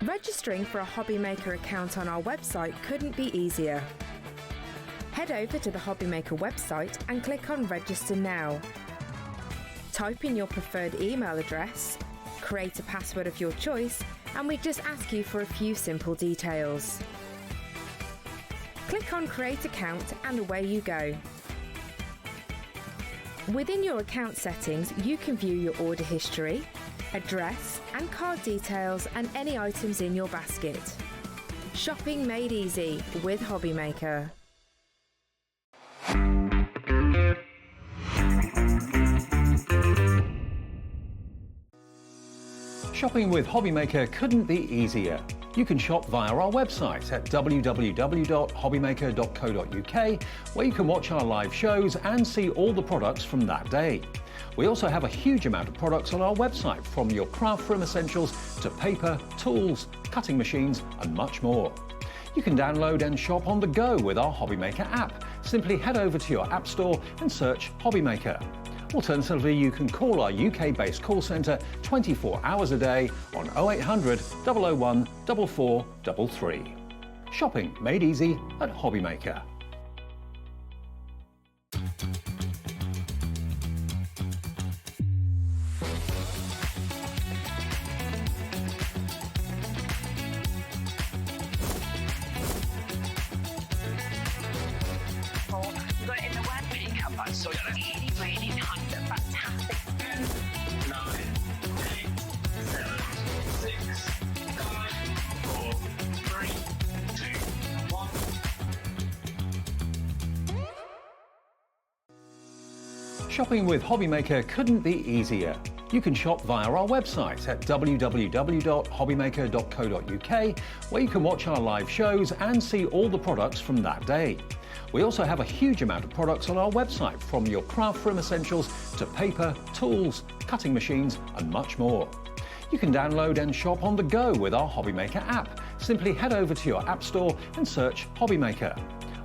Registering for a HobbyMaker account on our website couldn't be easier. Head over to the HobbyMaker website and click on Register Now. Type in your preferred email address, create a password of your choice, and we just ask you for a few simple details. Click on Create Account and away you go. Within your account settings, you can view your order history, address and card details and any items in your basket. Shopping made easy with HobbyMaker. Shopping with HobbyMaker couldn't be easier. You can shop via our website at www.hobbymaker.co.uk, where you can watch our live shows and see all the products from that day. We also have a huge amount of products on our website, from your craft room essentials to paper, tools, cutting machines and much more. You can download and shop on the go with our HobbyMaker app. Simply head over to your app store and search HobbyMaker. Alternatively, you can call our UK-based call centre 24 hours a day on 0800 001 4433. Shopping made easy at HobbyMaker. You got it in the word makeup, but so really, really fantastic. 9, 8, 7, 6, 5, 4, 3, 2, 1. Shopping with HobbyMaker couldn't be easier. You can shop via our website at www.hobbymaker.co.uk, where you can watch our live shows and see all the products from that day. We also have a huge amount of products on our website, from your craft room essentials to paper, tools, cutting machines and much more. You can download and shop on the go with our HobbyMaker app. Simply head over to your app store and search HobbyMaker.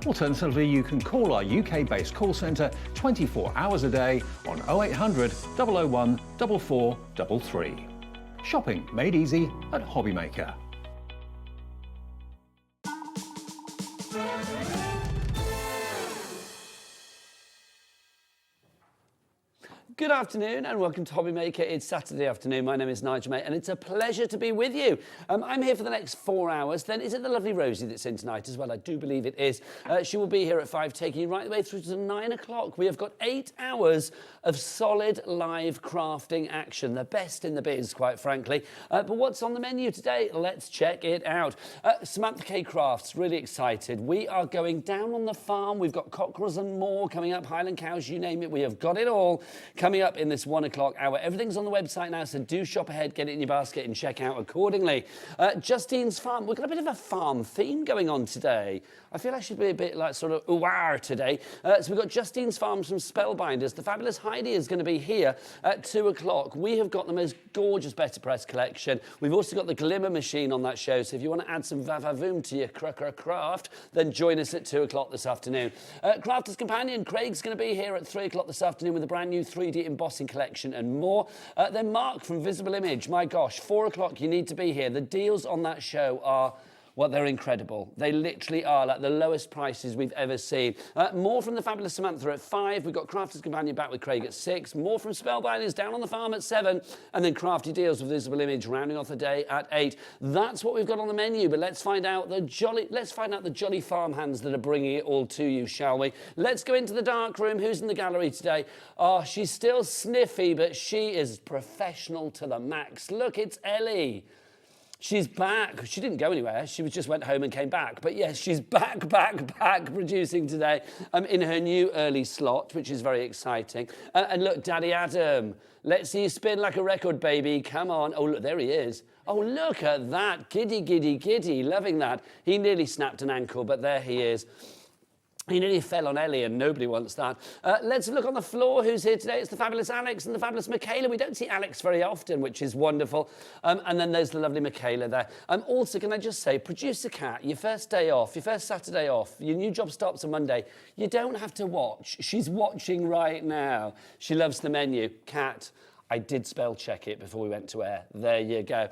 Alternatively, you can call our UK-based call centre 24 hours a day on 0800 001 4433. Shopping made easy at HobbyMaker. Good afternoon and welcome to HobbyMaker. It's Saturday afternoon. My name is Nigel, mate, and it's a pleasure to be with you. I'm here for the next 4 hours. Then is it the lovely Rosie that's in tonight as well? I do believe it is. She will be here at 5, taking you right the way through to 9 o'clock. We have got 8 hours of solid live crafting action, the best in the biz, quite frankly. But what's on the menu today? Let's check it out. Samantha K Crafts, really excited. We are going down on the farm. We've got cockerels and more coming up, Highland cows, you name it. We have got it all coming up in this 1 o'clock hour. Everything's on the website now, so do shop ahead, get it in your basket and check out accordingly. Justine's Farm, we've got a bit of a farm theme going on today. I feel I should be a bit like sort of ooh-ah today. So we've got Justine's Farms from Spellbinders. The fabulous Heidi is going to be here at 2 o'clock. We have got the most gorgeous Better Press collection. We've also got the Glimmer Machine on that show, so if you want to add some va-va-voom to your craft, then join us at 2 o'clock this afternoon. Crafter's Companion, Craig's going to be here at 3 o'clock this afternoon with a brand new 3D embossing collection and more. Then Mark from Visible Image, my gosh, 4 o'clock, you need to be here. The deals on that show are, well, they're incredible. They literally are like the lowest prices we've ever seen. More from the fabulous Samantha at 5. We've got Crafter's Companion back with Craig at 6. More from Spellbinders down on the farm at 7. And then Crafty Deals with Visible Image rounding off the day at 8. That's what we've got on the menu. But let's find out the jolly farmhands that are bringing it all to you, shall we? Let's go into the dark room. Who's in the gallery today? Oh, she's still sniffy, but she is professional to the max. Look, it's Ellie. She's back. She didn't go anywhere. She just went home and came back. But yes, she's back producing today in her new early slot, which is very exciting. And look, Daddy Adam, let's see you spin like a record, baby. Come on. Oh, look, there he is. Oh, look at that. Giddy, giddy, giddy. Loving that. He nearly snapped an ankle, but there he is. He nearly fell on Ellie, and nobody wants that. Let's look on the floor. Who's here today? It's the fabulous Alex and the fabulous Michaela. We don't see Alex very often, which is wonderful. And then there's the lovely Michaela there. Also, can I just say, Producer Kat, your first day off, your first Saturday off, your new job starts on Monday. You don't have to watch. She's watching right now. She loves the menu. Kat, I did spell check it before we went to air. There you go.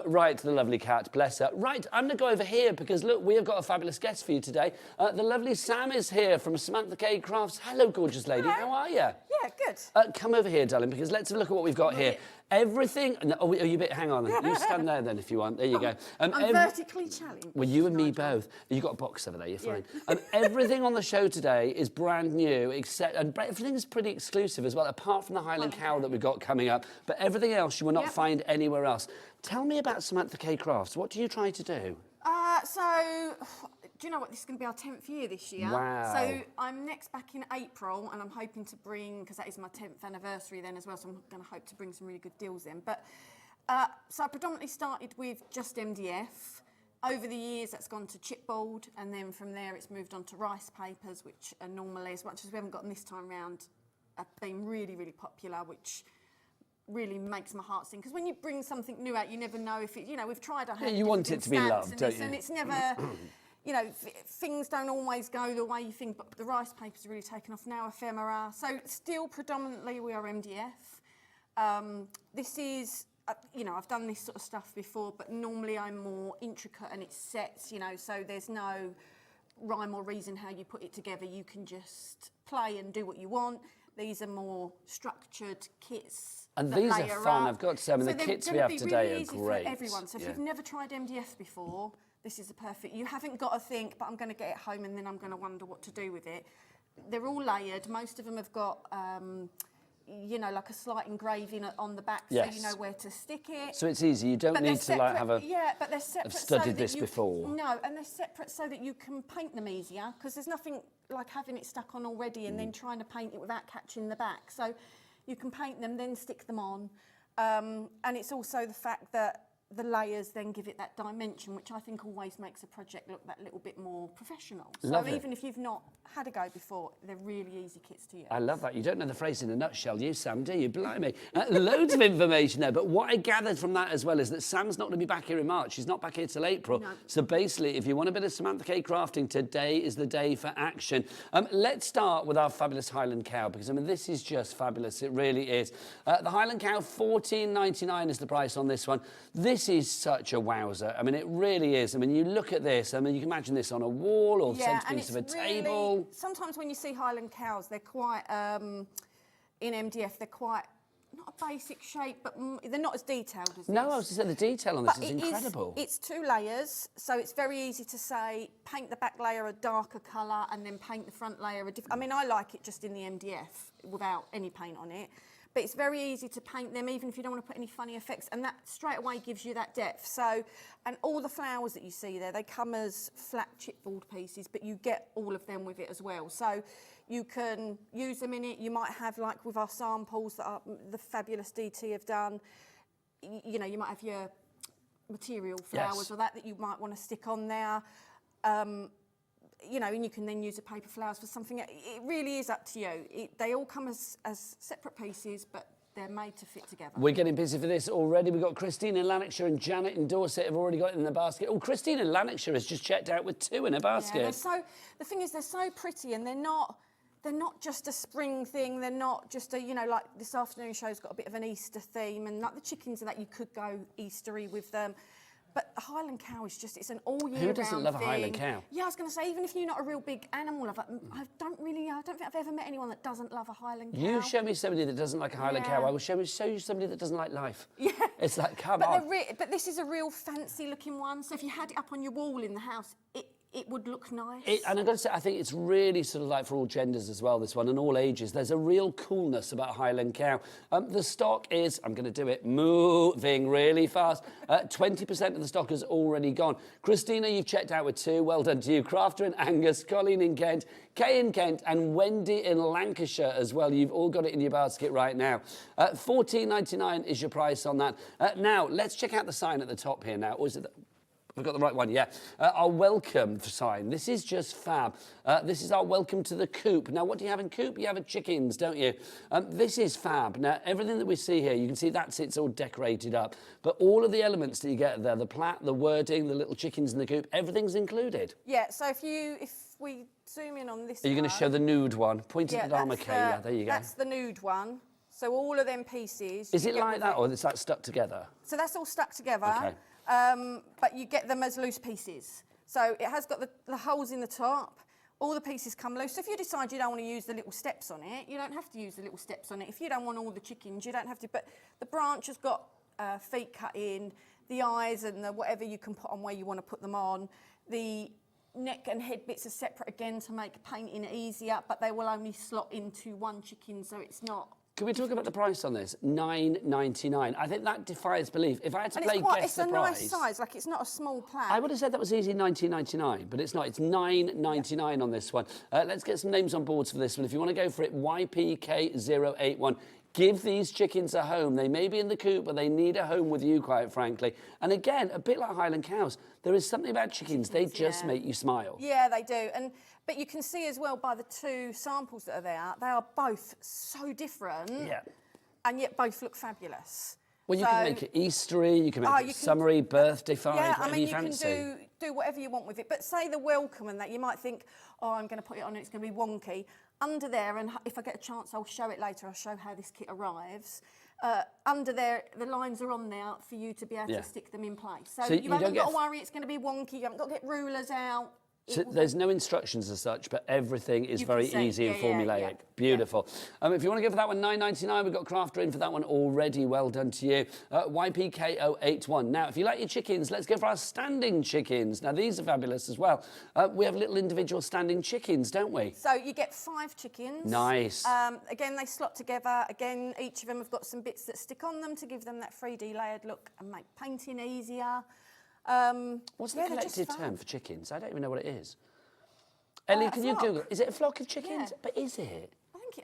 Right, the lovely cat, bless her. Right, I'm going to go over here because, look, we have got a fabulous guest for you today. The lovely Sam is here from Samantha K Crafts. Hello, gorgeous lady. Hello. How are you? Yeah, good. Come over here, darling, because let's have a look at what we've got here. Everything... No, oh, you bit... Hang on. You stand there, then, if you want. There you go. I'm vertically challenged. Well, you and me both. You've got a box over there, you're fine. Everything on the show today is brand new, except... And everything is pretty exclusive as well, apart from the Highland Cow that we've got coming up. But everything else you will not find anywhere else. Tell me about Samantha K Crafts. What do you try to do? Do you know what? This is going to be our 10th year this year. Wow. So I'm next back in April, and I'm hoping to bring, because that is my 10th anniversary then as well, so I'm going to hope to bring some really good deals in. But so I predominantly started with just MDF. Over the years, that's gone to chipboard, and then from there, it's moved on to rice papers, which are normally, as much as we haven't got them this time round, have been really, really popular, which really makes my heart sing. Because when you bring something new out, you never know if it, you know, we've tried our hand. You want it to be loved, don't you? And it's never... You know, things don't always go the way you think, but the rice paper's really taken off now, ephemera. So still predominantly we are MDF. This is, you know, I've done this sort of stuff before, but normally I'm more intricate and it's sets, you know, so there's no rhyme or reason how you put it together. You can just play and do what you want. These are more structured kits. And these are fun. I've got some, and the kits we have today are great. For everyone. So if you've never tried MDF before, this is a perfect. You haven't got to think, but I'm going to get it home and then I'm going to wonder what to do with it. They're all layered. Most of them have got, you know, like a slight engraving on the back, so you know where to stick it. So it's easy. You don't need to like have a. Yeah, but they're separate. I've studied this before. No, and they're separate so that you can paint them easier. Because there's nothing like having it stuck on already and then trying to paint it without catching the back. So you can paint them, then stick them on, and it's also the fact that the layers then give it that dimension, which I think always makes a project look that little bit more professional. So even if you've not had a go before, they're really easy kits to use. I love that. You don't know the phrase in a nutshell, you, Sam, do you? Blimey. Loads of information there, but what I gathered from that as well is that Sam's not going to be back here in March. She's not back here till April. No. So basically, if you want a bit of Samantha K Crafting, today is the day for action. Let's start with our fabulous Highland Cow, because, I mean, this is just fabulous. It really is. The Highland Cow, $14.99 is the price on this one. This is such a wowzer. I mean, it really is. I mean, you look at this, I mean, you can imagine this on a wall or centerpiece of a table. Sometimes when you see Highland Cows, they're quite, in MDF, they're quite, not a basic shape, but they're not as detailed as this. No, I was just saying the detail on this is incredible. It's 2 layers, so it's very easy to say, paint the back layer a darker colour and then paint the front layer a different... I mean, I like it just in the MDF without any paint on it. But it's very easy to paint them, even if you don't want to put any funny effects, and that straight away gives you that depth. So, and all the flowers that you see there, they come as flat chipboard pieces, but you get all of them with it as well. So you can use them in it. You might have, like with our samples that the fabulous DT have done, you know, you might have your material flowers or that you might want to stick on there. You know, and you can then use the paper flowers for something. It really is up to you. They all come as separate pieces, but they're made to fit together. We're getting busy for this already. We've got Christine in Lanarkshire and Janet in Dorset have already got it in the basket. Oh, Christine in Lanarkshire has just checked out with 2 in a basket. Yeah, the thing is, they're so pretty, and they're not just a spring thing. They're not just a, you know, like this afternoon show's got a bit of an Easter theme, and like the chickens and that, you could go Eastery with them. But a Highland Cow is just, it's an all-year-round thing. Who doesn't love a Highland Cow? Yeah, I was going to say, even if you're not a real big animal lover, I don't think I've ever met anyone that doesn't love a Highland Cow. You show me somebody that doesn't like a Highland Cow, I will show you somebody that doesn't like life. Yeah. It's like, come on. But this is a real fancy-looking one, so if you had it up on your wall in the house, it would look nice. And I've got to say, I think it's really sort of like for all genders as well, this one, and all ages. There's a real coolness about Highland Cow. The stock is, I'm going to do it, moving really fast. 20% of the stock has already gone. Christina, you've checked out with 2. Well done to you. Crafter in Angus, Colleen in Kent, Kay in Kent, and Wendy in Lancashire as well. You've all got it in your basket right now. $14.99 is your price on that. Now, let's check out the sign at the top here now. Or is it... I've got the right one, yeah. Our welcome sign. This is just fab. This is our welcome to the coop. Now, what do you have in coop? You have chickens, don't you? This is fab. Now, everything that we see here, you can see it's all decorated up. But all of the elements that you get there, the plat, the wording, the little chickens in the coop, everything's included. Yeah, so if we zoom in on this Are you going to show the nude one? Point it at Armor K, yeah, there you go. That's the nude one. So all of them pieces. Is you it get like with that, it. or is that stuck together? So that's all stuck together. Okay. But you get them as loose pieces. So it has got the holes in the top. All the pieces come loose. So if you decide you don't want to use the little steps on it, you don't have to use the little steps on it. If you don't want all the chickens, you don't have to. But the branch has got feet cut in, the eyes and the whatever you can put on where you want to put them on. The neck and head bits are separate again to make painting easier, but they will only slot into one chicken, so it's not. Can we talk about the price on this? $9.99. I think that defies belief. If I had to And play it's quite, guess the it's a price, nice size, like it's not a small plant. I would have said that was easy $19.99, but it's not. It's $9.99 on this one. Let's get some names on boards for this one. If you want to go for it, YPK081. Give these chickens a home. They may be in the coop, but they need a home with you, quite frankly. And again, a bit like Highland cows, there is something about chickens, they just make you smile. Yeah, they do. But you can see as well by the two samples that are there, they are both so different. Yeah. And yet both look fabulous. Well, you can make it Eastery, you can make it summery, birthday five, yeah, whatever you fancy. can do whatever you want with it. But say the welcome and that, you might think, oh, I'm going to put it on and it's going to be wonky. Under there, and if I get a chance, I'll show it later. I'll show how this kit arrives. Under there, the lines are on there for you to be able to stick them in place. So you haven't got to worry it's going to be wonky. You haven't got to get rulers out. So there's no instructions as such, but everything is very easy and formulaic. Beautiful. If you want to go for that one, $9.99, we've got crafter in for that one already. Well done to you. YPK081. Now, if you like your chickens, let's go for our standing chickens. Now, these are fabulous as well. We have little individual standing chickens, don't we? So you get 5 chickens. Nice. Again, they slot together. Again, each of them have got some bits that stick on them to give them that 3D layered look and make painting easier. What's the collective term for chickens? I don't even know what it is. Ellie, can you Google? Is it a flock of chickens? Yeah. But is it?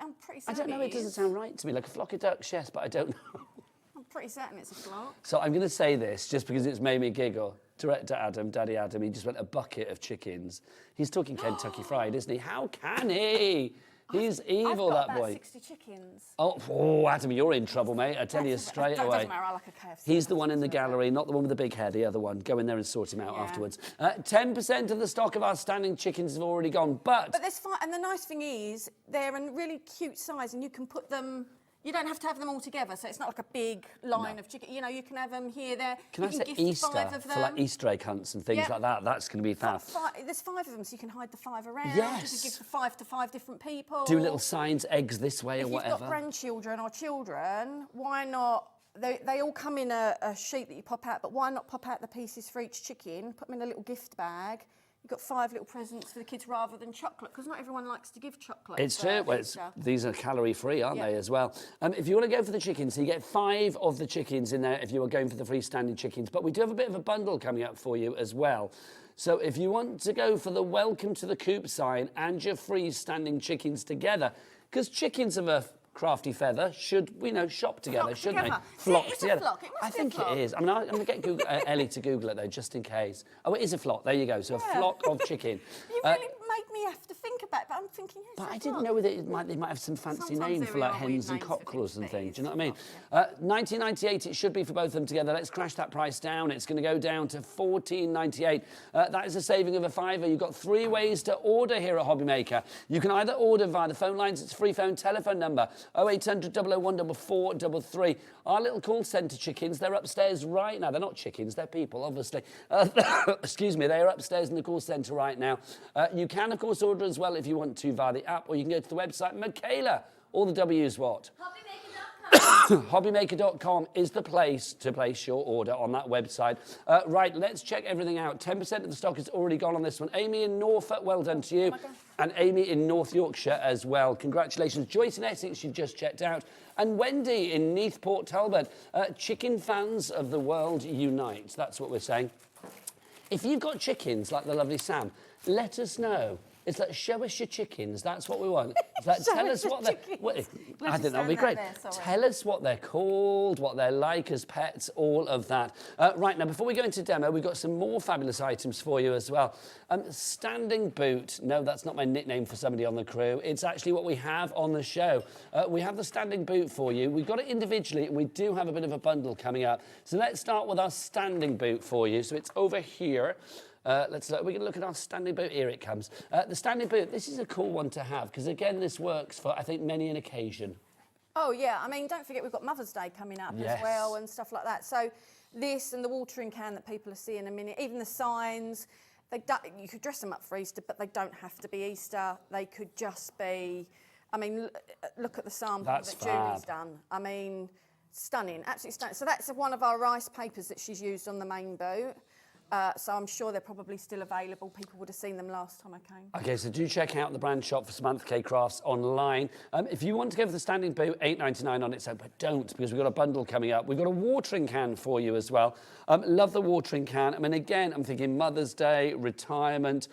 I'm pretty I certain don't know. It doesn't sound right to me. Like a flock of ducks, yes, but I don't know. I'm pretty certain it's a flock. So I'm going to say this just because it's made me giggle. Director Adam, Daddy Adam, he just went a bucket of chickens. He's talking Kentucky Fried, isn't he? How can he? He's evil, I've got that boy. about 60 chickens. Oh, Adam, you're in trouble, mate. I tell you straight away. Doesn't matter, I like a KFC. He's the one in the gallery, not the one with the big hair, the other one. Go in there and sort him out afterwards. 10% of the stock of our standing chickens have already gone, but there's fine, and the nice thing is, they're in really cute size, and you can put them. You don't have to have them all together, so it's not like a big line of chicken. You know, you can have them here, there. Can you I can say gift Easter 5 of them. for like Easter egg hunts and things like that? That's going to be fab. There's 5 of them, so you can hide the 5 around. Yes. You can give the 5 to 5 different people. Do little signs, eggs this way or whatever. If you've got grandchildren or children, why not? They all come in a sheet that you pop out, but why not pop out the pieces for each chicken, put them in a little gift bag. You've got 5 little presents for the kids rather than chocolate, because not everyone likes to give chocolate. It's true. Well, these are calorie-free, aren't they, as well? If you want to go for the chickens, so you get 5 of the chickens in there if you are going for the freestanding chickens. But we do have a bit of a bundle coming up for you as well. So if you want to go for the welcome to the coop sign and your freestanding chickens together, because chickens of a crafty feather should, shop together, shouldn't they? Flock together. Flock. It must I think it is. I mean, I'm going to get Ellie to Google it, though, just in case. Oh, it is a flock. There you go. So a flock of chicken. You really made me have to think about it, but I'm thinking, yes, but I didn't know that they might have some fancy name for like hens and cockerels and things. Do you know what I mean? $19.98 it should be for both of them together. Let's crash that price down. It's going to go down to $14.98. That is a saving of a £5. You've got 3 ways to order here at HobbyMaker. You can either order via the phone lines. It's a free phone telephone number 0800 001 4433. Our little call centre chickens, they're upstairs right now. They're not chickens, they're people, obviously. Excuse me, they're upstairs in the call centre right now. You can, of course, order as well if you want to via the app, or you can go to the website. Michaela, all the W's what? HobbyMaker.com is the place to place your order on that website. Right, let's check everything out. 10% of the stock is already gone on this one. Amy in Norfolk, well done to you. And Amy in North Yorkshire as well. Congratulations. Joyce in Essex, you just checked out. And Wendy in Neath Port Talbot. Chicken fans of the world unite. That's what we're saying. If you've got chickens like the lovely Sam, let us know. It's like, show us your chickens. That's what we want. It's like, tell us what they're... I think that would be great. Tell us what they're called, what they're like as pets, all of that. Right, now, before we go into demo, we've got some more fabulous items for you as well. Standing boot. No, that's not my nickname for somebody on the crew. It's actually what we have on the show. We have the standing boot for you. We've got it individually, and we do have a bit of a bundle coming up. So let's start with our standing boot for you. So it's over here. We're going to look at our standing boot. Here it comes. The standing boot, this is a cool one to have because, again, this works for, I think, many an occasion. Oh yeah, I mean, don't forget we've got Mother's Day coming up as well and stuff like that. So this and the watering can that people are seeing in a minute, even the signs, you could dress them up for Easter, but they don't have to be Easter. They could just be, I mean, look at the sample that Julie's done. I mean, stunning, absolutely stunning. So that's one of our rice papers that she's used on the main boot. So I'm sure they're probably still available. People would have seen them last time I came. Okay, so do check out the brand shop for Samantha K Crafts online. If you want to go for the standing boot, $8.99 on its own, but don't, because we've got a bundle coming up. We've got a watering can for you as well. Love the watering can. I mean, again, I'm thinking Mother's Day, retirement.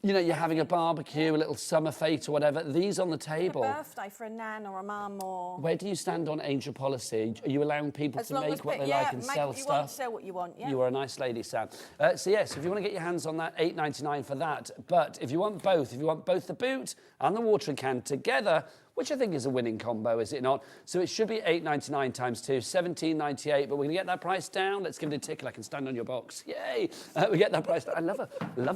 You know, you're having a barbecue, a little summer fete or whatever. These on the table. A birthday for a nan or a mum or... Where do you stand on angel policy? Are you allowing people to make what they like and sell stuff? Want, sell what you want, yeah. You are a nice lady, Sam. So yes, if you want to get your hands on that, $8.99 for that. But if you want both the boot and the watering can together, which I think is a winning combo, is it not? So it should be $8.99 times 2, $17.98, but we're going to get that price down. Let's give it a tickle. I can stand on your box. Yay! We get that price down. I love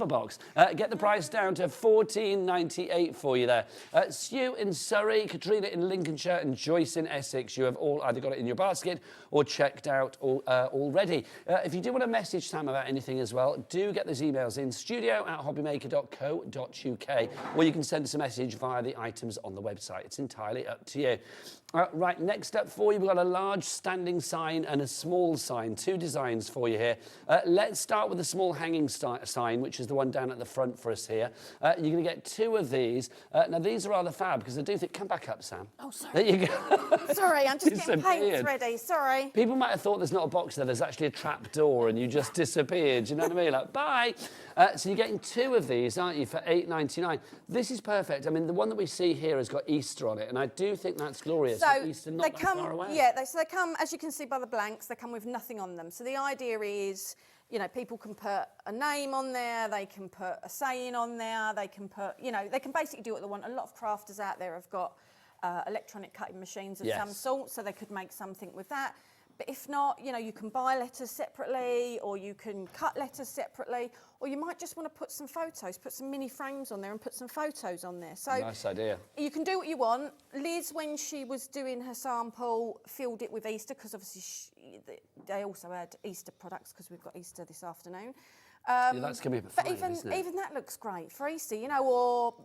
a box. Get the price down to $14.98 for you there. Sue in Surrey, Katrina in Lincolnshire, and Joyce in Essex. You have all either got it in your basket or checked out already. If you do want to message Sam about anything as well, do get those emails in studio@hobbymaker.co.uk, or you can send us a message via the items on the website. It's entirely up to you. Right, next up for you, we've got a large standing sign and a small sign. 2 designs for you here. Let's start with the small hanging sign, which is the one down at the front for us here. You're going to get 2 of these. Now, these are rather fab because I do think... Come back up, Sam. Oh, sorry. There you go. Sorry, I'm just getting paints ready. Sorry. People might have thought there's not a box there. There's actually a trap door and you just disappeared. You know what I mean? Like, bye. So you're getting 2 of these, aren't you, for $8.99. This is perfect. I mean, the one that we see here has got Easter on it, and I do think that's glorious. So Easter not that far away. Yeah, so they come, as you can see by the blanks, they come with nothing on them. So the idea is, you know, people can put a name on there, they can put a saying on there, they can put, you know, they can basically do what they want. A lot of crafters out there have got electronic cutting machines of some sort, so they could make something with that. But if not, you know, you can buy letters separately, or you can cut letters separately, or you might just want to put some photos, put some mini frames on there and put some photos on there. So nice idea. You can do what you want. Liz, when she was doing her sample, filled it with Easter, because obviously they also had Easter products, because we've got Easter this afternoon. Yeah, that's going to be but fine, isn't it? even that looks great for Easter, you know, or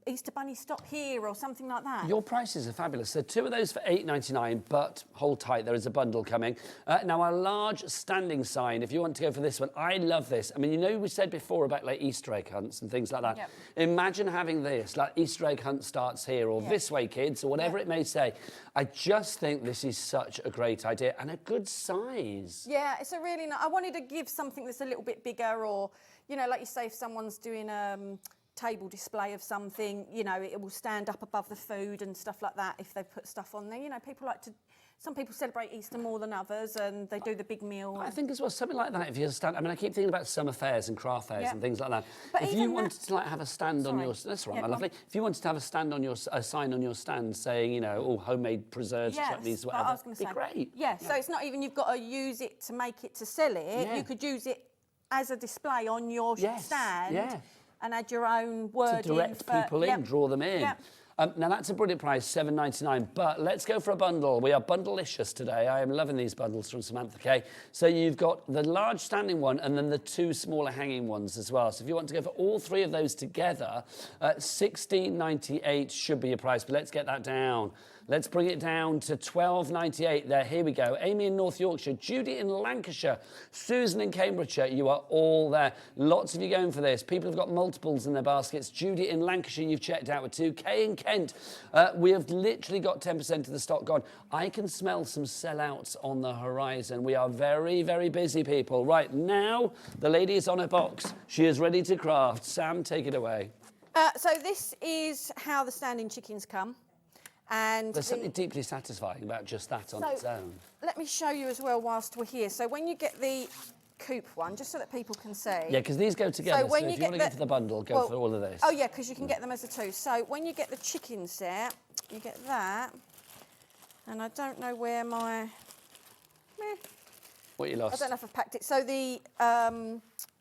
Easter bunny stop here or something like that. Your prices are fabulous. So 2 of those for $8.99, but hold tight, there is a bundle coming. Now, a large standing sign, if you want to go for this one, I love this. I mean, you know, we said before about like Easter egg hunts and things like that. Yep. Imagine having this, like Easter egg hunt starts here, or this way, kids, or whatever it may say. I just think this is such a great idea and a good size. Yeah, it's a really nice. I wanted to give something that's a little bit bigger, or, you know, like you say, if someone's doing a table display of something, you know, it will stand up above the food and stuff like that if they put stuff on there. You know, people like to... Some people celebrate Easter more than others, and they do the big meal. I think as well, something like that, if you stand... I mean, I keep thinking about summer fairs and craft fairs and things like that. But if you wanted to like have a stand on your... That's right, my lovely. On. If you wanted to have a stand on your... a sign on your stand saying, you know, all homemade preserves, chutneys, whatever, I was going to say, great. Yeah, so it's not even you've got to use it to make it to sell it. Yeah. You could use it as a display on your stand and add your own wording. To direct people in, draw them in. Yeah. Now, that's a brilliant price, $7.99, but let's go for a bundle. We are bundle-licious today. I am loving these bundles from Samantha K. So you've got the large standing one and then the 2 smaller hanging ones as well. So if you want to go for all 3 of those together, $16.98 should be your price, but let's get that down. Let's bring it down to $12.98 there. Here we go. Amy in North Yorkshire, Judy in Lancashire, Susan in Cambridgeshire. You are all there. Lots of you going for this. People have got multiples in their baskets. Judy in Lancashire, you've checked out with 2. Kay in Kent, we have literally got 10% of the stock gone. I can smell some sellouts on the horizon. We are very, very busy, people. Right, now the lady is on her box. She is ready to craft. Sam, take it away. So this is how the standing chickens come. And there's something deeply satisfying about just that on its own. Let me show you as well whilst we're here. So when you get the coop one, just so that people can see. Yeah, because these go together. So if you want to go for the bundle, go for all of this. Oh, yeah, because you can get them as a 2. So when you get the chicken set, you get that. And I don't know where my... What you lost? I don't know if I've packed it. So there's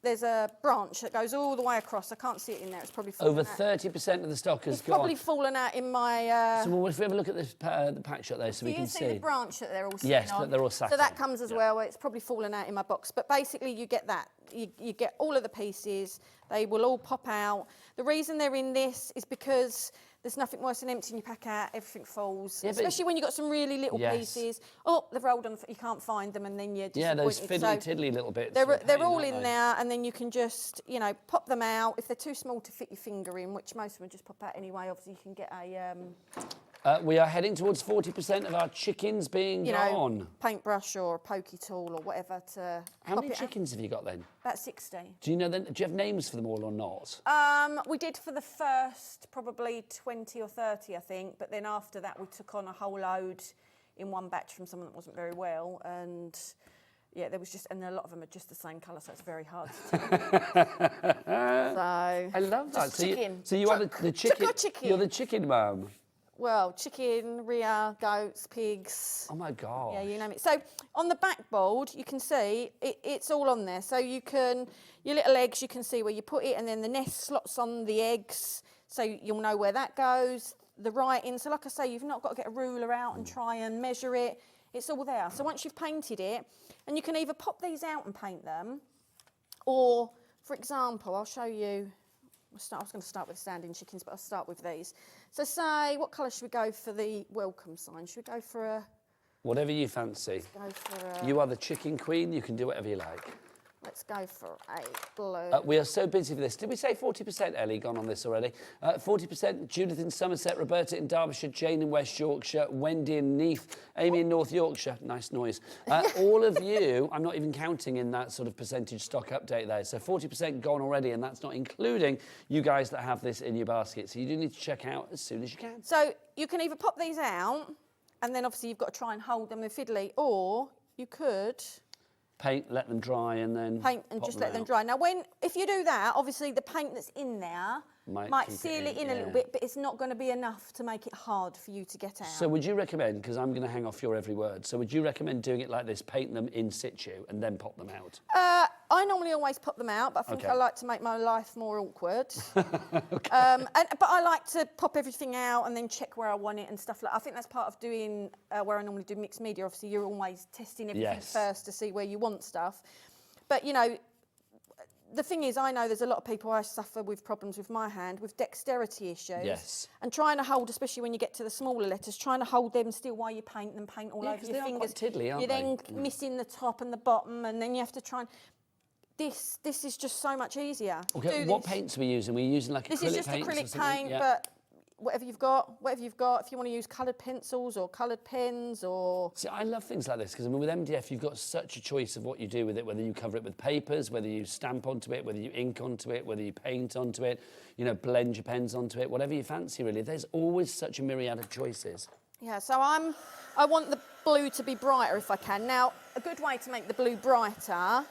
there's a branch that goes all the way across. I can't see it in there. It's probably fallen Over out. 30% of the stock has It's gone. probably fallen out in my. So if we have a look at this, the pack shot there, so we You can see the branch that they're all sitting Yes, on. that they're all sat So that on. comes as Yeah. well. It's probably fallen out in my box. But basically, you get that. You get all of the pieces. They will all pop out. The reason they're in this is because there's nothing worse than emptying your pack out, everything falls. Yeah, but Especially when you've got some really little Yes. pieces. Oh, they've rolled on, you can't find them, and then you're Yeah, those disappointed. fiddly-tiddly little bits. They're all in there, and then you can just, you know, pop them out. If they're too small to fit your finger in, which most of them just pop out anyway, obviously you can get a... We are heading towards 40% of our chickens being you know, gone. paintbrush or a pokey tool or whatever to How pop many it out. chickens have you got then? About 60. Do you know then? Do you have names for them all or not? We did for the first probably 20 or 30, I think, but then after that we took on a whole load in one batch from someone that wasn't very well, and yeah, there was just, and a lot of them are just the same colour, so it's very hard to tell. I love that. Just chicken. So you are the chicken. chicken. You're the chicken mum. Well, chicken, rhea, goats, pigs. Oh my god. Yeah, you name it. So on the backboard, you can see it's all on there. So you can, your little eggs, you can see where you put it, and then the nest slots on the eggs, so you'll know where that goes. The writing, so like I say, you've not got to get a ruler out and try and measure it. It's all there. So once you've painted it, and you can either pop these out and paint them, or, for example, I'll show you. I was going to start with standing chickens, but I'll start with these. So say, what colour should we go for the welcome sign? Should we go for a... Whatever you fancy. Go for a... You are the chicken queen. You can do whatever you like. Let's go for a blue. We are so busy for this. Did we say 40%, Ellie, gone on this already? 40%, Judith in Somerset, Roberta in Derbyshire, Jane in West Yorkshire, Wendy in Neath, Amy in North Yorkshire. Nice noise. All of you, I'm not even counting in that sort of percentage stock update there. So 40% gone already, and that's not including you guys that have this in your basket. So you do need to check out as soon as you can. So you can either pop these out, and then obviously you've got to try and hold them with fiddly, or you could... Paint, let them dry, and then paint and just let them dry. Now, if you do that, obviously the paint that's in there might seal it in a little bit, but it's not going to be enough to make it hard for you to get out. So would you recommend, because I'm going to hang off your every word, so would you recommend doing it like this, paint them in situ and then pop them out? I normally always pop them out, but I think Okay. I like to make my life more awkward. But I like to pop everything out and then check where I want it and stuff like that. I think that's part of doing where I normally do mixed media. Obviously, you're always testing everything first to see where you want stuff. But, you know, the thing is, I know there's a lot of people I suffer with problems with my hand, with dexterity issues. Yes. And trying to hold, especially when you get to the smaller letters, trying to hold them still while you paint them, paint all over 'cause your they are fingers. quite tiddly, aren't You're then they? missing the top and the bottom, and then you have to try and... This is just so much easier. Okay, Do what this. paints are we using? We're using like This acrylic is just paints or acrylic something? paint, Yeah. but whatever you've got. If you want to use coloured pencils or coloured pens or... See, I love things like this because I mean, with MDF, you've got such a choice of what you do with it, whether you cover it with papers, whether you stamp onto it, whether you ink onto it, whether you paint onto it, you know, blend your pens onto it, whatever you fancy, really. There's always such a myriad of choices. Yeah, so I want the blue to be brighter if I can. Now, a good way to make the blue brighter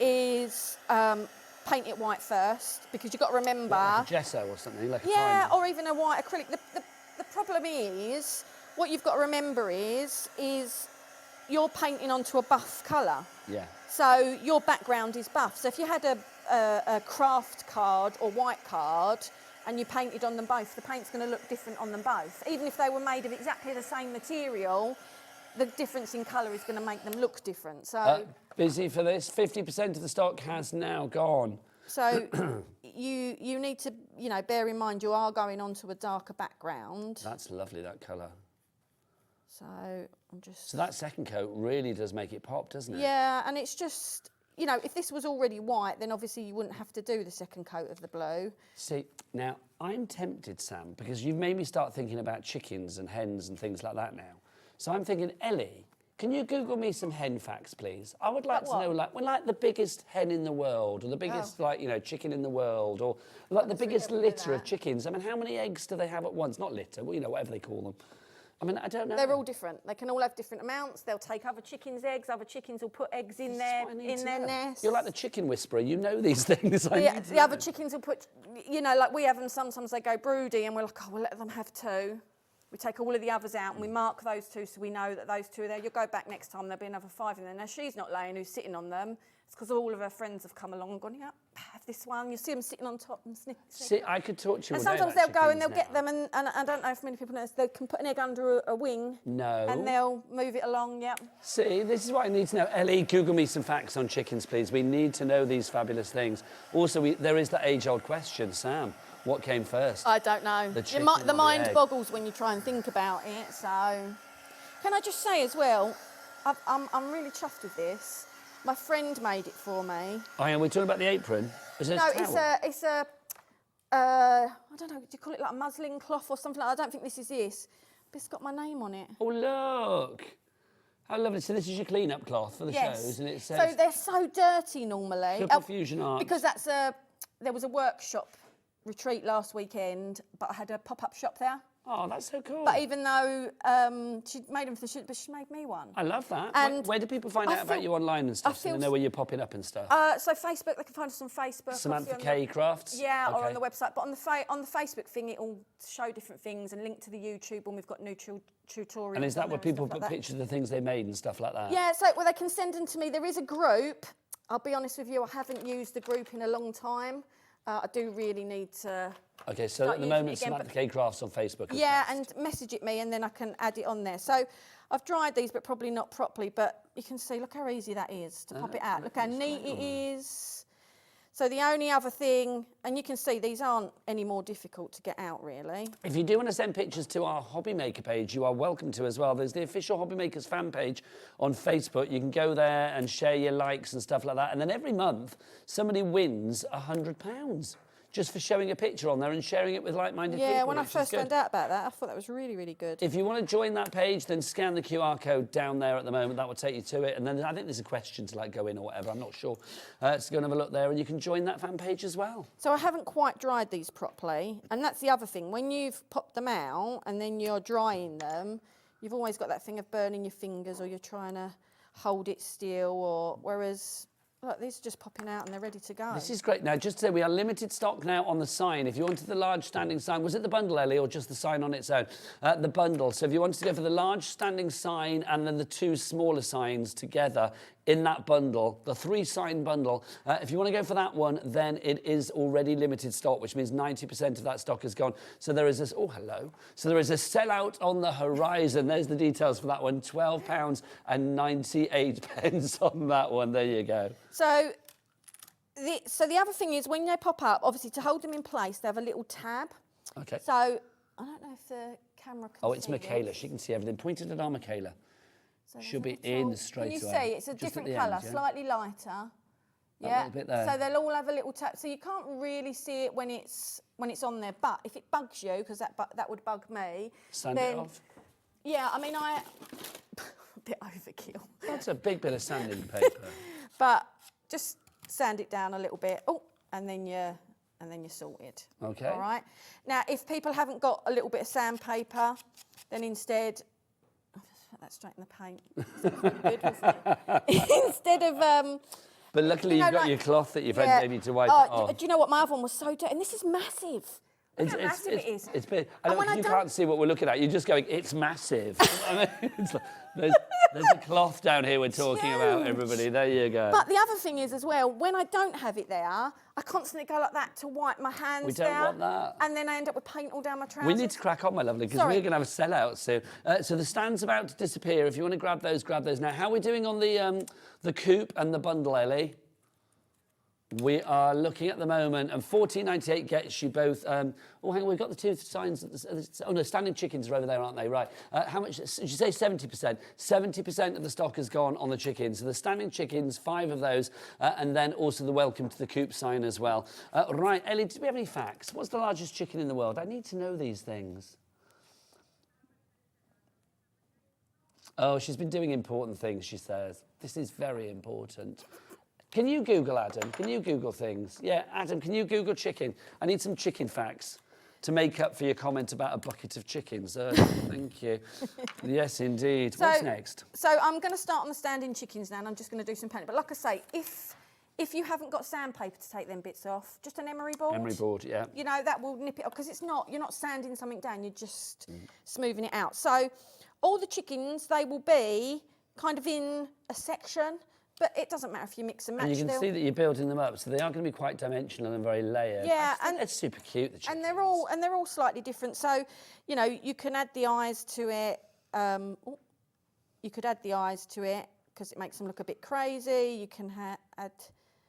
is paint it white first, because you've got to remember... Like a gesso or something, like a Yeah, primer. or even a white acrylic. The problem is, what you've got to remember is you're painting onto a buff colour. Yeah. So your background is buff. So if you had a craft card or white card and you painted on them both, the paint's going to look different on them both. Even if they were made of exactly the same material, the difference in colour is going to make them look different. So, Busy for this. 50% of the stock has now gone. so you need to, you know, bear in mind you are going onto a darker background. That's lovely, that colour. So I'm just... So that second coat really does make it pop, doesn't it? Yeah, and it's just, you know, if this was already white, then obviously you wouldn't have to do the second coat of the blue. See, now, I'm tempted, Sam, because you've made me start thinking about chickens and hens and things like that now. So I'm thinking, Ellie, can you Google me some hen facts, please? I would like to know, like the biggest hen in the world, or the biggest, like, you know, chicken in the world, or like the biggest litter of chickens. I mean, how many eggs do they have at once? Not litter, well, you know, whatever they call them. I mean, I don't know. They're all different. They can all have different amounts. They'll take other chickens' eggs. Other chickens will put eggs in their nest. You're like the chicken whisperer. You know these things. The other chickens will put, you know, like we have them. Sometimes they go broody, and we're like, oh, we'll let them have two. We take all of the others out and we mark those two so we know that those two are there. You'll go back next time, there'll be another 5 in there. Now, she's not laying, who's sitting on them. It's because all of her friends have come along and gone, yeah, have this one. You see them sitting on top and sniffing. See, I could talk to you And all day sometimes about they'll go and they'll chickens get them, and I don't know if many people know this, they can put an egg under a wing. No. And they'll move it along, yep. See, this is what I need to know. Ellie, Google me some facts on chickens, please. We need to know these fabulous things. Also, there is the age-old question, Sam. What came first? I don't know. The chicken The or mind egg? boggles when you try and think about it. So, can I just say as well, I'm really chuffed with this. My friend made it for me. Oh, yeah, we're talking about the apron. Is it No, a towel? it's a I don't know. Do you call it like a muslin cloth or something like that? I don't think this is this, but it's got my name on it. Oh, look. How lovely. So this is your clean-up cloth for the shows, and it says... So they're so dirty normally. Triple Fusion Arts. Because there was a workshop retreat last weekend, but I had a pop-up shop there. Oh, that's so cool. But even though she made them for the shoot, but she made me one. I love that. And where do people find out about you online and stuff, so they know where you're popping up and stuff? So Facebook, they can find us on Facebook. Samantha K Crafts? Yeah, or Okay. on the website. But on the Facebook thing, it'll show different things and link to the YouTube, and we've got new tutorials. And is that on where there and people stuff put like that. pictures of the things they made and stuff like that? Yeah, so they can send them to me. There is a group. I'll be honest with you, I haven't used the group in a long time. I do really need to... Okay, so start at the using it moment, again, Samantha K Crafts on Facebook. Yeah, and message it me and then I can add it on there. So I've dried these, but probably not properly, but you can see, look how easy that is to pop it out. Look how neat it is. So the only other thing, and you can see these aren't any more difficult to get out really. If you do want to send pictures to our HobbyMaker page, you are welcome to as well. There's the official HobbyMakers fan page on Facebook. You can go there and share your likes and stuff like that. And then every month, somebody wins £100 just for showing a picture on there and sharing it with like-minded people. Yeah, when I which is first good. found out about that, I thought that was really, really good. If you want to join that page, then scan the QR code down there at the moment. That will take you to it. And then I think there's a question to like go in or whatever. I'm not sure. So go and have a look there and you can join that fan page as well. So I haven't quite dried these properly, and that's the other thing. When you've popped them out and then you're drying them, you've always got that thing of burning your fingers or you're trying to hold it still, or whereas... Look, these are just popping out and they're ready to go. This is great. Now, just to say, we are limited stock now on the sign. If you wanted the large standing sign, was it the bundle, Ellie, or just the sign on its own? The bundle. So if you wanted to go for the large standing sign and then the two smaller signs together in that bundle, the 3-sign bundle, if you want to go for that one, then it is already limited stock, which means 90% of that stock is gone. So there is this, oh, hello. So there is a sellout on the horizon. There's the details for that one, £12.98 on that one. There you go. So the other thing is when they pop up, obviously to hold them in place, they have a little tab. Okay. So I don't know if the camera can Oh, it's see Michaela. this. She can see everything. Pointed at our Michaela. So She'll there's be a little- in straight Can you away. see? It's a Just at different the colour, end, yeah? slightly lighter. That Yeah. little bit there. So they'll all have a little tab. So you can't really see it when it's on there. But if it bugs you, because that would bug me, Sand then it off. yeah. I mean, a bit overkill. That's a big bit of sanding paper. But just sand it down a little bit. Oh, and then you're sorted. Okay. All right. Now, if people haven't got a little bit of sandpaper, then instead, I'll just put that straight in the paint. Good, wasn't it? Instead of But luckily You know, you've got like- your cloth that you've had yeah. maybe to wipe Oh, it off. do you know what? My other one was so dirty, and this is massive. Look how massive it is. It's big. I And know when I you don't- can't see what we're looking at. You're just going, it's massive. I mean, it's like, there's a cloth down here we're talking about, huge. everybody. There you go. But the other thing is as well, when I don't have it there, I constantly go like that to wipe my hands We don't down. want that. And then I end up with paint all down my trousers. We need to crack on, my lovely, because Sorry. we're going to have a sellout soon. So the stand's about to disappear. If you want to grab those now. How are we doing on the coupe and the bundle, Ellie? We are looking at the moment, and $14.98 gets you both. Oh, hang on, we've got the two signs. Oh no, standing chickens are over there, aren't they? Right. How much? Did you say 70%? 70% of the stock has gone on the chickens. So the standing chickens, 5 of those, and then also the welcome to the coop sign as well. Right, Ellie, do we have any facts? What's the largest chicken in the world? I need to know these things. Oh, she's been doing important things, she says. This is very important. Can you Google, Adam? Can you Google things? Yeah, Adam, can you Google chicken? I need some chicken facts to make up for your comment about a bucket of chickens. Thank you. Yes, indeed. What's next? So I'm going to start on the standing chickens now, and I'm just going to do some painting. But like I say, if you haven't got sandpaper to take them bits off, just an emery board. Emery board, yeah. You know, that will nip it off, because you're not sanding something down, you're just smoothing it out. So all the chickens, they will be kind of in a section. But it doesn't matter if you mix and match. And you can see that you're building them up, so they are going to be quite dimensional and very layered. Yeah, and it's super cute. The chickens. and they're all slightly different. So, you know, you can add the eyes to it. You could add the eyes to it because it makes them look a bit crazy. You can add.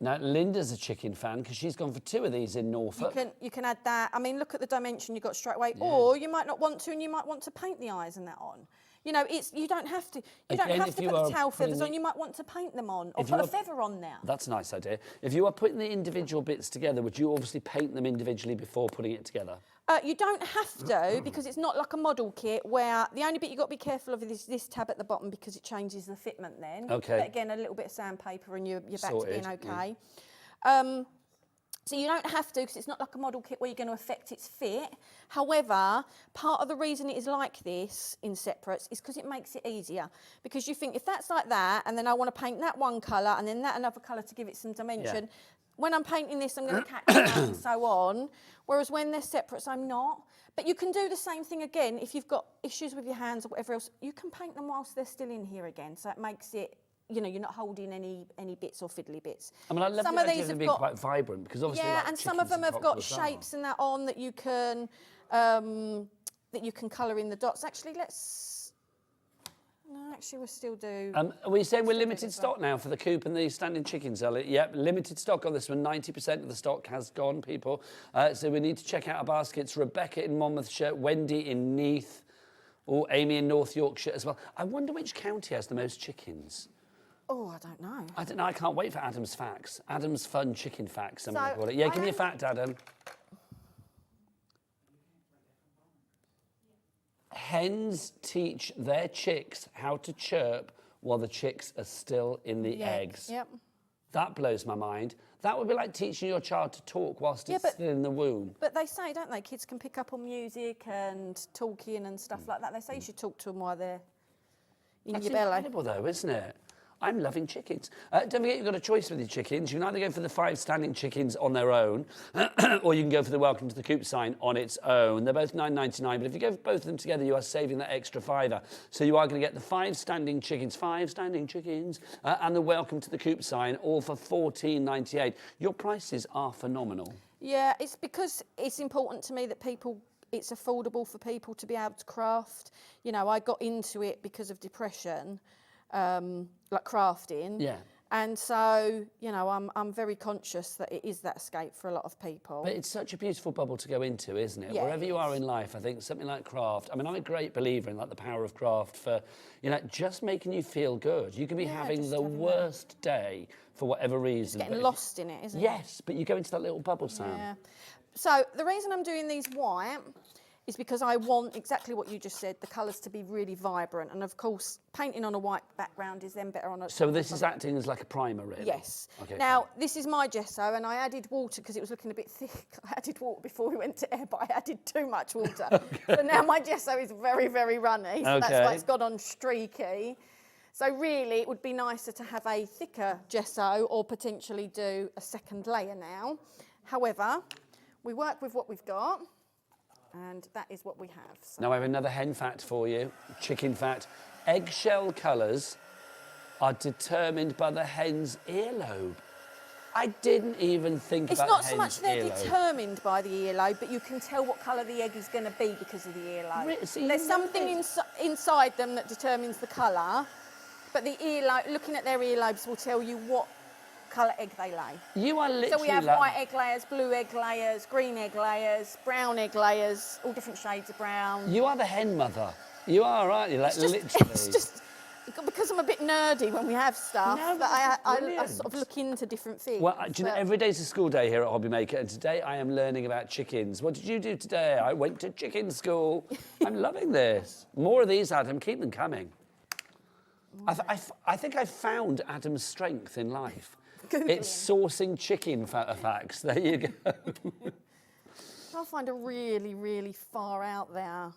Now, Linda's a chicken fan because she's gone for 2 of these in Norfolk. You can add that. I mean, look at the dimension you got straight away. Yeah. Or you might not want to, and you might want to paint the eyes and that on. You know, you don't have to. You don't have to put the tail feathers on. You might want to paint them on, or put a feather on there. That's a nice idea. If you are putting the individual bits together, would you obviously paint them individually before putting it together? You don't have to, because it's not like a model kit where the only bit you've got to be careful of is this tab at the bottom, because it changes the fitment then. Okay. But again, a little bit of sandpaper and you're back to being okay. Yeah. So you don't have to, because it's not like a model kit where you're going to affect its fit. However, part of the reason it is like this in separates is because it makes it easier. Because you think, if that's like that, and then I want to paint that one colour and then that another colour to give it some dimension, when I'm painting this, I'm going to catch it out and so on. Whereas when they're separates, I'm not. But you can do the same thing again. If you've got issues with your hands or whatever else, you can paint them whilst they're still in here again. So it makes it, you know, you're not holding any bits or fiddly bits. I mean, I love the idea of them being quite vibrant, because obviously, yeah, and some of them have got shapes and that on that you can colour in the dots. Actually, we'll still do. Are we saying we're limited stock now for the coop and the standing chickens, Elliot? Yep, limited stock on this one. 90% of the stock has gone, people. So we need to check out our baskets. Rebecca in Monmouthshire, Wendy in Neath, Amy in North Yorkshire as well. I wonder which county has the most chickens. Oh, I don't know. I don't know. I can't wait for Adam's facts. Adam's fun chicken facts, I'm going to So, call it. Yeah, give me a fact, Adam. Hens teach their chicks how to chirp while the chicks are still in the eggs. Yep. That blows my mind. That would be like teaching your child to talk whilst it's still in the womb. But they say, don't they, kids can pick up on music and talking and stuff like that. They say you should talk to them while they're in your belly. That's incredible, though, isn't it? I'm loving chickens. Don't forget you've got a choice with your chickens. You can either go for the 5 standing chickens on their own, or you can go for the Welcome to the Coop sign on its own. They're both $9.99, but if you go for both of them together, you are saving that extra £5. So you are going to get the 5 standing chickens, and the Welcome to the Coop sign, all for $14.98. Your prices are phenomenal. Yeah, it's because it's important to me that it's affordable for people to be able to craft. You know, I got into it because of depression. Like crafting, and so you know I'm very conscious that it is that escape for a lot of people. But it's such a beautiful bubble to go into, isn't it? Yeah, Wherever you are in life, I think something like craft. I mean, I'm a great believer in like the power of craft for, you know, just making you feel good. You can be having the worst day for whatever reason. Just getting lost in it, isn't it? Yes, but you go into that little bubble, Sam. Yeah. So the reason I'm doing these white is because I want exactly what you just said, the colours to be really vibrant. And of course, painting on a white background is then better on a... So this is acting as like a primer, really? Yes. Okay, now, this is my gesso, and I added water because it was looking a bit thick. I added water before we went to air, but I added too much water. So now my gesso is very, very runny. So that's why it's got on streaky. So really, it would be nicer to have a thicker gesso or potentially do a second layer now. However, we work with what we've got. And that is what we have. So. Now I have another hen fact for you, chicken fact. Eggshell colours are determined by the hen's earlobe. I didn't even think about the hen's It's not so much they're determined by the earlobe, but you can tell what colour the egg is going to be because of the earlobe. So there's something inside them that determines the colour, but the earlobe, looking at their earlobes will tell you what colour egg they lay. You are literally... So we have white egg layers, blue egg layers, green egg layers, brown egg layers, all different shades of brown. You are the hen mother. You are, aren't you? Like, literally. It's just because I'm a bit nerdy when we have stuff, that I sort of look into different things. Well, do you know, every day's a school day here at HobbyMaker, and today I am learning about chickens. What did you do today? I went to chicken school. I'm loving this. More of these, Adam. Keep them coming. I think I found Adam's strength in life. It's sourcing chicken facts. There you go. I'll find a really, really far out there.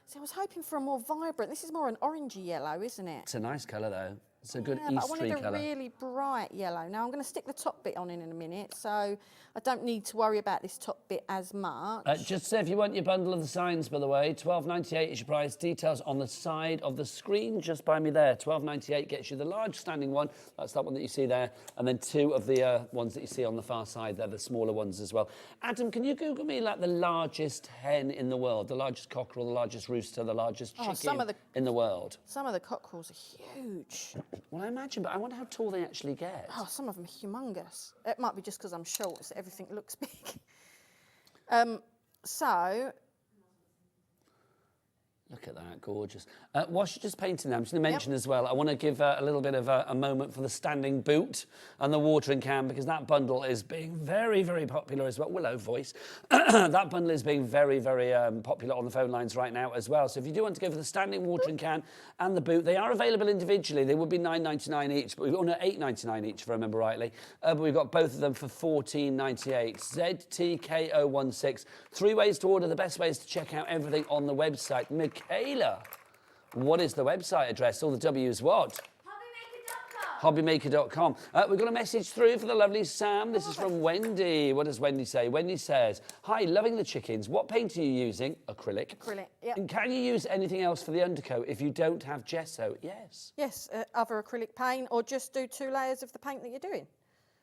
See, I was hoping for a more vibrant. This is more an orangey yellow, isn't it? It's a nice colour, though. It's a good but I Eastery wanted a colour. really bright yellow. Now I'm going to stick the top bit on in a minute, so I don't need to worry about this top bit as much. Just say if you want your bundle of the signs, by the way, $12.98 is your price. Details on the side of the screen, just by me there. $12.98 gets you the large standing one. That's that one that you see there. And then 2 of the ones that you see on the far side. They're the smaller ones as well. Adam, can you Google me like the largest hen in the world? The largest cockerel, the largest rooster, the largest chicken in the world? Some of the cockerels are huge. Well, I imagine, but I wonder how tall they actually get. Oh, some of them are humongous. It might be just because I'm short, so everything looks big. So, Look at that, gorgeous. Whilst you're just painting them, I'm just going to mention as well, I want to give a little bit of a moment for the standing boot and the watering can, because that bundle is being very, very popular as well. Willow voice. That bundle is being very, very popular on the phone lines right now as well. So if you do want to go for the standing watering can and the boot, they are available individually. They would be $9.99 each, but we've got $8.99 each, if I remember rightly. But we've got both of them for $14.98. ZTKO16. 3 ways to order. The best way is to check out everything on the website. Michaela, what is the website address? All the W's what? HobbyMaker.com. We've got a message through for the lovely Sam. This is from Wendy. What does Wendy say? Wendy says, hi, loving the chickens. What paint are you using? Acrylic. Acrylic, yeah. And can you use anything else for the undercoat if you don't have gesso? Yes. yes, other acrylic paint, or just do 2 layers of the paint that you're doing.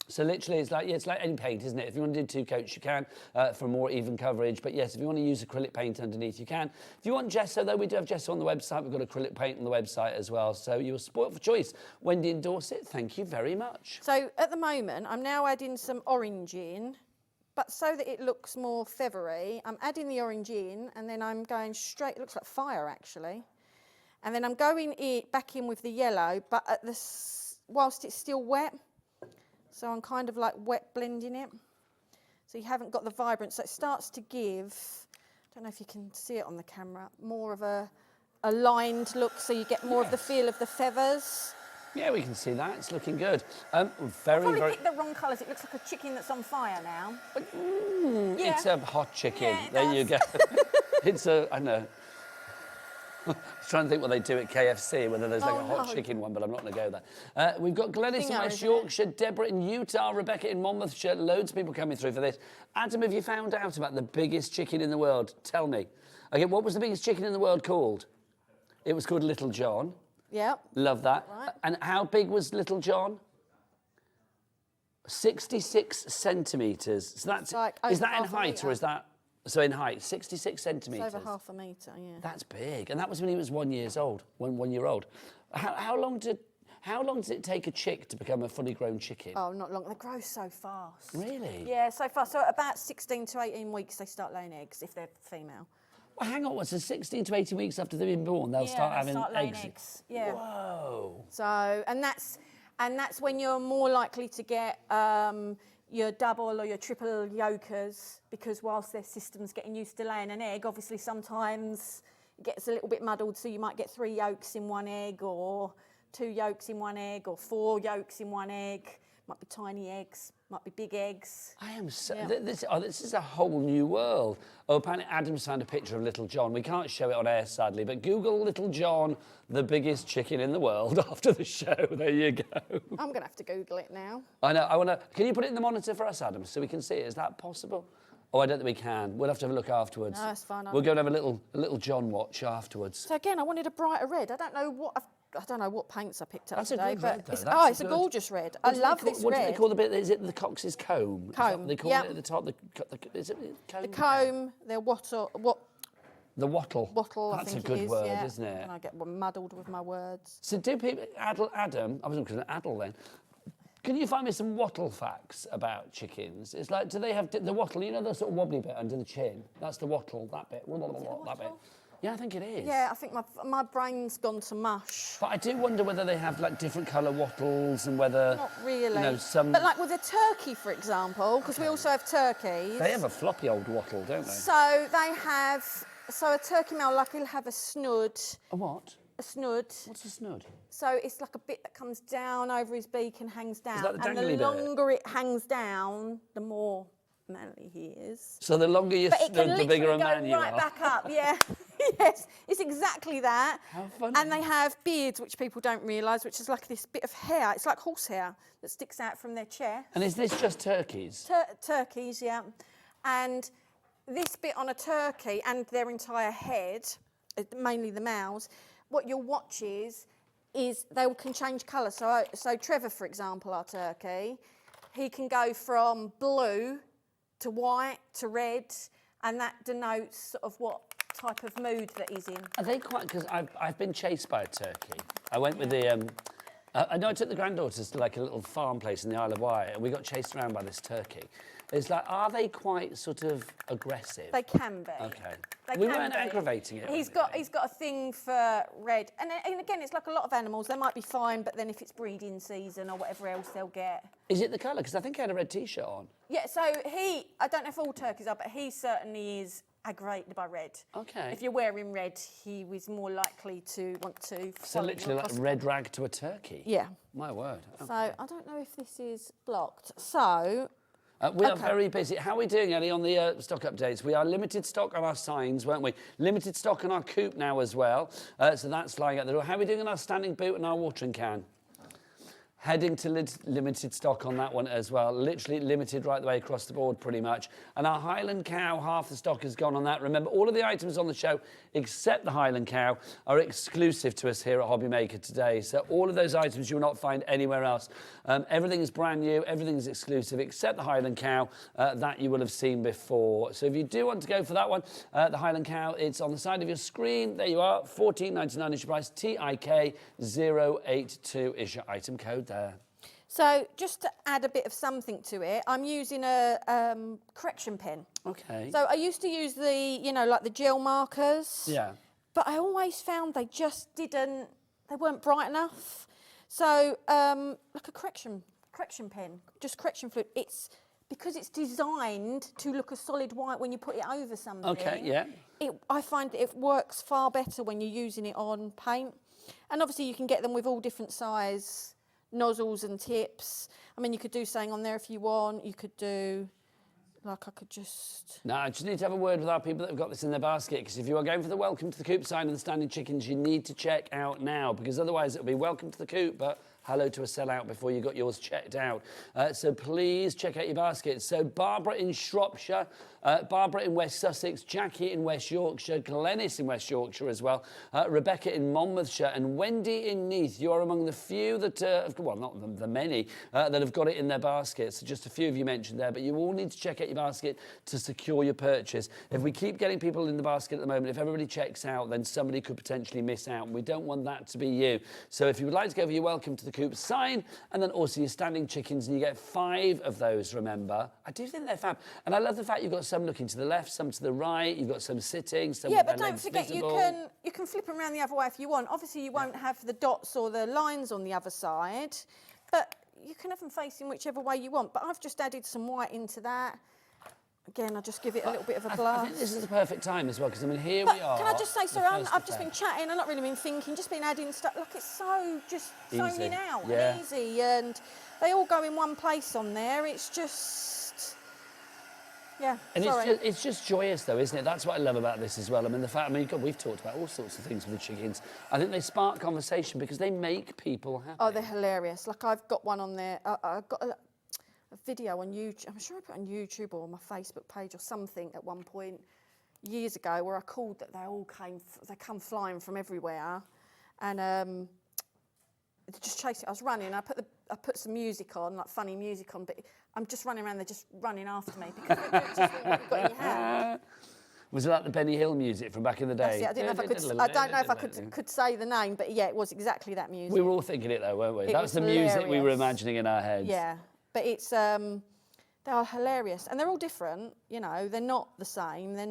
So literally, it's like any paint, isn't it? If you want to do 2 coats, you can for more even coverage. But yes, if you want to use acrylic paint underneath, you can. If you want gesso, though, we do have gesso on the website. We've got acrylic paint on the website as well. So you're spoiled for choice. Wendy and Dorset, thank you very much. So at the moment, I'm now adding some orange in, but so that it looks more feathery, I'm adding the orange in, and then I'm going straight, it looks like fire actually. And then I'm going back in with the yellow, but whilst it's still wet. So I'm kind of like wet blending it. So you haven't got the vibrance. So it starts to give, I don't know if you can see it on the camera, more of a lined look, so you get more of the feel of the feathers. Yeah, we can see that. It's looking good. Probably picked the wrong colours. It looks like a chicken that's on fire now. Yeah. It's a hot chicken. Yeah, there you go. It's I know. I was trying to think what they do at KFC, whether there's like a hot chicken one, but I'm not going to go there. We've got Glenys in West Yorkshire, Deborah in Utah, Rebecca in Monmouthshire, loads of people coming through for this. Adam, have you found out about the biggest chicken in the world? Tell me. Okay, what was the biggest chicken in the world called? It was called Little John. Yep. Love that. Right. And how big was Little John? 66 centimetres. So that's, is that in height or is that... So in height, 66 centimetres. It's over half a metre, yeah. That's big. And that was when he was 1 year old, 1 year old. How long does it take a chick to become a fully grown chicken? Oh, not long. They grow so fast. Really? Yeah, so fast. So about 16 to 18 weeks they start laying eggs if they're female. Well, hang on, so 16 to 18 weeks after they've been born, they'll start having laying eggs. Yeah. Whoa. So, and that's when you're more likely to get your double or your triple yolkers, because whilst their system's getting used to laying an egg, obviously sometimes it gets a little bit muddled, so you might get 3 yolks in 1 egg, or 2 yolks in 1 egg, or 4 yolks in 1 egg. Might be tiny eggs, might be big eggs. I am so... Yeah. This is a whole new world. Oh, apparently Adam's found a picture of Little John. We can't show it on air, sadly, but Google Little John, the biggest chicken in the world, after the show. There you go. I'm going to have to Google it now. I know. I want to... Can you put it in the monitor for us, Adam, so we can see it? Is that possible? Oh, I don't think we can. We'll have to have a look afterwards. No, that's fine. We'll go and have a little John watch afterwards. So again, I wanted a brighter red. I don't know what paints I picked up today, red, but though. it's a gorgeous red. I love this red. What do they call the bit? Is it the cox's comb? Comb. They call it at the top. Is it comb? The comb. The wattle. The wattle. Wattle. That's I think a good it is, word, yeah. isn't it? And I get muddled with my words. So do people, Adam? I wasn't going to addle then. Can you find me some wattle facts about chickens? It's like, do they have the wattle? You know the sort of wobbly bit under the chin? That's the wattle. That bit. That bit. Yeah, I think it is. Yeah, I think my brain's gone to mush. But I do wonder whether they have like different colour wattles and whether... Not really. You know, some... But like with a turkey, for example, because we also have turkeys. They have a floppy old wattle, don't they? So they have... So a turkey male, like, he'll have a snood. A what? A snood. What's a snood? So it's like a bit that comes down over his beak and hangs down. Is that the and dangly the bit? longer it hangs down, the more manly he is. So the longer you But it can stood, the bigger a literally man go you right are. back up, yeah. Yes, it's exactly that. How funny. And they have beards, which people don't realise, which is like this bit of hair. It's like horsehair that sticks out from their chest. And is this just turkeys? Turkeys, yeah. And this bit on a turkey and their entire head, mainly the males, what you'll watch is they all can change colour. So Trevor, for example, our turkey, he can go from blue to white to red, and that denotes sort of what type of mood that he's in. Are they quite? Because I've been chased by a turkey. I went with the. I know I took the granddaughters to like a little farm place in the Isle of Wight, and we got chased around by this turkey. It's like, are they quite sort of aggressive? They can be. Okay. They We can weren't be. aggravating it. He's got a thing for red, and again, it's like a lot of animals. They might be fine, but then if it's breeding season or whatever else they'll get. Is it the colour? Because I think I had a red T-shirt on. Yeah. So I don't know if all turkeys are, but he certainly is aggravated by red. Okay. If you're wearing red, he was more likely to want to. So literally like a red rag to a turkey. Yeah. My word. So I don't know if this is blocked. So. We are very busy. How are we doing, Ellie, on the stock updates? We are limited stock on our signs, weren't we? Limited stock on our coupe now as well. So that's flying out the door. How are we doing on our standing boot and our watering can? Heading to limited stock on that one as well. Literally limited right the way across the board pretty much. And our Highland Cow, half the stock has gone on that. Remember, all of the items on the show, except the Highland Cow, are exclusive to us here at HobbyMaker today. So all of those items you will not find anywhere else. Everything is brand new, everything is exclusive, except the Highland Cow that you will have seen before. So if you do want to go for that one, the Highland Cow, it's on the side of your screen. There you are, $14.99 is your price. TIK082 is your item code there. So just to add a bit of something to it, I'm using a correction pen. Okay. So I used to use the, like the gel markers. Yeah. But I always found they weren't bright enough. So like a correction pen, just correction fluid. Because it's designed to look a solid white when you put it over something. Okay, yeah. I find it works far better when you're using it on paint. And obviously you can get them with all different size nozzles and tips. I mean, you could do something on there if you want. You could do, like I could just... No, I just need to have a word with our people that have got this in their basket, because if you are going for the welcome to the coop sign and the standing chickens, you need to check out now, because otherwise it'll be welcome to the coop, but hello to a sellout before you got yours checked out. So please check out your basket. So Barbara in Shropshire, Barbara in West Sussex, Jackie in West Yorkshire, Glenys in West Yorkshire as well, Rebecca in Monmouthshire, and Wendy in Neath. You are among the few that, well, not the many, that have got it in their baskets. So just a few of you mentioned there, but you all need to check out your basket to secure your purchase. If we keep getting people in the basket at the moment, if everybody checks out, then somebody could potentially miss out, and we don't want that to be you. So if you would like to go for your welcome to the coop sign, and then also your standing chickens, and you get 5 of those, remember. I do think they're fab. And I love the fact you've got some looking to the left, some to the right, you've got some sitting, some Yeah, with but their don't legs forget, visible. you can flip them around the other way if you want. Obviously, you won't have the dots or the lines on the other side, but you can have them facing whichever way you want. But I've just added some white into that. Again, I'll just give it a little bit of a blast. I think this is the perfect time as well, because I mean, here But we are. can I just say, sorry, the first I've just of been Feb. chatting, I've not really been thinking, just been adding stuff. Look, it's so just thrown Easy. in out Yeah. and easy, and they all go in one place on there. It's just, yeah, And sorry. it's just joyous, though, isn't it? That's what I love about this as well. I mean, the fact, God, we've talked about all sorts of things with the chickens. I think they spark conversation because they make people happy. Oh, they're hilarious. Like, I've got one on there. I've got a video on YouTube. I'm sure I put it on YouTube or on my Facebook page or something at one point years ago, where I called that they come flying from everywhere, and just chasing. I was running. I put some music on, like funny music on, but I'm just running around. They're just running after me because they just want what you've got in your hand. Was it like the Benny Hill music from back in the day? That's it. I don't know if I could say the name, but yeah, it was exactly that music. We were all thinking it, though, weren't we? It That was was the music we were hilarious. imagining in our heads. Yeah, but it's they are hilarious, and they're all different. You know, they're not the same. They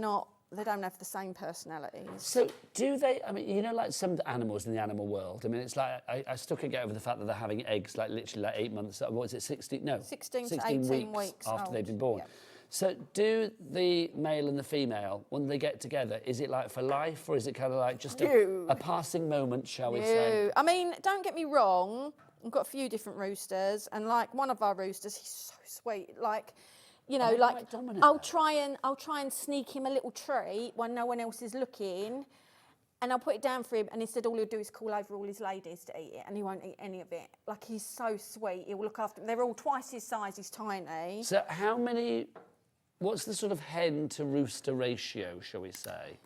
don't have the same personalities. So do they, I mean, you know, like some animals in the animal world, I mean, it's like, I still can't get over the fact that they're having eggs, like literally like 8 months, what is it, 16? No, 16 to 18 weeks after old. they've been born. Yeah. So do the male and the female, when they get together, is it like for life, or is it kind of like just a passing moment, shall we say? I mean, don't get me wrong. I've got a few different roosters, and like one of our roosters, he's so sweet. Like, You know, They're like quite dominant, I'll though. try and sneak him a little treat when no one else is looking, and I'll put it down for him, and instead all he'll do is call over all his ladies to eat it, and he won't eat any of it. Like, he's so sweet. He'll look after them. They're all twice his size. He's tiny. So what's the sort of hen to rooster ratio, shall we say?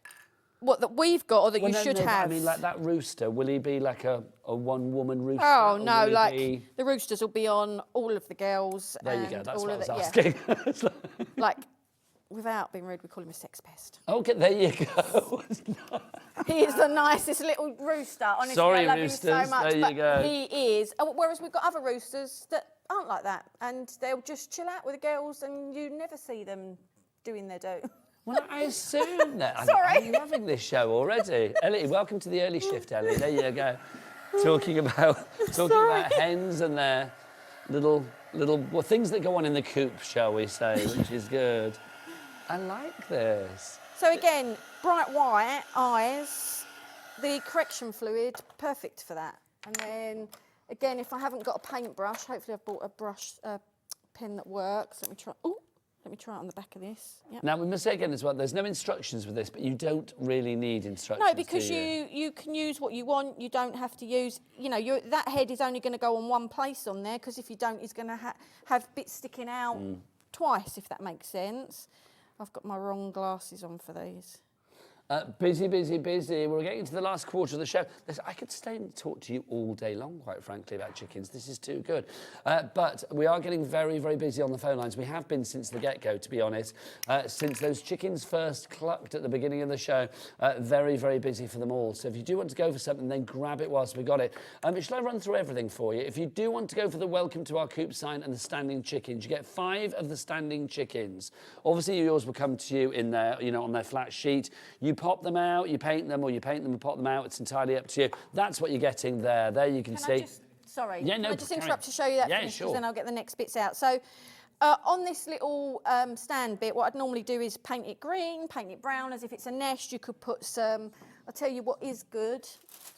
What, that we've got or that Well, you no, should no, but have? I mean, like that rooster, will he be like a one-woman rooster? Oh, or no, will he like be- the roosters will be on all of the girls. There you and go, that's all what I of was the, asking. Like, without being rude, we call him a sex pest. Okay, there you go. He is the nicest little rooster. Honestly, Sorry, I love roosters, him so much. there you but go. He is. Whereas we've got other roosters that aren't like that, and they'll just chill out with the girls, and you never see them doing their do. Well, I assume that. Sorry. I'm loving this show already. Ellie, welcome to the early shift, Ellie. There you go. Talking about hens and their little well, things that go on in the coop, shall we say, which is good. I like this. So again, bright white eyes, the correction fluid, perfect for that. And then again, if I haven't got a paintbrush, hopefully I've bought a brush pen that works. Let me try. Ooh, let me try it on the back of this. Yep. Now, we must say again as well, there's no instructions with this, but you don't really need instructions, No, because do you? you can use what you want. You don't have to use, you know, that head is only going to go on one place on there, because if you don't, it's going to have bits sticking out twice, if that makes sense. I've got my wrong glasses on for these. Busy, busy, busy. We're getting to the last quarter of the show. I could stay and talk to you all day long, quite frankly, about chickens. This is too good. But we are getting very, very busy on the phone lines. We have been since the get-go, to be honest. Since those chickens first clucked at the beginning of the show, very, very busy for them all. So if you do want to go for something, then grab it whilst we got it. Shall I run through everything for you? If you do want to go for the welcome to our coop sign and the standing chickens, you get 5 of the standing chickens. Obviously, yours will come to you in their, you know, on their flat sheet. You pop them out, you paint them, or you paint them and pop them out. It's entirely up to you. That's what you're getting there. There you can see. Sorry, Yeah, no, can I just carry interrupt on. to show you that Yeah, finish, sure. because then I'll get the next bits out. So on this little stand bit, what I'd normally do is paint it green, paint it brown, as if it's a nest. You could put some, I'll tell you what is good,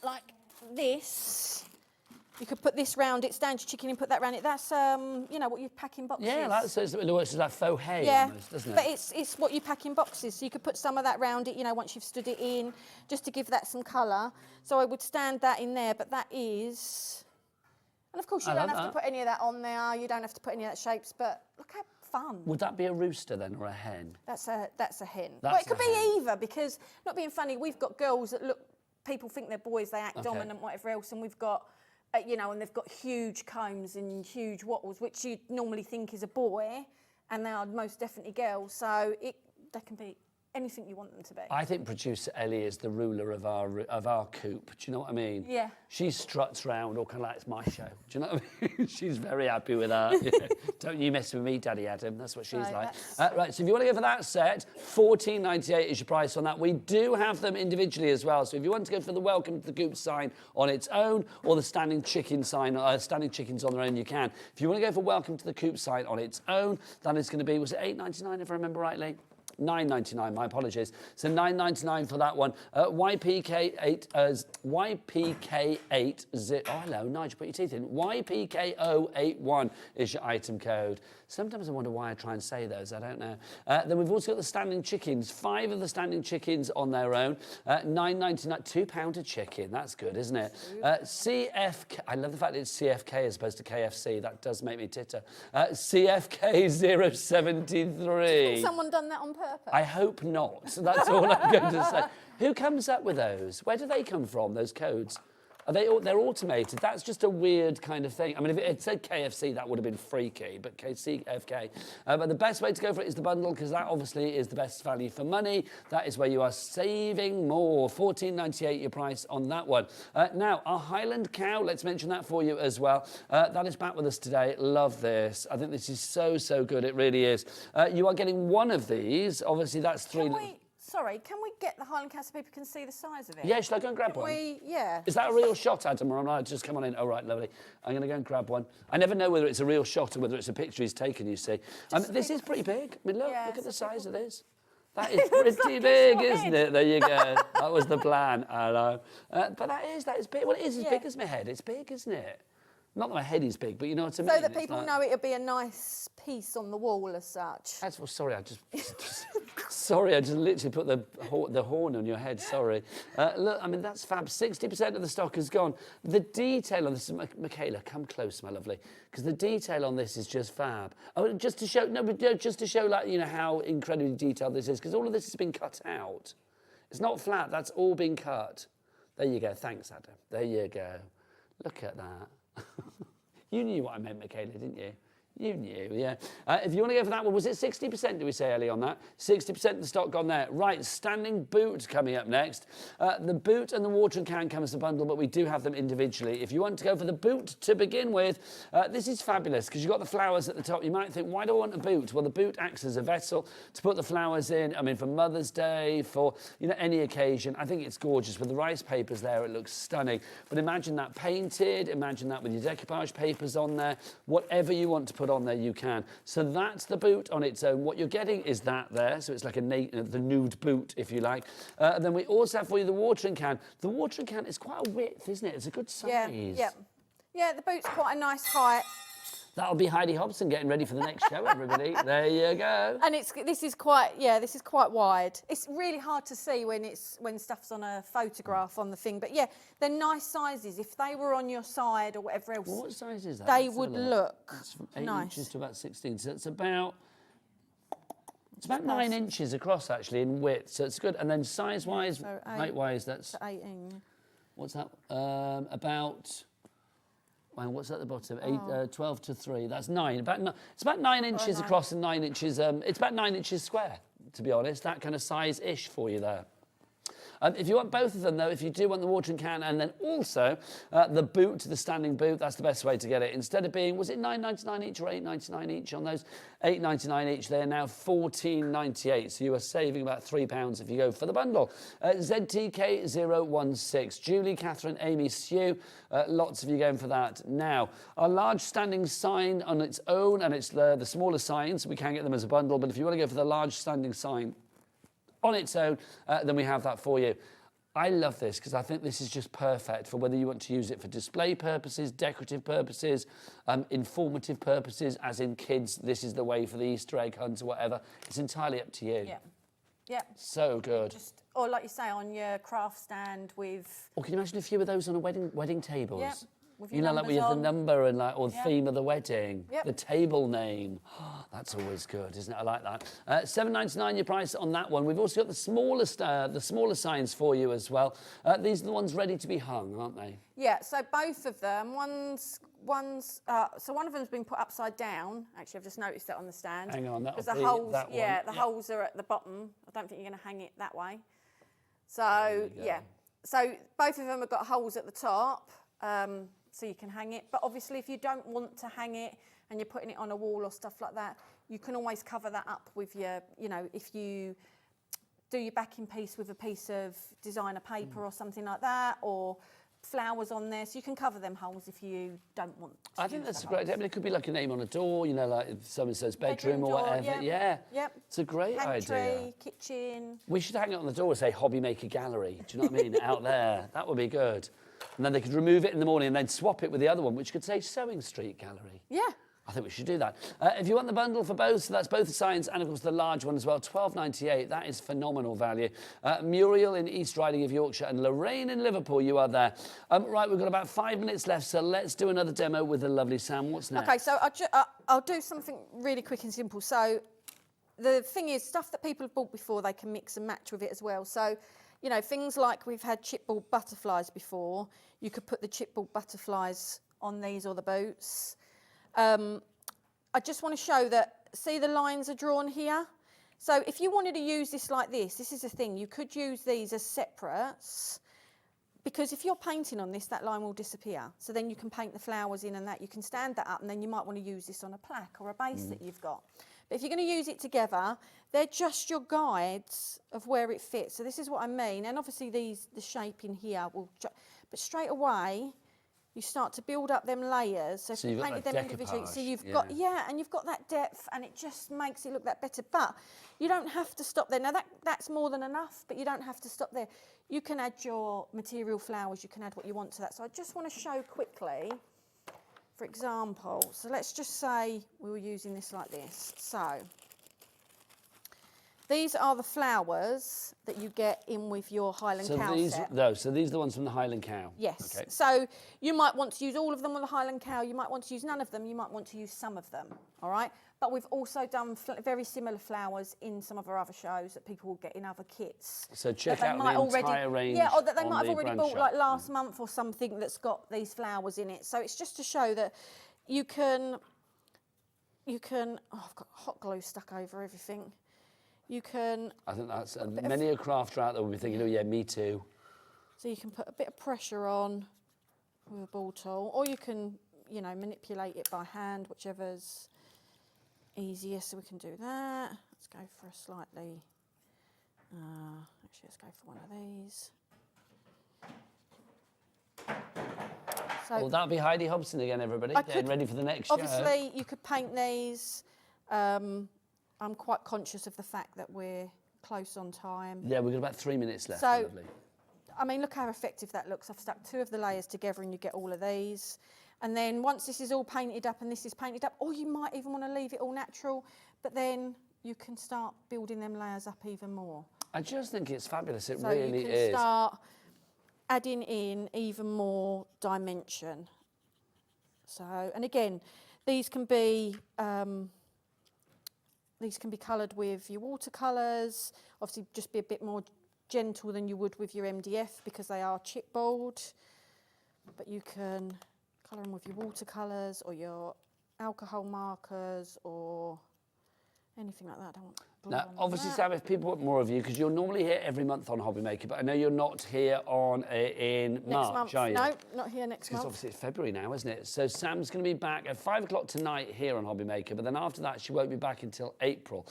like this. You could put this round it, stand your chicken and put that round it. That's, you know, what you pack in boxes. Yeah, that's it works as like faux hay Yeah, almost, doesn't it? but it's what you pack in boxes. So you could put some of that round it, you know, once you've stood it in, just to give that some colour. So I would stand that in there, but that is... And of course, you don't have to put any of that on there. You don't have to put any of that shapes, but look how fun. Would that be a rooster then, or a hen? That's a hen. That's Well, it could a be hen. either, because, not being funny, we've got girls that look, people think they're boys, they act dominant, whatever else, and we've got, you know, and they've got huge combs and huge wattles, which you'd normally think is a boy, and they are most definitely girls, so they can be anything you want them to be. I think producer Ellie is the ruler of our coop. Do you know what I mean? Yeah. She struts round, all kind of like, it's my show. Do you know what I mean? She's very happy with that. Yeah. Don't you mess with me, Daddy Adam. That's what she's Right, like. Right, so if you want to go for that set, $14.98 is your price on that. We do have them individually as well. So if you want to go for the welcome to the coop sign on its own, or the standing chicken sign, standing chickens on their own, you can. If you want to go for welcome to the coop sign on its own, that is going to be, was it $8.99 if I remember rightly? $9.99, my apologies. So $9.99 for that one. YPK8, YPK8, oh hello, Nigel, put your teeth in. YPK081 is your item code. Sometimes I wonder why I try and say those, I don't know. Then we've also got the standing chickens, 5 of the standing chickens on their own. $9.99, £2 a chicken, that's good, isn't it? CFK, I love the fact that it's CFK as opposed to KFC, that does make me titter. CFK073. Someone done that on purpose? I hope not. That's all I'm going to say. Who comes up with those? Where do they come from, those codes? They're automated. That's just a weird kind of thing. I mean, if it said KFC, that would have been freaky, but CFK. But the best way to go for it is the bundle, because that obviously is the best value for money. That is where you are saving more. $14.98 your price on that one. Now, our Highland cow, let's mention that for you as well. That is back with us today. Love this. I think this is so, so good. It really is. You are getting one of these. Obviously, that's 3... Sorry, can we get the Highland cow so people can see the size of it? Yeah, shall I go and grab one? Yeah. Is that a real shot, Adam, or am I just come on in? Oh, right, lovely. I'm going to go and grab one. I never know whether it's a real shot or whether it's a picture he's taken, you see. This is pretty big. I mean, look at the size of this. That is pretty big, isn't it? There you go. That was the plan. I know. But that is big. Well, it is as big as my head. It's big, isn't it? Not that my head is big, but you know what I mean? So that It's people like- know it'll be a nice piece on the wall as such. That's well, sorry, I just sorry, I just literally put the horn on your head. Sorry. Look, I mean that's fab. 60% of the stock is gone. The detail on this, Michaela, come close, my lovely, because the detail on this is just fab. Oh, just to show, no, but just to show, like, you know, how incredibly detailed this is, because all of this has been cut out. It's not flat. That's all been cut. There you go. Thanks, Adam. There you go. Look at that. You knew what I meant, Michaela, didn't you? You knew, yeah. If you want to go for that one, was it 60%, did we say earlier on that? 60% of the stock gone there. Right, standing boot coming up next. The boot and the watering can come as a bundle, but we do have them individually. If you want to go for the boot to begin with, this is fabulous because you've got the flowers at the top. You might think, why do I want a boot? Well, the boot acts as a vessel to put the flowers in. I mean, for Mother's Day, for, you know, any occasion. I think it's gorgeous. With the rice papers there, it looks stunning. But imagine that painted. Imagine that with your decoupage papers on there. Whatever you want to put on there, you can. So that's the boot on its own. What you're getting is that there. So it's like the nude boot, if you like. And then we also have for you the watering can. The watering can is quite a width, isn't it? It's a good size. Yeah, the boot's quite a nice height. That'll be Heidi Hobson getting ready for the next show, everybody. There you go. And this is quite wide. It's really hard to see when stuff's on a photograph on the thing, but yeah, they're nice sizes. If they were on your side or whatever else, What size is that? they Let's would have a look It's from 8 nice. inches to about 16. So it's about 9 inches across actually in width. So it's good. And then size-wise, so height-wise, that's 18. what's that? About. Well, what's at the bottom? 12 to 3. That's 9. It's about 9 inches across and 9 inches. It's about 9 inches square, to be honest. That kind of size-ish for you there. If you want both of them, though, if you do want the watering can and then also the boot, the standing boot, that's the best way to get it. Instead of being, was it £9.99 each or £8.99 each on those? £8.99 each. They're now £14.98. So you are saving about £3 if you go for the bundle. ZTK016. Julie, Catherine, Amy, Sue. Lots of you going for that. Now, our large standing sign on its own, and it's the smaller signs. We can get them as a bundle. But if you want to go for the large standing sign on its own, then we have that for you. I love this because I think this is just perfect for whether you want to use it for display purposes, decorative purposes, informative purposes, as in kids, this is the way for the Easter egg hunt or whatever. It's entirely up to you. Yeah, yeah. So good. Or like you say, on your craft stand with. Or can you imagine a few of those on a wedding tables? Yeah. With You your know, like with the numbers on. number and like, or the Yep. theme of the wedding, Yep. the table name. That's always good, isn't it? I like that. £7.99 your price on that one. We've also got the smaller signs for you as well. These are the ones ready to be hung, aren't they? Yeah, so both of them. So one of them's been put upside down. Actually, I've just noticed that on the stand. Hang on, that'll because be the holes, that one. yeah, the Yep. holes are at the bottom. I don't think you're going to hang it that way. So yeah, so both of them have got holes at the top, so you can hang it. But obviously, if you don't want to hang it and you're putting it on a wall or stuff like that, you can always cover that up with your, you know, if you do your backing piece with a piece of designer paper or something like that, or flowers on there, so you can cover them holes if you don't want to. I think that's a great idea. I mean, it could be like a name on a door, you know, like if someone says bedroom or door, whatever. yeah. Yep. It's a great Pantry, idea. kitchen. We should hang it on the door and say HobbyMaker Gallery. Do you know what I mean? Out there. That would be good. And then they could remove it in the morning and then swap it with the other one, which could say Sewing Street Gallery. Yeah. I think we should do that. If you want the bundle for both, so that's both the signs and, of course, the large one as well, £12.98. That is phenomenal value. Muriel in East Riding of Yorkshire and Lorraine in Liverpool, you are there. Right, we've got about 5 minutes left, so let's do another demo with the lovely Sam. What's next? Okay, so I'll do something really quick and simple. So the thing is, stuff that people have bought before, they can mix and match with it as well. So, you know, things like we've had chipboard butterflies before. You could put the chipboard butterflies on these or the boots. I just want to show that, see the lines are drawn here? So if you wanted to use this like this is the thing, you could use these as separates, because if you're painting on this, that line will disappear. So then you can paint the flowers in and that, you can stand that up, and then you might want to use this on a plaque or a base that you've got. But if you're going to use it together, they're just your guides of where it fits. So this is what I mean. And obviously the shape in here will, but straight away, you start to build up them layers. So if you painted them individually, so you've got, and you've got that depth, and it just makes it look that better. But you don't have to stop there. Now that's more than enough, but you don't have to stop there. You can add your material flowers, you can add what you want to that. So I just want to show quickly for example, so let's just say we were using this like this. So these are the flowers that you get in with your Highland Cow set. So these are the ones from the Highland Cow? Yes. Okay. So you might want to use all of them with the Highland Cow, you might want to use none of them, you might want to use some of them, all right? But we've also done very similar flowers in some of our other shows that people will get in other kits. So check out the entire range. Yeah, or that they on might have the already brand bought shop. like last month or something that's got these flowers in it. So it's just to show that you can, oh, I've got hot glue stuck over everything. You can... I think that's... many a crafter out there will be thinking, oh yeah, me too. So you can put a bit of pressure on with a ball tool, or you can, you know, manipulate it by hand, whichever's easier. So we can do that. Let's go for a slightly... actually, let's go for one of these. So Well, that'll be Heidi Hobson again, everybody. Getting ready for the next show. Obviously, you could paint these. I'm quite conscious of the fact that we're close on time. Yeah, we've got about 3 minutes left. So, Lovely. I mean, look how effective that looks. I've stuck 2 of the layers together and you get all of these. And then once this is all painted up and this is painted up, or you might even want to leave it all natural, but then you can start building them layers up even more. I just think it's fabulous. It So really you can is. start adding in even more dimension. So, and again, these can be coloured with your watercolours. Obviously, just be a bit more gentle than you would with your MDF because they are chipboard. But you can colour them with your watercolours or your alcohol markers or anything like that. I don't want blue Now, on obviously, that. Sam, if people want more of you, because you're normally here every month on HobbyMaker, but I know you're not here on in Next March, month. are you? No, not here next Because month. obviously it's February now, isn't it? So Sam's going to be back at 5 o'clock tonight here on HobbyMaker, but then after that she won't be back until April.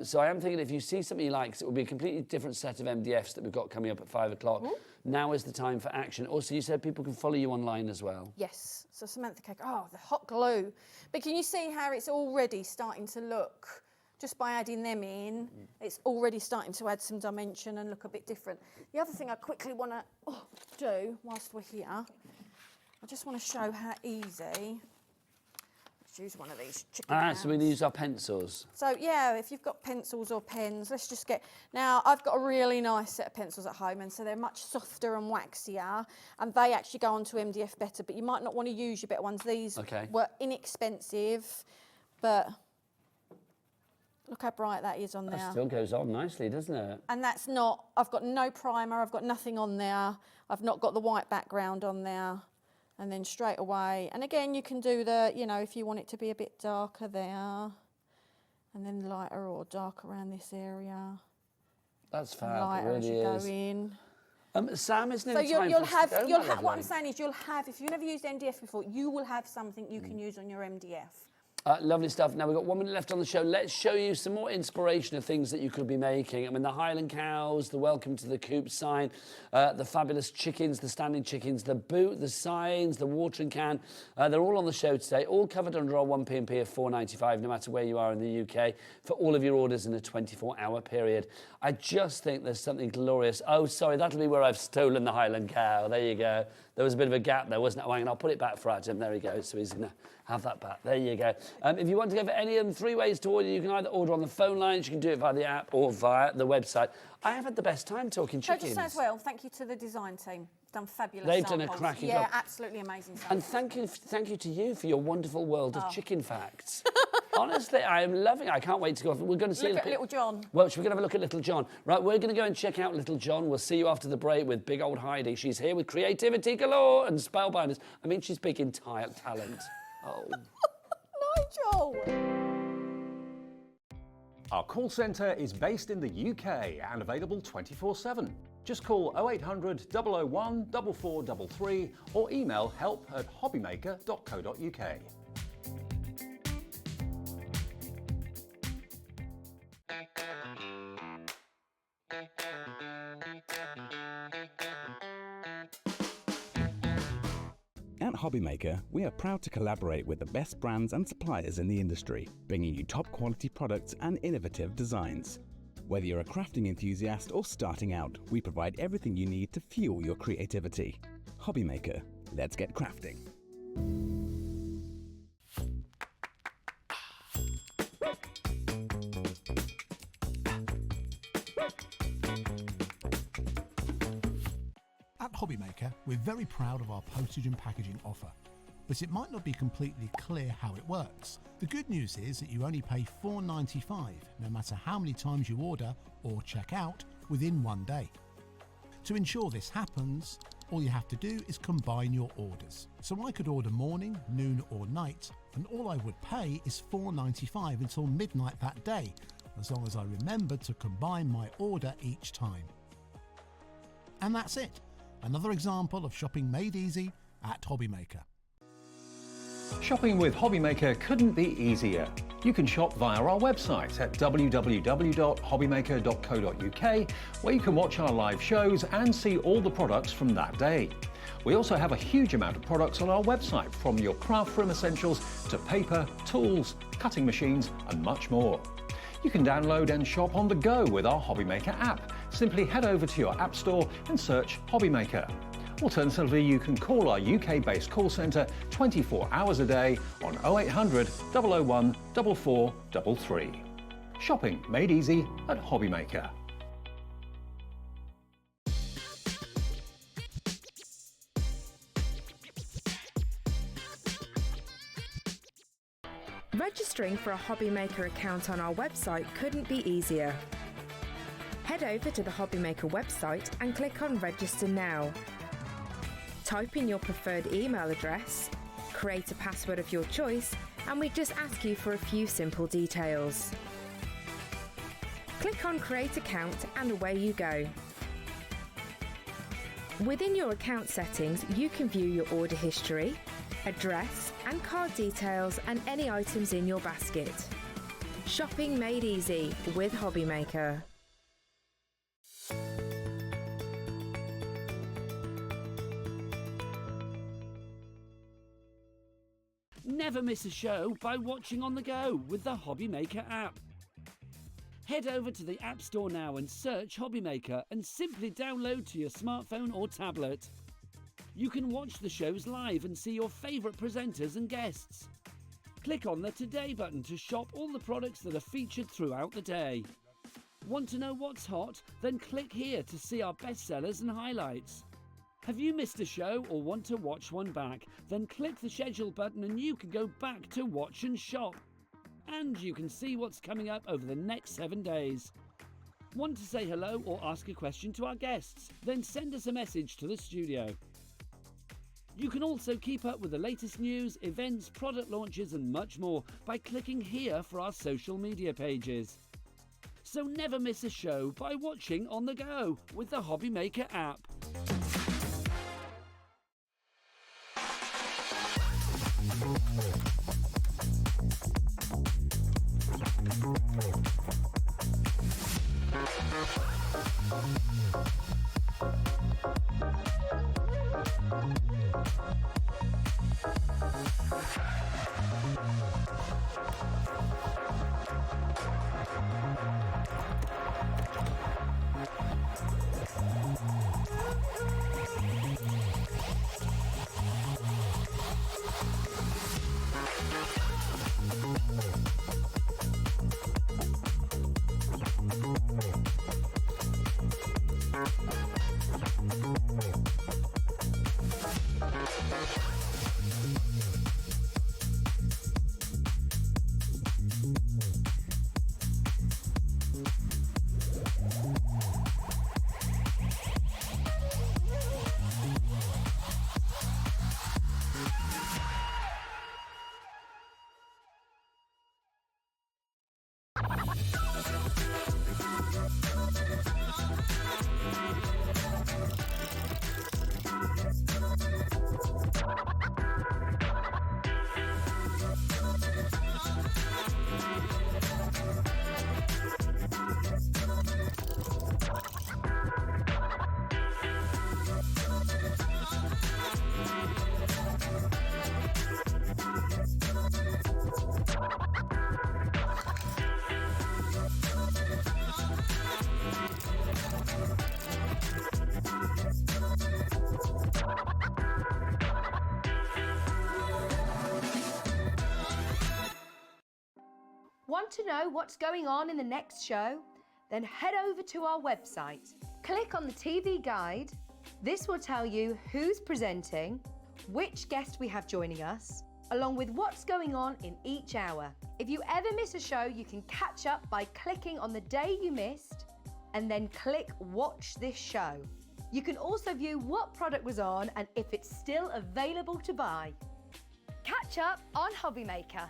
So I am thinking if you see something you like, 'cause it will be a completely different set of MDFs that we've got coming up at 5 o'clock. Now is the time for action. Also, you said people can follow you online as well. Yes, so Samantha K. Oh, the hot glue. But can you see how it's already starting to look, just by adding them in, it's already starting to add some dimension and look a bit different. The other thing I quickly want to do whilst we're here, I just want to show how easy. Let's use one of these chicken hands. So we use our pencils. So yeah, if you've got pencils or pens, let's just get... Now, I've got a really nice set of pencils at home, and so they're much softer and waxier, and they actually go onto MDF better, but you might not want to use your better ones. These were inexpensive, but look how bright that is on there. That still goes on nicely, doesn't it? And that's not... I've got no primer, I've got nothing on there, I've not got the white background on there. And then straight away, and again, you can do the, you know, if you want it to be a bit darker there, and then lighter or darker around this area. That's And fab, it lighter as really you is. go in. Sam, isn't it So time you'll for us have, to go, my what I'm lovely? saying is you'll have, if you've never used MDF before, you will have something you can use on your MDF. Lovely stuff. Now, we've got 1 minute left on the show. Let's show you some more inspiration of things that you could be making. I mean, the Highland cows, the welcome to the coop sign, the fabulous chickens, the standing chickens, the boot, the signs, the watering can. They're all on the show today, all covered under our 1P&P of $4.95, no matter where you are in the UK, for all of your orders in a 24-hour period. I just think there's something glorious. Oh, sorry, that'll be where I've stolen the Highland cow. There you go. There was a bit of a gap there, wasn't it? Oh, hang on, I'll put it back for Adam. There he goes. So he's going to have that back. There you go. If you want to go for any of them, 3 ways to order. You can either order on the phone lines, you can do it via the app or via the website. I have had the best time talking So chickens. just say as well, thank you to the design team. Done fabulous They've done samples. a cracking Yeah, job. absolutely amazing And samples. thank you to you for your wonderful world of chicken facts. Honestly, I am loving it. I can't wait to go. We're going to see Look at Little John. Well, we're going to have a look at Little John. Right, we're going to go and check out Little John. We'll see you after the break with big old Heidi. She's here with creativity galore and spellbinders. I mean, she's big in talent. Oh. Nigel! Our call centre is based in the UK and available 24/7. Just call 0800 001 4433 or email help@hobbymaker.co.uk. At HobbyMaker, we are proud to collaborate with the best brands and suppliers in the industry, bringing you top quality products and innovative designs. Whether you're a crafting enthusiast or starting out, we provide everything you need to fuel your creativity. HobbyMaker, let's get crafting. HobbyMaker, we're very proud of our postage and packaging offer, but it might not be completely clear how it works. The good news is that you only pay $4.95 no matter how many times you order or check out within 1 day. To ensure this happens, all you have to do is combine your orders. So I could order morning, noon or night, and all I would pay is $4.95 until midnight that day, as long as I remember to combine my order each time. And that's it. Another example of shopping made easy at HobbyMaker. Shopping with HobbyMaker couldn't be easier. You can shop via our website at www.hobbymaker.co.uk, where you can watch our live shows and see all the products from that day. We also have a huge amount of products on our website, from your craft room essentials to paper, tools, cutting machines and much more. You can download and shop on the go with our HobbyMaker app. Simply head over to your app store and search HobbyMaker. Alternatively, you can call our UK-based call centre 24 hours a day on 0800 001 4433. Shopping made easy at HobbyMaker. Registering for a HobbyMaker account on our website couldn't be easier. Head over to the HobbyMaker website and click on Register Now. Type in your preferred email address, create a password of your choice, and we just ask you for a few simple details. Click on Create Account and away you go. Within your account settings, you can view your order history, address and card details and any items in your basket. Shopping made easy with HobbyMaker. Never miss a show by watching on the go with the HobbyMaker app. Head over to the App Store now and search HobbyMaker and simply download to your smartphone or tablet. You can watch the shows live and see your favourite presenters and guests. Click on the Today button to shop all the products that are featured throughout the day. Want to know what's hot? Then click here to see our bestsellers and highlights. Have you missed a show or want to watch one back? Then click the schedule button and you can go back to watch and shop. And you can see what's coming up over the next 7 days. Want to say hello or ask a question to our guests? Then send us a message to the studio. You can also keep up with the latest news, events, product launches and much more by clicking here for our social media pages. So never miss a show by watching on the go with the HobbyMaker app. Want to know what's going on in the next show? Then head over to our website. Click on the TV guide, This will tell you who's presenting, which guest we have joining us, along with what's going on in each hour. If you ever miss a show, you can catch up by clicking on the day you missed and then click Watch This Show. You can also view what product was on and if it's still available to buy. Catch up on HobbyMaker.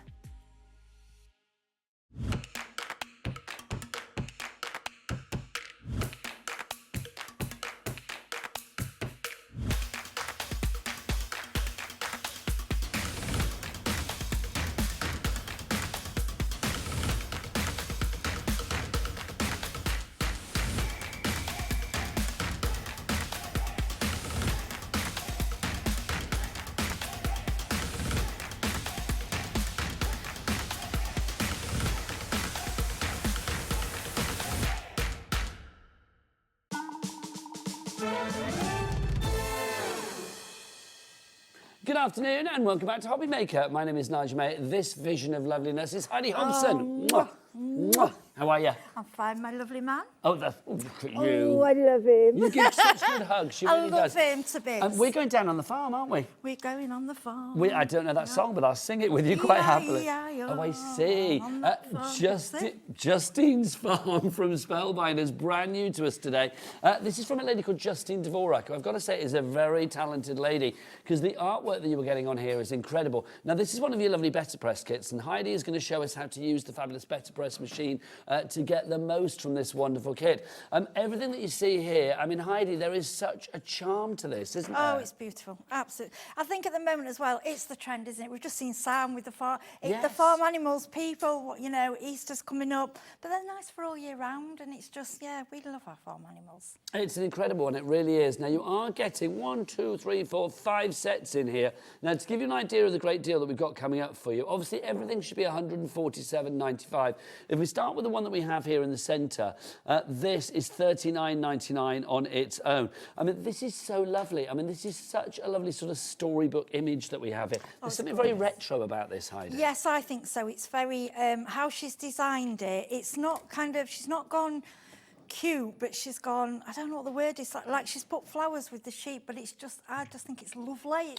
Good afternoon and welcome back to HobbyMaker. My name is Nigel May. This vision of loveliness is Heidi Hobson. Mwah. Mwah. How are you? I'm fine, my lovely man. Oh, look at you. Oh, I love him. You give such good hugs. She really does. I love him to bits. We're going down on the farm, aren't we? We're going on the farm. I don't know that song, but I'll sing it with you quite happily. Oh, I see. Justine's Farm from Spellbinders, brand new to us today. This is from a lady called Justine Dvorak, who I've got to say is a very talented lady, because the artwork that you were getting on here is incredible. Now, this is one of your lovely Better Press kits, and Heidi is going to show us how to use the fabulous Better Press machine to get the most from this wonderful kit. Everything that you see here, I mean, Heidi, there is such a charm to this, isn't there? Oh, it's beautiful, absolutely. I think at the moment as well, it's the trend, isn't it? We've just seen Sam with the farm, the farm animals, people, you know, Easter's coming up, but they're nice for all year round, and it's just, yeah, we love our farm animals. It's an incredible one, it really is. Now, you are getting 1, 2, 3, 4, 5 sets in here. Now, to give you an idea of the great deal that we've got coming up for you, obviously everything should be $147.95. If we start with the one that we have here in the centre, this is $39.99 on its own. I mean, this is so lovely. I mean, this is such a lovely sort of storybook image that we have here. There's something very retro about this, Heidi. Yes, I think so. It's very, how she's designed it, it's not kind of, she's not gone cute, but she's gone, I don't know what the word is, like she's put flowers with the sheep, but it's just, I just think it's lovely.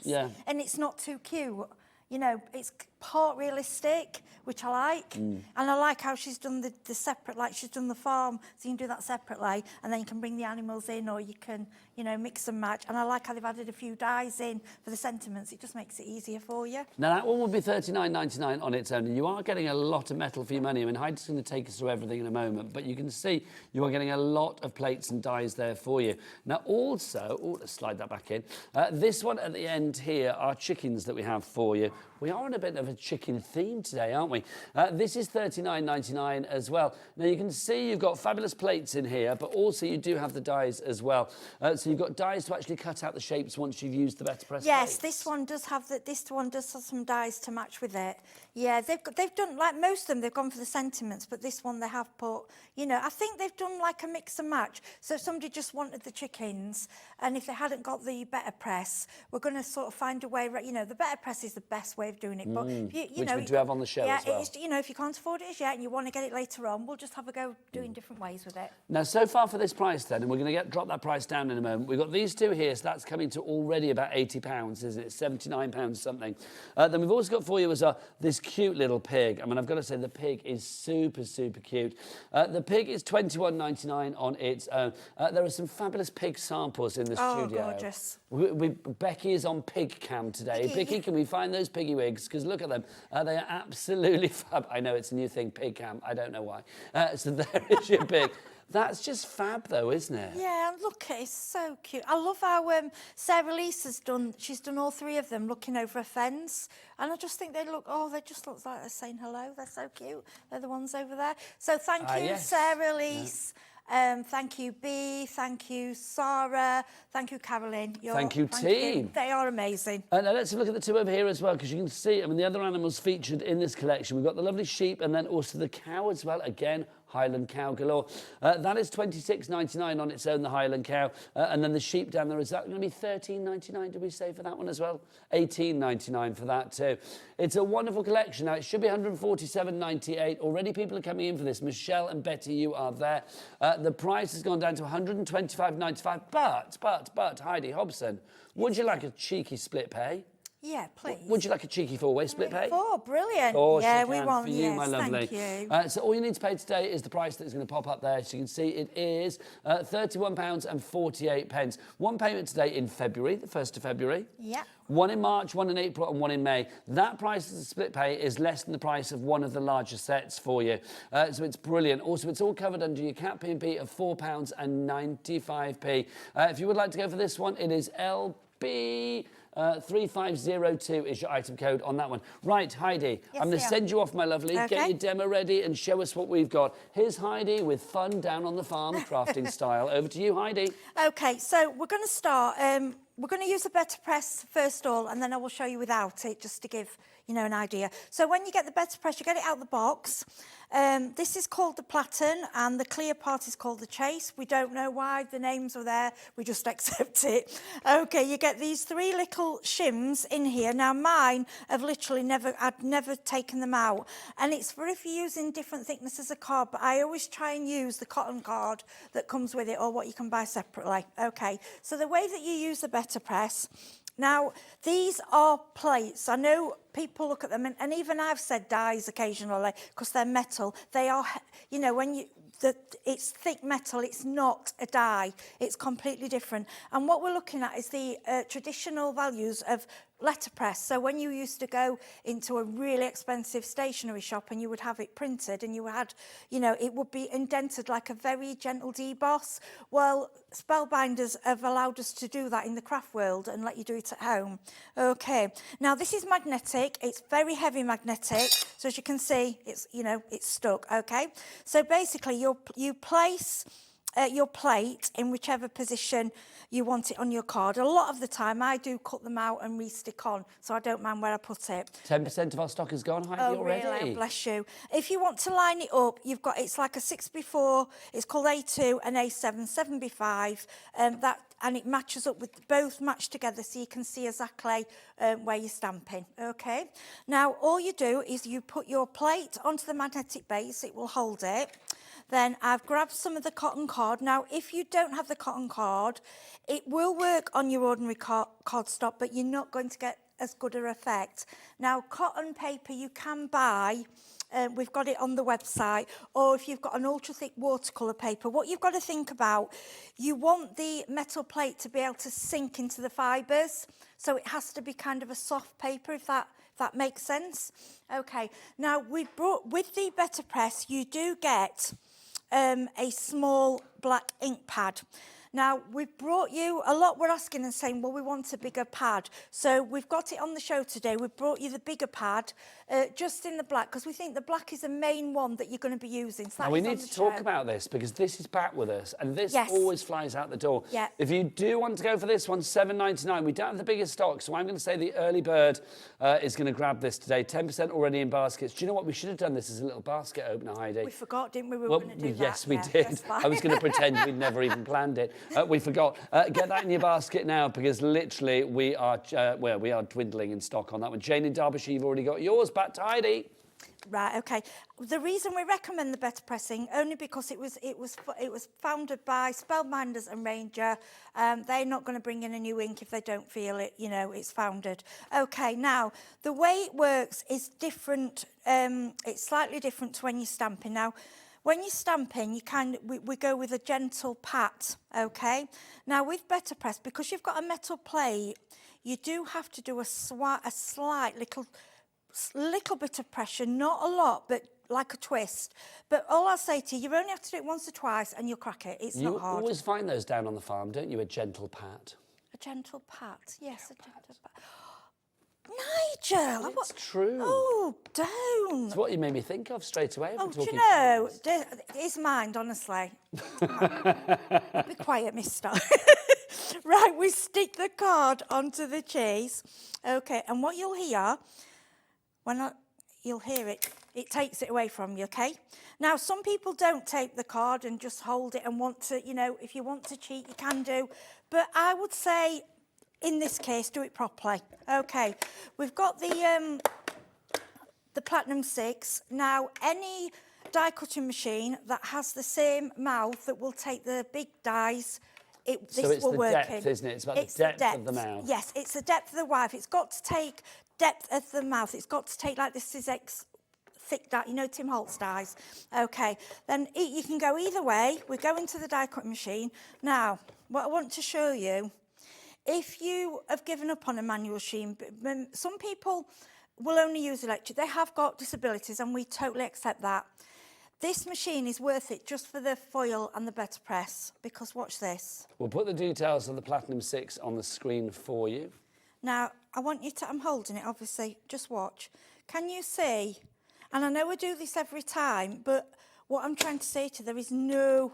And it's not too cute. You know, it's part realistic, which I like. And I like how she's done the separate, like she's done the farm, so you can do that separately, and then you can bring the animals in, or you can, you know, mix and match. And I like how they've added a few dyes in for the sentiments. It just makes it easier for you. Now, that one will be $39.99 on its own, and you are getting a lot of metal for your money. I mean, Heidi's going to take us through everything in a moment, but you can see you are getting a lot of plates and dies there for you. Now, also, let's slide that back in. This one at the end here are chickens that we have for you. We are on a bit of a chicken theme today, aren't we? This is $39.99 as well. Now, you can see you've got fabulous plates in here, but also you do have the dies as well. So you've got dies to actually cut out the shapes once you've used the Better Press Yes, plates. this one does have some dies to match with it. Yeah, they've done, like most of them, they've gone for the sentiments, but this one they have put, you know, I think they've done like a mix and match. So if somebody just wanted the chickens, and if they hadn't got the Better Press, we're going to sort of find a way, you know, the Better Press is the best way of doing it. But Which we do have on the show as well. You know, if you can't afford it as yet and you want to get it later on, we'll just have a go doing different ways with it. Now, so far for this price then, and we're going to drop that price down in a moment, we've got these two here, so that's coming to already about £80, isn't it? £79 something. Then we've also got for you as this cute little pig. I mean, I've got to say the pig is super, super cute. The pig is $21.99 on its own. There are some fabulous pig samples in the studio. Oh, gorgeous. Becky is on pig cam today. Becky, can we find those piggy wigs? Because look at them. They are absolutely fab. I know it's a new thing, pig cam. I don't know why. So there is your pig. That's just fab, though, isn't it? Yeah, look, it's so cute. I love how Sarah Lisa's done. She's done all three of them looking over a fence, and I just think they just look like they're saying hello. They're so cute. They're the ones over there. So thank you, yes. Sarah Lise. Thank you, Bea. Thank you, Sarah. Thank you, Carolyn. Thank you, team. They are amazing. Now let's have a look at the two over here as well, because you can see, I mean, the other animals featured in this collection. We've got the lovely sheep and then also the cow as well. Again, Highland Cow galore. That is $26.99 on its own, the Highland Cow. And then the sheep down there, is that going to be $13.99, did we say, for that one as well? $18.99 for that too. It's a wonderful collection. Now, it should be $147.98. Already people are coming in for this. Michelle and Betty, you are there. The price has gone down to $125.95. But, Heidi Hobson, would you like a cheeky split pay? Yeah, please. Would you like a cheeky four-way split pay? Four, brilliant. Yeah, we want for you, yes, my lovely. thank you. So all you need to pay today is the price that is going to pop up there. So you can see it is £31.48. One payment today in February, the 1st of February. Yeah. One in March, one in April, and one in May. That price of the split pay is less than the price of one of the larger sets for you. So it's brilliant. Also, it's all covered under your Cat P&P of £4.95. If you would like to go for this one, it is LB... 3502 is your item code on that one. Right, Heidi, Yes, I'm going to send you off, my lovely. Okay. Get your demo ready and show us what we've got. Here's Heidi with fun down on the farm crafting style. Over to you, Heidi. Okay, so we're going to start. We're going to use a better press first of all, and then I will show you without it, just to give you know an idea. So when you get the better press, you get it out of the box. This is called the platen, and the clear part is called the chase. We don't know why the names are there. We just accept it. Okay, you get these three little shims in here. Now mine have literally I'd never taken them out, and it's for if you're using different thicknesses of card. But I always try and use the cotton card that comes with it, or what you can buy separately. Okay, so the way that you use the better press. Now, these are plates. I know people look at them, and even I've said dies occasionally because they're metal. They are, you know, it's thick metal, it's not a die. It's completely different. And what we're looking at is the traditional values of letterpress. So when you used to go into a really expensive stationery shop and you would have it printed and you had, you know, it would be indented like a very gentle deboss. Well, Spellbinders have allowed us to do that in the craft world and let you do it at home. Okay, now this is magnetic. It's very heavy magnetic. So as you can see, it's, you know, it's stuck, okay? So basically you place your plate in whichever position you want it on your card. A lot of the time I do cut them out and re-stick on, so I don't mind where I put it. 10% of our stock is gone, Heidi, already. Really? Oh, bless you. If you want to line it up, you've got, it's like a 6x4, it's called A2 and A7, 7x5, and it matches up with, both match together so you can see exactly where you're stamping, okay? Now, all you do is you put your plate onto the magnetic base, it will hold it. Then I've grabbed some of the cotton card. Now, if you don't have the cotton card, it will work on your ordinary cardstock, but you're not going to get as good an effect. Now, cotton paper you can buy. We've got it on the website, or if you've got an ultra thick watercolour paper, what you've got to think about, you want the metal plate to be able to sink into the fibres, so it has to be kind of a soft paper, if that makes sense. Okay, now we brought, with the Better Press, you do get a small black ink pad. Now, we've brought you, a lot were asking and saying, well, we want a bigger pad. So we've got it on the show today. We've brought you the bigger pad, just in the black, because we think the black is the main one that you're going to be using. So now, we need to talk about this, because this is back with us, and this always flies out the door. Yeah. If you do want to go for this one, $7.99. We don't have the biggest stock, so I'm going to say the early bird is going to grab this today. 10% already in baskets. Do you know what? We should have done this as a little basket opener, Heidi. We forgot, didn't we? We were going to do that. Yes, we did. I was going to pretend we'd never even planned it. We forgot. Get that in your basket now, because literally we are dwindling in stock on that one. Jane in Derbyshire, you've already got yours. Back to Heidi. Right, okay. The reason we recommend the better pressing, only because it was founded by Spellbinders and Ranger. They're not going to bring in a new ink if they don't feel it, you know, it's founded. Okay, now, the way it works is different. It's slightly different to when you're stamping. Now, when you're stamping, we go with a gentle pat, okay? Now, with Better Press, because you've got a metal plate, you do have to do a slight little bit of pressure, not a lot, but like a twist. But all I'll say to you, you only have to do it once or twice and you'll crack it. It's not hard. You always find those down on the farm, don't you? A gentle pat. A gentle pat, yes, a gentle pat. Nigel! It's true. Oh, don't. It's what you made me think of straight away. Oh, do you know, his mind, honestly. Be quiet, mister. Right, we stick the card onto the chase. Okay, and what you'll hear, you'll hear it. It takes it away from you, okay? Now, some people don't tape the card and just hold it and want to, you know, if you want to cheat, you can do. But I would say, in this case, do it properly. Okay, we've got the Platinum 6. Now, any die cutting machine that has the same mouth that will take the big dies, so it's the depth, isn't it? It's about the depth of the mouth. Yes, it's the depth of the mouth. It's got to take depth of the mouth. It's got to take like the Sizzix thick die, you know, Tim Holtz dies. Okay, then you can go either way. We go into the die cutting machine. Now, what I want to show you, if you have given up on a manual machine, some people will only use electric. They have got disabilities and we totally accept that. This machine is worth it just for the foil and the better press, because watch this. We'll put the details of the Platinum 6 on the screen for you. Now, I want you to, I'm holding it obviously, just watch. Can you see? And I know we do this every time, but what I'm trying to say to you,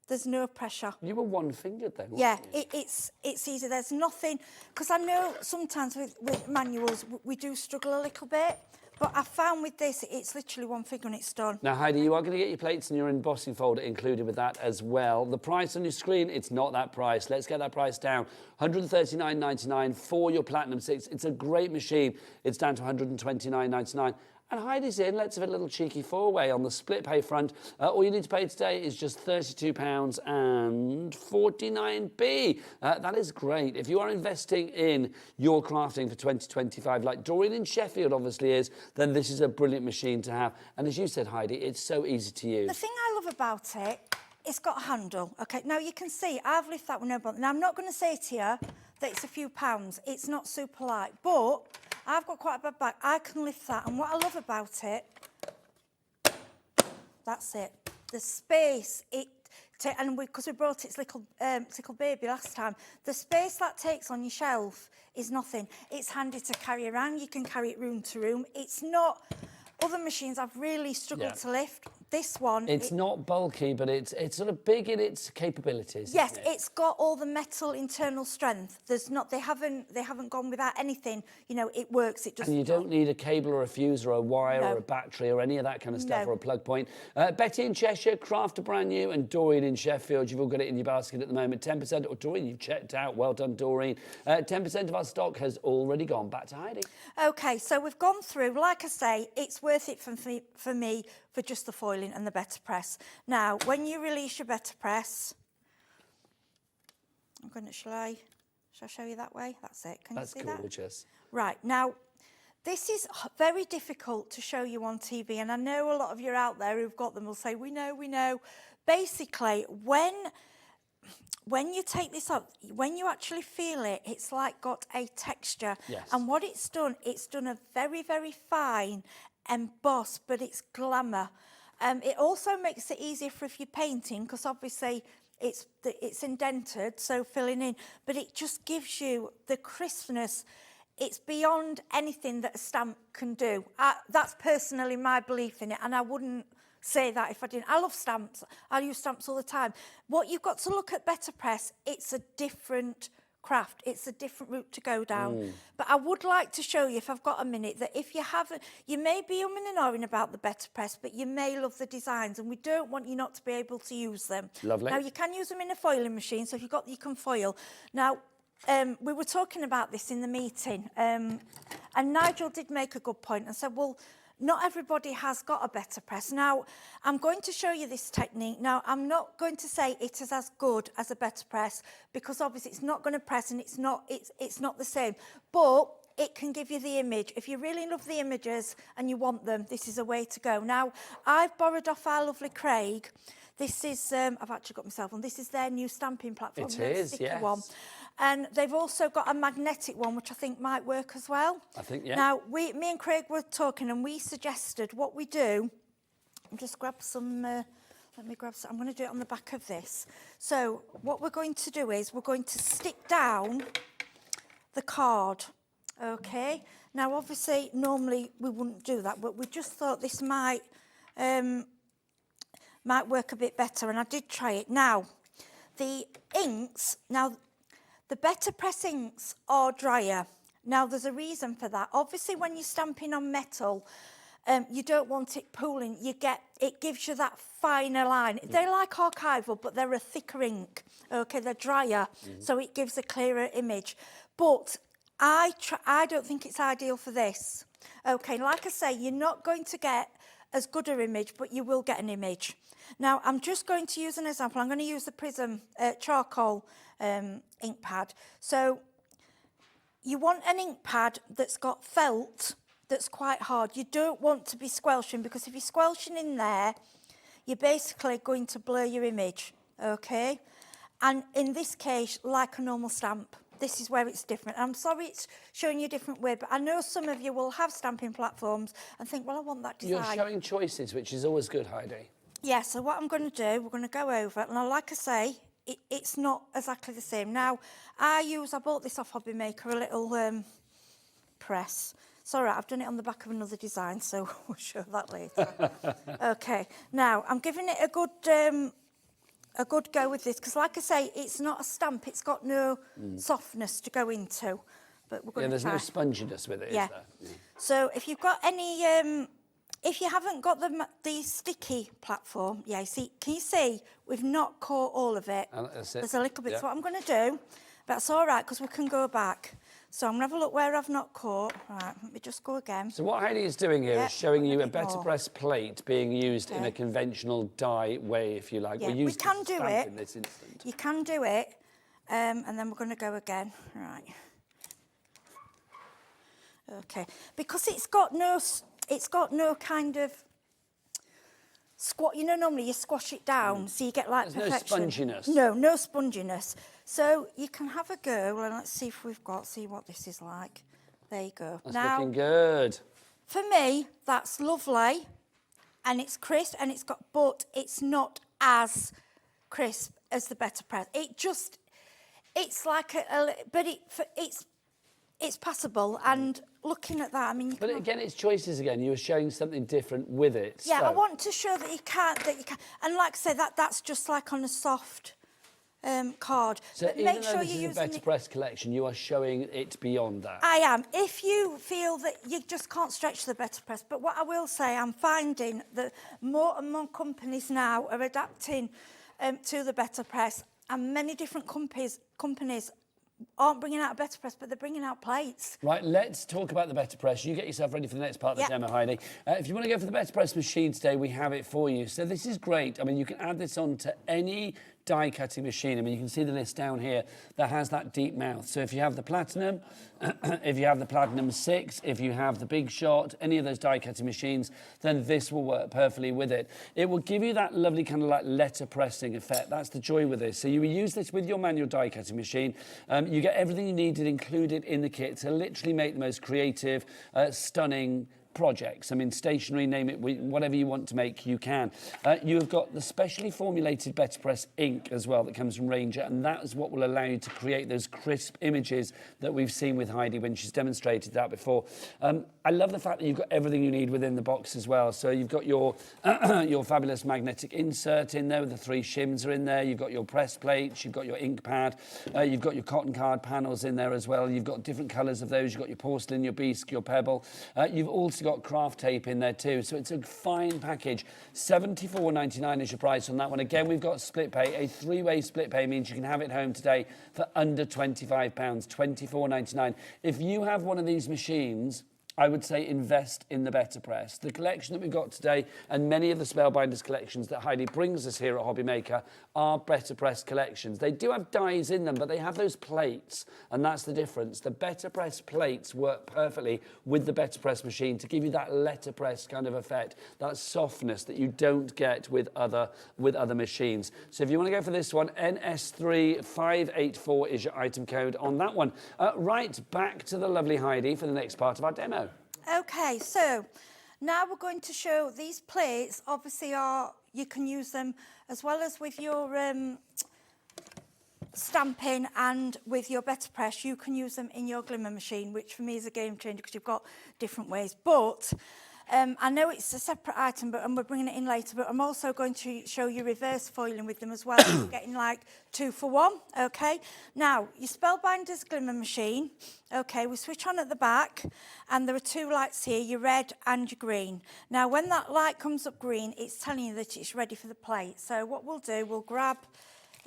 there's no pressure. You were one-fingered then, weren't yeah, you? It's easy. There's nothing, because I know sometimes with manuals we do struggle a little bit, but I found with this, it's literally one finger and it's done. Now, Heidi, you are going to get your plates and your embossing folder included with that as well. The price on your screen, it's not that price. Let's get that price down. $139.99 for your Platinum 6. It's a great machine. It's down to $129.99. And Heidi's in. Let's have a little cheeky four-way on the split pay front. All you need to pay today is just £32.49. That is great. If you are investing in your crafting for 2025, like Doreen in Sheffield obviously is, then this is a brilliant machine to have. And as you said, Heidi, it's so easy to use. The thing I love about it, it's got a handle. Okay, now you can see I've lifted that with no bother. Now I'm not going to say to you that it's a few pounds. It's not super light, but I've got quite a bad back. I can lift that, and what I love about it, that's it. The space and because we brought its little baby last time, the space that takes on your shelf is nothing. It's handy to carry around. You can carry it room to room. It's not. Other machines I've really struggled to lift. This one, it's not bulky, but it's sort of big in its capabilities. Yes, isn't it? It's got all the metal internal strength. There's not. They haven't gone without anything. You know, it works. It just. And you don't need a cable or a fuse or a wire or a battery or any of that kind of stuff or a plug point. Betty in Cheshire, Craft brand new, and Doreen in Sheffield. You've all got it in your basket at the moment. 10%. Or Doreen, you've checked out. Well done, Doreen. 10% of our stock has already gone. Back to Heidi. Okay, so we've gone through. Like I say, it's worth it for me for just the foiling and the better press. Now, when you release your better press, shall I show you that way? That's it. Can you see that? That's gorgeous. Right, now, this is very difficult to show you on TV, and I know a lot of you out there who've got them will say, we know. Basically, when you take this up, when you actually feel it, it's like got a texture. Yes. And what it's done a very, very fine emboss, but it's glamour. It also makes it easier for if you're painting, because obviously it's indented, so filling in, but it just gives you the crispness. It's beyond anything that a stamp can do. That's personally my belief in it, and I wouldn't say that if I didn't. I love stamps. I use stamps all the time. What you've got to look at Better Press, it's a different craft. It's a different route to go down. But I would like to show you, if I've got a minute, that if you haven't, you may be umming and ahhing about the Better Press, but you may love the designs, and we don't want you not to be able to use them. Lovely. Now, you can use them in a foiling machine, so if you've got, you can foil. Now, we were talking about this in the meeting, and Nigel did make a good point and said, well, not everybody has got a Better Press. Now, I'm going to show you this technique. Now, I'm not going to say it is as good as a Better Press, because obviously it's not going to press and it's not the same. But it can give you the image. If you really love the images and you want them, this is a way to go. Now, I've borrowed off our lovely Craig. This is, I've actually got myself on, this is their new stamping platform. It is, yes. One. And they've also got a magnetic one, which I think might work as well. I think, yeah. Now, me and Craig were talking, and we suggested what we do. I'll just grab some, let me grab some. I'm going to do it on the back of this. So what we're going to do is we're going to stick down the card, okay? Now, obviously, normally we wouldn't do that, but we just thought this might work a bit better, and I did try it. Now, the inks, the Better Press inks are drier. Now, there's a reason for that. Obviously, when you're stamping on metal, you don't want it pooling. It gives you that finer line. They're like archival, but they're a thicker ink. Okay, they're drier, so it gives a clearer image. But I don't think it's ideal for this. Okay, like I say, you're not going to get as good an image, but you will get an image. Now, I'm just going to use an example. I'm going to use the Prism charcoal ink pad. So you want an ink pad that's got felt, that's quite hard. You don't want to be squelching, because if you're squelching in there, you're basically going to blur your image, okay? And in this case, like a normal stamp, this is where it's different. I'm sorry it's showing you a different way, but I know some of you will have stamping platforms and think, well, I want that design. You're showing choices, which is always good, Heidi. Yeah, so what I'm going to do, we're going to go over it. And like I say, it's not exactly the same. Now, I bought this off HobbyMaker, a little press. It's all right, I've done it on the back of another design, so we'll show that later. Okay, now I'm giving it a good go with this, because like I say, it's not a stamp, it's got no softness to go into. But we're going to there's no sponginess with it, is there? Yeah. So if you've got any, if you haven't got the sticky platform, see, can you see we've not caught all of it? That's it. There's a little bit. Yeah. So what I'm going to do, that's all right, because we can go back. So I'm going to have a look where I've not caught. Right, let me just go again. So what Heidi is doing here is showing you a bit better more. press plate being used in a conventional die way, if you like. Yeah, we we can do it. in this instant. You can do it, and then we're going to go again. Right. Okay, because it's got no kind of squat. You know, normally you squash it down, so you get like There's perfection. no sponginess. No sponginess. So you can have a go, and let's see if see what this is like. There you go. That's now, looking good. for me, that's lovely, and it's crisp, and but it's not as crisp as the Better Press. It's like but it's passable, and looking at that, I mean... But again, it's choices again. You were showing something different with it. Yeah, so. I want to show that you can. And like I say, that's just like on a soft card. So but even make though sure this you're is a using Better Press collection, you are showing it beyond that. I am. If you feel that you just can't stretch the Better Press, but what I will say, I'm finding that more and more companies now are adapting to the Better Press, and many different companies aren't bringing out a Better Press, but they're bringing out plates. Right, let's talk about the Better Press. You get yourself ready for the next part of the demo, Heidi. If you want to go for the Better Press machine today, we have it for you. So this is great. I mean, you can add this on to any die cutting machine. I mean, you can see the list down here that has that deep mouth. So if you have the Platinum, if you have the Platinum 6, if you have the Big Shot, any of those die cutting machines, then this will work perfectly with it. It will give you that lovely kind of like letter pressing effect. That's the joy with this. So you use this with your manual die cutting machine. You get everything you needed included in the kit to literally make the most creative, stunning projects. I mean, stationery, name it, whatever you want to make, you can. You've got the specially formulated Better Press ink as well that comes from Ranger, and that is what will allow you to create those crisp images that we've seen with Heidi when she's demonstrated that before. I love the fact that you've got everything you need within the box as well. So you've got your your fabulous magnetic insert in there with the 3 shims are in there. You've got your press plates, you've got your ink pad, you've got your cotton card panels in there as well. You've got different colours of those. You've got your porcelain, your bisque, your pebble. You've also got craft tape in there too, so it's a fine package. $74.99 is your price on that one. Again, we've got split pay. A 3-way split pay means you can have it home today for under £25, $24.99. If you have one of these machines, I would say invest in the Better Press. The collection that we've got today, and many of the Spellbinders collections that Heidi brings us here at HobbyMaker, are Better Press collections. They do have dies in them, but they have those plates, and that's the difference. The Better Press plates work perfectly with the Better Press machine to give you that letterpress kind of effect, that softness that you don't get with other machines. So if you want to go for this one, NS3584 is your item code on that one. Right, back to the lovely Heidi for the next part of our demo. Okay, so now we're going to show these plates. Obviously, you can use them as well as with your stamping and with your Better Press. You can use them in your glimmer machine, which for me is a game changer because you've got different ways. But I know it's a separate item, and we're bringing it in later, but I'm also going to show you reverse foiling with them as well. You're getting like 2 for 1, okay? Now, your Spellbinders Glimmer Machine, okay, we switch on at the back, and there are 2 lights here, your red and your green. Now, when that light comes up green, it's telling you that it's ready for the plate. So what we'll do, we'll grab,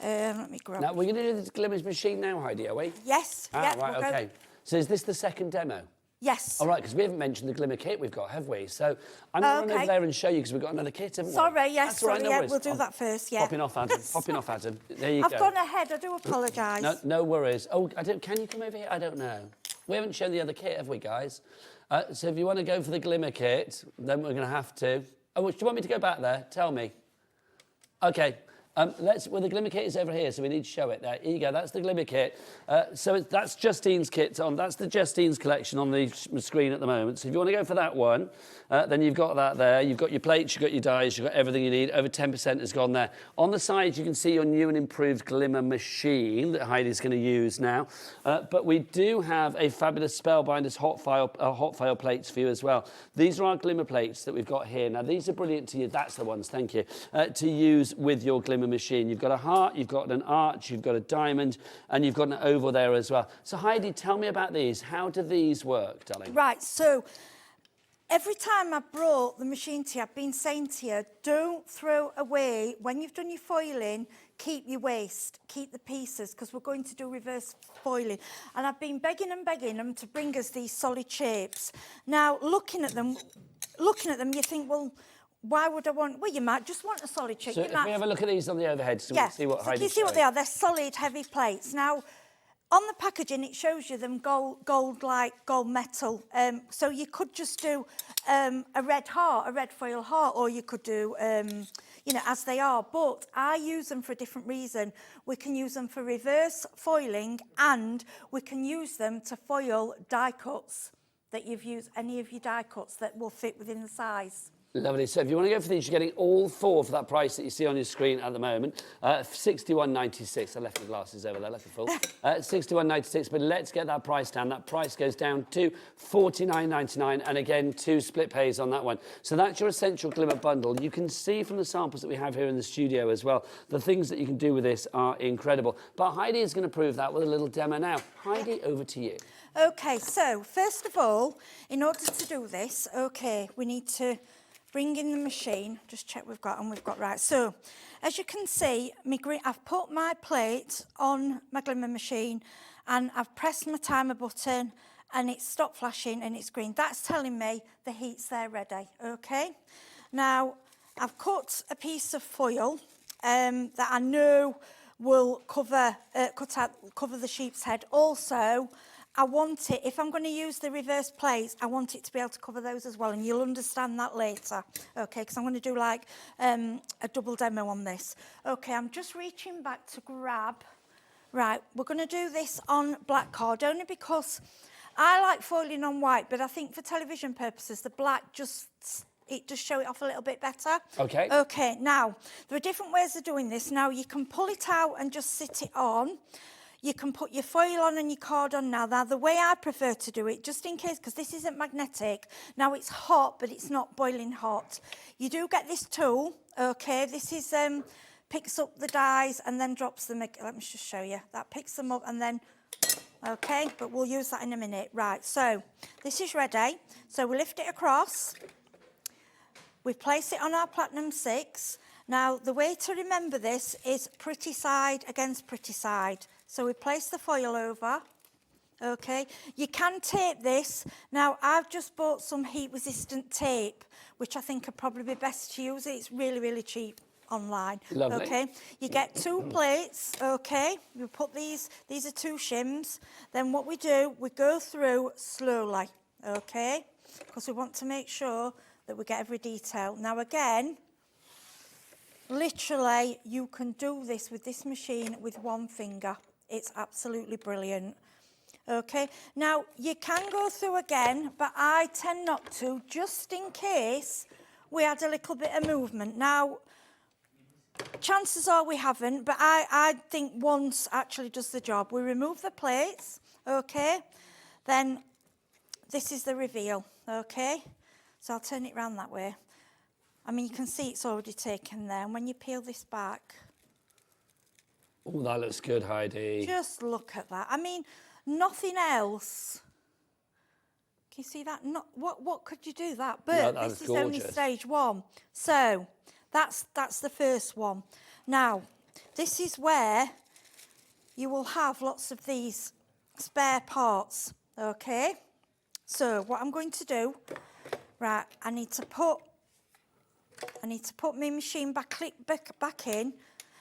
let me grab... Now, we're going to do the Glimmer Machine now, Heidi, are we? Yes, yeah. Right, we'll okay. go... So is this the second demo? Yes. All right, because we haven't mentioned the Glimmer kit we've got, have we? So I'm going to run over there and show you because we've got another kit, haven't we? Sorry, yes, That's all right, sorry, no yeah, worries. we'll do that first, yeah. Popping off, Adam. Popping off, Adam. There you go. I've gone ahead, I do apologise. No worries. Oh, can you come over here? I don't know. We haven't shown the other kit, have we, guys? So if you want to go for the Glimmer kit, then we're going to have to... Oh, do you want me to go back there? Tell me. Okay. Well, the Glimmer kit is over here, so we need to show it there. Here you go, that's the Glimmer kit. So that's Justine's kit. That's the Justine's collection on the screen at the moment. So if you want to go for that one, then you've got that there. You've got your plates, you've got your dies, you've got everything you need. Over 10% has gone there. On the side, you can see your new and improved Glimmer machine that Heidi's going to use now. But we do have a fabulous Spellbinders hot file plates for you as well. These are our Glimmer plates that we've got here. Now, these are brilliant to use. That's the ones, thank you. To use with your Glimmer machine. You've got a heart, you've got an arch, you've got a diamond, and you've got an oval there as well. So Heidi, tell me about these. How do these work, darling? Right, so every time I brought the machine to you, I've been saying to you, don't throw away, when you've done your foiling, keep your waste, keep the pieces, because we're going to do reverse foiling. And I've been begging them to bring us these solid shapes. Now, looking at them, you think, well, why would I want... Well, you might just want a solid shape. So if we have a look at these on the overhead, so we can see what Heidi's you see what they are? They're solid, heavy plates. Now, on the packaging, it shows you them gold metal. So you could just do a red heart, a red foil heart, or you could do, you know, as they are. But I use them for a different reason. We can use them for reverse foiling, and we can use them to foil die cuts that you've used, any of your die cuts that will fit within the size. Lovely. So if you want to go for these, you're getting all 4 for that price that you see on your screen at the moment. £61.96. I left the glasses over there like a fool. £61.96, but let's get that price down. That price goes down to £49.99, and again, 2 split pays on that one. So that's your essential Glimmer bundle. You can see from the samples that we have here in the studio as well, the things that you can do with this are incredible. But Heidi is going to prove that with a little demo now. Heidi, over to you. OK, so first of all, in order to do this, OK, we need to bring in the machine, just check we've got right. So, as you can see, I've put my plate on my Glimmer machine and I've pressed my timer button and it's stopped flashing and it's green. That's telling me the heat's there ready, okay? Now, I've cut a piece of foil that I know will cover the sheep's head. Also, I want it, if I'm going to use the reverse plates, I want it to be able to cover those as well, and you'll understand that later, okay, because I'm going to do like a double demo on this. Okay, I'm just reaching back to grab. Right, we're going to do this on black card, only because I like foiling on white, but I think for television purposes, the black it does show it off a little bit better. Okay. Okay, now, there are different ways of doing this. Now, you can pull it out and just sit it on. You can put your foil on and your card on now. Now, the way I prefer to do it, just in case, because this isn't magnetic, now it's hot, but it's not boiling hot. You do get this tool, okay? This is, picks up the dies and then drops them. Let me just show you. That picks them up and then, okay, but we'll use that in a minute. Right, so this is ready. So we lift it across. We place it on our Platinum 6. Now, the way to remember this is pretty side against pretty side. So we place the foil over, okay? You can tape this. Now, I've just bought some heat-resistant tape, which I think would probably be best to use. It's really, really cheap online. Lovely. Okay? You get 2 plates, okay? You put these are 2 shims. Then what we do, we go through slowly, okay? Because we want to make sure that we get every detail. Now, again, literally, you can do this with this machine with 1 finger. It's absolutely brilliant. Okay, now you can go through again, but I tend not to, just in case we had a little bit of movement. Now, chances are we haven't, but I think once actually does the job. We remove the plates, okay, then this is the reveal, okay? So I'll turn it round that way. I mean, you can see it's already taken there. And when you peel this back... Oh, that looks good, Heidi. Just look at that. I mean, nothing else. Can you see that? What could you do that? But No, this is only stage one. So that's the first one. Now, this is where you will have lots of these spare parts, okay? So what I'm going to do, right, I need to put my machine back in.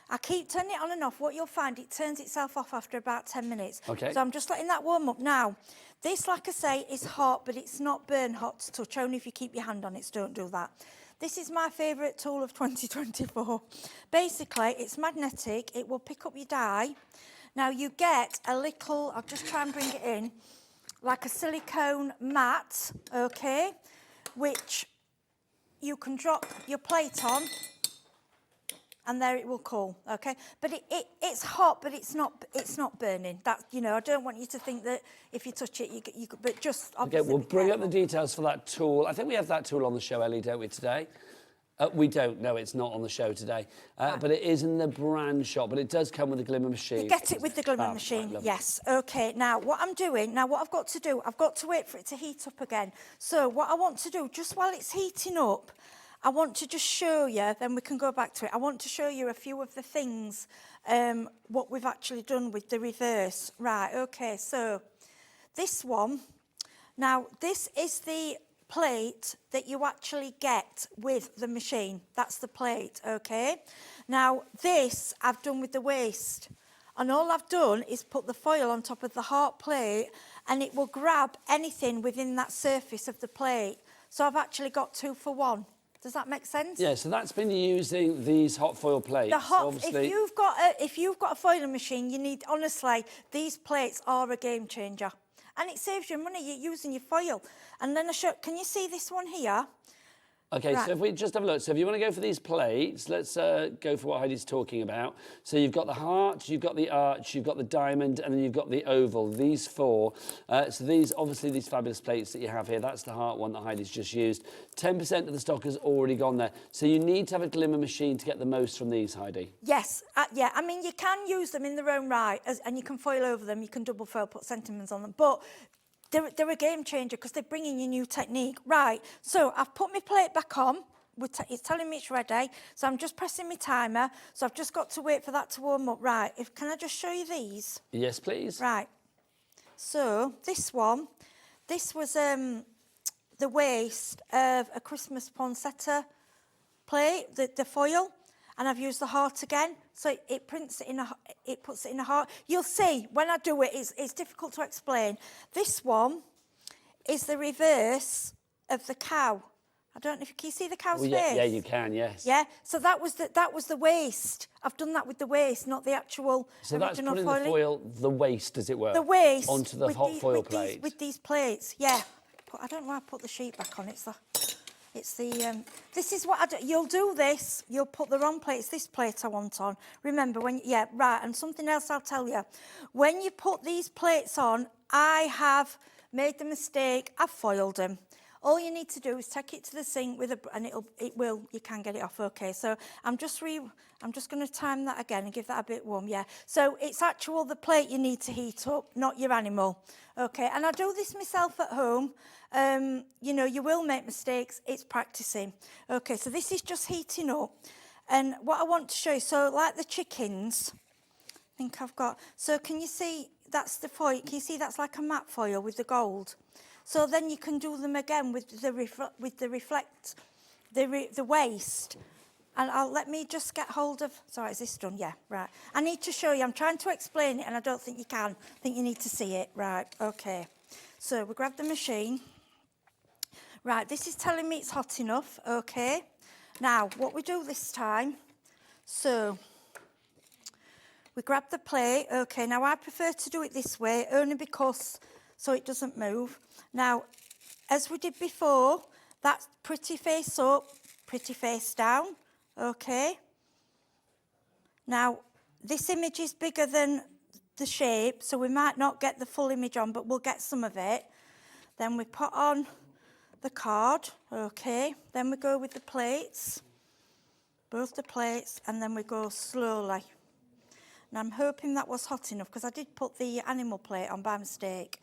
I keep turning it on and off. What you'll find, it turns itself off after about 10 minutes. Okay. So I'm just letting that warm up. Now, this, like I say, is hot, but it's not burn hot to touch. Only if you keep your hand on it, so don't do that. This is my favourite tool of 2024. Basically, it's magnetic. It will pick up your die. Now, you get a little, I'll just try and bring it in, like a silicone mat, okay, which you can drop your plate on, and there it will cool, okay? But it's hot, but it's not burning. That, you know, I don't want you to think that if you touch it, you could, but just obviously. Okay, we'll bring up the details for that tool. I think we have that tool on the show, Ellie, don't we, today? We don't. No, it's not on the show today. But it is in the brand shop, but it does come with a glimmer machine. You get it with the glimmer machine, right, yes. Okay, now what I'm doing, what I've got to do, I've got to wait for it to heat up again. So what I want to do, just while it's heating up, I want to just show you, then we can go back to it. I want to show you a few of the things, what we've actually done with the reverse. Right, okay, so this one, now this is the plate that you actually get with the machine. That's the plate, okay? Now, this I've done with the waste. And all I've done is put the foil on top of the heart plate, and it will grab anything within that surface of the plate. So I've actually got 2 for 1. Does that make sense? Yeah, so that's been using these hot foil plates. The hot, obviously. if you've got a foiling machine, you need, honestly, these plates are a game changer. And it saves you money, you're using your foil. And then can you see this one here? Okay, right. So if we just have a look. So if you want to go for these plates, let's go for what Heidi's talking about. So you've got the heart, you've got the arch, you've got the diamond, and then you've got the oval, these 4. So these, obviously, these fabulous plates that you have here, that's the heart one that Heidi's just used. 10% of the stock has already gone there. So you need to have a glimmer machine to get the most from these, Heidi. Yes, yeah, I mean, you can use them in their own right, and you can foil over them, you can double foil, put sentiments on them, but they're a game changer because they're bringing you new technique. Right, so I've put my plate back on. It's telling me it's ready. So I'm just pressing my timer. So I've just got to wait for that to warm up. Right, can I just show you these? Yes, please. Right. So this one, this was the waste of a Christmas poinsettia plate, the foil. And I've used the heart again, so it puts it in a heart. You'll see when I do it, it's difficult to explain. This one is the reverse of the cow. I don't know if you can see the cow's face. Yeah, you can, yes. Yeah, so that was the waste. I've done that with the waste, not the actual so that's original putting foiling. the foil, the waste, as it were, the waste onto the hot foil plate. With these plates, yeah. I don't know why I put the sheet back on. This is what I do. You'll do this, you'll put the wrong plate. It's this plate I want on. Remember, and something else I'll tell you. When you put these plates on, I have made the mistake, I've foiled them. All you need to do is take it to the sink and you can get it off, okay. So I'm just going to time that again and give that a bit warm, yeah. So it's the plate you need to heat up, not your animal, okay. And I do this myself at home. You know, you will make mistakes, it's practicing. Okay, so this is just heating up. And what I want to show you, so like the chickens, I think I've got, so can you see, that's the foil, can you see that's like a matte foil with the gold? So then you can do them again with the waste. And let me just get hold of, sorry, is this done? Yeah, right. I need to show you, I'm trying to explain it and I don't think you can. I think you need to see it, right, okay. So we grab the machine. Right, this is telling me it's hot enough, okay. Now, what we do this time, so we grab the plate, okay. Now, I prefer to do it this way, only because, so it doesn't move. Now, as we did before, that's pretty face up, pretty face down, okay. Now, this image is bigger than the shape, so we might not get the full image on, but we'll get some of it. Then we put on the card, okay. Then we go with the plates, both the plates, and then we go slowly. And I'm hoping that was hot enough because I did put the animal plate on by mistake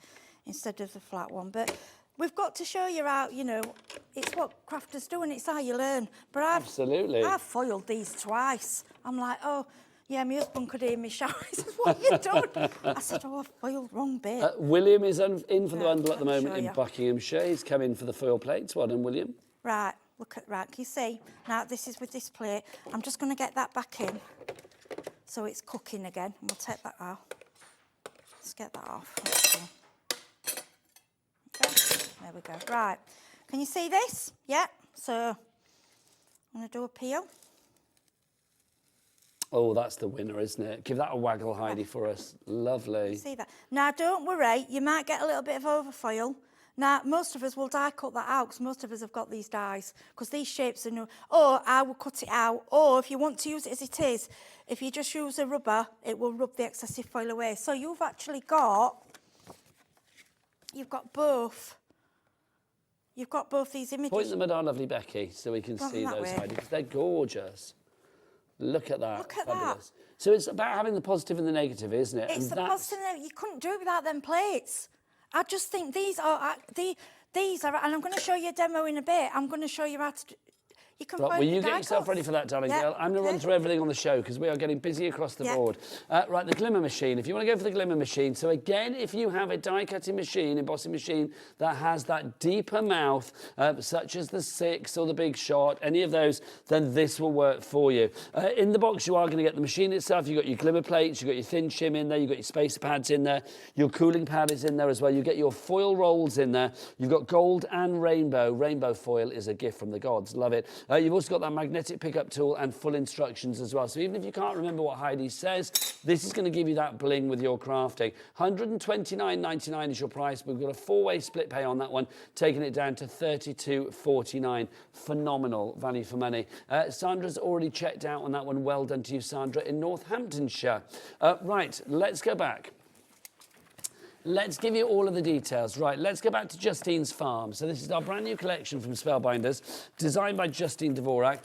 instead of the flat one. But we've got to show you how, you know, it's what crafters do and it's how you learn. But I've foiled these twice. I'm like, oh, yeah, my husband could hear me shout. He says, what have you done? I said, oh, I've foiled wrong bit. William is in for the bundle at the moment in Buckinghamshire. He's come in for the foil plates. Well done, William. Right, can you see? Now, this is with this plate. I'm just going to get that back in so it's cooking again. And we'll take that out. Let's get that off. Okay, there we go. Right, can you see this? Yeah, so I'm going to do a peel. Oh, that's the winner, isn't it? Give that a waggle, Heidi, for us. Lovely. See that? Now, don't worry, you might get a little bit of overfoil. Now, most of us will die cut that out because most of us have got these dies because these shapes are new. Or I will cut it out. Or if you want to use it as it is, if you just use a rubber, it will rub the excessive foil away. So you've actually got, both. You've got both these images. Point them at our lovely Becky so we can see those, Heidi, because they're gorgeous. Look at that. Look at Fabulous. That. So it's about having the positive and the negative, isn't it? It's the positive. You couldn't do it without them plates. I just think these are, and I'm going to show you a demo in a bit. I'm going to show you how to do. You can Well, you get yourself ready for that, darling girl. I'm going to run through everything on the show because we are getting busy across the board. Right, the glimmer machine. If you want to go for the glimmer machine, so again, if you have a die-cutting machine, embossing machine that has that deeper mouth, such as the 6 or the Big Shot, any of those, then this will work for you. In the box, you are going to get the machine itself. You've got your glimmer plates, you've got your thin shim in there, you've got your spacer pads in there, your cooling pad is in there as well. You get your foil rolls in there. You've got gold and rainbow. Rainbow foil is a gift from the gods. Love it. You've also got that magnetic pickup tool and full instructions as well. So even if you can't remember what Heidi says, this is going to give you that bling with your crafting. $129.99 is your price. We've got a 4-way split pay on that one, taking it down to $32.49. Phenomenal value for money. Sandra's already checked out on that one. Well done to you, Sandra, in Northamptonshire. Right, let's go back. Let's give you all of the details. Right, let's go back to Justine's Farm. So this is our brand new collection from Spellbinders, designed by Justine Dvorak.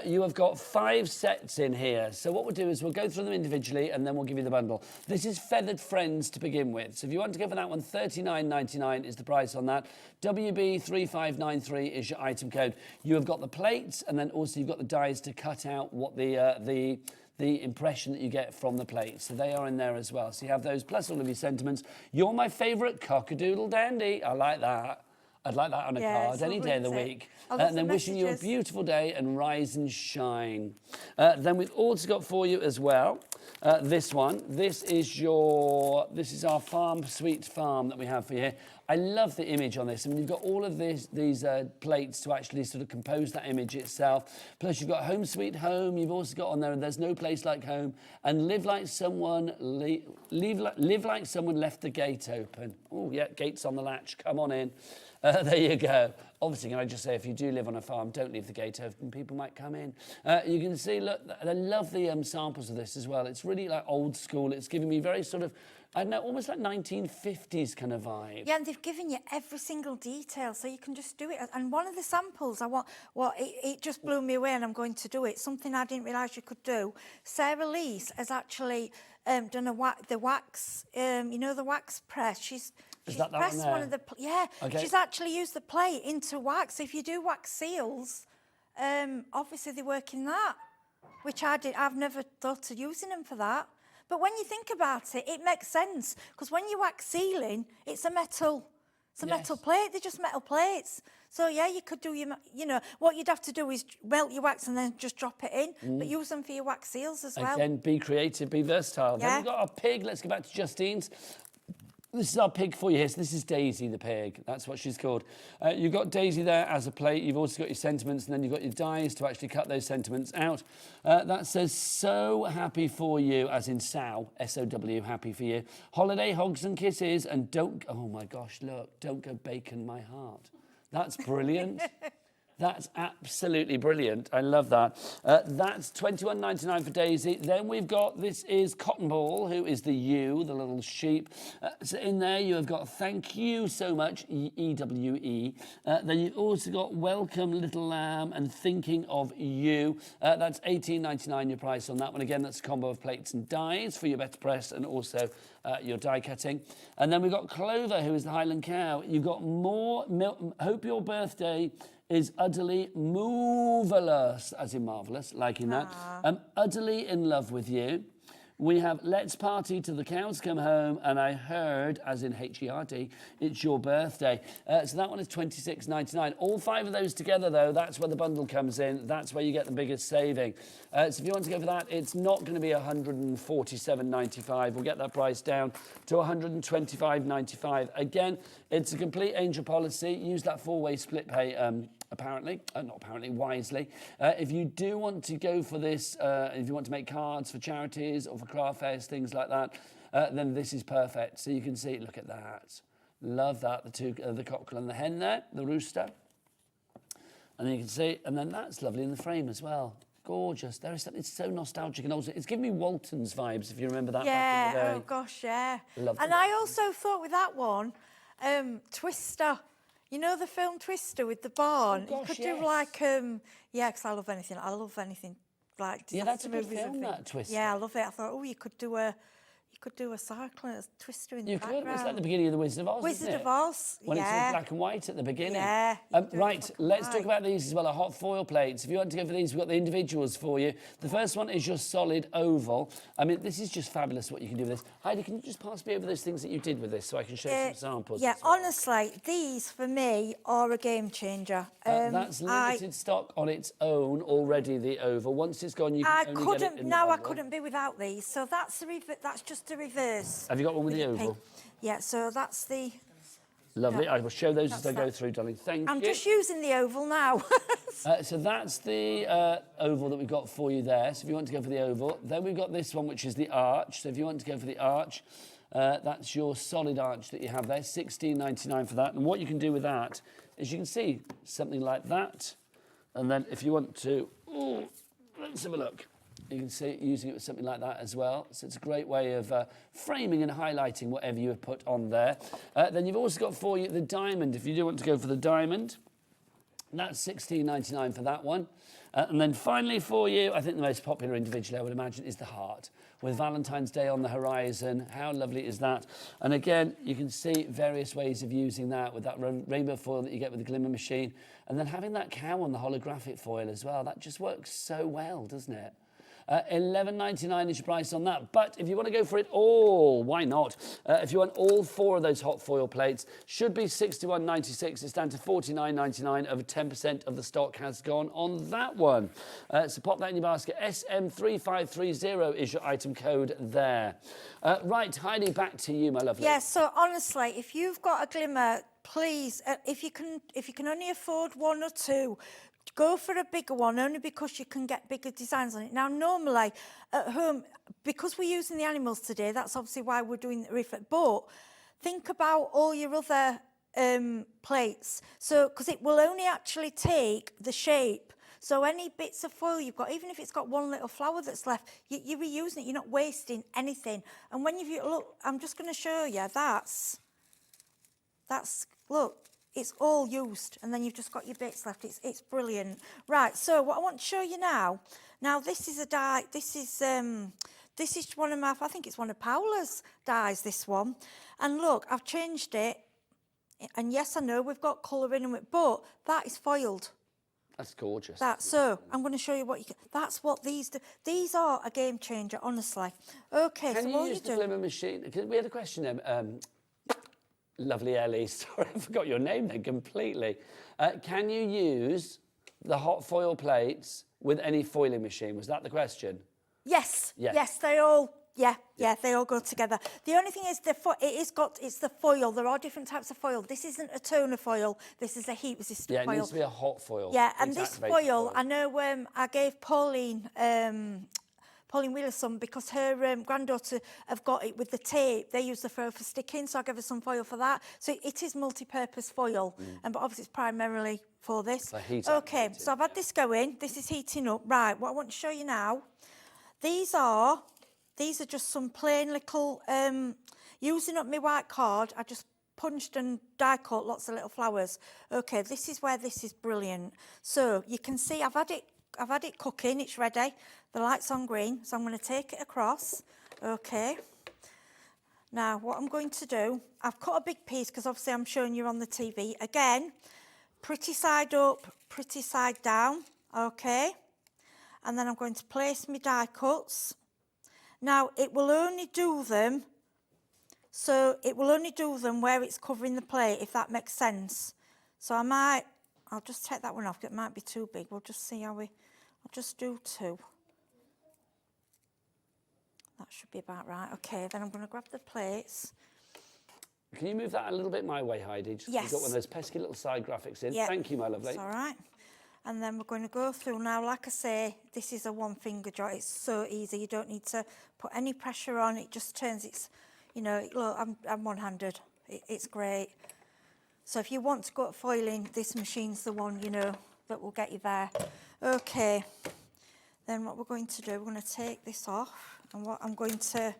You have got 5 sets in here. So what we'll do is we'll go through them individually and then we'll give you the bundle. This is Feathered Friends to begin with. So if you want to go for that one, $39.99 is the price on that. WB3593 is your item code. You have got the plates and then also you've got the dies to cut out what the impression that you get from the plate. So they are in there as well. So you have those, plus all of your sentiments. You're my favourite cock-a-doodle dandy. I like that. I'd like that on a card any day of the week. And then wishing you a beautiful day and rise and shine. Then we've also got for you as well this one. This is our farm, sweet farm that we have for you here. I love the image on this. I mean, you've got all of these plates to actually sort of compose that image itself. Plus, you've got Home Sweet Home. You've also got on there, There's No Place Like Home. And Live Like Someone, live like someone left the gate open. Oh, yeah, gate's on the latch. Come on in. There you go. Obviously, can I just say, if you do live on a farm, don't leave the gate open. People might come in. You can see, look, I love the samples of this as well. It's really like old school. It's giving me very sort of, I don't know, almost like 1950s kind of vibe. Yeah, and they've given you every single detail, so you can just do it. And one of the samples, it just blew me away, and I'm going to do it. Something I didn't realise you could do. Sarah Lees has actually done the wax, the wax press. She's pressed one of the, okay. She's actually used the plate into wax. So if you do wax seals, obviously they work in that, which I've never thought of using them for that. But when you think about it, it makes sense because when you wax sealing, it's a metal plate. They're just metal plates. So yeah, you could do what you'd have to do is melt your wax and then just drop it in, but use them for your wax seals as well. Again, be creative, be versatile. Yeah. Then we've got our pig. Let's go back to Justine's. This is our pig for you here. So this is Daisy the pig. That's what she's called. You've got Daisy there as a plate. You've also got your sentiments, and then you've got your dies to actually cut those sentiments out. That says, so happy for you, as in Sow, S-O-W, happy for you. Holiday, hugs and kisses, and don't, oh my gosh, look, don't go bacon my heart. That's brilliant. That's absolutely brilliant. I love that. That's $21.99 for Daisy. Then we've got, this is Cotton Ball, who is the ewe, the little sheep. So in there you have got thank you so much, EWE. Then you've also got welcome little lamb and thinking of you. That's $18.99 your price on that one. Again, that's a combo of plates and dies for your better press and also your die cutting. And then we've got Clover, who is the Highland cow. You've got more milk. Hope your birthday is utterly movelous, as in marvellous, liking that. I'm utterly in love with you. We have Let's Party Till the Cows Come Home, and I heard, as in H-E-R-D, it's your birthday. So that one is $26.99. All 5 of those together, though, that's where the bundle comes in. That's where you get the biggest saving. So if you want to go for that, it's not going to be $147.95. We'll get that price down to $125.95. Again, it's a complete angel policy. Use that 4-way split pay wisely. If you do want to go for this, if you want to make cards for charities or for craft fairs, things like that, then this is perfect. So you can see, look at that. Love that, the cockerel and the hen there, the rooster. And then you can see, and then that's lovely in the frame as well. Gorgeous. There is something, it's so nostalgic and also, it's giving me Walton's vibes, if you remember that back in the day. Oh gosh, yeah. Love and I also thought with that one, Twister. You know the film Twister with the barn? Oh, gosh, you could do like, because I love anything like disaster that's a good movies film, and that Twister. Yeah, I love it. I thought, you could do a cyclone, a Twister in the background. It was like the beginning of the Wizard of Oz, Wizard of Oz, when it's in black and white at the beginning. Yeah. Right, let's talk about these as well, our hot foil plates. If you want to go for these, we've got the individuals for you. The first one is your solid oval. I mean, this is just fabulous what you can do with this. Heidi, can you just pass me over those things that you did with this so I can show some samples? Yeah, honestly, these for me are a game changer. That's limited stock on its own already, the oval. Once it's gone, you can only get it in the bundle. I couldn't be without these. So that's just the reverse. Have you got one with the oval? Yeah, so that's the... Lovely. I will show those as I go through, darling. Thank you. I'm just using the oval now. So that's the oval that we've got for you there. So if you want to go for the oval. Then we've got this one, which is the arch. So if you want to go for the arch, that's your solid arch that you have there. $16.99 for that. And what you can do with that is you can see something like that. And then if you want to... let's have a look. You can see it using it with something like that as well. So it's a great way of framing and highlighting whatever you have put on there. Then you've also got for you the diamond. If you do want to go for the diamond, that's $16.99 for that one. And then finally for you, I think the most popular individually, I would imagine, is the heart. With Valentine's Day on the horizon, how lovely is that? And again, you can see various ways of using that with that rainbow foil that you get with the glimmer machine. And then having that cow on the holographic foil as well. That just works so well, doesn't it? $11.99 is your price on that. But if you want to go for it all, why not? If you want all 4 of those hot foil plates, should be $61.96. It's down to $49.99. Over 10% of the stock has gone on that one. So pop that in your basket. SM3530 is your item code there. Right, Heidi, back to you, my lovely. Yeah, so honestly, if you've got a glimmer, please, if you can only afford 1 or 2, go for a bigger one, only because you can get bigger designs on it. Now, normally, at home, because we're using the animals today, that's obviously why we're doing the reflect. But think about all your other plates. So, because it will only actually take the shape. So any bits of foil you've got, even if it's got one little flower that's left, you're reusing it. You're not wasting anything. And when you look, I'm just going to show you, that's, look. It's all used, and then you've just got your bits left. It's brilliant. Right, so what I want to show you now this is a die. This is one of my, I think it's one of Paula's dies, this one. And look, I've changed it. And yes, I know we've got colour in it, but that is foiled. That's gorgeous. So I'm going to show you what you can. That's what these do. These are a game changer, honestly. Okay, Can so you what use you the do? glimmer machine? Because we had a question there. Lovely Ellie, sorry, I forgot your name then completely. Can you use the hot foil plates with any foiling machine? Was that the question? Yes, they all, they all go together. The only thing is it's the foil. There are different types of foil. This isn't a toner foil. This is a heat-resistant foil. Yeah, it needs to be a hot foil. Yeah, and this foil, I know I gave Pauline Pauline Wheeler some because her granddaughter have got it with the tape. They use the foil for sticking, so I gave her some foil for that. So it is multi-purpose foil, but obviously it's primarily for this. Okay, so I've had this going. This is heating up. Right, what I want to show you now, these are just some plain little, using up my white card, I just punched and die cut lots of little flowers. Okay, this is where this is brilliant. So you can see I've had it cooking, it's ready. The light's on green, so I'm going to take it across. Okay. Now what I'm going to do, I've cut a big piece because obviously I'm showing you on the TV. Again, pretty side up, pretty side down. Okay. And then I'm going to place my die cuts. Now it will only do them. So it will only do them where it's covering the plate, if that makes sense. So I'll just take that one off, it might be too big. We'll just see how I'll just do 2. That should be about right. Okay, then I'm going to grab the plates. Can you move that a little bit my way, Heidi? Just yes. You've got one of those pesky little side graphics in. Yep. Thank you, my lovely. That's all right. And then we're going to go through now. Like I say, this is a one-finger job. It's so easy. You don't need to put any pressure on. It just turns its... You know, look, I'm one-handed. It's great. So if you want to go foiling, this machine's the one, you know, that will get you there. Okay. Then what we're going to do, we're going to take this off. And what I'm going to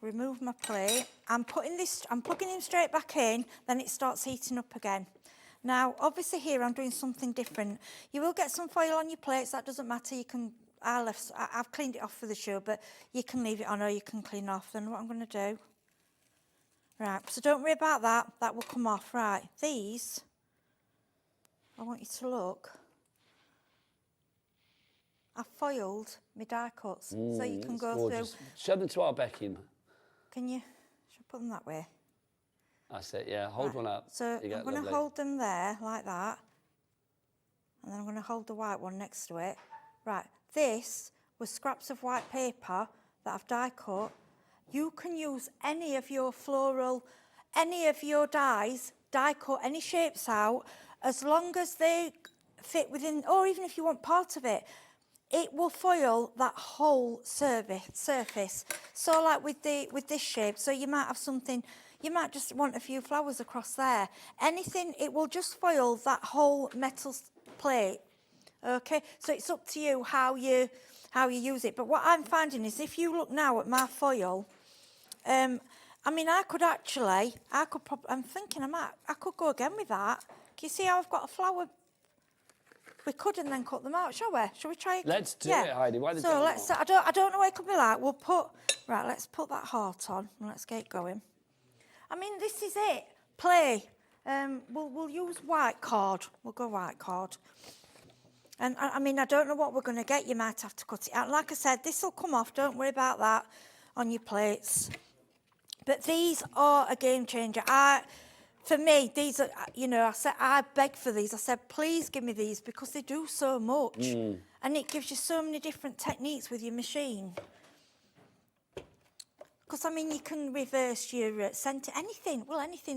remove my plate. I'm plugging him straight back in, then it starts heating up again. Now, obviously here I'm doing something different. You will get some foil on your plates, that doesn't matter. You can... I've cleaned it off for the show, but you can leave it on or you can clean off. Then what I'm going to do, right, so don't worry about that, that will come off. Right, these, I want you to look. I've foiled my die cuts, so you can go through. Show them to our Becky. Can you, should I put them that way? That's it, yeah, hold one up. So I'm going to hold them there, like that. And then I'm going to hold the white one next to it. Right. This was scraps of white paper that I've die cut. You can use any of your floral, any of your dies, die cut any shapes out, as long as they fit within, or even if you want part of it, it will foil that whole surface. So like with this shape, so you might have something, you might just want a few flowers across there. Anything, it will just foil that whole metal plate. Okay, so it's up to you how you use it. But what I'm finding is if you look now at my foil, I mean, I'm thinking I could go again with that. Can you see how I've got a flower? We could and then cut them out, shall we? Shall we try it? Let's do it, Heidi. Why so let's. I don't know what it could be like. Let's put that heart on and let's get going. I mean, this is it. Play. We'll use white card. We'll go white card. And I mean, I don't know what we're going to get. You might have to cut it out. Like I said, this will come off. Don't worry about that on your plates. But these are a game changer. For me, these are, you know, I begged for these. I said, please give me these because they do so much. And it gives you so many different techniques with your machine. Because, I mean, you can reverse your centre, anything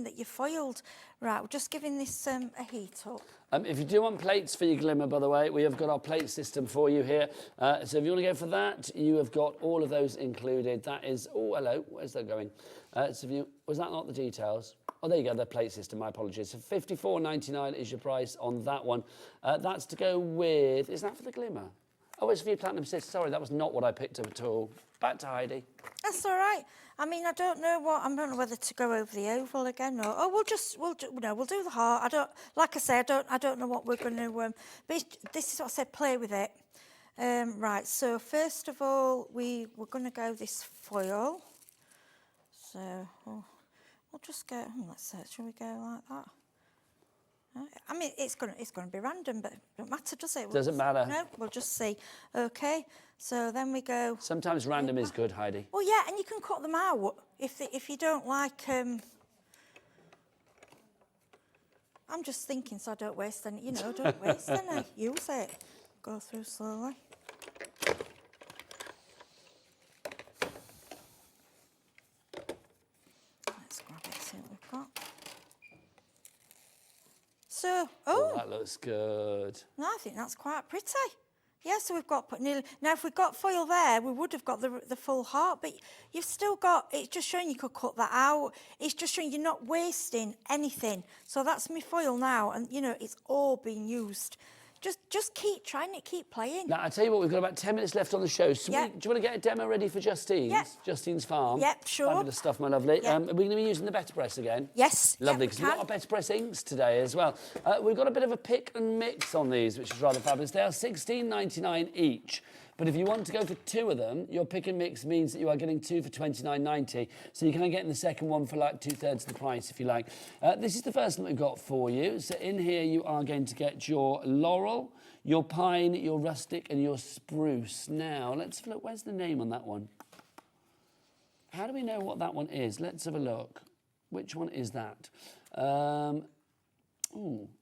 that you foiled. Right, we're just giving this a heat up. If you do want plates for your glimmer, by the way, we have got our plate system for you here. So if you want to go for that, you have got all of those included. That is, oh, hello, where's that going? Was that not the details? Oh, there you go, the plate system, my apologies. So $54.99 is your price on that one. That's to go with, is that for the glimmer? Oh, it's for your platinum sister. Sorry, that was not what I picked up at all. Back to Heidi. That's all right. I mean, I don't know whether to go over the oval again or we'll do the heart. Like I say, I don't know what we're going to. But this is what I said. Play with it. Right. So first of all, we're going to go this foil. So we'll just go. Shall we go like that? I mean, it's going to be random, but it don't matter, does it? Doesn't matter. No, we'll just see. Okay, so then we go. Sometimes random is good, Heidi. Well, yeah, and you can cut them out if you don't like. I'm just thinking, so I don't waste any. Don't waste any. Use it. Go through slowly. Let's grab it. See what we've got. So, that looks good. No, I think that's quite pretty. Yeah, so we've got nearly, now if we'd got foil there, we would have got the full heart, but you've still got, it's just showing you could cut that out. It's just showing you're not wasting anything. So that's my foil now, and you know, it's all being used. Just keep trying it, keep playing. Now, I tell you what, we've got about 10 minutes left on the show. So Yep. do you want to get a demo ready for Justine's? Yep. Justine's farm? Yep, sure. Fabulous stuff, my lovely. Yep. Are we going to be using the Better Press again? Yes. Lovely, yep, because we've got our Better Press inks today as well. We've got a bit of a pick and mix on these, which is rather fabulous. They are $16.99 each. But if you want to go for two of them, your pick and mix means that you are getting two for $29.90. So you can get in the second one for like 2/3 of the price, if you like. This is the first one that we've got for you. So in here, you are going to get your laurel, your pine, your rustic, and your spruce. Now, let's have a look. Where's the name on that one? How do we know what that one is? Let's have a look. Which one is that? They're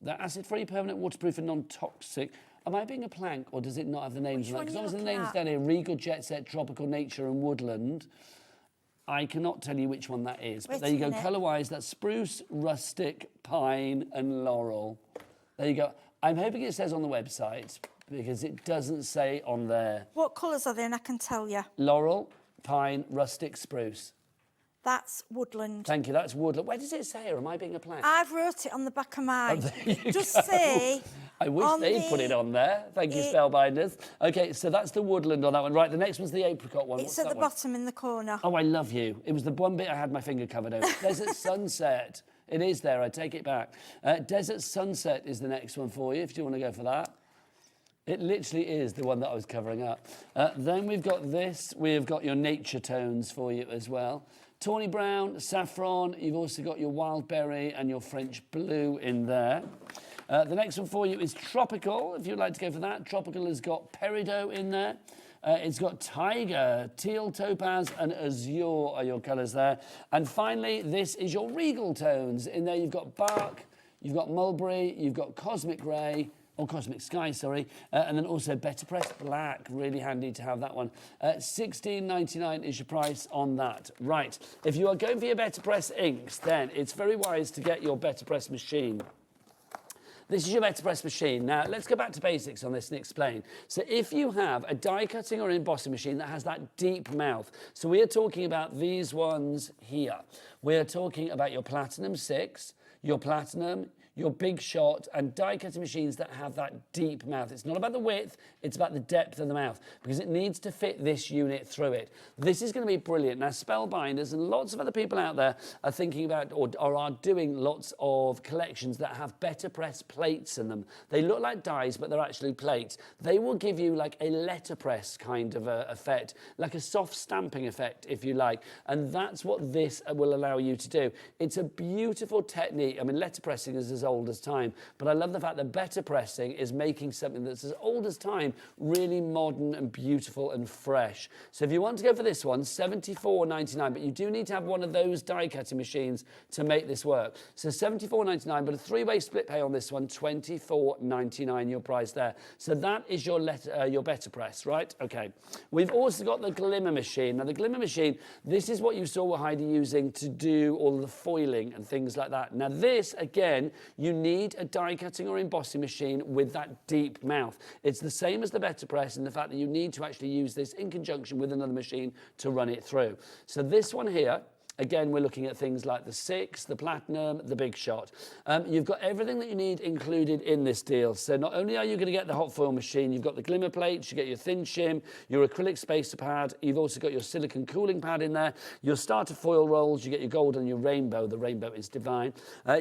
acid-free, permanent, waterproof, and non-toxic. Am I being a plank, or does it not have the names on that? Because obviously the names down here, Regal, Jet Set, Tropical Nature, and Woodland. I cannot tell you which one that is. But there you go, colour-wise, that's spruce, rustic, pine, and laurel. There you go. I'm hoping it says on the website, because it doesn't say on there. What colours are they? And I can tell you. Laurel, pine, rustic, spruce. That's woodland. Thank you, that's woodland. Where does it say, or am I being a plank? I've wrote it on the back of mine. Just go. say... I wish they'd put it on there. Thank you, Spellbinders. OK, so that's the woodland on that one. Right, the next one's the apricot one. It's at the bottom in the corner. Oh, I love you. It was the one bit I had my finger covered over. Desert Sunset. It is there, I take it back. Desert Sunset is the next one for you, if you want to go for that. It literally is the one that I was covering up. Then we've got this. We've got your nature tones for you as well. Tawny brown, saffron. You've also got your wild berry and your French blue in there. The next one for you is tropical, if you'd like to go for that. Tropical has got peridot in there. It's got tiger, teal, topaz, and azure are your colours there. And finally, this is your regal tones. In there, you've got bark, you've got mulberry, you've got cosmic grey, or cosmic sky, sorry, and then also Better Press black. Really handy to have that one. $16.99 is your price on that. Right, if you are going for your Better Press inks, then it's very wise to get your Better Press machine. This is your Better Press machine. Now, let's go back to basics on this and explain. So if you have a die cutting or embossing machine that has that deep mouth, so we are talking about these ones here. We're talking about your Platinum 6, your Platinum, your Big Shot, and die cutting machines that have that deep mouth. It's not about the width, it's about the depth of the mouth, because it needs to fit this unit through it. This is going to be brilliant. Now, Spellbinders and lots of other people out there are thinking about or are doing lots of collections that have Better Press plates in them. They look like dies, but they're actually plates. They will give you like a letterpress kind of effect, like a soft stamping effect, if you like. And that's what this will allow you to do. It's a beautiful technique. I mean, letterpressing is as old as time, but I love the fact that Better Pressing is making something that's as old as time really modern and beautiful and fresh. So if you want to go for this one, $74.99, but you do need to have one of those die cutting machines to make this work. So $74.99, but a three-way split pay on this one, $24.99 your price there. So that is your Better Press, right? Okay. We've also got the Glimmer machine. Now the Glimmer machine, this is what you saw Heidi using to do all the foiling and things like that. Now this, again, you need a die cutting or embossing machine with that deep mouth. It's the same as the Better Press in the fact that you need to actually use this in conjunction with another machine to run it through. So this one here, again, we're looking at things like the 6, the Platinum, the Big Shot. You've got everything that you need included in this deal. So not only are you going to get the hot foil machine, you've got the Glimmer plates, you get your thin shim, your acrylic spacer pad, you've also got your silicone cooling pad in there, your starter foil rolls, you get your gold and your rainbow. The rainbow is divine.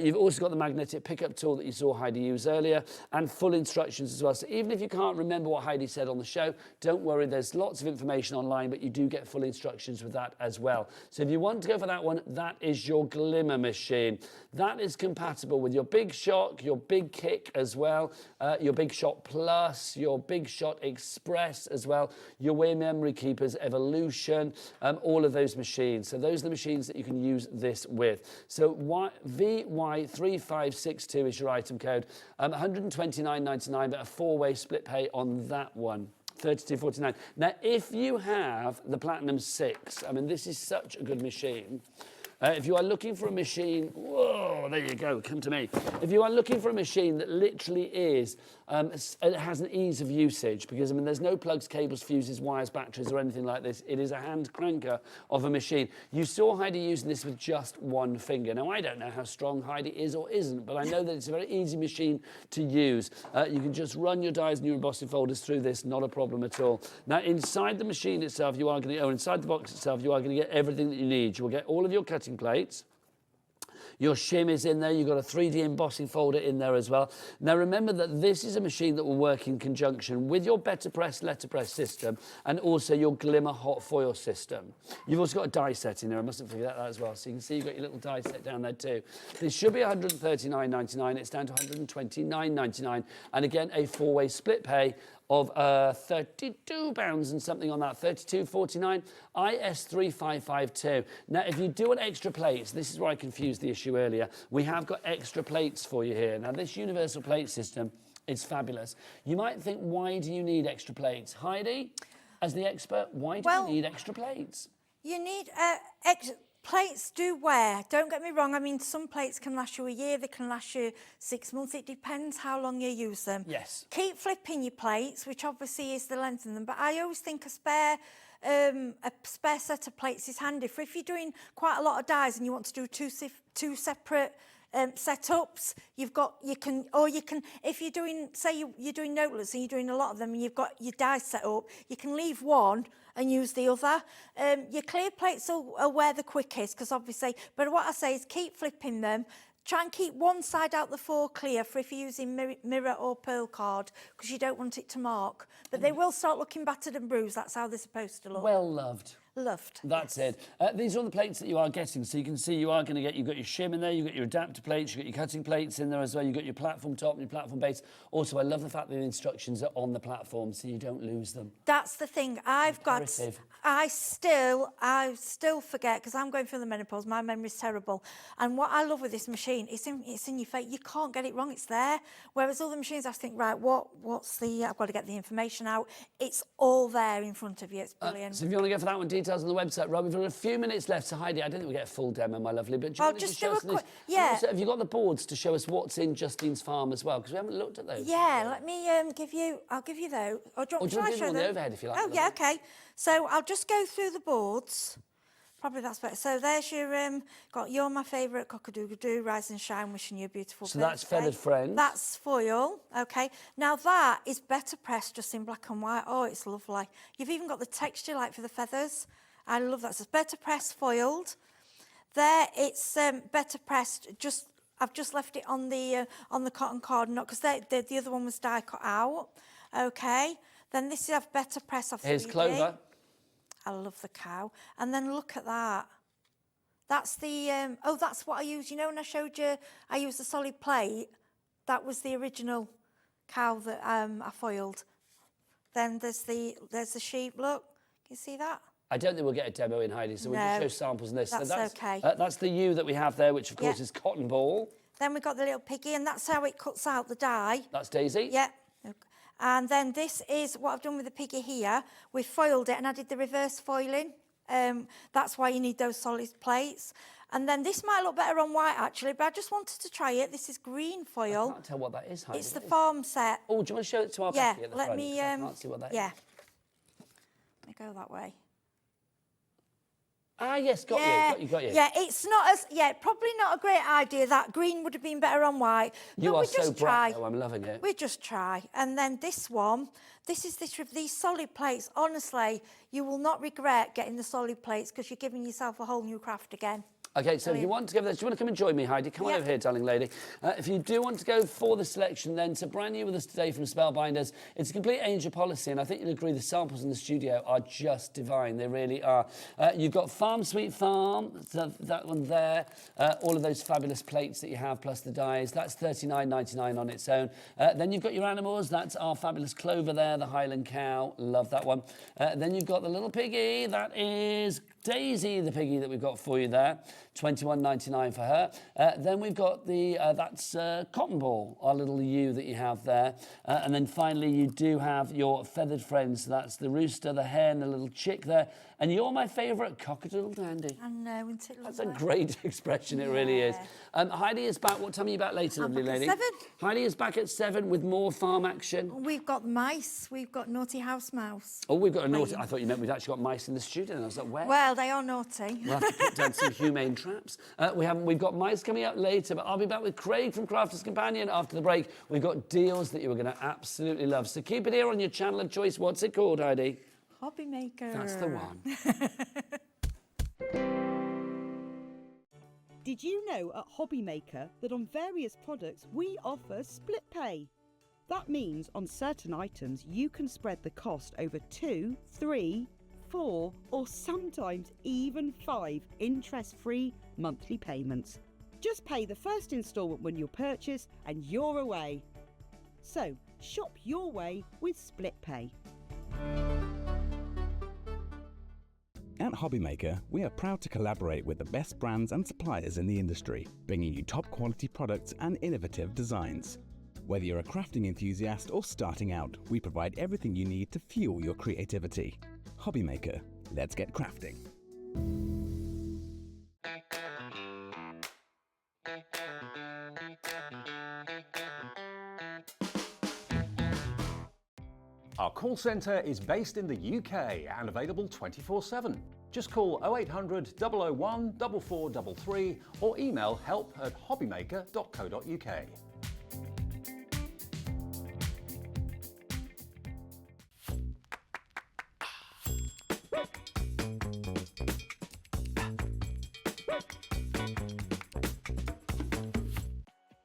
You've also got the magnetic pickup tool that you saw Heidi use earlier, and full instructions as well. So even if you can't remember what Heidi said on the show, don't worry, there's lots of information online, but you do get full instructions with that as well. So if you want to go for that one, that is your Glimmer machine. That is compatible with your Big Shot, your Big Kick as well, your Big Shot Plus, your Big Shot Express as well, your Wear Memory Keepers Evolution, all of those machines. So those are the machines that you can use this with. So VY3562 is your item code, $129.99, but a four-way split pay on that one. $32.49. Now, if you have the Platinum 6, I mean, this is such a good machine. If you are looking for a machine, whoa, there you go, come to me. If you are looking for a machine that literally is, it has an ease of usage, because I mean, there's no plugs, cables, fuses, wires, batteries, or anything like this. It is a hand cranker of a machine. You saw Heidi using this with just one finger. Now, I don't know how strong Heidi is or isn't, but I know that it's a very easy machine to use. You can just run your dies and your embossing folders through this, not a problem at all. Now, inside the machine itself, you are going to, or inside the box itself, you are going to get everything that you need. You will get all of your cutting plates. Your shim is in there. You've got a 3D embossing folder in there as well. Now, remember that this is a machine that will work in conjunction with your better press, letterpress system, and also your glimmer hot foil system. You've also got a die set in there. I mustn't forget that as well. So you can see you've got your little die set down there too. This should be $139.99. It's down to $129.99. And again, a 4-way split pay of £32 and something on that, $32.49, IS3552. Now, if you do want extra plates, this is where I confused the issue earlier. We have got extra plates for you here. Now, this universal plate system is fabulous. You might think, why do you need extra plates? Heidi, as the expert, why do you need extra plates? You need plates do wear. Don't get me wrong. I mean, some plates can last you a year. They can last you 6 months. It depends how long you use them. Yes. Keep flipping your plates, which obviously is the length of them. But I always think a spare set of plates is handy for if you're doing quite a lot of dies and you want to do two separate setups. You can if you're doing, say you're doing noteless and you're doing a lot of them and you've got your dies set up, you can leave one and use the other. Your clear plates will wear the quickest, because obviously, but what I say is keep flipping them. Try and keep one side out the 4 clear for if you're using mirror or pearl card, because you don't want it to mark. But they will start looking battered and bruised. That's how they're supposed to look. Well loved. Loved. That's it. These are all the plates that you are getting. So you can see you are going to get, you've got your shim in there, you've got your adapter plates, you've got your cutting plates in there as well, you've got your platform top and your platform base. Also, I love the fact that the instructions are on the platform so you don't lose them. That's the thing. I still forget, because I'm going through the menopause, my memory's terrible. And what I love with this machine, it's in your face. You can't get it wrong, it's there. Whereas other machines, I think, right, I've got to get the information out. It's all there in front of you. It's brilliant. So if you want to go for that one, details on the website. Rob, we've got a few minutes left. So Heidi, I don't think we'll get a full demo, my lovely, but do you want to just show us this? Yeah. Also, have you got the boards to show us what's in Justine's farm as well? Because we haven't looked at those. Yeah, let me give you, I'll give you those. Or do you want to show them on the overhead if you like? Oh, yeah, okay. So I'll just go through the boards. Probably that's better. So there's your, You're My Favourite, Cock-a-doodle-doo, Rise and Shine, Wishing You a Beautiful Birthday. So that's Feathered Friends. That's foil, okay. Now that is better pressed just in black and white. Oh, it's lovely. You've even got the texture like for the feathers. I love that. So it's better pressed foiled. There it's better pressed, I've just left it on the cotton card, not because the other one was die cut out. Okay. Then this is better press off. Here's 3D. Clover. I love the cow. And then look at that. That's the, that's what I use. You know when I showed you, I used the solid plate, that was the original cow that I foiled. Then there's the sheep, look. Can you see that? I don't think we'll get a demo in, Heidi, so we'll just show samples in this. That's okay. That's the ewe that we have there, which of course is cotton ball. Then we've got the little piggy, and that's how it cuts out the die. That's Daisy. Yeah. And then this is what I've done with the piggy here. We've foiled it and I did the reverse foiling. That's why you need those solid plates. And then this might look better on white actually, but I just wanted to try it. This is green foil. I can't tell what that is, Heidi. It's the farm set. Oh, do you want to show it to our Becky at the front? Let me, I can't see what that is. Yeah. Let me go that way. Ah, yes, got you. Yeah, it's not as, probably not a great idea. That green would have been better on white. You are so bright, though. I'm loving it. We just try. And then this one, these solid plates, honestly, you will not regret getting the solid plates because you're giving yourself a whole new craft again. Okay, so if you want to give this, do you want to come and join me, Heidi? Come on over here, darling lady. If you do want to go for the selection, then so brand new with us today from Spellbinders. It's a complete angel policy, and I think you'll agree the samples in the studio are just divine. They really are. You've got Farm Sweet Farm, that one there. All of those fabulous plates that you have, plus the dies. That's $39.99 on its own. Then you've got your animals. That's our fabulous Clover there, the Highland cow. Love that one. Then you've got the little piggy. That is Daisy, the piggy that we've got for you there. 21.99 for her. Then we've got the that's cotton ball, our little U that you have there. And then finally you do have your feathered friends. So that's the rooster, the hen, the little chick there. And you're my favourite, cockadoodle dandy. I know, isn't it lovely? That's a great expression, it really is. Heidi is back. What time are you back later, lovely lady? At 7. Heidi is back at 7 with more farm action. We've got mice. We've got naughty house mouse. Oh, we've got a naughty... I thought you meant we'd actually got mice in the studio. And I was like, where? Well, they are naughty. We'll have to put down some humane traps. We've got mice coming up later, but I'll be back with Craig from Crafter's Companion after the break. We've got deals that you are going to absolutely love. So keep it here on your channel of choice. What's it called, Heidi? HobbyMaker. That's the one. Did you know at HobbyMaker that on various products we offer split pay? That means on certain items you can spread the cost over 2, 3, 4 or sometimes even 5 interest-free monthly payments. Just pay the first instalment when you purchase and you're away. So shop your way with split pay. At HobbyMaker, we are proud to collaborate with the best brands and suppliers in the industry, bringing you top quality products and innovative designs. Whether you're a crafting enthusiast or starting out, we provide everything you need to fuel your creativity. HobbyMaker, let's get crafting. Our call centre is based in the UK and available 24/7. Just call 0800 001 4433 or email help@hobbymaker.co.uk.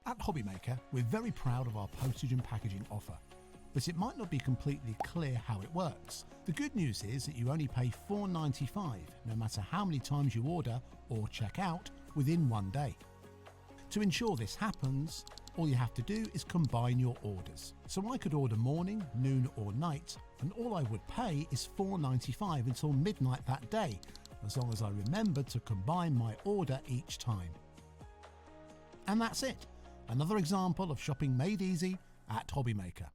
At HobbyMaker, we're very proud of our postage and packaging offer, but it might not be completely clear how it works. The good news is that you only pay $4.95 no matter how many times you order or check out within one day. To ensure this happens, all you have to do is combine your orders. So I could order morning, noon or night, and all I would pay is $4.95 until midnight that day, as long as I remember to combine my order each time. And that's it. Another example of shopping made easy at HobbyMaker.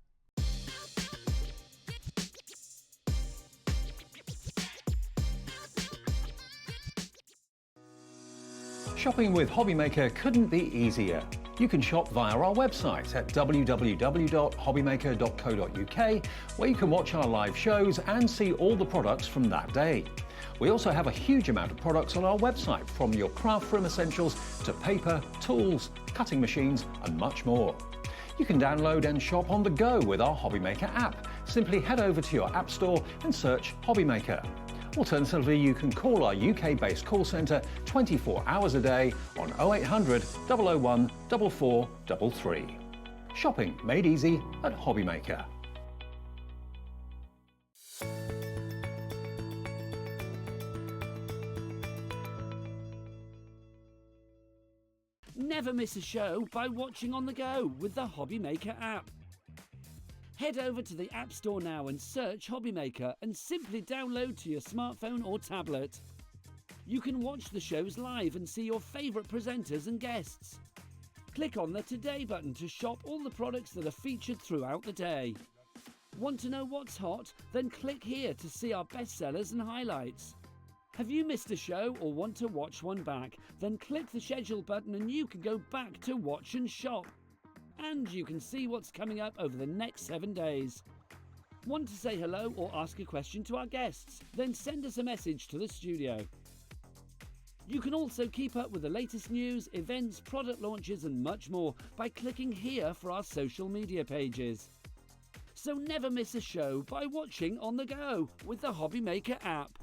Shopping with HobbyMaker couldn't be easier. You can shop via our website at www.hobbymaker.co.uk, where you can watch our live shows and see all the products from that day. We also have a huge amount of products on our website, from your craft room essentials to paper, tools, cutting machines and much more. You can download and shop on the go with our HobbyMaker app. Simply head over to your app store and search HobbyMaker. Alternatively, you can call our UK-based call centre 24 hours a day on 0800 001 4433. Shopping made easy at HobbyMaker. Never miss a show by watching on the go with the HobbyMaker app. Head over to the App Store now and search HobbyMaker and simply download to your smartphone or tablet. You can watch the shows live and see your favourite presenters and guests. Click on the Today button to shop all the products that are featured throughout the day. Want to know what's hot? Then click here to see our bestsellers and highlights. Have you missed a show or want to watch one back? Then click the schedule button and you can go back to watch and shop. And you can see what's coming up over the next 7 days. Want to say hello or ask a question to our guests? Then send us a message to the studio. You can also keep up with the latest news, events, product launches and much more by clicking here for our social media pages. So never miss a show by watching on the go with the HobbyMaker app.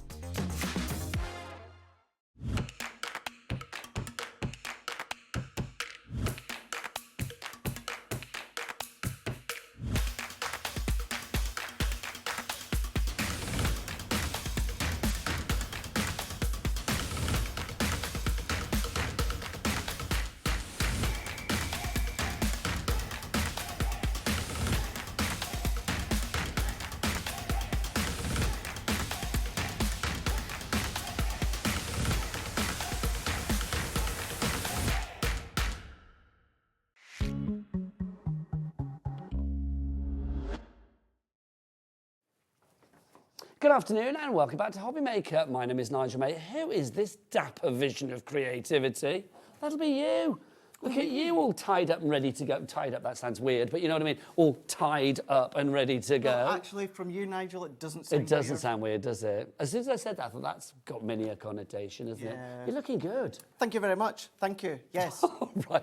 Good afternoon and welcome back to HobbyMaker. My name is Nigel, mate. Who is this dapper vision of creativity? That'll be you. Look at you all tied up and ready to go. Tied up, that sounds weird, but you know what I mean? All tied up and ready to go. Well, actually, from you, Nigel, it doesn't sound weird. It doesn't sound weird, does it? As soon as I said that, I thought that's got many a connotation, isn't it? You're looking good. Thank you very much. Thank you. Yes. Right.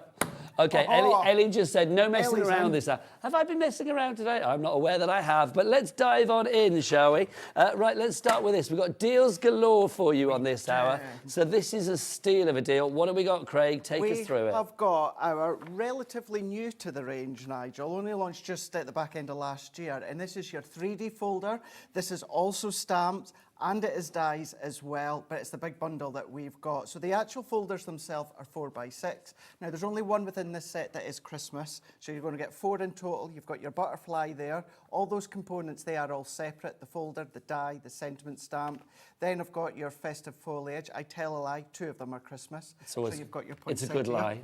Okay, Ellie just said, no messing around this hour. Have I been messing around today? I'm not aware that I have, but let's dive on in, shall we? Right, let's start with this. We've got deals galore for you on this hour. So this is a steal of a deal. What have we got, Craig? Take us through it. We have got our relatively new to the range, Nigel, only launched just at the back end of last year, and this is your 3D folder. This is also stamped, and it is dies as well, but it's the big bundle that we've got. So the actual folders themselves are 4x6. Now there's only one within this set that is Christmas, so you're going to get 4 in total. You've got your butterfly there. All those components, they are all separate. The folder, the die, the sentiment stamp. Then I've got your festive foliage. I tell a lie, 2 of them are Christmas. So you've got your poinsettia. It's a good lie.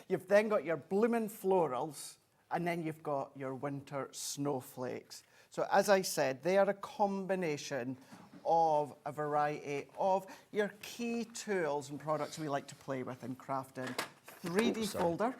You've then got your blooming florals, and then you've got your winter snowflakes. So as I said, they are a combination of a variety of your key tools and products we like to play with in crafting. 3D folder,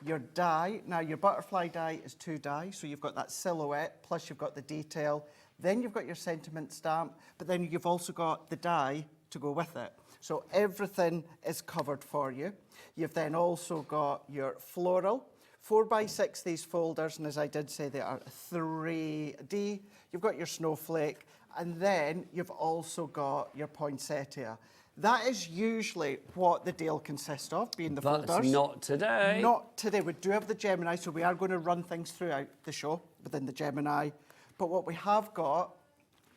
your die. Now your butterfly die is 2 die, so you've got that silhouette, plus you've got the detail. Then you've got your sentiment stamp, but then you've also got the die to go with it. So everything is covered for you. You've then also got your floral. 4x6 these folders, and as I did say, they are 3D. You've got your snowflake, and then you've also got your poinsettia. That is usually what the deal consists of, being the folders. That's not today. Not today. We do have the Gemini, so we are going to run things throughout the show within the Gemini. But what we have got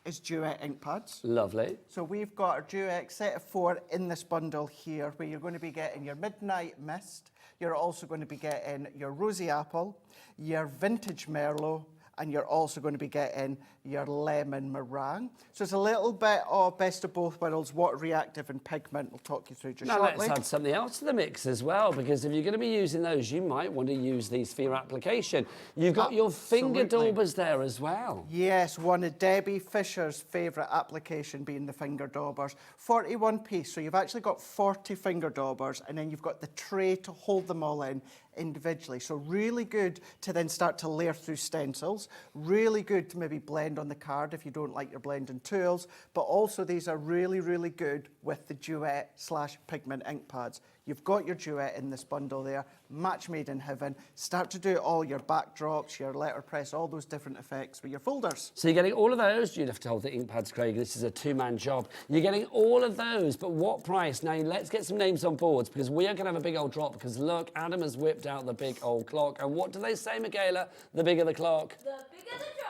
is duet ink pads. Lovely. So we've got our duet set of 4 in this bundle here, where you're going to be getting your Midnight Mist. You're also going to be getting your Rosy Apple, your Vintage Merlot, and you're also going to be getting your lemon meringue. So it's a little bit of best of both worlds, water reactive and pigment. We'll talk you through just shortly. Now let's add something else to the mix as well, because if you're going to be using those, you might want to use these for your application. You've got your finger daubers there as well. Yes, one of Debbie Fisher's favourite application being the finger daubers. 41 piece, so you've actually got 40 finger daubers, and then you've got the tray to hold them all in individually. So really good to then start to layer through stencils. Really good to maybe blend on the card if you don't like your blending tools. But also these are really, really good with the duet / pigment ink pads. You've got your duet in this bundle there, match made in heaven. Start to do all your backdrops, your letterpress, all those different effects with your folders. So you're getting all of those. You'd have to hold the ink pads, Craig. This is a 2-man job. You're getting all of those, but what price? Now let's get some names on boards, because we are going to have a big old drop, because look, Adam has whipped out the big old clock. And what do they say, Michaela? The bigger the clock,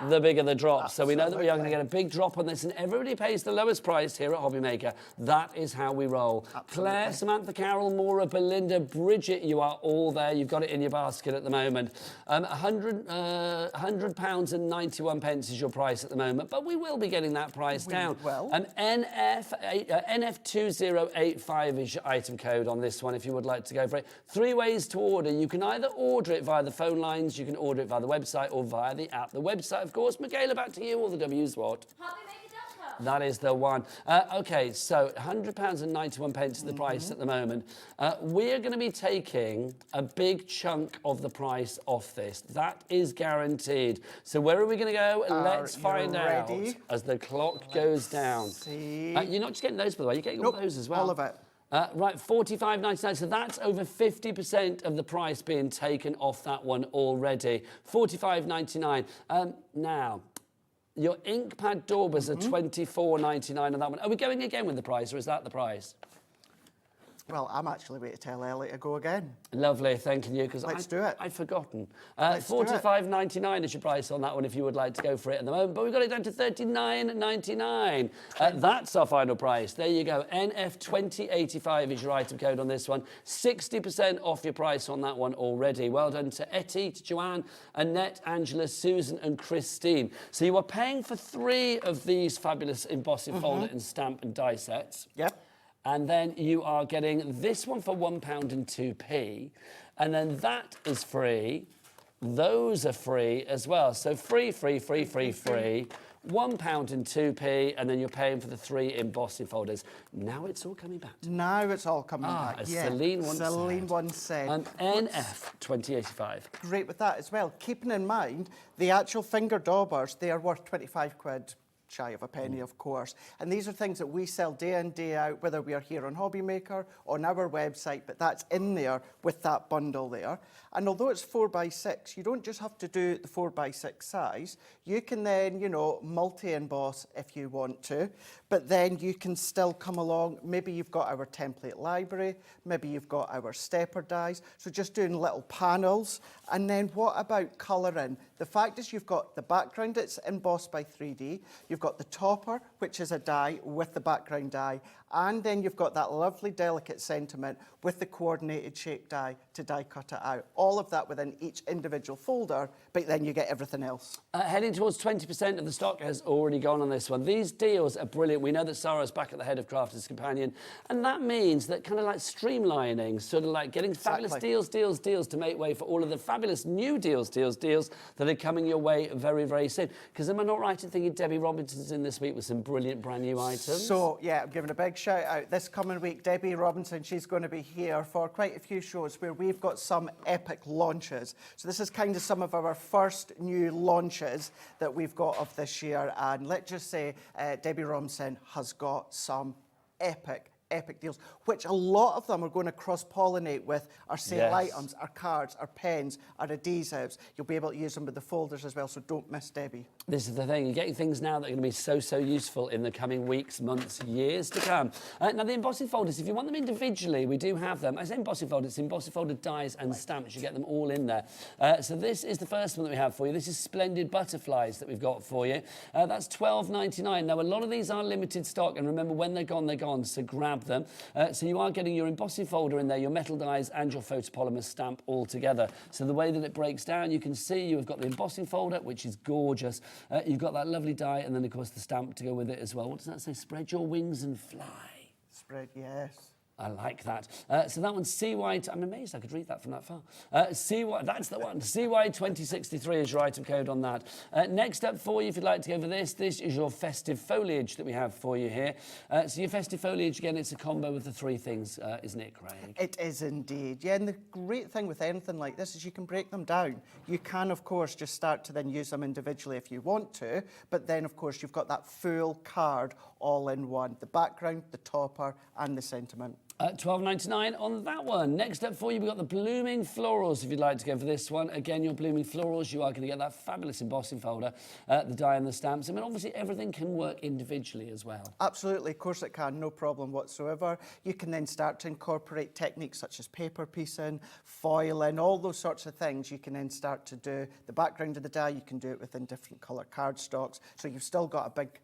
the bigger the drop. Absolutely. So we know that we are going to get a big drop on this, and everybody pays the lowest price here at HobbyMaker. That is how we roll. Absolutely. Claire, Samantha, Carol, Maura, Belinda, Bridget, you are all there. You've got it in your basket at the moment. £100 and 91 pence is your price at the moment, but we will be getting that price down. Well, NF2085 is your item code on this one if you would like to go for it. 3 ways to order. You can either order it via the phone lines, you can order it via the website, or via the app. The website, of course. Michaela, back to you. All the W's what? HobbyMaker.com. That is the one. OK, so £100 and 91 pence is the price at the moment. We're going to be taking a big chunk of the price off this. That is guaranteed. So where are we going to go? Let's find out as the clock goes down. You're not just getting those, by the way. You're getting all those as well. All of it. Right, $45.99, so that's over 50% of the price being taken off that one already. $45.99. Now, your ink pad daubers are $24.99 on that one. Are we going again with the price, or is that the price? Well, I'm actually waiting to tell Ellie to go again. Lovely, thanking you, because I'd forgotten. $45.99 is your price on that one if you would like to go for it at the moment, but we've got it down to $39.99. That's our final price. There you go. NF2085 is your item code on this one. 60% off your price on that one already. Well done to Etty, to Joanne, Annette, Angela, Susan and Christine. So you are paying for 3 of these fabulous embossing folder and stamp and die sets. Yep. And then you are getting this one for £1 and 2p. And then that is free. Those are free as well. So free, free, free, free, free. £1 and 2p, and then you're paying for the 3 embossing folders. Now it's all coming back to me. Now it's all coming back. As yeah. Celine once said. NF 2085. Great with that as well. Keeping in mind, the actual finger daubers, they are worth 25 quid. Shy of a penny, of course. And these are things that we sell day in, day out, whether we are here on HobbyMaker, on our website, but that's in there with that bundle there. And although it's 4x6, you don't just have to do the 4x6 size. You can then, you know, multi-emboss if you want to, but then you can still come along. Maybe you've got our template library, maybe you've got our stepper dies. So just doing little panels. And then what about colouring? The fact is you've got the background, it's embossed by 3D. You've got the topper, which is a die with the background die. And then you've got that lovely delicate sentiment with the coordinated shape die to die cut it out. All of that within each individual folder, but then you get everything else. Heading towards 20% of the stock has already gone on this one. These deals are brilliant. We know that Sarah's back at the head of Crafters Companion, and that means that kind of like streamlining, sort of like getting fabulous deals to make way for all of the fabulous new deals that are coming your way very, very soon. Because am I not right in thinking Debbie Robinson's in this week with some brilliant brand new items? So, yeah, I'm giving a big shout out. This coming week, Debbie Robinson, she's going to be here for quite a few shows where we've got some epic launches. So this is kind of some of our first new launches that we've got of this year. And let's just say Debbie Robinson has got some epic deals, which a lot of them are going to cross-pollinate with our sale items, our cards, our pens, our adhesives. You'll be able to use them with the folders as well, so don't miss Debbie. This is the thing, you're getting things now that are going to be so useful in the coming weeks, months, years to come. Now the embossing folders, if you want them individually, we do have them. I say embossing folders, embossing folder dies and stamps, you get them all in there. So this is the first one that we have for you. This is Splendid Butterflies that we've got for you. That's £12.99. Now a lot of these are limited stock, and remember when they're gone, so grab them. So you are getting your embossing folder in there, your metal dies and your photopolymer stamp all together. So the way that it breaks down, you can see you've got the embossing folder, which is gorgeous. You've got that lovely die, and then of course the stamp to go with it as well. What does that say? Spread your wings and fly. Spread, yes. I like that. So that one's CY, I'm amazed I could read that from that far. CY, that's the one. CY2063 is your item code on that. Next up for you, if you'd like to go for this is your festive foliage that we have for you here. So your festive foliage, again, it's a combo with the 3 things, isn't it, Craig? It is indeed. Yeah, and the great thing with anything like this is you can break them down. You can, of course, just start to then use them individually if you want to, but then, of course, you've got that full card all in one. The background, the topper, and the sentiment. £12.99 on that one. Next up for you, we've got the Blooming Florals, if you'd like to go for this one. Again, your Blooming Florals, you are going to get that fabulous embossing folder, the die and the stamps. I mean, obviously, everything can work individually as well. Absolutely, of course it can, no problem whatsoever. You can then start to incorporate techniques such as paper piecing, foiling, all those sorts of things. You can then start to do the background of the die. You can do it within different colour cardstocks. So you've still got a big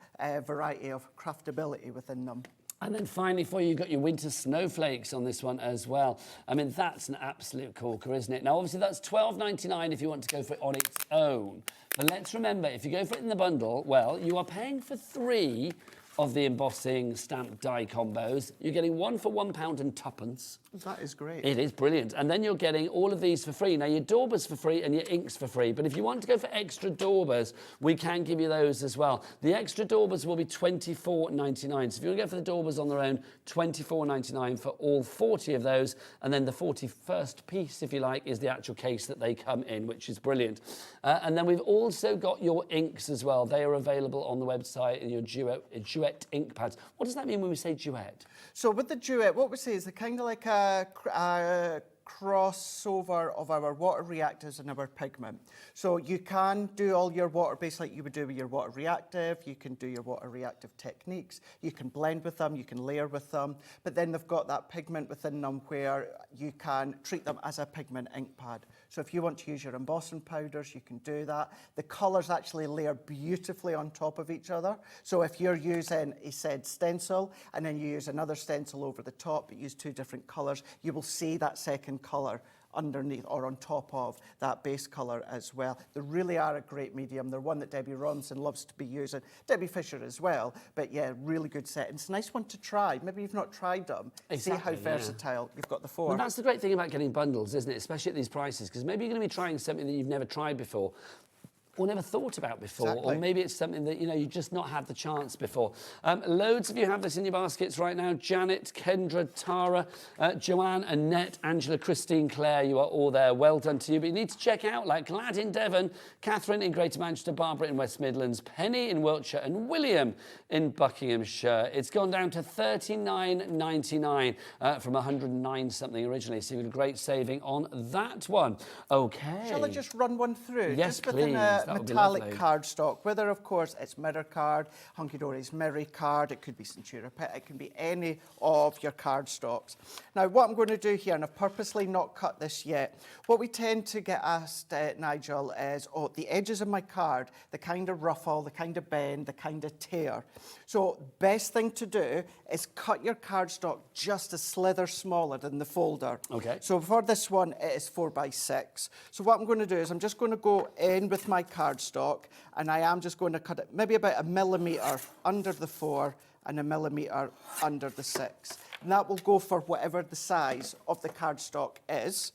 variety of craftability within them. And then finally for you, you've got your winter snowflakes on this one as well. I mean, that's an absolute corker, isn't it? Now, obviously, that's £12.99 if you want to go for it on its own. But let's remember, if you go for it in the bundle, well, you are paying for 3 of the embossing stamp die combos. You're getting 1 for £1 and 2p. That is great. It is brilliant. And then you're getting all of these for free. Now, your daubers for free and your inks for free. But if you want to go for extra daubers, we can give you those as well. The extra daubers will be £24.99. So if you want to go for the daubers on their own, £24.99 for all 40 of those. And then the 41st piece, if you like, is the actual case that they come in, which is brilliant. And then we've also got your inks as well. They are available on the website in your duet ink pads. What does that mean when we say duet? So with the duet, what we say is they're kind of like a crossover of our water reactives and our pigment. So you can do all your water-based like you would do with your water reactive, you can do your water reactive techniques, you can blend with them, you can layer with them, but then they've got that pigment within them where you can treat them as a pigment ink pad. So if you want to use your embossing powders, you can do that. The colours actually layer beautifully on top of each other. So if you're using a said stencil and then you use another stencil over the top, but use 2 different colours, you will see that second colour underneath or on top of that base colour as well. They really are a great medium. They're one that Debbie Robinson loves to be using. Debbie Fisher as well. But yeah, really good set. And it's a nice one to try. Maybe you've not tried them. Exactly, see how versatile you've got the 4. Well, that's the great thing about getting bundles, isn't it? Especially at these prices, because maybe you're going to be trying something that you've never tried before. or never thought about before, Exactly. or maybe it's something that, you know, you've just not had the chance before. Loads of you have this in your baskets right now. Janet, Kendra, Tara, Joanne, Annette, Angela, Christine, Claire, you are all there. Well done to you. But you need to check out, like Glad in Devon, Catherine in Greater Manchester, Barbara in West Midlands, Penny in Wiltshire, and William in Buckinghamshire. It's gone down to $39.99 from 109 something originally, so you've got a great saving on that one. Okay. Shall I just run one through? Yes, just within please. a That would be metallic lovely. cardstock, whether, of course, it's mirror card, Hunky Dory's mirror card, it could be Centura Pit, it can be any of your cardstocks. Now, what I'm going to do here, and I've purposely not cut this yet, what we tend to get asked, Nigel, is, oh, the edges of my card, the kind of ruffle, the kind of bend, the kind of tear. So, best thing to do is cut your cardstock just a slither smaller than the folder. Okay. So for this one, it is 4x6. So what I'm going to do is I'm just going to go in with my cardstock, and I am just going to cut it maybe about 1 millimetre under the 4 and 1 millimetre under the 6. And that will go for whatever the size of the cardstock is.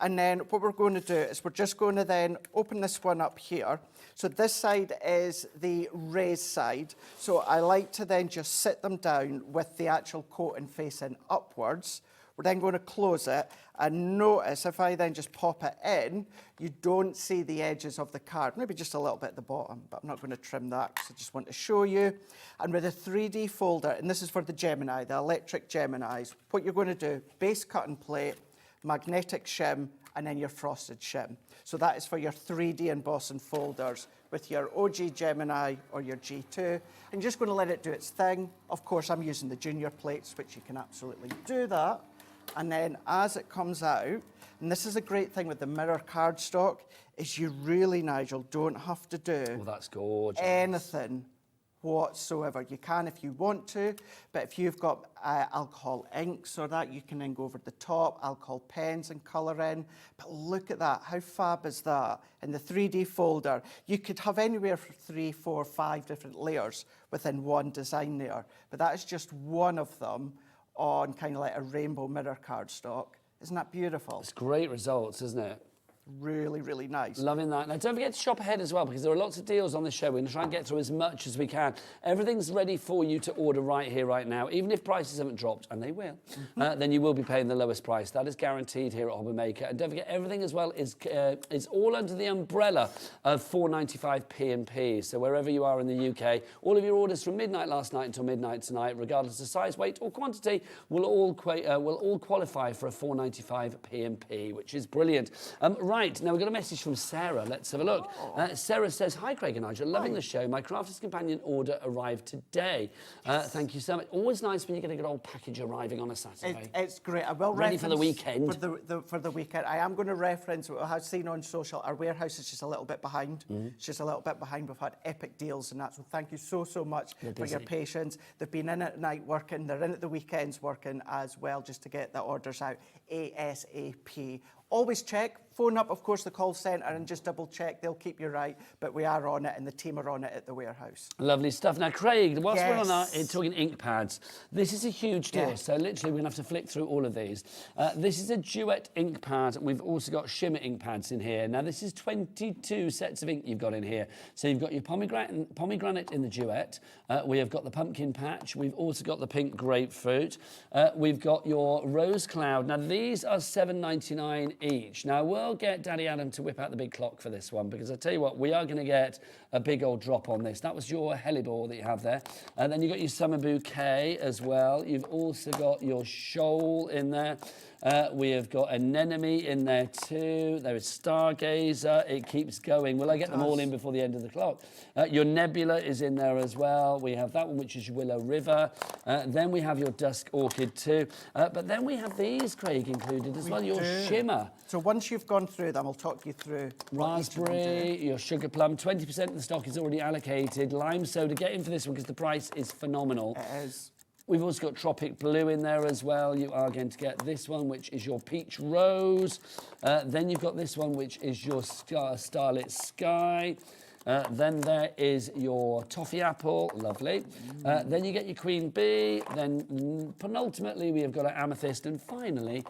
And then what we're going to do is we're just going to then open this one up here. So this side is the raised side. So I like to then just sit them down with the actual coating facing upwards. We're then going to close it, and notice if I then just pop it in, you don't see the edges of the card, maybe just a little bit at the bottom, but I'm not going to trim that because I just want to show you. And with a 3D folder, and this is for the Gemini, the electric Geminis, what you're going to do, base cut and plate, magnetic shim, and then your frosted shim. So that is for your 3D embossing folders with your OG Gemini or your G2. I'm just going to let it do its thing. Of course, I'm using the junior plates, which you can absolutely do that. And then as it comes out, and this is a great thing with the mirror cardstock, is you really, Nigel, don't have to do Oh, that's gorgeous. anything whatsoever. You can if you want to, but if you've got alcohol inks or that, you can then go over the top, alcohol pens and colour in. But look at that, how fab is that? In the 3D folder, you could have anywhere from 3, 4, 5 different layers within one design there. But that is just one of them on kind of like a rainbow mirror cardstock. Isn't that beautiful? It's great results, isn't it? Really, really nice. Loving that. Now, don't forget to shop ahead as well, because there are lots of deals on the show. We're going to try and get through as much as we can. Everything's ready for you to order right here, right now. Even if prices haven't dropped, and they will, then you will be paying the lowest price. That is guaranteed here at HobbyMaker. And don't forget, everything as well is all under the umbrella of $4.95 P&P. So wherever you are in the UK, all of your orders from midnight last night until midnight tonight, regardless of size, weight or quantity, will all qualify for a $4.95 P&P, which is brilliant. Right, now we've got a message from Sarah. Let's have a look. Sarah says, "Hi, Craig and Nigel. Loving the show. My Crafter's Companion order arrived today. Thank you so much. Always nice when you get a good old package arriving on a Saturday. It's great. I will Ready for the reference weekend. For the weekend. I am going to reference what I have seen on social. Our warehouse is just a little bit behind. It's just a little bit behind. We've had epic deals and that. So thank you so much for your patience. They've been in at night working. They're in at the weekends working as well, just to get the orders out ASAP. Always check. Phone up, of course, the call centre and just double check. They'll keep you right. But we are on it and the team are on it at the warehouse. Lovely stuff. Now, Craig, whilst we're on Yes. talking ink pads, this is a huge deal. Yeah. So literally, we're going to have to flick through all of these. This is a duet ink pad. We've also got shimmer ink pads in here. Now, this is 22 sets of ink you've got in here. So you've got your pomegranate in the duet. We have got the pumpkin patch. We've also got the pink grapefruit. We've got your rose cloud. Now, these are $7.99 each. Now, we'll get Daddy Adam to whip out the big clock for this one, because I tell you what, we are going to get a big old drop on this. That was your hellebore that you have there. And then you've got your summer bouquet as well. You've also got your shoal in there. We have got anemone in there too. There is stargazer. It keeps going. Will I get them all in before the end of the clock? Your nebula is in there as well. We have that one, which is Willow River. Then we have your dusk orchid too. But then we have these, Craig, included as well. Your shimmer. So once you've gone through them, I'll talk you through what each of them do. Raspberry, your sugar plum. 20% of the stock is already allocated. Lime soda. Get in for this one because the price is phenomenal. It is. We've also got Tropic Blue in there as well. You are going to get this one, which is your Peach Rose. Then you've got this one, which is your Starlit Sky. Then there is your toffee apple, lovely. Then you get your queen bee. Then penultimately we have got an amethyst, and finally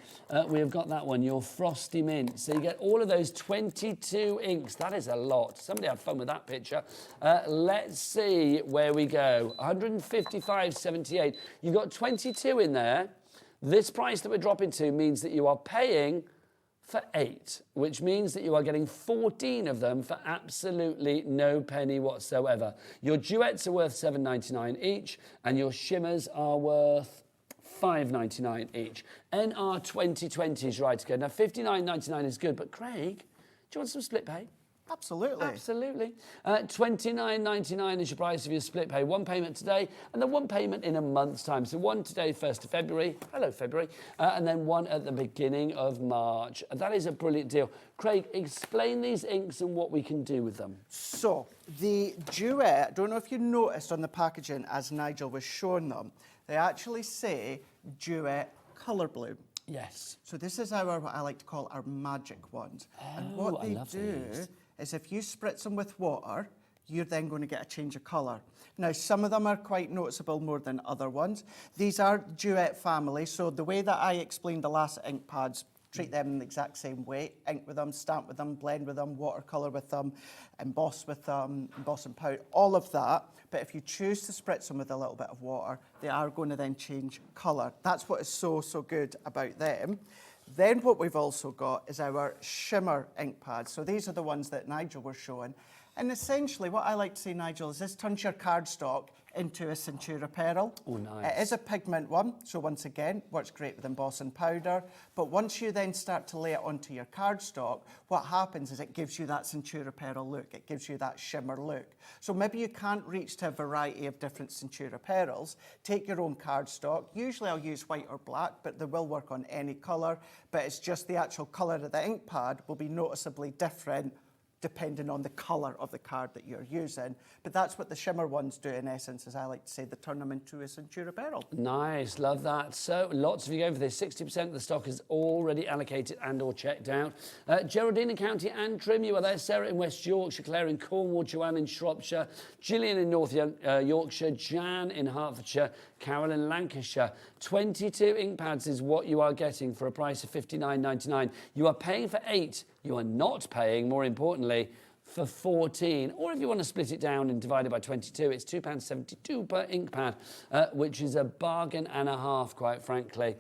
we have got that one, your frosty mint. So you get all of those 22 inks. That is a lot. Somebody had fun with that picture. Let's see where we go. 155.78. You've got 22 in there. This price that we're dropping to means that you are paying for 8, which means that you are getting 14 of them for absolutely no penny whatsoever. Your duets are worth $7.99 each, and your shimmers are worth $5.99 each. NR 2020 is right to go. Now, $59.99 is good, but Craig, do you want some split pay? Absolutely. Absolutely. $29.99 is your price of your split pay. One payment today and then one payment in a month's time. So one today, 1st of February. Hello, February. And then one at the beginning of March. That is a brilliant deal. Craig, explain these inks and what we can do with them. So, the duet, I don't know if you noticed on the packaging as Nigel was showing them, they actually say duet colour blue. Yes. So this is our, what I like to call our magic ones. And what they do is if you spritz them with water, you're then going to get a change of colour. Now, some of them are quite noticeable more than other ones. These are duet family, so the way that I explained the last ink pads, treat them in the exact same way. Ink with them, stamp with them, blend with them, watercolour with them, emboss with them, emboss and pout, all of that. But if you choose to spritz them with a little bit of water, they are going to then change colour. That's what is so, so good about them. Then what we've also got is our shimmer ink pads. So these are the ones that Nigel was showing. And essentially what I like to say, Nigel, is this turns your cardstock into a Centura Pearl. Oh, nice. It is a pigment one, so once again, works great with emboss and powder. But once you then start to lay it onto your cardstock, what happens is it gives you that Centura Pearl look. It gives you that shimmer look. So maybe you can't reach to a variety of different Centura Pearls. Take your own cardstock. Usually I'll use white or black, but they will work on any colour. But it's just the actual colour of the ink pad will be noticeably different depending on the colour of the card that you're using. But that's what the shimmer ones do in essence, as I like to say, they turn them into a Centura Pearl. Nice, love that. So lots of you going for this. 60% of the stock is already allocated and or checked out. Geraldine in County Antrim, you are there. Sarah in West Yorkshire, Claire in Cornwall, Joanne in Shropshire, Gillian in North Yorkshire, Jan in Hertfordshire, Carol in Lancashire. 22 ink pads is what you are getting for a price of $59.99. You are paying for 8. You are not paying, more importantly, for 14. Or if you want to split it down and divide it by 22, it's £2.72 per ink pad, which is a bargain and a half, quite frankly.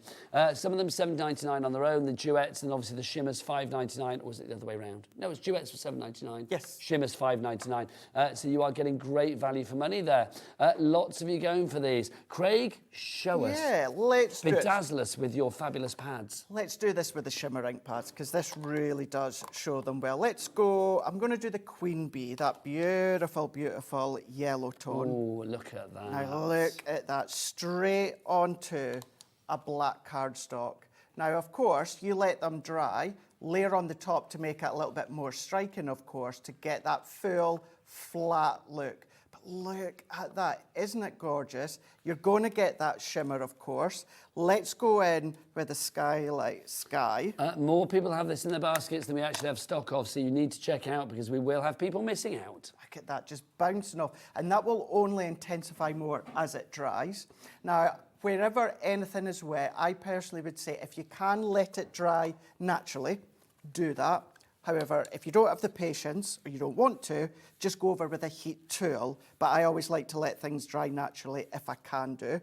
Some of them $7.99 on their own, the duets, and obviously the shimmers $5.99. Or was it the other way around? No, it's duets for $7.99. Yes. Shimmers $5.99. So you are getting great value for money there. Lots of you going for these. Craig, show us. Yeah, let's do it. Bedazzle us with your fabulous pads. Let's do this with the shimmer ink pads, because this really does show them well. Let's go, I'm going to do the Queen Bee, that beautiful, beautiful yellow tone. Oh, look at that. Now look at that, straight onto a black cardstock. Now, of course, you let them dry, layer on the top to make it a little bit more striking, of course, to get that full, flat look. Look at that, isn't it gorgeous? You're going to get that shimmer, of course. Let's go in with the Skylight Sky. More people have this in their baskets than we actually have stock of, so you need to check out because we will have people missing out. Look at that, just bouncing off. And that will only intensify more as it dries. Now, wherever anything is wet, I personally would say if you can let it dry naturally, do that. However, if you don't have the patience or you don't want to, just go over with a heat tool. But I always like to let things dry naturally if I can do.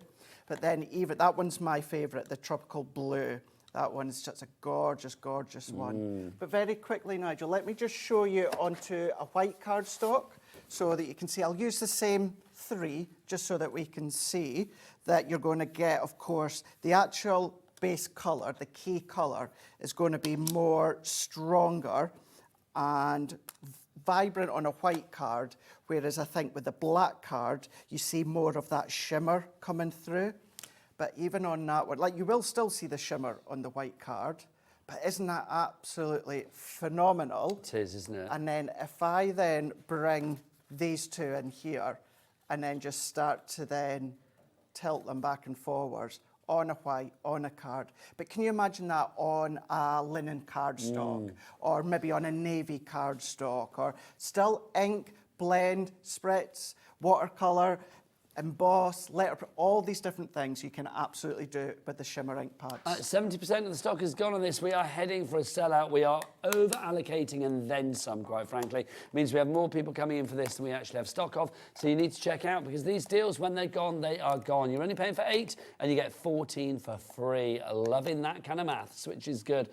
But then even, that one's my favourite, the Tropical Blue. That one's just a gorgeous, gorgeous one. But very quickly, Nigel, let me just show you onto a white cardstock so that you can see. I'll use the same 3 just so that we can see that you're going to get, of course, the actual base colour, the key colour, is going to be more stronger and vibrant on a white card, whereas I think with the black card, you see more of that shimmer coming through. But even on that one, like you will still see the shimmer on the white card, but isn't that absolutely phenomenal? It is, isn't it? And then if I then bring these two in here and then just start to then tilt them back and forwards, on a white, on a card. But can you imagine that on a linen cardstock or maybe on a navy cardstock or still ink, blend, spritz, watercolour, emboss, all these different things you can absolutely do with the shimmer ink pads. 70% of the stock is gone on this. We are heading for a sellout. We are over allocating and then some, quite frankly. It means we have more people coming in for this than we actually have stock of. So you need to check out, because these deals, when they're gone, they are gone. You're only paying for 8 and you get 14 for free. Loving that kind of maths, which is good.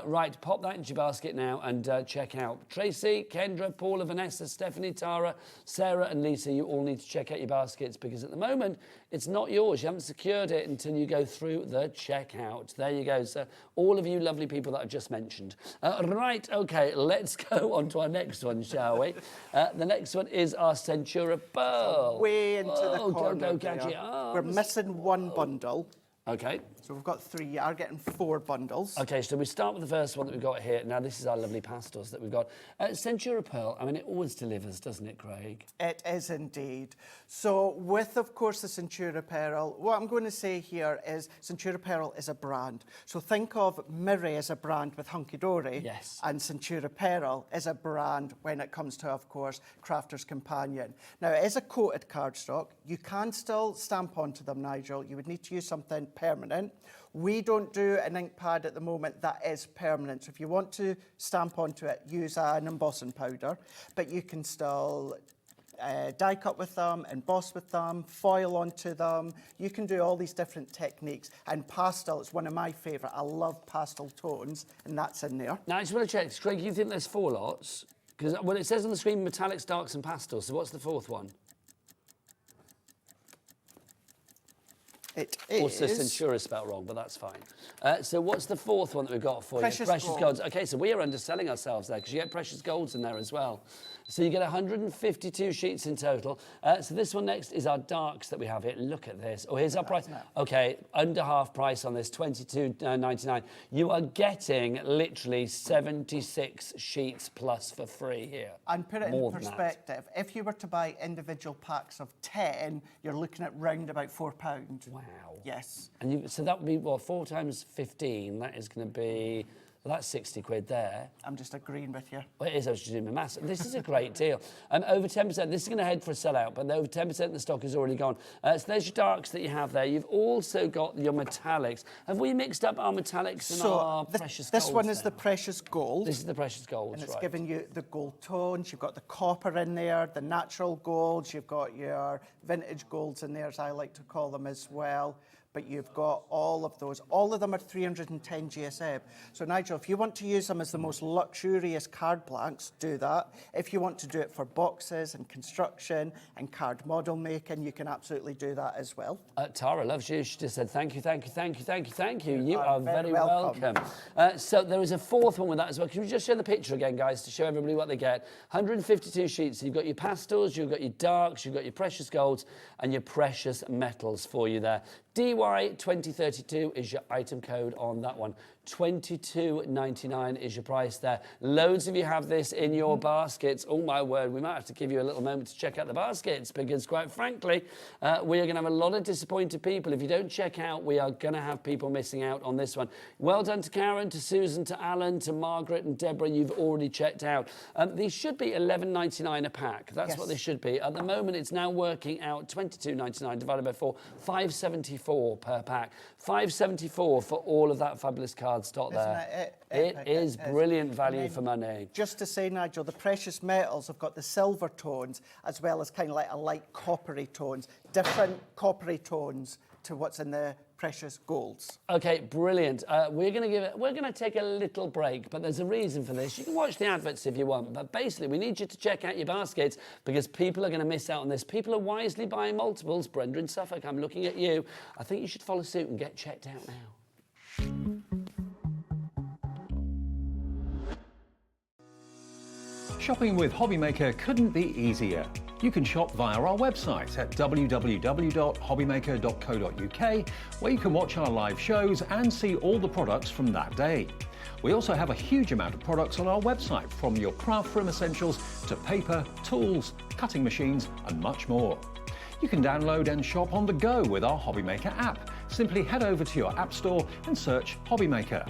Right, pop that into your basket now and check out Tracy, Kendra, Paula, Vanessa, Stephanie, Tara, Sarah and Lisa. You all need to check out your baskets, because at the moment it's not yours. You haven't secured it until you go through the checkout. There you go. So all of you lovely people that I've just mentioned. Right, okay, let's go on to our next one, shall we? The next one is our Centura Pearl. So way into the corner. Go, we're missing one bundle. Okay. So we've got 3, you are getting 4 bundles. Okay, so we start with the first one that we've got here. Now, this is our lovely pastels that we've got. Centura Pearl, I mean, it always delivers, doesn't it, Craig? It is indeed. So with, of course, the Centura Pearl, what I'm going to say here is Centura Pearl is a brand. So think of Murray as a brand with Hunky Dory. Yes. And Centura Pearl is a brand when it comes to, of course, Crafter's Companion. Now, it is a coated cardstock. You can still stamp onto them, Nigel. You would need to use something permanent. We don't do an ink pad at the moment that is permanent. So if you want to stamp onto it, use an embossing powder, but you can still die cut with them, emboss with them, foil onto them. You can do all these different techniques. And pastel is one of my favourite. I love pastel tones, and that's in there. Now, I just want to check, Craig, you think there's 4 lots? Because, well, it says on the screen metallics, darks and pastels. So what's the 4th one? It is. Also, Centura is spelled wrong, but that's fine. So what's the 4th one that we've got for Precious you? Precious Gold. Golds. Okay, so we are underselling ourselves there, because you get Precious Golds in there as well. So you get 152 sheets in total. So this one next is our darks that we have here. Look at this. Oh, here's our price. Okay, under half price on this, $22.99. You are getting literally 76 sheets plus for free here. And put it More in than that. perspective, if you were to buy individual packs of 10, you're looking at round about £4. Wow. Yes. And so that would be, well, 4 times 15, that is going to be... Well, that's 60 quid there. I'm just agreeing with you. Well, it is, I was just doing my maths. This is a great deal. Over 10%, this is going to head for a sellout, but over 10% of the stock is already gone. So there's your darks that you have there. You've also got your metallics. Have we mixed up our metallics and our precious golds? This one is then? the precious gold. This is the precious golds, And it's right. giving you the gold tones. You've got the copper in there, the natural golds. You've got your vintage golds in there, as I like to call them as well. But you've got all of those. All of them are 310 GSM. So, Nigel, if you want to use them as the most luxurious card blanks, do that. If you want to do it for boxes and construction and card model making, you can absolutely do that as well. Tara loves you. She just said, thank you, thank you, thank you, thank you, thank you. You are very welcome. So there is a 4th one with that as well. Can we just show the picture again, guys, to show everybody what they get? 152 sheets. So you've got your pastels, you've got your darks, you've got your precious golds, and your precious metals for you there. DY2032 is your item code on that one. $22.99 is your price there. Loads of you have this in your baskets. Oh, my word, we might have to give you a little moment to check out the baskets, because, quite frankly, we are going to have a lot of disappointed people. If you don't check out, we are going to have people missing out on this one. Well done to Karen, to Susan, to Alan, to Margaret and Deborah. You've already checked out. These should be $11.99 a pack. That's what they should be. At the moment, it's now working out $22.99 divided by 4, $5.74 per pack. $5.74 for all of that fabulous card stock there. It is brilliant value for money. Just to say, Nigel, the precious metals have got the silver tones as well as kind of like a light coppery tones, different coppery tones to what's in the precious golds. Okay, brilliant. We're going to take a little break, but there's a reason for this. You can watch the adverts if you want, but basically we need you to check out your baskets, because people are going to miss out on this. People are wisely buying multiples. Brenda in Suffolk, I'm looking at you. I think you should follow suit and get checked out now. Shopping with HobbyMaker couldn't be easier. You can shop via our website at www.hobbymaker.co.uk, where you can watch our live shows and see all the products from that day. We also have a huge amount of products on our website, from your craft room essentials to paper, tools, cutting machines and much more. You can download and shop on the go with our HobbyMaker app. Simply head over to your app store and search HobbyMaker.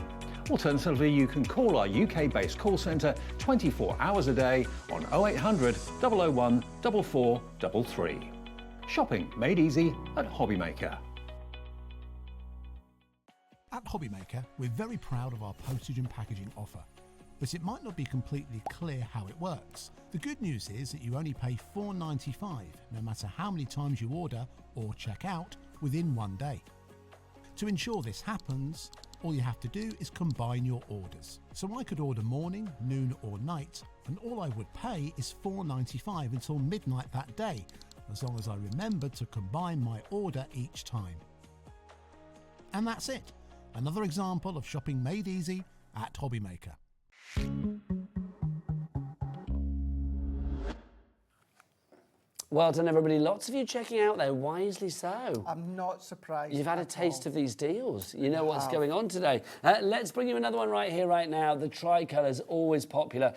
Alternatively, you can call our UK-based call centre 24 hours a day on 0800 001 4433. Shopping made easy at HobbyMaker. At HobbyMaker, we're very proud of our postage and packaging offer, but it might not be completely clear how it works. The good news is that you only pay $4.95 no matter how many times you order or check out within one day. To ensure this happens, all you have to do is combine your orders. So I could order morning, noon or night, and all I would pay is $4.95 until midnight that day, as long as I remembered to combine my order each time. And that's it. Another example of shopping made easy at HobbyMaker. Well done, everybody. Lots of you checking out there, wisely so. I'm not surprised. You've had a at taste all. of these deals. You know what's going on today. Let's bring you another one right here, right now. The tricolour's always popular.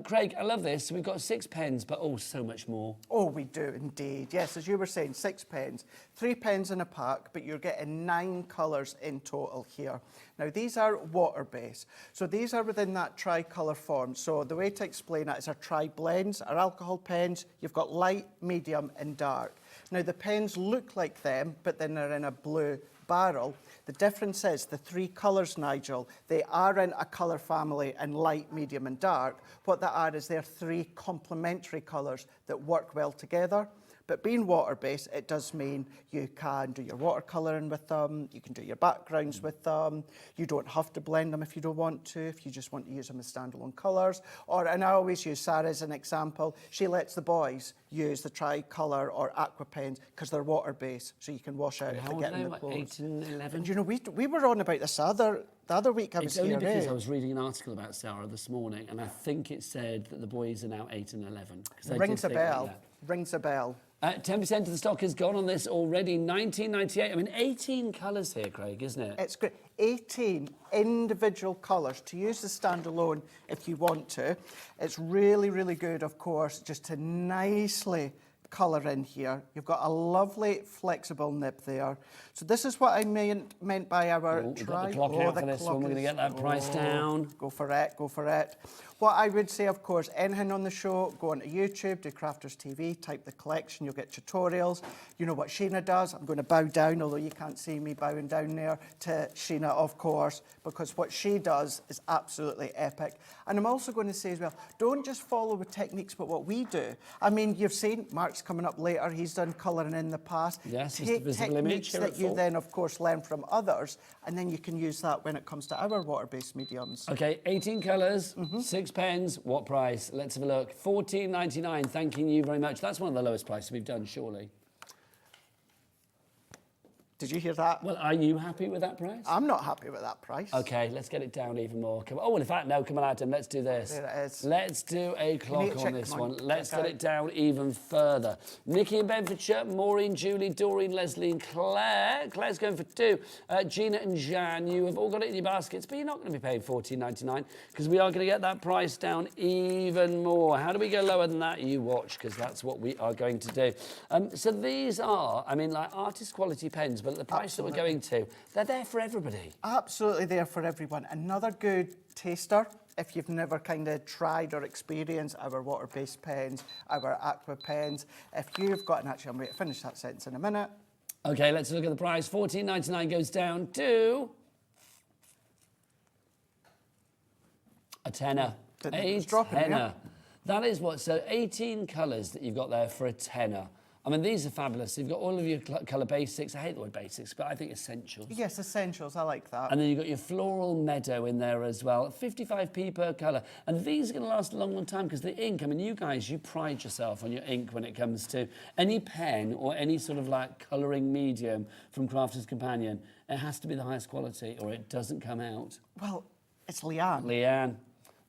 Craig, I love this. We've got 6 pens, but oh, so much more. Oh, we do indeed. Yes, as you were saying, 6 pens, 3 pens in a pack, but you're getting 9 colours in total here. Now, these are water-based. So these are within that tricolour form. So the way to explain it is our tri-blends, our alcohol pens. You've got light, medium and dark. Now, the pens look like them, but then they're in a blue barrel. The difference is the 3 colours, Nigel, they are in a colour family in light, medium and dark. What they are is they're 3 complementary colours that work well together. But being water-based, it does mean you can do your watercolouring with them, you can do your backgrounds with them, you don't have to blend them if you don't want to, if you just want to use them as standalone colours. And I always use Sarah as an example. She lets the boys use the tricolour or aqua pens because they're water-based, so you can wash out if they get in the clothes. 8 and 11? And you know, we were on about this the other week I was It's only here. because I was reading an article about Sarah this morning, and I think it said that the boys are now 8 and 11. Rings a bell. Rings a bell. 10% of the stock has gone on this already. 19.98. I mean, 18 colours here, Craig, isn't it? It's great. 18 individual colours to use the standalone if you want to. It's really, really good, of course, just to nicely colour in here. You've got a lovely flexible nib there. So this is what I meant by our We've got the clock out for this one. We're going to get that price down. Go for it, go for it. What I would say, of course, anything on the show, go onto YouTube, do Crafters TV, type the collection, you'll get tutorials. You know what Sheena does. I'm going to bow down, although you can't see me bowing down there, to Sheena, of course, because what she does is absolutely epic. And I'm also going to say as well, don't just follow the techniques, but what we do. I mean, you've seen Mark's coming up later. He's done colouring in the past. Yes, Take visible image techniques that you then, of course, learn from others, and then you can use that when it comes to our water-based mediums. Okay, 18 colours, 6 pens. What price? Let's have a look. $14.99. Thanking you very much. That's one of the lowest prices we've done, surely. Did you hear that? Well, are you happy with that price? I'm not happy with that price. Okay, let's get it down even more. Come on. Oh, in fact, no, come on, Adam, let's do this. There it is. Let's do a clock on this Come on, one. Let's check get out. it down even further. Nikki in Bedfordshire, Maureen, Julie, Doreen, Leslie and Claire. Claire's going for 2. Gina and Jan, you have all got it in your baskets, but you're not going to be paying $14.99 because we are going to get that price down even more. How do we go lower than that? You watch, because that's what we are going to do. So these are, I mean, like artist quality pens, but at the price that we're going to, they're there for everybody. Absolutely there for everyone. Another good taster, if you've never kind of tried or experienced our water-based pens, our aqua pens. If you've got, and actually I'm going to finish that sentence in a minute. Okay, let's look at the price. $14.99 goes down to a tenner. It's dropping, tenner. yeah. That is what, so 18 colours that you've got there for a tenner. I mean, these are fabulous. You've got all of your colour basics. I hate the word basics, but I think essentials. Yes, essentials. I like that. And then you've got your floral meadow in there as well. 55p per colour. And these are going to last a long, long time because the ink, I mean, you guys, you pride yourself on your ink when it comes to any pen or any sort of like colouring medium from Crafter's Companion. It has to be the highest quality or it doesn't come out. Well, it's Leanne. Leanne.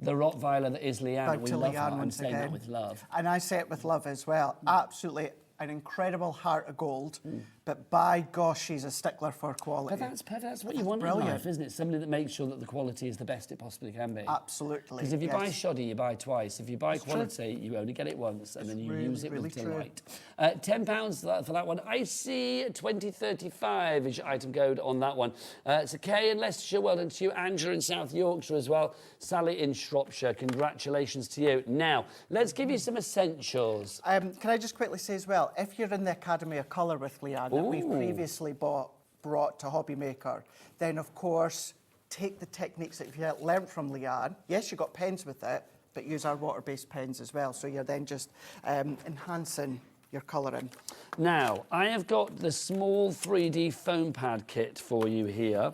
The Rottweiler that is Leanne. Back We to love Leanne her. I'm once saying that again. with love. And I say it with love as well. Absolutely an incredible heart of gold, but by gosh, she's a stickler for quality. But that's perfect. That's what you want in life, isn't it? Somebody that makes sure that the quality is the best it possibly can be. Absolutely. Because if you buy shoddy, you buy twice. If you buy quality, you only get it once, and then you use it with delight. £10 for that one. I see 2035 is your item code on that one. It's a Kay in Leicestershire. Well done to you. Angela in South Yorkshire as well. Sally in Shropshire. Congratulations to you. Now, let's give you some essentials. Can I just quickly say as well, if you're in the Academy of Colour with Leanne that we've previously brought to HobbyMaker, then of course take the techniques that you've learnt from Leanne. Yes, you've got pens with it, but use our water-based pens as well. So you're then just enhancing your colouring. Now, I have got the small 3D foam pad kit for you here.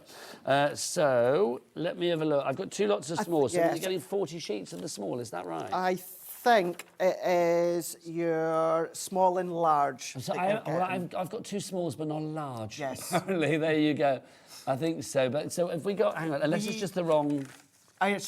So let me have a look. I've got 2 lots of small, so you're getting 40 sheets of the small, is that right? I think it is your small and large. So I've got 2 smalls, but not large. Yes. Apparently, there you go. I think so. But so if we got, hang on, unless it's just the wrong. I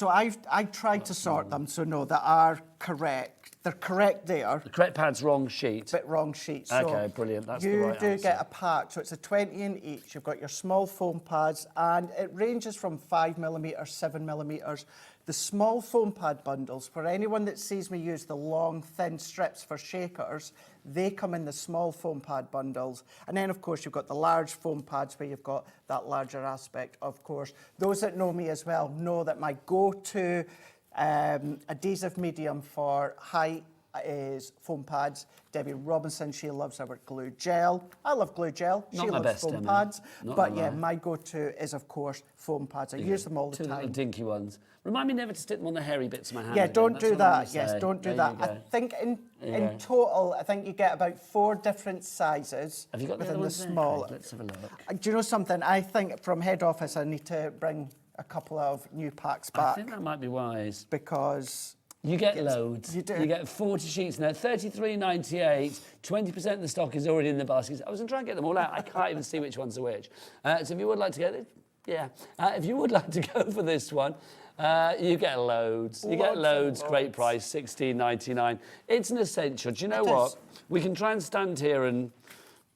tried to sort them, so no, they are correct. They're correct there. The correct pad's wrong sheet. But wrong sheet. Okay, brilliant. That's the right answer. You do get a pack, so it's a 20 in each. You've got your small foam pads, and it ranges from 5mm, 7mm. The small foam pad bundles, for anyone that sees me use the long, thin strips for shakers, they come in the small foam pad bundles. And then, of course, you've got the large foam pads where you've got that larger aspect, of course. Those that know me as well know that my go-to adhesive medium for height is foam pads. Debbie Robinson, she loves our glue gel. I love glue gel. She loves foam pads. But yeah, my go-to is, of course, foam pads. I use them all the time. 2 little dinky ones. Remind me never to stick them on the hairy bits of my hand. Yeah, again. don't do that. Yes, don't do that. I think in total, I think you get about 4 different sizes Have you got within the small. Okay, let's have a look. Do you know something? I think from head office, I need to bring a couple of new packs back. I think that might be wise. Because you get loads. You do. You get 40 sheets now. 33.98. 20% of the stock is already in the baskets. I was going to try and get them all out. I can't even see which ones are which. So if you would like to get it, if you would like to go for this one, you get loads. You get loads. Great price, $16.99. It's an essential. Do you know what? We can try and stand here and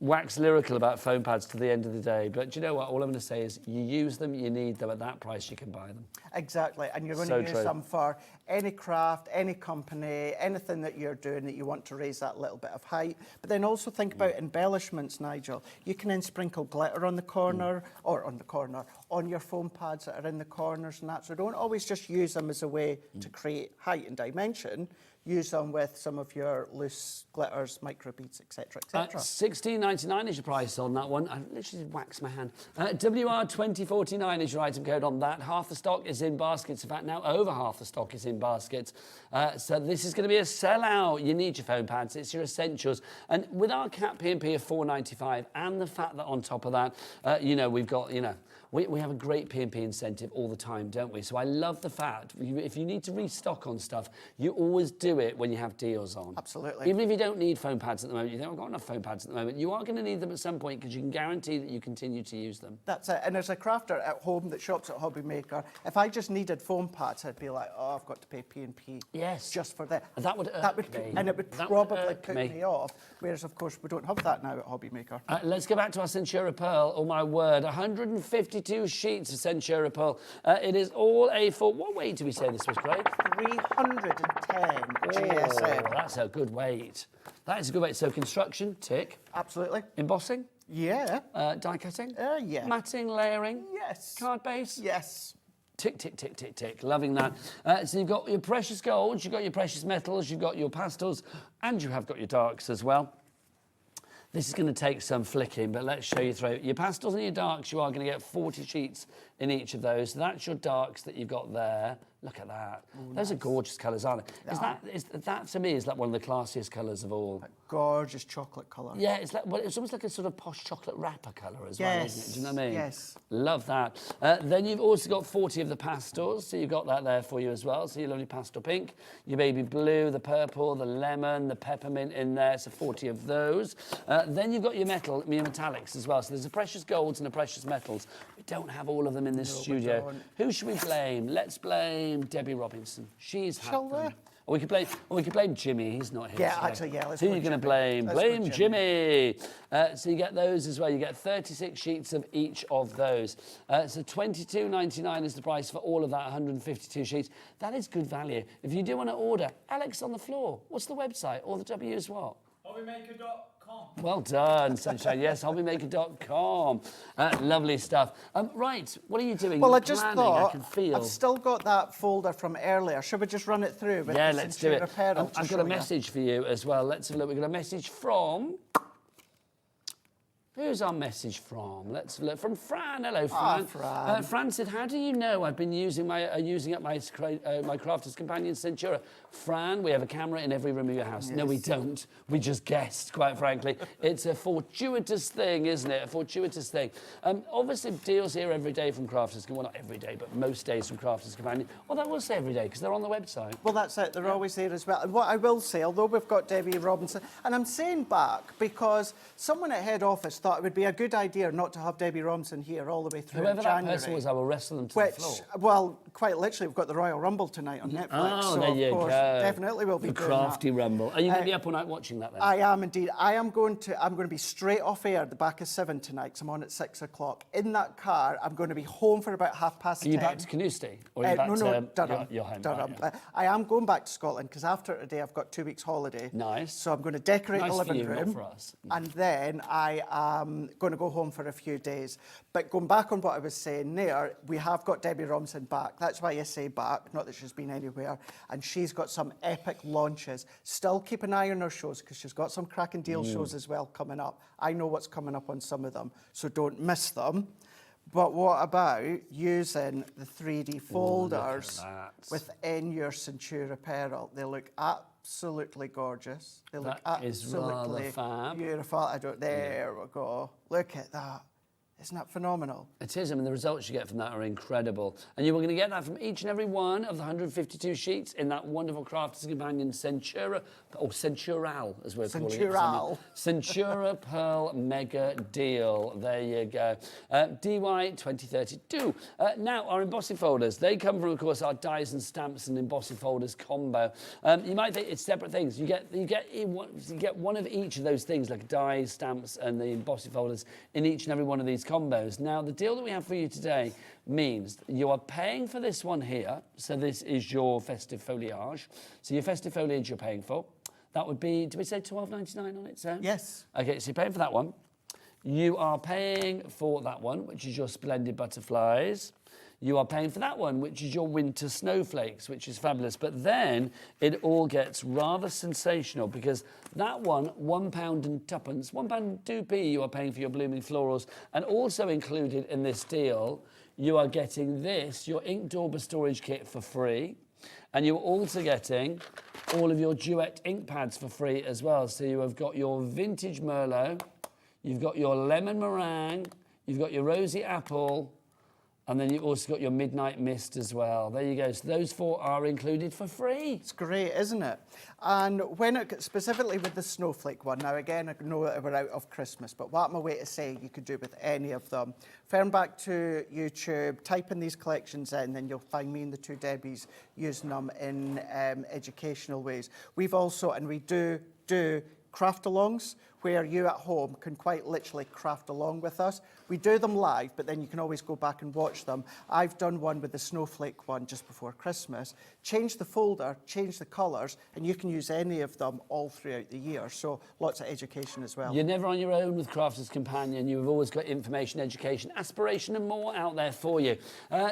wax lyrical about foam pads to the end of the day, but do you know what? All I'm going to say is you use them, you need them. At that price, you can buy them. Exactly, and you're going to use them for any craft, any company, anything that you're doing that you want to raise that little bit of height. But then also think about embellishments, Nigel. You can then sprinkle glitter on the corner, on your foam pads that are in the corners and that. So don't always just use them as a way to create height and dimension. Use them with some of your loose glitters, micro beads, etc., etc. $16.99 is your price on that one. I literally waxed my hand. WR2049 is your item code on that. Half the stock is in baskets. In fact, now over half the stock is in baskets. So this is going to be a sellout. You need your foam pads. It's your essentials. And with our cap P&P of $4.95 and the fact that on top of that, we've got, we have a great P&P incentive all the time, don't we? So I love the fact, if you need to restock on stuff, you always do it when you have deals on. Absolutely. Even if you don't need foam pads at the moment, you think, I've got enough foam pads at the moment, you are going to need them at some point because you can guarantee that you continue to use them. That's it. And as a crafter at home that shops at HobbyMaker, if I just needed foam pads, I'd be like, oh, I've got to pay P&P. Yes. Just for that. That would irk me. And it would probably put me off. Whereas, of course, we don't have that now at HobbyMaker. Let's go back to our Centura Pearl. Oh, my word. 152 sheets of Centura Pearl. It is all A4. What weight do we say this was, Craig? 310 GSM. That's a good weight. That is a good weight. So construction, tick. Absolutely. Embossing? Yeah. Die cutting? Yeah. Matting, layering? Yes. Card base? Yes. Tick, tick, tick, tick, tick. Loving that. So you've got your precious golds, you've got your precious metals, you've got your pastels, and you have got your darks as well. This is going to take some flicking, but let's show you through. Your pastels and your darks, you are going to get 40 sheets in each of those. So that's your darks that you've got there. Look at that. Ooh, those are gorgeous colours, aren't they? That to me is like one of the classiest colours of all. That gorgeous chocolate colour. Yeah, it's almost like a sort of posh chocolate wrapper colour as well, isn't it? Do you know what I mean? Yes. Love that. Then you've also got 40 of the pastels, so you've got that there for you as well. So your lovely pastel pink, your baby blue, the purple, the lemon, the peppermint in there, so 40 of those. Then you've got your metallics as well. So there's the precious golds and the precious metals. We don't have all of them in this studio. Who should we blame? Let's blame Debbie Robinson. She's had them. Or we could blame Jimmy. He's not here. Yeah, today. actually, yeah. Who are you going to blame? Blame Jimmy. So you get those as well. You get 36 sheets of each of those. So $22.99 is the price for all of that, 152 sheets. That is good value. If you do want to order, Alex on the floor. What's the website? All the W is what? HobbyMaker.com. Well done, Sunshine. Yes, HobbyMaker.com. Lovely stuff. Right, what are you doing? Well, You're I just planning, thought, I can feel. I've still got that folder from earlier. Should we just run it through? With Yeah, the let's do Centura it. Apparel to I've show got a you? message for you as well. Let's have a look. We've got a message from... Who's our message from? Let's have a look. From Fran. Hello, Fran. Fran. Fran said, how do you know I've been using up my Crafter's Companion Centura? Fran, we have a camera in every room of your house. Yes. No, we don't. We just guessed, quite frankly. It's a fortuitous thing, isn't it? A fortuitous thing. Obviously, deals here every day from Crafters. Well, not every day, but most days from Crafters Companion. Well, I will say every day, because they're on the website. Well, that's it. They're always there as well. And what I will say, although we've got Debbie Robinson, and I'm saying back because someone at head office thought it would be a good idea not to have Debbie Robinson here all the way through Whoever January. that person was, I will wrestle them to the floor. Well, quite literally, we've got the Royal Rumble tonight on Netflix. Oh, so there you of course, go. definitely will be the doing crafty that. Rumble. Are you going to be up all night watching that then? I am indeed. I'm going to be straight off air at the back of 7 tonight, because I'm on at 6 o'clock. In that car, I'm going to be home for about 10:30. Are you back to Canusti? Or are you back no, to Durham. Your home? Durham. Right, yeah. I am going back to Scotland, because after today I've got 2 weeks holiday. Nice. So I'm going to decorate Nice the for living you, not room. for us. And then I am going to go home for a few days. But going back on what I was saying there, we have got Debbie Robinson back. That's why I say back, not that she's been anywhere. And she's got some epic launches. Still keep an eye on her shows, because she's got some cracking deal shows as well coming up. I know what's coming up on some of them, so don't miss them. But what about using the 3D folders within your Centura Apparel? They look absolutely gorgeous. They look absolutely beautiful. There we go. Look at that. Isn't that phenomenal? It is. I mean, the results you get from that are incredible. And you were going to get that from each and every one of the 152 sheets in that wonderful Crafters Companion Centura, or Centural, as we're calling it. Centura Pearl Mega Deal. There you go. DY 2032. Now, our embossing folders, they come from, of course, our dies and stamps and embossing folders combo. You might think it's separate things. You get one of each of those things, like dies, stamps, and the embossing folders in each and every one of these combos. Now, the deal that we have for you today means that you are paying for this one here. So this is your festive foliage. So your festive foliage you're paying for. That would be, did we say $12.99 on its own? Yes. Okay, so you're paying for that one. You are paying for that one, which is your splendid butterflies. You are paying for that one, which is your winter snowflakes, which is fabulous. But then it all gets rather sensational, because that one, £1 and twopence, £1 and 2p you are paying for your blooming florals. And also included in this deal, you are getting this, your ink dauber storage kit for free. And you're also getting all of your Duet ink pads for free as well. So you have got your vintage Merlot, you've got your lemon meringue, you've got your rosy apple, and then you've also got your Midnight Mist as well. There you go. So those 4 are included for free. It's great, isn't it? And when it, specifically with the snowflake one, now again, I know that we're out of Christmas, but what am I way to say you could do with any of them? Turn back to YouTube, type in these collections in, then you'll find me and the 2 Debbies using them in educational ways. We've also, and we do craft-alongs, where you at home can quite literally craft along with us. We do them live, but then you can always go back and watch them. I've done one with the snowflake one just before Christmas. Change the folder, change the colours, and you can use any of them all throughout the year. So lots of education as well. You're never on your own with Crafters Companion. You've always got information, education, aspiration and more out there for you.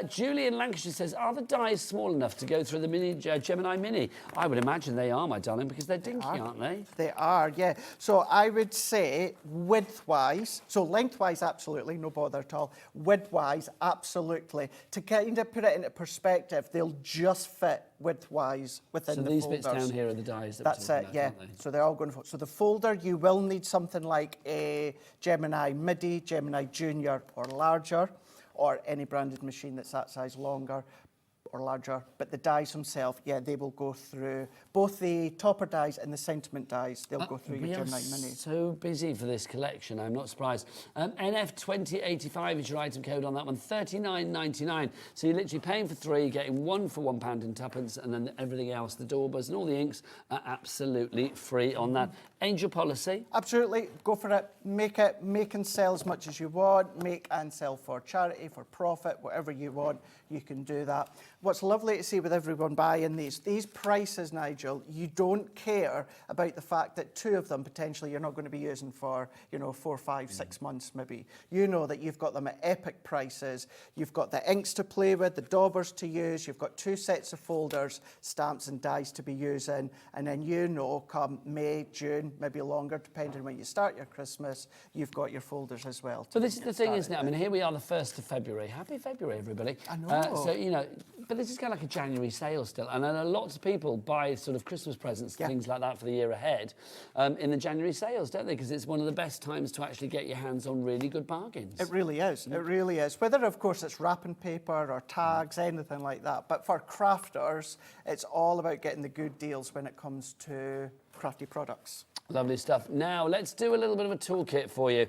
Julie in Lancashire says, are the dies small enough to go through the mini Gemini Mini? I would imagine they are, my darling, because they're dinky, aren't they? They are, yeah. So I would say width-wise, so length-wise, absolutely, no bother at all. Width-wise, absolutely. To kind of put it into perspective, they'll just fit width-wise within the folders. So these bits down here are the dies. That's it, yeah. So they're all going to... So the folder, you will need something like a Gemini Midi, Gemini Junior or larger, or any branded machine that's that size longer. or larger, but the dies themselves, yeah, they will go through both the topper dies and the sentiment dies. They'll go through your Gem 9 Mini. So busy for this collection, I'm not surprised. NF2085 is your item code on that one, $39.99. So you're literally paying for 3, getting 1 for £1 and tuppence, and then everything else, the daubers and all the inks are absolutely free on that. Angel policy? Absolutely, go for it. Make and sell as much as you want. Make and sell for charity, for profit, whatever you want, you can do that. What's lovely to see with everyone buying these prices, Nigel, you don't care about the fact that 2 of them potentially you're not going to be using for, 4, 5, 6 months maybe. You know that you've got them at epic prices. You've got the inks to play with, the daubers to use. You've got 2 sets of folders, stamps and dies to be using. And then come May, June, maybe longer, depending when you start your Christmas, you've got your folders as well. But this is the thing, isn't it? I mean, here we are, the 1st of February. Happy February, everybody. I know. But this is kind of like a January sale still. And I know lots of people buy sort of Christmas presents and things like that for the year ahead in the January sales, don't they? Because it's one of the best times to actually get your hands on really good bargains. It really is. It really is. Whether, of course, it's wrapping paper or tags, anything like that. But for crafters, it's all about getting the good deals when it comes to crafty products. Lovely stuff. Now, let's do a little bit of a toolkit for you.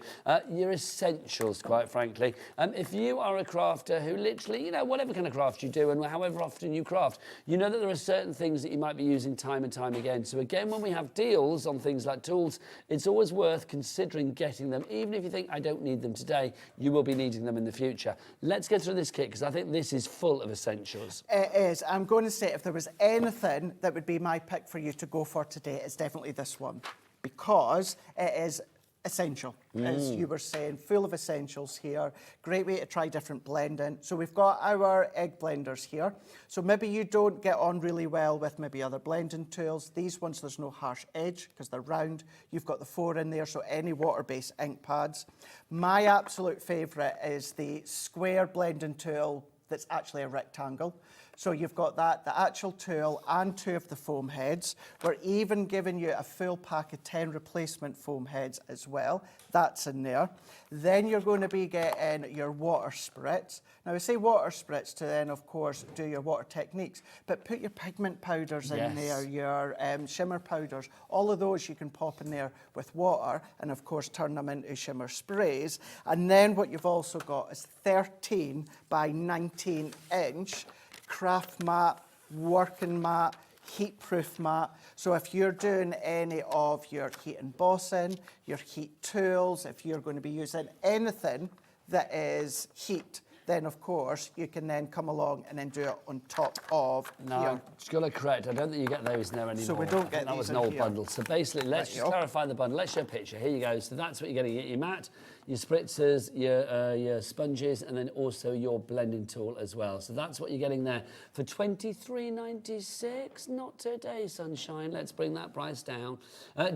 Your essentials, quite frankly. If you are a crafter who literally, whatever kind of craft you do and however often you craft, you know that there are certain things that you might be using time and time again. So again, when we have deals on things like tools, it's always worth considering getting them. Even if you think, I don't need them today, you will be needing them in the future. Let's go through this kit, because I think this is full of essentials. It is. I'm going to say if there was anything that would be my pick for you to go for today, it's definitely this one. Because it is essential, as you were saying, full of essentials here. Great way to try different blending. So we've got our egg blenders here. So maybe you don't get on really well with maybe other blending tools. These ones, there's no harsh edge because they're round. You've got the 4 in there, so any water-based ink pads. My absolute favourite is the square blending tool that's actually a rectangle. So you've got that, the actual tool and 2 of the foam heads. We're even giving you a full pack of 10 replacement foam heads as well. That's in there. Then you're going to be getting your water spritz. Now, I say water spritz to then, of course, do your water techniques, but put your pigment powders in there, your shimmer powders. All of those you can pop in there with water and, of course, turn them into shimmer sprays. And then what you've also got is 13 by 19 inch craft mat, working mat, heat-proof mat. So if you're doing any of your heat embossing, your heat tools, if you're going to be using anything that is heat, then of course you can then come along and then do it on top of here. Just got to correct, I don't think you get those in there anymore. So we don't get that was these an old here. bundle. So basically, let's just clarify the bundle. Let's show a picture. Here you go. So that's what you're getting. Your mat, your spritzers, your sponges, and then also your blending tool as well. So that's what you're getting there for $23.96. Not today, sunshine. Let's bring that price down.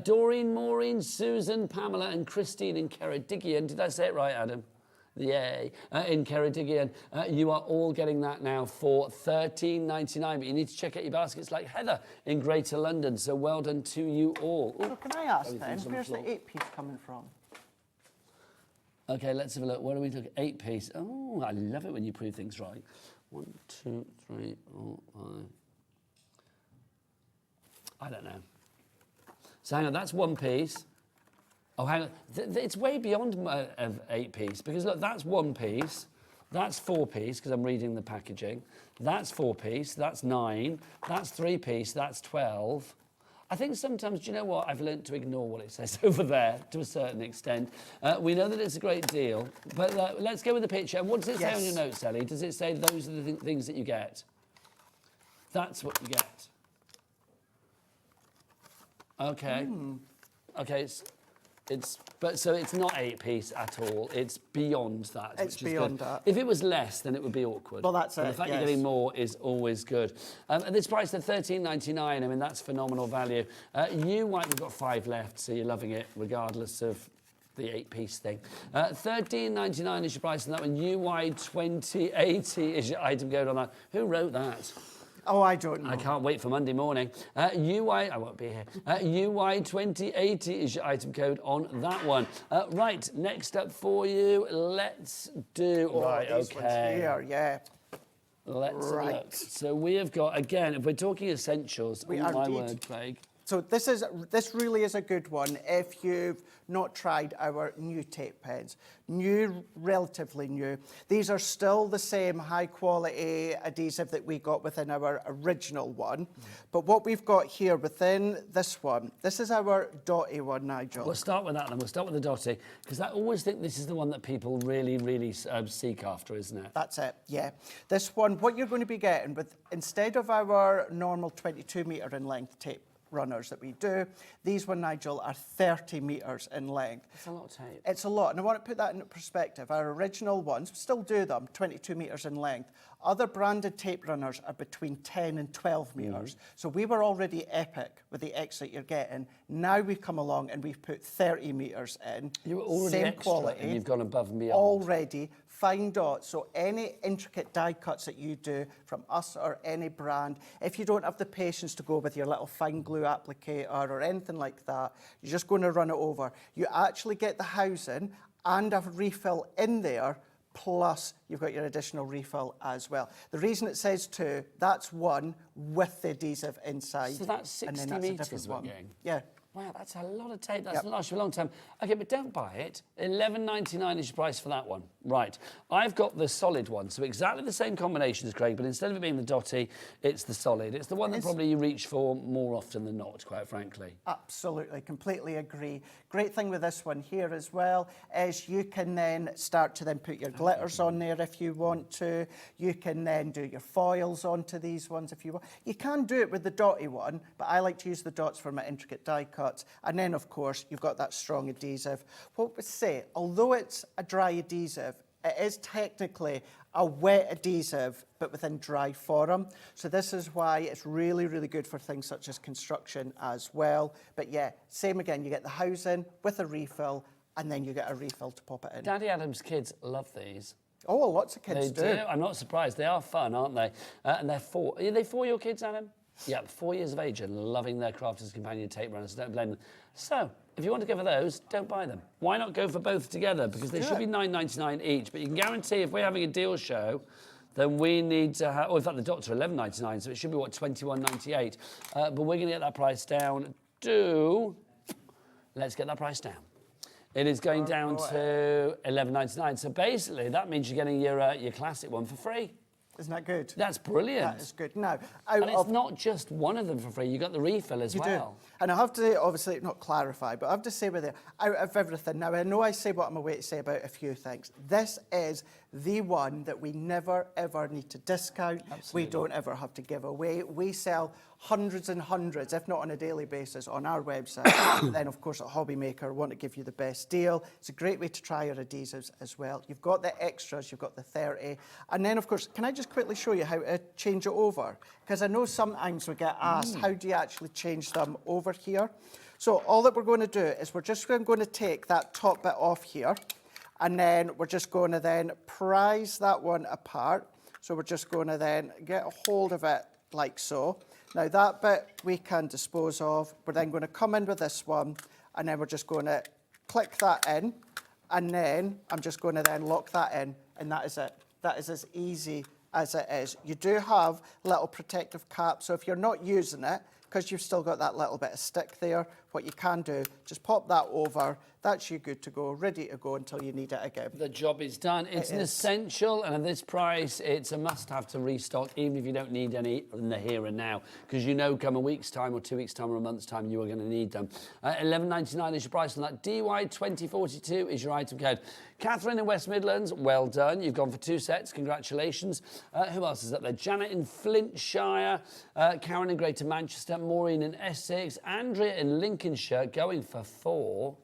Doreen, Maureen, Susan, Pamela, and Christine in Ceredigion. Did I say it right, Adam? Yay. In Ceredigion, you are all getting that now for $13.99, but you need to check out your baskets like Heather in Greater London, so well done to you all. So can I ask then, where's the 8-piece coming from? Okay, let's have a look. What are we talking? 8-piece. Oh, I love it when you prove things right. 1, 2, 3, 4, 5. I don't know. So hang on, that's 1 piece. Oh, hang on. It's way beyond 8-piece, because look, that's 1 piece, that's 4-piece, because I'm reading the packaging. That's 4-piece, that's 9, that's 3-piece, that's 12. I think sometimes, do you know what? I've learnt to ignore what it says over there to a certain extent. We know that it's a great deal, but let's go with the picture. And what does it say on your notes, Ellie? Does it say those are the things that you get? That's what you get. Okay. Okay, so it's not 8-piece at all. It's beyond that. It's beyond that. If it was less, then it would be awkward. Well, that's it. The fact you're getting more is always good. At this price of $13.99, I mean, that's phenomenal value. We've got 5 left, so you're loving it regardless of the 8-piece thing. $13.99 is your price on that one. UY2080 is your item code on that. Who wrote that? Oh, I don't know. I can't wait for Monday morning. I won't be here. UY2080 is your item code on that one. Right, next up for you, let's do... These ones here, yeah. Let's have a look. So we have got, again, if we're talking essentials, We oh are my indeed. word, Craig. So this really is a good one if you've not tried our new tape pens. New, relatively new. These are still the same high quality adhesive that we got within our original one. But what we've got here within this one, this is our dotty one, Nigel. We'll start with that then. We'll start with the dotty, because I always think this is the one that people really, really seek after, isn't it? That's it, yeah. This one, what you're going to be getting with, instead of our normal 22 metre in length tape runners that we do, these one, Nigel, are 30 metres in length. It's a lot of tape. It's a lot, and I want to put that into perspective. Our original ones, we still do them, 22 metres in length. Other branded tape runners are between 10 and 12 metres. So we were already epic with the extra you're getting. Now we've come along and we've put 30 metres in. You were already same extra, quality, and you've gone above and beyond. already. Fine dots, so any intricate die cuts that you do from us or any brand, if you don't have the patience to go with your little fine glue applicator or anything like that, you're just going to run it over. You actually get the housing and a refill in there, plus you've got your additional refill as well. The reason it says 2, that's one with the adhesive inside. So that's 60 metres we're getting? Yeah. Wow, that's a lot of tape. That's going to last you a long time. OK, but don't buy it. $11.99 is your price for that one. Right. I've got the solid one, so exactly the same combination as Craig, but instead of it being the dotty, it's the solid. It's the one that probably you reach for more often than not, quite frankly. Absolutely, completely agree. Great thing with this one here as well is you can then start to then put your glitters on there if you want to. You can then do your foils onto these ones if you want. You can do it with the dotty one, but I like to use the dots for my intricate die cuts. And then, of course, you've got that strong adhesive. What we say, although it's a dry adhesive, it is technically a wet adhesive, but within dry form. So this is why it's really, really good for things such as construction as well. But yeah, same again, you get the housing with a refill, and then you get a refill to pop it in. Daddy Adam's kids love these. Oh, well, lots of kids do. I'm not surprised. They are fun, aren't they? And they're 4. Are they 4 your kids, Adam? Yeah, 4 years of age and loving their Crafter's Companion tape runners. Don't blame them. So, if you want to go for those, don't buy them. Why not go for both together? Because they should be $9.99 each. But you can guarantee if we're having a deal show, then we need to have... Oh, in fact, the dots are $11.99, so it should be, what, $21.98. But we're going to get that price down to... Let's get that price down. It is going down to $11.99. So basically, that means you're getting your classic one for free. Isn't that good? That's brilliant. That is good. Now, and it's not just one of them for free. You got the refill as well. Do. And I have to, obviously, not clarify, but I have to say with it, out of everything, now I know I say what I'm away to say about a few things. This is the one that we never, ever need to discount. Absolutely. We don't ever have to give away. We sell hundreds and hundreds, if not on a daily basis, on our website. Then, of course, at HobbyMaker, want to give you the best deal. It's a great way to try your adhesives as well. You've got the extras, you've got the 30. And then, of course, can I just quickly show you how to change it over? Because I know sometimes we get asked, how do you actually change them over here? So all that we're going to do is we're just going to take that top bit off here, and then we're just going to then prise that one apart. So we're just going to then get a hold of it like so. Now that bit we can dispose of. We're then going to come in with this one, and then we're just going to click that in, and then I'm just going to then lock that in, and that is it. That is as easy as it is. You do have little protective caps, so if you're not using it, because you've still got that little bit of stick there, what you can do, just pop that over. That's you good to go, ready to go until you need it again. The job is done. It's an essential, and at this price, it's a must-have to restock, even if you don't need any in the here and now, because you know come a week's time or 2 weeks' time or a month's time, you are going to need them. $11.99 is your price on that. DY2042 is your item code. Catherine in West Midlands, well done. You've gone for 2 sets. Congratulations. Who else is up there? Janet in Flintshire, Karen in Greater Manchester, Maureen in Essex, Andrea in Lincolnshire, going for 4.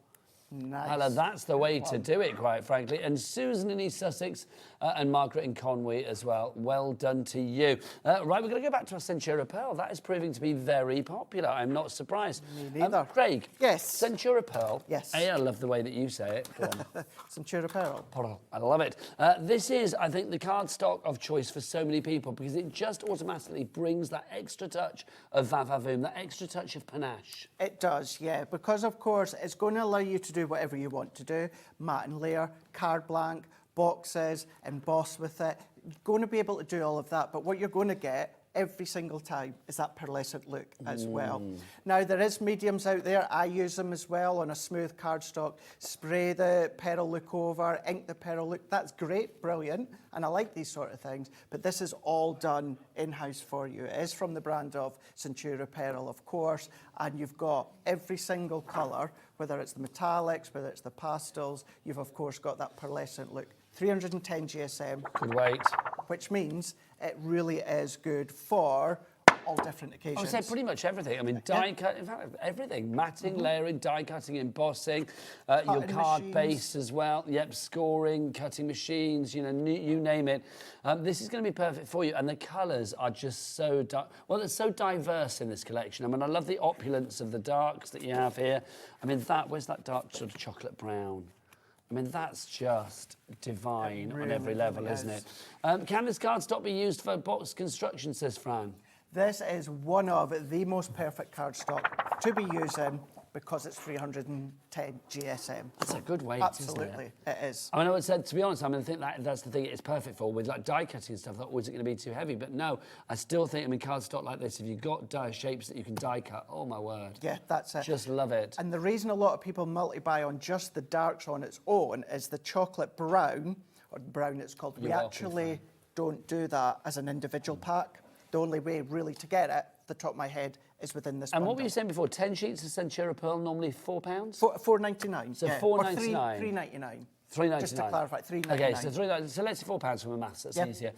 Nice. Hello, that's the way to do it, quite frankly. And Susan in East Sussex and Margaret in Conwy as well. Well done to you. Right, we're going to go back to our Centura Pearl. That is proving to be very popular. I'm not surprised. Me neither. Craig. Yes. Centura Pearl. Yes. I love the way that you say it. Go on. Centura Pearl. Pearl. I love it. This is, I think, the cardstock of choice for so many people because it just automatically brings that extra touch of va-va-voom, that extra touch of panache. It does, yeah, because of course it's going to allow you to do whatever you want to do. Matte and layer, card blank, boxes, emboss with it, You're going to be able to do all of that, but what you're going to get every single time is that pearlescent look as well. Now, there is mediums out there. I use them as well on a smooth cardstock. Spray the pearl look over, ink the pearl look. That's great, brilliant, and I like these sort of things, but this is all done in-house for you. It is from the brand of Centura Pearl, of course, and you've got every single colour, whether it's the metallics, whether it's the pastels. You've, of course, got that pearlescent look. 310 GSM. Good weight. Which means it really is good for all different occasions. I would say pretty much everything. I mean, die cut, in fact, everything. Matting, layering, die cutting, embossing, your card machines. base as well. Yep, scoring, cutting machines, you know, you name it. This is going to be perfect for you. And the colours are just so, they're so diverse in this collection. I mean, I love the opulence of the darks that you have here. I mean, where's that dark sort of chocolate brown? I mean, that's just divine on every level, isn't it? Can this cardstock be used for box construction, says Fran? This is one of the most perfect cardstock to be using because it's 310 GSM. That's a good weight, Absolutely, isn't it? it is. I mean, I would say, to be honest, I mean, I think that's the thing it's perfect for. With like die cutting and stuff, that wasn't going to be too heavy. But no, I still think, I mean, cardstock like this, if you've got die shapes that you can die cut, oh my word. Yeah, that's it. Just love it. And the reason a lot of people multi-buy on just the darks on its own is the chocolate brown, or brown it's called. We actually don't do that as an individual pack. The only way really to get it, the top of my head, is within this And bundle. what were you saying before? 10 sheets of Centura Pearl, normally £4? $4.99. So yeah. $4.99. $3.99. $3.99. Just to clarify, $3.99. Okay, so $3.99. So let's say £4 from a maths. That's easier.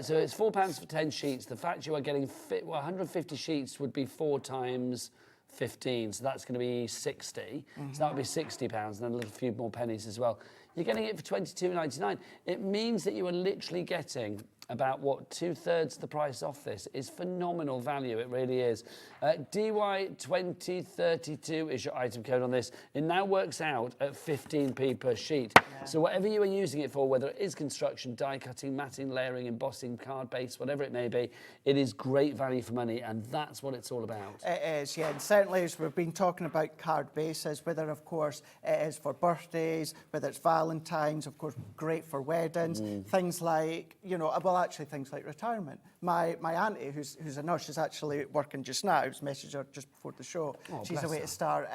So it's £4 for 10 sheets. The fact you are getting 150 sheets would be 4 times 15. So that's going to be 60. So that would be £60, and then a little few more pennies as well. You're getting it for $22.99. It means that you are literally getting about, what, 2/3 the price off this. Is phenomenal value, it really is. DY2032 is your item code on this. It now works out at 15p per sheet. Yeah. So whatever you are using it for, whether it is construction, die cutting, matting, layering, embossing, card base, whatever it may be, it is great value for money, and that's what it's all about. It is, yeah, and certainly as we've been talking about card bases, whether, of course, it is for birthdays, whether it's Valentine's, of course, great for weddings, things like, you know, well, actually things like retirement. My auntie, who's a nurse, is actually working just now. I was messaged her just before the show. She's away to start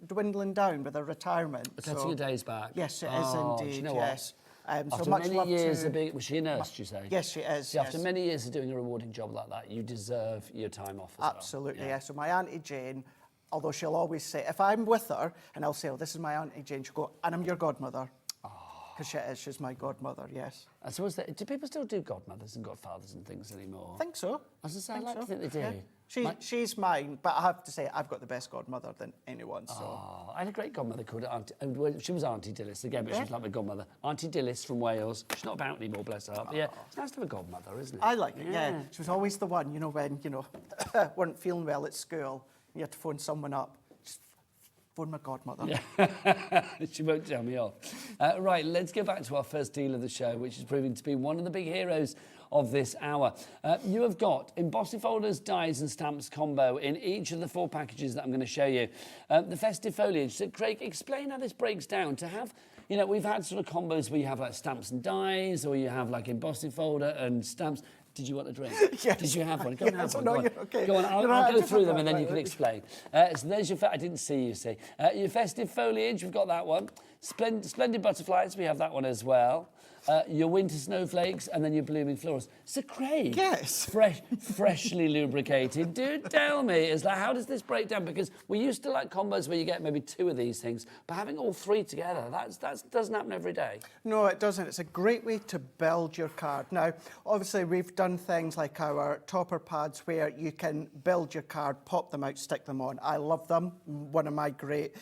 dwindling down with her retirement. Cutting your days back. Yes, it is indeed. Do you know yes. After so much many love years to... of being... Was she a nurse, do you say? Yes, she is. See, after many years of doing a rewarding job like that, you deserve your time off as Absolutely, well. yeah. So my Auntie Jane, although she'll always say, if I'm with her and I'll say, oh, this is my Auntie Jane, she'll go, and I'm your godmother. Because she is, she's my godmother, yes. I suppose do people still do godmothers and godfathers and things anymore? I think so. As I say, I like to think they do. Yeah. She's mine, but I have to say, I've got the best godmother than anyone, so... Oh, I had a great godmother called Auntie... Well, she was Auntie Dillis again, but she was like my godmother. Auntie Dillis from Wales. She's not about anymore, bless her. But yeah, it's nice to have a godmother, isn't it? I like it, yeah. She was always the one, you know, when, you know, weren't feeling well at school, you had to phone someone up. For my godmother. Yeah. She won't tell me off. Right, let's go back to our first deal of the show, which is proving to be one of the big heroes of this hour. You have got embossing folders, dies and stamps combo in each of the 4 packages that I'm going to show you. The festive foliage. So, Craig, explain how this breaks down to have... You know, we've had sort of combos where you have like stamps and dies, or you have like embossing folder and stamps. Did you want a drink? Yes. Did you have one? Go and have one. No, go on. you're okay. Go on, I'll go through them and then you can explain. So there's your... I didn't see you, see. Your festive foliage, we've got that one. Splendid butterflies, we have that one as well. Your winter snowflakes and then your blooming florals. So, Craig, yes, freshly lubricated. Do tell me, is like, how does this break down? Because we used to like combos where you get maybe 2 of these things, but having all 3 together, that doesn't happen every day. No, it doesn't. It's a great way to build your card. Now, obviously, we've done things like our topper pads where you can build your card, pop them out, stick them on. I love them. One of my great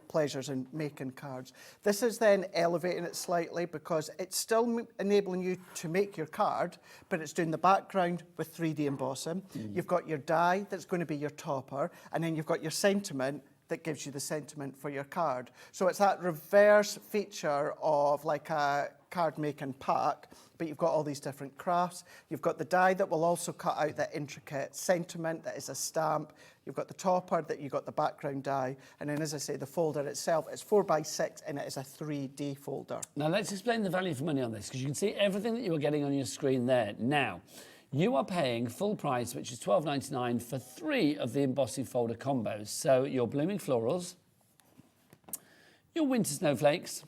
pleasures in making cards. This is then elevating it slightly because it's still enabling you to make your card, but it's doing the background with 3D embossing. You've got your die that's going to be your topper, and then you've got your sentiment that gives you the sentiment for your card. So it's that reverse feature of like a card making pack, but you've got all these different crafts. You've got the die that will also cut out that intricate sentiment that is a stamp. You've got the topper that you've got the background die. And then, as I say, the folder itself, it's 4x6 and it is a 3D folder. Now let's explain the value for money on this, because you can see everything that you are getting on your screen there. Now, you are paying full price, which is $12.99 for 3 of the embossing folder combos. So your blooming florals, your winter snowflakes,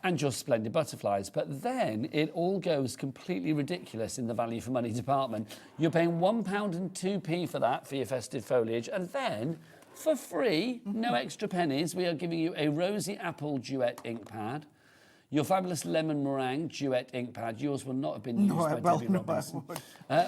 and your splendid butterflies. But then it all goes completely ridiculous in the value for money department. You're paying £1.02 for that, for your festive foliage, and then for free, no extra pennies, we are giving you a rosy apple duet ink pad, your fabulous lemon meringue duet ink pad. Yours will not have been used by Debbie Robinson.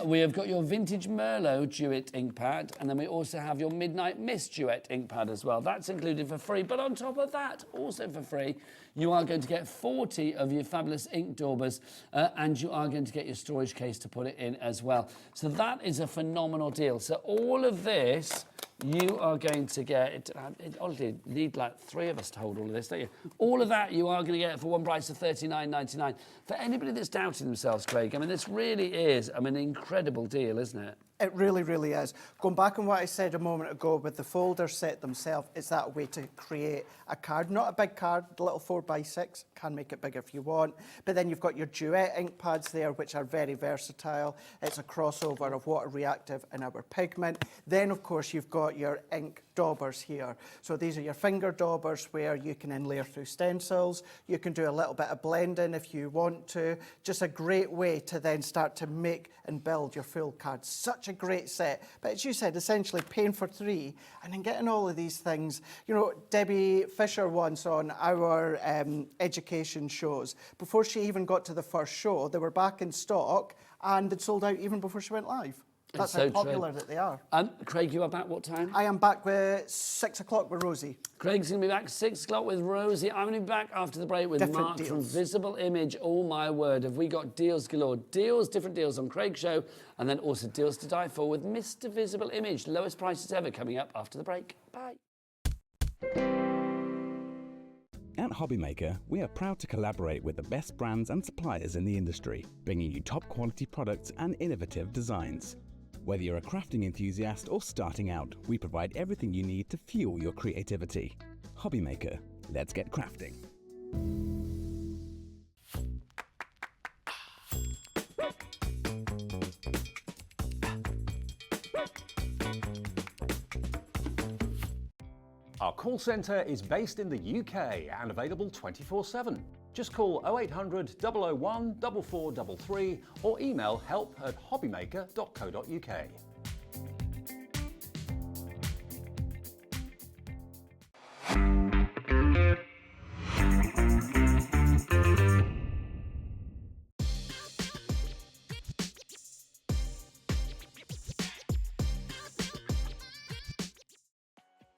We have got your vintage Merlot duet ink pad, and then we also have your Midnight Mist duet ink pad as well. That's included for free, but on top of that, also for free, you are going to get 40 of your fabulous ink daubers, and you are going to get your storage case to put it in as well. So that is a phenomenal deal. So all of this, you are going to get, honestly, you need like 3 of us to hold all of this, don't you? All of that you are going to get for one price of $39.99. For anybody that's doubting themselves, Craig, I mean, this really is, an incredible deal, isn't it? It really, really is. Going back on what I said a moment ago with the folder set themselves, it's that way to create a card. Not a big card, a little 4x6, can make it bigger if you want. But then you've got your duet ink pads there, which are very versatile. It's a crossover of water reactive and our pigment. Then, of course, you've got your ink daubers here. So these are your finger daubers where you can then layer through stencils. You can do a little bit of blending if you want to. Just a great way to then start to make and build your full card. Such a great set. But as you said, essentially paying for 3 and then getting all of these things. You know, Debbie Fisher once on our education shows, before she even got to the first show, they were back in stock and they'd sold out even before she went live. That's how popular that they are. Craig, you are back what time? I am back with 6 o'clock with Rosie. Craig's going to be back 6 o'clock with Rosie. I'm going to be back after the break with Different Mark deals. from Visible Image. Oh my word, have we got deals galore. Deals, different deals on Craig's show, and then also deals to die for with Mr. Visible Image. Lowest prices ever coming up after the break. Bye. At HobbyMaker, we are proud to collaborate with the best brands and suppliers in the industry, bringing you top quality products and innovative designs. Whether you're a crafting enthusiast or starting out, we provide everything you need to fuel your creativity. HobbyMaker, let's get crafting. Our call centre is based in the UK and available 24/7. Just call 0800 001 4433 or email help@hobbymaker.co.uk.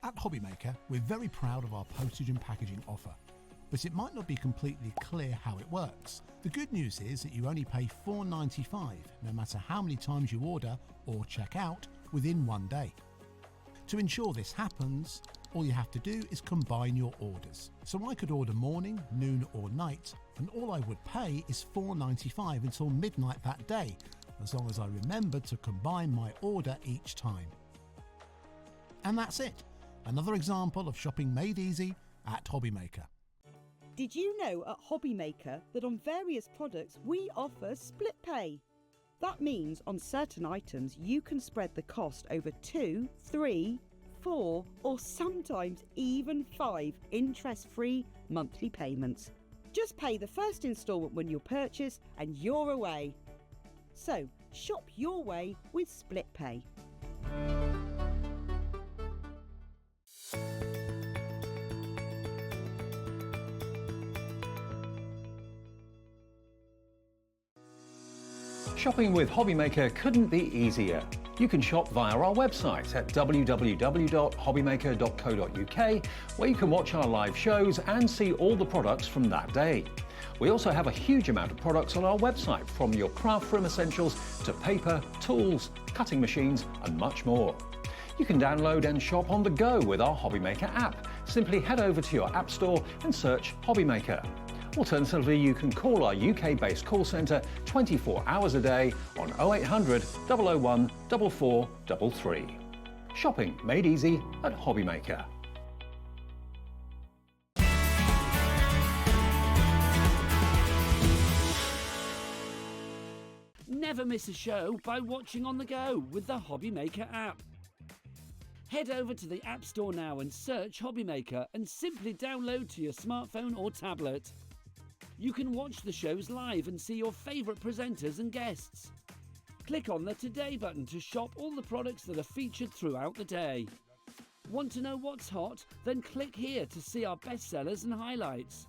At HobbyMaker, we're very proud of our postage and packaging offer, but it might not be completely clear how it works. The good news is that you only pay $4.95 no matter how many times you order or check out within one day. To ensure this happens, all you have to do is combine your orders. So I could order morning, noon or night, and all I would pay is $4.95 until midnight that day, as long as I remembered to combine my order each time. And that's it. Another example of shopping made easy at HobbyMaker. Did you know at HobbyMaker that on various products we offer split pay? That means on certain items you can spread the cost over 2, 3, 4 or sometimes even 5 interest-free monthly payments. Just pay the first instalment when you purchase and you're away. So shop your way with split pay. Shopping with HobbyMaker couldn't be easier. You can shop via our website at www.hobbymaker.co.uk, where you can watch our live shows and see all the products from that day. We also have a huge amount of products on our website, from your craft room essentials to paper, tools, cutting machines and much more. You can download and shop on the go with our HobbyMaker app. Simply head over to your app store and search HobbyMaker. Alternatively, you can call our UK-based call centre 24 hours a day on 0800 001 4433. Shopping made easy at HobbyMaker. Never miss a show by watching on the go with the HobbyMaker app. Head over to the App Store now and search HobbyMaker and simply download to your smartphone or tablet. You can watch the shows live and see your favourite presenters and guests. Click on the Today button to shop all the products that are featured throughout the day. Want to know what's hot? Then click here to see our bestsellers and highlights.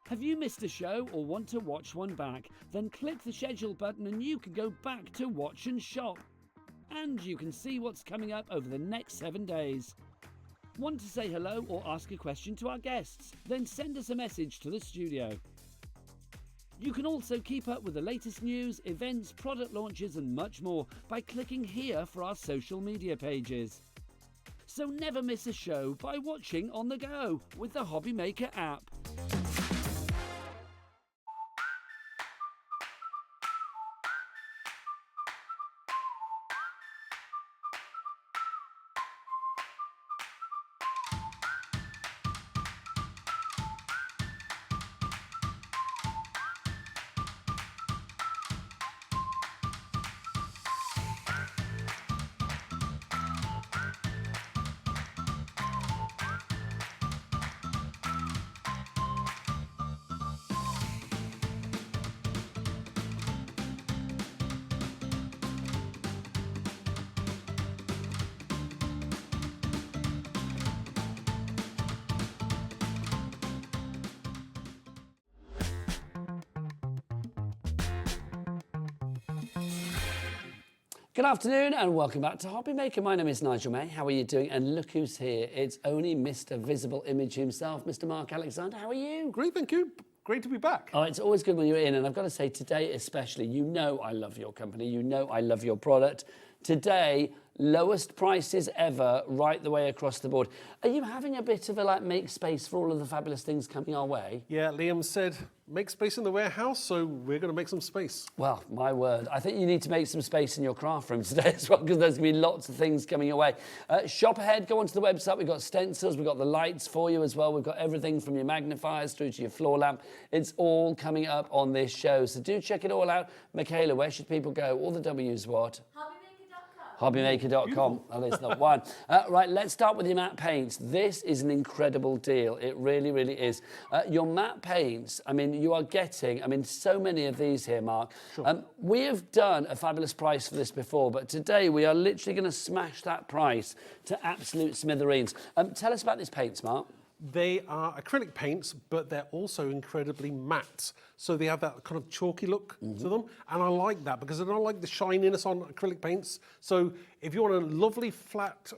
Have you missed a show or want to watch one back? Then click the schedule button and you can go back to watch and shop. And you can see what's coming up over the next 7 days. Want to say hello or ask a question to our guests? Then send us a message to the studio. You can also keep up with the latest news, events, product launches and much more by clicking here for our social media pages. So never miss a show by watching on the go with the HobbyMaker app. Good afternoon and welcome back to HobbyMaker. My name is Nigel May. How are you doing? And look who's here. It's only Mr. Visible Image himself, Mr. Mark Alexander. How are you? Great, thank you. Great to be back. Oh, it's always good when you're in. And I've got to say, today especially, you know I love your company. You know I love your product. Today, lowest prices ever, right the way across the board. Are you having a bit of a make space for all of the fabulous things coming our way? Yeah, Liam said, make space in the warehouse, so we're going to make some space. Well, my word. I think you need to make some space in your craft room today as well, because there's going to be lots of things coming your way. Shop ahead, go onto the website. We've got stencils, we've got the lights for you as well. We've got everything from your magnifiers through to your floor lamp. It's all coming up on this show. So do check it all out. Michaela, where should people go? All the W's what? HobbyMaker.com. Oh, there's not one. Right, let's start with your matte paints. This is an incredible deal. It really, really is. Your matte paints, I mean, you are getting, so many of these here, Mark. Sure. We have done a fabulous price for this before, but today we are literally going to smash that price to absolute smithereens. Tell us about these paints, Mark. They are acrylic paints, but they're also incredibly matte. So they have that kind of chalky look to them. And I like that because I don't like the shininess on acrylic paints. So if you want a lovely flat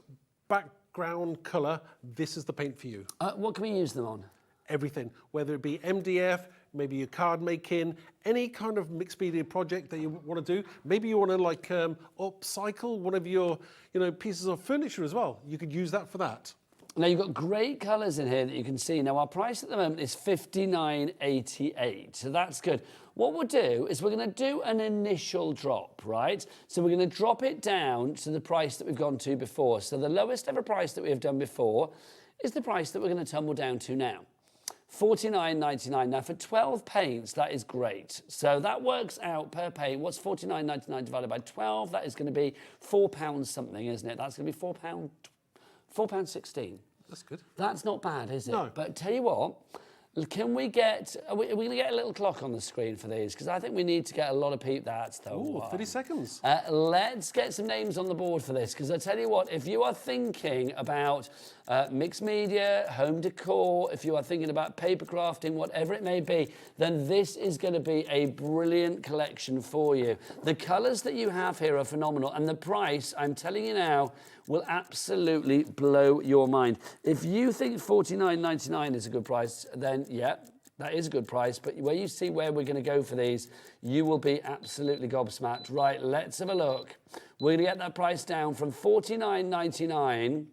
background colour, this is the paint for you. What can we use them on? Everything, whether it be MDF, maybe your card making, any kind of mixed media project that you want to do. Maybe you want to upcycle one of your pieces of furniture as well. You could use that for that. Now, you've got great colours in here that you can see. Now, our price at the moment is $59.88, so that's good. What we'll do is we're going to do an initial drop, right? So we're going to drop it down to the price that we've gone to before. So the lowest ever price that we have done before is the price that we're going to tumble down to now. $49.99. Now, for 12 paints, that is great. So that works out per paint. What's $49.99 divided by 12? That is going to be £4 something, isn't it? That's going to be £4.16. That's good. That's not bad, is it? No. But tell you what, can we get... Are we going to get a little clock on the screen for these? Because I think we need to get a lot of people... That's the one. 30 seconds. Let's get some names on the board for this. Because I tell you what, if you are thinking about mixed media, home decor, if you are thinking about paper crafting, whatever it may be, then this is going to be a brilliant collection for you. The colours that you have here are phenomenal. And the price, I'm telling you now, will absolutely blow your mind. If you think $49.99 is a good price, then yeah, That is a good price, but where you see where we're going to go for these, you will be absolutely gobsmacked. Right, let's have a look. We're going to get that price down from $49.99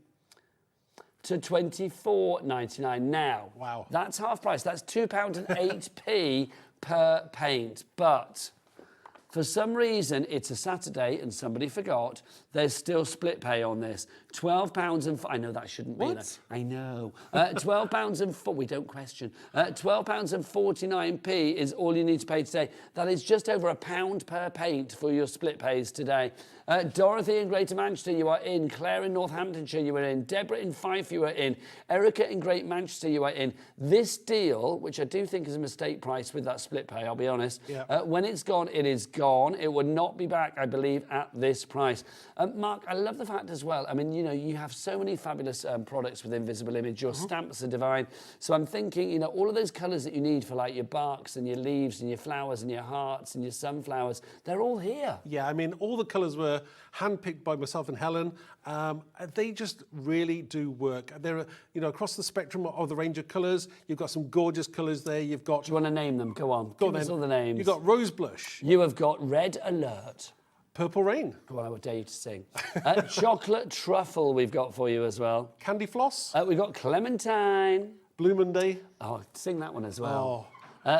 to $24.99 now. Wow. That's half price. That's £2.08 per paint. But for some reason, it's a Saturday and somebody forgot. There's still split pay on this. £12 and... I know that shouldn't be there. I know. £12 and... We don't question. £12 and 49p is all you need to pay today. That is just over £1 per paint for your split pays today. Dorothy in Greater Manchester, you are in. Claire in Northamptonshire, you are in. Deborah in Fife, you are in. Erica in Great Manchester, you are in. This deal, which I do think is a mistake price with that split pay, I'll be honest. Yeah. When it's gone, it is gone. It will not be back, I believe, at this price. Mark, I love the fact as well, I mean, you know, you have so many fabulous products with Invisible Image. Your stamps are divine. So I'm thinking, you know, all of those colours that you need for like your barks and your leaves and your flowers and your hearts and your sunflowers, they're all here. Yeah, I mean, all the colours were handpicked by myself and Helen. They just really do work. They're, you know, across the spectrum of the range of colours. You've got some gorgeous colours there. You've got... Do you want to name them? Go on. Give us all the names. You've got Rose Blush. You have got Red Alert. Purple Rain. Go on, I would dare you to sing. Chocolate Truffle we've got for you as well. Candy Floss. We've got Clementine. Blue Monday. Oh, sing that one as well.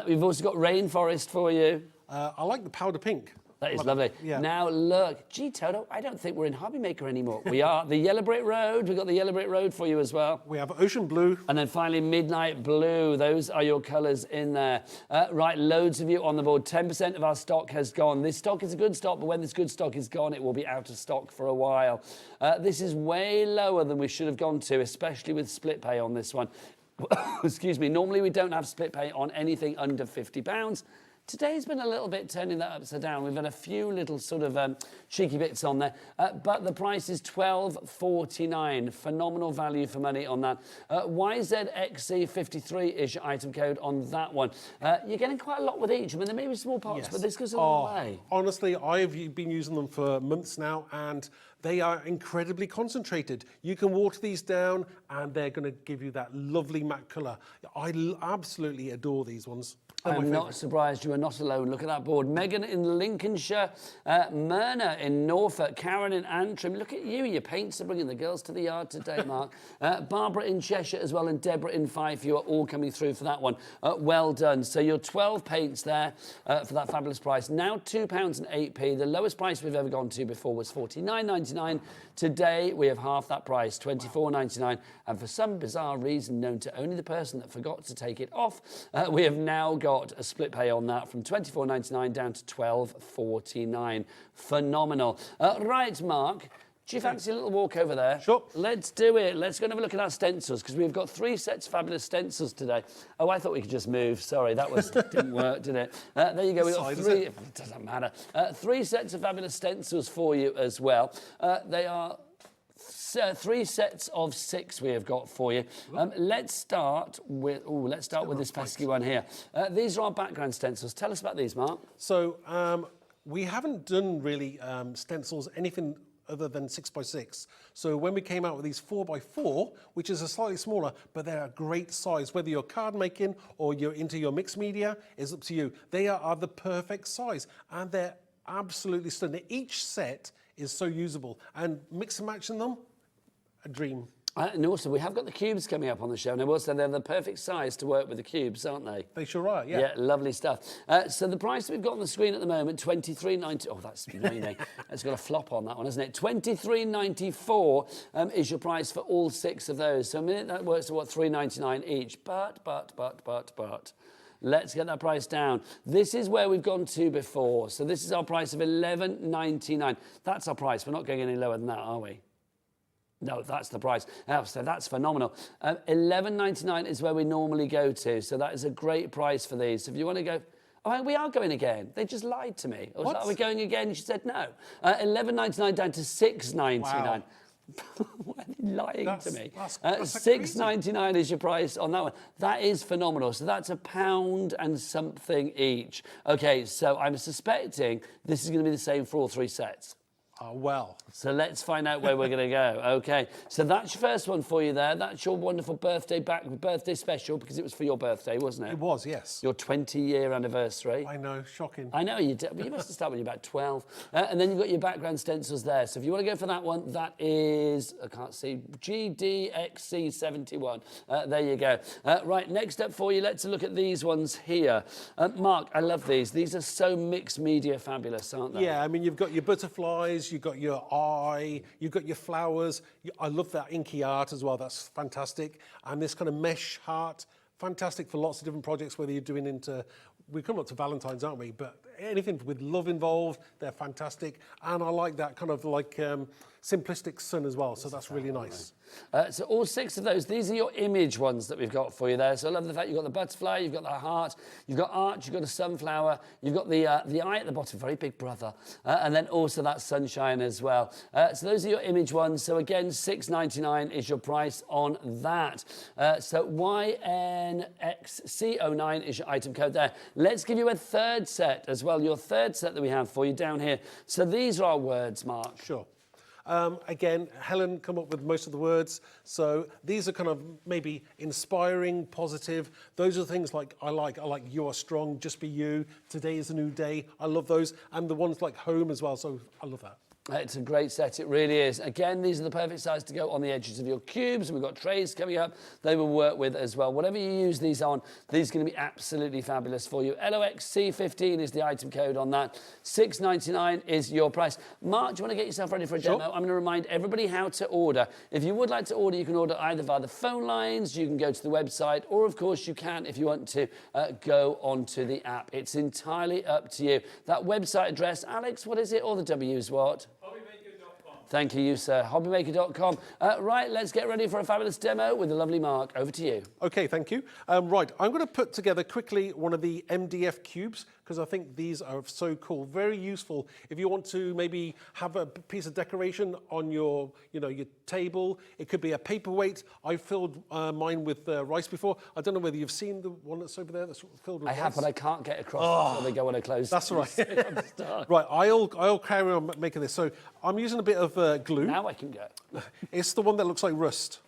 We've also got Rainforest for you. I like the Powder Pink. That is lovely. Yeah. Now look, gee, Toto, I don't think we're in HobbyMaker anymore. We are. The Yellow Brick Road, we've got the Yellow Brick Road for you as well. We have Ocean Blue. And then finally, Midnight Blue. Those are your colours in there. Right, loads of you on the board. 10% of our stock has gone. This stock is a good stock, but when this good stock is gone, it will be out of stock for a while. This is way lower than we should have gone to, especially with split pay on this one. Excuse me. Normally, we don't have split pay on anything under £50. Today's been a little bit turning that upside down. We've had a few little sort of cheeky bits on there, but the price is $12.49. Phenomenal value for money on that. YZXC53 is your item code on that one. You're getting quite a lot with each. I mean, there may be small parts, but this goes a long way. Honestly, I've been using them for months now, and they are incredibly concentrated. You can water these down, and they're going to give you that lovely matte colour. I absolutely adore these ones. I'm not surprised you are not alone. Look at that board. Megan in Lincolnshire, Myrna in Norfolk, Karen in Antrim. Look at you. Your paints are bringing the girls to the yard today, Mark. Barbara in Cheshire as well, and Deborah in Fife. You are all coming through for that one. Well done. So your 12 paints there for that fabulous price. Now £2.08. The lowest price we've ever gone to before was $49.99. Today we have half that price, $24.99. And for some bizarre reason known to only the person that forgot to take it off, we have now got a split pay on that from $24.99 down to $12.49. Phenomenal. Right, Mark, do you fancy a little walk over there? Sure. Let's do it. Let's go and have a look at our stencils, because we've got 3 sets of fabulous stencils today. Oh, I thought we could just move. Sorry, that didn't work, did it? There you go. We've got 3. It doesn't matter. 3 sets of fabulous stencils for you as well. They are 3 sets of 6 we have got for you. Let's start with this pesky one here. These are our background stencils. Tell us about these, Mark. So we haven't done really stencils anything other than 6x6. So when we came out with these 4x4, which is a slightly smaller, but they're a great size. Whether you're card making or you're into your mixed media, it's up to you. They are the perfect size, and they're absolutely stunning. Each set is so usable, and mix and matching them, a dream. And also, we have got the cubes coming up on the show, and I will say they're the perfect size to work with the cubes, aren't they? They sure are, yeah. Yeah, lovely stuff. So the price that we've got on the screen at the moment, $23.90. Oh, that's amazing. It's got a flop on that one, hasn't it? $23.94 is your price for all 6 of those. So a minute that works to what, $3.99 each. But. Let's get that price down. This is where we've gone to before. So this is our price of $11.99. That's our price. We're not going any lower than that, are we? No, that's the price. Oh, so that's phenomenal. $11.99 is where we normally go to. So that is a great price for these. So if you want to go... Oh, we are going again. They just lied to me. I was like, are we going again? She said no. $11.99 down to $6.99. Wow. Why are they lying to me? $6.99 is your price on that one. That is phenomenal. So that's £1 and something each. Okay, so I'm suspecting this is going to be the same for all 3 sets. Well. So let's find out where we're going to go. Okay, so that's your first one for you there. That's your wonderful birthday special, because it was for your birthday, wasn't it? It was, yes. Your 20-year anniversary. I know, shocking. I know, you must have started when you were about 12. And then you've got your background stencils there. So if you want to go for that one, that is, I can't see, GDXC71. There you go. Right, next up for you, let's look at these ones here. Mark, I love these. These are so mixed media fabulous, aren't they? Yeah, I mean, you've got your butterflies, you've got your eye, you've got your flowers. I love that inky art as well. That's fantastic. And this kind of mesh heart, fantastic for lots of different projects, whether you're doing into, we come up to Valentine's, aren't we? But anything with love involved, they're fantastic. And I like that kind of like simplistic sun as well, so that's really nice. So all 6 of those, these are your image ones that we've got for you there. So I love the fact you've got the butterfly, you've got the heart, you've got arch, you've got a sunflower, you've got the eye at the bottom, very big brother, and then also that sunshine as well. So those are your image ones. So again, $6.99 is your price on that. So YNXC09 is your item code there. Let's give you a third set as well, your third set that we have for you down here. So these are our words, Mark. Sure. Again, Helen come up with most of the words. So these are kind of maybe inspiring, positive. Those are things like I like you are strong, just be you. Today is a new day. I love those. And the ones like home as well. So I love that. It's a great set, it really is. Again, these are the perfect size to go on the edges of your cubes, and we've got trays coming up. They will work with as well. Whatever you use these on, these are going to be absolutely fabulous for you. LOXC15 is the item code on that. $6.99 is your price. Mark, do you want to get yourself ready for a demo? I'm going to remind everybody how to order. If you would like to order, you can order either via the phone lines, you can go to the website, or of course you can, if you want to, go onto the app. It's entirely up to you. That website address, Alex, what is it? All the W's what? Thank you, sir. HobbyMaker.com. Right, let's get ready for a fabulous demo with the lovely Mark. Over to you. Okay, thank you. Right, I'm going to put together quickly one of the MDF cubes, because I think these are so cool. Very useful if you want to maybe have a piece of decoration on your, your table. It could be a paperweight. I filled mine with rice before. I don't know whether you've seen the one that's over there that's filled with rice. I have, but I can't get across until they go on a close. That's right. Right, I'll carry on making this. So I'm using a bit of glue. Now I can go. It's the one that looks like rust.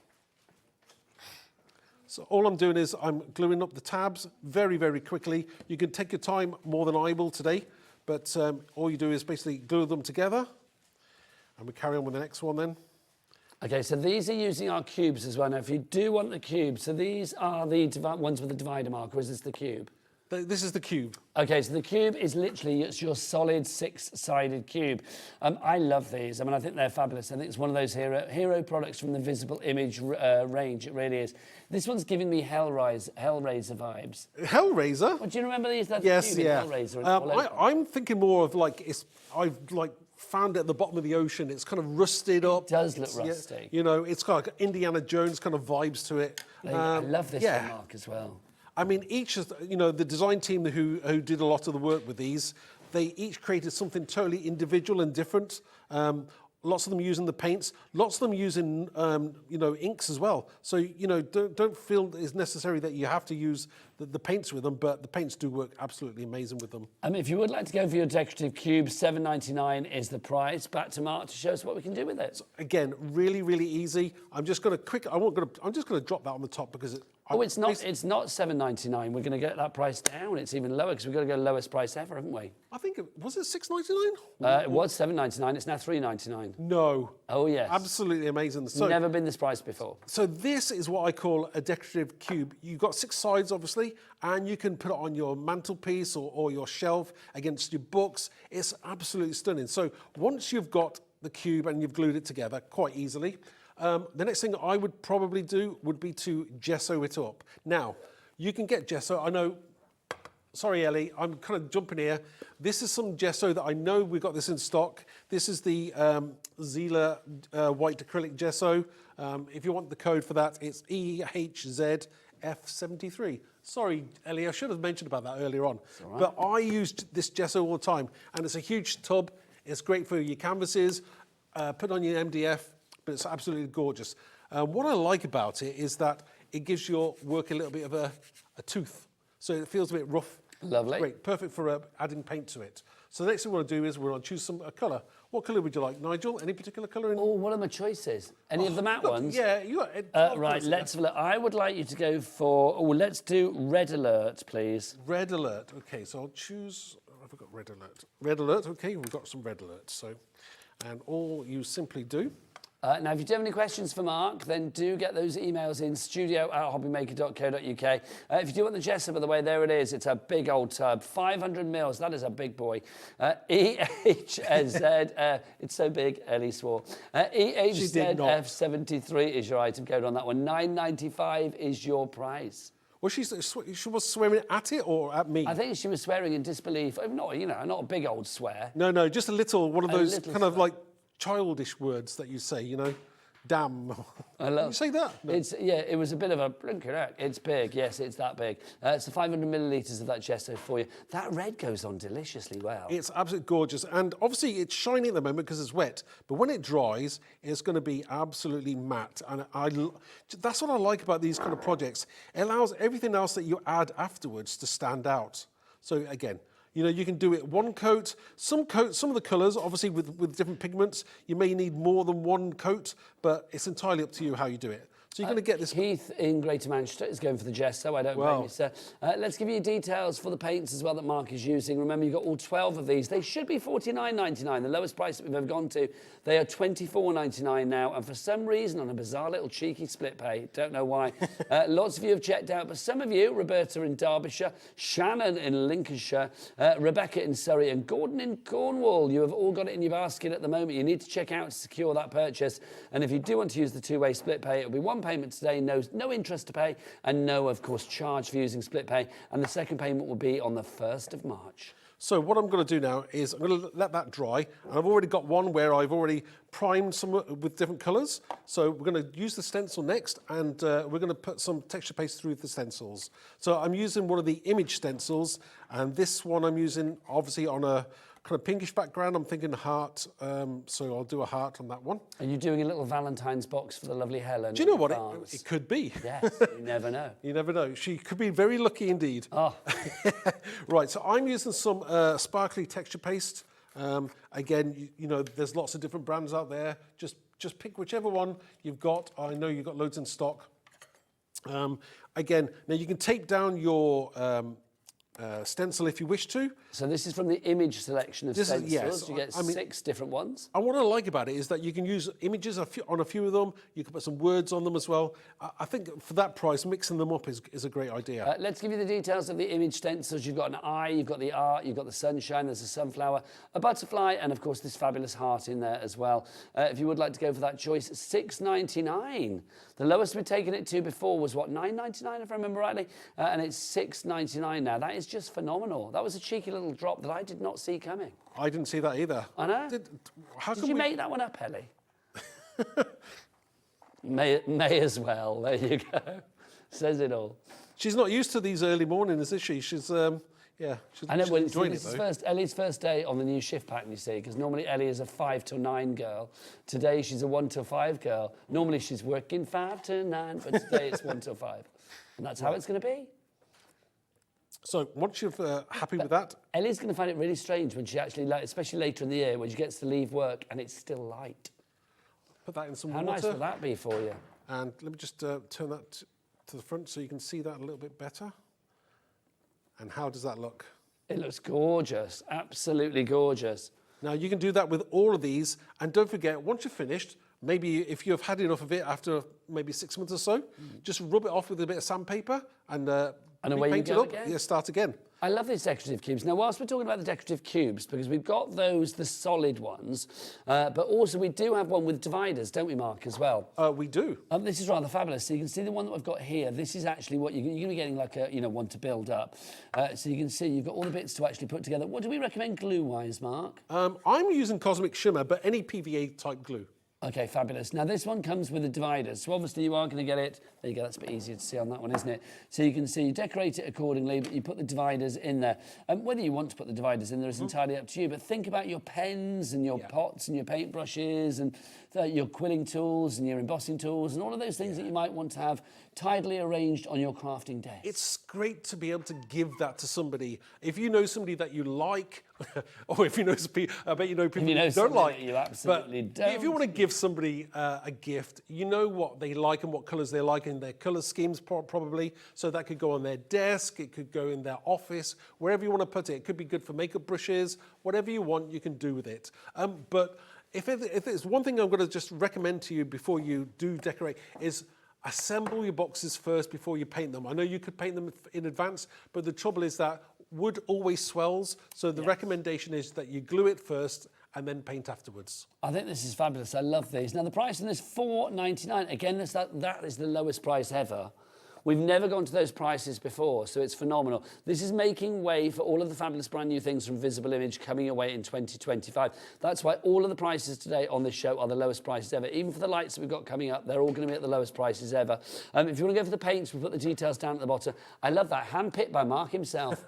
So all I'm doing is I'm gluing up the tabs very, very quickly. You can take your time more than I will today, but all you do is basically glue them together, and we carry on with the next one then. Okay, so these are using our cubes as well. Now, if you do want the cube, so these are the ones with the divider mark, or is this the cube? This is the cube. Okay, so the cube is literally, it's your solid 6-sided cube. I love these. I mean, I think they're fabulous. I think it's one of those hero products from the Visible Image range. It really is. This one's giving me Hellraiser vibes. Hellraiser? Well, do you remember these? Yes, yeah. Hellraiser. I'm thinking more of I've found it at the bottom of the ocean. It's kind of rusted up. It does look rusty. It's got like Indiana Jones kind of vibes to it. I love this one, Mark, as well. I mean, each of the design team who did a lot of the work with these, they each created something totally individual and different. Lots of them using the paints, lots of them using inks as well. So don't feel it's necessary that you have to use the paints with them, but the paints do work absolutely amazing with them. If you would like to go for your decorative cube, $7.99 is the price. Back to Mark to show us what we can do with it. So again, really, really easy. I'm just going to I'm just going to drop that on the top because it's not $7.99. We're going to get that price down. It's even lower because we've got to go lowest price ever, haven't we? I think was it $6.99? It was $7.99. It's now $3.99. No. Oh yes. Absolutely amazing. So, never been this price before. So this is what I call a decorative cube. You've got 6 sides, obviously, and you can put it on your mantelpiece or your shelf against your books. It's absolutely stunning. So once you've got the cube and you've glued it together quite easily, the next thing I would probably do would be to gesso it up. Now, you can get gesso. I know, sorry, Ellie, I'm kind of jumping here. This is some gesso that I know we've got this in stock. This is the Zila white acrylic gesso. If you want the code for that, it's EHZF73. Sorry, Ellie, I should have mentioned about that earlier on. Right. But I used this gesso all the time, and it's a huge tub. It's great for your canvases. Put on your MDF. But it's absolutely gorgeous. What I like about it is that it gives your work a little bit of a tooth. So it feels a bit rough. Lovely. Great, perfect for adding paint to it. So the next thing we want to do is we're going to choose a colour. What colour would you like, Nigel? Any particular colour? Oh, what are my choices? Any of the matte ones? Yeah, you got right, let's have a look. I would like you to go for, let's do Red Alert, please. Red Alert. Okay, so I'll choose, have I got Red Alert? Red Alert, okay, we've got some Red Alert. So, and all you simply do. Now, if you do have any questions for Mark, then do get those emails in studio@hobbymaker.co.uk. If you do want the Gesso, by the way, there it is. It's a big old tub, 500 mils. That is a big boy. EHZ, it's so big, Ellie swore. EHZF73 is your item code on that one. $9.95 is your price. Well, she was swearing at it or at me? I think she was swearing in disbelief. Not, not a big old swear. No, just a little, one of those kind of like childish words that you say, damn. I love. You say that? No. It was a bit of a blinker. It's big. Yes, it's that big. It's the 500 millilitres of that Gesso for you. That red goes on deliciously well. It's absolutely gorgeous, and obviously it's shiny at the moment because it's wet. But when it dries, it's going to be absolutely matte, and that's what I like about these kind of projects. It allows everything else that you add afterwards to stand out. So again, you can do it one coat. Some of the colours, obviously with different pigments, you may need more than one coat, but it's entirely up to you how you do it. So you're going to get this. Keith in Greater Manchester is going for the Gesso. I don't blame you, sir. Let's give you details for the paints as well that Mark is using. Remember, you've got all 12 of these. They should be $49.99, the lowest price that we've ever gone to. They are $24.99 now, and for some reason, on a bizarre little cheeky split pay, don't know why, lots of you have checked out, but some of you, Roberta in Derbyshire, Shannon in Lincolnshire, Rebecca in Surrey, and Gordon in Cornwall, you have all got it in your basket at the moment. You need to check out to secure that purchase, and if you do want to use the two-way split pay, it'll be one payment today, no interest to pay, and no, of course, charge for using split pay, and the second payment will be on the 1st of March. So what I'm going to do now is I'm going to let that dry, and I've already got one where I've already primed some with different colours. So we're going to use the stencil next, and we're going to put some texture paste through the stencils. So I'm using one of the image stencils, and this one I'm using obviously on a kind of pinkish background. I'm thinking heart, so I'll do a heart on that one. Are you doing a little Valentine's box for the lovely Helen? Do you know what? It could be. Yes, you never know. You never know. She could be very lucky indeed. Oh. Right, so I'm using some sparkly texture paste. Again, there's lots of different brands out there. Just pick whichever one you've got. I know you've got loads in stock. Again, now you can tape down your stencil if you wish to. So this is from the image selection of stencils. Yes, you get 6 different ones. And what I like about it is that you can use images on a few of them. You can put some words on them as well. I think for that price, mixing them up is a great idea. Let's give you the details of the image stencils. You've got an eye, you've got the art, you've got the sunshine, there's a sunflower, a butterfly, and of course this fabulous heart in there as well. If you would like to go for that choice, $6.99. The lowest we've taken it to before was what, $9.99 if I remember rightly, and it's $6.99 now. That is just phenomenal. That was a cheeky little drop that I did not see coming. I didn't see that either. I know. Did you make that one up, Ellie? may as well. There you go. Says it all. She's not used to these early mornings, is she? She's I know. Well, this is Ellie's first day on the new shift pattern, you see, because normally Ellie is a 5 till 9 girl. Today she's a 1 till 5 girl. Normally she's working 5 to 9, but today it's 1 till 5, and that's how it's going to be. So once you're happy with that, Ellie's going to find it really strange when she actually, especially later in the year, when she gets to leave work and it's still light. Put that in some water. How nice will that be for you? And let me just turn that to the front so you can see that a little bit better. And how does that look? It looks gorgeous, absolutely gorgeous. Now you can do that with all of these, and don't forget, once you're finished, maybe if you've had enough of it after maybe 6 months or so, just rub it off with a bit of sandpaper and away you go again. Yeah, start again. I love these decorative cubes. Now, whilst we're talking about the decorative cubes, because we've got those, the solid ones, but also we do have one with dividers, don't we, Mark, as well? We do. This is rather fabulous. So you can see the one that we've got here. This is actually what you're going to be getting, like a one to build up. So you can see you've got all the bits to actually put together. What do we recommend glue-wise, Mark? I'm using Cosmic Shimmer, but any PVA type glue. Okay, fabulous. Now, this one comes with a divider, so obviously you are going to get it. There you go, that's a bit easier to see on that one, isn't it? So you can see, you decorate it accordingly, but you put the dividers in there. Whether you want to put the dividers in there is entirely up to you, but think about your pens and your pots and your paintbrushes and your quilling tools and your embossing tools and all of those things that you might want to have tidily arranged on your crafting desk. It's great to be able to give that to somebody. If you know somebody that you like, or if you know people, I bet you know people you don't like. You absolutely don't. If you want to give somebody a gift, you know what they like and what colours they like and their colour schemes probably. So that could go on their desk, it could go in their office, wherever you want to put it. It could be good for makeup brushes, whatever you want, you can do with it. But if there's one thing I'm going to just recommend to you before you do decorate is assemble your boxes first before you paint them. I know you could paint them in advance, but the trouble is that wood always swells. So the recommendation is that you glue it first and then paint afterwards. I think this is fabulous. I love these. Now the price on this $4.99. Again, that is the lowest price ever. We've never gone to those prices before, so it's phenomenal. This is making way for all of the fabulous brand new things from Visible Image coming away in 2025. That's why all of the prices today on this show are the lowest prices ever. Even for the lights that we've got coming up, they're all going to be at the lowest prices ever. If you want to go for the paints, we've put the details down at the bottom. I love that, hand-picked by Mark himself.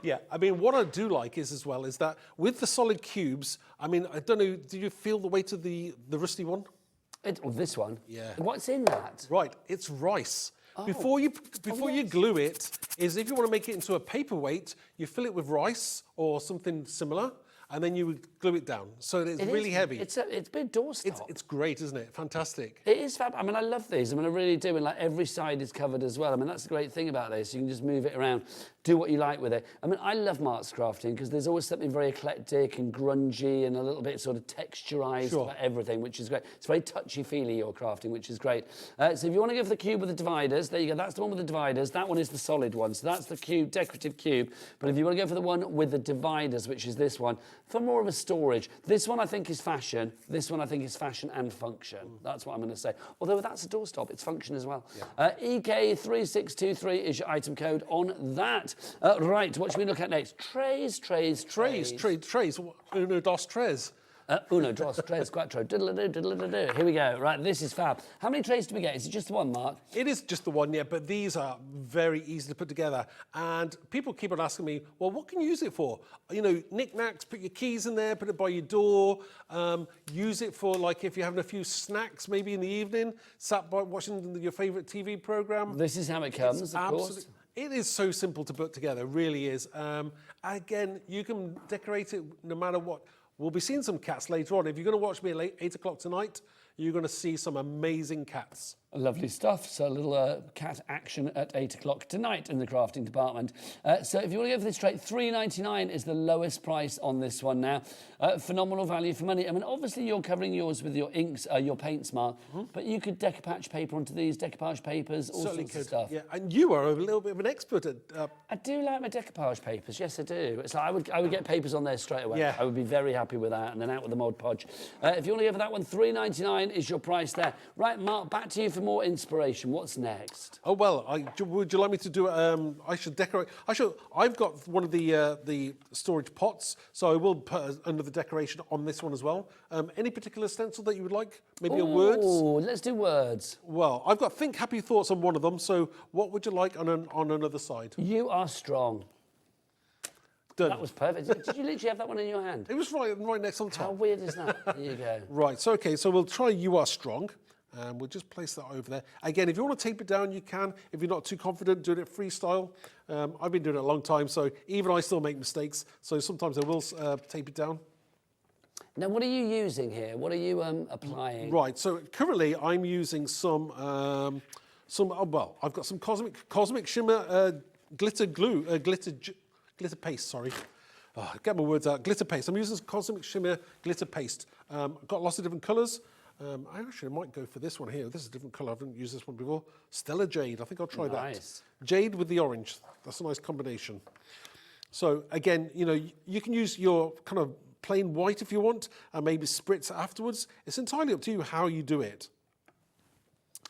Yeah, I mean, what I do like is that with the solid cubes, I mean, I don't know, do you feel the weight of the rusty one? This one? Yeah. What's in that? Right, it's rice. Oh. Before you glue it, is if you want to make it into a paperweight, you fill it with rice or something similar, and then you would glue it down. So it's really heavy. It's a big doorstop. It's great, isn't it? Fantastic. It is fab. I mean, I love these. I mean, I really do. And like every side is covered as well. I mean, that's the great thing about this. You can just move it around, do what you like with it. I mean, I love Mark's crafting because there's always something very eclectic and grungy and a little bit sort of texturized about everything, which is great. It's very touchy-feely, your crafting, which is great. So if you want to go for the cube with the dividers, there you go. That's the one with the dividers. That one is the solid one. So that's the cube, decorative cube. But if you want to go for the one with the dividers, which is this one, for more of a storage, this one I think is fashion. This one I think is fashion and function. That's what I'm going to say. Although that's a doorstop, it's function as well. Yeah. EK3623 is your item code on that. Right, what should we look at next? Trays. Uno, dos, tres. Uno, dos, tres, cuatro, diddle-a-doo, diddle-a-doo. Here we go. Right, this is fab. How many trays do we get? Is it just the one, Mark? It is just the one, yeah, but these are very easy to put together. And people keep on asking me, well, what can you use it for? You know, knickknacks, put your keys in there, put it by your door, use it for, like, if you're having a few snacks maybe in the evening, sat by watching your favourite TV programme. This is how it comes, of course. It is so simple to put together, really is. Again, you can decorate it no matter what. We'll be seeing some cats later on. If you're going to watch me at 8 o'clock tonight, you're going to see some amazing cats. Lovely stuff. So a little cat action at 8 o'clock tonight in the crafting department. So if you want to go for this tray, $3.99 is the lowest price on this one now. Phenomenal value for money. I mean, obviously you're covering yours with your inks, your paints, Mark, but you could decoupage paper onto these, decoupage papers, all sorts of stuff. Yeah, and you are a little bit of an expert at... I do like my decoupage papers. Yes, I do. It's like I would get papers on there straight away. Yeah. I would be very happy with that, and then out with the Mod Podge. If you want to go for that one, $3.99 is your price there. Right, Mark, back to you for more inspiration. What's next? Oh, well, would you like me to do I should decorate. I've got one of the storage pots, so I will put another decoration on this one as well. Any particular stencil that you would like? Maybe a words? Oh, let's do words. Well, I've got Think Happy Thoughts on one of them, so what would you like on another side? You are strong. Done. That was perfect. Did you literally have that one in your hand? It was right next on top. How weird is that? There you go. Right, so okay, so we'll try You Are Strong. And we'll just place that over there. Again, if you want to tape it down, you can. If you're not too confident, doing it freestyle. I've been doing it a long time, so even I still make mistakes. So sometimes I will tape it down. Now, what are you using here? What are you applying? Right, so currently I'm using some well, I've got some Cosmic Shimmer glitter glue, glitter paste, sorry. Oh, get my words out. Glitter paste. I'm using Cosmic Shimmer glitter paste. I've got lots of different colours. I might go for this one here. This is a different colour. I haven't used this one before. Stella Jade. I think I'll try that. Jade with the orange. That's a nice combination. So again, you know, you can use your kind of plain white if you want, and maybe spritz afterwards. It's entirely up to you how you do it.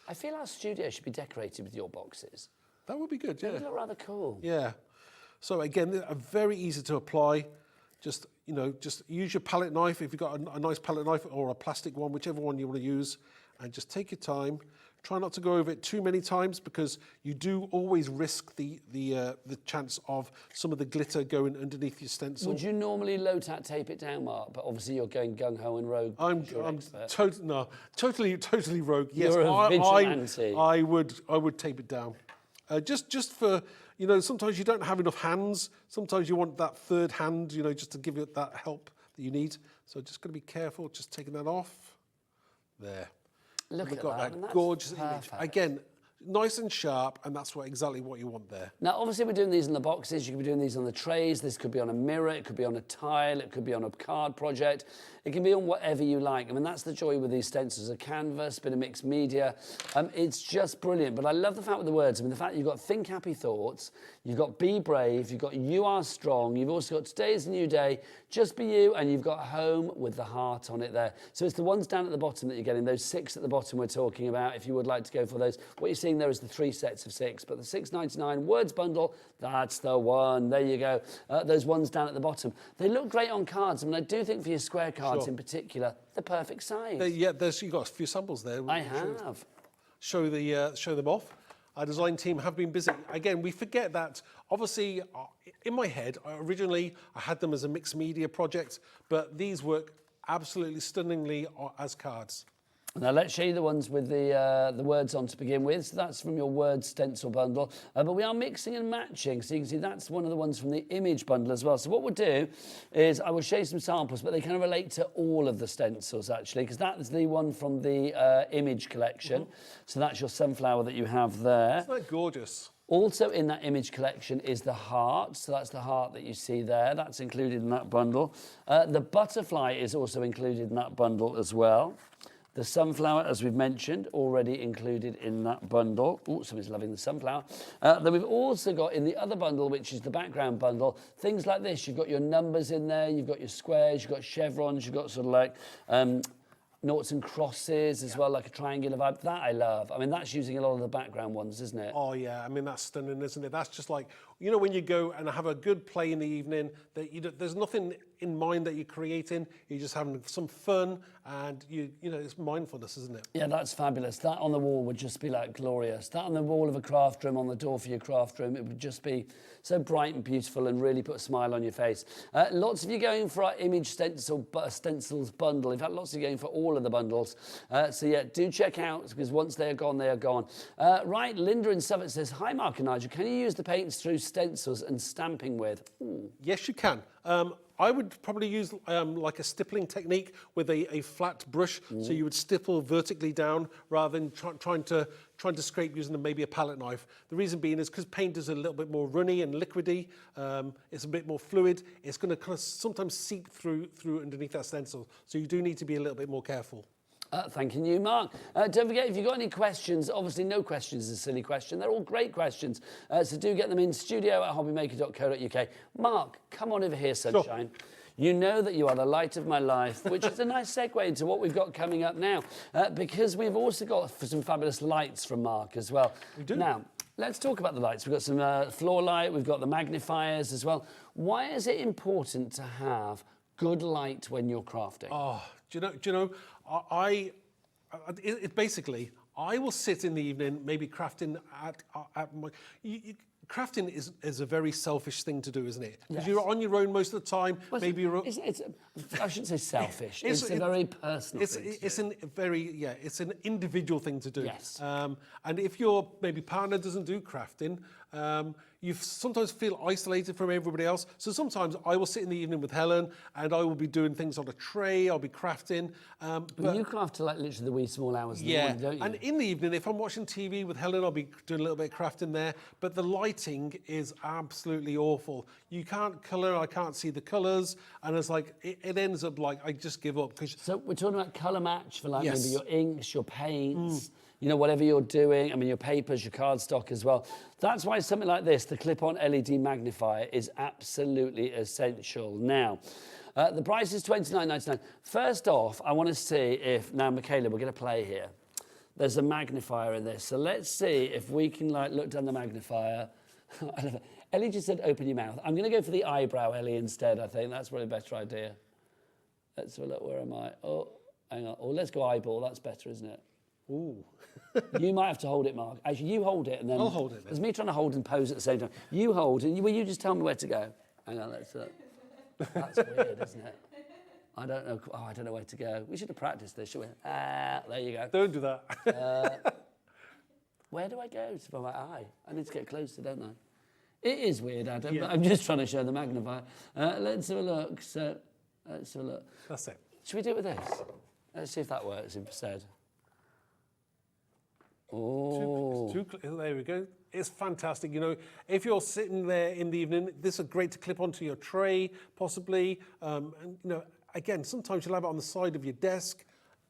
I feel our studio should be decorated with your boxes. That would be good, yeah. They would look rather cool. Yeah. So again, they're very easy to apply. Just use your palette knife if you've got a nice palette knife or a plastic one, whichever one you want to use, and just take your time. Try not to go over it too many times because you do always risk the chance of some of the glitter going underneath your stencil. Would you normally low-tack tape it down, Mark? But obviously you're going gung-ho and rogue. I'm totally rogue. Yes, You're a vigilante. I would tape it down. Just for, you know, sometimes you don't have enough hands. Sometimes you want that third hand, you know, just to give it that help that you need. So just got to be careful, just taking that off. There. Look at got that, and that's gorgeous perfect. image. Again, nice and sharp, and that's exactly what you want there. Now, obviously, we're doing these in the boxes. You could be doing these on the trays. This could be on a mirror. It could be on a tile. It could be on a card project. It can be on whatever you like. I mean, that's the joy with these stencils. A canvas, bit of mixed media. It's just brilliant. But I love the fact with the words. I mean, the fact you've got think happy thoughts. You've got be brave. You've got you are strong. You've also got today's a new day. Just be you. And you've got home with the heart on it there. So it's the ones down at the bottom that you're getting. Those 6 at the bottom we're talking about. If you would like to go for those. What you're seeing there is the 3 sets of 6. But the £6.99 words bundle, that's the one. There you go. Those ones down at the bottom. They look great on cards. I mean, I do think for your square cards in particular, the perfect size. You've got a few samples there. I have. Show them off. Our design team have been busy. Again, we forget that, obviously, in my head, originally, I had them as a mixed media project, but these work absolutely stunningly as cards. Now let's show you the ones with the words on to begin with. So that's from your word stencil bundle. But we are mixing and matching. So you can see that's one of the ones from the image bundle as well. So what we'll do is I will show you some samples, but they kind of relate to all of the stencils actually, because that is the one from the image collection. So that's your sunflower that you have there. Isn't that gorgeous? Also in that image collection is the heart. So that's the heart that you see there. That's included in that bundle. The butterfly is also included in that bundle as well. The sunflower, as we've mentioned, already included in that bundle. Oh, somebody's loving the sunflower. Then we've also got in the other bundle, which is the background bundle, things like this. You've got your numbers in there, you've got your squares, you've got chevrons, you've got sort of like noughts and crosses as well, like a triangular vibe. That I love. I mean, that's using a lot of the background ones, isn't it? Oh, yeah. I mean, that's stunning, isn't it? That's just like, you know, when you go and have a good play in the evening, that there's nothing in mind that you're creating. You're just having some fun, and you know, it's mindfulness, isn't it? Yeah, that's fabulous. That on the wall would just be like glorious. That on the wall of a craft room, on the door for your craft room, it would just be so bright and beautiful and really put a smile on your face. Lots of you going for our image stencils bundle. In fact, lots of you going for all of the bundles. So yeah, do check out, because once they are gone, they are gone. Right, Linda in Suffolk says, hi Mark and Nigel, can you use the paints through stencils and stamping with? Ooh. Yes, you can. I would probably use like a stippling technique with a flat brush. So you would stipple vertically down rather than trying to scrape using maybe a palette knife. The reason being is because paint is a little bit more runny and liquidy. It's a bit more fluid. It's going to kind of sometimes seep through underneath that stencil. So you do need to be a little bit more careful. Thanking you, Mark. Don't forget, if you've got any questions, obviously no questions is a silly question. They're all great questions. So do get them in studio@hobbymaker.co.uk. Mark, come on over here, sunshine. Sure. You know that you are the light of my life, which is a nice segue into what we've got coming up now, because we've also got some fabulous lights from Mark as well. We do. Now, let's talk about the lights. We've got some floor light, we've got the magnifiers as well. Why is it important to have good light when you're crafting? Oh, do you know, basically, I will sit in the evening, maybe crafting at my... crafting is a very selfish thing to do, isn't it? Because you're on your own most of the time. Well, maybe you're... I shouldn't say selfish. It's a very personal thing it's an individual thing to do. Yes. And if your maybe partner doesn't do crafting, you sometimes feel isolated from everybody else. So sometimes I will sit in the evening with Helen and I will be doing things on a tray, I'll be crafting. But you craft to like literally the wee small hours in the morning, don't you? And in the evening, if I'm watching TV with Helen, I'll be doing a little bit of crafting there. But the lighting is absolutely awful. You can't colour, I can't see the colours. And it's like, it ends up like, I just give up. So we're talking about colour match for like maybe your inks, your paints, you know, whatever you're doing. I mean, your papers, your cardstock as well. That's why something like this, the clip-on LED magnifier, is absolutely essential. Now, the price is $29.99. First off, I want to see if, now Michaela, we're going to play here. There's a magnifier in this. So let's see if we can like look down the magnifier. I love it. Ellie just said, open your mouth. I'm going to go for the eyebrow, Ellie, instead, I think. That's probably a better idea. Let's have a look, where am I? Oh, hang on. Oh, let's go eyeball. That's better, isn't it? Ooh. You might have to hold it, Mark. Actually, you hold it and then... I'll hold it then. There's me trying to hold and pose at the same time. You hold and you just tell me where to go. Hang on, that's weird, isn't it? I don't know. Oh, I don't know where to go. We should have practiced this, shouldn't we? There you go. Don't do that. Where do I go? To my eye. I need to get closer, don't I? It is weird, Adam, but I'm just trying to show the magnifier. Let's have a look. So, let's have a look. That's it. Should we do it with this? Let's see if that works instead. Oh. There we go. It's fantastic. You know, if you're sitting there in the evening, this is great to clip onto your tray, possibly. And, you know, again, sometimes you'll have it on the side of your desk.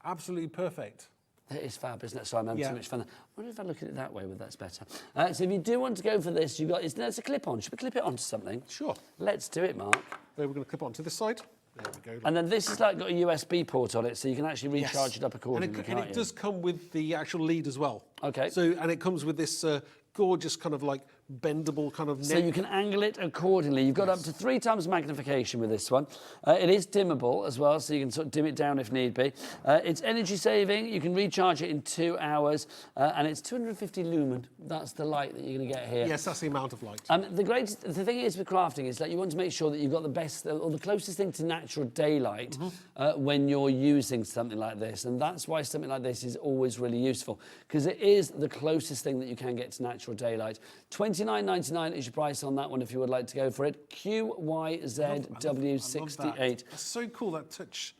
Absolutely perfect. It is fab, isn't it? So I'm having Yeah. too much fun. I wonder if I look at it that way, whether that's better. So if you do want to go for this, it's a clip-on. Should we clip it onto something? Sure. Let's do it, Mark. There, we're going to clip it onto this side. There we go. And then this has like got a USB port on it, so you can actually recharge it up accordingly, And can't it you? does come with the actual lead as well. Okay. So, and it comes with this gorgeous kind of like bendable kind of neck. So you can angle it accordingly. You've got up to 3 times magnification with this one. It is dimmable as well, so you can sort of dim it down if need be. It's energy saving. You can recharge it in 2 hours, and it's 250 lumen. That's the light that you're going to get here. Yes, that's the amount of light. The thing is with crafting is that you want to make sure that you've got the best or the closest thing to natural daylight when you're using something like this, and that's why something like this is always really useful, because it is the closest thing that you can get to natural daylight. $29.99 is your price on that one if you would like to go for it. QYZW68. It's so cool, that touch.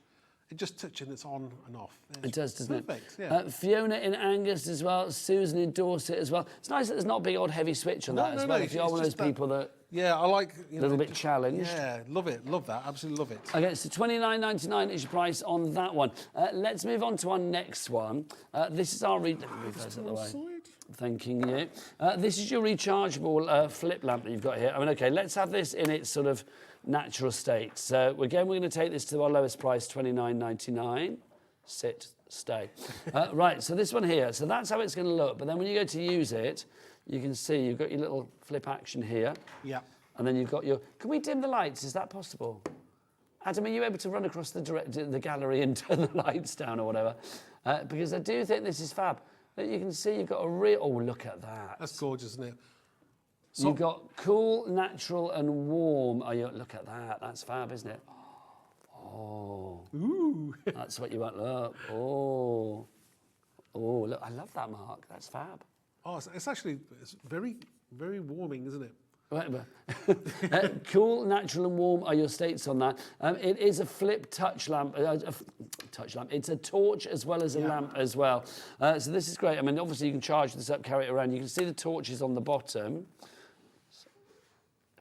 It just touches and it's on and off. It does, doesn't perfect, it? Yeah. Fiona in Angus as well. Susan in Dorset as well. It's nice that there's not a big old heavy switch on that as well. If you are one of those people that... Yeah, I like... A little bit challenged. Yeah, love it. Love that. Absolutely love it. Okay, so $29.99 is your price on that one. Let's move on to our next one. This is our... Let me move those out of the way. Thanking you. This is your rechargeable flip lamp that you've got here. I mean, okay, let's have this in its sort of natural state. So again, we're going to take this to our lowest price, $29.99. Sit, stay. Right, so this one here. So that's how it's going to look. But then when you go to use it, you can see you've got your little flip action here. Yeah. And then you've got your... Can we dim the lights? Is that possible? Adam, are you able to run across the gallery and turn the lights down or whatever? Because I do think this is fab. You can see you've got a real... Oh, look at that. That's gorgeous, isn't it? So you've got cool, natural and warm. Oh, look at that. That's fab, isn't it? Oh. Ooh. That's what you want. Look. Oh. Oh, look. I love that, Mark. That's fab. Oh, it's actually very, very warming, isn't it? Cool, natural and warm are your states on that. It is a flip touch lamp. It's a torch as well as a lamp as well. So this is great. I mean, obviously you can charge this up, carry it around. You can see the torches on the bottom.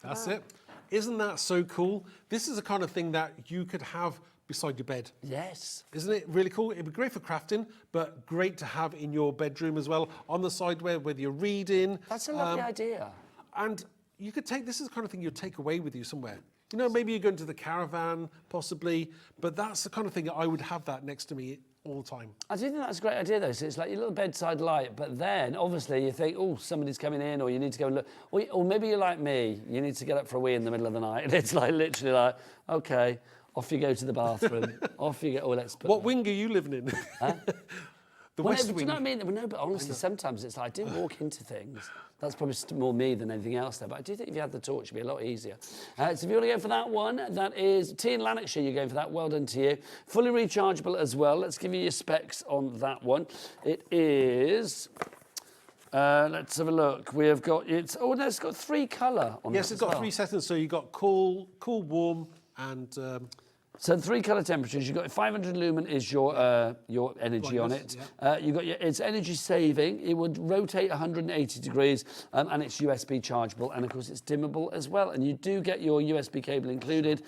That's it. Isn't that so cool? This is the kind of thing that you could have beside your bed. Yes. Isn't it really cool? It'd be great for crafting, but great to have in your bedroom as well, on the side whether you're reading. That's a lovely idea. And you could take, this is the kind of thing you'd take away with you somewhere. You know, maybe you're going to the caravan, possibly, but that's the kind of thing I would have that next to me all the time. I do think that's a great idea, though. So it's like your little bedside light, but then, obviously, you think, oh, somebody's coming in, or you need to go and look. Or maybe you're like me, you need to get up for a wee in the middle of the night, and it's like, literally like, OK, off you go to the bathroom. Off you go. Oh, let's put... What wing are you living in? Huh? The well, West no, Wing. Do you know what I mean? No, but honestly, sometimes it's like I do walk into things. That's probably more me than anything else there. But I do think if you had the torch, it'd be a lot easier. So if you want to go for that one, that is T in Lanarkshire. You're going for that. Well done to you. Fully rechargeable as well. Let's give you your specs on that one. It is. Let's have a look. We have got it's. Oh no, it's got 3 colour on. Yes, it's got 3 settings. So you've got cool, warm, and. So 3 colour temperatures. You've got 500 lumen is your energy on it. Yeah. You've got it's energy saving. It would rotate 180 degrees, and it's USB chargeable, and of course it's dimmable as well. And you do get your USB cable included,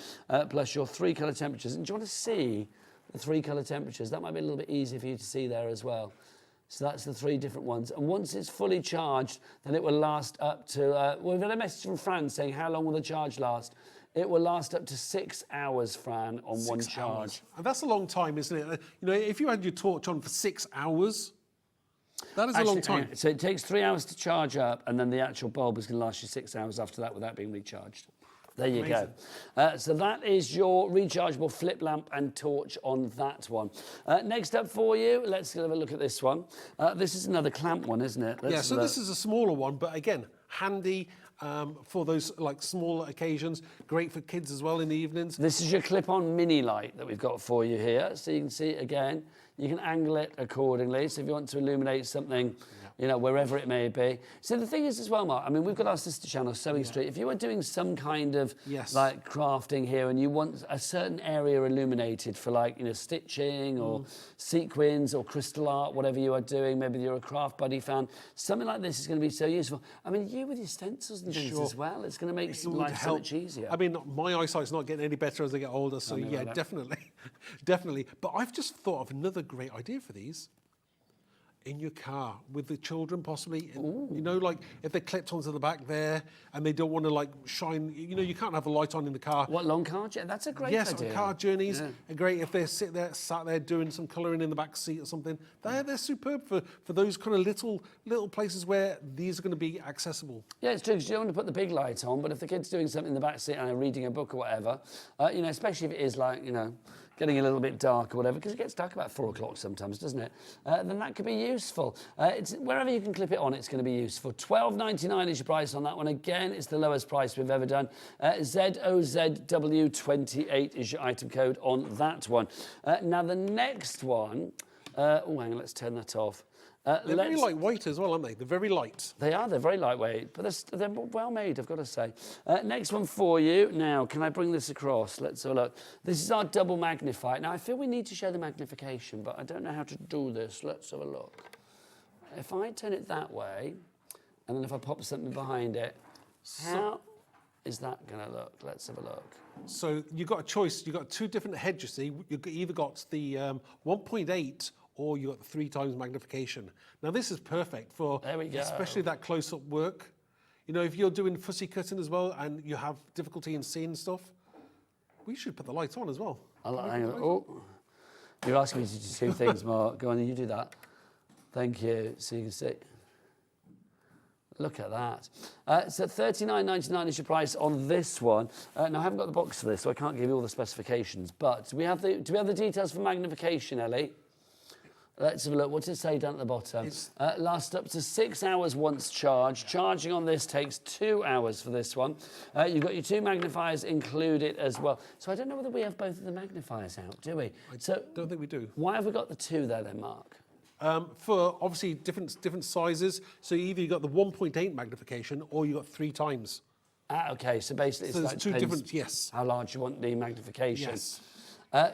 plus your 3 colour temperatures. And do you want to see the 3 colour temperatures? That might be a little bit easier for you to see there as well. So that's the 3 different ones. And once it's fully charged, then it will last up to... we've had a message from Fran saying, how long will the charge last? It will last up to 6 hours, Fran, on one charge. And that's a long time, isn't it? You know, if you had your torch on for 6 hours, that is a long time. So it takes 3 hours to charge up, and then the actual bulb is going to last you 6 hours after that without being recharged. There you go. So that is your rechargeable flip lamp and torch on that one. Next up for you, let's have a look at this one. This is another clamp one, isn't it? Yeah, so this is a smaller one, but again, handy for those like smaller occasions. Great for kids as well in the evenings. This is your clip-on mini light that we've got for you here. So you can see it again. You can angle it accordingly. So if you want to illuminate something, you know, wherever it may be. So the thing is as well, Mark, I mean, we've got our sister channel, Sewing Street. If you were doing some kind of like crafting here and you want a certain area illuminated for like, you know, stitching or sequins or crystal art, whatever you are doing, maybe you're a Craft Buddy fan, something like this is going to be so useful. I mean, you with your stencils and things as well, it's going to make life so much easier. I mean, my eyesight's not getting any better as I get older, so yeah, definitely. Definitely. But I've just thought of another great idea for these. In your car with the children, possibly. You know, like if they're clipped onto the back there and they don't want to like shine, you know, you can't have a light on in the car. What, long car journey? That's a great idea. Yes, on car journeys are great if they sat there doing some colouring in the back seat or something. They're superb for those kind of little places where these are going to be accessible. Yeah, it's true, because you don't want to put the big light on, but if the kid's doing something in the back seat and they're reading a book or whatever, you know, especially if it is like, you know, getting a little bit dark or whatever, because it gets dark about 4 o'clock sometimes, doesn't it? Then that could be useful. It's wherever you can clip it on, it's going to be useful. $12.99 is your price on that one. Again, it's the lowest price we've ever done. ZOZW28 is your item code on that one. Now, the next one... oh, hang on, let's turn that off. They're very lightweight as well, aren't they? They're very light. They are. They're very lightweight, but they're well made, I've got to say. Next one for you. Now, can I bring this across? Let's have a look. This is our double magnifier. Now, I feel we need to show the magnification, but I don't know how to do this. Let's have a look. If I turn it that way, and then if I pop something behind it, how is that going to look? Let's have a look. So you've got a choice. You've got two different heads, you see. You've either got the 1.8 or you got the 3 times magnification. Now this is perfect for especially that close-up work. You know, if you're doing fussy cutting as well and you have difficulty in seeing stuff, we should put the light on as well. Hang on. Oh, you're asking me to do 2 things, Mark. Go on, you do that. Thank you. So you can see. Look at that. So $39.99 is your price on this one. Now I haven't got the box for this, so I can't give you all the specifications. But do we have the details for magnification, Ellie? Let's have a look. What does it say down at the bottom? Lasts up to 6 hours once charged. Charging on this takes 2 hours for this one. You've got your 2 magnifiers included as well. So I don't know whether we have both of the magnifiers out, do we? I don't think we do. Why have we got the 2 there then, Mark? For obviously different sizes. So either you got the 1.8 magnification or you got 3 times. Okay. So basically, it's like 2 different. Yes. How large you want the magnification? Yes.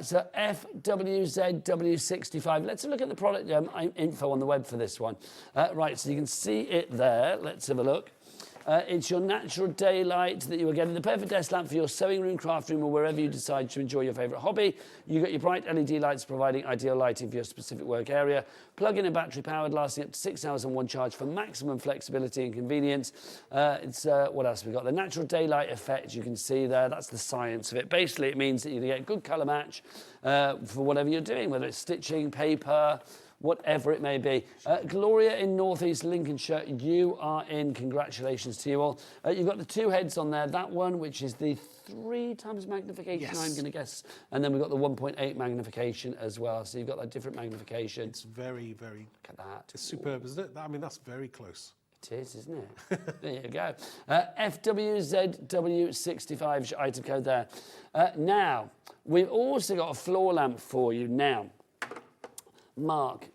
So FWZW65. Let's have a look at the product info on the web for this one. Right, so you can see it there. Let's have a look. It's your natural daylight that you are getting, the perfect desk lamp for your sewing room, craft room, or wherever you decide to enjoy your favourite hobby. You got your bright LED lights providing ideal lighting for your specific work area. Plug-in and battery-powered, lasting up to 6 hours on one charge for maximum flexibility and convenience. What else have we got? The natural daylight effect, you can see there. That's the science of it. Basically, it means that you get good colour match for whatever you're doing, whether it's stitching, paper, whatever it may be. Gloria in North East Lincolnshire, you are in. Congratulations to you all. You've got the 2 heads on there. That one, which is the 3 times magnification, I'm going to guess. And then we've got the 1.8 magnification as well. So you've got that different magnification. It's very, very... Look at that. It's superb, isn't it? I mean, that's very close. It is, isn't it? There you go. FWZW65 is your item code there. Now, we've also got a floor lamp for you now. Mark,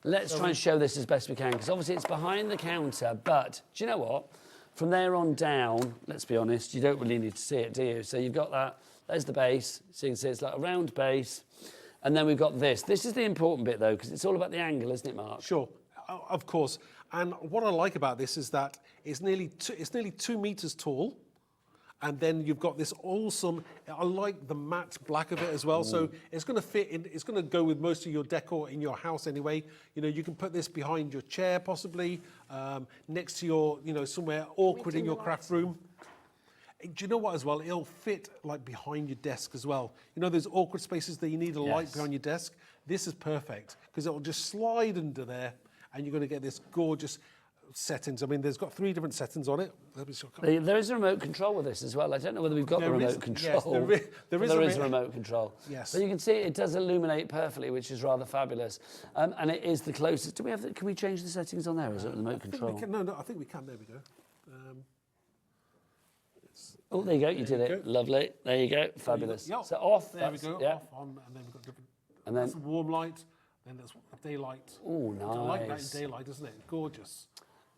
let's try and show this as best we can, because obviously it's behind the counter, but do you know what? From there on down, let's be honest, you don't really need to see it, do you? So you've got that, there's the base, so you can see it's like a round base, and then we've got this. This is the important bit, though, because it's all about the angle, isn't it, Mark? Sure, of course. And what I like about this is that it's nearly 2 meters tall. And then you've got this awesome, I like the matte black of it as well. So it's going to fit in, it's going to go with most of your decor in your house anyway. You know, you can put this behind your chair possibly, next to your, you know, somewhere awkward in your craft room. Do you know what as well? It'll fit like behind your desk as well. You know, those awkward spaces that you need a light behind your desk? This is perfect because it'll just slide under there and you're going to get this gorgeous settings. I mean, there's got 3 different settings on it. There is a remote control with this as well. I don't know whether we've got the remote control. Yes, there is a remote control. Yes. But you can see it does illuminate perfectly, which is rather fabulous. And it is the closest. Do we have? Can we change the settings on there? Or is it the remote control? No, I think we can. There we go. Oh, there you go. You did it. Lovely. There you go. Fabulous. Yep. So off. There we go. Yeah. Off, on, and then we've got different. And then that's warm light. Then there's daylight. Oh, nice. I like that in daylight, isn't it? Gorgeous.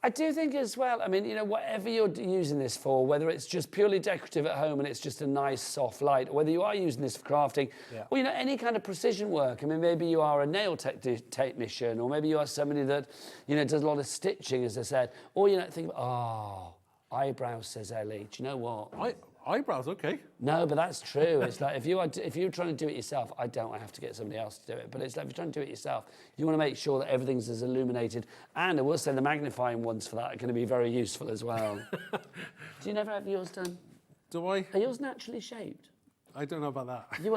I do think as well, I mean, you know, whatever you're using this for, whether it's just purely decorative at home and it's just a nice soft light, or whether you are using this for crafting, or, you know, any kind of precision work. I mean, maybe you are a nail technician, or maybe you are somebody that, you know, does a lot of stitching, as I said, or, you know, think, eyebrows, says Ellie. Do you know what? Eyebrows, okay. No, but that's true. It's like if you're trying to do it yourself, I have to get somebody else to do it. But it's like if you're trying to do it yourself, you want to make sure that everything's as illuminated. And I will say the magnifying ones for that are going to be very useful as well. Do you never have yours done? Do I? Are yours naturally shaped? I don't know about that. Do you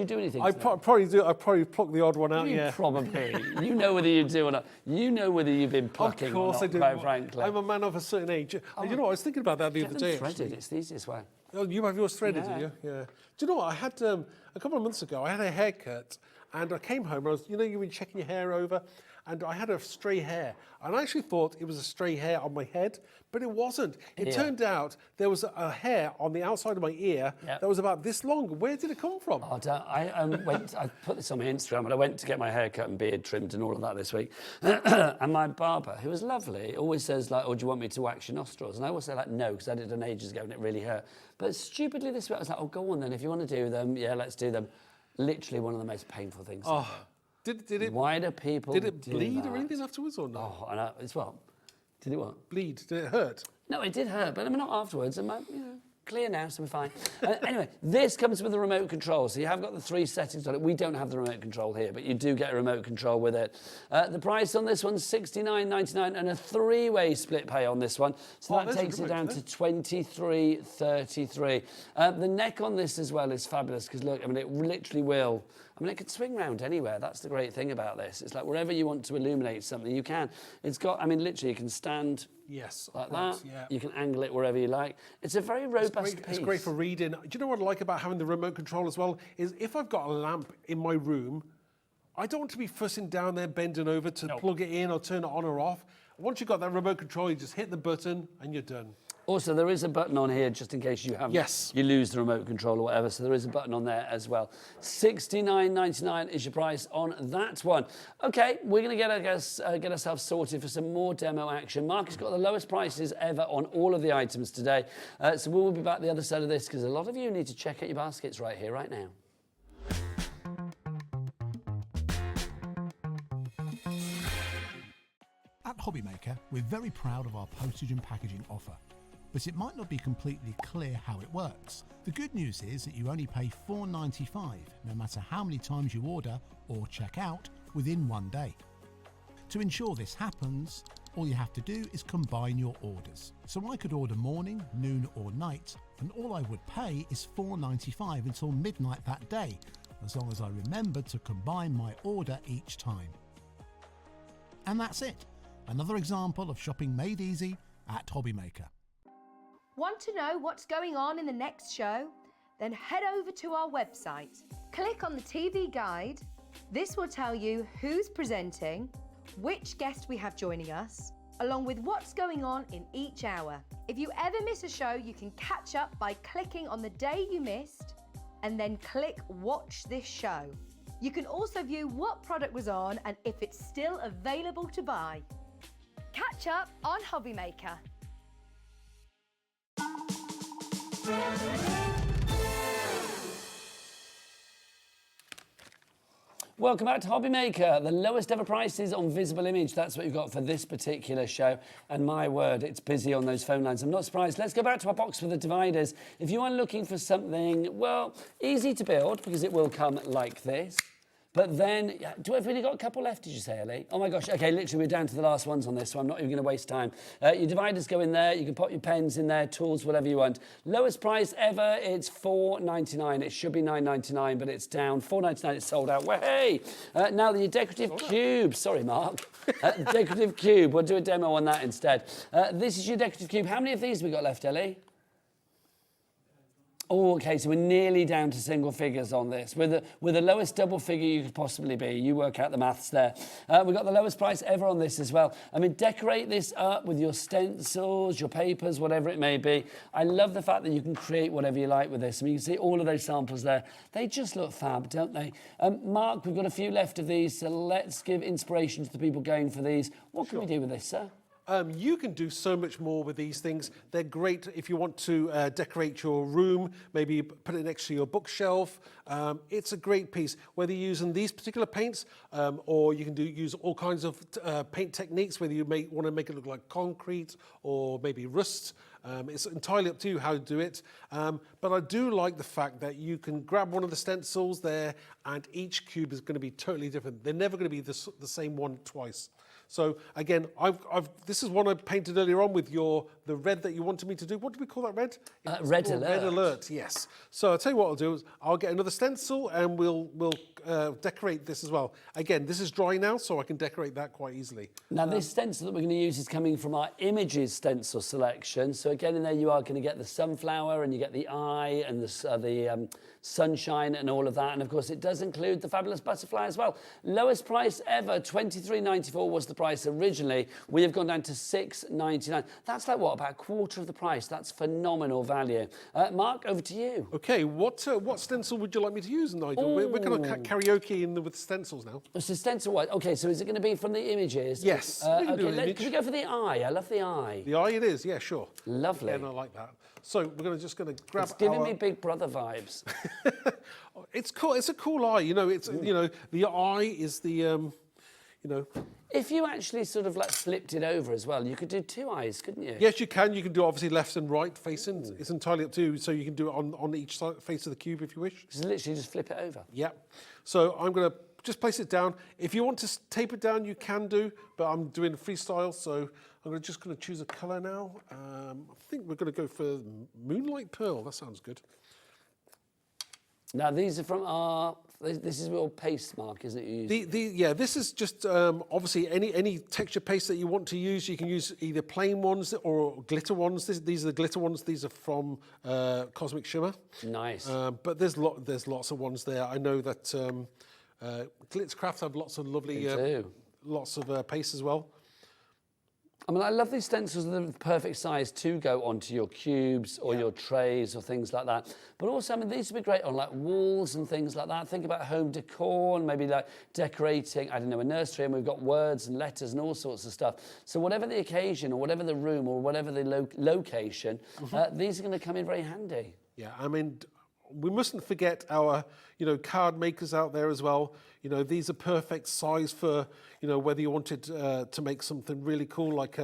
do anything? I probably do. I probably pluck the odd one out. Probably. You know whether you do or not. You know whether you've been plucking. Of course or not, I do. quite frankly. I'm a man of a certain age. You know what? I was thinking about that the other day. Threaded. It's the easiest way. Oh, you have yours threaded, do you? Yeah. Do you know what? I had a couple of months ago. I had a haircut, and I came home. You've been checking your hair over, and I had a stray hair. And I actually thought it was a stray hair on my head, but it wasn't. It turned out there was a hair on the outside of my ear that was about this long. Where did it come from? I put this on my Instagram, and I went to get my hair cut and beard trimmed and all of that this week. And my barber, who was lovely, always says, like, oh, do you want me to wax your nostrils? And I always say, like, no, because I did it done ages ago and it really hurt. But stupidly this week, I was like, oh, go on then. If you want to do them, let's do them. Literally one of the most painful things. Oh. Did it? Why do people? Did it do bleed that? or anything afterwards or not? Oh, I know. It's what? Did it what? Bleed? Did it hurt? No, it did hurt, but I mean not afterwards. I'm clear now, so we're fine. Anyway, this comes with a remote control, so you have got the 3 settings on it. We don't have the remote control here, but you do get a remote control with it. The price on this one's $69.99 and a 3-way split pay on this one, so that takes it down to $23.33. The neck on this as well is fabulous because look, I mean it literally will. I mean, it can swing round anywhere. That's the great thing about this. It's like wherever you want to illuminate something, you can. It's got, I mean, literally, you can stand like that. Yeah. You can angle it wherever you like. It's a very robust piece. It's great for reading. Do you know what I like about having the remote control as well? Is if I've got a lamp in my room, I don't want to be fussing down there, bending over to plug it in or turn it on or off. Once you've got that remote control, you just hit the button and you're done. Also, there is a button on here just in case you haven't. Yes. You lose the remote control or whatever, so there is a button on there as well. $69.99 is your price on that one. Okay, we're going to get ourselves sorted for some more demo action. Mark has got the lowest prices ever on all of the items today. So we'll be back the other side of this because a lot of you need to check out your baskets right here, right now. At HobbyMaker, we're very proud of our postage and packaging offer, but it might not be completely clear how it works. The good news is that you only pay $4.95 no matter how many times you order or check out within 1 day. To ensure this happens, all you have to do is combine your orders. So I could order morning, noon or night, and all I would pay is $4.95 until midnight that day, as long as I remember to combine my order each time. And that's it. Another example of shopping made easy at HobbyMaker. Want to know what's going on in the next show? Then head over to our website. Click on the TV guide. This will tell you who's presenting, which guest we have joining us, along with what's going on in each hour. If you ever miss a show, you can catch up by clicking on the day you missed and then click Watch This Show. You can also view what product was on and if it's still available to buy. Catch up on HobbyMaker. Welcome back to HobbyMaker. The lowest ever prices on visible image. That's what you've got for this particular show. And my word, it's busy on those phone lines. I'm not surprised. Let's go back to our box for the dividers. If you are looking for something, well, easy to build because it will come like this. But then, have we only got a couple left, did you say, Ellie? Oh my gosh, okay, literally we're down to the last ones on this, so I'm not even going to waste time. Your dividers go in there, you can pop your pens in there, tools, whatever you want. Lowest price ever, it's $4.99. It should be $9.99, but it's down. $4.99, it's sold out. Way! Now, your decorative cube. Sorry, Mark. Decorative cube, we'll do a demo on that instead. This is your decorative cube. How many of these have we got left, Ellie? Oh, okay, so we're nearly down to single figures on this. We're the lowest double figure you could possibly be. You work out the maths there. We've got the lowest price ever on this as well. I mean, decorate this up with your stencils, your papers, whatever it may be. I love the fact that you can create whatever you like with this. I mean, you can see all of those samples there. They just look fab, don't they? Mark, we've got a few left of these, so let's give inspiration to the people going for these. What can we do with this, sir? You can do so much more with these things. They're great if you want to decorate your room, maybe put it next to your bookshelf. It's a great piece, whether you're using these particular paints or you can use all kinds of paint techniques, whether you want to make it look like concrete or maybe rust. It's entirely up to you how to do it. But I do like the fact that you can grab one of the stencils there and each cube is going to be totally different. They're never going to be the same one twice. So again, this is one I painted earlier on with the red that you wanted me to do. What do we call that red? Red alert. Red alert, yes. So I'll tell you what I'll do is I'll get another stencil and we'll decorate this as well. Again, this is dry now, so I can decorate that quite easily. Now this stencil that we're going to use is coming from our images stencil selection. So again, in there you are going to get the sunflower and you get the eye and the sunshine and all of that. And of course, it does include the fabulous butterfly as well. Lowest price ever, $23.94 was the price originally. We have gone down to $6.99. That's like, what, about a quarter of the price? That's phenomenal value. Mark, over to you. Okay, what stencil would you like me to use, Nigel? We're going to karaoke with stencils now. So stencil what? Okay, so is it going to be from the images? Yes. Can we go for the eye? I love the eye. The eye it is, yeah, sure. Lovely. Yeah, I like that. So we're just going to grab. It's giving me Big Brother vibes. It's cool. It's a cool eye. You know, the eye is the. If you actually sort of like flipped it over as well, you could do two eyes, couldn't you? Yes, you can. You can do obviously left and right facing. It's entirely up to you. So you can do it on each side, face of the cube if you wish. Just literally just flip it over. Yeah. So I'm going to just place it down. If you want to tape it down, you can do, but I'm doing freestyle, so I'm just going to choose a colour now. I think we're going to go for Moonlight Pearl. That sounds good. Now these are from our. This is your paste, Mark, isn't it? Yeah, this is just obviously any texture paste that you want to use. You can use either plain ones or glitter ones. These are the glitter ones. These are from Cosmic Shimmer. Nice. But there's lots of ones there. I know that Craft have lots of lovely, lots of paste as well. I mean, I love these stencils. They're the perfect size to go onto your cubes or your trays or things like that. But also, I mean, these would be great on like walls and things like that. Think about home decor and maybe like decorating, I don't know, a nursery, and we've got words and letters and all sorts of stuff. So whatever the occasion or whatever the room or whatever the location, these are going to come in very handy. Yeah, I mean, we mustn't forget our, card makers out there as well. These are perfect size for, whether you wanted to make something really cool, like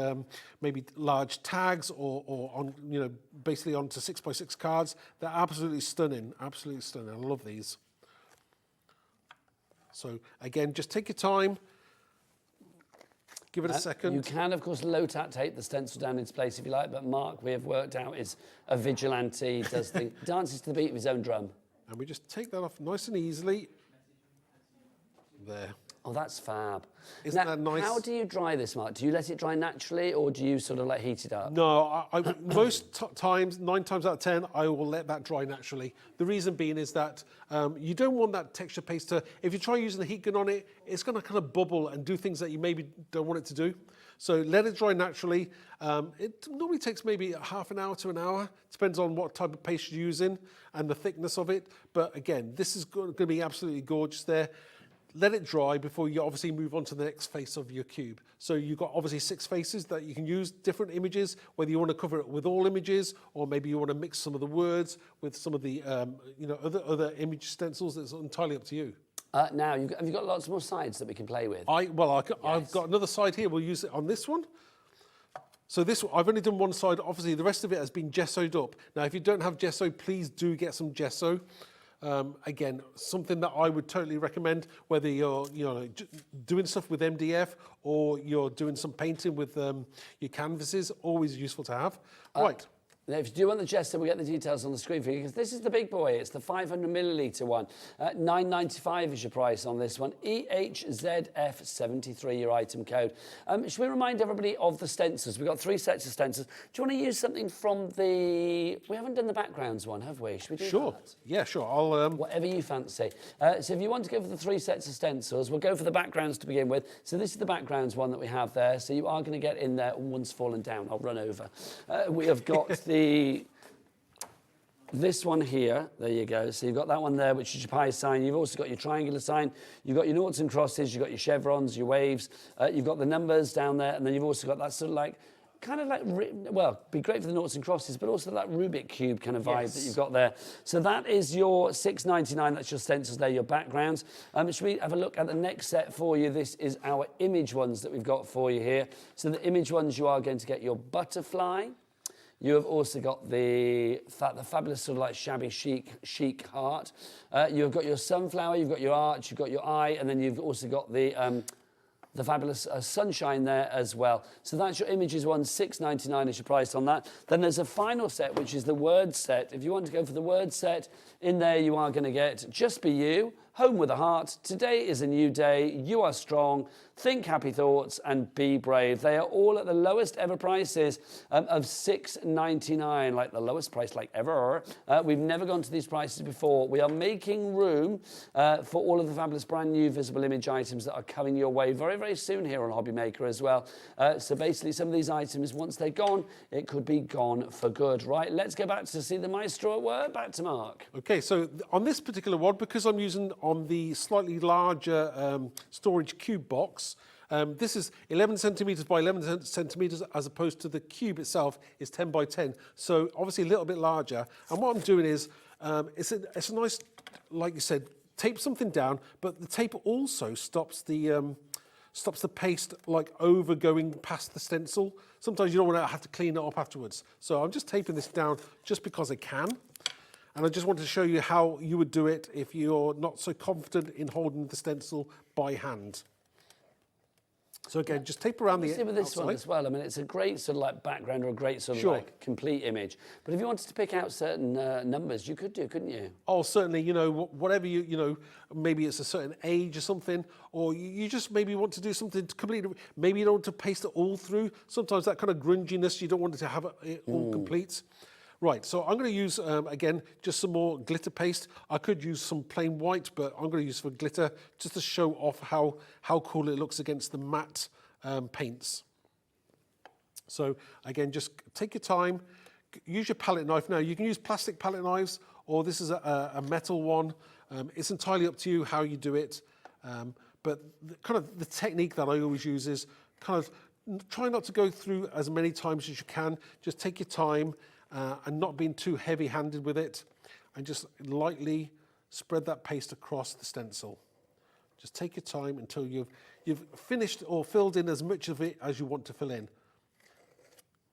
maybe large tags or on, basically onto 6x6 cards. They're absolutely stunning, absolutely stunning. I love these. So again, just take your time. Give it a second. You can, of course, low-tat tape the stencil down into place if you like, but Mark, we have worked out, is a vigilante, does things, dances to the beat of his own drum. And we just take that off nice and easily. There. Oh, that's fab. Isn't that nice? How do you dry this, Mark? Do you let it dry naturally, or do you sort of like heat it up? No, most times, 9 times out of 10, I will let that dry naturally. The reason being is that you don't want that texture paste to, if you try using the heat gun on it, it's going to kind of bubble and do things that you maybe don't want it to do. So let it dry naturally. It normally takes maybe half an hour to an hour. Depends on what type of paste you're using and the thickness of it. But again, this is going to be absolutely gorgeous there. Let it dry before you obviously move on to the next face of your cube. So you've got obviously 6 faces that you can use, different images, whether you want to cover it with all images or maybe you want to mix some of the words with some of the other image stencils. It's entirely up to you. Now, have you got lots more sides that we can play with? I've got another side here. We'll use it on this one. So this, I've only done one side. Obviously, the rest of it has been gessoed up. Now, if you don't have gesso, please do get some gesso. Again, something that I would totally recommend, whether you're doing stuff with MDF or you're doing some painting with your canvases, always useful to have. Right. Now, if you do want the Jester, we'll get the details on the screen for you, because this is the big boy. It's the 500 millilitre one. $9.95 is your price on this one. EHZF73, your item code. Should we remind everybody of the stencils? We've got 3 sets of stencils. Do you want to use something from the... We haven't done the backgrounds one, have we? Should we do that? Yeah, sure. I'll... Whatever you fancy. So if you want to go for the 3 sets of stencils, we'll go for the backgrounds to begin with. So this is the backgrounds one that we have there. So you are going to get in there. One's fallen down. I'll run over. We have got this one here, there you go. So you've got that one there, which is your pi sign. You've also got your triangular sign. You've got your noughts and crosses. You've got your chevrons, your waves. You've got the numbers down there. And then you've also got that sort of like, well, be great for the noughts and crosses, but also that Rubik cube kind of vibe that you've got there. So that is your $6.99. That's your stencils there, your backgrounds. Should we have a look at the next set for you? This is our image ones that we've got for you here. So the image ones, you are going to get your butterfly. You have also got the fabulous sort of like shabby chic heart. You've got your sunflower, you've got your arch, you've got your eye, and then you've also got the fabulous sunshine there as well. So that's your images one, $6.99 is your price on that. Then there's a final set, which is the word set. If you want to go for the word set, in there you are going to get Just Be You, Home with a Heart, Today is a New Day, You Are Strong, Think Happy Thoughts, and Be Brave. They are all at the lowest ever prices of $6.99, like the lowest price like ever. We've never gone to these prices before. We are making room for all of the fabulous brand new visible image items that are coming your way very, very soon here on HobbyMaker as well. So basically some of these items, once they're gone, it could be gone for good. Right, let's go back to see the maestro at work. Back to Mark. Okay, so on this particular one, because I'm using on the slightly larger storage cube box, this is 11 centimetres by 11 centimetres, as opposed to the cube itself is 10 by 10. So obviously a little bit larger. And what I'm doing is, it's a nice, like you said, tape something down, but the tape also stops the paste like over going past the stencil. Sometimes you don't want to have to clean it up afterwards. So I'm just taping this down just because I can. And I just wanted to show you how you would do it if you're not so confident in holding the stencil by hand. So again, just tape around the outside. With this one as well, I mean, it's a great sort of like background or a great sort of like complete image. But if you wanted to pick out certain numbers, you could do, couldn't you? Oh, certainly, whatever maybe it's a certain age or something, or you just maybe want to do something completely, maybe you don't want to paste it all through. Sometimes that kind of grunginess, you don't want it to have it all complete. Right, so I'm going to use, again, just some more glitter paste. I could use some plain white, but I'm going to use for glitter just to show off how cool it looks against the matte paints. So again, just take your time, use your palette knife. Now, you can use plastic palette knives, or this is a metal one. It's entirely up to you how you do it. But the technique that I always use is kind of try not to go through as many times as you can. Just take your time. And not being too heavy-handed with it, and just lightly spread that paste across the stencil. Just take your time until you've finished or filled in as much of it as you want to fill in.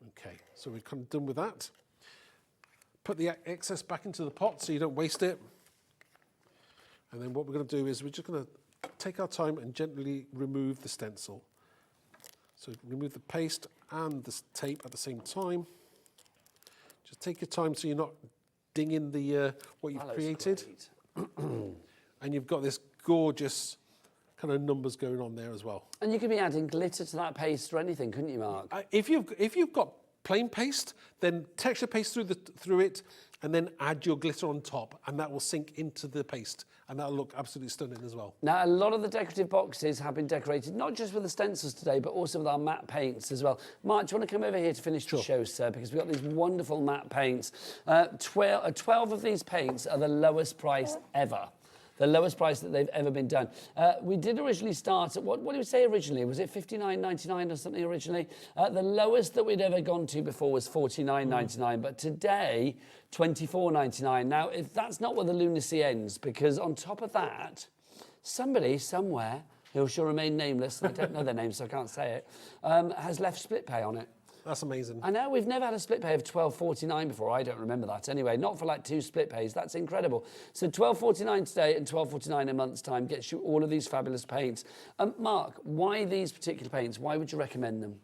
Okay, so we're kind of done with that. Put the excess back into the pot so you don't waste it. And then what we're going to do is we're just going to take our time and gently remove the stencil. So remove the paste and the tape at the same time. Just take your time so you're not dinging the what you've created. And you've got this gorgeous kind of numbers going on there as well. And you could be adding glitter to that paste or anything, couldn't you, Mark? If you've got plain paste, then texture paste through it, and then add your glitter on top, and that will sink into the paste, and that'll look absolutely stunning as well. Now, a lot of the decorative boxes have been decorated, not just with the stencils today, but also with our matte paints as well. Mark, do you want to come over here to finish the show, sir? Because we've got these wonderful matte paints. 12 of these paints are the lowest price ever. The lowest price that they've ever been done. We did originally start at, what did we say originally? Was it $59.99 or something originally? The lowest that we'd ever gone to before was $49.99, but today, $24.99. Now, if that's not where the lunacy ends, because on top of that, somebody somewhere, who shall remain nameless, I don't know their name so I can't say it, has left split pay on it. That's amazing. I know, we've never had a split pay of £12.49 before. I don't remember that anyway. Not for like 2 split pays. That's incredible. So £12.49 today and £12.49 in a month's time gets you all of these fabulous paints. Mark, why these particular paints? Why would you recommend them?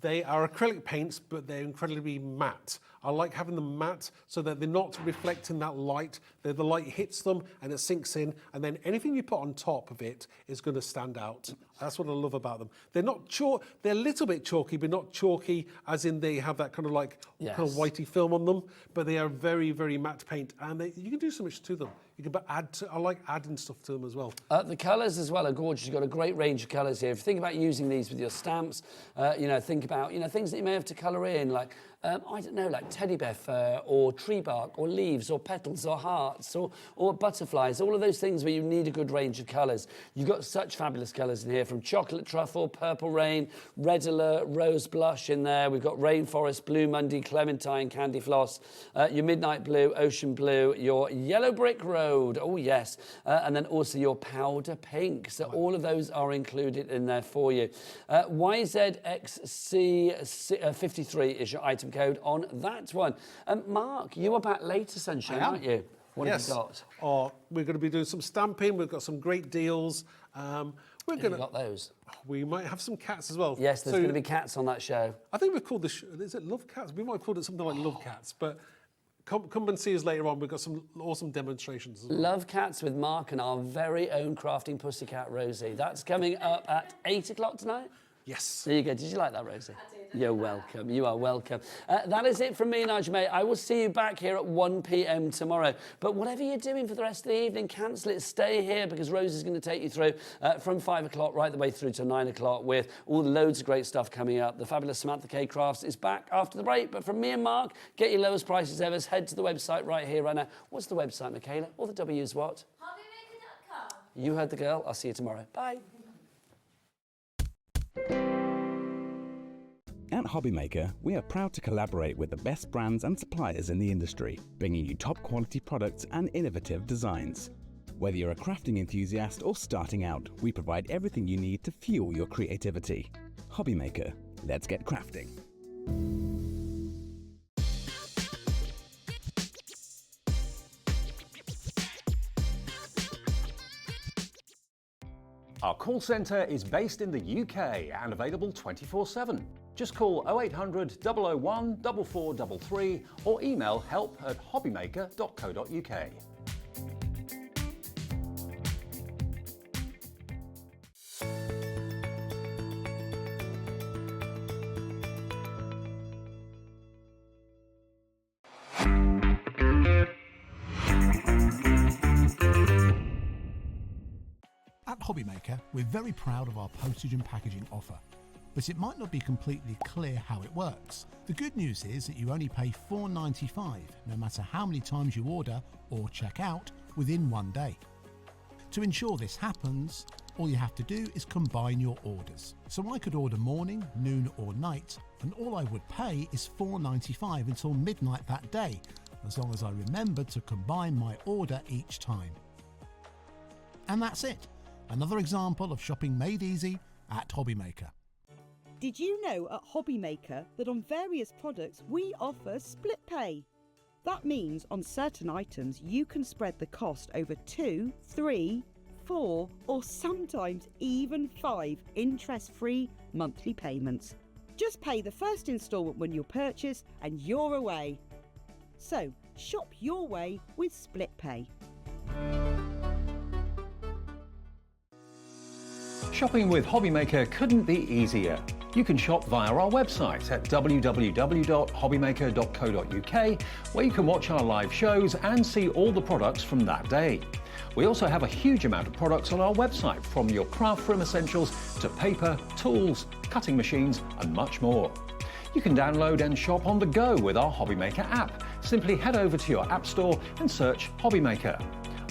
They are acrylic paints, but they're incredibly matte. I like having them matte so that they're not reflecting that light. The light hits them and it sinks in, and then anything you put on top of it is going to stand out. That's what I love about them. They're not chalk. They're a little bit chalky, but not chalky as in they have that kind of like kind of whitey film on them. But they are very, very matte paint, and you can do so much to them. You can I like adding stuff to them as well. The colours as well are gorgeous. You've got a great range of colours here. If you think about using these with your stamps, think about things that you may have to colour in, like I don't know, like teddy bear fur or tree bark or leaves or petals or hearts or butterflies, all of those things where you need a good range of colours. You've got such fabulous colours in here, from chocolate truffle, purple rain, red alert, rose blush in there. We've got rainforest, blue Monday, clementine, candy floss, your midnight blue, ocean blue, your yellow brick road, oh yes, and then also your powder pink. So all of those are included in there for you. YZXC53 is your item code on that one. Mark, you are back later, Sunshine, aren't you? What have you got? We're going to be doing some stamping. We've got some great deals. We're going to got those. We might have some cats as well. Yes, there's going to be cats on that show. I think we've called this. Is it Love Cats? We might have called it something like Love Cats, but come and see us later on. We've got some awesome demonstrations as well. Love Cats with Mark and our very own crafting pussycat, Rosie. That's coming up at 8 o'clock tonight. Yes. There you go. Did you like that, Rosie? I did. You're welcome. You are welcome. That is it from me, Nigel. I will see you back here at 1 p.m. tomorrow. But whatever you're doing for the rest of the evening, cancel it. Stay here because Rosie's going to take you through from 5 o'clock right the way through to 9 o'clock with all loads of great stuff coming up. The fabulous Samantha K Crafts is back after the break. But from me and Mark, get your lowest prices ever. Head to the website right here, right now. What's the website, Michaela? All the W's what? HobbyMaker.com. You heard the girl. I'll see you tomorrow. Bye. At HobbyMaker, we are proud to collaborate with the best brands and suppliers in the industry, bringing you top quality products and innovative designs. Whether you're a crafting enthusiast or starting out, we provide everything you need to fuel your creativity. HobbyMaker, let's get crafting. Our call centre is based in the UK and available 24/7. Just call 0800 001 4433 or email help@hobbymaker.co.uk. At HobbyMaker, we're very proud of our postage and packaging offer, but it might not be completely clear how it works. The good news is that you only pay £4.95 no matter how many times you order or check out within 1 day. To ensure this happens, all you have to do is combine your orders. So I could order morning, noon or night, and all I would pay is £4.95 until midnight that day, as long as I remembered to combine my order each time. And that's it. Another example of shopping made easy at HobbyMaker. Did you know at HobbyMaker that on various products we offer split pay? That means on certain items you can spread the cost over 2, 3, 4 or sometimes even 5 interest-free monthly payments. Just pay the first instalment when you purchase and you're away. So shop your way with split pay. Shopping with HobbyMaker couldn't be easier. You can shop via our website at www.hobbymaker.co.uk, where you can watch our live shows and see all the products from that day. We also have a huge amount of products on our website, from your craft room essentials to paper, tools, cutting machines and much more. You can download and shop on the go with our HobbyMaker app. Simply head over to your app store and search HobbyMaker.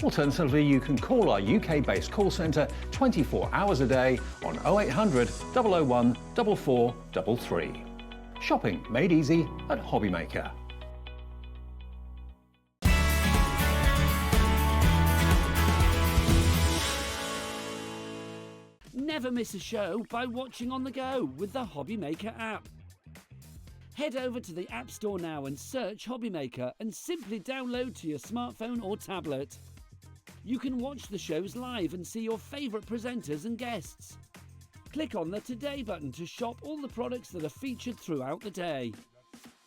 Alternatively, you can call our UK-based call centre 24 hours a day on 0800 001 4433. Shopping made easy at HobbyMaker. Never miss a show by watching on the go with the HobbyMaker app. Head over to the App Store now and search HobbyMaker and simply download to your smartphone or tablet. You can watch the shows live and see your favourite presenters and guests. Click on the Today button to shop all the products that are featured throughout the day.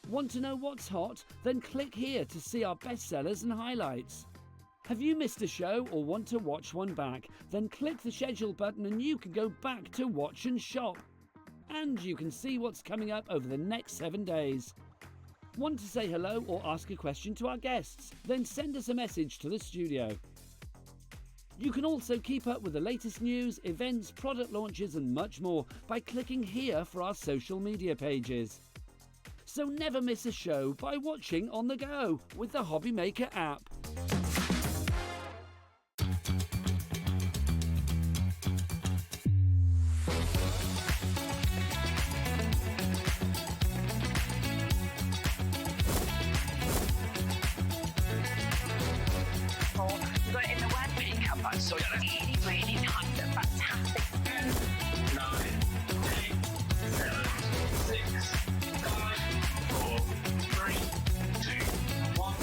Want to know what's hot? Then click here to see our bestsellers and highlights. Have you missed a show or want to watch one back? Then click the schedule button and you can go back to watch and shop. And you can see what's coming up over the next 7 days. Want to say hello or ask a question to our guests? Then send us a message to the studio. You can also keep up with the latest news, events, product launches and much more by clicking here for our social media pages. So never miss a show by watching on the go with the HobbyMaker app. You got it in the word pickup, but so that's 80, 90, 100. Fantastic. 9, 8, 7, 6, 5, 4, 3, 2, 1.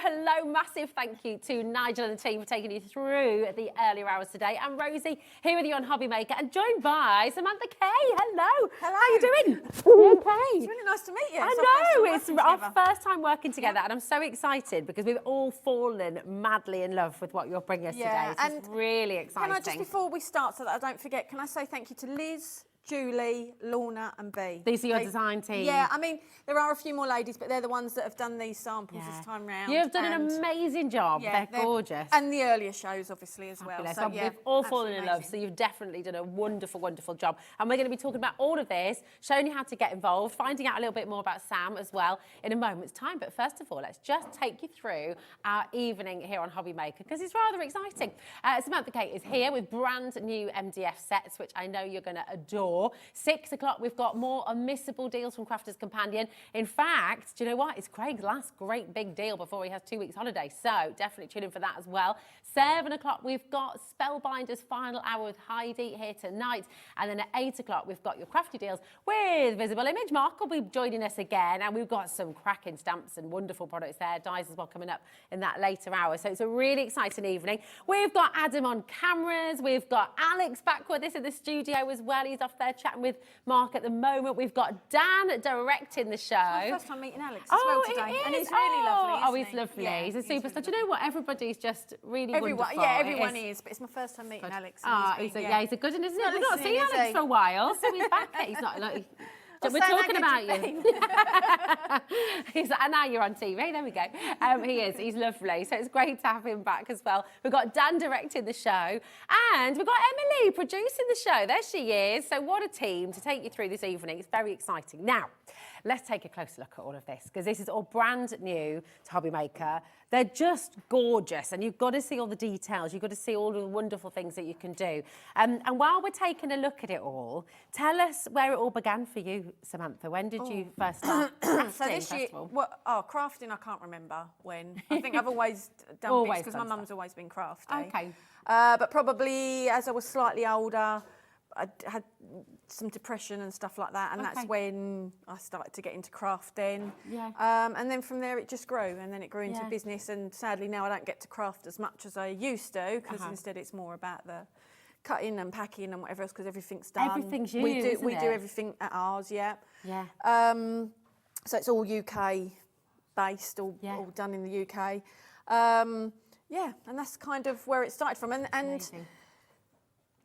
Hello, massive thank you to Nigel and the team for taking you through the earlier hours today. I'm Rosie, here with you on HobbyMaker and joined by Samantha K. Hello. Hello. How are you doing? You okay? It's really nice to meet you. I know, it's our first time working together and I'm so excited because we've all fallen madly in love with what you're bringing us today. It's really exciting. Can I just, before we start, so that I don't forget, can I say thank you to Liz, Julie, Lorna and Bea. These are your design team. Yeah, I mean, there are a few more ladies, but they're the ones that have done these samples this time round. You've done an amazing job. Yeah, they're gorgeous. And the earlier shows, obviously, as well. So, We've all fallen in love, so you've definitely done a wonderful, wonderful job. And we're going to be talking about all of this, showing you how to get involved, finding out a little bit more about Sam as well in a moment's time. But first of all, let's just take you through our evening here on HobbyMaker, because it's rather exciting. Samantha K is here with brand new MDF sets, which I know you're going to adore. 6 o'clock, we've got more unmissable deals from Crafters Companion. In fact, do you know what? It's Craig's last great big deal before he has 2 weeks holiday. So definitely tune in for that as well. 7 o'clock, we've got Spellbinder's final hour with Heidi here tonight. And then at 8 o'clock, we've got your crafty deals with Visible Image. Mark will be joining us again. And we've got some cracking stamps and wonderful products there. Dies as well coming up in that later hour. So it's a really exciting evening. We've got Adam on cameras. We've got Alex back with us in the studio as well. He's off there chatting with Mark at the moment. We've got Dan directing the show. It's my first time meeting Alex as well today. And he's really lovely. Oh, he's lovely. Yeah, he's a superstar. Do you know what? Everybody's just really wonderful. Yeah, everyone is. But it's my first time meeting Alex. He's a good one, isn't it? We've not seen Alex for a while, so he's back. He's not like... We're talking about you. He's like, and now you're on TV. There we go. He is. He's lovely. So it's great to have him back as well. We've got Dan directing the show. And we've got Emily producing the show. There she is. So what a team to take you through this evening. It's very exciting. Now, let's take a closer look at all of this, because this is all brand new to HobbyMaker. They're just gorgeous, and you've got to see all the details. You've got to see all the wonderful things that you can do. And while we're taking a look at it all, tell us where it all began for you, Samantha. When did you first start crafting, So this year, crafting, I can't remember when. I think I've always done bits because my mum's always been crafty. Okay. But probably as I was slightly older, I had some depression and stuff like that, and that's when I started to get into crafting. Yeah. And then from there it just grew, and then it grew into business, and sadly now I don't get to craft as much as I used to, because instead it's more about the cutting and packing and whatever else, because everything's done. Everything's you, we do isn't it? everything at ours, yeah. Yeah. So it's all UK based, all done in the UK. Yeah, and that's kind of where it started from. And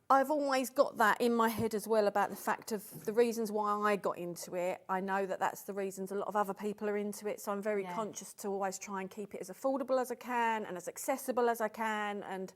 I've always got that in my head as well, about the fact of the reasons why I got into it. I know that that's the reasons a lot of other people are into it, so I'm very conscious to always try and keep it as affordable as I can and as accessible as I can, and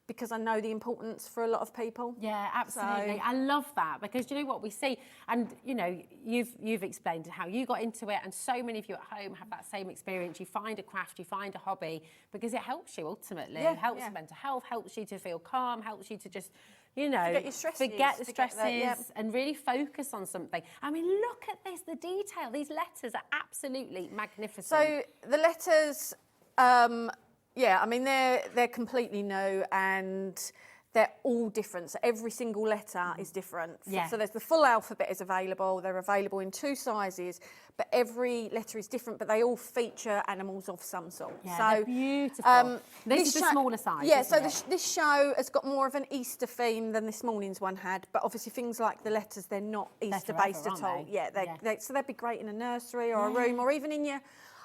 because I know the importance for a lot of people. Yeah, absolutely. So, I love that, because you know what we see, and you know, you've explained how you got into it, and so many of you at home have that same experience. You find a craft, you find a hobby, because it helps you ultimately. It helps mental health, helps you to feel calm, helps you to just, you know, forget the stresses and really focus on something. I mean, look at this, the detail. These letters are absolutely magnificent. So the letters, yeah, I mean, they're completely new, and they're all different. So every single letter is different. Yeah. So there's the full alphabet is available. They're available in 2 sizes, but every letter is different, but they all feature animals of some sort. Yeah, so they're beautiful. This is the show- smaller size, Yeah, isn't so it? this show has got more of an Easter theme than this morning's one had, but obviously things like the letters, they're not Easter based forever, at all. aren't they? Yeah, so they'd be great in a nursery or a room, or even in your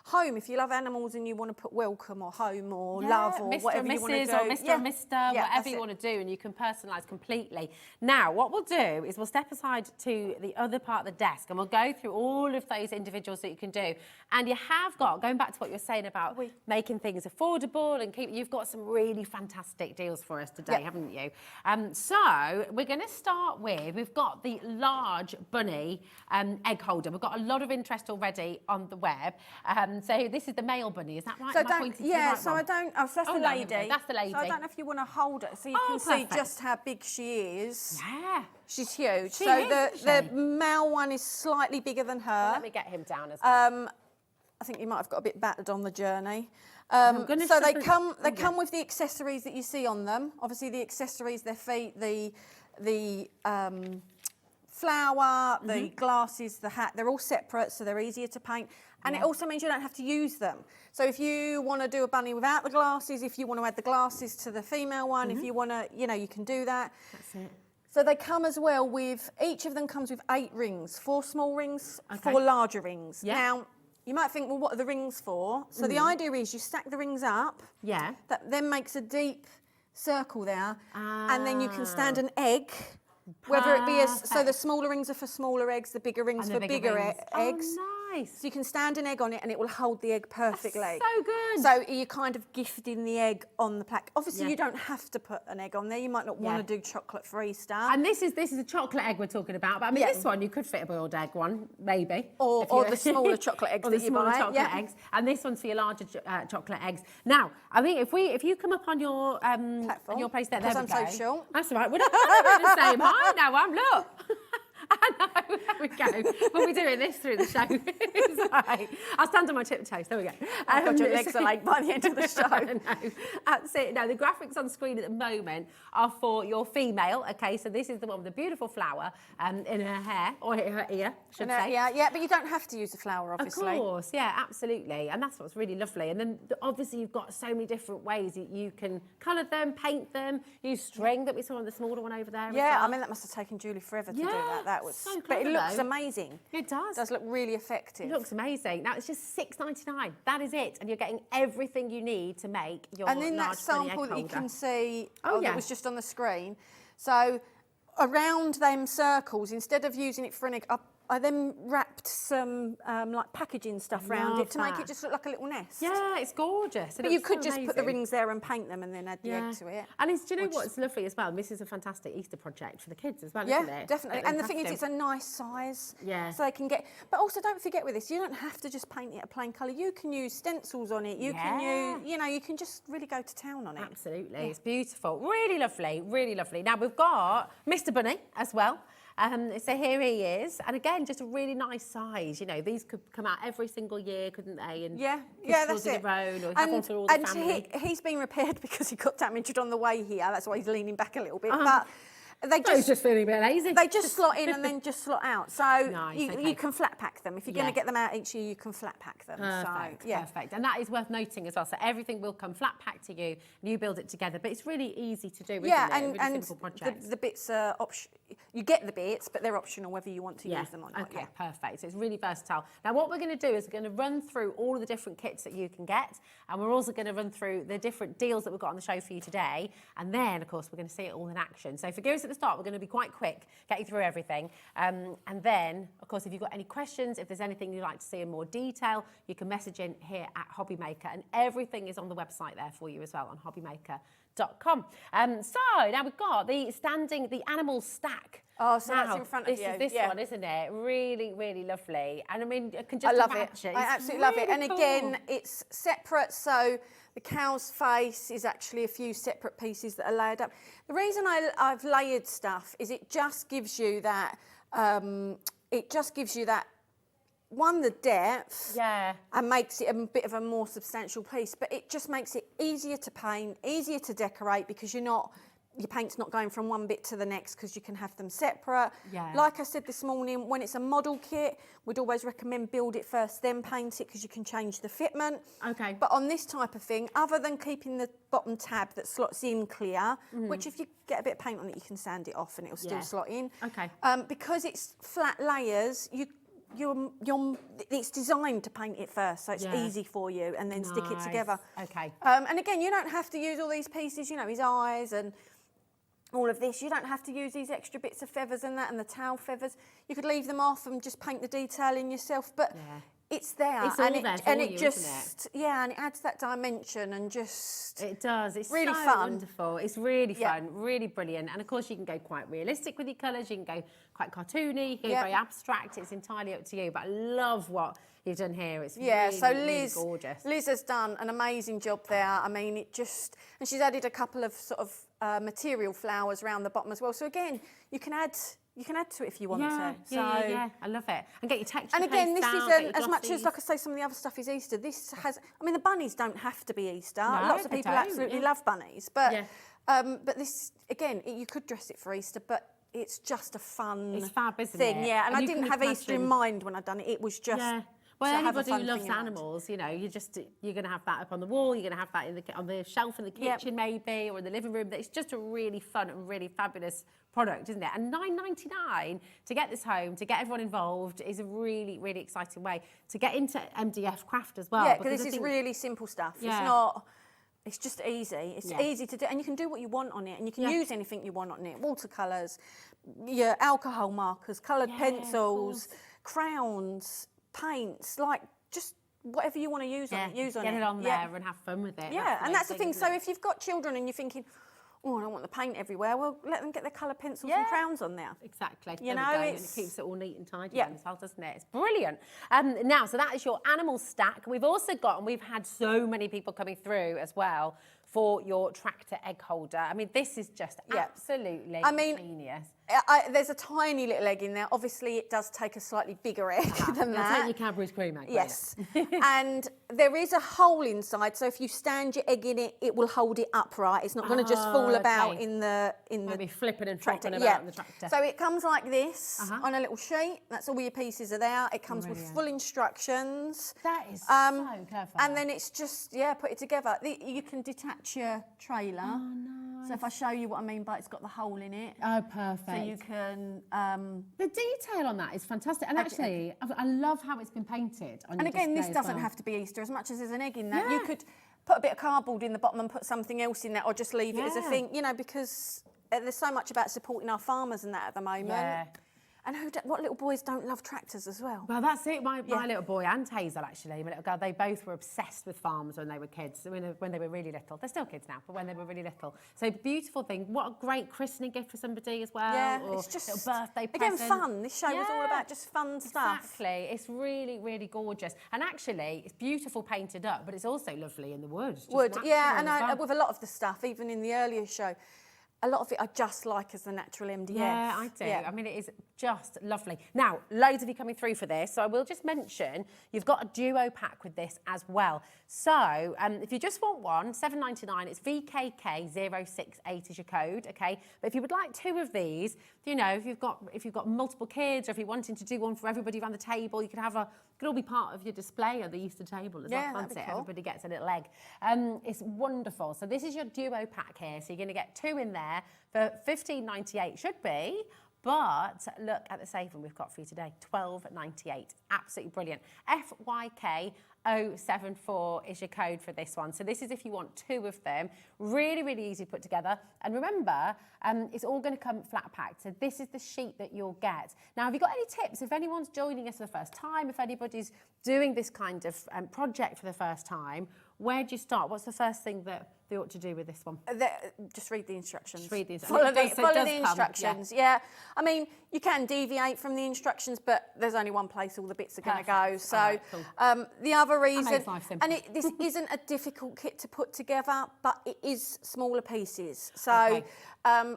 home if you love animals and you want to put welcome or home or love or Mr. whatever and you want to do. Mrs. or Mr. and Mr. Yeah, whatever that's you it. want to do, and you can personalise completely. Now, what we'll do is we'll step aside to the other part of the desk and we'll go through all of those individuals that you can do. And you have got, going back to what you were saying about making things affordable and you've got some really fantastic deals for us today, haven't you? So we're going to start with, we've got the large bunny egg holder. We've got a lot of interest already on the web. So this is the male bunny, is that right? So Am I pointing to the right so one? I don't. Oh, so that's Oh, the no, lady. that's the lady. So I don't know if you want to hold her so you can perfect. see just how big she is. Yeah. She's huge. She so is, the isn't she? male one is slightly bigger than her. Let me get him down as well. I think you might have got a bit battered on the journey. I'm gonna So they shove it- come with the accessories that you see on them. Obviously, the accessories, their feet, the flower, the glasses, the hat. They're all separate, so they're easier to paint. And it also means you don't have to use them. So if you want to do a bunny without the glasses, if you want to add the glasses to the female one, if you want to, you can do that. That's it. So they come as well with, each of them comes with 8 rings, 4 small rings, 4 larger rings. Yeah. Now, you might think, well, what are the rings for? So the idea is you stack the rings up. Yeah. That then makes a deep circle there. And then you can stand an egg. Whether it be so the smaller rings are for smaller eggs, the bigger rings And the for bigger bigger rings. eggs. Oh, nice. So you can stand an egg on it and it will hold the egg perfectly. so good. So you're kind of gifting the egg on the plaque. Obviously, Yeah. you don't have to put an egg on there. You might not want to do chocolate for Easter. And this is a chocolate egg we're talking about. But I mean, this one, you could fit a boiled egg one, maybe. Or if you- the smaller chocolate eggs or that the you smaller buy. chocolate eggs. And this one's for your larger chocolate eggs. Now, I think if you come up on your Platform, your place there, 'cause there we I'm go. so short. That's all right. We're not the same height now. Look. I know, there we go. We'll be doing this through the show. It's right. I'll stand on my tiptoes. There we go. Oh God, your legs are late by the end of the show. No, that's it. No, the graphics on screen at the moment are for your female. Okay, so this is the one with the beautiful flower in her hair, or her ear, I should say. Yeah, but you don't have to use the flower, obviously. Of course, yeah, absolutely. And that's what's really lovely. And then obviously you've got so many different ways that you can colour them, paint them, use string that we saw on the smaller one over there. Yeah, as well. I mean, that must have taken Julie forever to do that. That was, so but clever, it looks though. amazing. It does. It does look really effective. It looks amazing. Now it's just $6.99. That is it, and you're getting everything you need to make your And in that large bunny egg sample that you holder. can see, Oh, yeah. that was just on the screen. So around them circles, instead of using it for an egg, I then wrapped some like packaging stuff around it to make it just look like a little nest. Yeah, it's gorgeous. But you could just put the rings there and paint them and then add the egg to it. And do you know what's lovely as well? This is a fantastic Easter project for the kids as well, Yeah, isn't it? definitely. Get them And the thing is, crafting. it's a nice size. Yeah. So they can get. But also, don't forget with this, you don't have to just paint it a plain colour. You can use stencils on it. You can use, you can just really go to town on it. Absolutely, it's beautiful. Really lovely, really lovely. Now we've got Mr. Bunny as well. So here he is, and again, just a really nice size. You know, these could come out every single year, couldn't they? And that's it. their own, or have one for all the family. He's been repaired because he got damaged on the way here. That's why he's leaning back a little bit. Uh-huh. But He's just feeling a bit lazy. They just slot in and then just slot out. So Nice, you okay. can flat pack them. If you're going to get them out each year, you can flat pack them. Perfect, so, yeah. perfect. And that is worth noting as well. So everything will come flat packed to you, and you build it together. But it's really easy to do, isn't it? And Really simple project. the bits are you get the bits, but they're optional whether you want to use them or not. Okay, perfect. So it's really versatile. Now, what we're going to do is we're going to run through all of the different kits that you can get, and we're also going to run through the different deals that we've got on the show for you today. And then, of course, we're going to see it all in action. So forgive us at the start. We're going to be quite quick, get you through everything. And then, of course, if you've got any questions, if there's anything you'd like to see in more detail, you can message in here at HobbyMaker, and everything is on the website there for you as well on HobbyMaker.com. So now we've got the animal stack. Oh, so now, that's in front of you. This is this one, isn't it? Really, really lovely. And I mean, I can I just love imagine. it. I absolutely love it. really And cool. again, it's separate. So the cow's face is actually a few separate pieces that are layered up. The reason I've layered stuff is it just gives you that. One, the depth, and makes it a bit of a more substantial piece. But it just makes it easier to paint, easier to decorate because you're not your paint's not going from one bit to the next because you can have them separate. Yeah. Like I said this morning, when it's a model kit, we'd always recommend build it first, then paint it, because you can change the fitment. Okay. But on this type of thing, other than keeping the bottom tab that slots in clear, which if you get a bit of paint on it, you can sand it off and it'll still slot in. Okay. Because it's flat layers, it's designed to paint it first, so it's easy for you, and then stick it together. Okay. And again, you don't have to use all these pieces, you know, his eyes and all of this. You don't have to use these extra bits of feathers and that, and the tail feathers. You could leave them off and just paint the detail in yourself, but it's there. It's all there for you, just, and it adds that dimension and just... It does. It's really so fun. Wonderful. It's really fun, really brilliant. And of course, you can go quite realistic with your colours. You can go quite cartoony. You can go very abstract. It's entirely up to you. But I love what you've done here. It's really, so really gorgeous. Liz has done an amazing job there. I mean, and she's added a couple of sort of material flowers around the bottom as well. So again, you can add to it if you want to. Yeah, I love it. And get your texture. And again, this down, isn't as much as, like I say, some of the other stuff is Easter. This has, I mean, the bunnies don't have to be Easter. Lots of people absolutely love bunnies, but this again, you could dress it for Easter, but it's just a fun It's fab, isn't thing. it? Yeah, and I you didn't have Easter in mind when I'd done it. It was just. Yeah. Well, to have a anybody fun who loves thing in mind. animals, you know, you're going to have that up on the wall. You're going to have that on the shelf in the kitchen, maybe, or in the living room. It's just a really fun and really fabulous product, isn't it? And $9.99 to get this home, to get everyone involved, is a really, really exciting way to get into MDF craft as well. Yeah, because this is really simple stuff. Yeah. It's not. It's just easy. It's easy to do, and you can do what you want on it, and you can use anything you want on it. Watercolours, your alcohol markers, coloured pencils, crowns, paints, like just whatever you want to use on it. Get it on there and have fun with it. Yeah, and that's the thing. So if you've got children and you're thinking, oh, I don't want the paint everywhere, well, let them get their coloured pencils and crowns on there. Exactly. You know, and it keeps it all neat and tidy as well, doesn't it? It's brilliant. Now, so that is your animal stack. We've also got, and we've had so many people coming through as well, for your tractor egg holder. I mean, this is just absolutely genius. There's a tiny little egg in there. Obviously, it does take a slightly bigger egg than that. Take your Cadbury's cream egg. Yes. And there is a hole inside, so if you stand your egg in it, it will hold it upright. It's not going to just fall about in the Maybe flipping and tractor. flopping about in the tractor. So it comes like this on a little sheet. That's all your pieces are there. It comes with full instructions. That is so clever. And then it's just, put it together. You can detach your trailer. Oh, nice. So if I show you what I mean by it's got the hole in it. Oh, perfect. So you can... the detail on that is fantastic. And actually, I love how it's been painted on And your again, this display as doesn't well. have to be Easter. As much as there's an egg in that, you could put a bit of cardboard in the bottom and put something else in that, or just leave it as a thing, you know, because there's so much about supporting our farmers and that at the moment. Yeah. And what little boys don't love tractors as well? Well, that's it. My little boy and Hazel, actually, my little girl, they both were obsessed with farms when they were kids, when they were really little. They're still kids now, but when they were really little. So beautiful thing. What a great christening gift for somebody as well. Yeah, or it's just little birthday again present. fun. This show was all about just fun stuff. Exactly. It's really, really gorgeous. And actually, it's beautiful painted up, but it's also lovely in the wood. Just Wood, natural and as well. with a lot of the stuff, even in the earlier show, a lot of it I just like as the natural MDF. Yeah, I do. I mean, it is just lovely. Now, loads of you coming through for this, so I will just mention you've got a duo pack with this as well. So, if you just want one, $7.99, it's VKK068 is your code, okay? But if you would like two of these, you know, if you've got multiple kids, or if you're wanting to do one for everybody around the table, you could all be part of your display at the Easter table as well. that'd be cool. Everybody gets a little egg. It's wonderful. So this is your duo pack here. So you're going to get two in there for $15.98 should be. But look at the saving we've got for you today, $12.98. Absolutely brilliant. FYK074 is your code for this one. So this is if you want two of them. Really, really easy to put together. And remember, it's all going to come flat packed. So this is the sheet that you'll get. Now, have you got any tips? If anyone's joining us for the first time, if anybody's doing this kind of project for the first time, where do you start? What's the first thing that they ought to do with this one? Just read the instructions. Just read the instructions. Follow the instructions. Yeah. I mean, you can deviate from the instructions, but there's only one place all the bits are going to go. So right, cool. the other reason, makes life simple. this isn't a difficult kit to put together, but it is smaller pieces. So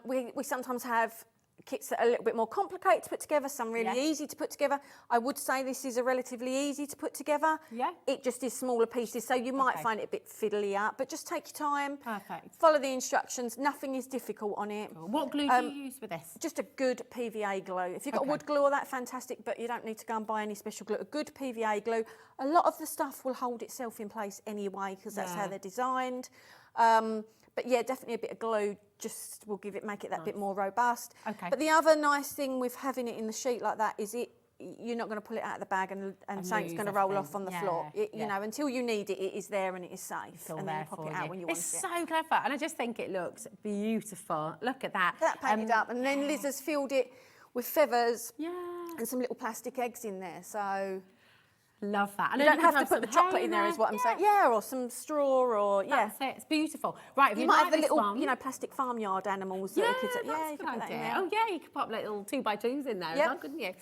we sometimes have kits that are a little bit more complicated to put together, some really Yeah. easy to put together. I would say this is a relatively easy to put together. Yeah. It just is smaller pieces, so you might Okay. find it a bit fiddlier, but just take your time. Perfect. Follow the instructions. Nothing is difficult on it. What glue do you use with this? Just a good PVA glue. If you've got wood glue or that, fantastic, but you don't need to go and buy any special glue. A good PVA glue. A lot of the stuff will hold itself in place anyway, because that's how they're designed. But yeah, definitely a bit of glue just will make it that bit more robust. Okay. But the other nice thing with having it in the sheet like that is you're not going to pull it out of the bag and something's going to roll off on the floor. You know, until you need it, it is there and it is safe. And then you pop it out when you want it. It's so clever, and I just think it looks beautiful. Look at that. That painted up, and then Liz has filled it with feathers and some little plastic eggs in there. So love that. And you then don't can have to put the some hay chocolate in there, is what I'm saying. Yeah, or some straw, or That's it. It's beautiful. Right, if you you might like have the this little, one, you know, plastic farmyard animals. Yeah, that kids, that's you a can good put that in idea. there. Oh yeah, you could pop little 2x2s in there as Yep. well, couldn't you?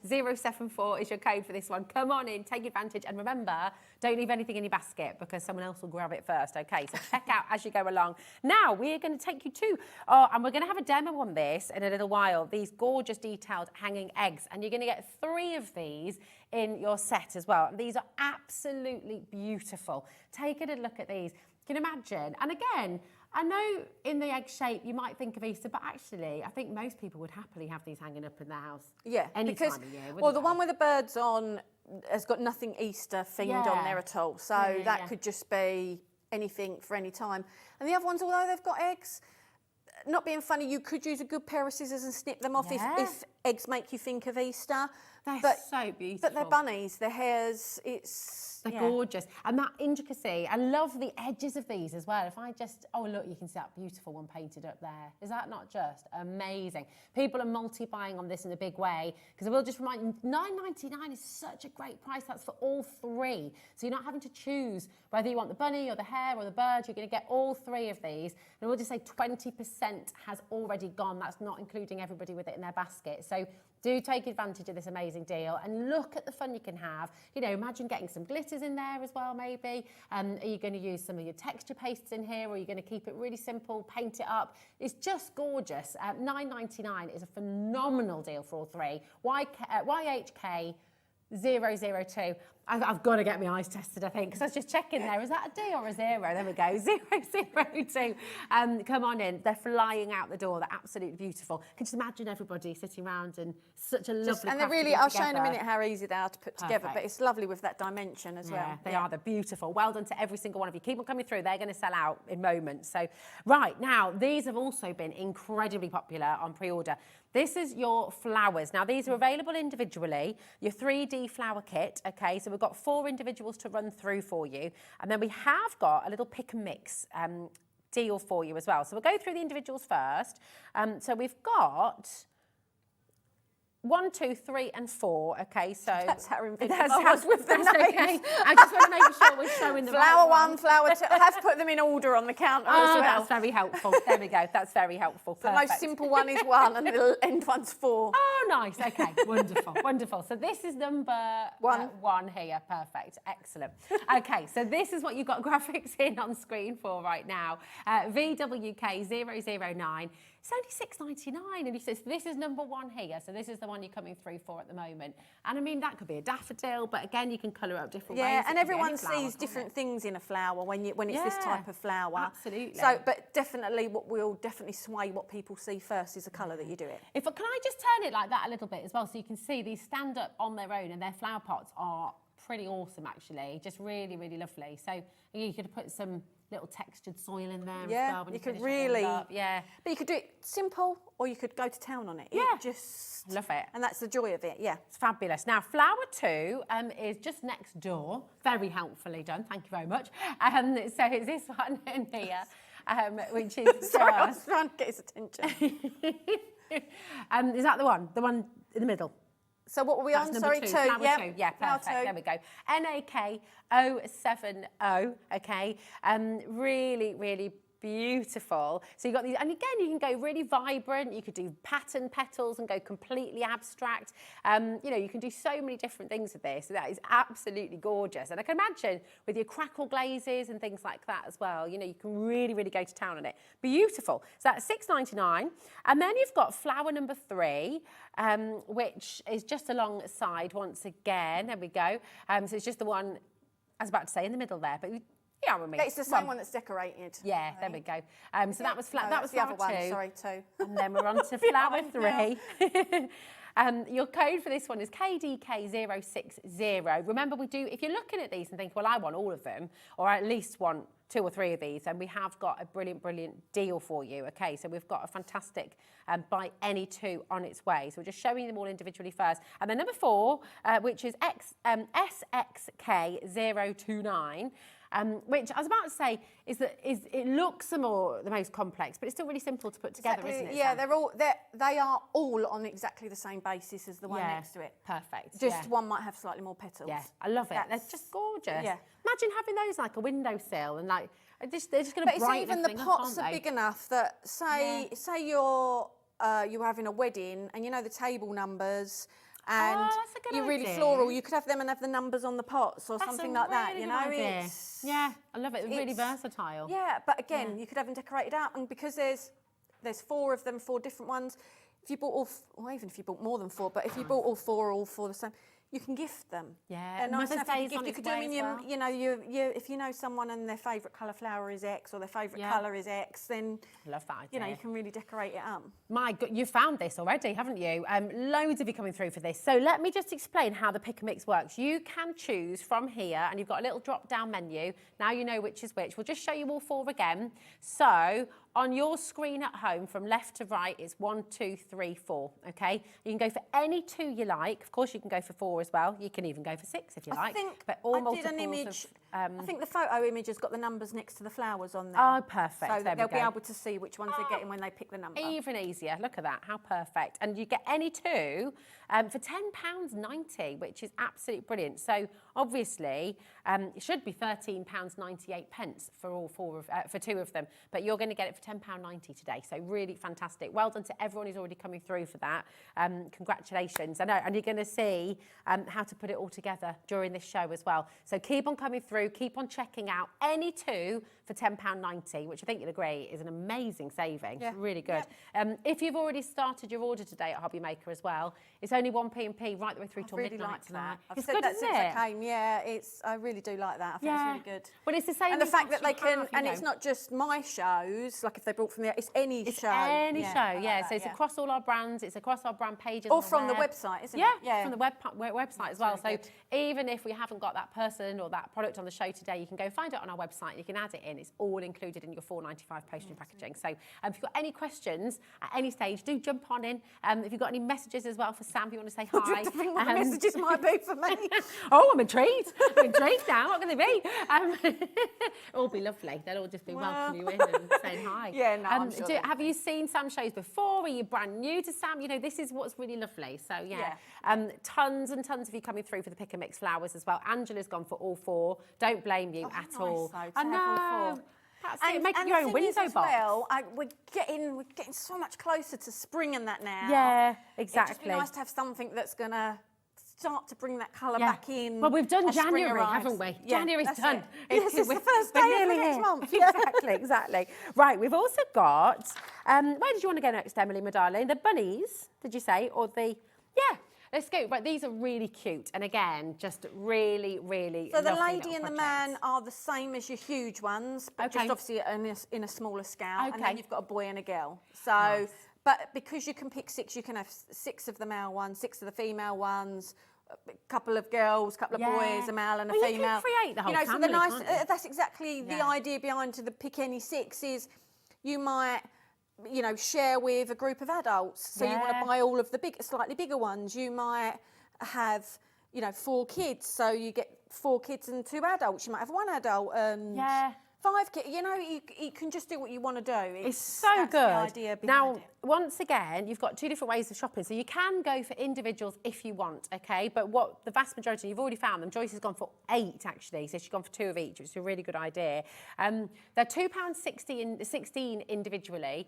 FYK074 is your code for this one. Come on in, take advantage, and remember, don't leave anything in your basket because someone else will grab it first. Okay, so check out as you go along. Now we're going to take you to, and we're going to have a demo on this in a little while. These gorgeous detailed hanging eggs, and you're going to get 3 of these in your set as well. And these are absolutely beautiful. Take a little look at these. You can imagine, and again, I know in the egg shape you might think of Easter, but actually I think most people would happily have these hanging up in their house. Yeah, any because time of year, well, the wouldn't one with the birds on has got nothing Easter themed on there at all. So that could just be anything for any time. And the other ones, although they've got eggs, not being funny, you could use a good pair of scissors and snip them off if eggs make you think of Easter. They're so beautiful. But they're bunnies, they're hares, They're gorgeous. And that intricacy, I love the edges of these as well. If I just, oh look, you can see that beautiful one painted up there. Is that not just amazing? People are multi-buying on this in a big way, because I will just remind you, $9.99 is such a great price. That's for all 3. So you're not having to choose whether you want the bunny or the hare or the bird. You're going to get all 3 of these. And we'll just say 20% has already gone. That's not including everybody with it in their basket. So do take advantage of this amazing deal and look at the fun you can have. You know, imagine getting some glitters in there as well, maybe. Are you going to use some of your texture pastes in here, or are you going to keep it really simple, paint it up? It's just gorgeous. $9.99 is a phenomenal deal for all 3. YHK 002. I've got to get my eyes tested, I think, because I was just checking there. Is that a D or a 0? There we go, 002. Come on in. They're flying out the door. They're absolutely beautiful. Can you just imagine everybody sitting around and such a lovely and they're really, I'll show in a minute how easy they are to put together, but it's lovely with that dimension as well. They are. They're beautiful. Well done to every single one of you. Keep on coming through. They're going to sell out in moments. So, right, now, these have also been incredibly popular on pre-order. This is your flowers. Now, these are available individually, your 3D flower kit, okay? So we've got 4 individuals to run through for you. And then we have got a little pick and mix deal for you as well. So we'll go through the individuals first. So we've got 1, 2, 3, and 4. Okay, so that's how inventive that's I was with the names. okay. I just want to make sure we're showing the flower right 1, flower 2. I have to put them in order on the counter as well. That's very helpful. There we go. That's very helpful. The most simple one is 1, and the end one's 4. Oh, nice. Okay, wonderful, wonderful. So this is number 1 here. Perfect. Excellent. Okay, so this is what you've got graphics in on screen for right now. VWK009. It's only $6.99, and he says this is number 1 here. So this is the one you're coming through for at the moment. And I mean, that could be a daffodil, but again, you can colour up different ways. Yeah, and everyone sees different things in a flower when it's this type of flower. Absolutely. So, but definitely, what will definitely sway what people see first is the colour that you do it. Can I just turn it like that a little bit as well, so you can see these stand up on their own, and their flower pots are pretty awesome, actually. Just really, really lovely. So you could put some little textured soil in there as well. You could really, but you could do it simple, or you could go to town on it. Yeah, just love it, and that's the joy of it. Yeah, it's fabulous. Now, flower 2 is just next door. Very helpfully done. Thank you very much. So it's this one in here, which is sorry, I was trying to get his attention. Is that the one? The one in the middle? So what were we on? Sorry, 2. Flower 2. Yeah, Flower perfect. 2. There we go. NAK 070. Okay. Really, really beautiful. So you've got these, and again, you can go really vibrant. You could do pattern petals and go completely abstract. You know, you can do so many different things with this. So that is absolutely gorgeous. And I can imagine with your crackle glazes and things like that as well, you know, you can really, really go to town on it. Beautiful. So that's £6.99. And then you've got flower number 3, which is just alongside once again. There we go. So it's just the one, I was about to say, in the middle there, but yeah, I mean, it's the same one that's decorated. Yeah, there we go. So that was that was the other flower one. 2. Sorry, 2. And then we're on to flower 3. Your code for this one is KDK060. Remember, we do, if you're looking at these and think, well, I want all of them, or I at least want 2 or 3 of these, and we have got a brilliant, brilliant deal for you. Okay, so we've got a fantastic buy any 2 on its way. So we're just showing them all individually first. And then number 4, which is SXK029. Which I was about to say is it looks the most complex, but it's still really simple to put together, isn't it? Yeah, Sam? they are all on exactly the same basis as the one next to it. Perfect. Just one might have slightly more petals. Yeah, I love it. They're just gorgeous. Yeah. Imagine having those like a windowsill and like they're just going to But brighten it's even the everything pots up, are aren't big enough that say you're having a wedding and you know the table numbers. And that's a good you're really idea. floral. You could have them and have the numbers on the pots or something like that. You know, yeah, I love it. It's really versatile. Yeah, but again, you could have them decorated out, and because there's 4 of them, 4 different ones. If you bought or even if you bought more than 4, but if you bought all four the same, you can gift them. Yeah, nice Mother's enough. Day's on You its could do them way in as your, well. you know, if you know someone and their favourite colour flower is X or their favourite colour is X, then I love that idea. you know you can really decorate it up. My God, you found this already, haven't you? Loads of you coming through for this. So let me just explain how the pick and mix works. You can choose from here, and you've got a little drop-down menu. Now you know which is which. We'll just show you all 4 again. So on your screen at home, from left to right, it's 1, 2, 3, 4. Okay, you can go for any 2 you like. Of course, you can go for 4 as well. You can even go for 6 if you like. I think but all I did an multiples image. of, I think the photo image has got the numbers next to the flowers on there. Oh, perfect. So There that we they'll be go. able to see which ones they're getting when they pick the number. Even easier. Look at that. How perfect. And you get any 2 for £10.90, which is absolutely brilliant. So obviously, it should be £13.98 for all 4 for 2 of them, but you're going to get it for £10.90 today. So really fantastic. Well done to everyone who's already coming through for that. Congratulations. I know, and you're going to see how to put it all together during this show as well. So keep on coming through. Keep on checking out any 2 for £10.90, which I think you'll agree is an amazing saving. Yeah. Really good. If you've already started your order today at HobbyMaker as well, it's only 1p&p right the way through till really midnight like tonight. that. I've It's said good, that isn't since it? I came. Yeah, I really do like that. I think it's really good. Well, it's the same. And the as fact what that they you can, have, and you it's know. not just my shows, like if they brought from there, it's any show. Any Yeah, show, I like yeah. that, So it's yeah. across all our brands, it's across our brand pages. Or on from the web. website, isn't Yeah, it? Yeah, from the website as well. So even if we haven't got that person or that product on the show today, you can go find it on our website. You can add it in. It's all included in your £4.95 postage and packaging. So if you've got any questions at any stage, do jump on in. If you've got any messages as well for Sam, if you want to say hi. I think what the messages might be for me. Oh, I'm intrigued. I'm intrigued now. What can they be? It'll all be lovely. They'll all just be welcoming you in and saying hi. Yeah, no, I'm sure they have you seen Sam's shows before? Are you brand new to Sam? You know, this is what's really lovely. So, yeah. Tons and tons of you coming through for the pick and mix flowers as well. Angela's gone for all 4. Don't blame you at all. Though, to I have know. all 4. That's it. Making your own window box. Well, we're getting so much closer to spring and that now. Yeah, It'd just exactly. be nice to have something that's going to start to bring that colour back in. Well, we've done as spring January, arrives. haven't we? Yeah, January's that's done. it. Yes, it's the first day of the next month. Exactly, exactly. Right, we've also got, where did you want to go next, Emily, my darling? The bunnies, did you say? Or the, yeah. Let's go. Right, these are really cute. And again, just really, really So the lovely lady and little the projects. man are the same as your huge ones, but Okay. just obviously in a smaller scale. And Okay. then you've got a boy and a girl. So, Nice. but because you can pick 6, you can have 6 of the male ones, 6 of the female ones, a couple of girls, couple of boys, a male and a Well, female. you can create the whole so family, the nice. can't you? That's exactly the idea behind the pick any 6 is you might. Share with a group of adults. So you want to buy all of the slightly bigger ones. You might have, 4 kids, so you get 4 kids and 2 adults. You might have 1 adult and 5 you know, you can just do what you want to do. It's so that's good. The idea behind Now, once again, you've got 2 different ways of shopping. So you can go for individuals if you want, okay? But what the vast majority, you've already found them. Joyce has gone for 8, actually. So she's gone for 2 of each, which is a really good idea. They're £2.16 individually,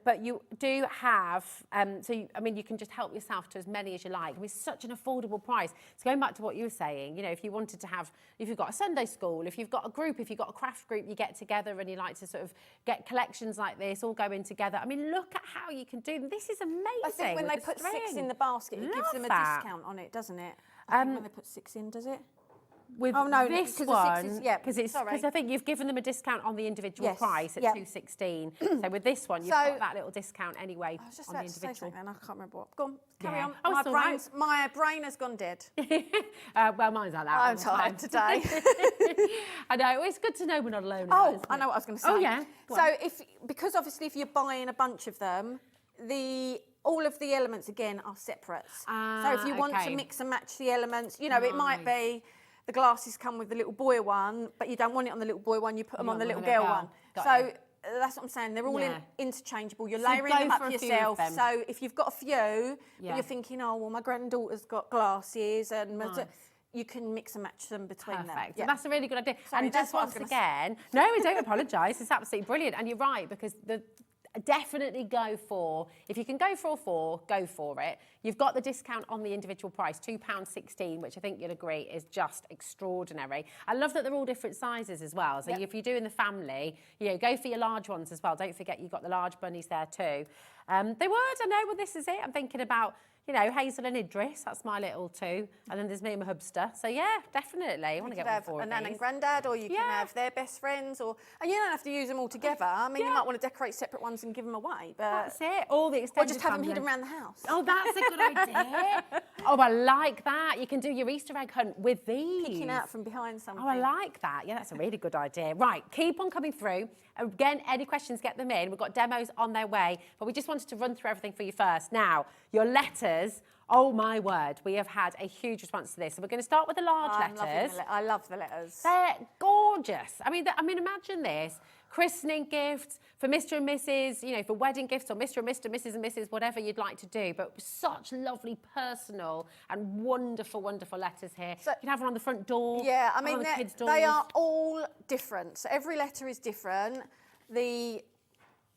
but you do have, I mean, you can just help yourself to as many as you like. I mean, it's such an affordable price. So going back to what you were saying, you know, if you wanted to have, if you've got a Sunday school, if you've got a group, if you've got a craft group, you get together and you like to sort of get collections like this, all go in together. I mean, look at how you can do them. This is amazing. I think when they put 6 in the basket, it gives them a discount on it, doesn't it? I think when they put 6 in, does it? With oh, no, this one, because I think you've given them a discount on the individual price at £2.16. So with this one, you've got that little discount anyway I was just on about the to say individual. something, and I can't remember what. Go on, carry on. Oh, My brain has gone dead. Well, mine's like that. I'm tired today. I know, it's good to know we're not alone. Oh, I know what I was going to say. Oh, yeah. So because obviously if you're buying a bunch of them, all of the elements again are separate. So if you want to mix and match the elements, you know, it might be the glasses come with the little boy one, but you don't want it on the little boy one, you put them on the little girl one. So that's what I'm saying, they're all interchangeable. You're layering them up yourself. So if you've got a few, but you're thinking, oh, well, my granddaughter's got glasses, and you can mix and match them between them. Perfect. Yeah. That's a really good idea. Sorry, and just once again, no, don't apologise. It's absolutely brilliant. And you're right, because definitely go for, if you can go for all 4, go for it. You've got the discount on the individual price, £2.16, which I think you'll agree is just extraordinary. I love that they're all different sizes as well. So if you're doing the family, you know, go for your large ones as well. Don't forget you've got the large bunnies there too. I know, well, this is it. I'm thinking about, you know, Hazel and Idris, that's my little 2. And then there's me and my hubster. So yeah, definitely. I want to get one for a nan and granddad, or you can have their best friends, and you don't have to use them all together. I mean, you might want to decorate separate ones and give them away, but that's it. All the extended or just have them hidden around the house. Oh, that's a good idea. Oh, I like that. You can do your Easter egg hunt with these. Picking out from behind something. Oh, I like that. Yeah, that's a really good idea. Right, keep on coming through. Again, any questions, get them in. We've got demos on their way, but we just wanted to run through everything for you first. Now, your letters. Oh my word, we have had a huge response to this. So we're going to start with the large letters. I love the letters. They're gorgeous. I mean, imagine this. Christening gifts for Mr. and Mrs., you know, for wedding gifts, or Mr. and Mr., Mrs. and Mrs., whatever you'd like to do. But such lovely, personal and wonderful, wonderful letters here. So, you can have one on the front door. Yeah, I mean, they are all different. So every letter is different. The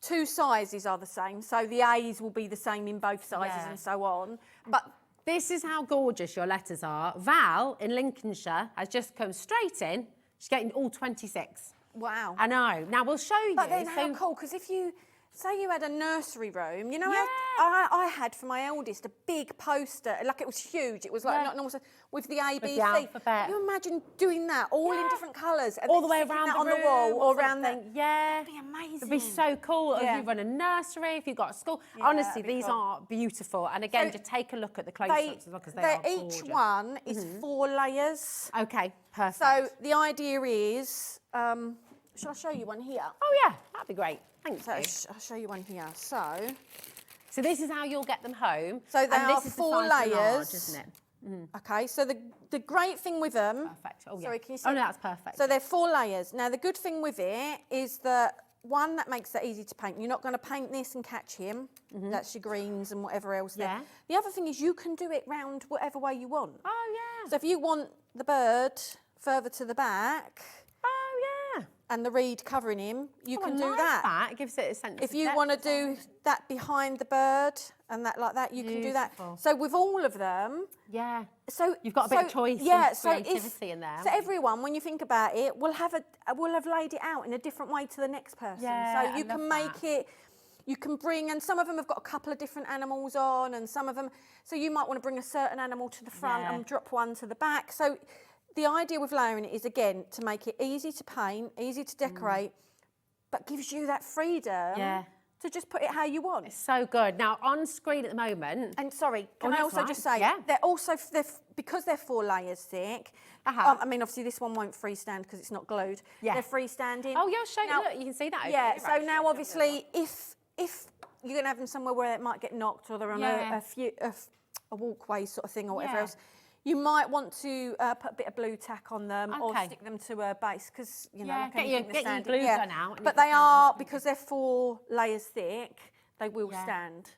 2 sizes are the same, so the A's will be the same in both sizes and so on. But this is how gorgeous your letters are. Val in Lincolnshire has just come straight in. She's getting all 26. Wow. I know. Now we'll show you. But then how cool, because if you say you had a nursery room, you know, I had for my eldest a big poster, like it was huge. It was like not normal, with the A, B, C. Alphabet. Can you imagine doing that all in different colours, all the way around on the wall or around the? Yeah, it'd be amazing. It'd be so cool if you run a nursery, if you've got a school. Honestly, these are beautiful. And again, just take a look at the close-ups because they are gorgeous. Each one is 4 layers. Okay, perfect. So the idea is, shall I show you one here? Oh yeah, that'd be great. Thanks. I'll show you one here. So this is how you'll get them home. So there are 4 layers, large, isn't it? Okay, so the great thing with them... Perfect. Oh, sorry, can you see? Oh, no, that's perfect. So they're 4 layers. Now, the good thing with it is that, one, that makes it easy to paint. You're not going to paint this and catch him. That's your greens and whatever else there. The other thing is you can do it round whatever way you want. Oh, yeah. So if you want the bird further to the back... and the reed covering him, you can do that. It gives it a sense if you want to do that behind the bird and that like that, you can do that. So with all of them, so you've got a bit of choice and creativity in there. So everyone, when you think about it, will have laid it out in a different way to the next person. So you can make it. You can bring, and some of them have got a couple of different animals on, and some of them. So you might want to bring a certain animal to the front and drop one to the back. So. The idea with layering it is, again, to make it easy to paint, easy to decorate, but gives you that freedom to just put it how you want. It's so good. Now, on screen at the moment... And sorry, can I also just say, they're also, because they're 4 layers thick, I mean, obviously this one won't freestand because it's not glued. They're freestanding. Oh, yeah, I'll show you. Look, you can see that. Yeah, so now obviously, if you're going to have them somewhere where it might get knocked or they're on a walkway sort of thing or whatever else, You might want to put a bit of blue tack on them or Okay. stick them to a base because, you know, Yeah, like get anything your that's standing. glue gun out and But you can they stand are, them. because they're 4 layers thick, they will Yeah. stand.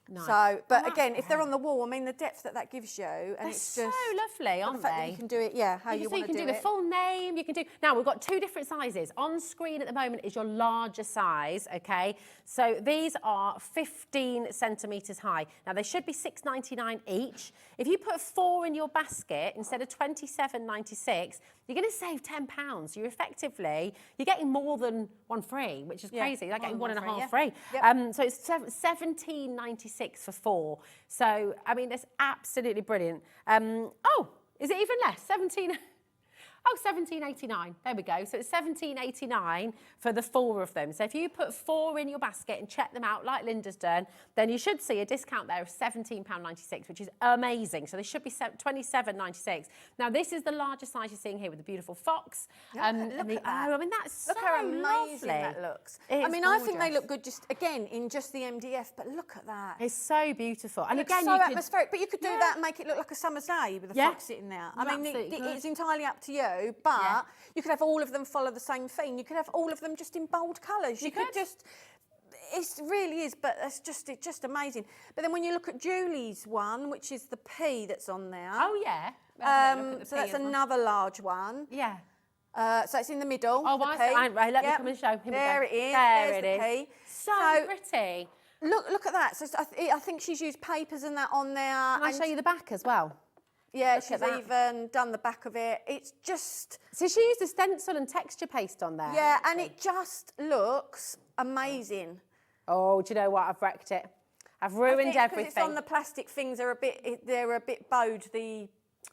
Nice. So, but that's again, if they're great. on the wall, I mean, the depth that gives you, and They're it's so just lovely, but aren't the fact that they? you can do it, yeah, how you So want you to can do the it. full name, you can do... Now, we've got 2 different sizes. On screen at the moment is your larger size, okay? So these are 15 centimetres high. Now, they should be $6.99 each. If you put 4 in your basket instead of $27.96, you're going to save £10. You're getting more than 1 free, which is crazy. You're getting 1.5 free. Yep. So it's $17.96 for 4. So, I mean, that's absolutely brilliant. Oh, is it even less? $17.89. There we go. So it's $17.89 for the 4 of them. So if you put 4 in your basket and check them out like Linda's done, then you should see a discount there of £17.96, which is amazing. So they should be $27.96. Now this is the larger size you're seeing here with the beautiful fox. Look at that. I mean, that's Look so how amazing lovely. that looks. It I is mean, I think they gorgeous. look good just, again, in just the MDF, but look at that. It's so beautiful. And Looks again, so you could... atmospheric, but you could do that and make it look like a summer's day with a Yeah. fox sitting there. I You mean, absolutely could. it's entirely up to you, but you could have all of them follow the same theme. You could have all of them just in bold colours. You could just... It really is, but it's just amazing. But then when you look at Julie's one, which is the P that's on there. Oh, yeah. So that's another large one. Yeah. So it's in the middle. Oh, the P. right, let me come and show. Here we There go. it is. There There's it the is. P. So pretty. Look at that. So I think she's used papers and that on there. Can I show you the back as well? Yeah, Look she's at that. even done the back of it. It's just... So she used a stencil and texture paste on there. Yeah, and it just looks amazing. Oh, do you know what? I've wrecked it. I've ruined everything. Because it's on the plastic things, they're a bit bowed, the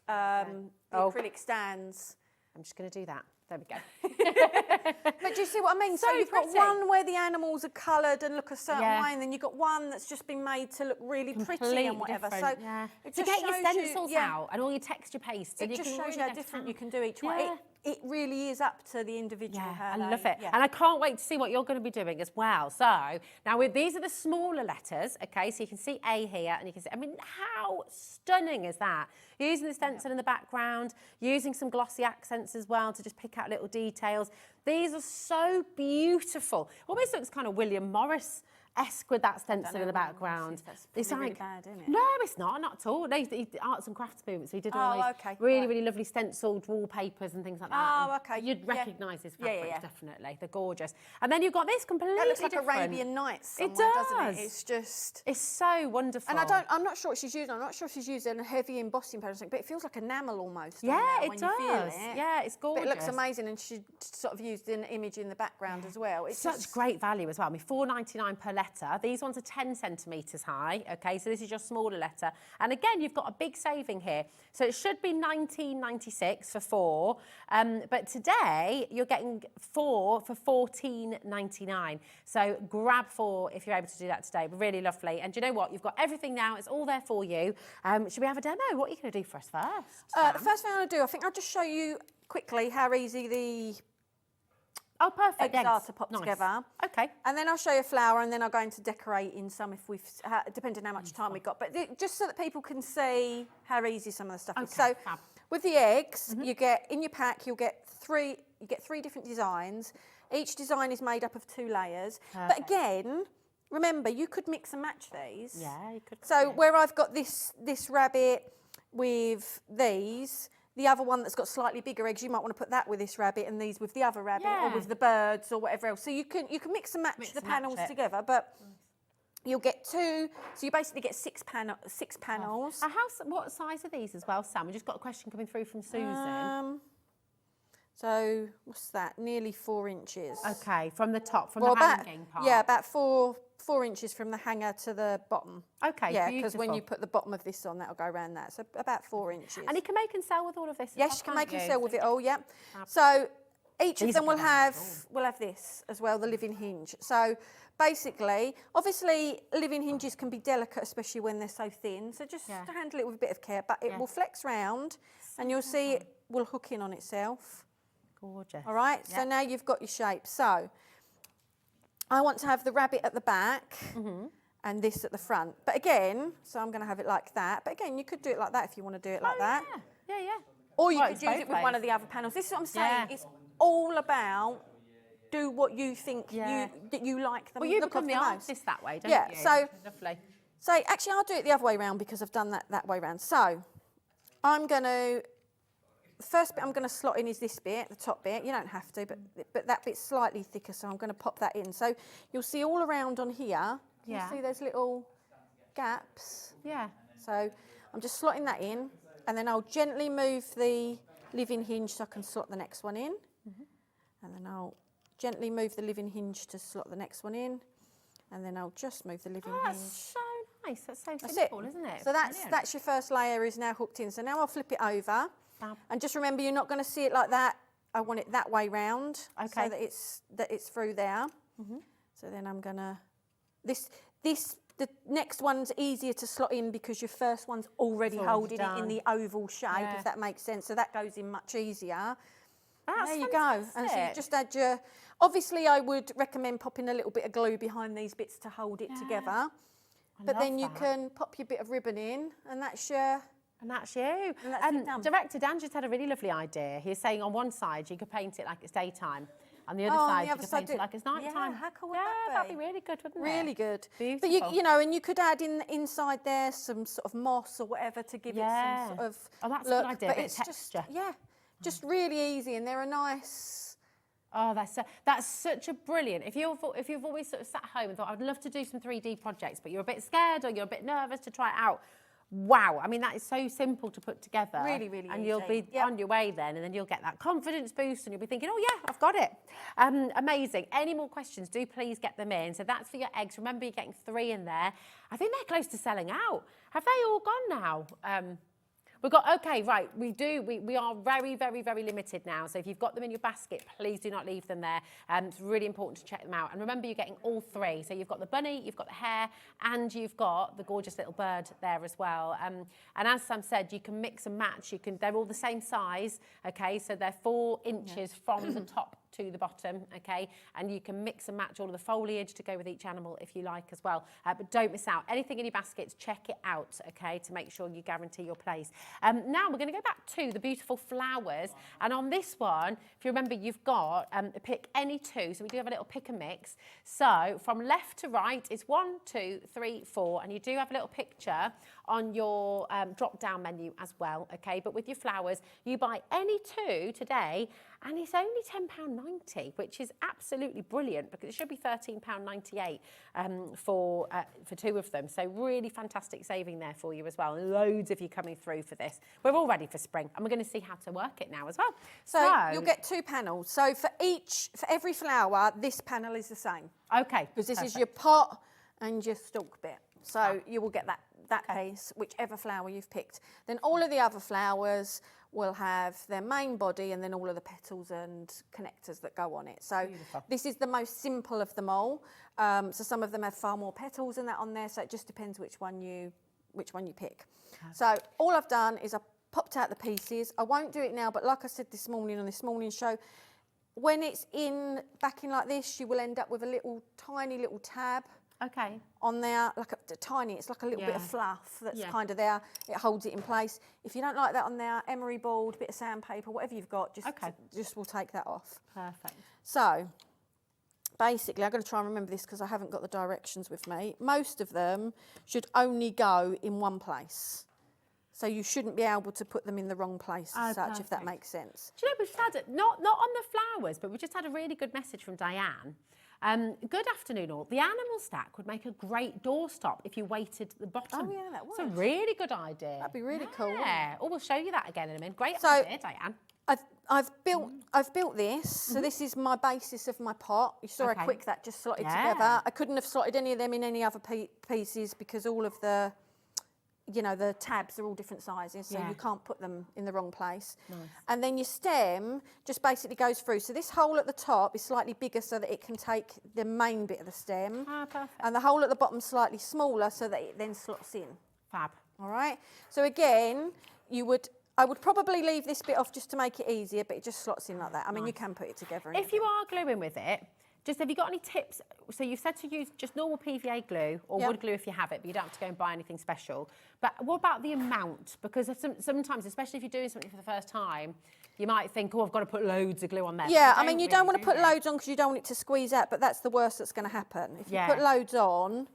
acrylic stands. I'm just going to do that. There we go. But do you see what I mean? So you've got one where the animals are coloured and look a certain way, and then you've got one that's just been made to look really pretty and whatever. Different. So it to just get your shows you- stencils out and all your texture pastes. It and you just can shows really you how get different down. you can do each one. Yeah. It really is up to the individual. I love it. And I can't wait to see what you're going to be doing as well. So now these are the smaller letters, okay? So you can see A here and you can see, I mean, how stunning is that? Using the stencil in the background, using some glossy accents as well to just pick out little details. These are so beautiful. Almost looks kind of William Morris-esque with that stencil in the background. It's really bad, isn't it? No, it's not at all. No, he arts and crafts movement, so he did all those okay, really, really lovely stenciled wallpapers and things like that. Oh, okay. You'd recognise his fabrics, yeah. definitely. They're gorgeous. And then you've got this completely That looks like different. Arabian Nights It somewhere, does. doesn't it? It's just... It's so wonderful. And I'm not sure what she's using. I'm not sure if she's using a heavy embossing powder or something, but it feels like enamel almost. Yeah, on there it when you feel does. it. Yeah, it's gorgeous. But it looks amazing, and she sort of used an image in the background as well. It's Such great value as well. I mean, $4.99 per letter. These ones are 10 centimetres high, okay? So this is your smaller letter. And again, you've got a big saving here. So it should be $19.96 for 4. But today, you're getting 4 for $14.99. So grab 4 if you're able to do that today. Really lovely. And do you know what? You've got everything now. It's all there for you. Should we have a demo? What are you going to do for us first? the first thing I'm going to do, I think I'll just show you quickly how easy the perfect eggs are to pop Nice. together. Okay. And then I'll show you a flower, and then I'll go into decorating some if we've, depending on how much time we've got. But just so that people can see how easy some of the stuff is. So fab. with the eggs, you get in your pack, you'll get 3 different designs. Each design is made up of 2 layers. But again, remember, you could mix and match these. Yeah, you could. So where I've got this rabbit with these, the other one that's got slightly bigger eggs, you might want to put that with this rabbit and these with the other rabbit, or with the birds or whatever else. So you can mix and match the panels together, but you'll get 2. So you basically get 6 panels. What size are these as well, Sam? We just got a question coming through from Susan. So what's that? Nearly 4 inches. Okay, from the top, from the hanging part. Yeah, about 4 inches from the hanger to the bottom. Okay, yeah, because when beautiful. you put the bottom of this on, that'll go around that. So about 4 inches. And you can make and sell with all of this. Yes, you can make and sell with it all. Yeah. So each of them will have this as well, the living hinge. So basically, obviously, living hinges can be delicate, especially when they're so thin. So just handle it with a bit of care. But it will flex round, and you'll see it will hook in on itself. Gorgeous. All right. So now you've got your shape. So I want to have the rabbit at the back. and this at the front. But again, so I'm going to have it like that. But again, you could do it like that if you want to do it like that. Yeah, yeah. Or you Well, could it's use both it with one ways. of the other panels. This is what I'm saying. Yeah. It's all about do what you think that you like the Well, you look become of the most. artist that way, don't Yeah, you? so Lovely. So actually, I'll do it the other way around because I've done that way round. So I'm going to, the first bit I'm going to slot in is this bit, the top bit. You don't have to, but that bit's slightly thicker, so I'm going to pop that in. So you'll see all around on here, you see there's little gaps. Yeah. So I'm just slotting that in, and then I'll gently move the living hinge so I can slot the next one in. And then I'll gently move the living hinge to slot the next one in. And then I'll just move the living hinge. That's so nice. That's so That's simple, it. isn't it? So that's your first layer is now hooked in. So now I'll flip it over. And just remember, you're not going to see it like that. I want it that way round, so that it's through there. So then I'm gonna the next one's easier to slot in because your first one's already holding it in the oval shape, if that makes sense. So that goes in much easier. There you go. And so you just add your. Obviously, I would recommend popping a little bit of glue behind these bits to hold it together. But then you can pop your bit of ribbon in, and that's your. And that's you. And that's it done. Director Dan just had a really lovely idea. He's saying on one side you could paint it like it's daytime. On the other side, you could paint it like it's nighttime. Yeah, how cool would that be? That'd be really good, wouldn't it? Really good. Beautiful. But you know, and you could add in inside there some sort of moss or whatever to give it some sort of that's look. a good idea. But Bit it's of texture. just really easy, and they're a nice. Oh, that's such a brilliant. If you've always sort of sat home and thought I'd love to do some 3D projects, but you're a bit scared or you're a bit nervous to try it out. Wow, I mean, that is so simple to put together. Really, really and easy. you'll be on your way then, and then you'll get that confidence boost, and you'll be thinking, oh yeah, I've got it. Amazing. Any more questions, do please get them in. So that's for your eggs. Remember, you're getting 3 in there. I think they're close to selling out. Have they all gone now? We've got, okay, right, we are very, very, very limited now. So if you've got them in your basket, please do not leave them there. It's really important to check them out. And remember, you're getting all 3. So you've got the bunny, you've got the hare, and you've got the gorgeous little bird there as well. And as Sam said, you can mix and match. They're all the same size, okay? So they're 4 inches from the top to the bottom, okay? And you can mix and match all of the foliage to go with each animal if you like as well. But don't miss out. Anything in your baskets, check it out, okay, to make sure you guarantee your place. Now we're going to go back to the beautiful flowers. And on this one, if you remember, you've got pick any 2. So we do have a little pick and mix. So from left to right, it's 1, 2, 3, 4. And you do have a little picture on your drop-down menu as well, okay? But with your flowers, you buy any 2 today, and it's only £10.90, which is absolutely brilliant because it should be £13.98 for 2 of them. So really fantastic saving there for you as well. And loads of you coming through for this. We're all ready for spring, and we're going to see how to work it now as well. So you'll get 2 panels. So for every flower, this panel is the same. Okay. Because this is your pot and your stalk bit. So you will get that piece, whichever flower you've picked. Then all of the other flowers will have their main body and then all of the petals and connectors that go on it. So this is the most simple of them all. So some of them have far more petals and that on there. So it just depends which one you pick. So all I've done is I popped out the pieces. I won't do it now, but like I said this morning on this morning show, when it's back in like this, you will end up with a tiny little tab. Okay. On there, like a tiny, it's like a little bit of fluff that's kind of there. It holds it in place. If you don't like that on there, emery board, bit of sandpaper, whatever you've got, just we'll take that off. Perfect. So, basically, I'm going to try and remember this because I haven't got the directions with me. Most of them should only go in one place. So you shouldn't be able to put them in the wrong place as such, if that makes sense. Do you know, we've had, not on the flowers, but we just had a really good message from Diane. Good afternoon all. The animal stack would make a great doorstop if you weighted the bottom. Oh yeah, that would. It's a really good idea. That'd be really cool. Yeah. Oh, we'll show you that again in a minute. Great idea, Diane. I've built this. So this is my basis of my pot. You saw how quick that just slotted together. I couldn't have slotted any of them in any other pieces because all of the the tabs are all different sizes, so you can't put them in the wrong place. Nice. And then your stem just basically goes through. So this hole at the top is slightly bigger so that it can take the main bit of the stem. Ah, perfect. And the hole at the bottom slightly smaller so that it then slots in. Fab. All right. So again, I would probably leave this bit off just to make it easier, but it just slots in like that. I mean, you can put it together. If you are gluing with it, Just have you got any tips? So you said to use just normal PVA glue or wood glue if you have it, but you don't have to go and buy anything special. But what about the amount? Because sometimes, especially if you're doing something for the first time, you might think, oh, I've got to put loads of glue on there. Yeah, I mean, you don't want to put loads on because you don't want it to squeeze out, but that's the worst that's going to happen. If you put loads on,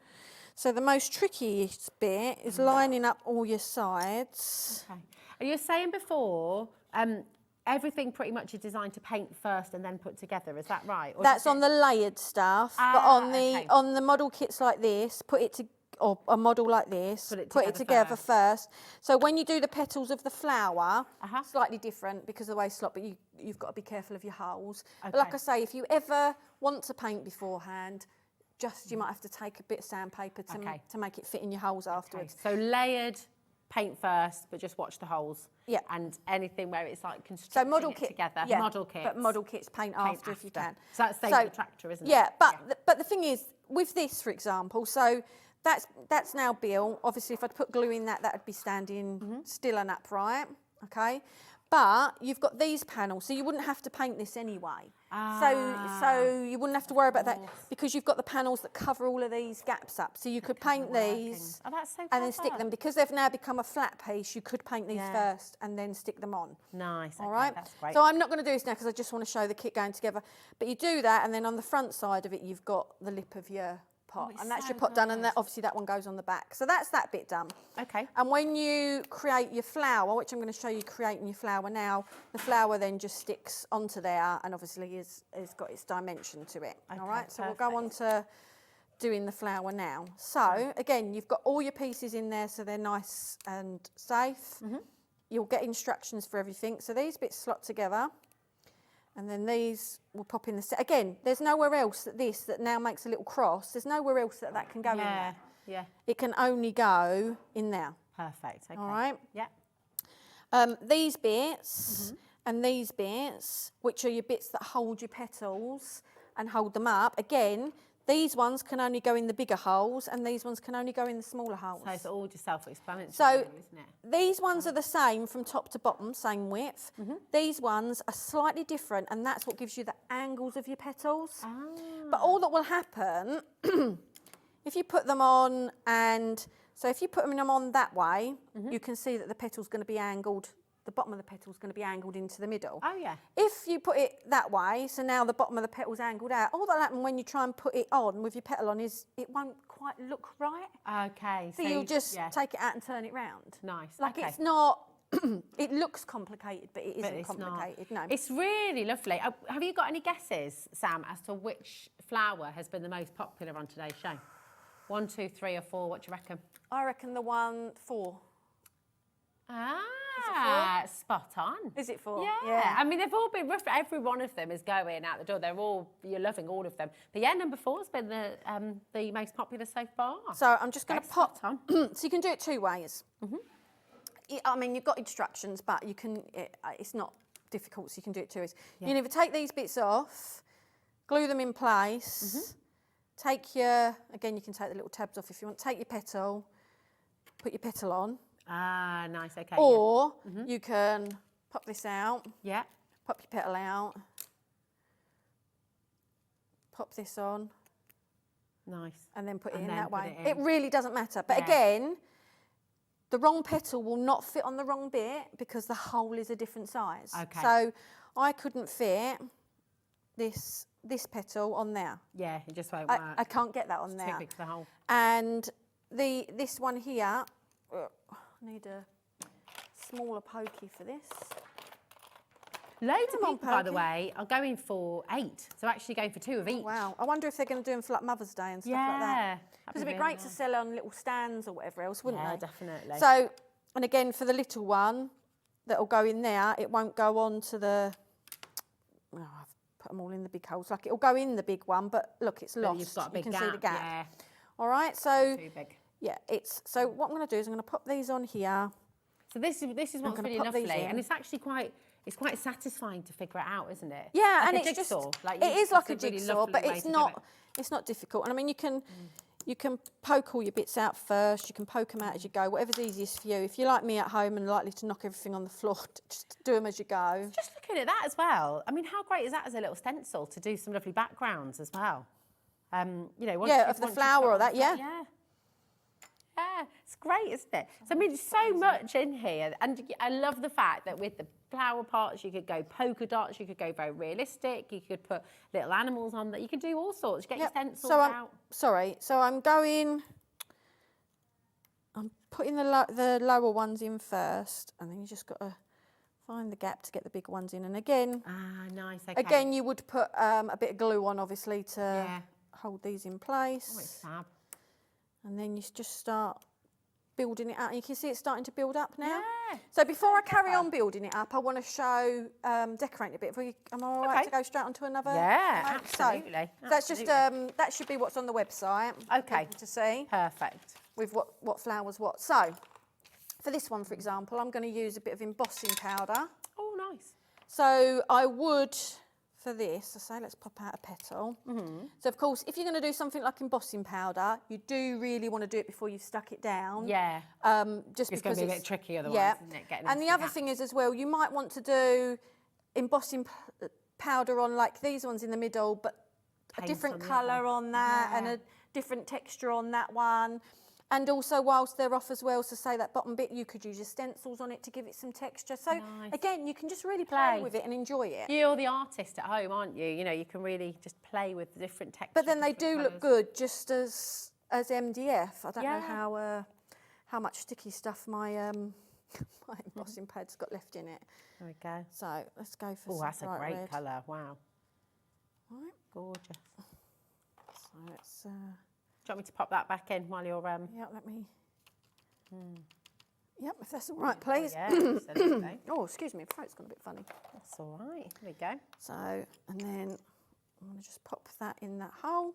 so the most trickiest bit is lining up all your sides. Okay. And you were saying before, everything pretty much is designed to paint first and then put together. Is that right? Or that's on the layered stuff, but on the model kits like this, or a model like this, put it together first. So when you do the petals of the flower, slightly different because of the way it's slot, but you've got to be careful of your holes. But like I say, if you ever want to paint beforehand, you might have to take a bit of sandpaper to make it fit in your holes afterwards. So layered, paint first, but just watch the holes. Yeah. And anything where it's like constructing it together. Yeah, model kits. But model kits paint after if you can. So that's the same with the tractor, isn't it? Yeah, but the thing is, with this, for example, so that's now built. Obviously, if I'd put glue in that would be standing still and upright, okay? But you've got these panels, so you wouldn't have to paint this anyway. So you wouldn't have to worry about that because you've got the panels that cover all of these gaps up. So you could paint these and then stick them. Because they've now become a flat piece, you could paint these first and then stick them on. Nice. All right? That's great. So I'm not going to do this now because I just want to show the kit going together. But you do that, and then on the front side of it, you've got the lip of your pot, and that's your pot done, and obviously that one goes on the back. So that's that bit done. Okay. And when you create your flower, which I'm going to show you creating your flower now, the flower then just sticks onto there, and obviously has got its dimension to it. Okay, all right. So perfect. we'll go on to doing the flower now. So again, you've got all your pieces in there, so they're nice and safe. You'll get instructions for everything. So these bits slot together. And then these will pop in the set. Again, there's nowhere else that now makes a little cross. There's nowhere else that can go in there. Yeah. It can only go in there. Perfect. Okay. All right. Yeah. These bits and these bits, which are your bits that hold your petals and hold them up. Again, these ones can only go in the bigger holes, and these ones can only go in the smaller holes. So it's all just self-explanatory, so really, isn't it? These ones are the same from top to bottom, same width. These ones are slightly different, and that's what gives you the angles of your petals. But all that will happen, if you put them on, if you put them on that way, you can see that the petal's going to be angled. The bottom of the petal is going to be angled into the middle. Oh, yeah. If you put it that way, so now the bottom of the petal's angled out, all that'll happen when you try and put it on with your petal on is it won't quite look right. Okay. So you'll just take it out and turn it round. Nice. Like it's not, it looks complicated, but it isn't complicated. No. It's really lovely. Have you got any guesses, Sam, as to which flower has been the most popular on today's show? 1, 2, 3 or 4, what do you reckon? I reckon the 4. Spot on. Is it 4? Yeah. I mean, they've all been rough. Every one of them is going out the door. You're loving all of them. But yeah, number 4's been the most popular so far. So I'm just going to pop. So you can do it 2 ways. I mean, you've got instructions, but you can. It's not difficult, so you can do it 2 ways. You can either take these bits off, glue them in place. Take again, you can take the little tabs off if you want. Take your petal, put your petal on. Nice, okay. Or you can pop this out. Yeah. Pop your petal out. Pop this on. Nice. And then put it in that way. It really doesn't matter. But again, the wrong petal will not fit on the wrong bit because the hole is a different size. Okay. So I couldn't fit this petal on there. Yeah, it just won't work. I can't get that on there. Too big for the hole. And this one here, I need a smaller pokey for this. Loads of people, by the way, are going for 8. So actually going for 2 of each. Wow. I wonder if they're going to do them for like Mother's Day and stuff like that. Because it'd be great to sell on little stands or whatever else, wouldn't they? Yeah, definitely. So, and again, for the little one that'll go in there, it won't go on to the... Oh, I've put them all in the big holes. Like, it'll go in the big one, but look, it's lost. You've got a big you can gap. see the gap. Yeah. All right, so... Too big. Yeah, so what I'm going to do is I'm going to pop these on here. So this is what's really lovely, and it's actually quite satisfying to figure it out, isn't it? Yeah, like and a it's jigsaw. It is like a jigsaw, but it's not difficult. And I mean, you can You can poke all your bits out first. You can poke them out as you go, whatever's easiest for you. If you're like me at home and likely to knock everything on the floor, just do them as you go. Just looking at that as well. I mean, how great is that as a little stencil to do some lovely backgrounds as well? You know, of the flower or that, yeah. Yeah, it's great, isn't it? So, I mean, there's so much in here. And I love the fact that with the flower parts, you could go polka dots, you could go very realistic, you could put little animals on that. You can do all sorts. Get your stencils out. So I'm putting the lower ones in first, and then you just got to find the gap to get the big ones in. And again, nice. Okay. Again, you would put a bit of glue on, obviously, to hold these in place. Oh, it's fab. And then you just start building it up. You can see it's starting to build up now. Yeah. So before I carry on building it up, I want to show decorating a bit. Am I all right to go straight on to another? Yeah, absolutely. So that's just that should be what's on the website. Okay. To see. Perfect. With what flowers what. So for this one, for example, I'm going to use a bit of embossing powder. Oh, nice. So I would. For this, I say let's pop out a petal. So of course, if you're going to do something like embossing powder, you do really want to do it before you've stuck it down. Yeah. Just it's because going to be a bit tricky otherwise, isn't it? And the other thing is as well, you might want to do embossing powder on like these ones in the middle, but a different colour on that and a different texture on that one. And also, whilst they're off as well, so say that bottom bit, you could use your stencils on it to give it some texture. So again, you can just really play with it and enjoy it. You're the artist at home, aren't you? You know, you can really just play with the different textures. But then they do look good just as MDF. I don't know how much sticky stuff my my embossing pad's got left in it. There we go. So let's go for some that's a bright great red. colour. Wow. Right. Gorgeous. So let's. Do you want me to pop that back in while you're... Yeah, let me... Yep, if that's all right, please. Yeah, absolutely. Oh, excuse me, my throat's gone a bit funny. That's all right. Here we go. So, and then I'm going to just pop that in that hole.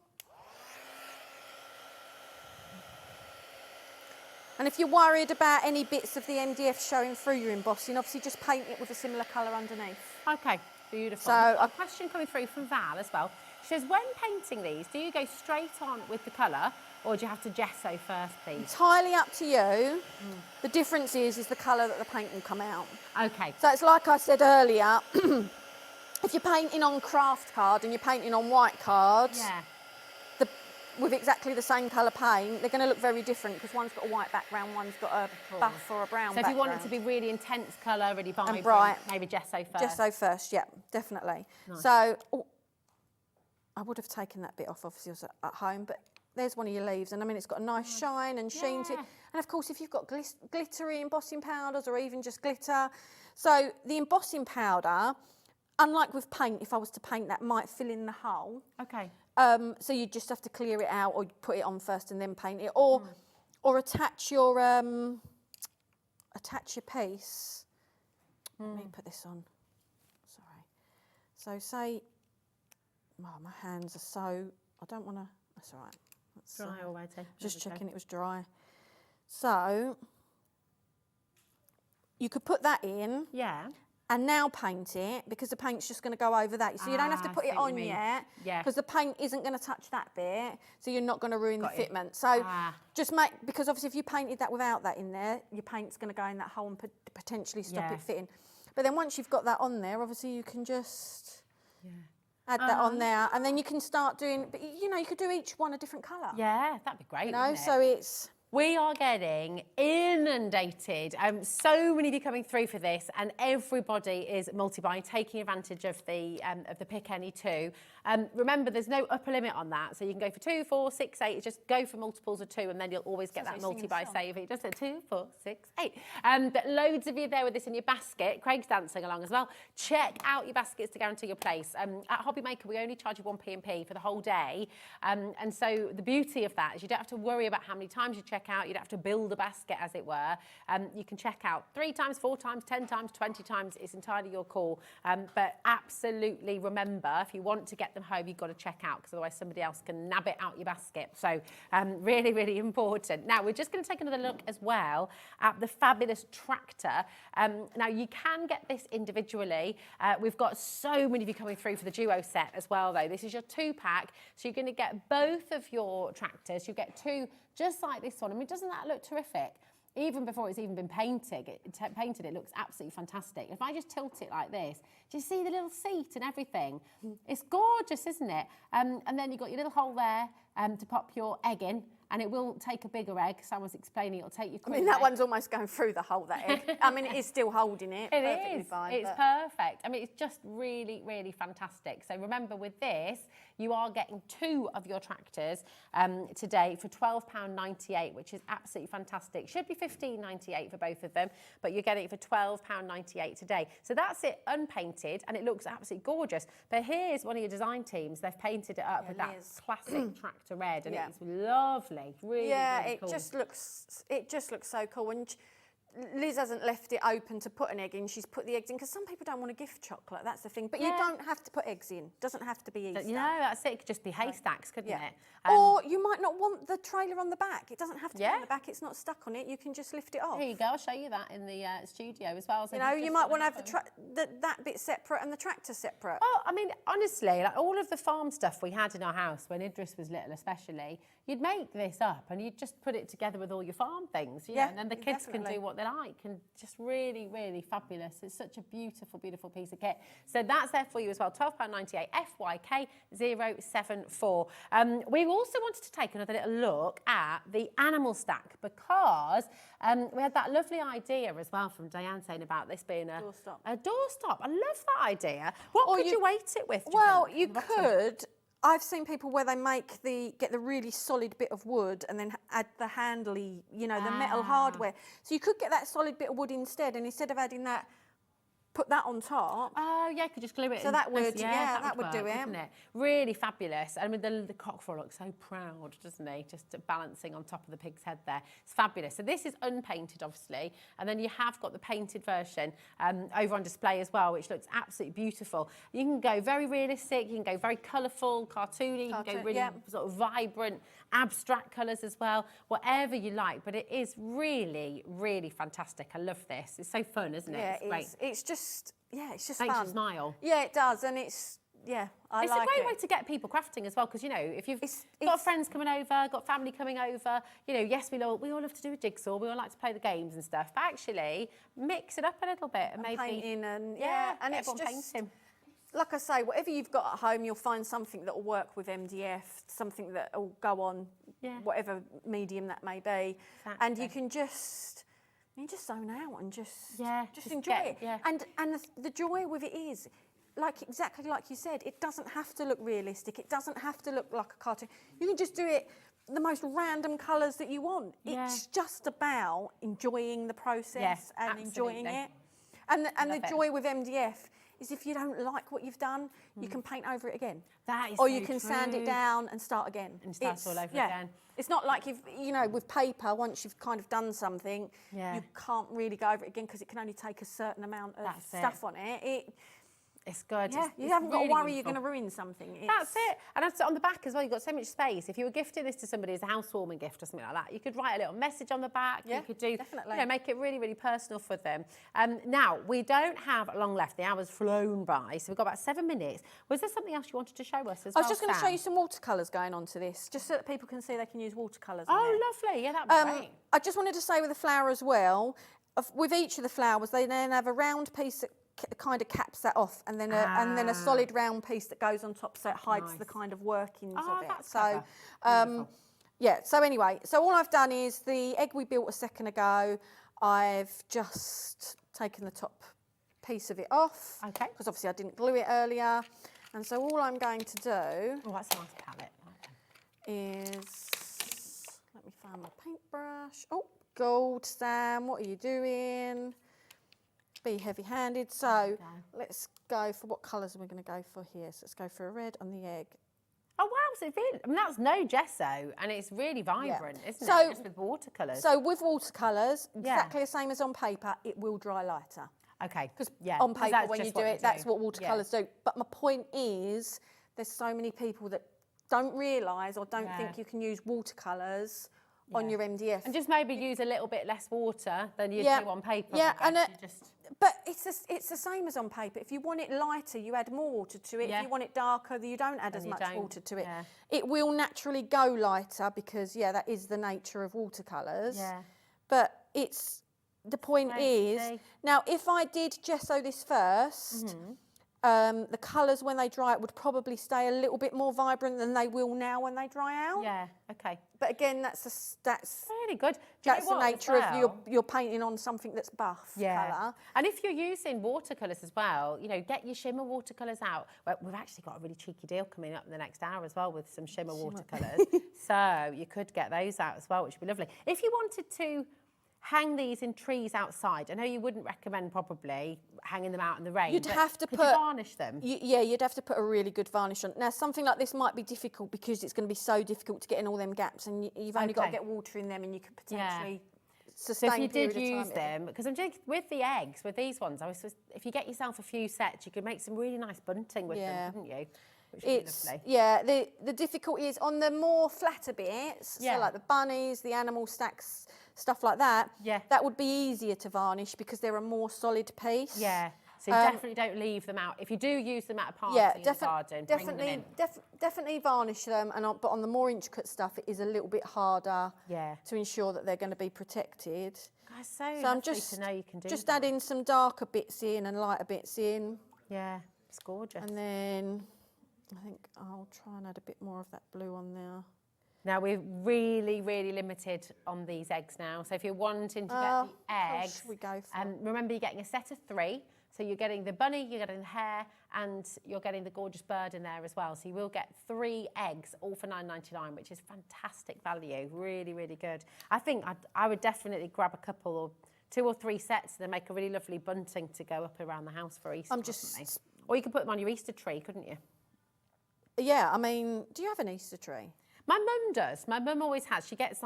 And if you're worried about any bits of the MDF showing through your embossing, obviously just paint it with a similar colour underneath. Okay, beautiful. So a question coming through from Val as well. She says, when painting these, do you go straight on with the colour or do you have to gesso first, please? Entirely up to you. The difference is the colour that the paint will come out. Okay. So it's like I said earlier, if you're painting on craft card and you're painting on white cards, with exactly the same colour paint, they're going to look very different because one's got a white background, one's got a buff or a brown background. So if you want it to be really intense colour, really vibrant, and bright, maybe gesso first. Gesso first, yeah, definitely. Nice. So I would have taken that bit off, obviously, I was at home, but there's one of your leaves, and I mean, it's got a nice shine and sheen to it. And of course, if you've got glittery embossing powders or even just glitter. So the embossing powder, unlike with paint, if I was to paint that, might fill in the hole. Okay. So you just have to clear it out or put it on first and then paint it, or attach your piece. Let me put this on. Sorry. So say, oh, my hands are so. I don't want to. That's all right. That's dry already. Just checking it was dry. So you could put that in. Yeah. And now paint it, because the paint's just going to go over that. So you don't have to put it on yet, because the paint isn't going to touch that bit, so you're not going to ruin the fitment. So just make, because obviously if you painted that without that in there, your paint's going to go in that hole and potentially stop it fitting. But then once you've got that on there, obviously you can just add that on there, and then you can start doing, but you know, you could do each one a different colour. Yeah, that'd be great, you know, wouldn't it? so it's... We are getting inundated. So many of you coming through for this, and everybody is multi-buying, taking advantage of the Pick Any 2. Remember, there's no upper limit on that, so you can go for 2, 4, 6, 8. Just go for multiples of 2, and then you'll always get that multi-buy saving. Just at 2, 4, 6, 8. But loads of you there with this in your basket. Craig's dancing along as well. Check out your baskets to guarantee your place. At HobbyMaker, we only charge you 1p&p for the whole day, and so the beauty of that is you don't have to worry about how many times you check check out. You don't have to build a basket, as it were. You can check out 3 times, 4 times, 10 times, 20 times. It's entirely your call. But absolutely remember, if you want to get them home, you've got to check out, because otherwise somebody else can nab it out your basket. So really, really important. Now, we're just going to take another look as well at the fabulous tractor. Now, you can get this individually. We've got so many of you coming through for the duo set as well, though. This is your 2-pack, so you're going to get both of your tractors. You get 2 just like this one. I mean, doesn't that look terrific? Even before it's even been painted, it looks absolutely fantastic. If I just tilt it like this, do you see the little seat and everything? It's gorgeous, isn't it? And then you've got your little hole there to pop your egg in, and it will take a bigger egg. Someone's explaining it'll take you. I mean, that one's almost going through the hole, that egg. I mean, it is still holding it. It is. Fine, it's perfect. I mean, it's just really, really fantastic. So remember, with this, you are getting 2 of your tractors today for £12.98, which is absolutely fantastic. Should be £15.98 for both of them, but you're getting it for £12.98 today. So that's it unpainted, and it looks absolutely gorgeous. But here's one of your design teams. They've painted it up with that classic tractor red, and it's lovely. Really, really cool. It just looks so cool. And Liz hasn't left it open to put an egg in. She's put the eggs in, because some people don't want to gift chocolate. That's the thing. But you don't have to put eggs in. Doesn't have to be Easter. No, that's it. It could just be haystacks, couldn't it? Or you might not want the trailer on the back. It doesn't have to be on the back. It's not stuck on it. You can just lift it off. Here you go. I'll show you that in the studio as well. So you might want to have that bit separate and the tractor separate. Oh, I mean, honestly, like all of the farm stuff we had in our house when Idris was little, especially, you'd make this up and you'd just put it together with all your farm things, you know, and then the kids can do what they like, and just really, really fabulous. It's such a beautiful, beautiful piece of kit. So that's there for you as well, £12.98, FYK074. We also wanted to take another little look at the animal stack, because we had that lovely idea as well from Diane saying about this being a doorstop. I love that idea. What could you weight it with? Well, you could. I've seen people where they get the really solid bit of wood and then add the handly, the metal hardware. So you could get that solid bit of wood instead, and instead of adding that, put that on top. Oh, yeah, you could just glue it. So that would, that would do it. Wouldn't it? Really fabulous. I mean, the cockfrog looks so proud, doesn't he? Just balancing on top of the pig's head there. It's fabulous. So this is unpainted, obviously, and then you have got the painted version over on display as well, which looks absolutely beautiful. You can go very realistic, you can go very colourful, cartoony, you can go really sort of vibrant, abstract colours as well, whatever you like, but it is really, really fantastic. I love this. It's so fun, isn't it? Yeah, it's great. It's just Makes fun. you smile. Yeah, it does, and it's I like it. It's a great way to get people crafting as well, because, if you've got friends coming over, got family coming over, yes, we all love to do a jigsaw, we all like to play the games and stuff, but actually mix it up a little bit and maybe painting and and it's just painting. Like I say, whatever you've got at home, you'll find something that will work with MDF, something that will go on whatever medium that may be, and you can just zone out and just enjoy it. Yeah. And the joy with it is, exactly like you said, it doesn't have to look realistic. It doesn't have to look like a cartoon. You can just do it the most random colours that you want. Yeah. It's just about enjoying the process and enjoying it. And the joy with MDF is, if you don't like what you've done, you can paint over it again. That is or you can sand it down and start again. And start all over again. It's not like with paper, once you've kind of done something, you can't really go over it again, because it can only take a certain amount of stuff on it. It's good. Yeah, you haven't got to worry you're going to ruin something. That's it. And that's on the back as well. You've got so much space. If you were gifting this to somebody as a housewarming gift or something like that, you could write a little message on the back. Yeah, you could do, definitely. Make it really, really personal for them. Now, we don't have long left. The hour's flown by, so we've got about 7 minutes. Was there something else you wanted to show us as well, I was just going to show you some watercolours going on to this, just so that people can see they can use watercolours. Lovely. Yeah, that'd be great. I just wanted to say with the flower as well, with each of the flowers, they then have a round piece that kind of caps that off, and then a solid round piece that goes on top, so it hides the kind of workings of it. So so anyway, so all I've done is the egg we built a second ago, I've just taken the top piece of it off, because obviously I didn't glue it earlier, and so all I'm going to do that's a nice palette. is, let me find my paintbrush. Oh, gold, Sam, what are you doing? Be heavy-handed. So let's go for what colours are we going to go for here. So let's go for a red on the egg. Oh wow, absolutely. I mean, that's no gesso, and it's really vibrant, isn't So- it? Just with watercolours. So with watercolours, exactly the same as on paper, it will dry lighter. Okay. Because Yeah. on 'cause paper, that's when you just do what it, they that's what watercolours Yeah. do. But my point is, there's so many people that don't realise or don't Yeah. think you can use watercolours on your MDF. And just maybe use a little bit less water than you Yeah. do on paper. Yeah, I and guess. You just but it's the same as on paper. If you want it lighter, you add more water to it. Yeah. If you want it darker, you don't add Then as you much don't, water to it. yeah. It will naturally go lighter because, that is the nature of watercolours. Yeah. But the point Great to is, see. now if I did gesso this first, the colours when they dry it would probably stay a little bit more vibrant than they will now when they dry out. Yeah. Okay. But again, that's Really good. Do you that's know the what, as nature of well? you're painting on something that's buff colour. And if you're using watercolours as well, get your shimmer watercolours out. Well, we've actually got a really cheeky deal coming up in the next hour as well with some shimmer watercolours. So you could get those out as well, which would be lovely. If you wanted to hang these in trees outside, I know you wouldn't recommend probably hanging them out in the rain. You'd but have to could put you varnish them. You'd have to put a really good varnish on. Now, something like this might be difficult because it's going to be so difficult to get in all them gaps, and you've only got to Okay. get water in them, and you could potentially So sustain. if you did period of use time. them, because I'm just with the eggs, with these ones, if you get yourself a few sets, you could make some really nice bunting with them, couldn't you? Which would be lovely. The difficulty is on the more flatter bits, so like the bunnies, the animal stacks, stuff like that. Yeah. That would be easier to varnish because they're a more solid piece. Yeah. So you definitely don't leave them out. If you do use them at a party in the garden, bring them in. Definitely varnish them, but on the more intricate stuff, it is a little bit harder to ensure that they're going to be protected. Guys, so I'm lovely just to know you can do just that. adding some darker bits in and lighter bits in. Yeah, it's gorgeous. And then I think I'll try and add a bit more of that blue on there. Now we're really, really limited on these eggs now. So if you're wanting to get the eggs, we go for remember you're getting a set of 3. So you're getting the bunny, you're getting the hare, and you're getting the gorgeous bird in there as well. So you will get 3 eggs, all for $9.99, which is fantastic value. Really, really good. I think I would definitely grab a couple or 2 or 3 sets and then make a really lovely bunting to go up around the house for Easter. Or you could put them on your Easter tree, couldn't you? Yeah, I mean, do you have an Easter tree? My mum does. My mum always has. She gets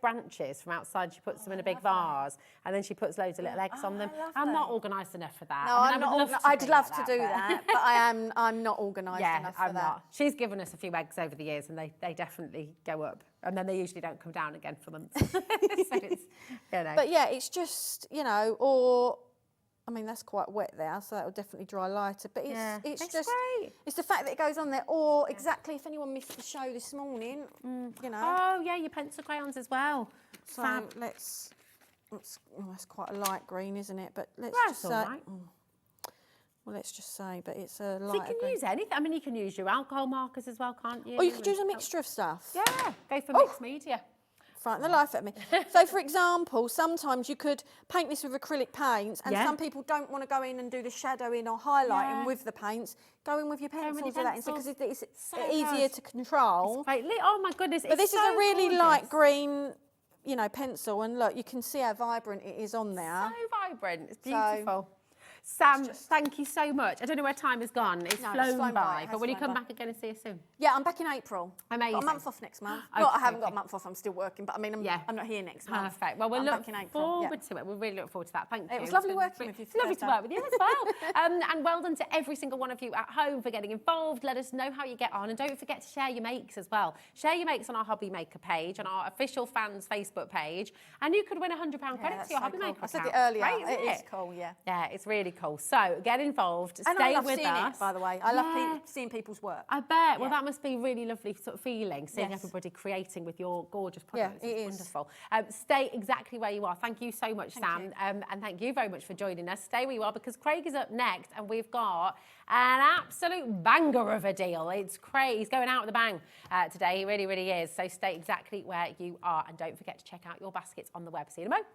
branches from outside. She puts them in a big vase, and then she puts loads of little eggs on them. I'm not organised enough for that. No, I mean, I'd love to do that, but I'm not organised enough for I'm that. not. She's given us a few eggs over the years, and they definitely go up, and then they usually don't come down again for months. So it's, But yeah, it's just or. I mean, that's quite wet there, so that will definitely dry lighter. But it's just great. It's the fact that it goes on there, or exactly if anyone missed the show this morning, Oh yeah, your pencil crayons as well. So Fab. let's that's quite a light green, isn't it? But let's That's just all say, right. well, let's just say, but it's a So light. you can use anything. I mean, you can use your alcohol markers as well, can't you? Or you could use a mixture of stuff. Yeah, go for mixed media. Frighten the life out of me. So, for example, sometimes you could paint this with acrylic paints, and some people don't want to go in and do the shadowing or highlighting with the paints. Go in with your pencils or that because it's easier to control. It's great. Oh my goodness! But this is is a really gorgeous. light green, pencil, and look, you can see how vibrant it is on there. So vibrant. It's beautiful. Sam, thank you so much. I don't know where time has gone. It's flown by. But will you come back again and see us soon? Yeah, I'm back in April. Amazing. Got a month off next month. Okay, Well, I haven't got a month off. I'm still working, but I mean, I'm not here next month. Perfect. Well, we'll I'm look back in April. forward to it. We'll really look forward to that. Thank you. It was lovely It's working been with you. It's lovely to work with you as well. And well done to every single one of you at home for getting involved. Let us know how you get on. And don't forget to share your makes as well. Share your makes on our HobbyMaker page, on our official fans Facebook page. And you could win a £100 credit to your HobbyMaker account. I said it earlier. Great, isn't It is cool, yeah. Yeah, it's really cool. So get involved. And Stay I love with seeing us. it, by the way. I love seeing people's work. I bet. Well, that must be a really lovely sort of feeling, seeing Yes. everybody creating with your gorgeous Yeah, products. it It's is. wonderful. Stay exactly where you are. Thank you so much, Sam. And thank you very much for joining us. Stay where you are because Craig is up next and we've got an absolute banger of a deal. It's Craig. He's going out with a bang today. He really, really is. So stay exactly where you are and don't forget to check out your baskets on the web. See you in a moment.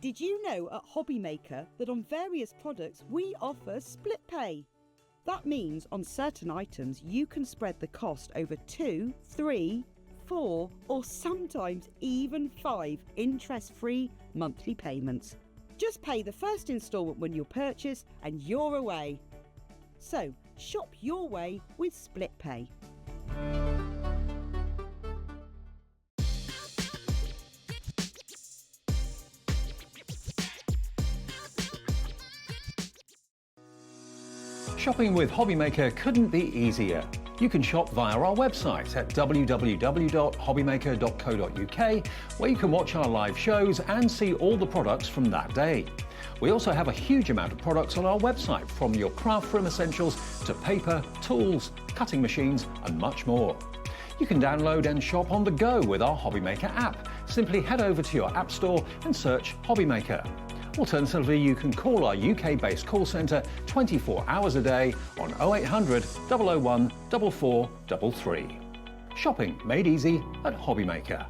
Did you know at HobbyMaker that on various products we offer split pay? That means on certain items you can spread the cost over 2, 3, 4 or sometimes even 5 interest-free monthly payments. Just pay the first instalment when you purchase and you're away. So shop your way with split pay. Shopping with HobbyMaker couldn't be easier. You can shop via our website at www.hobbymaker.co.uk, where you can watch our live shows and see all the products from that day. We also have a huge amount of products on our website, from your craft room essentials to paper, tools, cutting machines and much more. You can download and shop on the go with our HobbyMaker app. Simply head over to your app store and search HobbyMaker. Alternatively, you can call our UK-based call centre 24 hours a day on 0800 001 4433. Shopping made easy at HobbyMaker.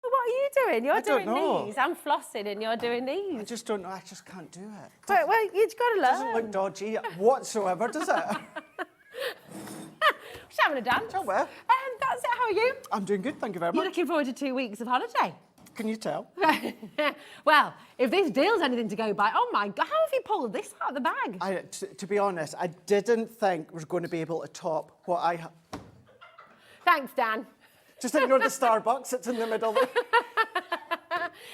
What are you doing? You're I don't doing know. these. I'm flossing and you're doing these. I just don't know. I just can't do it. But, well, you've got to learn. It doesn't look dodgy whatsoever, does it? Just having a dance. Oh, well. That's it. How are you? I'm doing good, thank you very You're much. looking forward to 2 weeks of holiday. Can you tell? Well, if this deal's anything to go by, oh my God, how have you pulled this out of the bag? To be honest, I didn't think we were going to be able to top what I have. Thanks, Dan. Just ignore the Starbucks, it's in the middle there.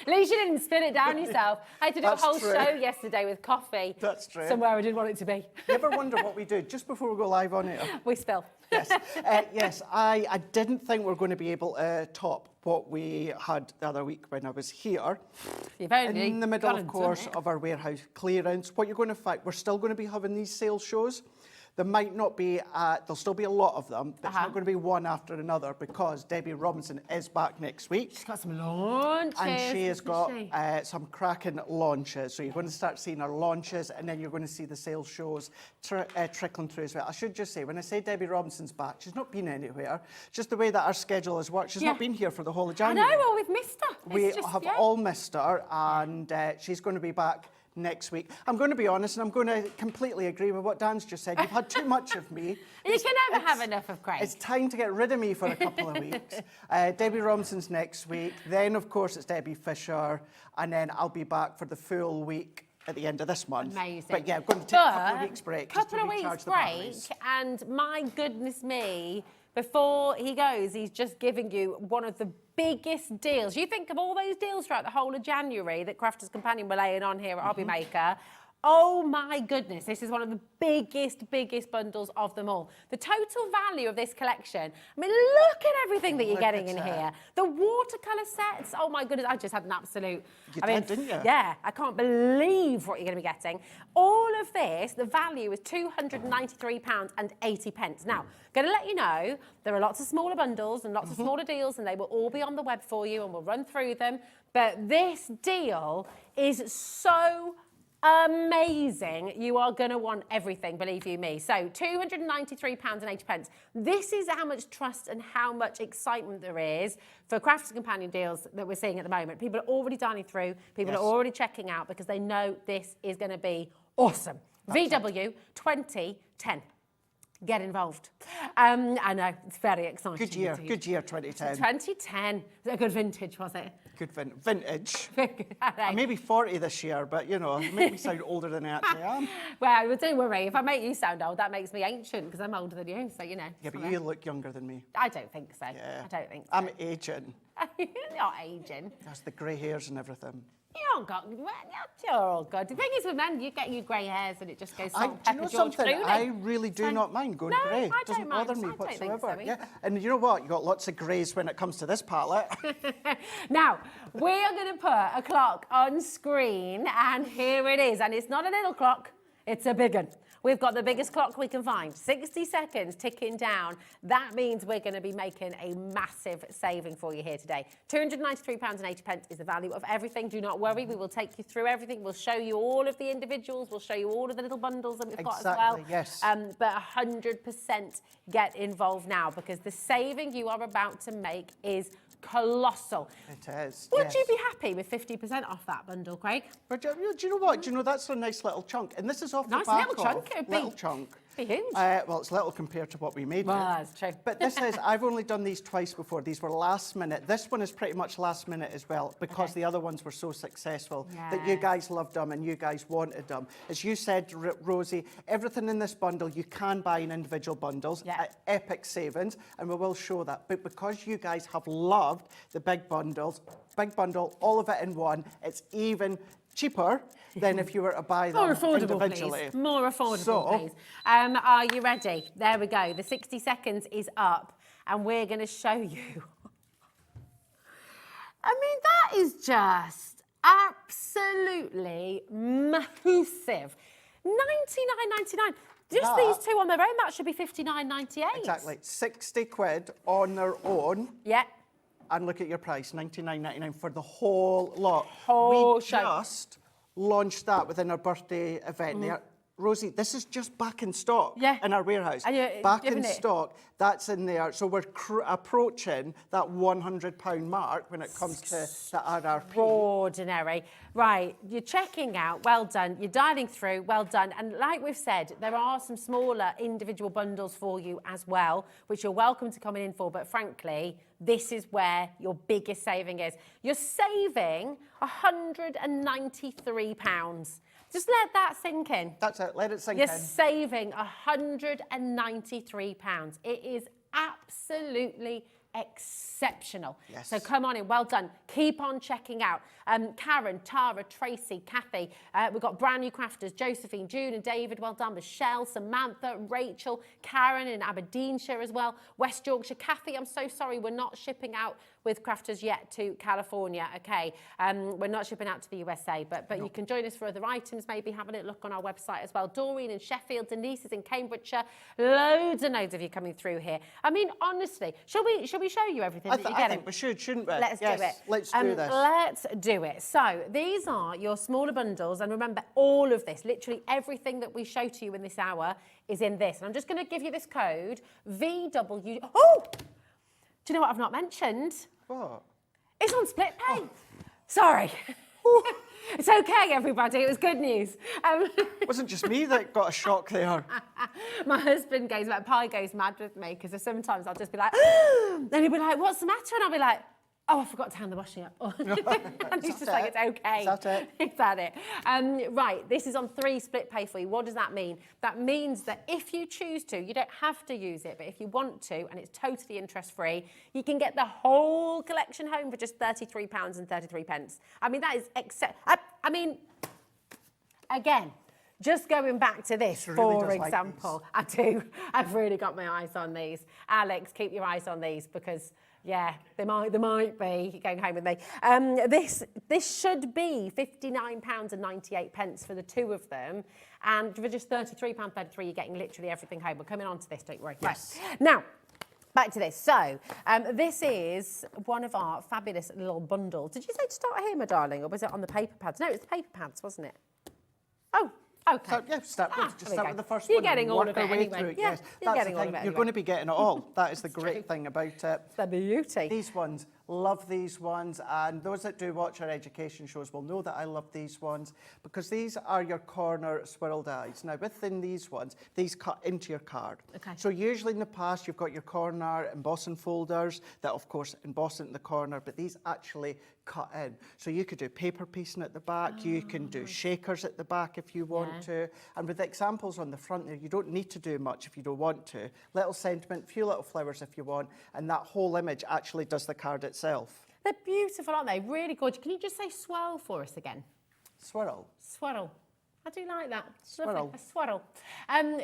At least you didn't spin it down yourself. I had to do That's a whole true. show yesterday with coffee. That's true. Somewhere I didn't want it to be. You ever wonder what we do just before we go live on air? We spill. Yes. Yes, I didn't think we were going to be able to top what we had the other week when I was here. You've only in the middle, gone of and course, done it. of our warehouse clearance. What you're going to find, we're still going to be having these sales shows. There might not be, there'll still be a lot of them, but it's not going to be one after another because Debbie Robinson is back next week. She's got some launches. And she has got hasn't she? some cracking launches. So you're going to start seeing her launches and then you're going to see the sales shows trickling through as well. I should just say, when I say Debbie Robinson's back, she's not been anywhere. Just the way that our schedule has worked, she's not been here for the whole of January. I know, well, we've missed her. We have all missed her and she's going to be back next week. I'm going to be honest and I'm going to completely agree with what Dan's just said. You've had too much of me. You can never have enough of Craig. It's time to get rid of me for a couple of weeks. Debbie Robinson's next week. Then, of course, it's Debbie Fisher. And then I'll be back for the full week at the end of this month. Amazing. But yeah, I'm going to take a couple of weeks break. Couple of weeks break, and my goodness me, before he goes, he's just giving you one of the biggest deals. You think of all those deals throughout the whole of January that Crafters Companion were laying on here at HobbyMaker. Oh my goodness, this is one of the biggest bundles of them all. The total value of this collection, I mean, look at everything that you're getting in here. The watercolour sets, oh my goodness, I just had an absolute... Didn't you? Yeah, I can't believe what you're going to be getting. All of this, the value is £293.80. Now, going to let you know, there are lots of smaller bundles and lots of smaller deals, and they will all be on the web for you, and we'll run through them. But this deal is so amazing. You are going to want everything, believe you me. So £293.80. This is how much trust and how much excitement there is for Crafters Companion deals that we're seeing at the moment. People are already dining through. People are already checking out because they know this is going to be awesome. VW 2010. get involved. I know, it's very exciting. Good year, indeed. good year 2010. 2010. Was it a good vintage, was it? Good vintage. I I may be 40 this year, but you know, make me sound older than I actually am. Well, don't worry. If I make you sound old, that makes me ancient because I'm older than you. So you know. Yeah, but you look younger than me. I don't think so. Yeah. I don't think so. I'm aging. You're not aging. That's the grey hairs and everything. You're all good. The thing is with men, you get your grey hairs and it just goes salt, Do you pepper, know George something? Clooney. I really do not mind going grey. I don't Doesn't mind. bother me I don't think whatsoever. so Yeah, either. and you know what? You got lots of greys when it comes to this palette. Now, we are going to put a clock on screen, and here it is. And it's not a little clock, it's a big one. We've got the biggest clock we can find, 60 seconds ticking down. That means we're going to be making a massive saving for you here today. £293.80 is the value of everything. Do not worry, we will take you through everything. We'll show you all of the individuals. We'll show you all of the little bundles that we've got as well. Yes. But 100% get involved now because the saving you are about to make is colossal. It is. Would you be happy with 50% off that bundle, Craig? But do you know what? Do you know that's a nice little chunk, and this is off Nice the back little chunk, it'd be- little chunk. Be huge. Well, it's little compared to what we made. Well, it. that's true. But this is, I've only done these twice before. These were last minute. This one is pretty much last minute as well because the other ones were so successful that you guys loved them and you guys wanted them. As you said, Rosie, everything in this bundle you can buy in individual bundles at epic savings, and we will show that. But because you guys have loved the big bundles, big bundle, all of it in one, it's even cheaper than if you were to buy them More affordable, individually. please. More affordable, please. Are you ready? There we go. The 60 seconds is up, and we're going to show you. I mean, that is just absolutely massive. $99.99. Just these two on their own, that should be $59.98. Exactly. 60 quid on their own. Yeah. And look at your price, $99.99 for the whole lot. Whole we show. just launched that within our birthday event. Rosie, this is just back in stock in our warehouse. And you're back in giving it- stock, that's in there. So we're approaching that £100 mark when it comes to the RRP. Ordinary. Right, you're checking out, well done. You're dialing through, well done. And like we've said, there are some smaller individual bundles for you as well, which you're welcome to come in for. But frankly, this is where your biggest saving is. You're saving £193. Just let that sink in. That's it, let it sink You're in. saving £193. It is absolutely exceptional. Yes. So come on in, well done. Keep on checking out. Karen, Tara, Tracy, Kathy. We've got brand new crafters, Josephine, June and David, well done. Michelle, Samantha, Rachel, Karen in Aberdeenshire as well. West Yorkshire, Kathy, I'm so sorry, we're not shipping out with crafters yet to California, okay? We're not shipping out to the USA, but you can join us for other items, maybe have a little look on our website as well. Doreen in Sheffield, Denise is in Cambridgeshire. Loads and loads of you coming through here. I mean, honestly, shall we show you everything that you're I getting? think we should, shouldn't we? Let's do it. Let's do this. Let's do it. So these are your smaller bundles, and remember, all of this, literally everything that we show to you in this hour is in this. And I'm just going to give you this code, VW. Oh! Do you know what I've not mentioned? What? It's on split pay. Sorry. It's okay, everybody. It was good news. It wasn't just me that got a shock there. My husband goes mad, Pi goes mad with me because sometimes I'll just be like, then he'll be like, what's the matter? And I'll be like, oh, I forgot to hang the washing up. And he's just like, it's okay. Is that it? Is that it? Right, this is on 3 split pay for you. What does that mean? That means that if you choose to, you don't have to use it, but if you want to, and it's totally interest-free, you can get the whole collection home for just £33.33. I mean, that is I mean, again, just going back to this, really for does like example, I do. I've really got my eyes on these. Alex, keep your eyes on these because, yeah, they might be going home with me. This should be £59.98 for the 2 of them, and for just £33.33, you're getting literally everything home. We're coming on to this, don't worry. Yes. Right. Now, back to this. So, this is one of our fabulous little bundles. Did you say to start here, my darling, or was it on the paper pads? No, it was the paper pads, wasn't it? Oh, okay. So, yeah, start there with the first You're one. getting all work of our it way anyway. through it, Yeah, yes. you're That's getting the all thing. of it You're anyway. going to be getting it all. That is the great thing about it. The beauty. These ones, love these ones, and those that do watch our education shows will know that I love these ones because these are your corner swirl dies. Now within these ones, these cut into your card. Okay. So usually in the past you've got your corner embossing folders that of course emboss it in the corner, but these actually cut in. So you could do paper piecing at the back, you can do shakers at the back if you want to, and with the examples on the front there, you don't need to do much if you don't want to. Little sentiment, few little flowers if you want, and that whole image actually does the card itself. They're beautiful, aren't they? Really gorgeous. Can you just say swirl for us again? Swirl. Swirl. I do like that. Swirl. Lovely. A swirl.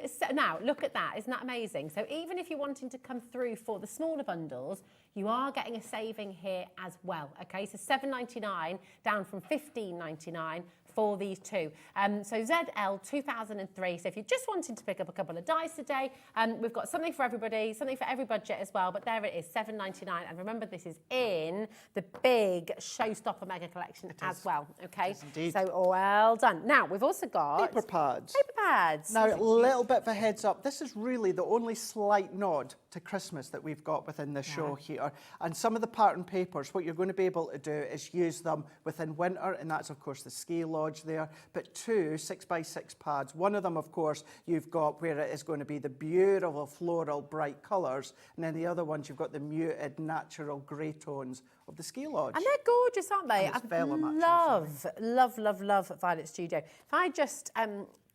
So now, look at that. Isn't that amazing? So even if you're wanting to come through for the smaller bundles, you are getting a saving here as well. Okay, so $7.99 down from $15.99 for these two. So ZL 2003. So if you're just wanting to pick up a couple of dice today, we've got something for everybody, something for every budget as well. But there it is, $7.99. And remember, this is in the big Showstopper Mega Collection as well. Okay, indeed. so well done. Now we've also got Paper pads. Paper pads. Now, a little bit of a heads up. This is really the only slight nod to Christmas that we've got within the show here. And some of the pattern papers, what you're going to be able to do is use them within winter, and that's, of course, the ski lodge there. But two 6x6 pads. One of them, of course, you've got where it is going to be the beautiful floral bright colours, and then the other ones, you've got the muted natural grey tones of the ski lodge. And they're gorgeous, aren't they? And it's vellum, actually, love Violet Studio. If I just,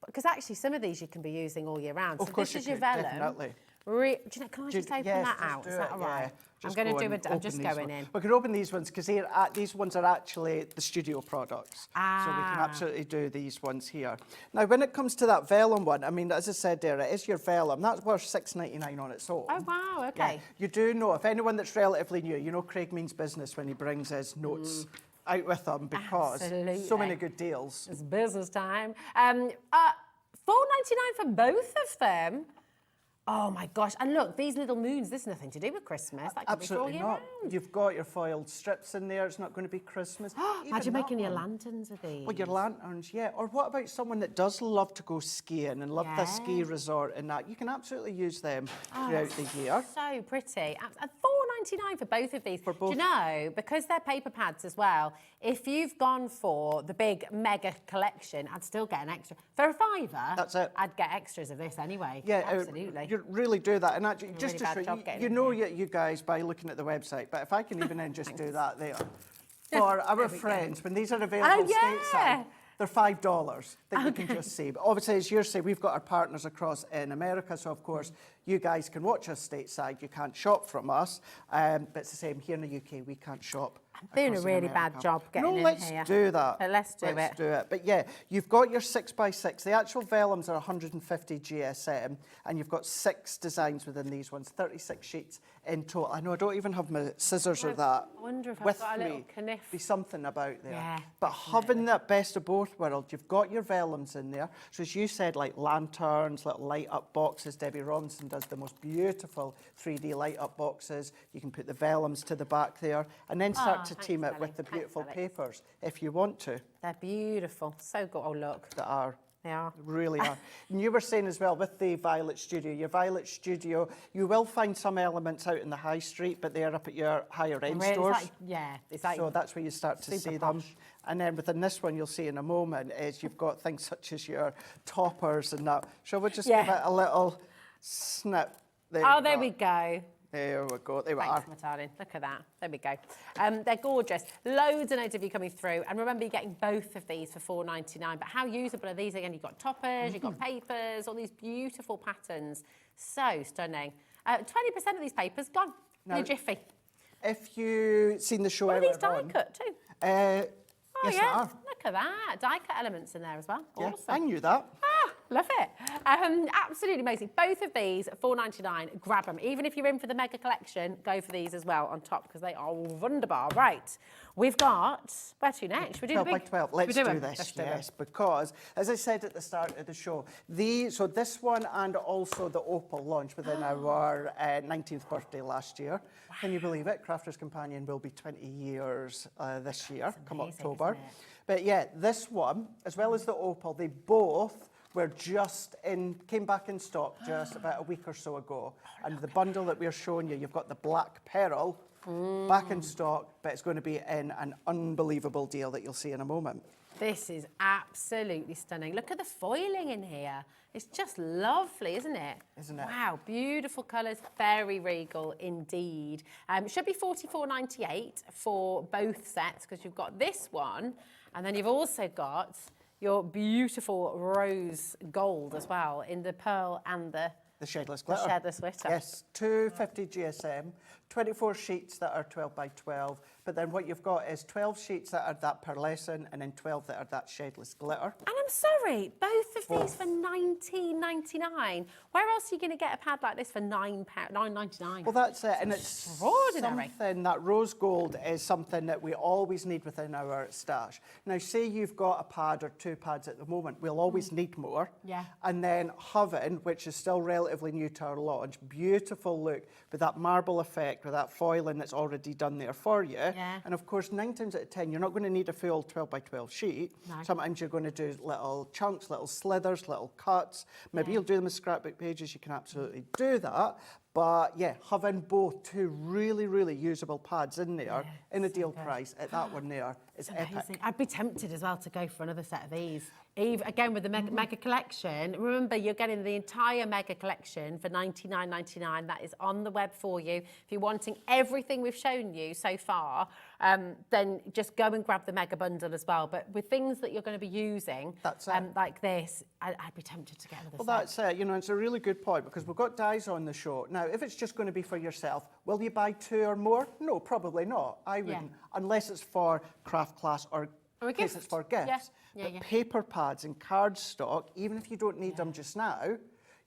because actually some of these you can be using all year round. Of course this is you your could, vellum. definitely. Do you know, can I just open that out? Do Is that it, all right? yeah. I'm Just going go to do and it. I'm open just these going ones. in. We can open these ones because these ones are actually the studio products. So we can absolutely do these ones here. Now, when it comes to that vellum one, I mean, as I said there, it is your vellum. That's worth $6.99 on its own. Oh, wow, okay. Yeah. You do know, if anyone that's relatively new, you know Craig means business when he brings his notes out with them because so many good deals. It's business time. $4.99 for both of them. Oh my gosh, and look, these little moons, there's nothing to do with Christmas. That could Absolutely be for all not. year round. You've got your foiled strips in there. It's not going to be Christmas. Imagine making your lanterns with these. Well, your lanterns, yeah. Or what about someone that does love to go skiing and love the ski resort and that? You can absolutely use them throughout the year. So pretty. And $4.99 for both of these. For both. Do you know, because they're paper pads as well, if you've gone for the big mega collection, I'd still get an extra. For a £5, that's it. I'd get extras of this anyway. Yeah, absolutely. You really do that. And actually, Really just to bad show job getting you in know here. you guys by looking at the website, but if I can even then just do that there. For our friends, when these are available stateside, they're $5 that you can just see. But obviously, as you're saying, we've got our partners across in America, so of course, you guys can watch us stateside. You can't shop from us, but it's the same here in the UK. We can't shop. I'm doing a really bad job getting in here. No, let's do that. Let's do it. But yeah, you've got your 6x6. The actual vellums are 150 GSM, and you've got 6 designs within these ones, 36 sheets in total. I know I don't even have my scissors or that I wonder if with I've got a little me. kniff. Be something about there. Yeah, but having that best of both worlds, you've got your vellums in there. So as you said, like lanterns, little light up boxes. Debbie Robinson does the most beautiful 3D light up boxes. You can put the vellums to the back there, and then start to team it with the beautiful papers if you want to. They're beautiful. So good. Oh, look. They are. They are. Really are. And you were saying as well, with the Violet Studio, your Violet Studio, you will find some elements out in the high street, but they're up at your higher end stores. It's like so that's where you start to see them. And then within this one, you'll see in a moment, is you've got things such as your toppers and that. Shall we just give it a little snip? There we go. There we go. There we Thanks, are. my darling. Look at that. There we go. They're gorgeous. Loads and loads of you coming through. And remember, you're getting both of these for $4.99. But how usable are these? Again, you've got toppers, you've got papers, all these beautiful patterns. So stunning. 20% of these papers gone in a jiffy. If you've seen the show are these earlier die cut too? Yes, yeah. they are. Look at that. Die cut elements in there as well. Yeah, Awesome. I knew that. Love it. Absolutely amazing. Both of these, $4.99. Grab them. Even if you're in for the mega collection, go for these as well on top because they are wonderbar. Right. We've got, where to next? We're doing 12 by 12. Let's do this, Let's do yes, because, as I said at the start of the show, so this one and also the Opal launched within our 19th birthday last year. Wow. Can you believe it? Crafter's Companion will be 20 years this year, come October. But yeah, this one, as well as the Opal, they both came back in stock just about a week or so ago. And the bundle that we're showing you, you've got the black pearl back in stock, but it's going to be in an unbelievable deal that you'll see in a moment. This is absolutely stunning. Look at the foiling in here. It's just lovely, isn't it? Isn't it? Wow, beautiful colours, very regal indeed. It should be $44.98 for both sets because you've got this one and then you've also got your beautiful rose gold as well in the pearl and the shadeless glitter. Shadeless glitter. Yes, 250 GSM, 24 sheets that are 12 by 12, but then what you've got is 12 sheets that are that pearlescent and then 12 that are that shadeless glitter. And I'm sorry, both of these for $19.99. Where else are you going to get a pad like this for $9.99? Well, that's it, and it's extraordinary. Something that rose gold is something that we always need within our stash. Now, say you've got a pad or 2 pads at the moment, we'll always need more. Yeah. And then Hoven, which is still relatively new to our launch, beautiful look with that marble effect, with that foiling that's already done there for you. Yeah. And of course, 9 times out of 10, you're not going to need a full 12 by 12 sheet. No. Sometimes you're going to do little chunks, little slithers, little cuts. Maybe you'll do them as scrapbook pages. You can absolutely do that. But yeah, having both 2 really, really usable pads in there in a deal price at that one there is epic. I'd be tempted as well to go for another set of these. Again, with the mega collection, remember you're getting the entire mega collection for $99.99. That is on the web for you. If you're wanting everything we've shown you so far, then just go and grab the mega bundle as well. But with things that you're going to be using, like this, I'd be tempted to get another set. Well, that's it. You know, it's a really good point because we've got dies on the show. Now, if it's just going to be for yourself, will you buy 2 or more? No, probably not. I wouldn't, unless it's for craft class or in case it's for gifts. But paper pads and cardstock, even if you don't need them just now,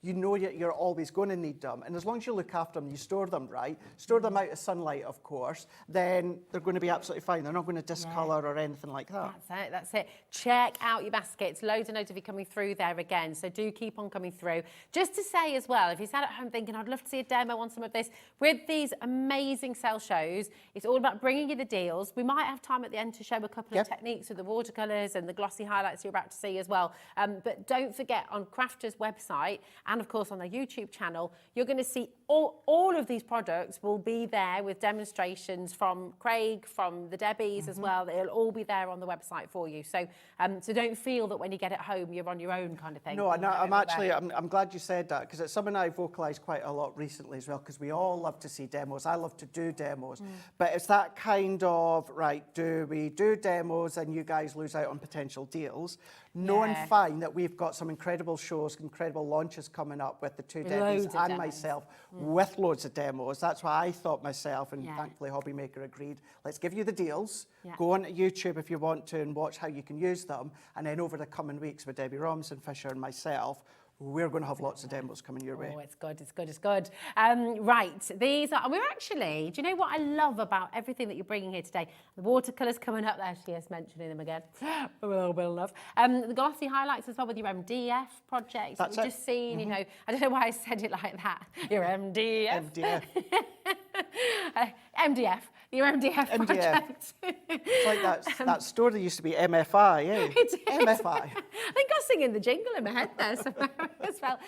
you know you're always going to need them. And as long as you look after them, you store them right, store them out of sunlight, of course, then they're going to be absolutely fine. They're not going to discolour or anything like that. That's it. Check out your baskets. Loads and loads of you coming through there again. So do keep on coming through. Just to say as well, if you sat at home thinking, I'd love to see a demo on some of this, with these amazing sale shows, it's all about bringing you the deals. We might have time at the end to show a couple of techniques with the watercolours and the glossy highlights you're about to see as well. But don't forget, on Crafter's website, and of course on their YouTube channel, you're going to see all of these products will be there with demonstrations from Craig, from the Debbies as well. It'll all be there on the website for you. So so don't feel that when you get it home, you're on your own kind of thing. No, I'm glad you said that because it's something I've vocalised quite a lot recently as well because we all love to see demos. I love to do demos. But it's that kind of, right, do we do demos and you guys lose out on potential deals? Knowing fine that we've got some incredible shows, incredible launches coming up with the 2 Debbies and myself with loads of demos. That's why I thought myself, and thankfully HobbyMaker agreed, let's give you the deals. Go on to YouTube if you want to and watch how you can use them. And then over the coming weeks with Debbie Robinson Fisher and myself, we're going to have lots of demos coming your way. Oh, it's good, it's good, it's good. Right, these are, we're actually, do you know what I love about everything that you're bringing here today? The watercolours coming up there, she is mentioning them again. A little bit of love. The glossy highlights as well with your MDF projects. That's that we've just seen, you know, I don't know why I said it like that. Your MDF. MDF. MDF. Your MDF project. It's like that store that used to be MFI, eh? It is. MFI. I think I was singing the jingle in my head there somewhere as well.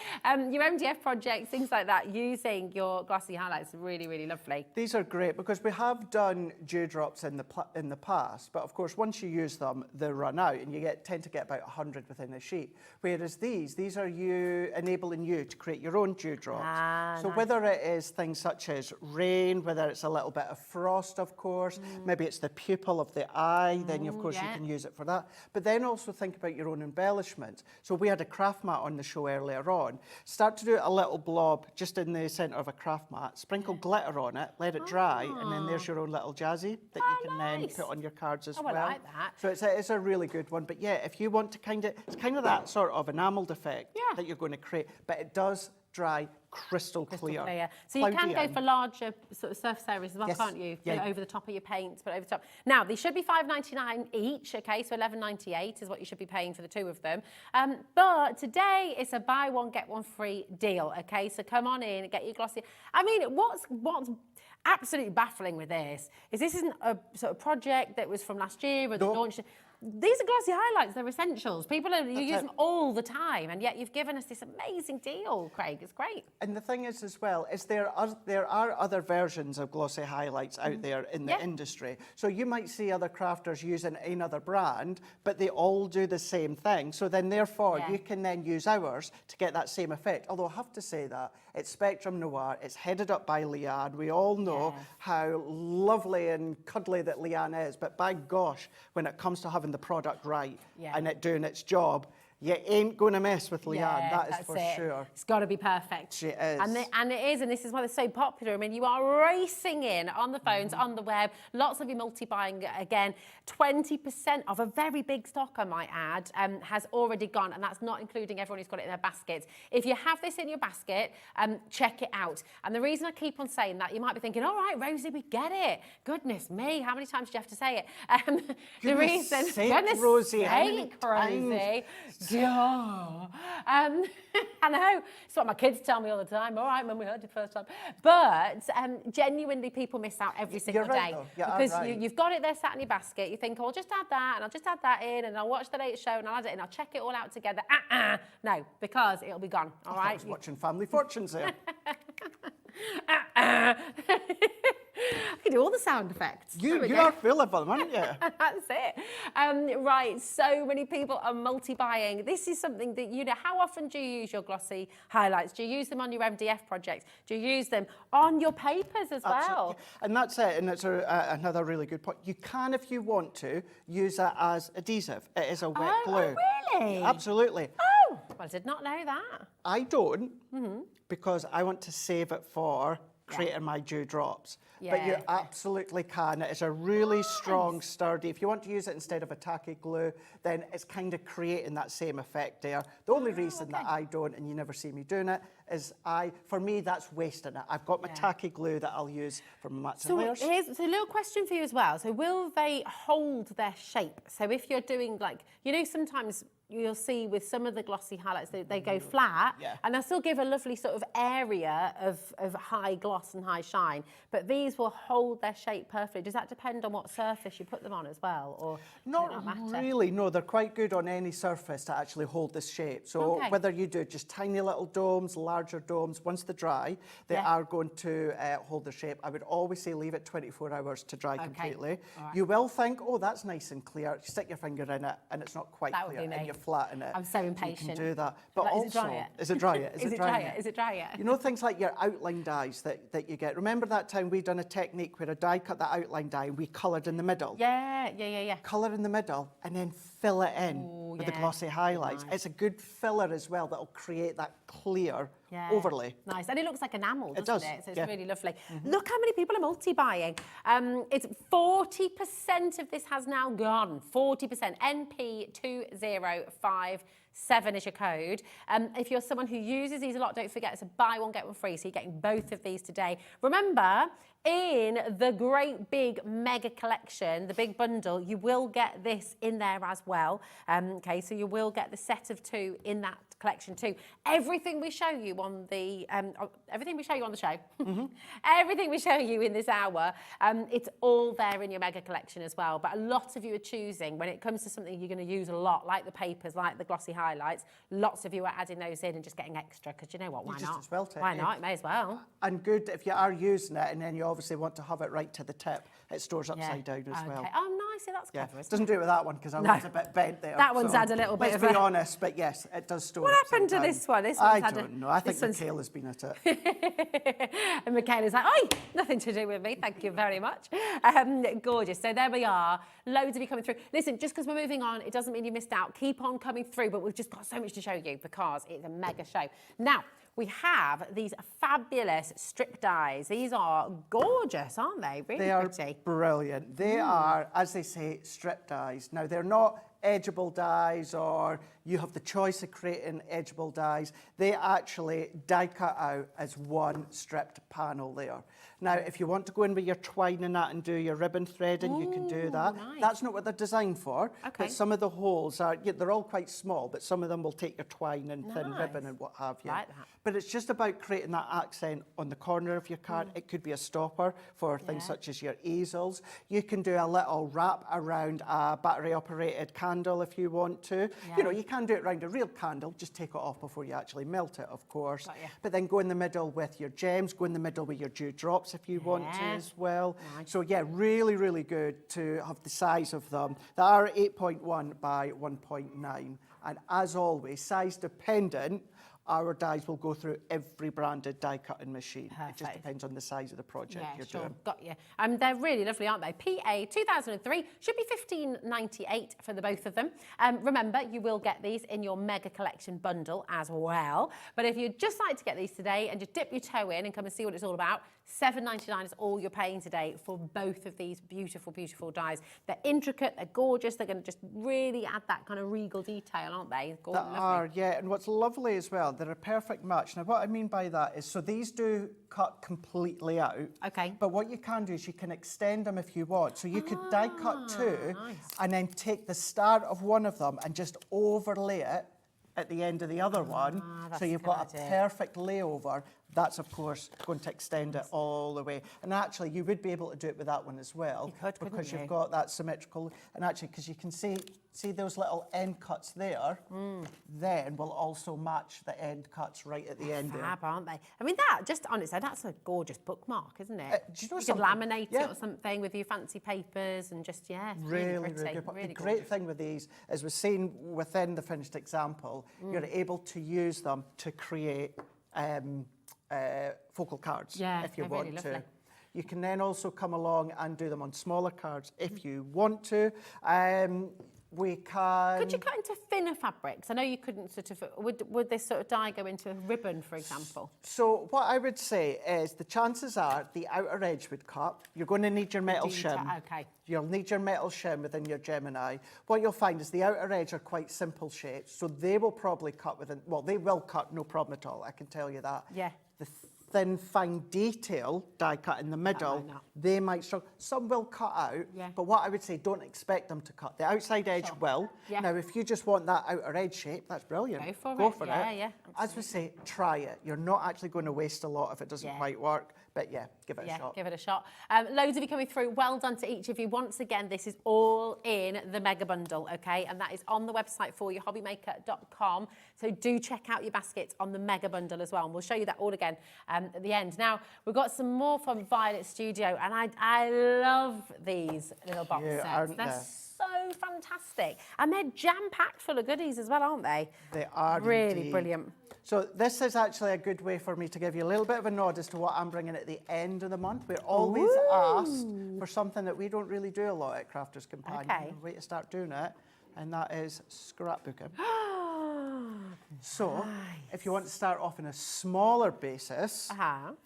Your MDF projects, things like that, using your glossy highlights, really, really lovely. These are great because we have done dewdrops in the past, but of course once you use them, they run out and you tend to get about 100 within a sheet. Whereas these are enabling you to create your own dewdrops. So whether it is things such as rain, whether it's a little bit of frost, of course, maybe it's the pupil of the eye, then of course you can use it for that. But then also think about your own embellishments. So we had a craft mat on the show earlier on. Start to do a little blob just in the centre of a craft mat, sprinkle glitter on it, let it dry, and then there's your own little jazzy that you can then put on your cards as well. I like that. So it's a really good one. But yeah, if you want to it's kind of that sort of enamelled effect that you're going to create, but it does dry crystal clear. So you can go for larger sort of surface areas as well, can't you? Put it over the top of your paint, put it over the top. Now, these should be $5.99 each, okay? So $11.98 is what you should be paying for the 2 of them. But today it's a buy one, get one free deal, okay? So come on in and get your glossy. I mean, what's absolutely baffling with this is this isn't a sort of project that was from last year or the launch. these are glossy highlights, they're essentials. You use them all the time, and yet you've given us this amazing deal, Craig. It's great. And the thing is as well, is there are other versions of glossy highlights out there in the industry. So you might see other crafters using another brand, but they all do the same thing. So then therefore you can then use ours to get that same effect. Although I have to say that it's Spectrum Noir, it's headed up by Leanne. We all know how lovely and cuddly that Leanne is, but by gosh, when it comes to having the product right and it doing its job, you ain't going to mess with Leanne, that is for sure. It's got to be perfect. She is. And it is, and this is why they're so popular. I mean, you are racing in on the phones, on the web. Lots of you multi-buying again. 20% of a very big stock, I might add, has already gone, and that's not including everyone who's got it in their baskets. If you have this in your basket, check it out. And the reason I keep on saying that, you might be thinking, all right, Rosie, we get it. Goodness me, how many times do you have to say it? Goodness sake, Rosie. Yeah. I know. It's what my kids tell me all the time. All right, Mum, we heard it first time. But genuinely, people miss out every single day. Because you've got it there sat in your basket. You think, oh, I'll just add that, and I'll just add that in, and I'll watch the latest show, and I'll add it in. I'll check it all out together. No, because it'll be gone. All right. I was watching Family Fortunes there. I can do all the sound effects. You are full of them, aren't you? That's it. Right, so many people are multi-buying. This is something that, you know, how often do you use your glossy highlights? Do you use them on your MDF projects? Do you use them on your papers as well? And that's it, and it's another really good point. You can, if you want to, use it as adhesive. It is a wet glue. Oh, really? Absolutely. Oh, well, I did not know that. I don't, because I want to save it for creating my dewdrops. But you absolutely can. It's a really strong, sturdy. If you want to use it instead of a tacky glue, then it's kind of creating that same effect there. The only reason that I don't, and you never see me doing it, is for me, that's wasting it. I've got my tacky glue that I'll use for my mats and layers. Here's a little question for you as well. So will they hold their shape? So if you're doing, like, you know, sometimes you'll see with some of the glossy highlights, they go flat, and they'll still give a lovely sort of area of high gloss and high shine, but these will hold their shape perfectly. Does that depend on what surface you put them on as well, or not really? No, they're quite good on any surface to actually hold this shape. So whether you do just tiny little domes, larger domes, once they dry, they are going to hold their shape. I would always say leave it 24 hours to dry completely. You will think, oh, that's nice and clear. You stick your finger in it, and it's not quite clear, and you're flatten it. I'm so impatient. You can do that. But also, is it dry yet? Is it dry yet? Is it dry yet? You know things like your outline dyes that you get. Remember that time we done a technique where a die cut that outline die and we coloured in the middle? Yeah. Colour in the middle and then fill it in with the glossy highlights. It's a good filler as well that'll create that clear overlay. Nice. And it looks like enamel, doesn't it? So it's really lovely. Mm-hmm. Look how many people are multi-buying. It's 40% of this has now gone. 40%. NP2057 is your code. If you're someone who uses these a lot, don't forget it's a buy one, get one free. So you're getting both of these today. Remember, in the great big mega collection, the big bundle, you will get this in there as well. Okay, so you will get the set of 2 in that collection too. Everything we show you on the everything we show you on the show, everything we show you in this hour, it's all there in your mega collection as well. But a lot of you are choosing, when it comes to something you're going to use a lot, like the papers, like the glossy highlights, lots of you are adding those in and just getting extra, because you know what, why not? As well why not? It may as well. And good if you are using it, and then you obviously want to have it right to the tip, it stores upside down as well. Oh, nice. So that's clever. Doesn't do it with that one because I was a bit bent there. That one's had a little bit of Let's be honest, but yes, it does store. What happened to this one? I don't know. I think Michaela's been at it. And Michaela's like, oh, nothing to do with me. Thank you very much. Gorgeous. So there we are. Loads of you coming through. Listen, just because we're moving on, it doesn't mean you missed out. Keep on coming through, but we've just got so much to show you because it's a mega show. Now, we have these fabulous strip dies. These are gorgeous, aren't they? Really they pretty. Are brilliant. They are, as they say, strip dies. Now, they're not edgeable dies, or you have the choice of creating edgeable dies. They actually die cut out as one stripped panel there. Now, if you want to go in with your twine and that and do your ribbon threading, you can do that. Nice. That's not what they're designed for, but some of the holes are, they're all quite small, but some of them will take your twine and thin ribbon and what have you. Like that. But it's just about creating that accent on the corner of your card. It could be a stopper for things such as your easels. You can do a little wrap around a battery-operated candle if you want to. You know, you can do it around a real candle, just take it off before you actually melt it, of course. But then go in the middle with your gems, go in the middle with your dewdrops if you want to as well. So yeah, really, really good to have the size of them. They are 8.1 by 1.9. And as always, size dependent, our dies will go through every branded die cutting machine. It just depends on the size of the project you're doing. Got you. They're really lovely, aren't they? PA 2003 should be $15.98 for the both of them. Remember, you will get these in your mega collection bundle as well. But if you'd just like to get these today and just dip your toe in and come and see what it's all about, $7.99 is all you're paying today for both of these beautiful, beautiful dies. They're intricate, they're gorgeous, they're going to just really add that kind of regal detail, aren't they? They are, yeah. And what's lovely as well, they're a perfect match. Now, what I mean by that is, so these do cut completely out. Okay. But what you can do is you can extend them if you want. So you could die cut two and then take the start of one of them and just overlay it at the end of the other one. So you've got a perfect layover. That's, of course, going to extend it all the way. And actually, you would be able to do it with that one as well. You could, because you've got that symmetrical. And actually, because you can see those little end cuts there, then will also match the end cuts right at the end there. Fab, aren't they? I mean, that, just on its own, that's a gorgeous bookmark, isn't it? Do you know you something? could laminate it or something with your fancy papers and just, really pretty. Really good. Really the great thing with these, as we're seeing within the finished example, you're able to use them to create focal cards if you want to. You can then also come along and do them on smaller cards if you want to. We can... Could you cut into thinner fabrics? I know you couldn't sort of... Would this sort of die go into a ribbon, for example? So what I would say is the chances are the outer edge would cut. You're going to need your metal shim. Okay. You'll need your metal shim within your Gemini. What you'll find is the outer edge are quite simple shapes, so they will probably cut within... Well, they will cut, no problem at all, I can tell you that. Yeah. The thin, fine detail die cut in the middle, they might struggle. Some will cut out, but what I would say, don't expect them to cut. The outside edge will. Now, if you just want that outer edge shape, that's brilliant. Go for it. Yeah, as we say, try it. You're not actually going to waste a lot if it doesn't quite work. But yeah, give it a shot. Give it a shot. Loads of you coming through. Well done to each of you. Once again, this is all in the mega bundle, okay? And that is on the website for you, hobbymaker.com. So do check out your baskets on the mega bundle as well. And we'll show you that all again at the end. Now, we've got some more from Violet Studio. And I love these little box sets. They're so fantastic. And they're jam-packed full of goodies as well, aren't they? They are really brilliant. So this is actually a good way for me to give you a little bit of a nod as to what I'm bringing at the end of the month. We're always asked for something that we don't really do a lot at Crafters Companion. Okay. We're way to start doing it, and that is scrapbooking. So if you want to start off on a smaller basis,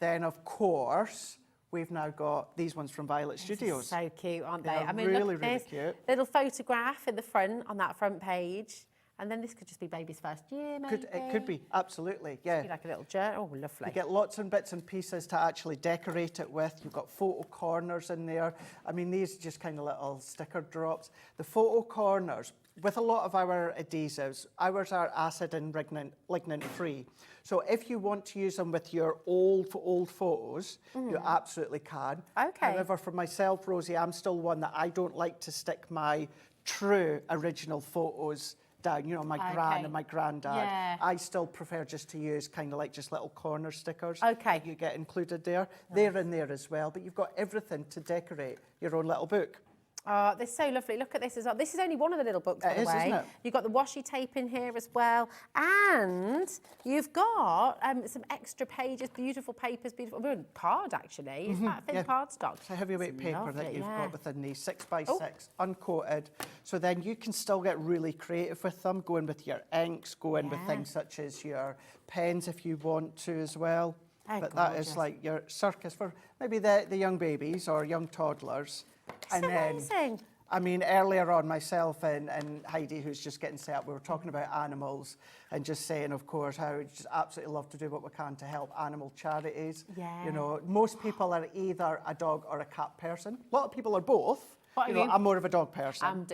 then of course we've now got these ones from Violet Studios. So cute, aren't they? I mean, really, look at really this cute. little photograph in the front, on that front page. And then this could just be baby's first year, maybe. It could be, absolutely, yeah. Be like a little journal. Oh, lovely. You get lots and bits and pieces to actually decorate it with. You've got photo corners in there. I mean, these are just kind of little sticker drops. The photo corners, with a lot of our adhesives, ours are acid and lignin free. So if you want to use them with your old photos, you absolutely can. Okay. However, for myself, Rosie, I'm still one that I don't like to stick my true original photos down, you know, my gran and my granddad. Yeah. I still prefer just to use kind of like just little corner stickers. Okay. You get included there. They're in there as well, but you've got everything to decorate your own little book. Oh, they're so lovely. Look at this as well. This is only one of the little books, by the way. Isn't it? You've got the washi tape in here as well. And you've got some extra pages, beautiful papers, beautiful card, actually. Is that thin cardstock? It's a heavyweight paper that you've got within these 6x6, uncoated. So then you can still get really creative with them, go in with your inks, go in with things such as your pens if you want to as well. But that is like your circus for maybe the young babies or young toddlers. It's amazing. I mean, earlier on, myself and Heidi, who's just getting set up, we were talking about animals and just saying, of course, how we just absolutely love to do what we can to help animal charities. Yeah. You know, most people are either a dog or a cat person. A lot of people are both. What you know, I'm more of a dog person. I'm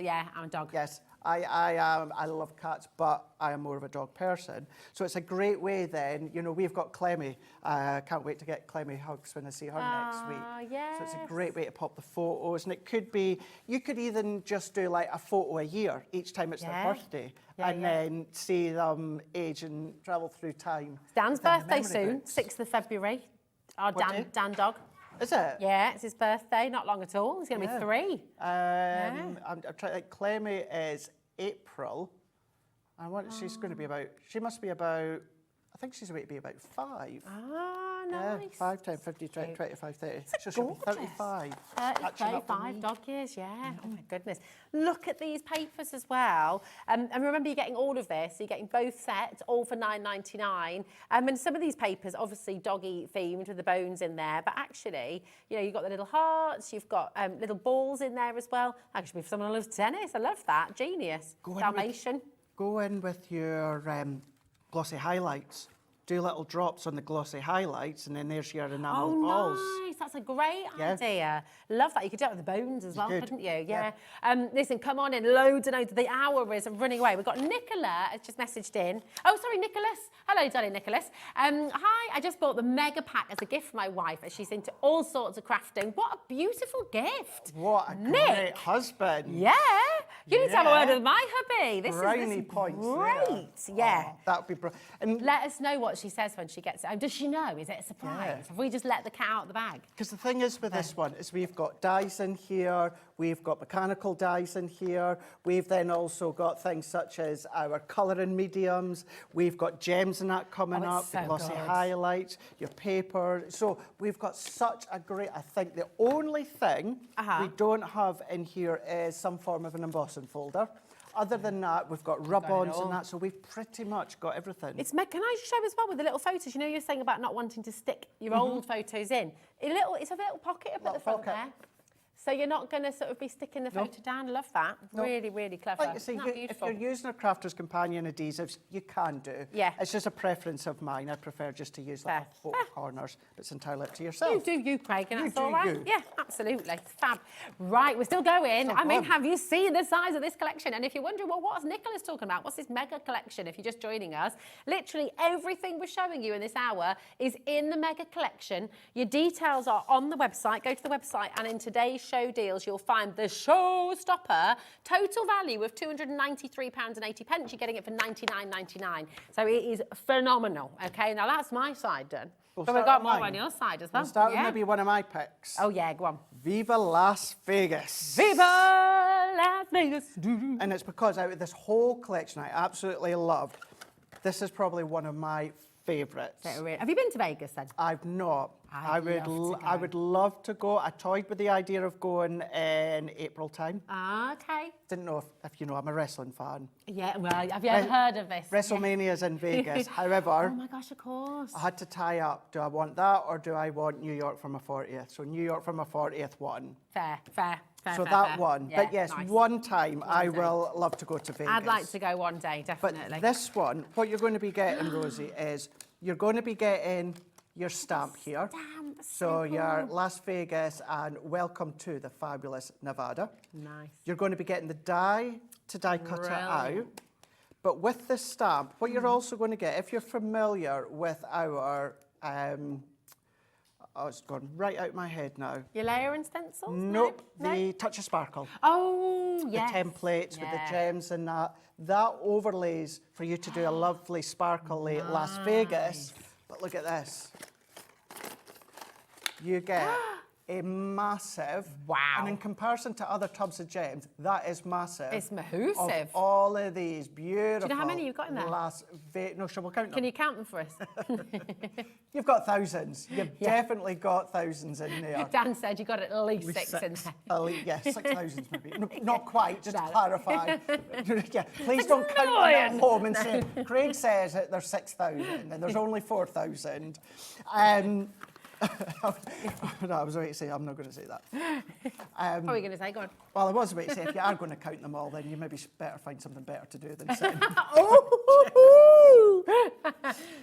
a dog. Yes. I love cats, but I am more of a dog person. So it's a great way then, you know, we've got Clemmy. Can't wait to get Clemmy hugs when I see her next week. Yes. So it's a great way to pop the photos. And it could be, you could even just do like a photo a year each time it's their birthday. And then see them age and travel through time. Dan's birthday soon, 6th of February. Our Dan dog. Is it? Yeah, it's his birthday, not long at all. He's going to be 3. I'm trying. Like, Clemmy is April. I want. She's going to be about. She must be about. I think she's going to be about 5. Ah, nice. Yeah, 5, 10, 15, 20, 25, 30. So she'll be 35. 35 dog years, yeah. Oh my goodness. Look at these papers as well. And remember, you're getting all of this. You're getting both sets, all for $9.99. And some of these papers, obviously doggy themed with the bones in there. But actually, you know, you've got the little hearts. You've got little balls in there as well. Actually, for someone who loves tennis, I love that. Genius. Dalmatian. Go in with your glossy highlights. Do little drops on the glossy highlights, and then there's your enamel balls. Nice. That's a great idea. Love that. You could do it with the bones as well, couldn't you? Yeah. Listen, come on in. Loads and loads. The hour is running away. We've got Nicola has just messaged in. Oh, sorry, Nicholas. Hello, darling Nicholas. Hi, I just bought the mega pack as a gift for my wife as she's into all sorts of crafting. What a beautiful gift. What a great husband. Yeah. You need to have a word with my hubby. This Brownie is points great. there. Yeah. Oh, that would be brilliant. And let us know what she says when she gets it. Does she know? Is it a surprise? Have we just let the cat out of the bag? Because the thing is with this one is we've got dies in here, we've got mechanical dies in here, we've then also got things such as our colouring mediums, we've got gems and that coming up, so the glossy good. highlights, your paper. So we've got such a great, I think the only thing we don't have in here is some form of an embossing folder. Other than that, we've got rub-ons and that, so we've pretty much got everything. Can I just show as well with the little photos? You know, you're saying about not wanting to stick your old photos in. It's a little pocket up at the front there. So you're not going to sort of be sticking the photo down. Love that. Really, really clever. Like you see, if you're using a Crafter's Companion adhesives, you can do. Yeah. It's just a preference of mine. I prefer just to use like photo corners. It's entirely up to yourself. You do you, Craig, and that's do all right. you. Yeah, absolutely. Fab. Right, we're still going. I mean, have you seen the size of this collection? And if you're wondering, well, what's Nicholas talking about? What's this mega collection? If you're just joining us, literally everything we're showing you in this hour is in the mega collection. Your details are on the website. Go to the website, and in today's show deals, you'll find the showstopper total value of £293.80. You're getting it for $99.99. So it is phenomenal. Okay, now that's my side done. But we've got more on your side as well. We'll start with maybe one of my picks. Oh yeah, go on. Viva Las Vegas. Viva Las Vegas. And it's because out of this whole collection I absolutely love, this is probably one of my favourites. Have you been to Vegas then? I've not. I would love to go. I toyed with the idea of going in April time. Okay. Didn't know if you know, I'm a wrestling fan. Yeah, well, have you ever heard of this? WrestleMania's in Vegas. However, oh my gosh, of course. I had to tie up. Do I want that or do I want New York for my 40th? So New York for my 40th one. Fair. So that one. Yeah, but yes, nice. one time I will love to go to Vegas. I'd like to go one day, definitely. But this one, what you're going to be getting, Rosie, is you're going to be getting your stamp here. So your Las Vegas and welcome to the fabulous Nevada. Nice. You're going to be getting the die-to-die cutter out. But with this stamp, what you're also going to get, if you're familiar with our, oh, it's gone right out of my head now. Your layer and stencils? Nope, the Touch of Sparkle. Oh, yes. The templates with the gems and that. That overlays for you to do a lovely sparkly Las Vegas. But look at this. You get a massive, and in comparison to other tubs of gems, that is massive. It's massive. Of all of these beautiful. Do you know how many you've got in there? No, shall we count them? Can you count them for us? You've got thousands. You've definitely got thousands in there. Dan said you got at least six in there. Yes, 6,000 maybe. No, not quite, just to clarify. Please don't count them at home and say, Craig says that there's 6,000 and there's only 4,000. No, I was about to say, I'm not going to say that. What are we going to say? Go on. Well, I was about to say, if you are going to count them all, then you maybe better find something better to do than sitting.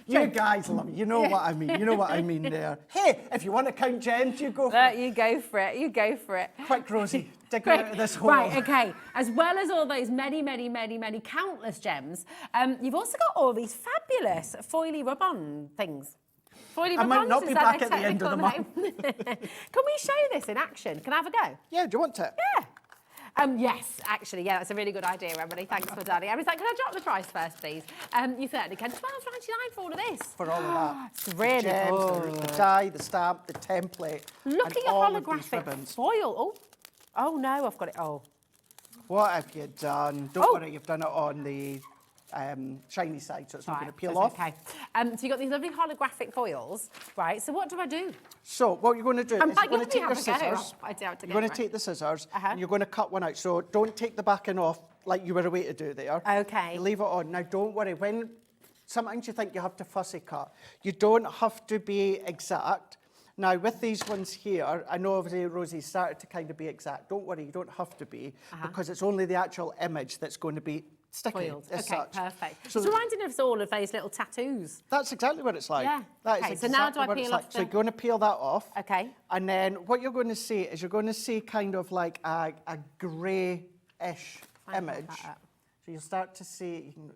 You guys love me. You know what I mean. You know what I mean there. Hey, if you want to count gems, you go for it. You go for it. You go for it. Quick, Rosie, dig me out of this hole. Right, okay. As well as all those many, many, many, many countless gems, you've also got all these fabulous foily rub-on things. Foily I might rub-ons, not is be that back a at the end of the technical month. name? Can we show this in action? Can I have a go? Yeah, do you want to? Yeah. Yes, actually, yeah, that's a really good idea, Emily. Thanks for Daddy. I was like, can I drop the price first, please? You certainly can. £12.99 for all of this. For all of that. It's really Gems, good. the die, the stamp, the template. Look and at your all of these holographic ribbons. foil. Oh, no, I've got it. Oh. What have you done? Don't worry, you've done it on the shiny side, so it's not going to peel off. Okay. So you've got these lovely holographic foils, right? So what do I do? So what you're going to do is you're going to take your scissors. You're going to take the scissors and you're going to cut one out. So don't take the backing off like you were away to do there. Okay. You leave it on. Now don't worry, when sometimes you think you have to fussy cut, you don't have to be exact. Now with these ones here, I know obviously Rosie started to kind of be exact. Don't worry, you don't have to be because it's only the actual image that's going to be sticky. Foiled. Okay, such. perfect. So It's reminding us all of those little tattoos. That's exactly what it's like. Yeah. That is Okay, so exactly now do I what it's peel like. off So you're going to peel that off. Okay. And then what you're going to see is you're going to see kind of like a grey-ish image. So you'll start to see, you can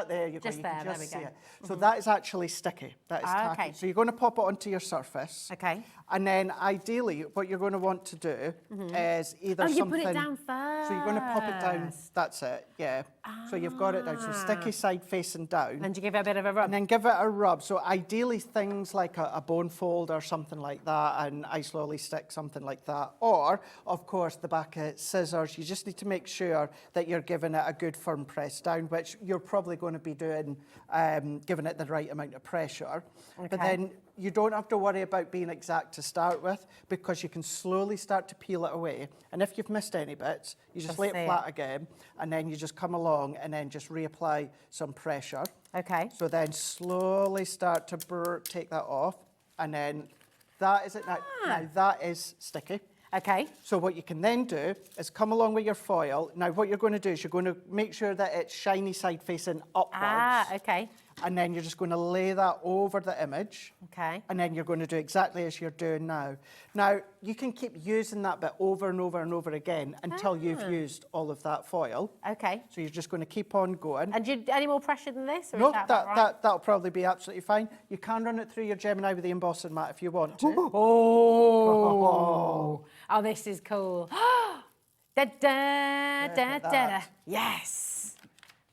there you go. Just You there, can there just we see go. it. So that is actually sticky. That is tacky. Okay. So you're going to pop it onto your surface. Okay. And then ideally, what you're going to want to do is either Oh, you something. put it down first. So you're going to pop it down. That's it. Yeah. So you've got it down. So sticky side facing down. And you give it a bit of a rub. And then give it a rub. So ideally things like a bone fold or something like that, an ice lolly stick, something like that. Or, of course, the back of scissors. You just need to make sure that you're giving it a good firm press down, which you're probably going to be doing, giving it the right amount of pressure. Okay. But then you don't have to worry about being exact to start with because you can slowly start to peel it away. And if you've missed any bits, you just lay it flat again and then you just come along and then just reapply some pressure. Okay. So then slowly start to take that off and then that is it now. Now that is sticky. Okay. So what you can then do is come along with your foil. Now what you're going to do is you're going to make sure that it's shiny side facing upwards. Okay. And then you're just going to lay that over the image. Okay. And then you're going to do exactly as you're doing now. Now, you can keep using that bit over and over and over again until you've used all of that foil. Okay. So you're just going to keep on going. And do you any more pressure than this? Or No, is that about right? that'll probably be absolutely fine. You can run it through your Gemini with the embossing mat if you want to. Oh, this is cool. Da, da, da, da, da. Yes.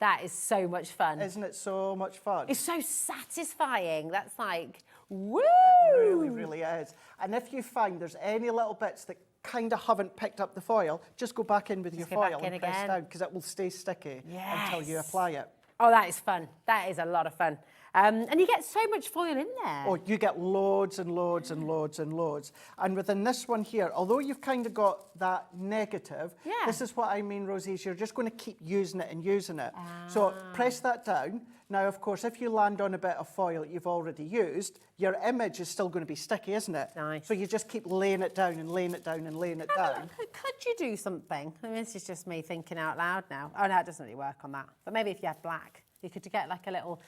That is so much fun. Isn't it so much fun? It's so satisfying. That's like, woo! It really, really is. And if you find there's any little bits that kind of haven't picked up the foil, just go back in with your go back foil in and press again. down because it will stay sticky until you apply it. Oh, that is fun. That is a lot of fun. And you get so much foil in there. Oh, you get loads and loads and loads and loads. And within this one here, although you've kind of got that negative, this is what I mean, Rosie, is you're just going to keep using it and using it. So press that down. Now, of course, if you land on a bit of foil that you've already used, your image is still going to be sticky, isn't it? Nice. So you just keep laying it down and laying it down and laying it down. Could you do something? I mean, this is just me thinking out loud now. Oh, no, it doesn't really work on that. But maybe if you had black. You could get like a little,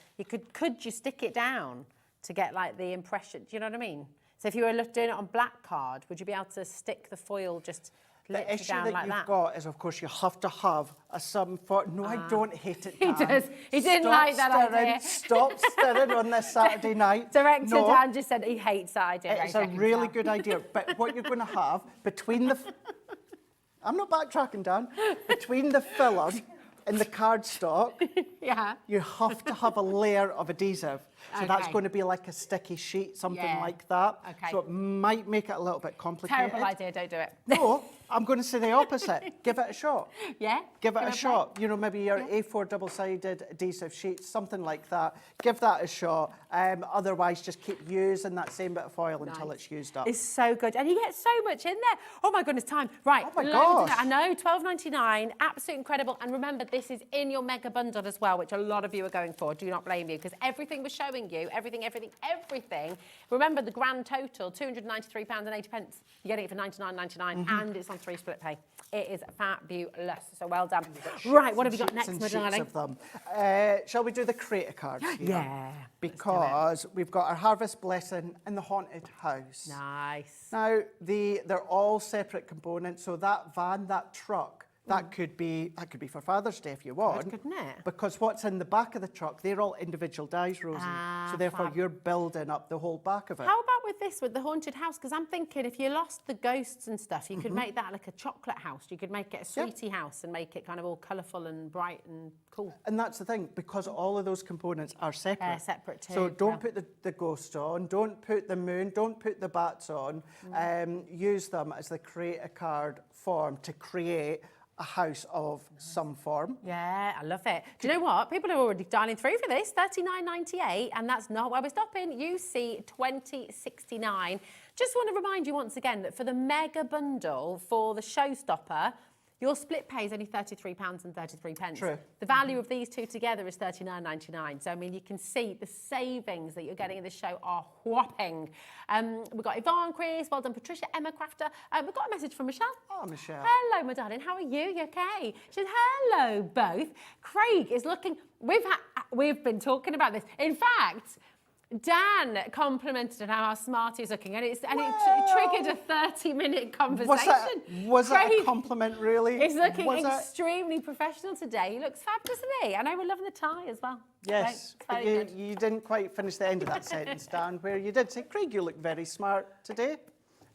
could you stick it down to get like the impression? Do you know what I mean? So if you were doing it on black card, would you be able to stick the foil just The issue down that like you've that? got is, of course, you have to have some for. No, I don't hate it. He Dan. does. He didn't Stop like that stirring, idea. Stop stirring on this Saturday night. Director No. Dan just said he hates that idea. It's a really good idea. But what you're going to have between the... I'm not backtracking, Dan. Between the filler and the cardstock, you have to have a layer of adhesive. So that's Okay. going to be like a sticky sheet, something Yeah. like that. Okay. So it might make it a little bit complicated. Terrible idea, don't do it. No, I'm going to say the opposite. Give it a shot. Yeah? Give it Give a it a shot. You know, maybe your A4 double-sided adhesive sheets, something like that. Give that a shot. Otherwise, just keep using that same bit of foil until it's used up. It's so good. And you get so much in there. Oh my goodness, time. Right. Oh my loads of gosh. it. I know, £12.99. Absolutely incredible. And remember, this is in your mega bundle as well, which a lot of you are going for. Do not blame you, because everything we're showing showing you everything. Remember the grand total, £293.80. You're getting it for £99.99 and it's on 3 split pay. It is fabulous, so well done. Right, what have we got next, my darling? Of them. Shall we do the creator cards here? Yeah. Because we've got our Harvest Blessing and the Haunted House. Nice. Now, they're all separate components, so that van, that truck, that could be for Father's Day if you want. Couldn't it? Because what's in the back of the truck, they're all individual dies, Rosie. So therefore, you're building up the whole back of it. How about with this, with the haunted house? Because I'm thinking if you lost the ghosts and stuff, you could make that like a chocolate house. You could make it a sweetie house and make it kind of all colourful and bright and cool. And that's the thing, because all of those components are separate. Separate too. So don't put the ghosts on, don't put the moon, don't put the bats on. Use them as the creator card form to create a house of some form. Yeah, I love it. Do you know what? People are already dialing through for this. $39.98, and that's not where we're stopping. UC 2069. Just want to remind you once again that for the mega bundle for the showstopper, your split pay is only £33.33. True. The value of these two together is $39.99. So, I mean, you can see the savings that you're getting in this show are whopping. We've got Yvonne, Chris, well done, Patricia, Emma Crafter. We've got a message from Michelle. Oh, Michelle. Hello, my darling. How are you? You okay? She says, hello, both. Craig is looking... We've been talking about this. In fact... Dan complimented on how smart he's looking, and it triggered a 30-minute conversation. Was that a compliment, really? He's looking extremely professional today. He looks fab, doesn't he? And I would love the tie as well. Yes, but you didn't quite finish the end of that sentence, Dan, where you did say, Craig, you look very smart today.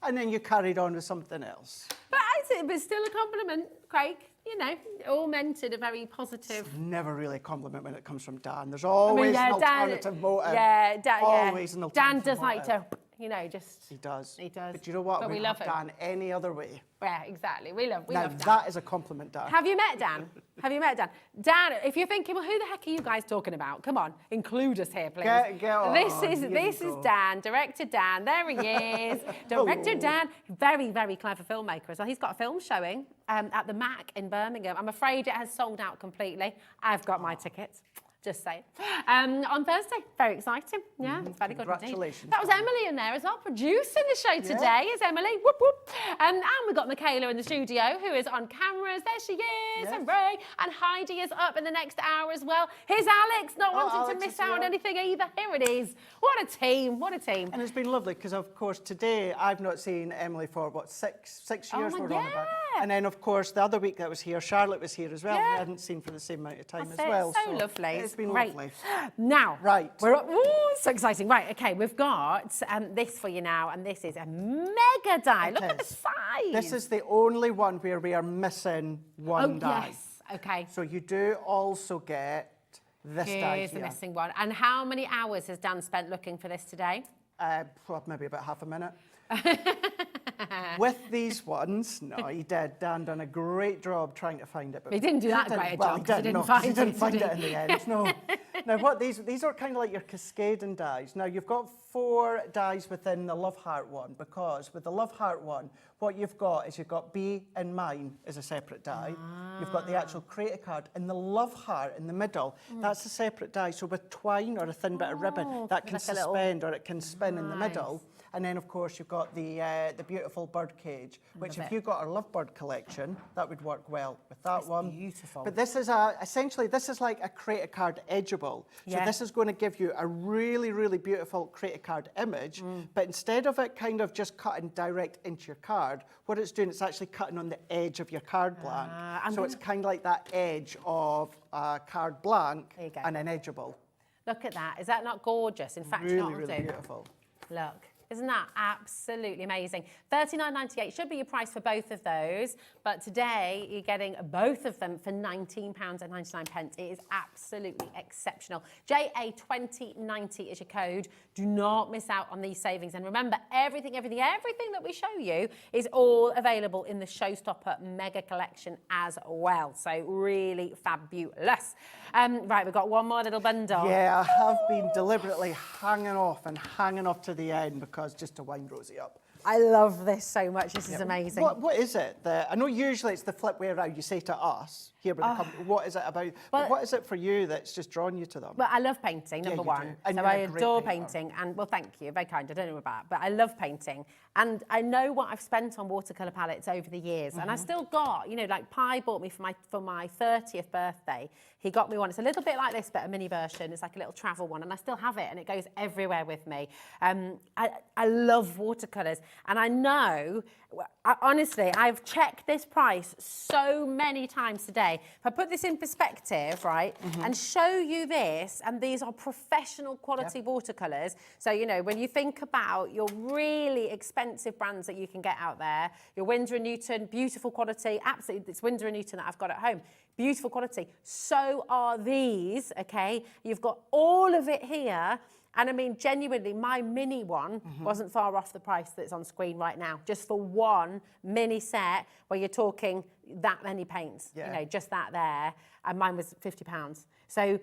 And then you carried on with something else. But it's still a compliment, Craig. You know, all meant in a very positive... It's never really a compliment when it comes from Dan. There's always an alternative motive. Yeah, always an alternative Dan does motive. like to, you know, just... He does. He does. But you know what? But we love him. Dan any other way. Yeah, exactly. We love Dan. That is a compliment, Dan. Have you met Dan? Have you met Dan? Dan, if you're thinking, well, who the heck are you guys talking about? Come on, include us here, please. Get on. This is Dan, Director Dan. There he is. Director Dan, very, very clever filmmaker as well. He's got a film showing at the Mac in Birmingham. I'm afraid it has sold out completely. I've got my tickets. Just saying. On Thursday, very exciting. Yeah, it's very good indeed. Congratulations. That was Emily in there as well, producing the show today. Is Emily? Whoop whoop. And we've got Michaela in the studio, who is on cameras. There she is. Hooray! And Heidi is up in the next hour as well. Here's Alex, not wanting to miss out on anything either. Here it is. What a team! What a team! And it's been lovely because, of course, today I've not seen Emily for what six years. We're on about. And then, of course, the other week that was here, Charlotte was here as well. We hadn't seen for the same amount of time as well. So lovely. It's been lovely. Now, we're up. Ooh, so exciting. Right, okay, we've got this for you now, and this is a mega die. Look at the size. This is the only one where we are missing one die. Yes. Okay. So you do also get this die here. Here's the missing one. And how many hours has Dan spent looking for this today? Maybe about half a minute. With these ones, no, he did. Dan done a great job trying to find it. But he didn't do that great a job because he didn't find it in the end. No. Now, what these are kind of like your cascading dies. Now, you've got 4 dies within the Love Heart one, because with the Love Heart one, what you've got is you've got Be and Mine as a separate die. You've got the actual creator card, and the Love Heart in the middle, that's a separate die. So with twine or a thin bit of ribbon, that can suspend or it can spin in the middle. And then, of course, you've got the beautiful bird cage, which if you got our Lovebird collection, that would work well with that one. Beautiful. But this is essentially, this is like a creator card edgeable. So this is going to give you a really, really beautiful creator card image. But instead of it kind of just cutting direct into your card, what it's doing, it's actually cutting on the edge of your card blank. So it's kind of like that edge of a card blank and an edgeable. Look at that. Is that not gorgeous? In fact, really, really beautiful. Look. Isn't that absolutely amazing? $39.98 should be your price for both of those, but today you're getting both of them for £19.99. It is absolutely exceptional. JA2090 is your code. Do not miss out on these savings. And remember, everything that we show you is all available in the Showstopper Mega Collection as well. So really fabulous. Right, we've got one more little bundle. Yeah, I have been deliberately hanging off to the end because just to wind Rosie up. I love this so much. This is amazing. What is it? I know usually it's the flip way around. You say to us, here with the company? What is it about? Well, what is it for you that's just drawn you to them? Well, I love painting, Yeah, number you one. do. And So you're I a great adore painter. painting. And, well, thank you. Very kind. I don't know about, but I love painting. And I know what I've spent on watercolour palettes over the years. And I still got, you know, like Pi bought me for my 30th birthday. He got me one. It's a little bit like this, but a mini version. It's like a little travel one. And I still have it, and it goes everywhere with me. I love watercolours. And I know, honestly, I've checked this price so many times today. If I put this in perspective, right, and show you this, and these are professional quality watercolours. So, you know, when you think about your really expensive brands that you can get out there, your Winsor & Newton, beautiful quality, absolutely, it's Winsor & Newton that I've got at home. Beautiful quality. So are these, okay? You've got all of it here. And I mean, genuinely, my mini one wasn't far off the price that's on screen right now, just for one mini set where you're talking that many paints, you know, just that there. And mine was £50. So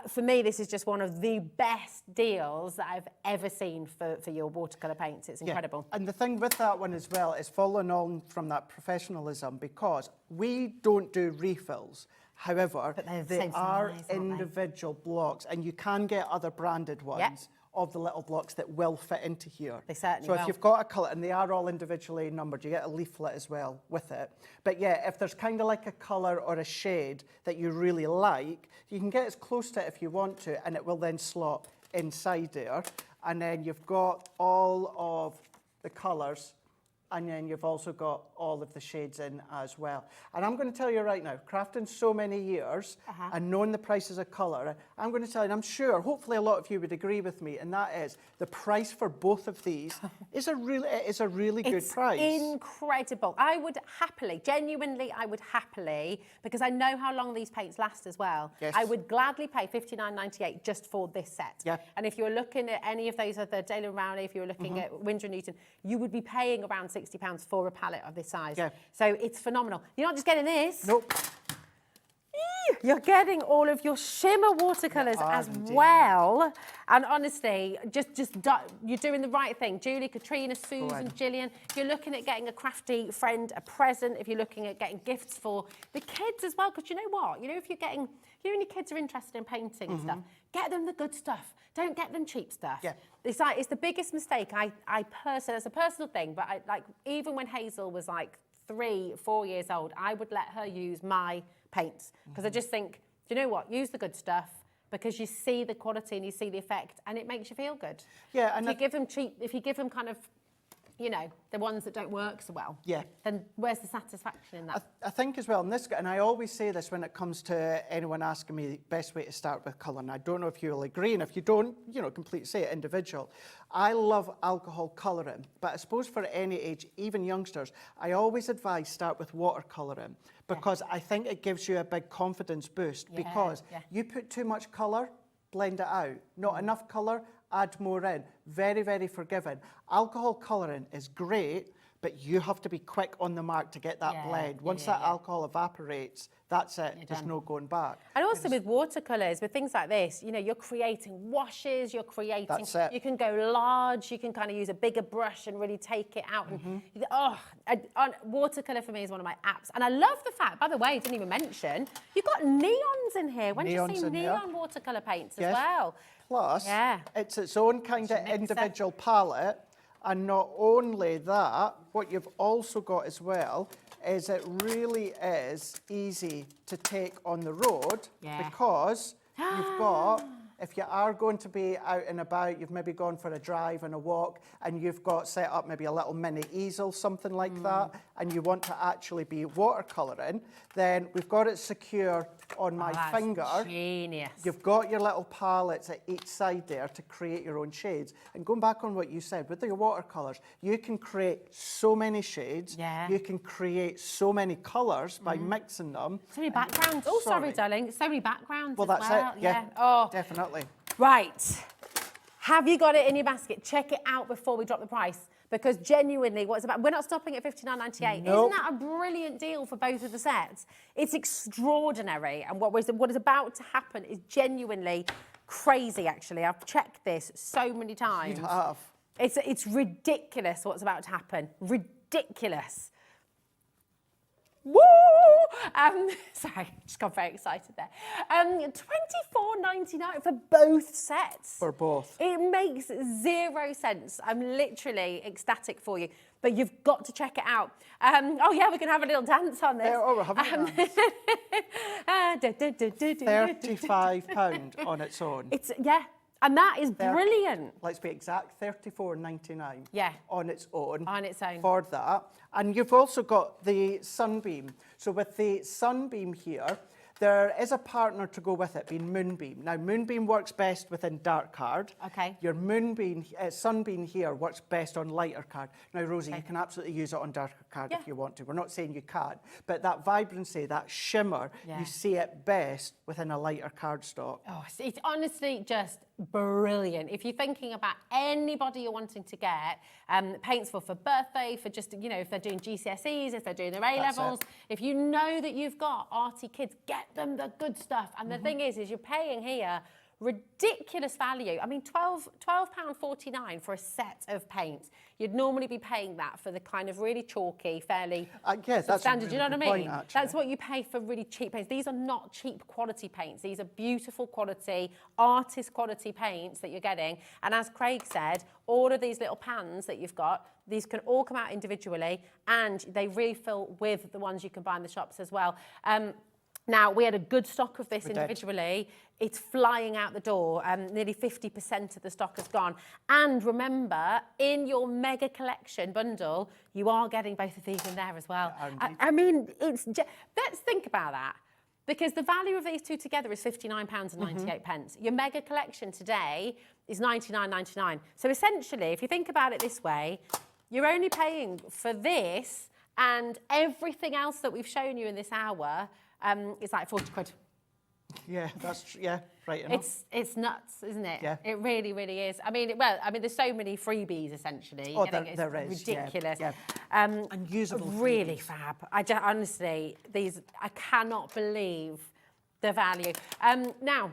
for me, this is just one of the best deals that I've ever seen for your watercolour paints. It's incredible. And the thing with that one as well is following on from that professionalism, because we don't do refills. However, they are individual blocks, and you can get other branded ones of the little blocks that will fit into here. They certainly will. So if you've got a colour, and they are all individually numbered, you get a leaflet as well with it. But yeah, if there's kind of like a colour or a shade that you really like, you can get as close to it if you want to, and it will then slot inside there. And then you've got all of the colours, and then you've also got all of the shades in as well. And I'm going to tell you right now, crafting so many years and knowing the prices of colour, I'm going to tell you, and I'm sure, hopefully a lot of you would agree with me, and that is the price for both of these is a really good price. It's incredible. I would happily, genuinely, I would happily, because I know how long these paints last as well. Yes. I would gladly pay $59.98 just for this set. Yeah. And if you're looking at any of those other Daler & Rowney, if you're looking at Winsor & Newton, you would be paying around £60 for a palette of this size. Yeah. So it's phenomenal. You're not just getting this. Nope. You're getting all of your shimmer watercolours as well. And honestly, you're doing the right thing. Julie, Katrina, Susan, Gillian, if you're looking at getting a crafty friend a present, if you're looking at getting gifts for the kids as well, because you know what? You know, if you're and your kids are interested in painting and stuff, get them the good stuff. Don't get them cheap stuff. Yeah. It's the biggest mistake I personally, it's a personal thing, but even when Hazel was like 3-4 years old, I would let her use my paints, because I just think, do you know what? Use the good stuff, because you see the quality and you see the effect, and it makes you feel good. Yeah, and if you give them kind of, you know, the ones that don't work so well, then where's the satisfaction in that? I think as well, and I always say this when it comes to anyone asking me the best way to start with colour, and I don't know if you'll agree, and if you don't, you know, completely say it individual. I love alcohol colouring, but I suppose for any age, even youngsters, I always advise start with watercolouring, because I think it gives you a big confidence boost, because you put too much colour, blend it out. Not enough colour, add more in. Very, very forgiving. Alcohol colouring is great, but you have to be quick on the mark to get that blend. Once that alcohol evaporates, that's it. There's no going back. And also with watercolours, with things like this, you know, you're creating washes, you're creating... That's it. You can go large, you can kind of use a bigger brush and really take it out. And watercolour for me is one of my apps. And I love the fact, by the way, I didn't even mention, you've got neons in here. When did you see neon watercolour paints as well? Plus, it's its own kind of individual palette. And not only that, what you've also got as well is it really is easy to take on the road, because you've got, if you are going to be out and about, you've maybe gone for a drive and a walk, and you've got set up maybe a little mini easel, something like that, and you want to actually be watercolouring, then we've got it secure on my finger. Genius. You've got your little palettes at each side there to create your own shades. And going back on what you said, with your watercolours, you can create so many shades. You can create so many colours by mixing them. So many backgrounds. Oh, sorry, darling. So many backgrounds well, as that's it. Yeah, oh, definitely. Right. Have you got it in your basket? Check it out before we drop the price. Because genuinely, we're not stopping at $59.98. Nope. Isn't that a brilliant deal for both of the sets? It's extraordinary. And what is about to happen is genuinely crazy, actually. I've checked this so many times. You have. It's ridiculous what's about to happen. Ridiculous. Woo! Sorry, just got very excited there. $24.99 for both sets. For both. It makes zero sense. I'm literally ecstatic for you. But you've got to check it out. Oh yeah, we can have a little dance on this. We're having a dance. £35 on its own. Yeah, and that is brilliant. Let's be exact, $34.99. Yeah. On its own. On its own. For that. And you've also got the Sunbeam. So with the Sunbeam here, there is a partner to go with it, being Moonbeam. Now, Moonbeam works best within dark card. Okay. Your Moonbeam, Sunbeam here works best on lighter card. Now, Rosie, you can absolutely use it on darker card if you want to. We're not saying you can't. But that vibrancy, that shimmer, you see it best within a lighter card stock. Oh, it's honestly just brilliant. If you're thinking about anybody you're wanting to get paints for birthday, for just, you know, if they're doing GCSEs, if they're doing their A-levels, if you know that you've got arty kids, get them the good stuff. And the thing is you're paying here ridiculous value. I mean, £12.49 for a set of paints. You'd normally be paying that for the kind of really chalky, fairly that's standard. really You know what I mean? point, That's what you pay for really cheap paints. These are not cheap quality paints. These are beautiful quality, artist quality paints that you're getting. And as Craig said, all of these little pans that you've got, these can all come out individually, and they refill with the ones you can buy in the shops as well. Now, we had a good stock of this individually. It's flying out the door. Nearly 50% of the stock has gone. And remember, in your mega collection bundle, you are getting both of these in there as well. I mean, let's think about that. Because the value of these two together is £59.98. Your mega collection today is $99.99. So essentially, if you think about it this way, you're only paying for this and everything else that we've shown you in this hour. It's like 40 quid. Yeah, right enough. It's nuts, isn't it? Yeah. It really, really is. I mean, there's so many freebies essentially. Oh, there is. Ridiculous. Yeah. And usable. Really fab. Honestly, I cannot believe the value. Now,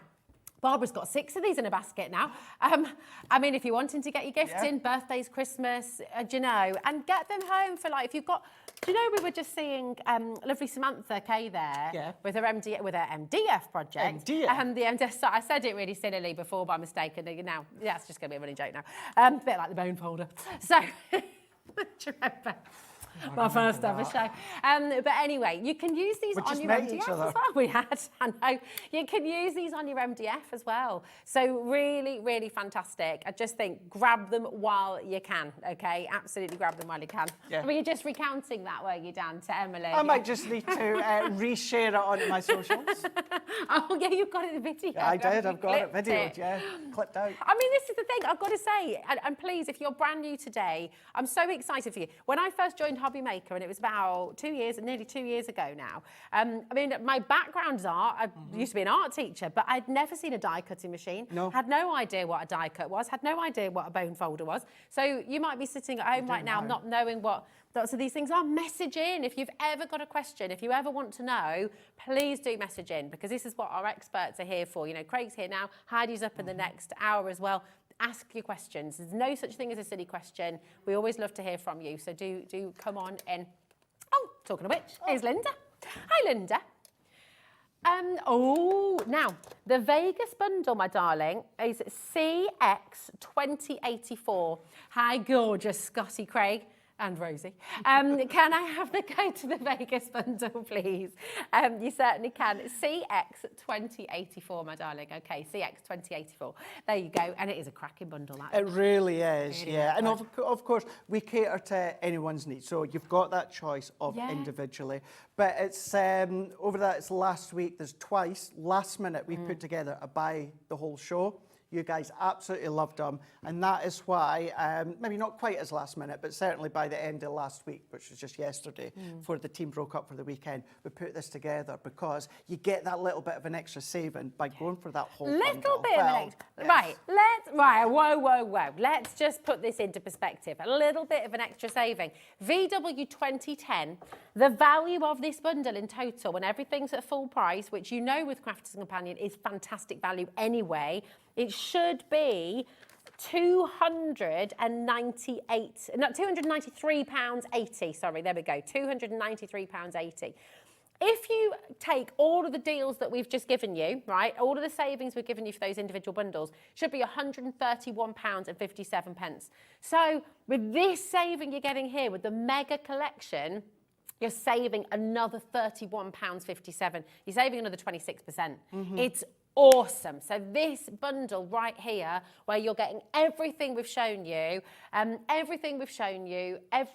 Barbara's got 6 of these in a basket now. I mean, if you're wanting to get your gifts in, birthdays, Christmas, you know, and get them home for like, if you've got, do you know, we were just seeing lovely Samantha K there with her MDF project. MDF? The MDF, so I said it really sillily before by mistake, and now that's just going to be a running joke now. A bit like the bone folder. So, do you remember? My first ever show. But anyway, you can use these on your MDF as well. We had, I know. You can use these on your MDF as well. So really, really fantastic. I just think grab them while you can, okay? Absolutely grab them while you can. Yeah. I mean, you're just recounting that, were you, Dan, to Emily? I might just need to reshare it on my socials. Oh, yeah, you've got it in video. Yeah, I did. I've got it videoed, clipped out. I mean, this is the thing, I've got to say, and please, if you're brand new today, I'm so excited for you. When I first joined HobbyMaker, and it was about nearly 2 years ago now. I mean, my background's art. I used to be an art teacher, but I'd never seen a die cutting machine. No. Had no idea what a die cut was. Had no idea what a bone folder was. So you might be sitting at home right now not knowing what lots of these things are. Message in if you've ever got a question. If you ever want to know, please do message in, because this is what our experts are here for. You know, Craig's here now. Heidi's up in the next hour as well. Ask your questions. There's no such thing as a silly question. We always love to hear from you, so do come on in. Oh, talking of which, here's Linda. Hi, Linda. Now, the Vegas bundle, my darling, is CX2084. Hi, gorgeous Scotty Craig and Rosie. Can I have the code to the Vegas bundle, please? You certainly can. CX2084, my darling. Okay, CX2084. There you go. And it is a cracking bundle, that. It really is, Really yeah. And of course, we cater to anyone's needs. So you've got that choice of individually. But it's over that, it's last week, there's twice, last minute, we put together a buy the whole show. You guys absolutely loved them, and that is why, maybe not quite as last minute, but certainly by the end of last week, which was just yesterday, before the team broke up for the weekend, we put this together because you get that little bit of an extra saving by going for that whole bundle. Little bit of an extra. Right, whoa. Let's just put this into perspective. A little bit of an extra saving. VW 2010, the value of this bundle in total, when everything's at full price, which you know with Crafters and Companion is fantastic value anyway, it should be £293.80. Sorry, there we go, £293.80. If you take all of the deals that we've just given you, right, all of the savings we've given you for those individual bundles, should be £131.57. So with this saving you're getting here with the mega collection, you're saving another £31.57. You're saving another 26%. It's awesome. So this bundle right here, where you're getting everything we've shown you, every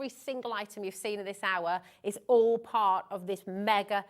single item you've seen in this hour is all part of this mega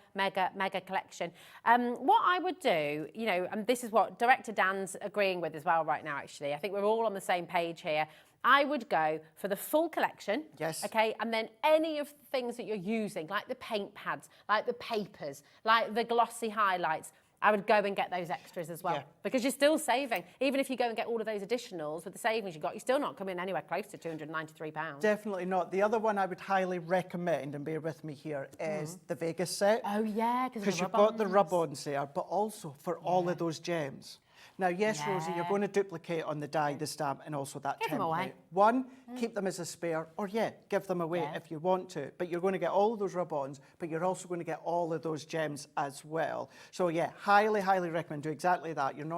collection. What I would do, you know, and this is what Director Dan's agreeing with as well right now, actually. I think we're all on the same page here. I would go for the full collection. Yes. Okay, and then any of the things that you're using, like the paint pads, like the papers, like the glossy highlights, I would go and get those extras as well, because you're still saving. Even if you go and get all of those additionals with the savings you got, you're still not coming anywhere close to £293. Definitely not. The other one I would highly recommend, and bear with me here, is the Vegas set. Oh yeah, because you've got the rub-ons there, but also for all of those gems. Now, yes, Rosie, you're going to duplicate on the die, the stamp, and also that template. Give them away. One, keep them as a spare, or give them away if you want to. But you're going to get all of those rub-ons, but you're also going to get all of those gems as well. So yeah, highly, highly recommend do exactly that. Your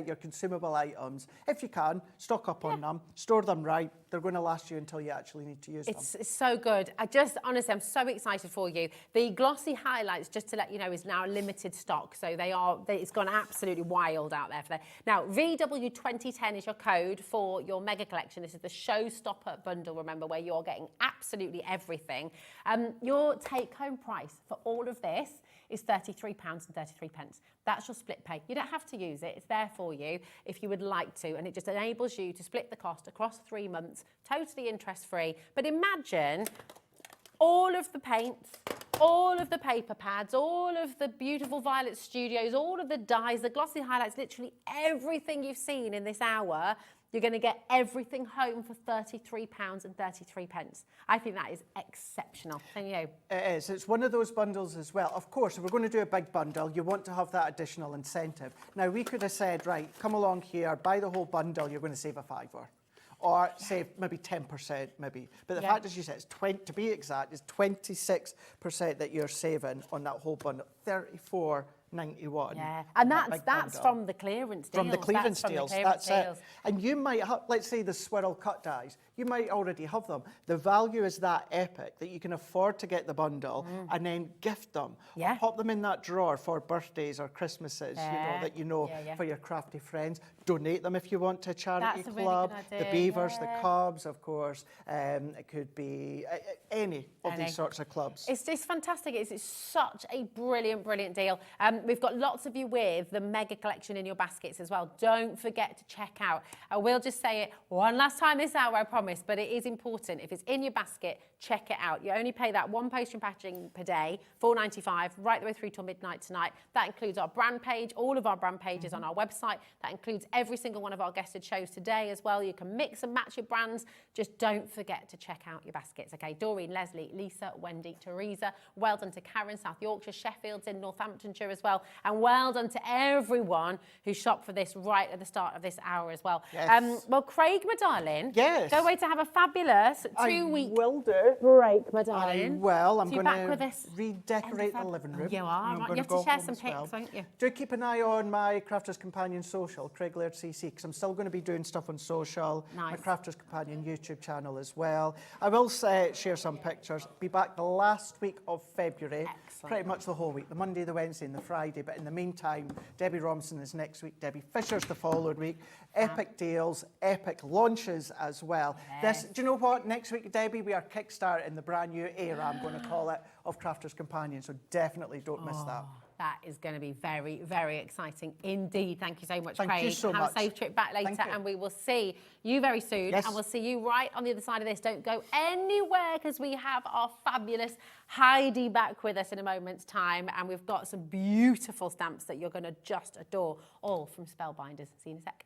your consumable items, if you can, stock up on them, store them right. They're going to last you until you actually need to use them. It's so good. Honestly, I'm so excited for you. The glossy highlights, just to let you know, is now limited stock. So it's gone absolutely wild out there for that. Now, VW2010 is your code for your mega collection. This is the showstopper bundle, remember, where you're getting absolutely everything. Your take-home price for all of this is £33.33. That's your split pay. You don't have to use it. It's there for you if you would like to, and it just enables you to split the cost across 3 months, totally interest-free. But imagine all of the paints, all of the paper pads, all of the beautiful Violet Studios, all of the dyes, the glossy highlights, literally everything you've seen in this hour. You're going to get everything home for £33.33. I think that is exceptional. Don't you? It is. It's one of those bundles as well. Of course, if we're going to do a big bundle, you want to have that additional incentive. Now, we could have said, right, come along here, buy the whole bundle, you're going to save a £5. Or save maybe 10%, maybe. But the fact is, you said, to be exact, it's 26% that you're saving on that whole bundle. £34.91. Yeah, and that's from the clearance deals. From the clearance deals, that's it. And you might have, let's say the swirl cut dies, you might already have them. The value is that epic that you can afford to get the bundle and then gift them. Or pop them in that drawer for birthdays or Christmases, for your crafty friends. Donate them if you want to a charity club. Really good idea. The Beavers, the Cubs, of course. It could be any of these sorts of clubs. It's fantastic. It's such a brilliant deal. We've got lots of you with the mega collection in your baskets as well. Don't forget to check out. I will just say it one last time this hour, I promise, but it is important. If it's in your basket, check it out. You only pay that one postage and packaging per day, £4.95, right the way through till midnight tonight. That includes our brand page, all of our brand pages on our website. That includes every single one of our guested shows today as well. You can mix and match your brands. Just don't forget to check out your baskets, okay? Doreen, Leslie, Lisa, Wendy, Teresa. Well done to Karen, South Yorkshire, Sheffield's in Northamptonshire as well. And well done to everyone who shopped for this right at the start of this hour as well. Yes. Well, Craig, my darling, yes, go away to have a fabulous 2-week break, my darling. I will. I'm So you're going back with to us redecorate the living room. You are, right. You have to share some pics, won't you? Do keep an eye on my Crafters Companion social, Craig Laird CC, because I'm still going to be doing stuff on social. Nice. My Crafters Companion YouTube channel as well. I will share some pictures. Be back the last week of February. Excellent. Pretty much the whole week, the Monday, the Wednesday and the Friday. But in the meantime, Debbie Robinson is next week, Debbie Fisher's the following week. Epic deals, epic launches as well. Yes. Do you know what? Next week, Debbie, we are kickstarting the brand new era, I'm going to call it, of Crafters Companion. So definitely don't miss that. That is going to be very exciting indeed. Thank you so much, Craig. Thank you so much. Have a safe trip back later, and we will see you very soon. Yes. And we'll see you right on the other side of this. Don't go anywhere, because we have our fabulous Heidi back with us in a moment's time, and we've got some beautiful stamps that you're going to just adore, all from Spellbinders. See you in a sec.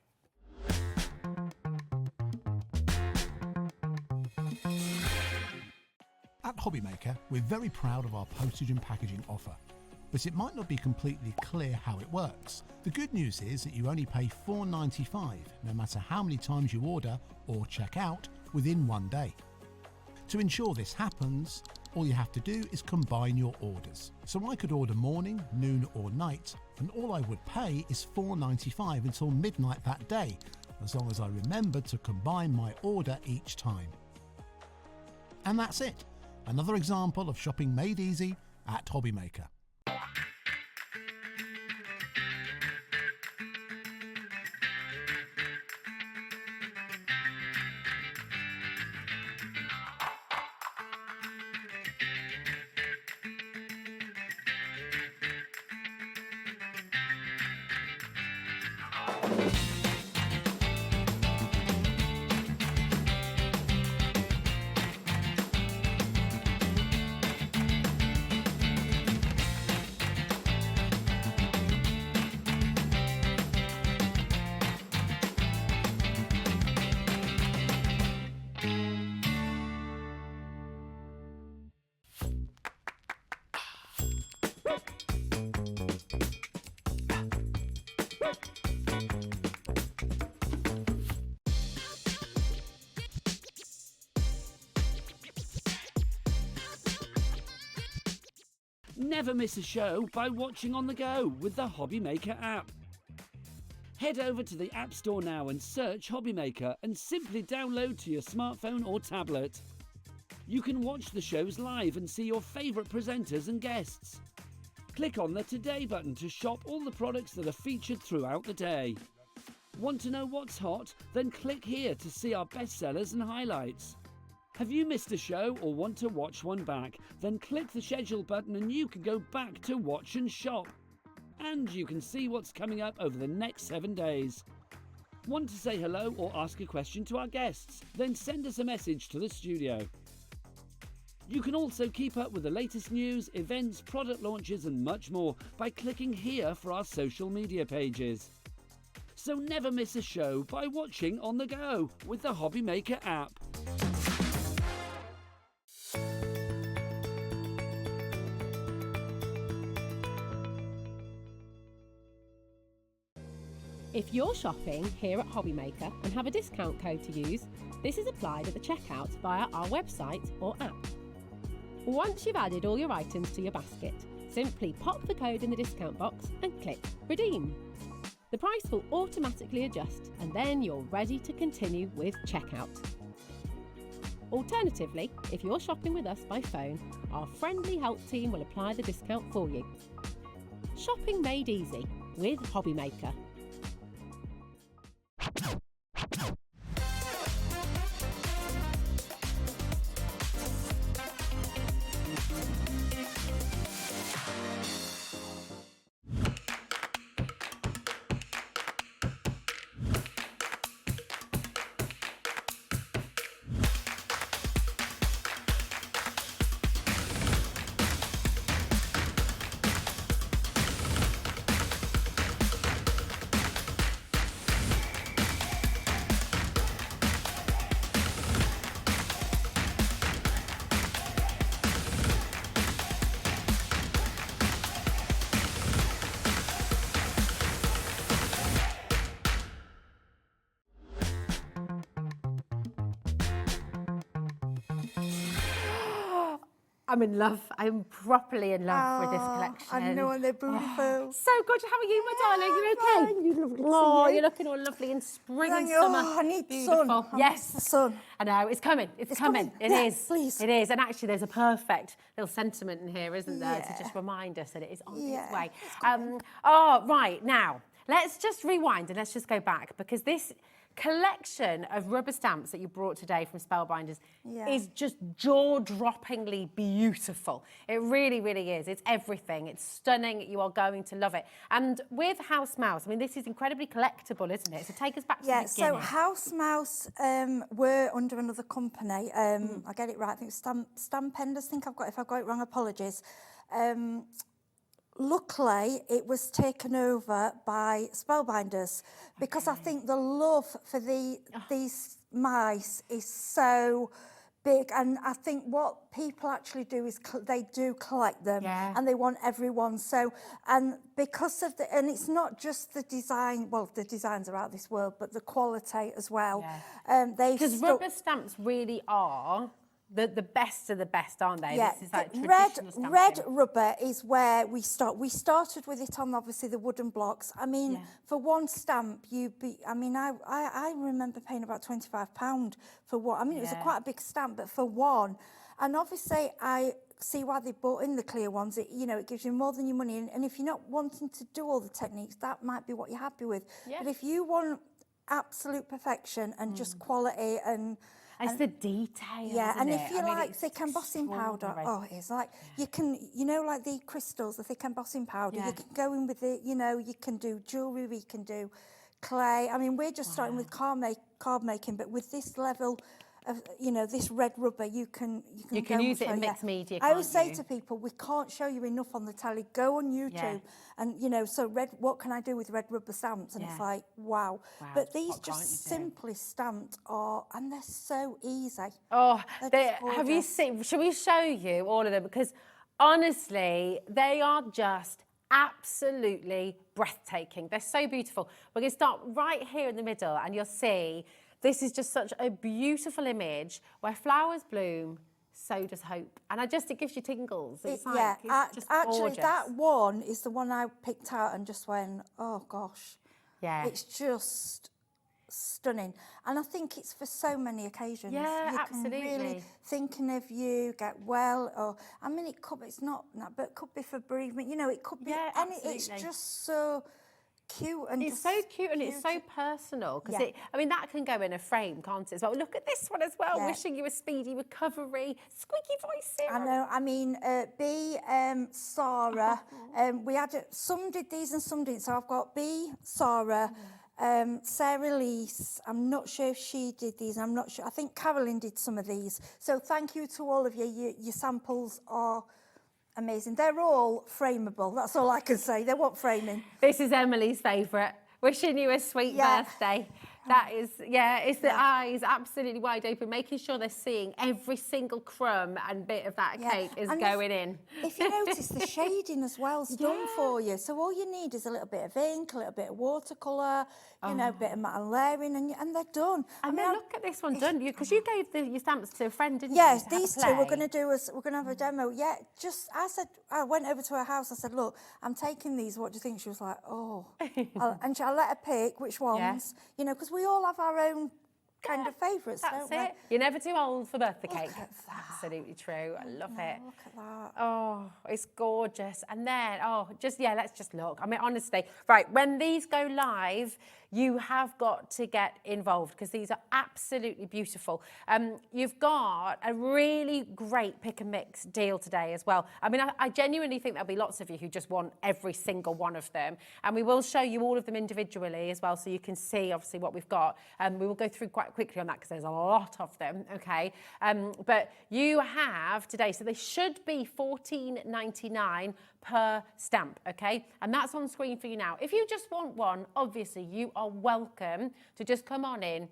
At HobbyMaker, we're very proud of our postage and packaging offer. but it might not be completely clear how it works. The good news is that you only pay $4.95 no matter how many times you order or check out within one day. To ensure this happens, all you have to do is combine your orders. So I could order morning, noon or night, and all I would pay is $4.95 until midnight that day, as long as I remember to combine my order each time. And that's it. Another example of shopping made easy at HobbyMaker. Never miss a show by watching on the go with the HobbyMaker app. Head over to the App Store now and search HobbyMaker and simply download to your smartphone or tablet. You can watch the shows live and see your favourite presenters and guests. Click on the Today button to shop all the products that are featured throughout the day. Want to know what's hot? Then click here to see our bestsellers and highlights. Have you missed a show or want to watch one back? Then click the schedule button and you can go back to watch and shop. And you can see what's coming up over the next 7 days. Want to say hello or ask a question to our guests? Then send us a message to the studio. You can also keep up with the latest news, events, product launches and much more by clicking here for our social media pages. So never miss a show by watching on the go with the HobbyMaker app. If you're shopping here at HobbyMaker and have a discount code to use, this is applied at the checkout via our website or app. Once you've added all your items to your basket, simply pop the code in the discount box and click Redeem. The price will automatically adjust and then you're ready to continue with checkout. Alternatively, if you're shopping with us by phone, our friendly help team will apply the discount for you. Shopping made easy with HobbyMaker. I'm in love. I'm properly in love with this collection. I know, they're beautiful. So gorgeous. How are you, my darling? You okay? Oh, you're looking all lovely in spring and summer. I need Beautiful. sun. Yes, the sun. I know. It's coming. It's coming. It Yeah, is. please. It is. And actually, there's a perfect little sentiment in here, isn't there, to Yeah. just remind us that it is on Yeah, its way. it's Right now, let's just rewind and let's just go back because this collection of rubber stamps that you brought today from Spellbinders is just jaw-droppingly beautiful. It really, really is. It's everything. It's stunning. You are going to love it. And with House Mouse, I mean, this is incredibly collectible, isn't it? So take us back to the beginning. So House Mouse were under another company. I get it right. I think it's Stampenders. If I've got it wrong, apologies. Luckily, it was taken over by Spellbinders because I think the love for these mice is so big, and I think what people actually do is they do collect them, and they want everyone. So, and because of and it's not just the design. Well, the designs are out of this world, but the quality as well. Because rubber stamps really are the best of the best, aren't they? Yeah, This is like red rubber is where we start. We started with it on obviously the wooden blocks. I mean, for one stamp, I remember paying about £25 for one. I mean, it was quite a big stamp, but for one, and obviously I see why they bought in the clear ones. It gives you more than your money, and if you're not wanting to do all the techniques, that might be what you're happy with. But if you want absolute perfection and just quality and it's the detail. And if you like thick embossing powder, it's like you can, like the crystals, the thick embossing powder, you can go in with it, you can do jewellery, we can do clay. I mean, we're just starting with card making, but with this level of, this red rubber, you can use it in mixed media. I always say to people, we can't show you enough on the telly. Go on YouTube, and so what can I do with red rubber stamps? And it's like, wow. But these just simply stamped and they're so easy. Oh, have you seen? Shall we show you all of them? Because honestly, they are just absolutely breathtaking. They're so beautiful. We're going to start right here in the middle, and you'll see. This is just such a beautiful image where flowers bloom, so does hope. And it gives you tingles. It's just actually, gorgeous. that one is the one I picked out and just went, oh gosh. Yeah. It's just stunning. And I think it's for so many occasions. Yeah, you absolutely. Can really thinking of you, get well, or, I mean, it's not, but it could be for bereavement, it could be it's just so cute and it's so cute and it's so personal because that can go in a frame, can't it? As well, look at this one as well. Wishing you a speedy recovery. Squeaky voice, Sarah. I know. I mean, Sarah. We had some did these and some didn't. So I've got Sarah, Sarah Lise. I'm not sure if she did these. I'm not sure. I think Carolyn did some of these. So thank you to all of you. Your samples are amazing. They're all frameable. That's all I can say. They want framing. This is Emily's favourite. Wishing you a sweet birthday. That is, it's the eyes absolutely wide open, making sure they're seeing every single crumb and bit of that cake is going in. If you notice, the shading as well is done for you. So all you need is a little bit of ink, a little bit of watercolour, a bit of matte and layering, and they're done. And then look at this one done, because you gave your stamps to a friend, didn't you? Yes, these two we're going to have a demo. Yeah, I went over to her house. I said, look, I'm taking these. What do you think? She was like, oh. And I let her pick which ones, because we all have our own kind of favourites, don't we? You're never too old for birthday cake. Look at that. Absolutely true. I love it. Look at that. Oh, it's gorgeous. And then, let's just look. I mean, honestly, right, when these go live, you have got to get involved because these are absolutely beautiful. You've got a really great pick and mix deal today as well. I mean, I genuinely think there'll be lots of you who just want every single one of them. And we will show you all of them individually as well, so you can see obviously what we've got. We will go through quite quickly on that because there's a lot of them, okay? But you have today, so they should be $14.99 per stamp, okay? And that's on screen for you now. If you just want one, obviously you are welcome to just come on in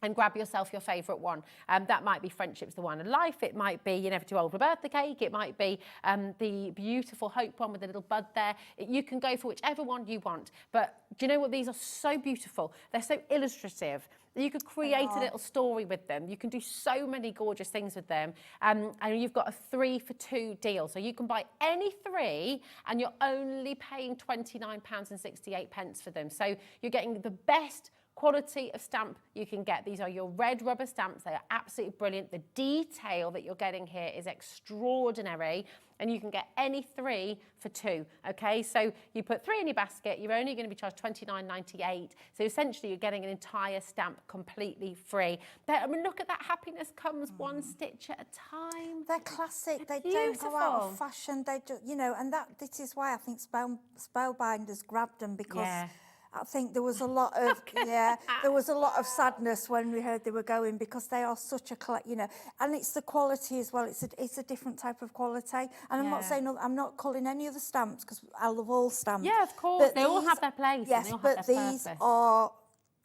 and grab yourself your favourite one. That might be Friendship's the One of Life. It might be You're Never Too Old for Birthday Cake. It might be the beautiful Hope one with the little bud there. You can go for whichever one you want. But do you know what? These are so beautiful. They're so illustrative. You could create a little story with them. You can do so many gorgeous things with them. And you've got a 3 for 2 deal. So you can buy any 3 and you're only paying £29.68 for them. So you're getting the best quality of stamp you can get. These are your red rubber stamps. They are absolutely brilliant. The detail that you're getting here is extraordinary, and you can get any 3 for 2, okay? So you put 3 in your basket, you're only going to be charged $29.98. So essentially you're getting an entire stamp completely free. I mean, look at that. Happiness comes one stitch at a time. They're classic. They don't go out of fashion. They just, and this is why I think Spellbinders grabbed them, because I think there was a lot of there was a lot of sadness when we heard they were going, because they are such a and it's the quality as well. It's a different type of quality. And I'm not saying I'm not calling any other stamps, because I love all stamps. Yeah, of course. They all have their place. Yes, and they all but have their these purpose. are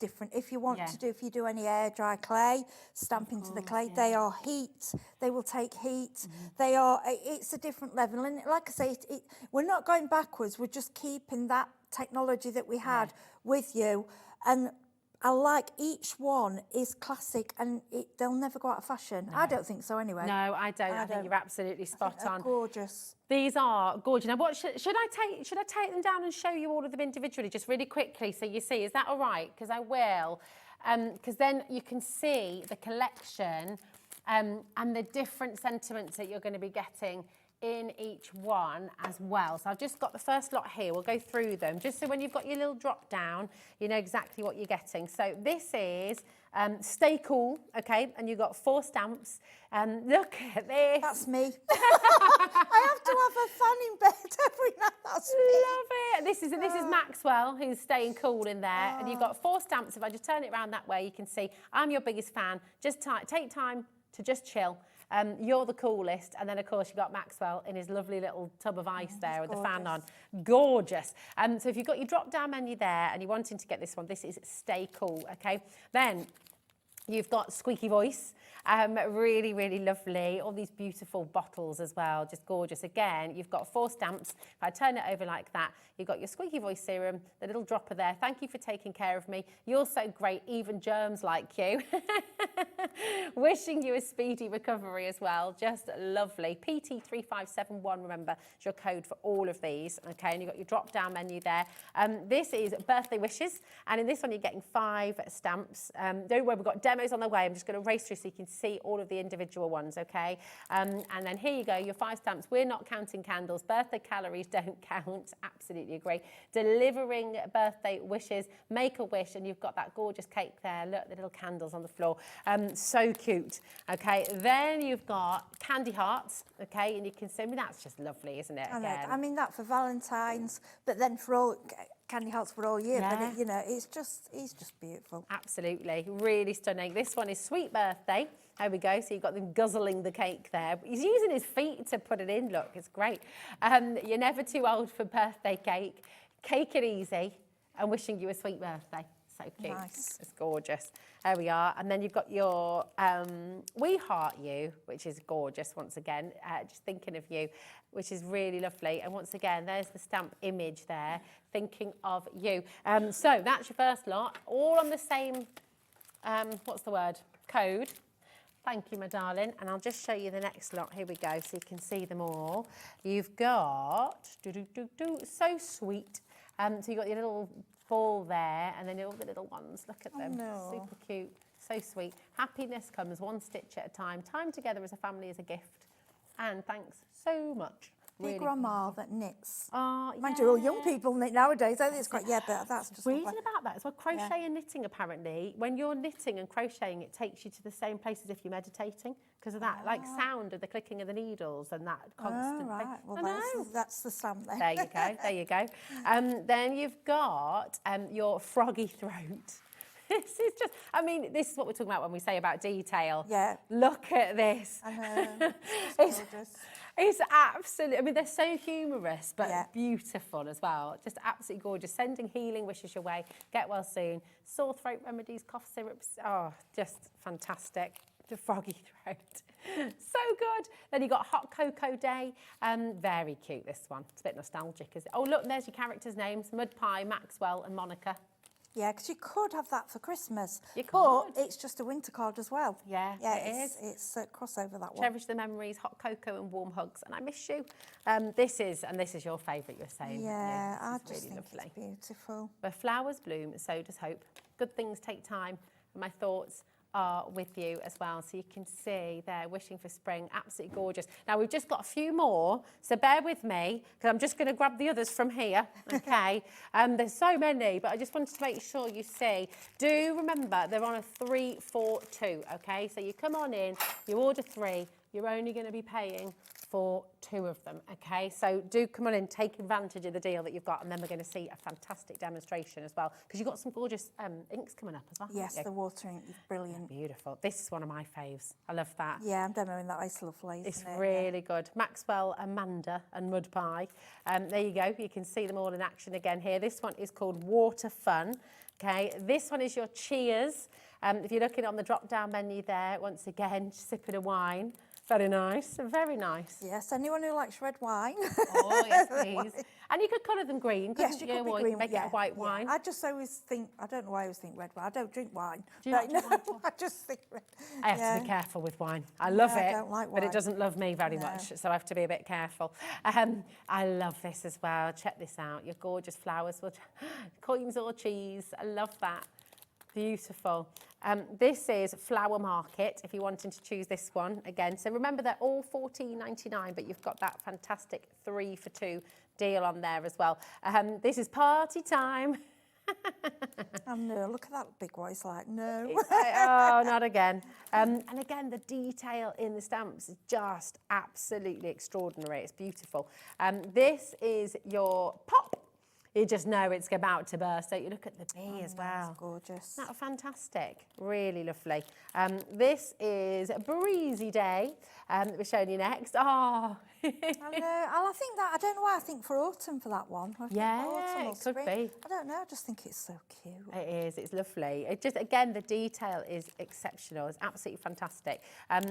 different. If you want to do, if you do any air dry clay, stamping to the clay, they are heat. They will take heat. They are, it's a different level. And like I say, we're not going backwards. We're just keeping that technology that we had with you. And I like each one is classic and they'll never go out of fashion. I don't think so anyway. No, I don't. I think you're absolutely spot on. Gorgeous. These are gorgeous. Now, what should I take them down and show you all of them individually, just really quickly, so you see? Is that all right? Because I will. Because then you can see the collection and the different sentiments that you're going to be getting in each one as well. So I've just got the first lot here. We'll go through them just so when you've got your little drop down, you know exactly what you're getting. So this is Stay Cool, okay? And you've got 4 stamps. Look at this. That's me. I have to have a fan in bed every night. That's me. Love it. This is Maxwell, who's staying cool in there. And you've got 4 stamps. If I just turn it around that way, you can see I'm your biggest fan. Just take time to just chill. You're the coolest. And then, of course, you've got Maxwell in his lovely little tub of ice there with the fan on. Gorgeous. So if you've got your drop-down menu there and you're wanting to get this one, this is Stay Cool, okay? Then you've got Squeaky Voice. Really, really lovely. All these beautiful bottles as well, just gorgeous. Again, you've got 4 stamps. If I turn it over like that, you've got your Squeaky Voice serum, the little dropper there. Thank you for taking care of me. You're so great, even germs like you. Wishing you a speedy recovery as well. Just lovely. PT3571, remember, is your code for all of these. Okay, and you've got your drop-down menu there. This is Birthday Wishes, and in this one you're getting 5 stamps. Don't worry, we've got demos on the way. I'm just going to race through so you can see all of the individual ones, okay? And then here you go, your 5 stamps. We're not counting candles. Birthday calories don't count. Absolutely agree. Delivering birthday wishes, make a wish, and you've got that gorgeous cake there. Look, the little candles on the floor. So cute, okay? Then you've got candy hearts, okay? And you can see, I mean, that's just lovely, isn't it? I mean, that for Valentine's, but then for all... candy hearts for all year, but it, you know, it's just beautiful. Absolutely, really stunning. This one is Sweet Birthday. There we go. So you've got them guzzling the cake there. He's using his feet to put it in. Look, it's great. You're never too old for birthday cake. Cake it easy, and wishing you a sweet birthday. So cute. Nice. It's gorgeous. There we are. And then you've got your We Heart You, which is gorgeous once again. Just thinking of you, which is really lovely. And once again, there's the stamp image there, thinking of you. So that's your first lot, all on the same, what's the word, code. Thank you, my darling. And I'll just show you the next lot. Here we go, so you can see them all. You've got, so sweet. So you've got your little ball there, and then all the little ones. Look at them. No. Super cute. So sweet. Happiness comes one stitch at a time. Time together as a family is a gift. And thanks so much. Really. Grandma that knits. Oh, Mind you, all young people knit nowadays. I think it's quite, but that's just... Reading about that as well. Crochet and knitting, apparently. When you're knitting and crocheting, it takes you to the same place as if you're meditating because of that, like, sound of the clicking of the needles and that constant right. thing. Well, that's the stamp there. There you go. There you go. Then you've got your froggy throat. This is just, I mean, this is what we're talking about when we say about detail. Yeah. Look at this. I know. It's gorgeous. It's absolutely, I mean, they're so humorous, but beautiful as well. Just absolutely gorgeous. Sending healing wishes your way. Get well soon. Sore throat remedies, cough syrups. Oh, just fantastic. The froggy throat. So good. Then you got Hot Cocoa Day. Very cute, this one. It's a bit nostalgic, isn't it? Oh, look, there's your characters' names. Mud Pie, Maxwell and Monica. Yeah, because you could have that for Christmas. You could. But it's just a winter card as well. Yeah, it is. It's a crossover, that one. Cherish the memories, hot cocoa and warm hugs, and I miss you. This is your favourite, you're saying. Yeah, I this is just really think lovely. it's beautiful. Where flowers bloom, so does hope. Good things take time, and my thoughts are with you as well. So you can see there, wishing for spring, absolutely gorgeous. Now we've just got a few more, so bear with me, because I'm just going to grab the others from here, okay? There's so many, but I just wanted to make sure you see. Do remember, they're on a 3-4-2, okay? So you come on in, you order 3, you're only going to be paying for 2 of them, okay? So do come on in, take advantage of the deal that you've got, and then we're going to see a fantastic demonstration as well, because you've got some gorgeous inks coming up as well. Yes, the water ink is brilliant. Beautiful. This is one of my faves. I love that. Yeah, I'm demoing that. It's lovely, isn't It's it? really good. Maxwell, Amanda and Mud Pie. There you go. You can see them all in action again here. This one is called Water Fun. Okay, this one is your cheers. If you're looking on the drop-down menu there, once again, sipping a wine. Very nice, very nice. Yes, anyone who likes red wine. Oh, yes, please. And you could colour them green, couldn't Yes, you could be or green. make it a white wine. I just always think, I don't know why I always think red wine. I don't drink wine. Do you not drink wine? I just think red. I have to be careful with wine. I love it, I don't like but it wine. doesn't love me very much, so I have to be a bit careful. I love this as well. Check this out. Your gorgeous flowers. Coins or cheese. I love that. Beautiful. This is Flower Market, if you're wanting to choose this one again. So remember, they're all $14.99, but you've got that fantastic 3 for 2 deal on there as well. This is party time. Oh no, look at that big one. It's like, no. Oh, not again. And again, the detail in the stamps is just absolutely extraordinary. It's beautiful. This is your pop. You just know it's about to burst. Don't you? Look at the bee as well. That's gorgeous. Isn't that fantastic? Really lovely. This is a breezy day that we're showing you next. Oh. I know. I think that, I don't know why I think for autumn for that one. I think Yeah, autumn or it could spring. be. I don't know. I just think it's so cute. It is. It's lovely. It just, again, the detail is exceptional. It's absolutely fantastic.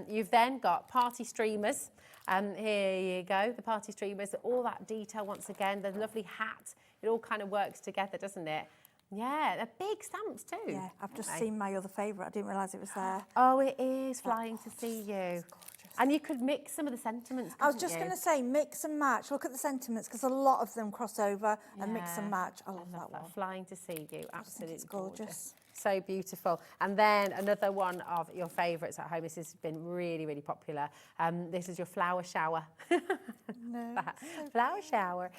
You've then got party streamers. Here you go. The party streamers. All that detail once again. The lovely hat. It all kind of works together, doesn't it? Yeah, they're big stamps too. Yeah, I've just seen my other favourite. I didn't realise it was there. Oh, it is Flying to See You. And you could mix some of the sentiments, I was just going to say, mix and match. Look at the sentiments, because a lot of them cross over and mix and match. I love that one. Flying to See You, absolutely it's gorgeous. So beautiful. And then another one of your favourites at home. This has been really, really popular. This is your flower shower. Flower shower.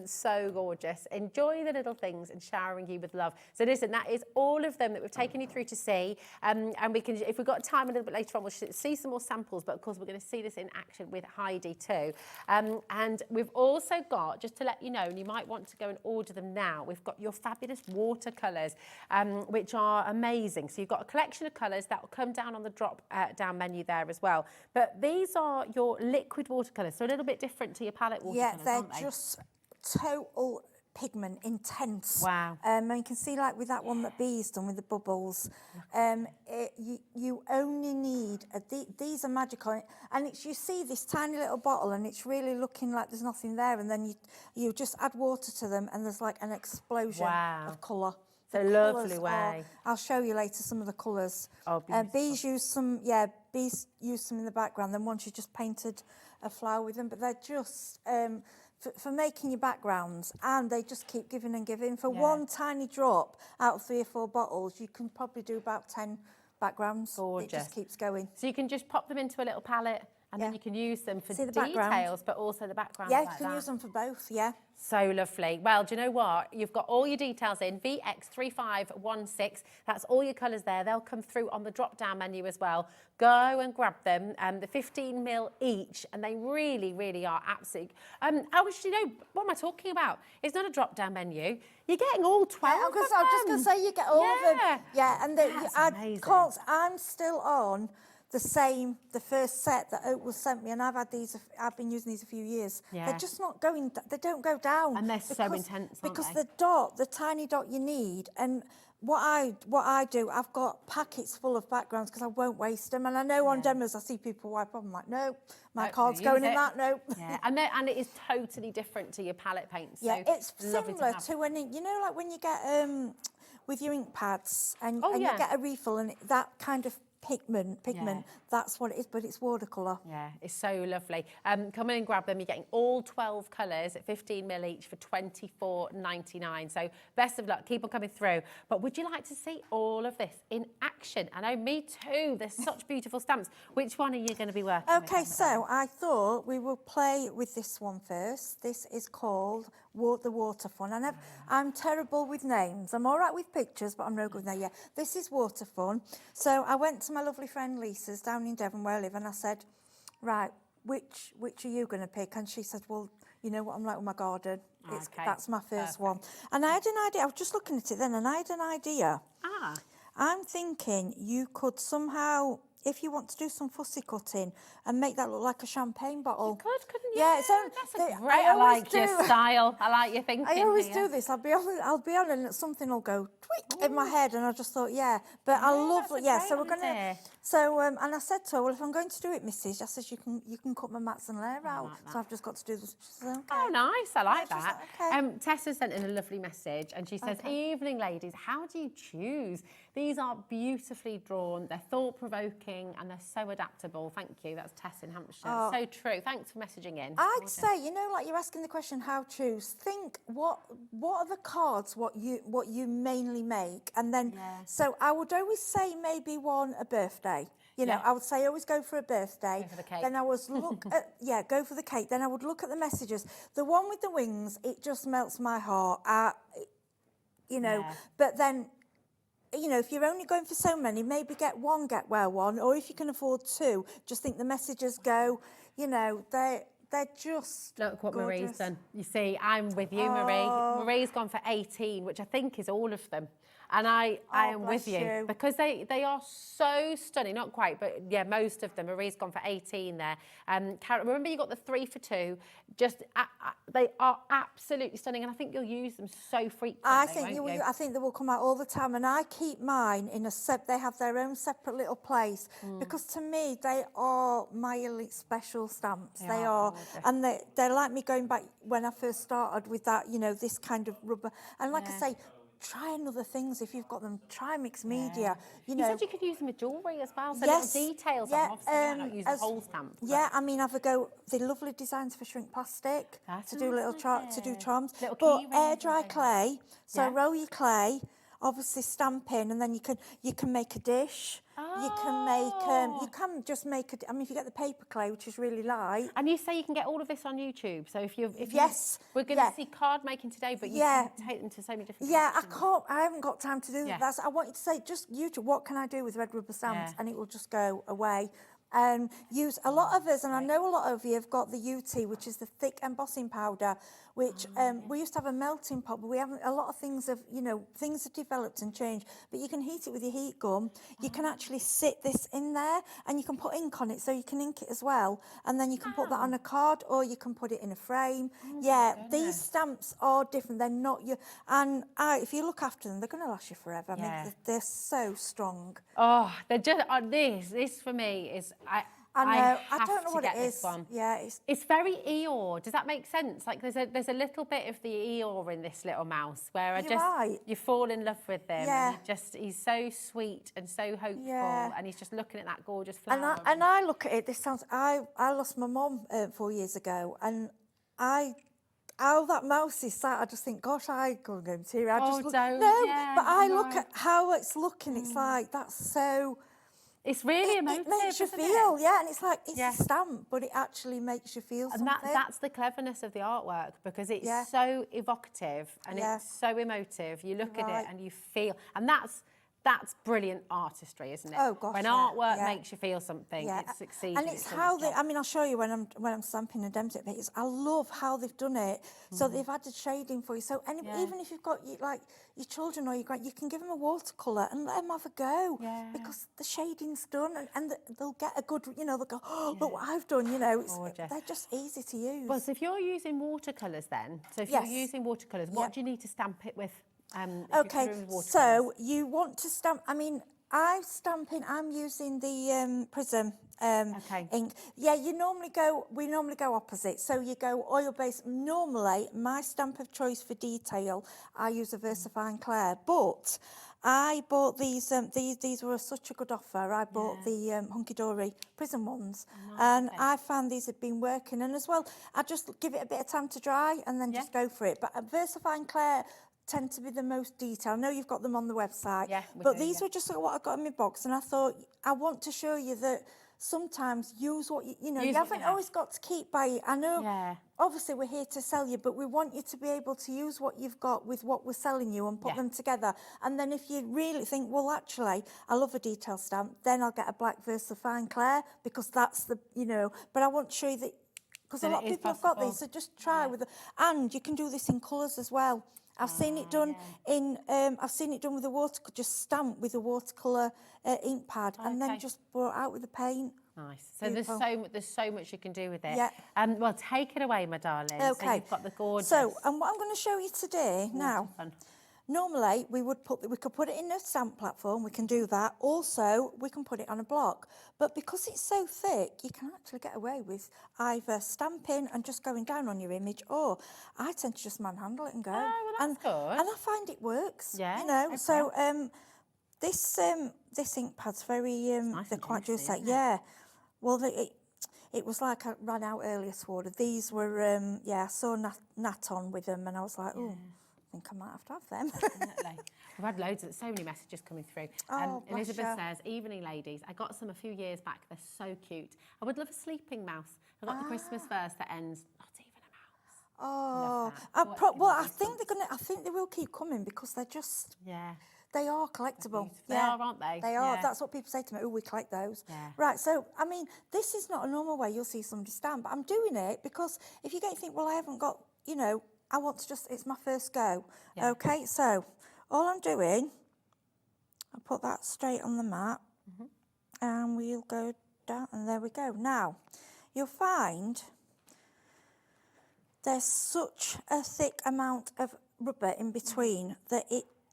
So gorgeous. Enjoy the little things and showering you with love. So listen, that is all of them that we've taken you through to see. And we can, if we've got time a little bit later on, we'll see some more samples. But of course, we're going to see this in action with Heidi too. And we've also got, just to let you know, and you might want to go and order them now, we've got your fabulous watercolours, which are amazing. So you've got a collection of colours that will come down on the drop down menu there as well. But these are your liquid watercolours, so a little bit different to your palette watercolours, Yeah, they're aren't they? just total pigment, intense. Wow. And you can see, like with that one that Bee's done with the bubbles, you only need, these are magical. And it's, you see this tiny little bottle and it's really looking like there's nothing there. And then you just add water to them and there's like an explosion of colour. So lovely way. I'll show you later some of the colours. Oh, beautiful. Bees used some, Bees used some in the background. Then once you just painted a flower with them, but they're just for making your backgrounds, and they just keep giving and giving. For one tiny drop out of 3 or 4 bottles, you can probably do about 10 backgrounds. Gorgeous. It just keeps going. So you can just pop them into a little palette and then you can use them for See the details, background? but also the background. Yeah, like you can that. use them for both, yeah. So lovely. Well, do you know what? You've got all your details in, VX3516. That's all your colours there. They'll come through on the drop-down menu as well. Go and grab them. The 15ml each, and they really, really are absolutely... you know, what am I talking about? It's not a drop-down menu. You're getting all 12 I of was them. just going to say, you get all of them. Yeah, and amazing. I'm still on the first set that Oak sent me, and I've been using these a few years. Yeah. They're just not going, they don't go down. And they're so intense, aren't because they? the tiny dot you need, and what I do, I've got packets full of backgrounds because I won't waste them. And I know on demos, I see people wipe up, I'm like, no, my card's going in that, no. Yeah, and it is totally different to your palette paints. Yeah, so it's similar to when, you know, like when you get, with your ink pads, and you get a refill, and that kind of pigment, that's what it is, but it's watercolour. Yeah, it's so lovely. Come in and grab them. You're getting all 12 colours at 15ml each for $24.99. So best of luck. Keep on coming through. But would you like to see all of this in action? I know, me too. There's such beautiful stamps. Which one are you going to be working with? Okay, so I thought we will play with this one first. This is called the Water Fun. I'm terrible with names. I'm all right with pictures, but I'm no good with names. Yeah, this is Water Fun. So I went to my lovely friend Lisa's down in Devon where I live, and I said, right, which are you going to pick? And she said, well, you know what I'm like with my garden. Okay, That's my first perfect. one. And I had an idea. I was just looking at it then, and I had an idea. I'm thinking you could somehow, if you want to do some fussy cutting, and make that look like a champagne bottle. You could, couldn't you? Yeah, it's That's great. I like your style. I like your thinking. I always here. do this. I'll be on, and something will go tweak in my head, and I just thought, yeah. But I love, so we're gonna. So and I said to her, well, if I'm going to do it, Mrs. I says you can cut my mats and layer out. So I've just got to do this. She says, okay. Oh, nice. I like that. okay. Tessa sent in a lovely message, and she says, "Evening, ladies. How do you choose? These are beautifully drawn. They're thought-provoking, and they're so adaptable. Thank you." That's Tess in Hampshire. Oh. So true. Thanks for messaging in. I'd say, you know, like you're asking the question, how choose? Think what are the cards? What you mainly make, and then so I would always say maybe one a birthday. You know, I would say always go for a birthday. Go for the cake. Then I was look at go for the cake. Then I would look at the messages. The one with the wings, it just melts my heart. You know, but then. You know, if you're only going for so many, maybe get one, get well one, or if you can afford two, just think the messages go, you know, they're just Look what gorgeous. Marie's done. You see, I'm with you, Marie. Marie's gone for 18, which I think is all of them. And I am with you because they are so stunning. Not quite, but yeah, most of them. Marie's gone for 18 there. Karen, remember you got the 3 for 2. Just they are absolutely stunning, and I think you'll use them so frequently. I think you will. I think they will come out all the time, and I keep mine in a They have their own separate little place because to me they are my elite special stamps. They are, and they're like me going back when I first started with that. You know, this kind of rubber, and like I say. Try another things if you've got them. Try mixed media. You know, said you could use them with jewellery as well. So little details on them. Obviously, you might not use a whole stamp. Yeah, I mean, have a go. The lovely designs for shrink plastic to do little to do charms. Little air dry clay. So roll your clay. Obviously stamp in, and then you can make a dish. You can make you can just make I mean, if you get the paper clay, which is really light. And you say you can get all of this on YouTube. So if we're going to see card making today, but you can take them to so many different. Yeah, I haven't got time to do that. I want you to say just YouTube. What can I do with red rubber stamps? And it will just go away. Use a lot of us, and I know a lot of you have got the UT, which is the thick embossing powder, which we used to have a melting pot, but we haven't. A lot of things have, you know, things have developed and changed. But you can heat it with your heat gun. You can actually sit this in there, and you can put ink on it, so you can ink it as well. And then you can put that on a card, or you can put it in a frame. These stamps are different. They're not your. And if you look after them, they're going to last you forever. I mean, they're so strong. Oh, they're just this for me is. I know. I have don't know to what get it is. This one. Yeah, it's very Eeyore. Does that make sense? Like there's a little bit of the Eeyore in this little mouse where you fall in love with him. Yeah. And he's so sweet and so hopeful, and he's just looking at that gorgeous flower. And I look at it. This sounds. I lost my mum 4 years ago, and how that mouse is sat, I just think, gosh, I couldn't go into tears. But I look at how it's looking. It's like that's so. It's really emotive. It makes you feel, and it's like it's a stamp, but it actually makes you feel something. And that's the cleverness of the artwork because it's so evocative and it's so emotive. You look at it and you feel, and that's brilliant artistry, isn't it? Oh gosh, when artwork makes you feel something, it succeeds. And it's how they. I mean, I'll show you when I'm stamping and demoing it. I love how they've done it. So they've added shading for you. So even if you've got your children or your grand, you can give them a watercolour and let them have a go because the shading's done, and they'll get a good. You know, they'll go, oh, look what I've done. You know, they're just easy to use. Well, so if you're using watercolours, then if you're using watercolours, what do you need to stamp it with? Okay, so you want to stamp. I mean, I'm using the Prism ink. Yeah, we normally go opposite. So you go oil based. Normally, my stamp of choice for detail, I use a VersaFine Claire, but I bought these. These were such a good offer. I bought the Hunky Dory Prism ones, and I found these had been working. And as well, I just give it a bit of time to dry and then just go for it. But VersaFine Claire tend to be the most detailed. I know you've got them on the website, but these were just what I got in my box, and I thought I want to show you that sometimes use what you know. Use You what you haven't have. always got to keep by it. I know. Yeah. Obviously, we're here to sell you, but we want you to be able to use what you've got with what we're selling you and put them together. And then if you really think, well, actually, I love a detail stamp, then I'll get a black versus a fine Claire because that's the, you know. But I want to show you that because a That lot it of is people have got possible. these, so just try with it. And you can do this in colours as well. I've seen it done in. I've seen it done with a watercolor, just stamp with a watercolor ink pad, and then just brought out with the paint. Nice. So there's so much you can do with it. Yeah. Well, take it away, my darling. Okay. So you've got the gorgeous. So, and what I'm going to show you today now. Fun. Normally, we could put it in a stamp platform. We can do that. Also, we can put it on a block. But because it's so thick, you can actually get away with either stamping and just going down on your image, or I tend to just manhandle it and go. Oh, well, that's good. And I find it works. Yeah. You know. Okay. So this ink pad's very nice they're and quite juicy, juicy. isn't it? Yeah. Well, it was like I ran out earlier, Swarder. These were I saw Nat on with them, and I was like, oh. I think I might have to have them. Definitely. We've had so many messages coming through. Oh, bless Elizabeth you. says, evening ladies, I got some a few years back. They're so cute. I would love a sleeping mouse. I got the Christmas verse that ends, not even a mouse. Oh, I think they will keep coming because they're just. Yeah. They are collectible. They are, aren't they? They are. Yeah. That's what people say to me. Oh, we collect those. Yeah. Right. So, I mean, this is not a normal way you'll see somebody stamp. But I'm doing it because if you don't think, well, I haven't got, you know, I want to it's my first go. Yeah. Okay. So, all I'm doing, I'll put that straight on the mat, and we'll go down, and there we go. Now, you'll find there's such a thick amount of rubber in between that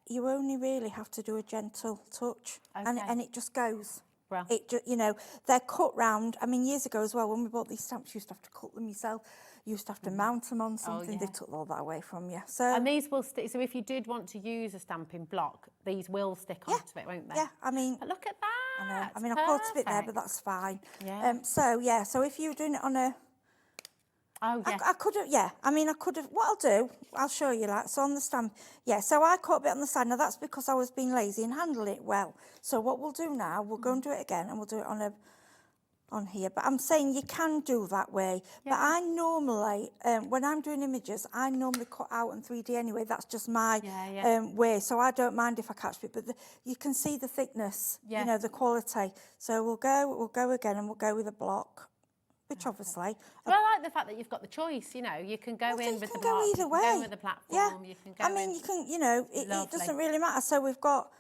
you only really have to do a gentle touch, and it just goes. Well. You know, they're cut round. I mean, years ago as well, when we bought these stamps, you used to have to cut them yourself. You used to have to mount them on something. They took all that away from you. So, and these will stick. So if you did want to use a stamping block, these will stick onto it, won't they? Yeah, I mean. But look at that. I know. I mean, I put a bit there, but that's fine. Yeah. So if you're doing it on a. Oh, yeah. I could have, I mean, I could have, what I'll do, I'll show you that. So on the stamp, so I cut a bit on the side. Now, that's because I was being lazy and handling it well. So what we'll do now, we'll go and do it again, and we'll do it on here. But I'm saying you can do that way. Yeah. But I normally, when I'm doing images, I normally cut out in 3D anyway. That's just my way. So I don't mind if I catch it. But you can see the thickness, you know, the quality. So we'll go again, and we'll go with a block. Which obviously... Well, I like the fact that you've got the choice, you know. You can go in with the block, either way. You can go with the platform, you can go I mean, you can, you know, it doesn't really matter. So we've got,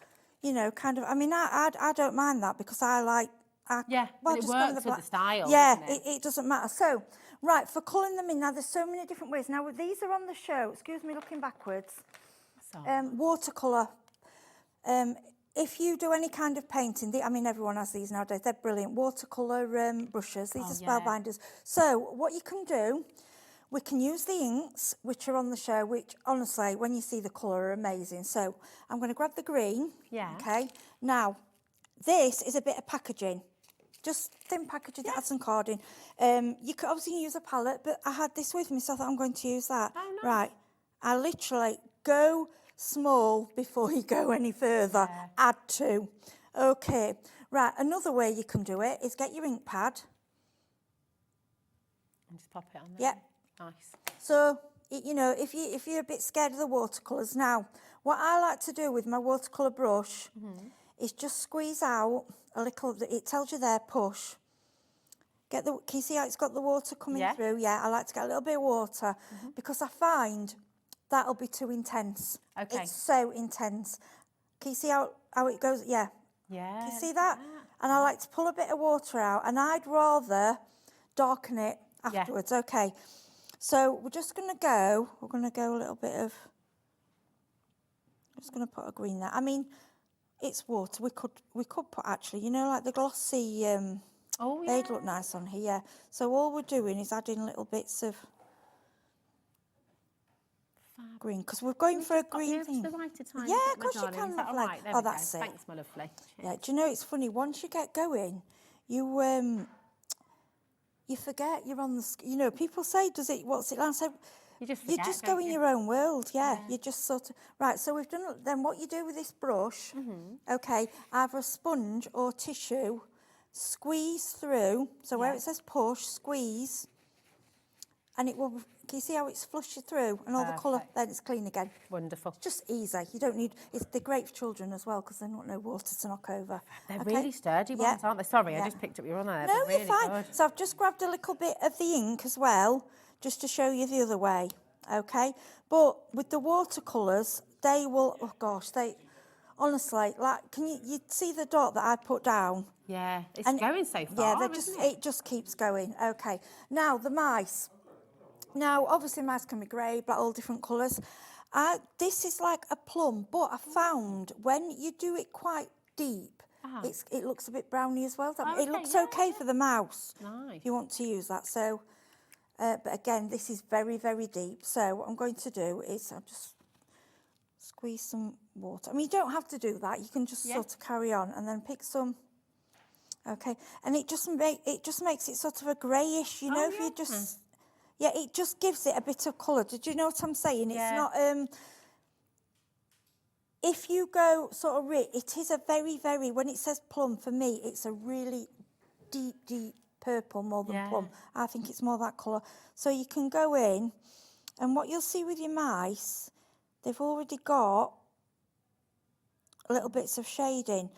you know, kind of... I mean, I don't mind that because I like... Well, it just works with the style, yeah, doesn't it? It doesn't matter. So, right, for colouring them in, now there's so many different ways. Now, these are on the show. Excuse me, looking backwards. Watercolour. If you do any kind of painting, I mean, everyone has these nowadays. They're brilliant. Watercolour brushes. These are spellbinders. So what you can do, we can use the inks, which are on the show, which, honestly, when you see the colour, are amazing. So I'm going to grab the green. Yeah. Okay. Now, this is a bit of packaging. Just thin packaging that has some carding. You could obviously use a palette, but I had this with me, so I thought I'm going to use that. Oh, nice. Right. I literally go... small before you go any further. Add to. Okay. Right. Another way you can do it is get your ink pad. And just pop it on there. Yeah. Nice. So, you know, if you're a bit scared of the watercolours, now, what I like to do with my watercolour brush is just squeeze out a little, it tells you there, push. Can you see how it's got the water coming through? Yeah, I like to get a little bit of water because I find that'll be too intense. Okay. It's so intense. Can you see how it goes? Yeah. Yeah. Can you see that? And I like to pull a bit of water out, and I'd rather darken it afterwards. Yeah. Okay. So we're just going to go. We're going to go a little bit of. I'm just going to put a green there. I mean, it's water. We could put actually, you know, like the glossy. They'd look nice on here. Yeah. So all we're doing is adding little bits of. Green, because we're going for a green thing. The right time, yeah, of course you can. Is that all right? Oh, that's it. Thanks, my lovely. Yeah, do you know it's funny? Once you get going, you forget you're on the. You know, people say, "Does it? What's it like?" So you just go in your own world. Yeah, you just sort of right. So we've done. Then what you do with this brush? Okay, either a sponge or tissue. squeeze through. So where Yeah. it says push, squeeze, and it will, can you see how it's flushed through and all the colour, Perfect. then it's clean again. Wonderful. It's just easy. You don't need, they're great for children as well because they've not no water to knock over. They're Okay? really sturdy Yeah. ones, aren't they? Sorry, I Yeah. just picked up your one there. No, They're really you're fine. good. So I've just grabbed a little bit of the ink as well, just to show you the other way, okay? But with the watercolours, they will, oh gosh, they, honestly, like, can you see the dot that I put down? Yeah, it's And- going so Yeah, far, they're just, isn't it? it just keeps going. Okay, now the mice. Now, obviously, mice can be grey, black, all different colours. This is like a plum, but I found when you do it quite deep, it looks a bit browny as well. It looks okay for the mouse. Nice. If you want to use that. So, but again, this is very, very deep. So what I'm going to do is I'll just squeeze some water. I mean, you don't have to do that. You can just sort of carry on and then pick some. Okay, and it just makes it sort of a greyish, you know, if you just. Yeah, it just gives it a bit of colour. Did you know what I'm saying? It's not, if you go sort of, it is a very, very, when it says plum, for me, it's a really deep, deep purple more than plum. I think it's more that colour. So you can go in, and what you'll see with your mice, they've already got little bits of shading.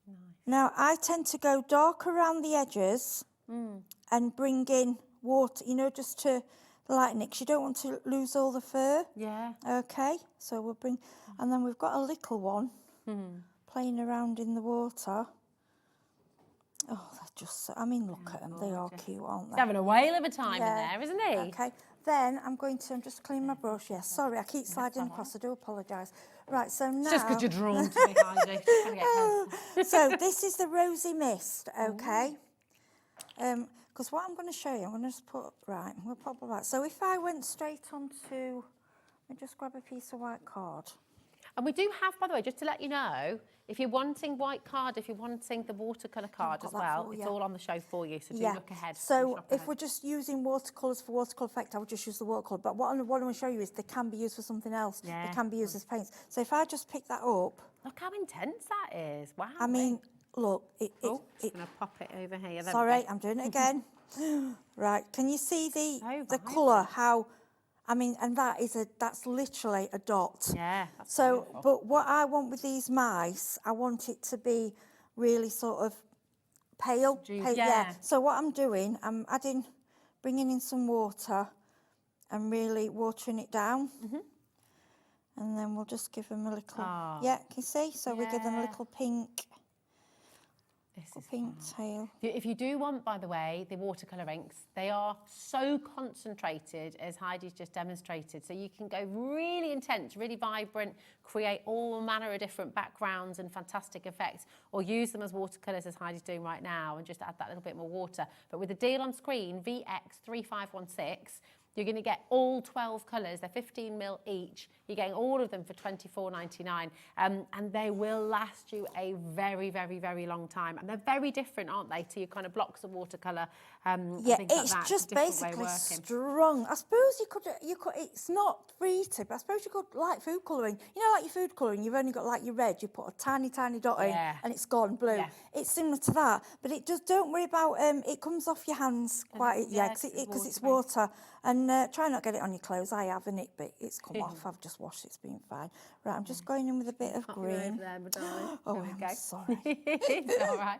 Nice. Now, I tend to go dark around the edges and bring in water, you know, just to lighten it, because you don't want to lose all the fur. Yeah. Okay, so we'll bring, and then we've got a little one playing around in the water. Oh, they're just, I mean, look at them, they are cute, aren't they? He's having a whale of a time in there, isn't he? Okay, then I'm just clean my brush. Yes, sorry, I keep sliding across, I do apologise. Right, so now... It's just because you're drawn to me, Heidi. Just trying to get closer. So this is the Rosy Mist, okay? Because what I'm going to show you, I'm going to just put, right, we'll pop that. So if I went straight onto, let me just grab a piece of white card. And we do have, by the way, just to let you know, if you're wanting white card, if you're wanting the watercolour card as well, it's all on the show for you, so do look ahead. So if we're just using watercolours for watercolour effect, I would just use the watercolour. But what I want to show you is they can be used for something else. Yeah. They can be used as paints. So if I just pick that up. Look how intense that is. Wow. I mean, look. Just going to pop it over here. Sorry, I'm doing it again. Right, can you see the colour, how... I mean, and that's literally a dot. Yeah. That's so, beautiful. but what I want with these mice, I want it to be really sort of pale. Yeah. So what I'm doing, I'm bringing in some water and really watering it down. And then we'll just give them a little, can you see? So we give them a little pink. Pink tail. If you do want, by the way, the watercolour inks, they are so concentrated, as Heidi's just demonstrated. So you can go really intense, really vibrant, create all manner of different backgrounds and fantastic effects, or use them as watercolours, as Heidi's doing right now, and just add that little bit more water. But with the deal on screen, VX3516, you're going to get all 12 colours. They're 15 mil each. You're getting all of them for £24.99. And they will last you a very, very, very long time. And they're very different, aren't they, to your kind of blocks of watercolour. Yeah, it's like just basically strong. I suppose you could, it's not treated, but I suppose you could, like food colouring. You know, like your food colouring, you've only got like your red, you put a tiny, tiny dot in and it's gone blue. Yeah. It's similar to that, but it just, don't worry about, it comes off your hands quite, because it's water. And try not to get it on your clothes. I haven't it, but it's come off. I've just washed it, it's been fine. Right, I'm just going in with a bit of green. Oh, I'm sorry. It's all right.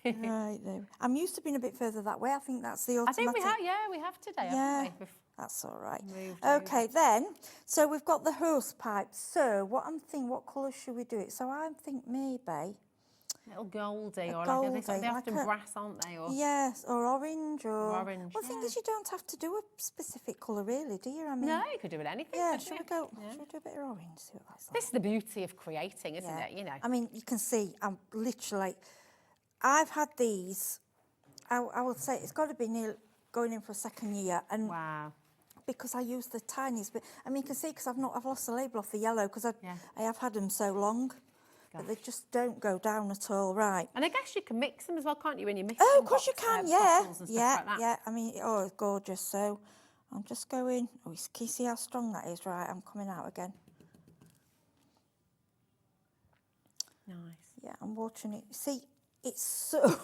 Right there. I'm used to being a bit further that way. I think that's the automatic. I think we have today, haven't we? That's all right. Okay, then. So we've got the hose pipe. So what I'm thinking, what colour should we do it? So I think maybe... Little goldy, or like they're often brass, aren't they? Or yes, or orange, or orange. Well, the thing is, you don't have to do a specific colour, really, do you? I mean, no, you could do it anything. Yeah, should we do a bit of orange? See what that's like. This is the beauty of creating, isn't it? You know. I mean, you can see. I'm literally. I've had these. I would say it's got to be going in for a second year, and wow. Because I use the tiniest bit. I mean, you can see because I've lost the label off the yellow because I have had them so long. But they just don't go down at all, right? And I guess you can mix them as well, can't you, when you're mixing? Oh, of course you can, yeah. Like I mean, oh, it's gorgeous. So I'm just going, can you see how strong that is? Right, I'm coming out again. Nice. Yeah, I'm watering it. See, it's so,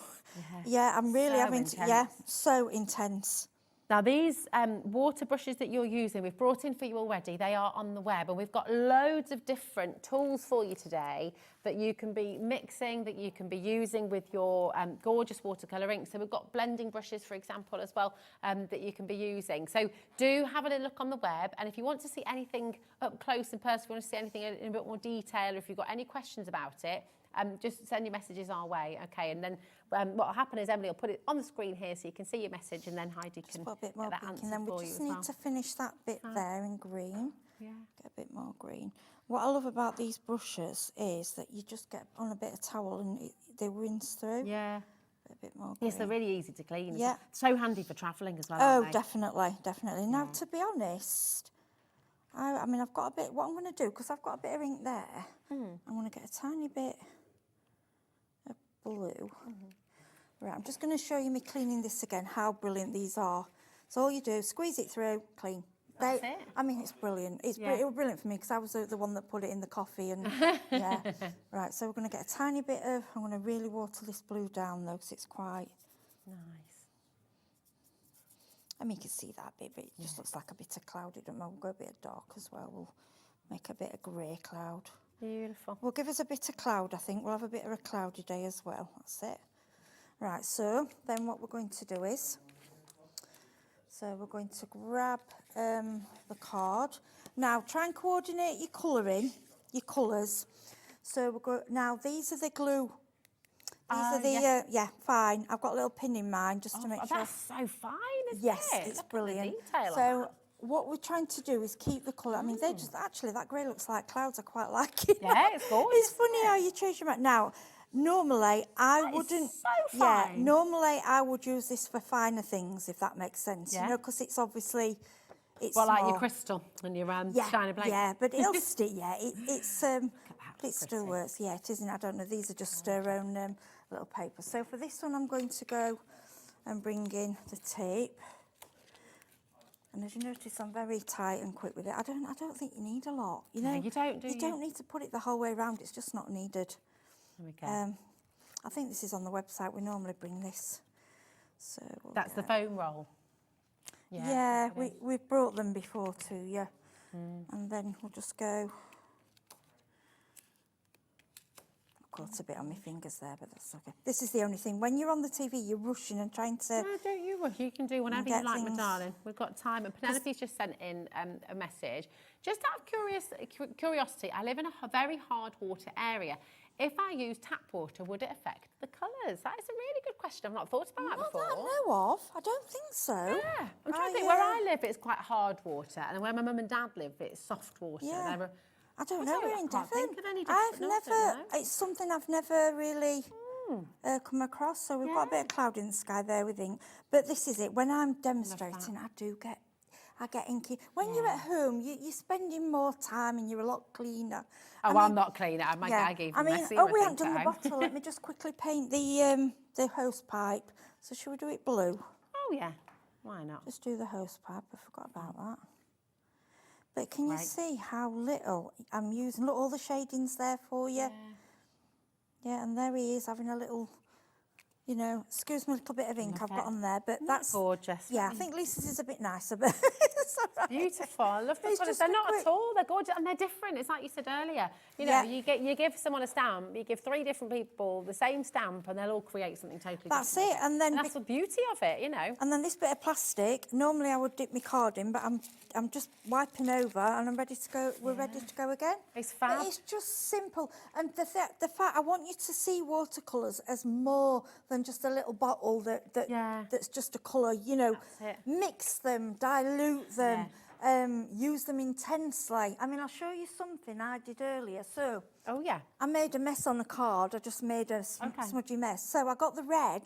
yeah, I'm really So having to, yeah, so intense. Now these water brushes that you're using, we've brought in for you already, they are on the web, and we've got loads of different tools for you today that you can be mixing, that you can be using with your gorgeous watercolour ink. So we've got blending brushes, for example, as well, that you can be using. So do have a little look on the web, and if you want to see anything up close and personal, if you want to see anything in a bit more detail, or if you've got any questions about it, just send your messages our way, okay? And then what will happen is Emily will put it on the screen here so you can see your message, and then Heidi can Put a bit get more that pink, answered and then we for you just as need well. to finish that bit there in green. Yeah. Get a bit more green. What I love about these brushes is that you just get on a bit of towel and they rinse through. Yeah. A bit more green. Yes, they're really easy to clean. Yeah. So handy for travelling as well, Oh, aren't they? definitely, definitely. Now, to be honest, I mean, I've got a bit, what I'm going to do, because I've got a bit of ink there, I'm going to get a tiny bit of blue. Right, I'm just going to show you me cleaning this again, how brilliant these are. So all you do, squeeze it through, clean. That's it. I mean, it's brilliant. It was brilliant for me because I was the one that put it in the coffee and yeah. Right, so we're going to get a tiny bit of, I'm going to really water this blue down though because it's quite nice. I mean, you can see that bit, but it just looks like a bit of cloud. We'll go a bit of dark as well. We'll make a bit of grey cloud. Beautiful. We'll give us a bit of cloud, I think. We'll have a bit of a cloudy day as well. That's it. Right, so then what we're going to do is, so we're going to grab the card. Now, try and coordinate your colouring, your colours. So we're going, now these are the glue. These are the, yeah, fine. I've got a little pin in mine just to make sure. That's so fine, isn't yes, it? it's Look brilliant. At the detail So what we're trying to do is keep the colour. I mean, they just, actually, that grey looks like clouds. I quite like it. Yeah, it's gorgeous. It's funny how you change your mind. Now, normally, I wouldn't. So yeah, fine. normally I would use this for finer things, if that makes sense. Yeah. You know, because it's obviously, it's well, like more, your crystal and your yeah, shiny blade. yeah, but it'll stick. Yeah, it still works. Yeah, it isn't. I don't know. These are just their own little paper. So for this one, I'm going to go and bring in the tape. And as you notice, I'm very tight and quick with it. I don't think you need a lot. You know, No, you don't, do you? You don't need to put it the whole way around. It's just not needed. There we go. I think this is on the website. We normally bring this. So That's the foam roll. Yeah, we've brought them before to you. And then we'll just go. I've got a bit on my fingers there, but that's okay. This is the only thing. When you're on the TV, you're rushing and trying to. No, don't you rush. You can do whatever you get like, my things. darling. We've got time. And Penelope's just sent in a message. Just out of curiosity, I live in a very hard water area. If I use tap water, would it affect the colours? That is a really good question. I've not thought about that before. Not that I know of. I don't think so. Yeah, I'm trying to think. Where I live, it's quite hard water, and where my mum and dad live, it's soft water. Yeah. I don't know. We're in can't Devon. think of any I've different. never. It's something I've never really come across. So we've got a bit of cloud in the sky there with ink. But this is it. When I'm demonstrating, I get inky. When you're at home, you're spending more time and you're a lot cleaner. Oh, I'm not cleaner. I gave you messy. We haven't done the bottle. Let me just quickly paint the hose pipe. So should we do it blue? Oh yeah, why not? Just do the hose pipe. I forgot about that. But can you see how little I'm using? Look, all the shadings there for you. Yeah, and there he is having a little, you know, excuse me, a little bit of ink I've got on there, but that's gorgeous. Yeah, I think Lisa's is a bit nicer, but it's all right. Beautiful. I love the It's colours. just They're a not quick- at all. They're gorgeous and they're different. It's like you said earlier. You know, you give someone a stamp, you give 3 different people the same stamp, and they'll all create something totally That's different. it, and then that's the beauty of it, you know. And then this bit of plastic. Normally I would dip my card in, but I'm just wiping over, and I'm ready to go. We're ready to go again. It's fab. But it's just simple, and the fact I want you to see watercolours as more than just a little bottle that's just a colour. You know, mix them, dilute them. Use them intensely. I mean, I'll show you something I did earlier. So, I made a mess on the card. I just made a smudgy mess. So I got the red,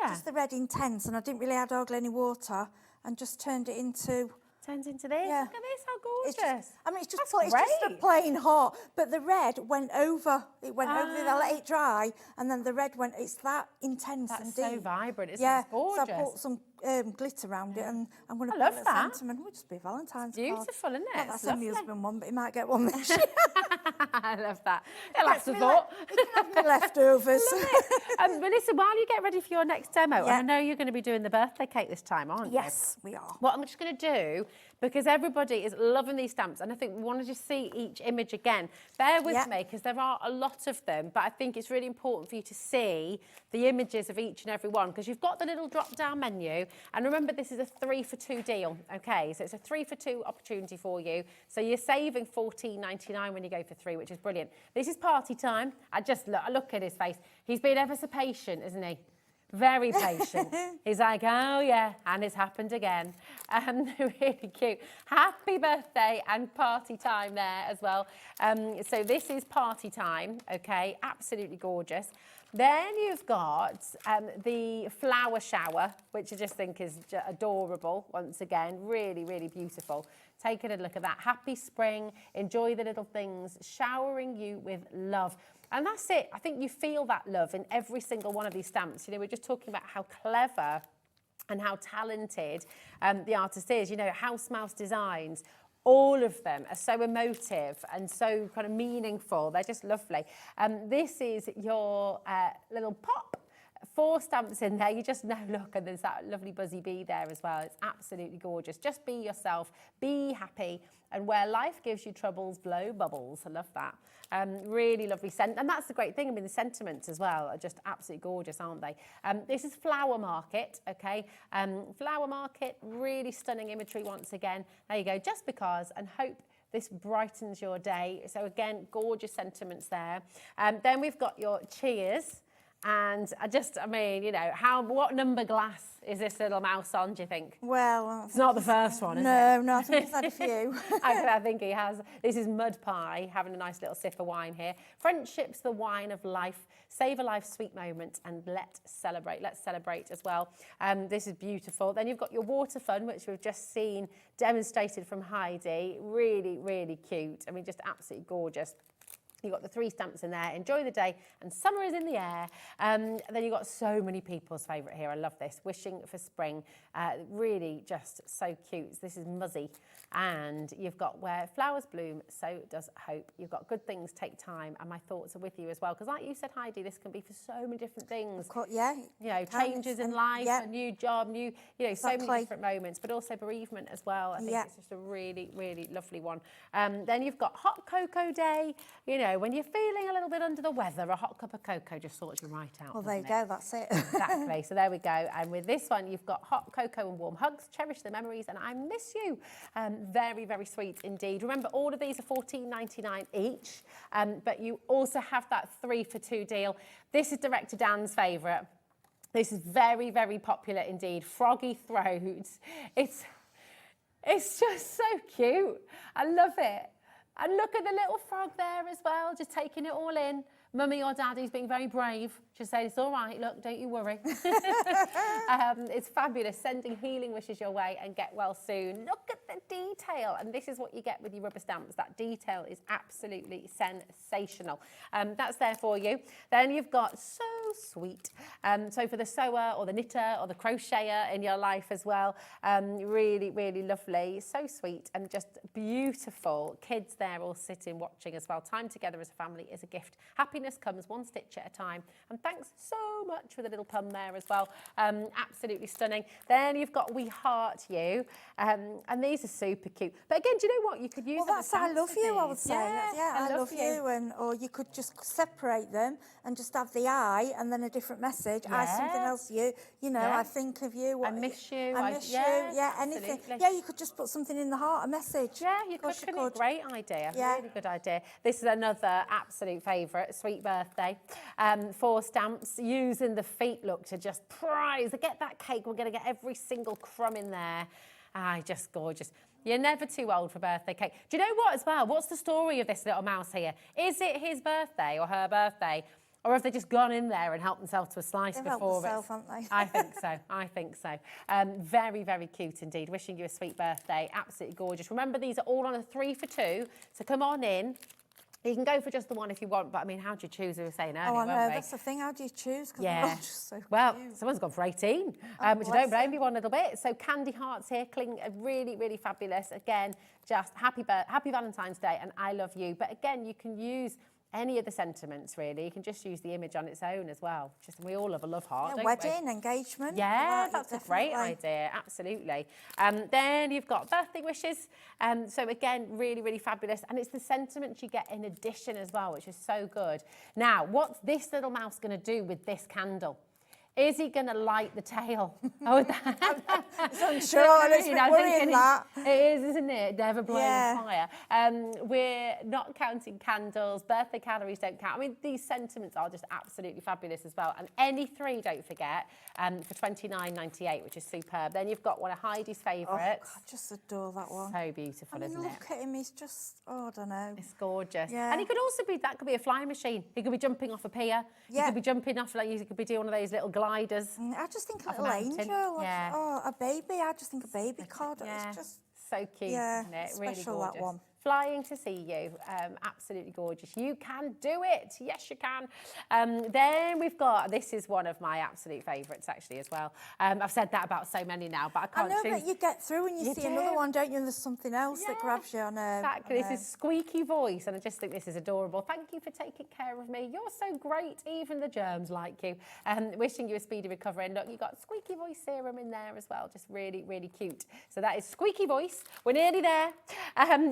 just the red intense, and I didn't really add hardly any water, and just turned it into. Turns into this. Yeah. Look at this, how gorgeous. It's just a plain hot, but the red went over. It went over. I let it dry, and then the red went. It's that intense and deep. That's so vibrant. It's yeah. gorgeous. So I put some glitter around it, and I'm going to I put love a little that. sentiment. It would just be a Valentine's Beautiful, card. isn't it? Not that It's send my lovely. husband one, but he might get one this year. I love that. It'll have to thought. He can have my leftovers. But listen, while you get ready for your next demo, and Yeah. I know you're going to be doing the birthday cake this time, aren't you? Yes, we are. What I'm just going to do, because everybody is loving these stamps, and I think we want to just see each image again. Bear with me, because there are a lot of them, but I think it's really important for you to see the images of each and every one, because you've got the little drop-down menu, and remember, this is a 3 for 2 deal, okay? So it's a 3 for 2 opportunity for you. So you're saving $14.99 when you go for 3, which is brilliant. This is party time. I look at his face. He's been ever so patient, isn't he? Very patient. He's like, oh yeah, and it's happened again. Really cute. Happy birthday and party time there as well. So this is party time, okay? Absolutely gorgeous. Then you've got the flower shower, which I just think is adorable once again. Really, really beautiful. Take a look at that. Happy spring. Enjoy the little things, showering you with love. And that's it. I think you feel that love in every single one of these stamps. You know, we're just talking about how clever and how talented the artist is. You know, House Mouse Designs, all of them are so emotive and so kind of meaningful. They're just lovely. This is your little pop. 4 stamps in there, you just know, look, and there's that lovely buzzy bee there as well. It's absolutely gorgeous. Just be yourself, be happy, and where life gives you troubles, blow bubbles. I love that. Really lovely scent, and that's the great thing. I mean, the sentiments as well are just absolutely gorgeous, aren't they? This is Flower Market, okay? Flower Market, really stunning imagery once again. There you go, just because, and hope this brightens your day. So again, gorgeous sentiments there. Then we've got your cheers. And I mean, you know, what number glass is this little mouse on, do you think? Well, it's not the first one, is it? No, I think he's had a few. I think he has. This is Mud Pie, having a nice little sip of wine here. Friendship's the wine of life. Savor life's sweet moments and let's celebrate. Let's celebrate as well. This is beautiful. Then you've got your water fun, which we've just seen demonstrated from Heidi. Really, really cute. I mean, just absolutely gorgeous. You've got the 3 stamps in there. Enjoy the day, and summer is in the air. Then you've got so many people's favourite here. I love this. Wishing for spring. Really just so cute. This is Muzzy. And you've got where flowers bloom, so does hope. You've got good things take time, and my thoughts are with you as well. Because like you said, Heidi, this can be for so many different things. Yeah. You know, changes in life, a new job, so many different moments, but also bereavement as well. I think it's just a really, really lovely one. Then you've got Hot Cocoa Day. You know, when you're feeling a little bit under the weather, a hot cup of cocoa just sorts you right out. Well, there you go, that's it. Exactly, so there we go. And with this one, you've got hot cocoa and warm hugs, cherish the memories, and I miss you. Very, very sweet indeed. Remember, all of these are $14.99 each, but you also have that 3 for 2 deal. This is Director Dan's favourite. This is very, very popular indeed. Froggy Throats. It's just so cute. I love it. And look at the little frog there as well, just taking it all in. Mummy or Daddy's being very brave. Just saying, it's all right, look, don't you worry. It's fabulous, sending healing wishes your way and get well soon. Look at the detail. And this is what you get with your rubber stamps. That detail is absolutely sensational. That's there for you. Then you've got so sweet. So for the sewer or the knitter or the crocheter in your life as well, really, really lovely. So sweet and just beautiful. Kids there all sitting, watching as well. Time together as a family is a gift. Happiness comes one stitch at a time. And thanks so much for the little pun there as well. Absolutely stunning. Then you've got We Heart You. And these are super cute. But again, do you know what? You could use them as I love you, I would these. say. I love you. Or you could just separate them and just have the I and then a different message. I something else, you know, I think of you. I miss you. I miss you. Yeah, anything. Absolutely. Yeah, you could just put something in the heart, a message. Yeah, you could. Great idea. Yeah. Really good idea. This is another absolute favourite, Sweet Birthday. 4 stamps, using the feet look to just prize. Get that cake. We're going to get every single crumb in there. Just gorgeous. You're never too old for birthday cake. Do you know what as well? What's the story of this little mouse here? Is it his birthday or her birthday? Or have they just gone in there and helped themselves to a slice They've before helped themselves, haven't they? I think so. I think so. Very, very cute indeed. Wishing you a sweet birthday. Absolutely gorgeous. Remember, these are all on a 3 for 2. So come on in. You can go for just the one if you want, but I mean, how do you choose? We were saying earlier, Oh, I know, weren't we? that's the thing. How do you choose? 'Cause Yeah. they're all just so Well, cute. someone's gone for 18, which I bless don't blame you one little bit. So candy hearts here, cling really, really fabulous. Again, just happy Valentine's Day and I love you. But again, you can use any of the sentiments really. You can just use the image on its own as well. Just we all love a love heart, don't wedding, we? engagement. Yeah, that's a great idea, absolutely. Then you've got birthday wishes. So again, really, really fabulous. And it's the sentiments you get in addition as well, which is so good. Now, what's this little mouse going to do with this candle? Is he going to light the tail? Oh, I'm sure it's worrying that. It is, isn't it? Never blowing fire. We're not counting candles. Birthday calories don't count. I mean, these sentiments are just absolutely fabulous as well. And any three, don't forget, for $29.98, which is superb. Then you've got one of Heidi's favourites. Oh, I just adore that one. So beautiful, isn't it? Look at him. He's just, I don't know. It's gorgeous. Yeah. And he could also be, that could be a flying machine. He could be jumping off a pier. Yeah. He could be jumping off, like, he could be doing one of those little gliders. I just think a Off a little mountain. angel. Yeah. Oh, a baby. I just think a baby card. Yeah. It's just so cute, isn't it? Really special, gorgeous. that one. Flying to see you, absolutely gorgeous. You can do it, yes you can. Then we've got, this is one of my absolute favourites actually as well. I've said that about so many now, but I can't choose. I know, but you get through and you see another one, don't you? And there's something else that grabs you. I know. Exactly, this is Squeaky Voice, and I just think this is adorable. Thank you for taking care of me. You're so great, even the germs like you. Wishing you a speedy recovery. And look, you've got Squeaky Voice serum in there as well, just really, really cute. So that is Squeaky Voice. We're nearly there.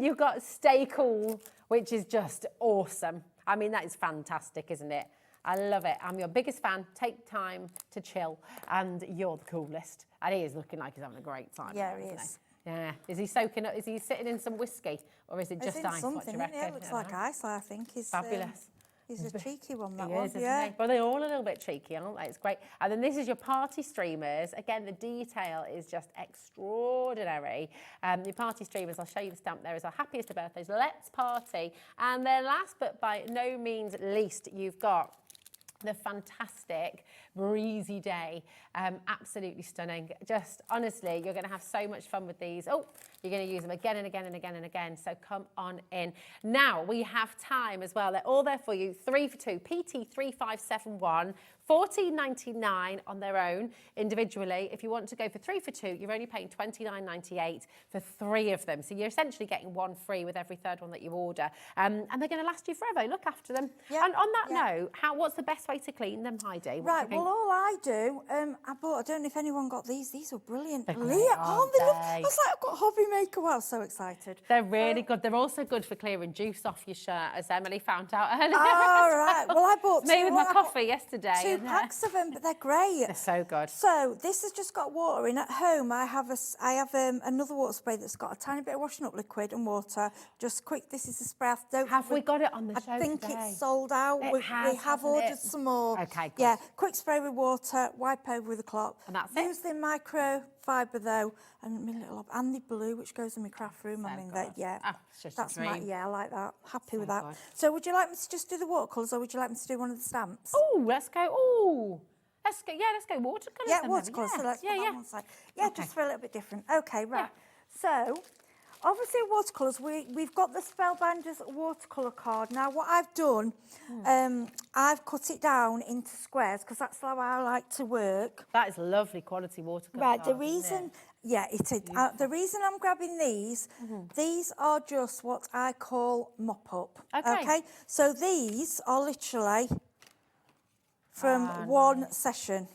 You've got Stay Cool, which is just awesome. I mean, that is fantastic, isn't it? I love it. I'm your biggest fan. Take time to chill, and you're the coolest. And he is looking like he's having a great time. Yeah, he is. Yeah. Is he soaking up? Is he sitting in some whiskey, or is it just ice? Something, what do you isn't reckon? it? Looks like ice. I think he's Fabulous. He's a cheeky one, that He one. is, isn't he? Well, they're all a little bit cheeky, aren't they? It's great. And then this is your party streamers. Again, the detail is just extraordinary. Your party streamers, I'll show you the stamp there, is our happiest of birthdays. Let's party. And then last but by no means least, you've got the fantastic breezy day. Absolutely stunning. Just honestly, you're going to have so much fun with these. Oh, you're going to use them again and again and again and again. So come on in. Now we have time as well. They're all there for you. 3 for 2. PT3571. $14.99 on their own individually. If you want to go for 3 for 2, you're only paying $29.98 for 3 of them. So you're essentially getting 1 free with every third one that you order. And they're going to last you forever. Look after them. Yeah. And on that note, what's the best way to clean them, Heidi? Right, well, all I do, I don't know if anyone got these. These are brilliant. They're Leah, great, oh, they look, I aren't was like, I've got HobbyMaker. Wow, so excited. They're really good. They're also good for clearing juice off your shirt, as Emily found out earlier. Oh, right. Well, I bought me two. with my coffee yesterday. 2 packs of them, but they're great. They're so good. So this has just got water in. At home, I have another water spray that's got a tiny bit of washing up liquid and water. Just quick, this is a spray. Have we got it on the show I think today? it's sold out. It We has, have hasn't ordered it? some more. Okay, good. Yeah, quick spray with water, wipe over with a cloth. And that's it? Use the microfiber though, and my little and the blue, which goes in my craft room. So I mean, good. yeah, It's just that's a dream. I like that. Happy with So that. good. So, would you like me to just do the watercolours, or would you like me to do one of the stamps? Oh, let's go. Oh, let's go. Yeah, let's go watercolours. Yeah, then, watercolours. maybe. So let's put that on one side. Yeah, Okay. just for a little bit different. Okay, right. So, obviously watercolours, we've got the Spellbinders watercolour card. Now, what I've done, I've cut it down into squares because that's how I like to work. That is lovely quality watercolour. Right, the card, isn't reason, it? yeah, it is. The reason I'm grabbing these are just what I call mop-up. Okay. So these are literally from one session.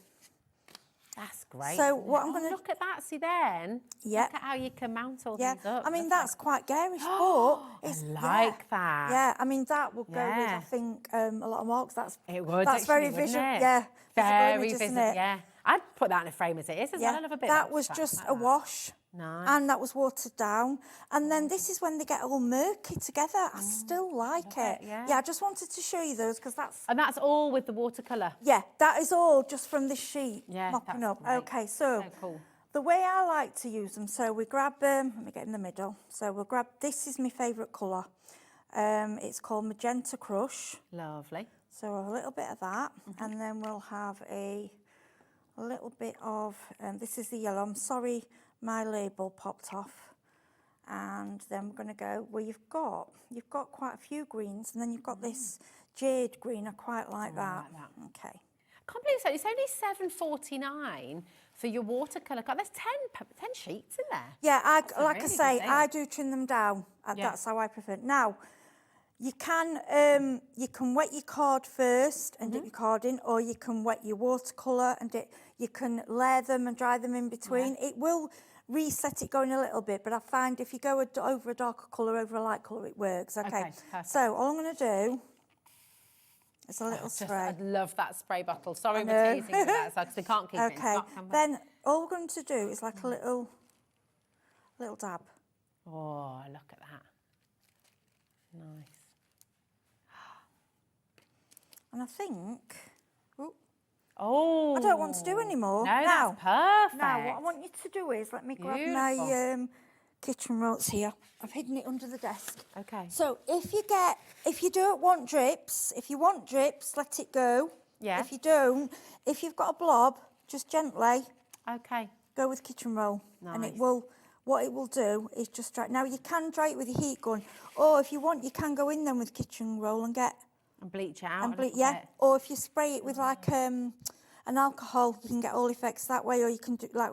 That's great. So isn't what it? I'm gonna- look at that. See then. Yeah. Look at how you can mount all Yeah, these up. I mean, Lovely. that's quite garish, but it's... I like that. Yeah, I mean, that would go with, Yeah. I think, a lot of marks. That's It would. That's very actually, visual. wouldn't it? Yeah. Very image, isn't visible. it? Yeah. I'd put that in a frame as it is as well. I love a bit of that was abstract just like a that. wash. Nice. And that was watered down. And then this is when they get all murky together. I still like it. yeah. I just wanted to show you those because that's... And that's all with the watercolour. Yeah, that is all just from this sheet, Yeah, mopping that's up. great. Okay, so cool. the way I like to use them, so we grab them, let me get in the middle. So we'll grab, this is my favourite colour. It's called Magenta Crush. Lovely. So a little bit of that, and then we'll have a little bit of, this is the yellow. I'm sorry, my label popped off. And then we're going to go where you've got quite a few greens, and then you've got this jade green. I quite like that. Okay. I can't believe so. It's only $7.49 for your watercolour card. There's 10 sheets in there. Yeah, like really I say, good I do trim them down. That's how I prefer it. Now, you can wet your card first and dip your card in, or you can wet your watercolour and you can layer them and dry them in between. It will reset it going a little bit, but I find if you go over a darker colour, over a light colour, it works. Okay, so all I'm going to do is a little spray. I love that spray bottle. Sorry we're teasing with that, because we can't keep it in stock. Then all we're going to do is like a little dab. Oh, look at that. Nice. And I think... Oh. I don't want to do any more. No, that's perfect. Now, what I want you to do is, let me grab my kitchen rolls here. I've hidden it under the desk. Okay. So if you don't want drips, if you want drips, let it go. Yeah. If you don't, if you've got a blob, just gently. Okay. Go with kitchen roll. Nice. And what it will do is just dry. Now you can dry it with your heat gun, or if you want, you can go in then with kitchen roll and get... And bleach it out. And or if you spray it with like an alcohol, you can get all effects that way, or you can do like...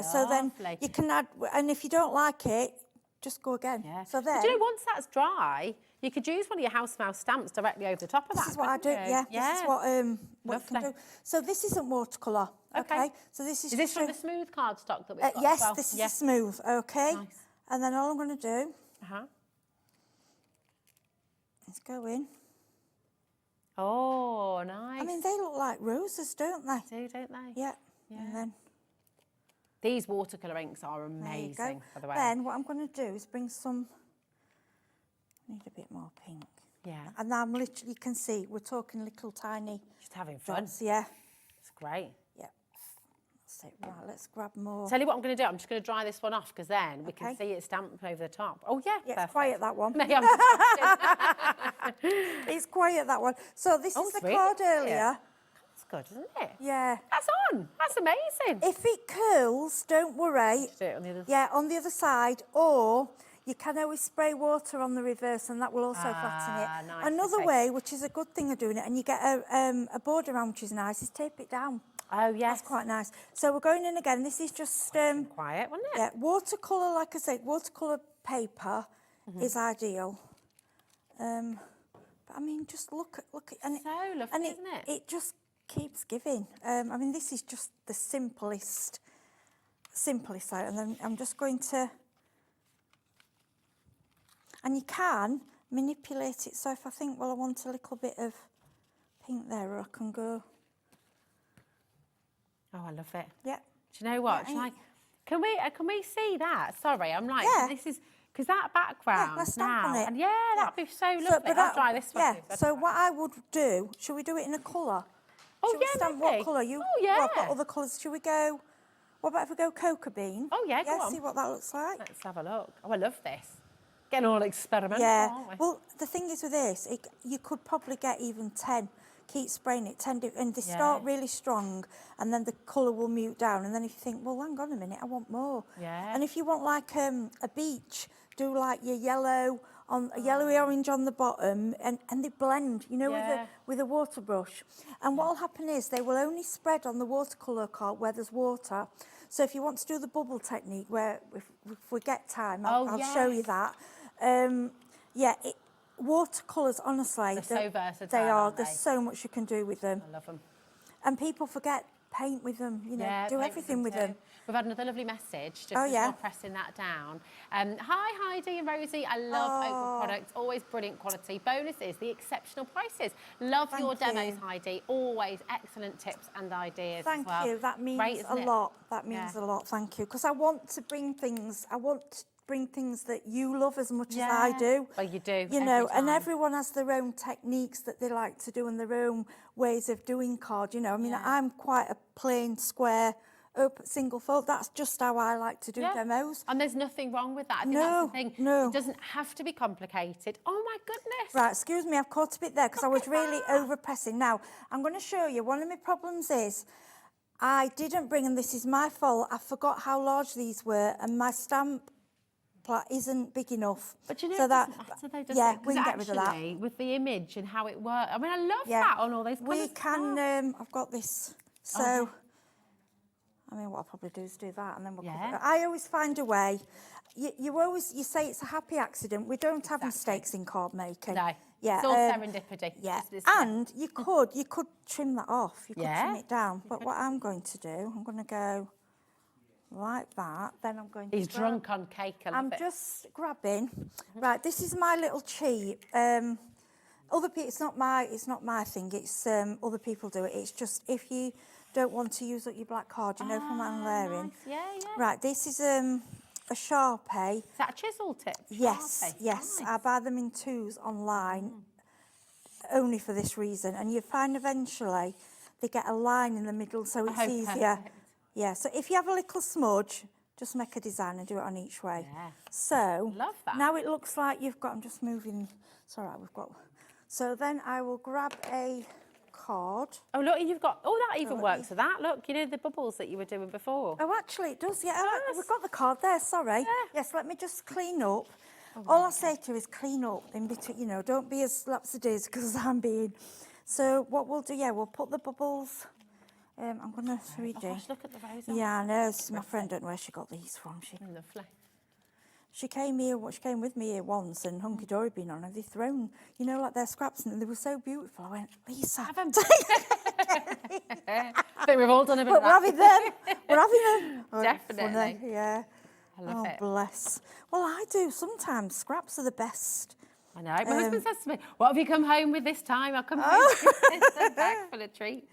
so then you can add, and if you don't like it, just go again. Yeah. So then... But you know, once that's dry, you could use one of your house mouse stamps directly over the top of that. This is what I do, yeah. This is what you can do. So this isn't watercolour, okay? So this is... Is this from the smooth cardstock that we've got yes, as well? this is the smooth, okay? Nice. And then all I'm going to do... Let's go in. Oh, nice. I mean, they look like roses, don't they? They do, don't they? Yeah. And then... These watercolour inks are amazing, by the way. Then what I'm going to do is bring some... I need a bit more pink. Yeah. And now I'm literally, you can see, we're talking little tiny... Just having fun. Dots, yeah. It's great. Yeah. That's it. Right, let's grab more. Tell you what I'm going to do. I'm just going to dry this one off, because then we can see it stamped over the top. Oh, yeah. Yeah, it's quiet, that one. It's quiet, that one. So this is the card earlier. That's good, isn't it? Yeah. That's on. That's amazing. If it curls, don't worry. Do it on the other side. Yeah, on the other side. Or you can always spray water on the reverse, and that will also flatten it. Nice. Another way, which is a good thing of doing it, and you get a border around, which is nice, is tape it down. Oh, yes. That's quite nice. So we're going in again. This is just... quiet, wasn't it? Yeah, watercolour, like I said, watercolour paper is ideal. But I mean, just look at... And so lovely, isn't it? It just keeps giving. I mean, this is just the simplest out. And then I'm just going to... And you can manipulate it. So if I think, well, I want a little bit of pink there, or I can go... Oh, I love it. Yeah. Do you know what? Yeah, can we see that? Sorry, I'm like, this is... Because that background let's stamp on it. And that'd be so lovely. I'll try this one. Yeah, so what I would do, should we do it in a colour? Oh, should we stamp what colour? yeah. I've got other colours. Should we go, what about if we go cocoa bean? Oh, yeah, go on. See what that looks like. Let's have a look. Oh, I love this. Getting all experimental, aren't we? Well, the thing is with this, you could probably get even 10. Keep spraying it, and they start really strong, and then the colour will mute down, and then if you think, well, hang on a minute, I want more. Yeah. And if you want like a beach, do like your yellow, a yellowy orange on the bottom, and they blend, you know, with a water brush. And what will happen is they will only spread on the watercolour card where there's water. So if you want to do the bubble technique, where if we get time, I'll show you that. Watercolours, honestly, they're so versatile. They are. There's so much you can do with them. I love them. And people forget paint with them. You know, do everything with them. We've had another lovely message. Just as we're pressing that down. Hi Heidi and Rosie. I love Oakwood products. Always brilliant quality. Bonus is the exceptional prices. Love your demos, Heidi. Always excellent tips and ideas. Thank as well. you. That means a lot. That means a lot. Thank you. Because I want to bring things. I want to bring things that you love as much as I do. Well, you do. You know, and everyone has their own techniques that they like to do and their own ways of doing card. You know, I mean, I'm quite a plain, square, open, single fold. That's just how I like to do demos. And there's nothing wrong with that. I think that's the thing. No. It doesn't have to be complicated. Oh my goodness. Right, excuse me, I've caught a bit there because I was really over-pressing. Now, I'm going to show you. One of my problems is I didn't bring, and this is my fault, I forgot how large these were, and my stamp isn't big enough. But you know, so it doesn't matter though, does yeah, it? we can get 'Cause rid of that. actually, with the image and how it works, I mean, I love Yeah. that on all those colours. We can, I've got this, so, yeah. I mean, what I'll probably do is do that, and then we'll Yeah. I always find a way. You say it's a happy accident. We don't have mistakes in card making. No. Yeah, It's all serendipity. Yeah, It's and you could trim that off. You could trim it down. But what I'm going to do, I'm going to go like that. Then I'm going to. He's drunk on cake. I love I'm it. just grabbing. Right, this is my little cheat. Other people, it's not my thing. It's other people do it. It's just if you don't want to use up your black card, you know, from what I'm wearing. Nice. Yeah, yeah. Right, this is a Sharpie. Is that a chisel tip? Yes, Sharpie? yes. Nice. I buy them in twos online, only for this reason. And you find eventually they get a line in the middle, so it's easier. Perfect. Yeah. So if you have a little smudge, just make a design and do it on each way. Yeah. So Love that. now it looks like you've got. I'm just moving. It's all right. We've got. So then I will grab a card. Oh, look, you've got. Oh, that even works for that. Look, you know the bubbles that you were doing before. Oh, actually, it does. Yeah, we've got the card there. Sorry. Yeah. Yes, let me just clean up. All I say to you is clean up in between. You know, don't be as lapsadaisical as I'm being. So what we'll do, we'll put the bubbles. I'm gonna 3D. Oh gosh, look at the rose. Yeah, I know. This is my friend. Don't know where she got these from. Lovely. She came here. She came with me here once, and hunky dory been on. And they thrown, you know, like their scraps, and they were so beautiful. I went, Lisa. Have them. I think we've all done a bit of But that. we're having them. We're having them. Oh, Definitely. funny, yeah. I love it. Bless. Well, I do sometimes. Scraps are the best. I know. My husband says to me, "What have you come home with this time?" I'll come home with a bag full of treats.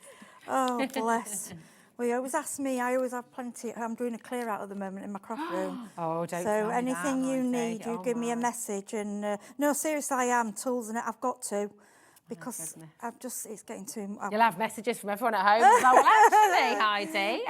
Oh, bless. Well, you always ask me. I always have plenty. I'm doing a clear out at the moment in my craft room. Oh, don't So tell me anything that, you Heidi. need, you give me a message. And no, seriously, I am tools, and I've got to, because it's getting too. You'll have messages from everyone at home. Well, actually, Heidi,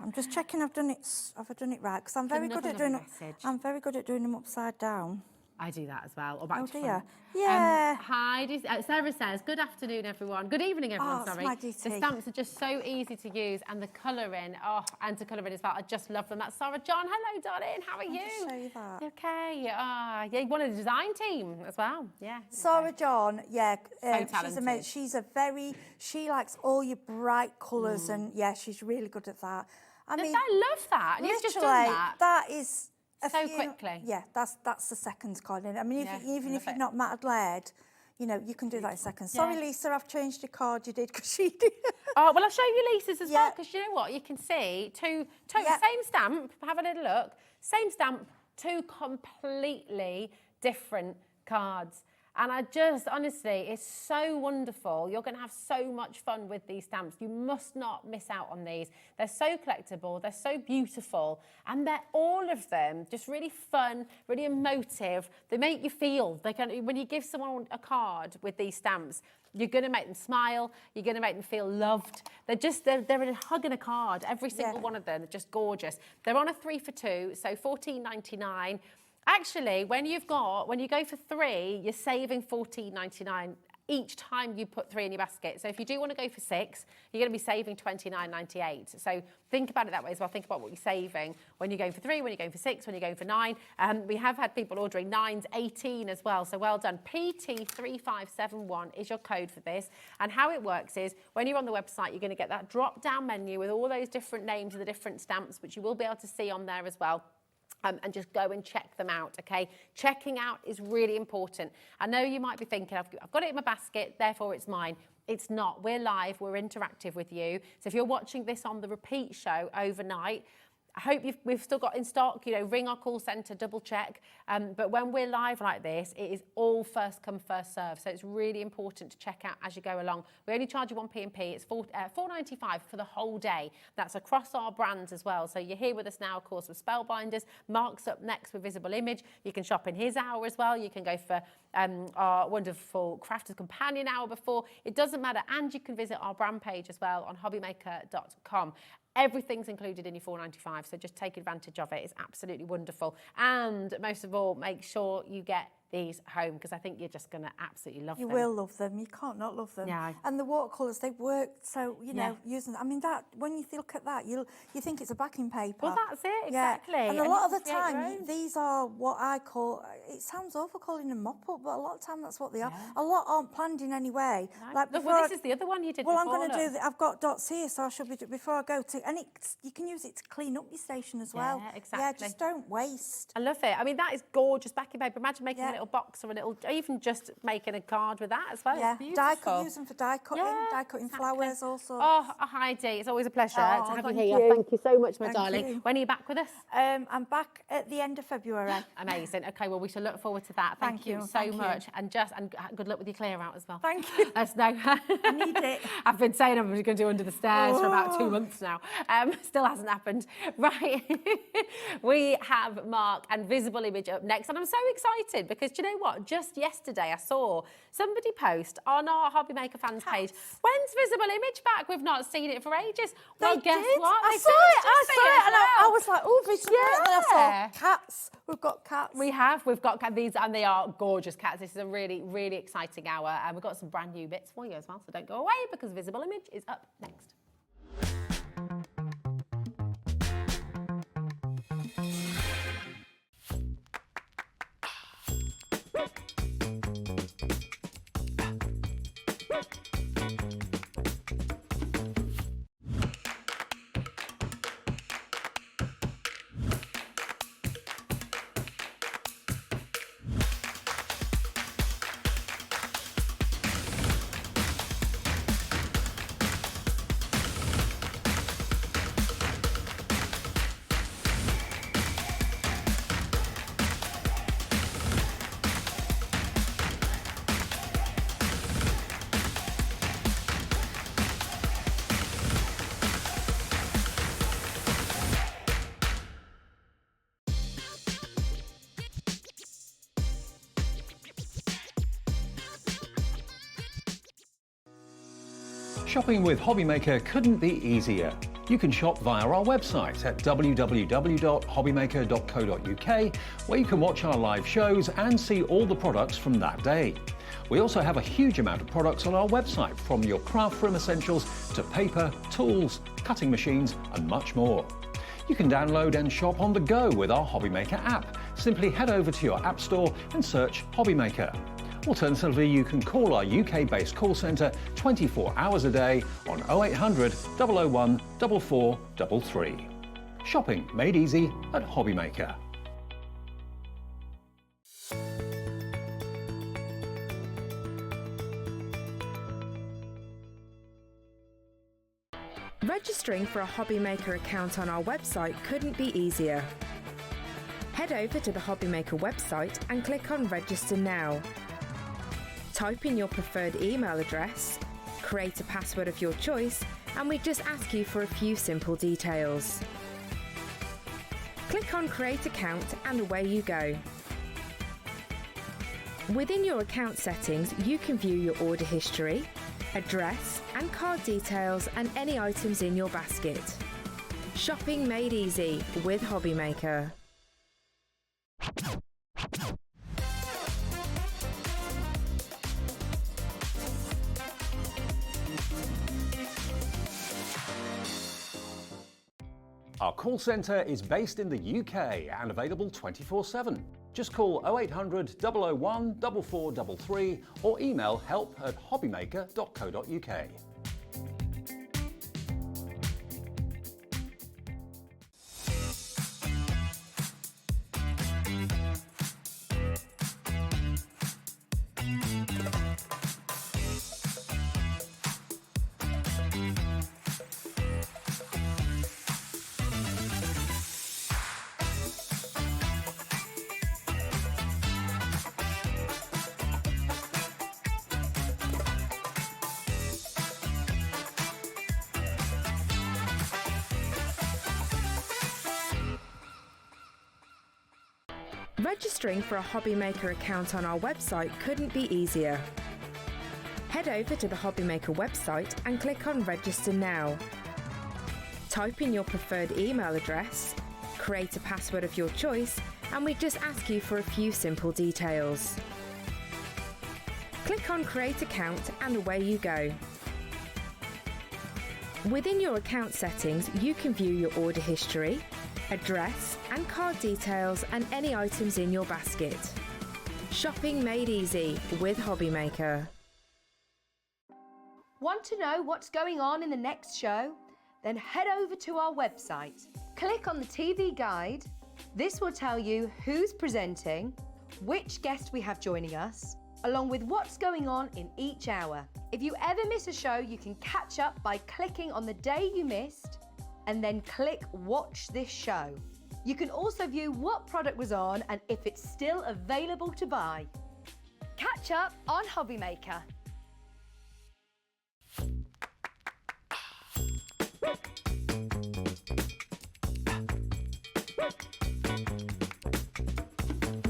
I'm just checking. Have I done it right? Because I'm very good at doing. I'm very good at doing them upside down. I do that as well, or back to dear. front. Yeah. Heidi, Sarah says, good afternoon, everyone. Good evening, everyone, it's sorry. my The DT. stamps are just so easy to use, and the colouring, and to colour in as well. I just love them. That's Sarah John. Hello, darling. How are you? Just show you that. Okay. Yeah, one of the design team as well. Yeah. Sarah John, talented. she's amazing. She likes all your bright colours, and she's really good at that. I mean, I love that. And you've just done literally, that. That is so quickly. Yeah, that's the second card. I mean, even if love you're it. not matted lead, you know, you can do that in seconds. Sorry, Lisa, I've changed your card. You did, because she did. Oh, well, I'll show you Lisa's as well, because you know what? You can see same stamp. Have a little look. Same stamp, two completely different cards. And honestly, it's so wonderful. You're going to have so much fun with these stamps. You must not miss out on these. They're so collectible, they're so beautiful, and they're all of them just really fun, really emotive. They make you feel. When you give someone a card with these stamps, you're going to make them smile. You're going to make them feel loved. They're a hug and a card. Every single one of them. They're just gorgeous. They're on a 3 for 2, so $14.99. Actually, when you go for 3, you're saving $14.99 each time you put 3 in your basket. So if you do want to go for 6, you're going to be saving $29.98. So think about it that way as well. Think about what you're saving when you're going for 3, when you're going for 6, when you're going for 9. We have had people ordering 9s, 18 as well. So well done. PT3571 is your code for this. And how it works is when you're on the website, you're going to get that drop-down menu with all those different names of the different stamps, which you will be able to see on there as well. And just go and check them out, okay? Checking out is really important. I know you might be thinking, I've got it in my basket, therefore it's mine. It's not. We're live, we're interactive with you. So if you're watching this on the repeat show overnight, I hope we've still got in stock, ring our call centre, double check. But when we're live like this, it is all first come, first serve. So it's really important to check out as you go along. We only charge you 1 P&P. It's $4.95 for the whole day. That's across our brands as well. So you're here with us now, of course, with Spellbinders. Mark's up next with Visible Image. You can shop in his hour as well. You can go for our wonderful Crafters Companion hour before. It doesn't matter. And you can visit our brand page as well on hobbymaker.com. Everything's included in your $4.95, so just take advantage of it. It's absolutely wonderful. And most of all, make sure you get these home because I think you're just going to absolutely love You them. will love them. You can't not love them. No. And the watercolours, they work. So you know, using. I mean, that when you look at that, you think it's a backing paper. Well, that's it, Yeah. exactly. And a And lot you of the can create your time, own. these are what I call. It sounds awful calling them mop-up, but a lot of time that's what they are. A lot aren't planned in any way. No. Like Look, before well, this is the other one you did Well, before, I'm going to look. do. I've got dots here, so I should be before I go to. And you can use it to clean up your station as well. Yeah, exactly. Yeah, just don't waste. I love it. I mean, that is gorgeous backing paper. Imagine making a little box or a little, even just making a card with that as well. Yeah, It's beautiful. use them for die cutting, flowers also. Oh, Heidi, it's always a pleasure Oh, to have you thank here. you. Thank you so much, my Thank darling. you. When are you back with us? I'm back at the end of February. Amazing. Okay, well, we shall look forward to that. Thank you so thank you. much. And good luck with your clear out as well. Thank you. Let us know. I need it. I've been saying I'm going to do under the stairs for about 2 months now. Still hasn't happened. Right. We have Mark and Visible Image up next. And I'm so excited because do you know what? Just yesterday I saw somebody post on our HobbyMaker fans page, when's Visible Image back? We've not seen it for ages. Well, They guess did. what? I They saw sent it. to I see saw it, as and I was like, oh, Visible. And then I Yeah. saw cats. We've got cats. We've got these, and they are gorgeous cats. This is a really, really exciting hour, and we've got some brand new bits for you as well. So don't go away because Visible Image is up next. Shopping with HobbyMaker couldn't be easier. You can shop via our website at www.hobbymaker.co.uk, where you can watch our live shows and see all the products from that day. We also have a huge amount of products on our website, from your craft room essentials to paper, tools, cutting machines and much more. You can download and shop on the go with our HobbyMaker app. Simply head over to your app store and search HobbyMaker. Alternatively, you can call our UK-based call centre 24 hours a day on 0800 001 4433. Shopping made easy at HobbyMaker. Registering for a HobbyMaker account on our website couldn't be easier. Head over to the HobbyMaker website and click on Register Now. Type in your preferred email address, create a password of your choice, and we just ask you for a few simple details. Click on Create Account and away you go. Within your account settings, you can view your order history, address and card details and any items in your basket. Shopping made easy with HobbyMaker. Our call centre is based in the UK and available 24/7. Just call 0800 001 4433 or email help@hobbymaker.co.uk. Registering for a HobbyMaker account on our website couldn't be easier. Head over to the HobbyMaker website and click on Register Now. Type in your preferred email address, create a password of your choice, and we just ask you for a few simple details. Click on Create Account and away you go. Within your account settings, you can view your order history, address and card details and any items in your basket. Shopping made easy with HobbyMaker. Want to know what's going on in the next show? Then head over to our website. Click on the TV guide. This will tell you who's presenting, which guest we have joining us, along with what's going on in each hour. If you ever miss a show, you can catch up by clicking on the day you missed and then click Watch This Show. You can also view what product was on and if it's still available to buy. Catch up on HobbyMaker.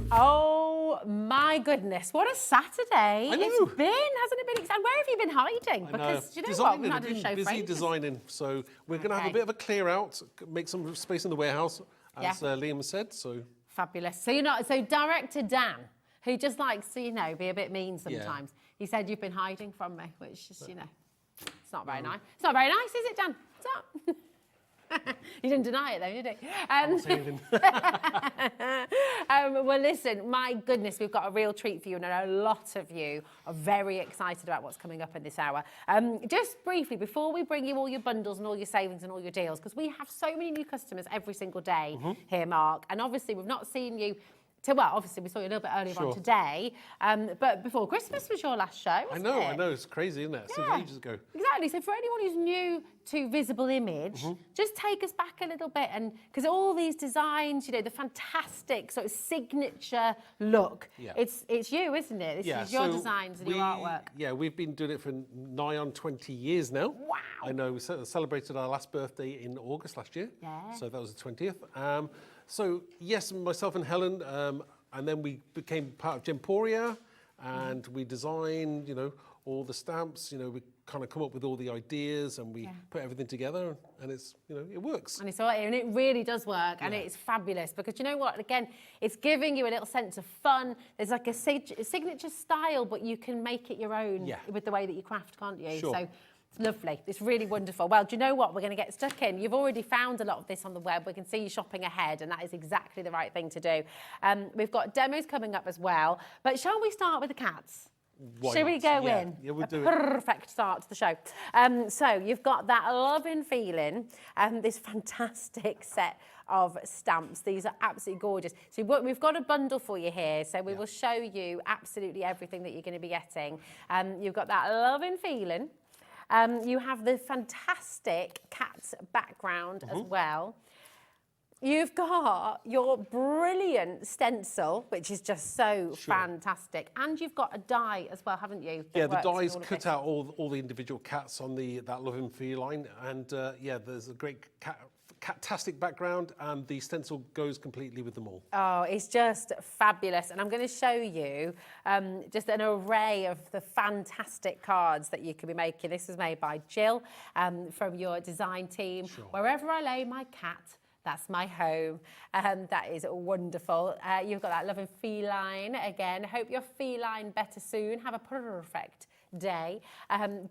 Oh my goodness, what a Saturday I know. it's been, hasn't it been exciting? Where have you been hiding? Because you know what, we've not done a show for busy ages. designing, so we're going to have a bit of a clear out, make some space in the warehouse, as Liam said. So fabulous. So you're not. So director Dan, who just likes to, you know, be a bit mean sometimes. He said you've been hiding from me, which is, you know, it's not very nice. It's not very nice, is it, Dan? What's up? You didn't deny it though, did you? Well, listen, my goodness, we've got a real treat for you, and I know a lot of you are very excited about what's coming up in this hour. Just briefly, before we bring you all your bundles and all your savings and all your deals, because we have so many new customers every single day here, Mark, and obviously we've not seen you well, obviously we saw you a little bit earlier on today, but before Christmas was your last show, wasn't it? I know, it's crazy, isn't it? It seems ages ago. Exactly, so for anyone who's new to Visible Image, just take us back a little bit, and because all these designs, you know, the fantastic sort of signature look, it's you, isn't it? This is your designs and your artwork. Yeah, we've been doing it for nigh on 20 years now. Wow. I know, we celebrated our last birthday in August last year, so that was the 20th. So yes, myself and Helen, and then we became part of Gemporia, and we designed, you know, all the stamps. You know, we kind of come up with all the ideas, and we put everything together, and it's, you know, it works. And it really does work, and it's fabulous because you know what? Again, it's giving you a little sense of fun. There's like a signature style, but you can make it your own with the way that you craft, can't you? Sure. So, it's lovely. It's really wonderful. Well, do you know what? We're going to get stuck in. You've already found a lot of this on the web. We can see you shopping ahead, and that is exactly the right thing to do. We've got demos coming up as well. But shall we start with the cats? Shall we go in? Yeah, we'll do it. Perfect start to the show. So you've got that loving feeling, this fantastic set of stamps. These are absolutely gorgeous. So we've got a bundle for you here, so we will show you absolutely everything that you're going to be getting. You've got that loving feeling. You have the fantastic cat background as well. You've got your brilliant stencil, which is just so fantastic. And you've got a die as well, haven't you? Yeah, the die's cut out all the individual cats on that loving feline. And there's a great catastic background, and the stencil goes completely with them all. Oh, it's just fabulous. And I'm going to show you just an array of the fantastic cards that you could be making. This was made by Jill from your design team. Wherever I lay my cat, that's my home. That is wonderful. You've got that loving feline again. Hope your feline better soon. Have a perfect day.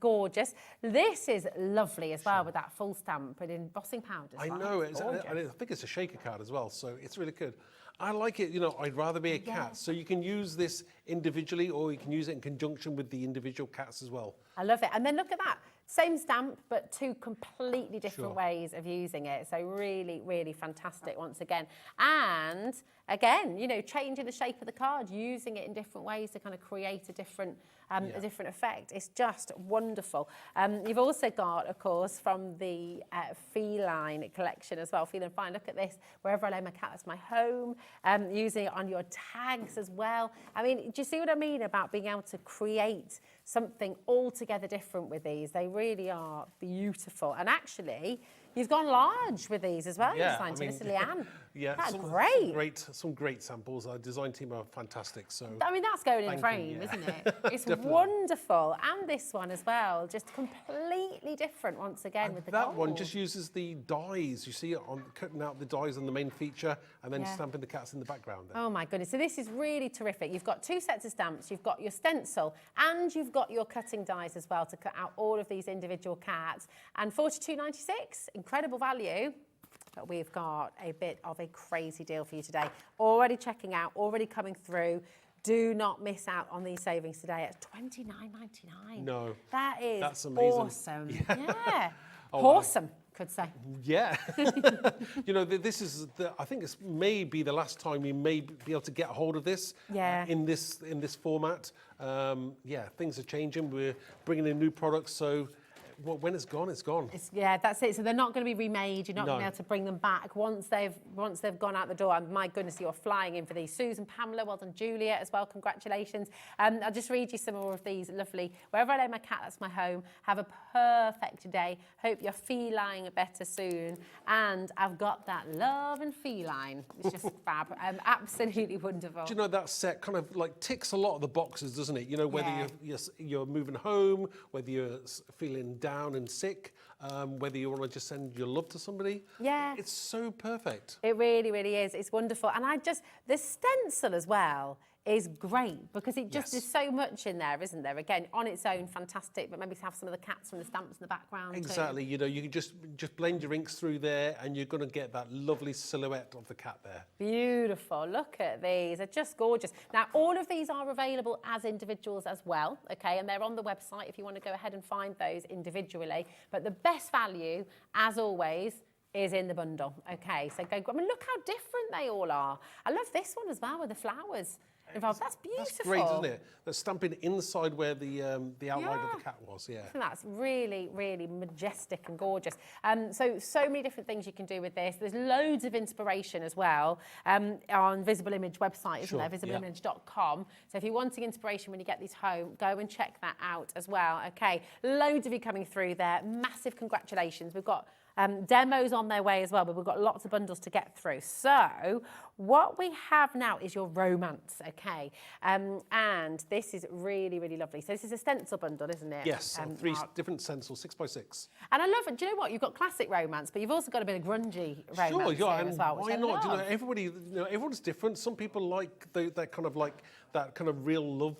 Gorgeous. This is lovely as well with that full stamp and embossing powder. I know, and I think it's a shaker card as well, so it's really good. I like it, you know, I'd rather be a cat. So you can use this individually, or you can use it in conjunction with the individual cats as well. I love it. And then look at that. Same stamp, but two completely different ways of using it. So really, really fantastic once again. And again, you know, changing the shape of the card, using it in different ways to kind of create a different effect. It's just wonderful. You've also got, of course, from the feline collection as well, Feeling Fine. Look at this. Wherever I lay my cat, that's my home. Using it on your tags as well. I mean, do you see what I mean about being able to create something altogether different with these? They really are beautiful. And actually, you've gone large with these as well. Yeah, You've signed to Miss Leanne. Yeah, That's great. Some great samples. Our design team are fantastic. So I mean, that's going in the thank you, frame, yeah. isn't it? It's wonderful. And this one as well, just completely different once again with the that gold. one just uses the dies. You see it on cutting out the dies on the main feature and then stamping the cats in the background there. Oh my goodness, so this is really terrific. You've got 2 sets of stamps, you've got your stencil, and you've got your cutting dies as well to cut out all of these individual cats. And $42.96, incredible value. But we've got a bit of a crazy deal for you today. Already checking out, already coming through. Do not miss out on these savings today at $29.99. No. That's amazing. Awesome. Yeah. Oh, awesome, could say. Yeah. You know, this is, I think this may be the last time we may be able to get a hold of this in this format. Yeah, things are changing. We're bringing in new products, so when it's gone, it's gone. Yeah, that's it. So they're not going to be remade. You're not going to be able to bring them back once they've gone out the door. And my goodness, you're flying in for these. Susan, Pamela, well done, Julia as well. Congratulations. I'll just read you some more of these. Lovely. Wherever I lay my cat, that's my home. Have a perfect day. Hope you're feline better soon. And I've got that love and feline. It's just fab. Absolutely wonderful. Do you know that set kind of like ticks a lot of the boxes, doesn't it? You know, whether you're moving home, whether you're feeling down and sick, whether you want to just send your love to somebody. Yeah. It's so perfect. It really, really is. It's wonderful. And the stencil as well is great because it just is so much in there, isn't there? Again, on its own, fantastic, but maybe to have some of the cats from the stamps in the background Exactly. too. You know, you can just blend your inks through there and you're going to get that lovely silhouette of the cat there. Beautiful. Look at these. They're just gorgeous. Now, all of these are available as individuals as well, okay? And they're on the website if you want to go ahead and find those individually. But the best value, as always, is in the bundle, okay? So go, I mean, look how different they all are. I love this one as well with the flowers involved. That's beautiful. That's great, isn't it? They're stamping inside where the outline of the cat was, yeah. I think that's really, really majestic and gorgeous. So many different things you can do with this. There's loads of inspiration as well on Visible Image website, isn't there? visibleimage.com. So if you're wanting inspiration when you get these home, go and check that out as well. Okay, loads of you coming through there. Massive congratulations. We've got demos on their way as well, but we've got lots of bundles to get through. So what we have now is your romance, okay? And this is really, really lovely. So this is a stencil bundle, isn't it? Yes, 3 different stencils, 6x6. And I love it. Do you know what? You've got classic romance, but you've also got a bit of grungy romance Sure, yeah, here as well, why not? You know, everyone's different. Some people like that kind of like that kind of real love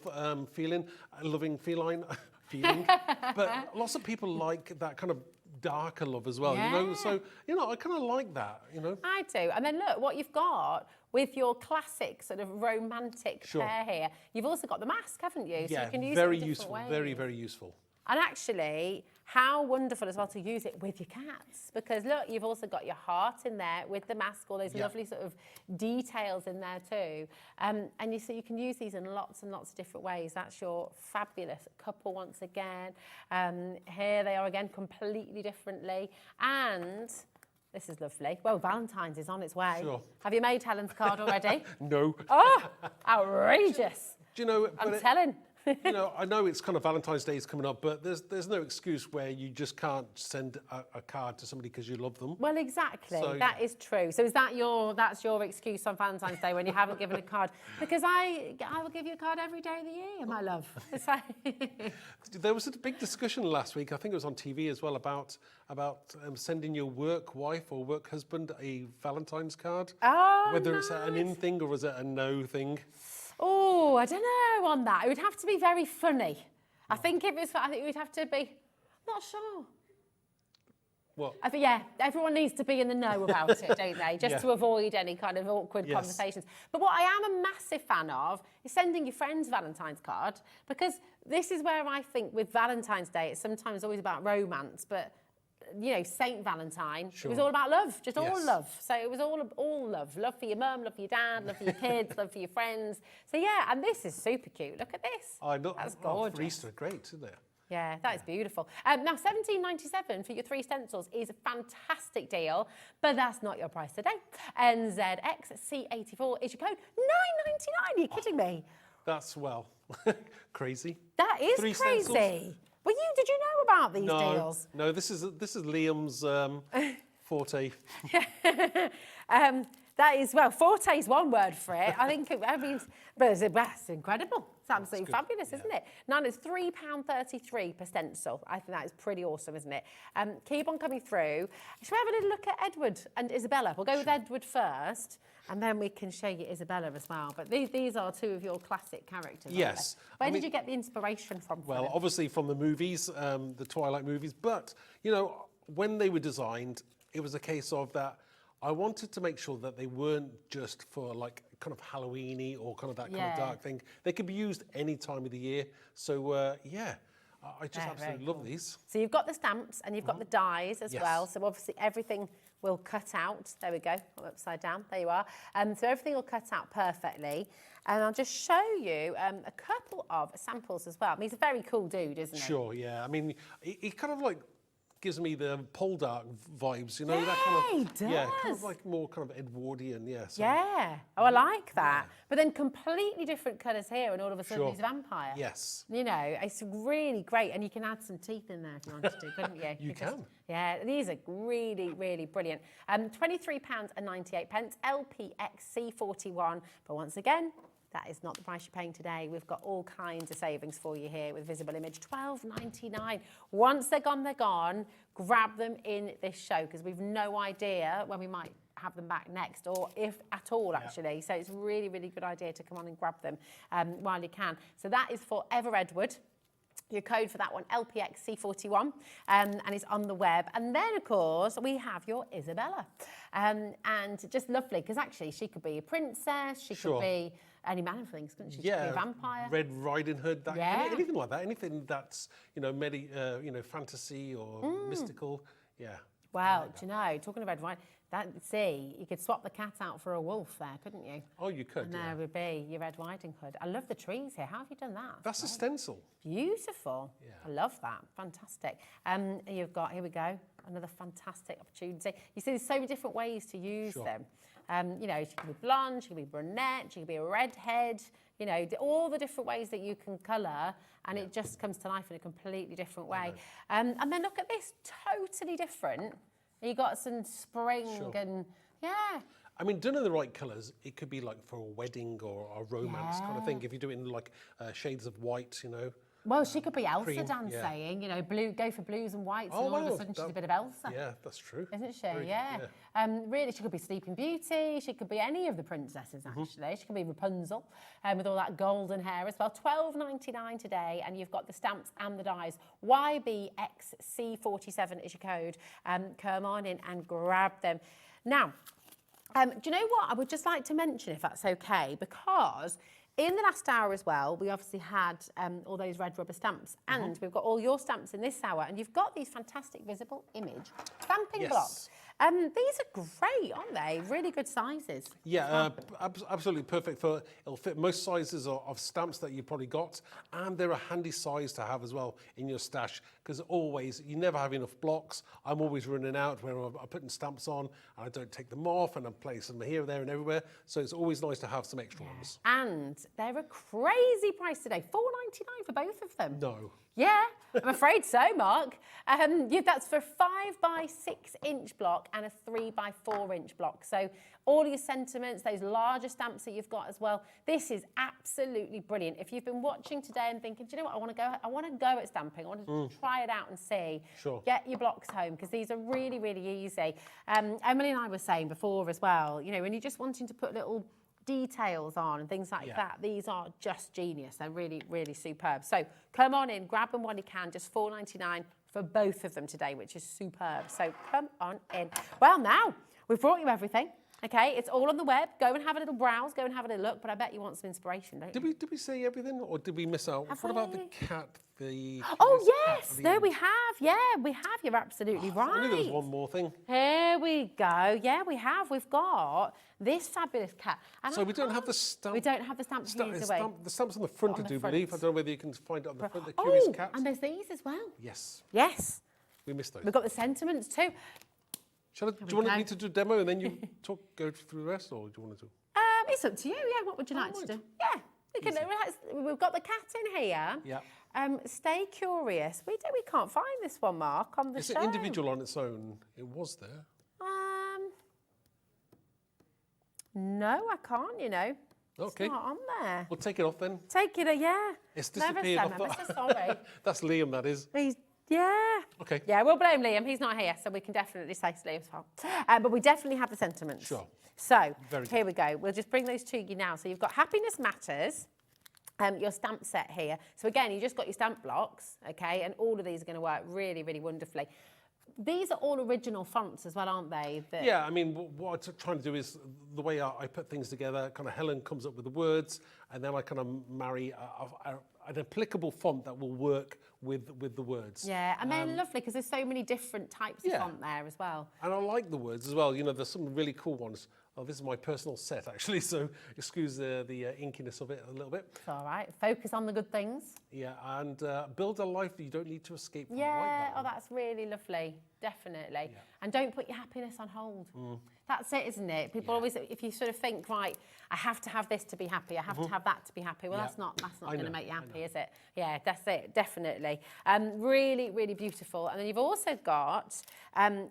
feeling, loving feline feeling. But lots of people like that kind of darker love as well, you know, so I kind of like that, you know. I do. And then look what you've got with your classic sort of romantic pair here. You've also got the mask, haven't you? Yeah, so you can use very it in useful, ways. very, very useful. And actually, how wonderful as well to use it with your cats. Because look, you've also got your heart in there with the mask, all those lovely sort of details in there too. And so you can use these in lots and lots of different ways. That's your fabulous couple once again. Here they are again, completely differently. And this is lovely. Well, Valentine's is on its way. Sure. Have you made Helen's card already? No. Oh, outrageous. Do you know, I'm telling. You know, I know it's kind of Valentine's Day is coming up, but there's no excuse where you just can't send a card to somebody because you love them. Well, exactly. So, that is true. So is that that's your excuse on Valentine's Day when you haven't given a card? Because I will give you a card every day of the year, my love. There was a big discussion last week, I think it was on TV as well, about sending your work wife or work husband a Valentine's card. Oh, whether it's an in thing or is it a no thing. Oh, I don't know on that. It would have to be very funny. I think it would have to be. I'm not sure. What? I think, everyone needs to be in the know about it, don't they? Just to avoid any kind of awkward conversations. But what I am a massive fan of is sending your friends Valentine's card, because this is where I think with Valentine's Day, it's sometimes always about romance, but you know, Saint Valentine, it was all about love, just all love. So it was all love. Love for your mum, love for your dad, love for your kids, love for your friends. So yeah, and this is super cute. Look at this. I know. That's gorgeous. For Easter, great, isn't it? Yeah, that is beautiful. Now, $17.97 for your 3 stencils is a fantastic deal, but that's not your price today. NZXC84 is your code. $9.99. Are you kidding me? That's, well, crazy. That is 3 crazy. stencils. Well, did you know about these deals? No, this is Liam's forte. That is, well, forte is one word for it. I think, but it's incredible. It's absolutely fabulous, isn't it? Now, it's £3.33 per stencil. I think that is pretty awesome, isn't it? Keep on coming through. Shall we have a little look at Edward and Isabella? We'll go with Edward first, and then we can show you Isabella as well. But these are two of your classic characters, Yes. Where did you get the inspiration from? Well, obviously from the movies, the Twilight movies, but, you know, when they were designed, it was a case of that I wanted to make sure that they weren't just for like kind of Halloween-y or kind of that kind of dark thing. They could be used any time of the year. So, yeah, I just absolutely love these. So you've got the stamps and you've got the dies as well. So obviously everything will cut out. There we go, upside down, there you are. So everything will cut out perfectly. And I'll just show you a couple of samples as well. I mean, he's a very cool dude, isn't he? Sure, yeah. I mean, he kind of like gives me the Poldark vibes, you know, that kind of, he does. yeah, kind of like more kind of Edwardian, yeah. So, yeah. Oh, I like that. But then completely different colours here, and all of a sudden he's a vampire. Yes. You know, it's really great, and you can add some teeth in there if you wanted to, couldn't you? You can. Yeah, these are really, really brilliant. £23.98, LPXC41. But once again, that is not the price you're paying today. We've got all kinds of savings for you here with Visible Image. £12.99. Once they're gone, they're gone. Grab them in this show because we've no idea when we might have them back next or if at all, actually. So it's a really, really good idea to come on and grab them while you can. So that is for Ever Edward. Your code for that one, LPXC41, and it's on the web. And then, of course, we have your Isabella. And just lovely, because actually she could be a princess, she could be any man of things, couldn't she? She could be a vampire. Red Riding Hood, anything like that, anything that's, you know, fantasy or mystical, Well, like do you know, talking of Red Riding, you could swap the cat out for a wolf there, couldn't you? Oh, you could, And there would be your Red Riding Hood. I love the trees here. How have you done that? That's a stencil. Beautiful. Yeah. I love that. Fantastic. You've got, here we go, another fantastic opportunity. You see, there's so many different ways to use them. You know, she can be blonde, she can be brunette, she can be a redhead, you know, all the different ways that you can colour, and it just comes to life in a completely different way. And then look at this, totally different. You got some spring and, I mean, done in the right colours, it could be like for a wedding or a romance kind of thing. If you do it in like shades of white, you know. Well, she could be Elsa, Dan's saying, you know, go for blues and whites, and all of a sudden she's a bit of Elsa. Yeah, that's true. Isn't she? Really, she could be Sleeping Beauty, she could be any of the princesses, actually. She could be Rapunzel, with all that golden hair as well. £12.99 today, and you've got the stamps and the dies. YBXC47 is your code. Come on in and grab them. Now, do you know what? I would just like to mention, if that's okay, because in the last hour as well, we obviously had all those red rubber stamps, and we've got all your stamps in this hour, and you've got these fantastic Visible Image stamping blocks. These are great, aren't they? Really good sizes. Yeah, absolutely perfect for, it'll fit most sizes of stamps that you've probably got, and they're a handy size to have as well in your stash, because always, you never have enough blocks. I'm always running out where I'm putting stamps on, and I don't take them off, and I'm placing them here, there, and everywhere, so it's always nice to have some extra ones. And they're a crazy price today, £4.99 for both of them. No. Yeah, I'm afraid so, Mark. That's for a 5x6-inch block and a 3x4-inch block. So all your sentiments, those larger stamps that you've got as well. This is absolutely brilliant. If you've been watching today and thinking, do you know what, I want to go at stamping. I want to try it out and see. Sure. Get your blocks home, because these are really, really easy. Emily and I were saying before as well, you know, when you're just wanting to put little details on and things like that, these are just genius. They're really, really superb. So come on in, grab them while you can, just £4.99 for both of them today, which is superb. So come on in. Well, now we've brought you everything. Okay, it's all on the web. Go and have a little browse, go and have a little look, but I bet you want some inspiration, don't you? Did we say everything, or did we miss out? What about the cat? Oh, yes, there we have. Yeah, we have. You're absolutely right. I knew there was one more thing. Here we go. Yeah, we have. We've got this fabulous cat. And so we don't have the stamp. We don't have the stamp here, do we? The stamp's on the front, I do believe. I don't know whether you can find it on the front. The curious cat. And there's these as well. Yes. Yes. We missed those. We've got the sentiments too. Do you want me to do a demo and then you go through the rest, or do you want to do? It's up to you. Yeah. What would you like to do? Yeah. We've got the cat in here. Yeah. Stay curious. We can't find this one, Mark, on the show. It's individual on its own. It was there. No, I can't, you know. Okay. It's not on there. We'll take it off then. Take it, yeah. It's Never disappeared said, off I'm that. so sorry. That's Liam, that is. Yeah. Okay. Yeah, we'll blame Liam. He's not here, so we can definitely say it's Liam's fault. But we definitely have the sentiments. Sure. So, Very here we go. We'll just bring those to you now. So you've got Happiness Matters, your stamp set here. So again, you just got your stamp blocks, okay? And all of these are going to work really, really wonderfully. These are all original fonts as well, aren't they? Yeah, I mean, what I'm trying to do is the way I put things together, kind of Helen comes up with the words, and then I kind of marry an applicable font that will work with the words. Yeah, and they're lovely because there's so many different types of font there as well. And I like the words as well. You know, there's some really cool ones. Oh, this is my personal set, actually, so excuse the inkiness of it a little bit. It's all right. Focus on the good things. Yeah, and build a life that you don't need to escape from. Yeah, oh, that's really lovely. Definitely. Yeah. And don't put your happiness on hold. That's it, isn't it? People always, if you sort of think, right, I have to have this to be happy, I have to have that to be happy. Well, that's not going to make you happy, is it? Yeah, that's it, definitely. Really, really beautiful. And then you've also got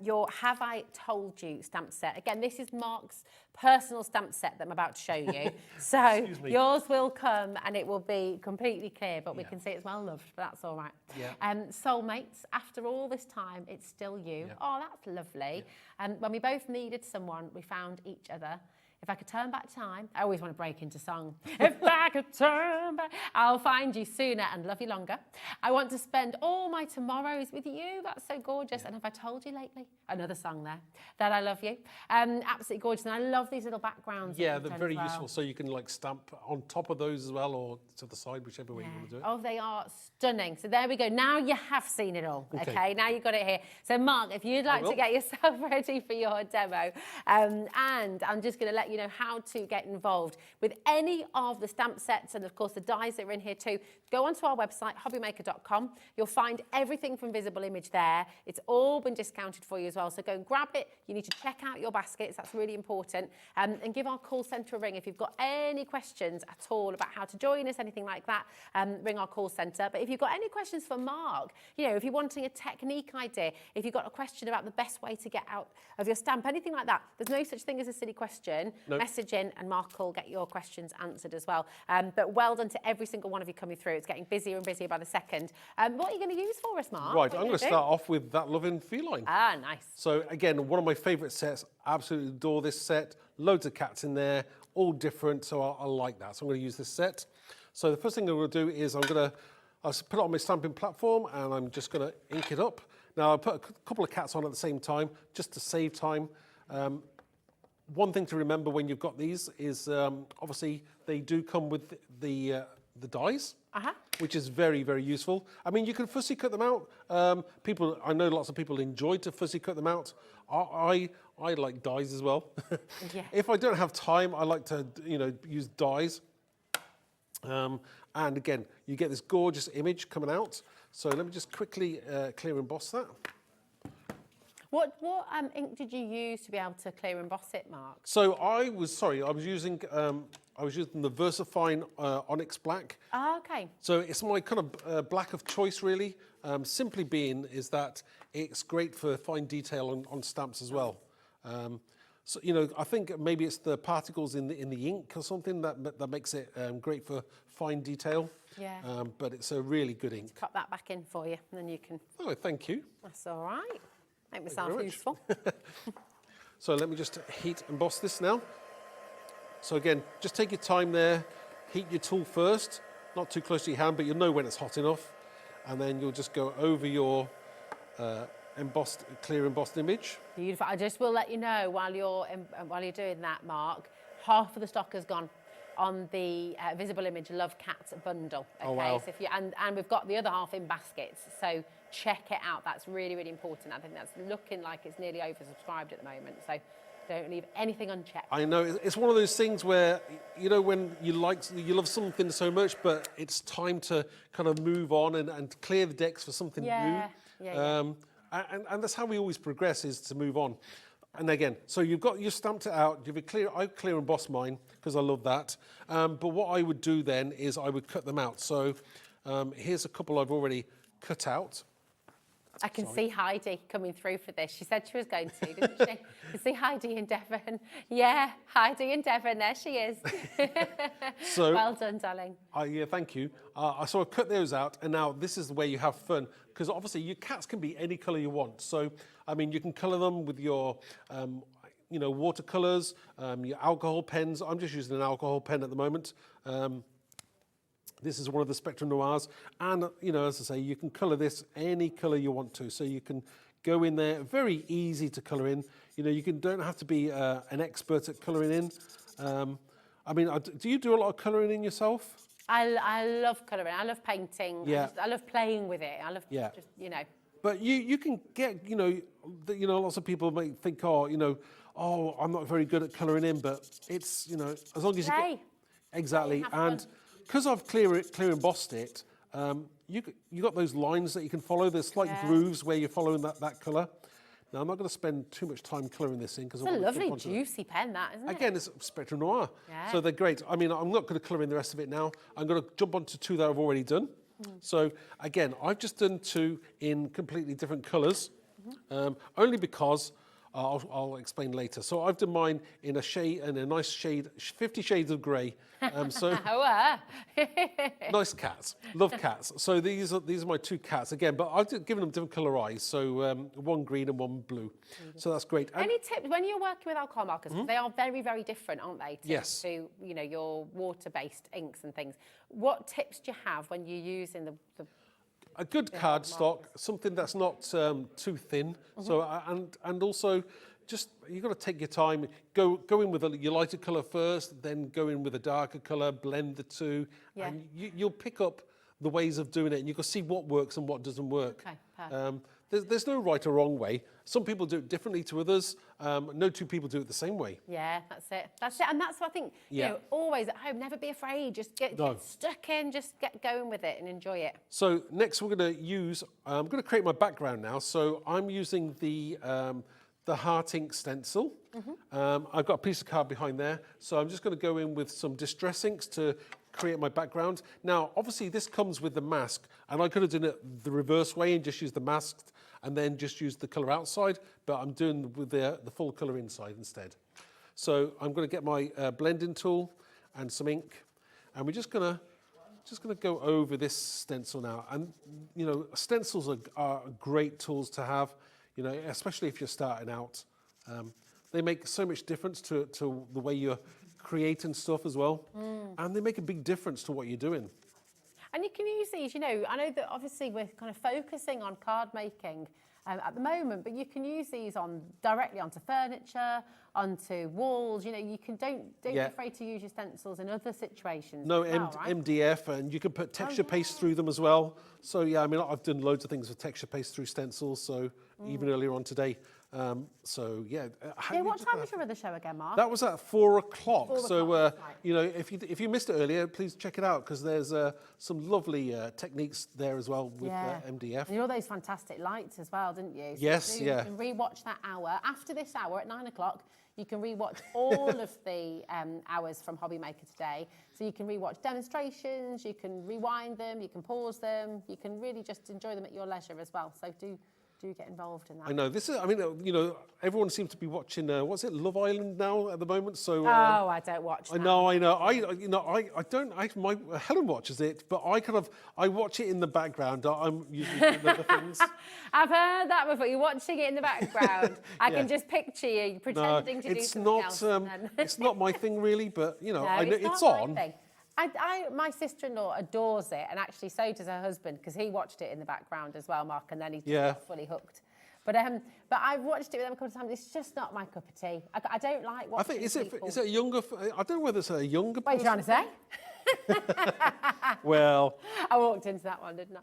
your Have I Told You stamp set. Again, this is Mark's personal stamp set that I'm about to show you. So yours will come and it will be completely clear, but we can see it's well loved, but that's all right. Yeah. Soulmates, after all this time, it's still you. Yeah. Oh, that's lovely. And when we both needed someone, we found each other. If I could turn back time, I always want to break into song. If I could turn back, I'll find you sooner and love you longer. I want to spend all my tomorrows with you. That's so gorgeous. And have I told you lately? Another song there, that I love you. Absolutely gorgeous. And I love these little backgrounds. Yeah, they're very useful. So you can like stamp on top of those as well, or to the side, whichever way you want to do it. Oh, they are stunning. So there we go. Now you have seen it all. Okay, now you've got it here. So Mark, if you'd like to get yourself ready for your demo, and I'm just going to let you know how to get involved with any of the stamp sets and of course the dies that are in here too. Go onto our website, hobbymaker.com. You'll find everything from Visible Image there. It's all been discounted for you as well. So go and grab it. You need to check out your baskets. That's really important. And give our call centre a ring. If you've got any questions at all about how to join us, anything like that, ring our call centre. But if you've got any questions for Mark, you know, if you're wanting a technique idea, if you've got a question about the best way to get out of your stamp, anything like that, there's no such thing as a silly question. No. Message in and Mark will get your questions answered as well. But well done to every single one of you coming through. It's getting busier and busier by the second. What are you going to use for us, Mark? Right, I'm going to start off with That Loving Feline. Ah, nice. So again, one of my favourite sets. Absolutely adore this set. Loads of cats in there, all different. So I like that. So I'm going to use this set. So the first thing I'm going to do is I'll put it on my stamping platform and I'm just going to ink it up. Now I'll put a couple of cats on at the same time just to save time. One thing to remember when you've got these is obviously they do come with the dies, which is very, very useful. I mean, you can fussy cut them out. I know lots of people enjoy to fussy cut them out. I like dies as well. Yeah. If I don't have time, I like to use dies. And again, you get this gorgeous image coming out. So let me just quickly clear emboss that. What ink did you use to be able to clear emboss it, Mark? So I was using the VersaFine Onyx Black. Ah, okay. So it's my kind of black of choice, really. Simply being is that it's great for fine detail on stamps as well. So I think maybe it's the particles in the ink or something that makes it great for fine detail. Yeah. But it's a really good ink. Let's cut that back in for you, and then you can. Oh, thank you. That's all right. Make myself useful. So let me just heat emboss this now. So again, just take your time there. Heat your tool first, not too close to your hand, but you'll know when it's hot enough. And then you'll just go over your clear embossed image. Beautiful. I just will let you know while you're doing that, Mark, half of the stock has gone on the Visible Image Love Cat bundle. Okay, oh, wow. So and we've got the other half in baskets. So check it out. That's really, really important. I think that's looking like it's nearly oversubscribed at the moment. So don't leave anything unchecked. I know it's one of those things where when you love something so much, but it's time to kind of move on and clear the decks for something new. Yeah. And that's how we always progress, is to move on. And again, so you've stamped it out. I clear emboss mine because I love that. But what I would do then is I would cut them out. So here's a couple I've already cut out. I can see Heidi coming through for this. She said she was going to, didn't she? You see Heidi in Devon. Yeah, Heidi in Devon. There she is. So, well done, darling. Yeah, thank you. So I cut those out, and now this is the way you have fun, because obviously your cats can be any colour you want. So, I mean, you can colour them with your, watercolours, your alcohol pens. I'm just using an alcohol pen at the moment. This is one of the Spectrum Noirs, and as I say, you can colour this any colour you want to. So you can go in there, very easy to colour in. Don't have to be an expert at colouring in. Do you do a lot of colouring in yourself? I love colouring. I love painting. Yeah. I love playing with it. I love just. But you can get, lots of people might think, oh, I'm not very good at colouring in, but it's, as long as you get... Exactly, and because I've clear embossed it, you got those lines that you can follow. There's slight grooves where you're following that colour. Now, I'm not going to spend too much time colouring this in because it's a lovely, juicy pen, that, isn't it? Again, it's Spectrum Noir, so they're great. I mean, I'm not going to colour in the rest of it now. I'm going to jump onto 2 that I've already done. So, again, I've just done 2 in completely different colours, only because... I'll explain later. So I've done mine in a nice shade, 50 Shades of Grey. Nice cats, love cats. So these are my 2 cats again, but I've given them different colour eyes. So one green and one blue. So that's great. Any tips when you're working with alcohol markers? Because they are very, very different, aren't they? To your water-based inks and things. What tips do you have when you're using the a good cardstock, something that's not too thin. So and also, just you've got to take your time. Go in with your lighter colour first, then go in with a darker colour. Blend the 2, and you'll pick up the ways of doing it, and you can see what works and what doesn't work. Okay, perfect. There's no right or wrong way. Some people do it differently to others. No 2 people do it the same way. Yeah, that's it. And that's what I think, always at home, never be afraid. Just get stuck in, just get going with it and enjoy it. So next we're going to use, I'm going to create my background now. So I'm using the heart ink stencil. I've got a piece of card behind there. So I'm just going to go in with some distress inks to create my background. Now, obviously this comes with the mask, and I could have done it the reverse way and just used the mask and then just used the colour outside, but I'm doing with the full colour inside instead. So I'm going to get my blending tool and some ink, and we're just going to go over this stencil now. And stencils are great tools to have, especially if you're starting out. They make so much difference to the way you're creating stuff as well, and they make a big difference to what you're doing. And you can use these, I know that obviously we're kind of focusing on card making at the moment, but you can use these directly onto furniture, onto walls. You can don't be afraid to use your stencils in other situations. No, as well, right? MDF, and you can put texture paste through them as well. So yeah, I mean, I've done loads of things with texture paste through stencils. So even earlier on today. What time was your other show again, Mark? That was at 4 o'clock. 4 So o'clock, right. if you missed it earlier, please check it out, because there's some lovely techniques there as well with MDF. And you all those fantastic lights as well, didn't you? So yes, you can rewatch that hour. After this hour at 9 o'clock, you can rewatch all of the hours from HobbyMaker today. So you can rewatch demonstrations, you can rewind them, you can pause them, you can really just enjoy them at your leisure as well. So do get involved in that. I know this is. I mean, everyone seems to be watching. What's it, Love Island now at the moment? So. I don't watch that. I know. I don't. My Helen watches it, but I watch it in the background. I'm usually doing other things. I've heard that before. You're watching it in the background. I can just picture you pretending to do something else. It's not my thing really, but I know it's not on. My thing. My sister-in-law adores it, and actually so does her husband, because he watched it in the background as well, Mark, and then he just got fully hooked. But I've watched it with them a couple of times. It's just not my cup of tea. I don't like watching is it a younger? I don't know whether it's a younger. What are you trying to say? Well, I walked into that one, didn't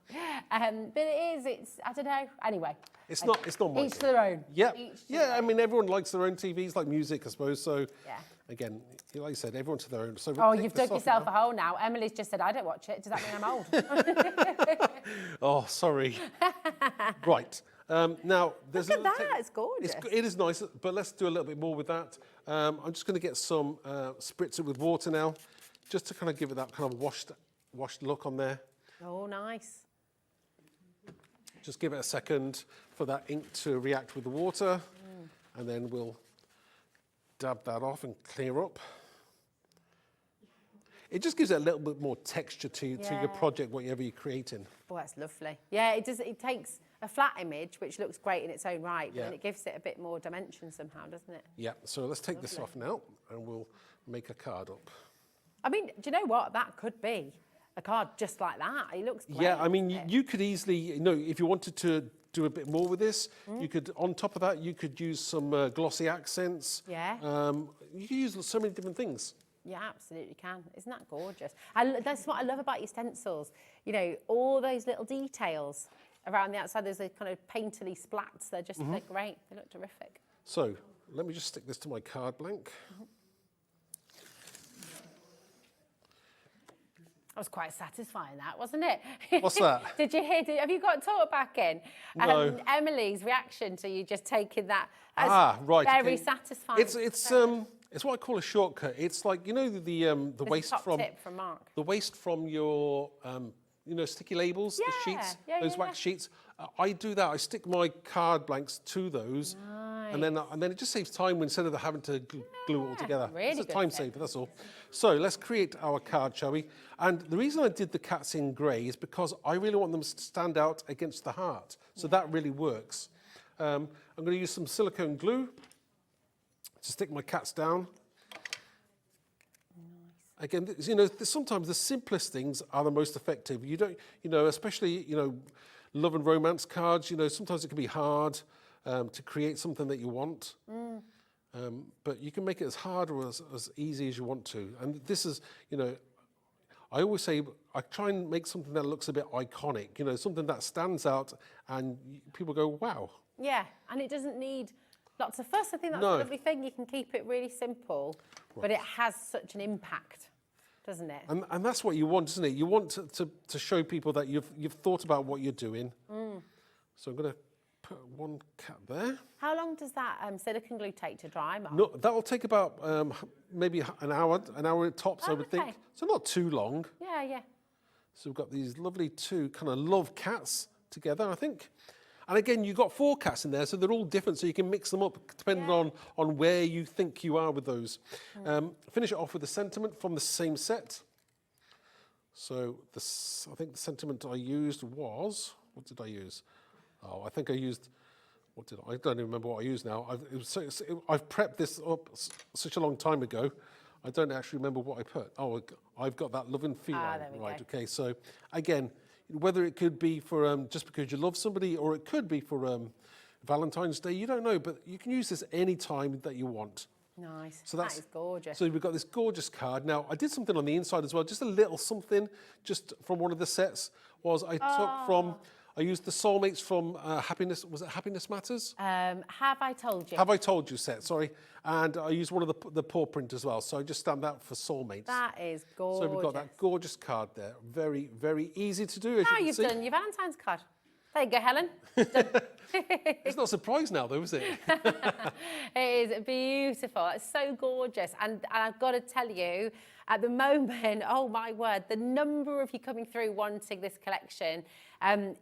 I? But it's I don't know. Anyway, it's not my each to their own. Yeah, I mean, everyone likes their own TVs, like music, I suppose. So again, like you said, everyone to their own. So you've dug yourself a hole now. Emily's just said, I don't watch it. Does that mean I'm old? Oh, sorry. Right. Now, there's look at that. It's gorgeous. It is nice, but let's do a little bit more with that. I'm just going to get some spritz it with water now, just to kind of give it that kind of washed look on there. Oh, nice. Just give it a second for that ink to react with the water, and then we'll dab that off and clear up. It just gives it a little bit more texture to your project, whatever you're creating. Oh, that's lovely. Yeah, it does. It takes a flat image, which looks great in its own right, but then it gives it a bit more dimension somehow, doesn't it? Yeah, so let's take this off now, and we'll make a card up. I mean, do you know what? That could be a card just like that. It looks great. Yeah, I mean, you could easily, if you wanted to do a bit more with this, you could, on top of that, you could use some glossy accents. Yeah. You could use so many different things. You absolutely can. Isn't that gorgeous? That's what I love about your stencils. You know, all those little details around the outside, those kind of painterly splats, they're great. They look terrific. So, let me just stick this to my card blank. That was quite satisfying, that, wasn't it? What's that? Did you hear? Have you got talk back in? No. Emily's reaction to you just taking that. Right. Very okay. satisfying. It's what I call a shortcut. It's like, you know, the waste from tip from Mark. The waste from your sticky labels, the sheets, those wax sheets. I do that. I stick my card blanks to those, and then it just saves time instead of having to glue it all together. Really it's a good time tip. saver. That's all. So let's create our card, shall we? And the reason I did the cats in grey is because I really want them to stand out against the heart. So that really works. I'm going to use some silicone glue to stick my cats down. Again, sometimes the simplest things are the most effective. You don't, especially, love and romance cards, sometimes it can be hard to create something that you want. But you can make it as hard or as easy as you want to. And this is, I always say, I try and make something that looks a bit iconic, something that stands out and people go, wow. Yeah, and it doesn't need lots of fuss. I think that's the lovely thing. You can keep it really simple, but it has such an impact, doesn't it? And that's what you want, isn't it? You want to show people that you've thought about what you're doing. So I'm going to put one cat there. How long does that silicone glue take to dry, Mark? No, that will take about maybe an hour tops, I would think. So not too long. Yeah, yeah. So we've got these lovely two kind of love cats together, I think. And again, you've got 4 cats in there, so they're all different, so you can mix them up depending on where you think you are with those. Finish it off with a sentiment from the same set. So I think the sentiment I used was, what did I use? Oh, I think I used, I don't even remember what I used now. I've prepped this up such a long time ago. I don't actually remember what I put. Oh, I've got that love and feeling. Right, okay. So again, whether it could be for just because you love somebody, or it could be for Valentine's Day, you don't know, but you can use this any time that you want. Nice. So that is gorgeous. So we've got this gorgeous card. Now, I did something on the inside as well, just a little something, just from one of the sets, was I used the Soulmates from Happiness, was it Happiness Matters? Have I Told You? Have I Told You set, sorry. And I used one of the paw print as well, so I just stamped that for Soulmates. That is gorgeous. So we've got that gorgeous card there. Very, very easy to do, as you can you've see. done your Valentine's card. There you go, Helen. It's not a surprise now, though, is it? It is beautiful. It's so gorgeous. And I've got to tell you, at the moment, oh my word, the number of you coming through wanting this collection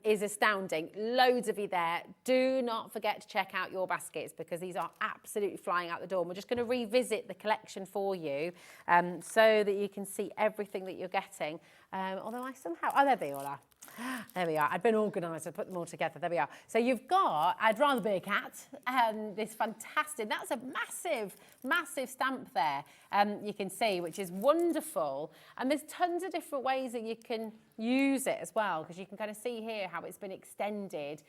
is astounding. Loads of you there. Do not forget to check out your baskets, because these are absolutely flying out the door. And we're just going to revisit the collection for you so that you can see everything that you're getting. Although I somehow, there they all are. There we are. I've been organised. I put them all together. There we are. So you've got I'd Rather Be a Cat. This fantastic. That's a massive, massive stamp there. You can see, which is wonderful. And there's tons of different ways that you can use it as well, because you can kind of see here how it's been extended,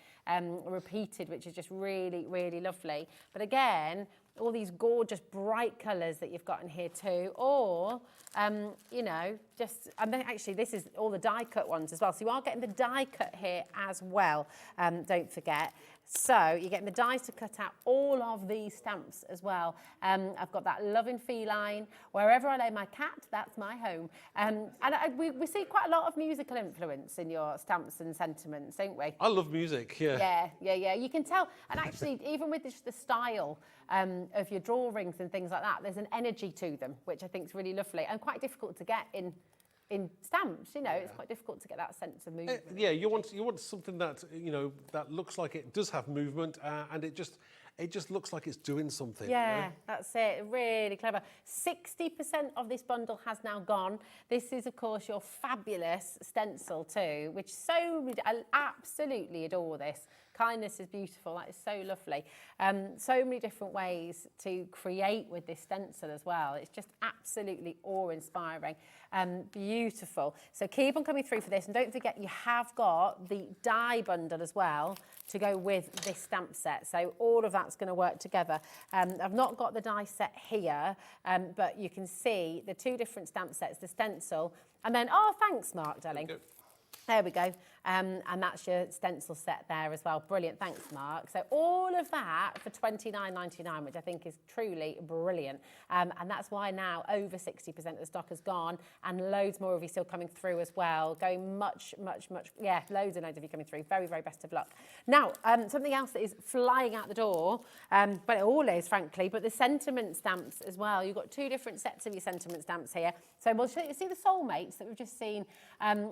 repeated, which is just really, really lovely. But again, all these gorgeous bright colours that you've got in here too, or and then actually this is all the die cut ones as well. So you are getting the die cut here as well, don't forget. So you're getting the dies to cut out all of these stamps as well. I've got that loving feline. Wherever I lay my cat, that's my home. We see quite a lot of musical influence in your stamps and sentiments, don't we? I love music, yeah. Yeah. You can tell. And actually, even with just the style of your drawings and things like that, there's an energy to them, which I think is really lovely and quite difficult to get in in stamps. You know, it's quite difficult to get that sense of movement. Yeah, you want something that that looks like it does have movement, and it just looks like it's doing something. Yeah, that's it. Really clever. 60% of this bundle has now gone. This is, of course, your fabulous stencil too, which I absolutely adore this. Kindness is beautiful. That is so lovely. So many different ways to create with this stencil as well. It's just absolutely awe-inspiring. Beautiful. So keep on coming through for this. And don't forget, you have got the die bundle as well to go with this stamp set. So all of that's going to work together. I've not got the die set here, but you can see the two different stamp sets, the stencil, and then, oh, thanks, Mark, darling. There we go. And that's your stencil set there as well. Brilliant. Thanks, Mark. So all of that for $29.99, which I think is truly brilliant. And that's why now over 60% of the stock has gone, and loads more of you still coming through as well. Going much, yeah, loads and loads of you coming through. Very, very best of luck. Now, something else that is flying out the door, but it all is, frankly, but the sentiment stamps as well. You've got two different sets of your sentiment stamps here. So we'll see the soulmates that we've just seen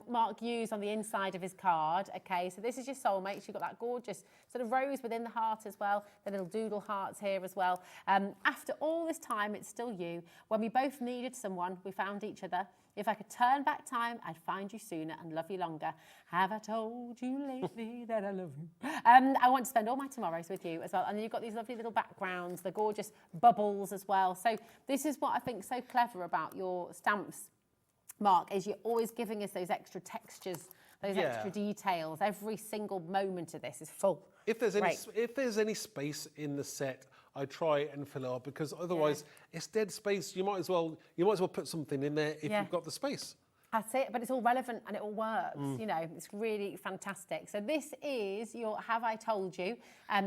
Mark use on the inside of his card. Okay, so this is your soulmates. You've got that gorgeous sort of rose within the heart as well, the little doodle hearts here as well. After all this time, it's still you. When we both needed someone, we found each other. If I could turn back time, I'd find you sooner and love you longer. Have I told you lately that I love you? I want to spend all my tomorrows with you as well. And then you've got these lovely little backgrounds, the gorgeous bubbles as well. So this is what I think so clever about your stamps, Mark, is you're always giving us those extra textures, those extra details. Every single moment of this is full. If there's any space in the set, I try and fill it up, because otherwise it's dead space. You might as well put something in there if you've got the space. That's it, but it's all relevant and it all works. You know, it's really fantastic. So this is your Have I Told You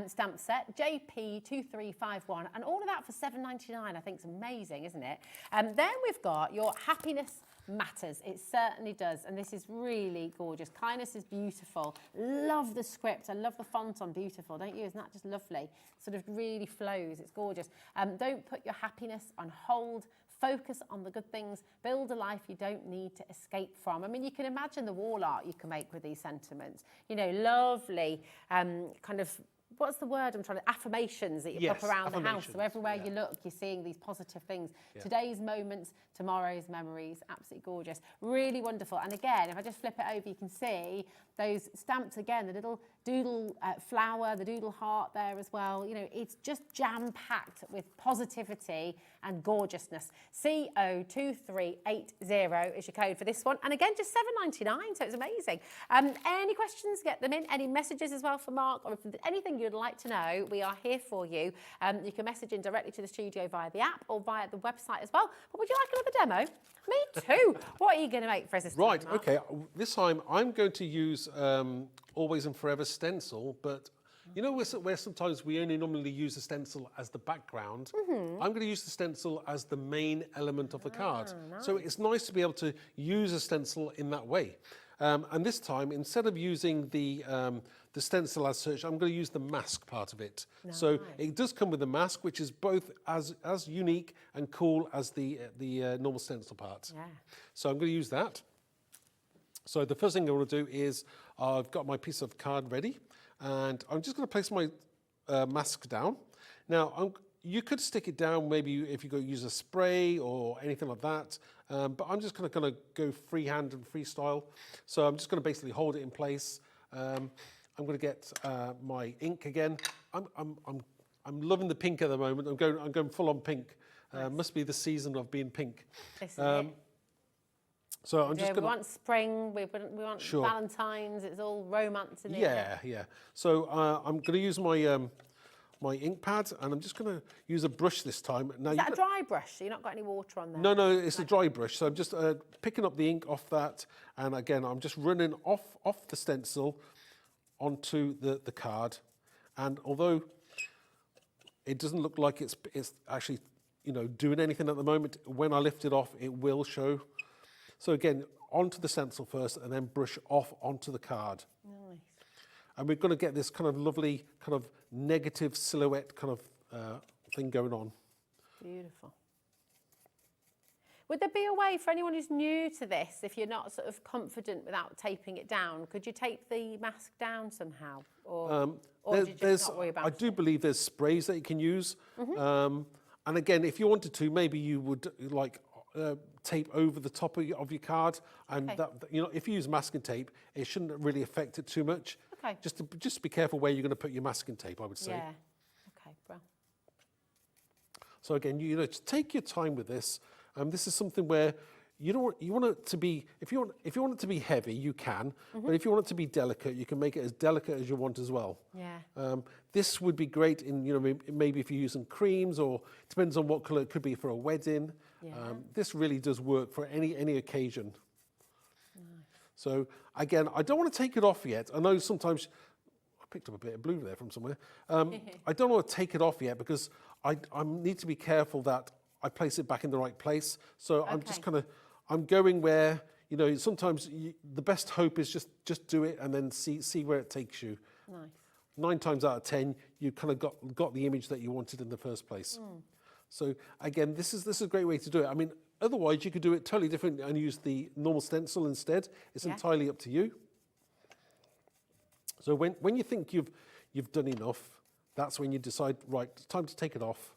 stamp set, JP2351, and all of that for $7.99. I think is amazing, isn't it? Then we've got your Happiness Matters. It certainly does, and this is really gorgeous. Kindness is beautiful. Love the script. I love the font on beautiful, don't you? Isn't that just lovely? Sort of really flows. It's gorgeous. Don't put your happiness on hold. Focus on the good things. Build a life you don't need to escape from. I mean, you can imagine the wall art you can make with these sentiments. You know, lovely kind of, what's the word I'm trying to, affirmations that you pop around the house. So everywhere you look, you're seeing these positive things. Today's moments, tomorrow's memories, absolutely gorgeous. Really wonderful. And again, if I just flip it over, you can see those stamps again, the little doodle flower, the doodle heart there as well. You know, it's just jam-packed with positivity and gorgeousness. CO2380 is your code for this one. And again, just $7.99, so it's amazing. Any questions, get them in. Any messages as well for Mark, or if there's anything you'd like to know, we are here for you. You can message in directly to the studio via the app or via the website as well. But would you like another demo? Me too. What are you going to make for us this time, Mark? Okay. This time I'm going to use Always and Forever stencil, but you know where sometimes we only normally use the stencil as the background? I'm going to use the stencil as the main element of the card. Nice. So it's nice to be able to use a stencil in that way. And this time, instead of using the stencil as such, I'm going to use the mask part of it. Nice. So it does come with a mask, which is both as unique and cool as the normal stencil part. Yeah. So I'm going to use that. So the first thing I want to do is I've got my piece of card ready, and I'm just going to place my mask down. Now, you could stick it down maybe if you go use a spray or anything like that, but I'm just going to go freehand and freestyle. So I'm just going to basically hold it in place. I'm going to get my ink again. I'm loving the pink at the moment. I'm going full on pink. Nice. Must be the season of being pink. So I'm just going to... We want spring, we want Valentine's, it's all romance in it. Yeah. So I'm going to use my my ink pad, and I'm just going to use a brush this time. Now, is that a dry brush? So you've not got any water on there? No, it's a dry brush. So I'm just picking up the ink off that, and again, I'm just running off the stencil onto the card. And although it doesn't look like it's actually, you know, doing anything at the moment, when I lift it off, it will show. So again, onto the stencil first, and then brush off onto the card. Nice. And we're going to get this kind of lovely, kind of negative silhouette kind of thing going on. Beautiful. Would there be a way for anyone who's new to this, if you're not sort of confident without taping it down, could you tape the mask down somehow? Or do you just not worry about I do believe there's sprays that you can use. And again, if you wanted to, maybe you would like tape over the top of your card, and that, you know, if you use masking tape, it shouldn't really affect it too much. Okay. Just be careful where you're going to put your masking tape, I would say. Yeah. Okay, bro. So again, you know, just take your time with this. This is something where you want it to be. If you want it to be heavy, you can. But if you want it to be delicate, you can make it as delicate as you want as well. Yeah. This would be great in, you know, maybe if you're using creams, or depends on what colour it could be for a wedding. Yeah. This really does work for any occasion. Nice. So again, I don't want to take it off yet. I know sometimes I picked up a bit of blue there from somewhere. I don't want to take it off yet because I need to be careful that I place it back in the right place. So I'm just kind of, I'm going where, you know, sometimes the best hope is just do it and then see where it takes you. Nice. 9 times out of 10, you kind of got the image that you wanted in the first place. So again, this is a great way to do it. I mean, otherwise you could do it totally different and use the normal stencil instead. It's entirely up to you. So when you think you've done enough, that's when you decide, right, it's time to take it off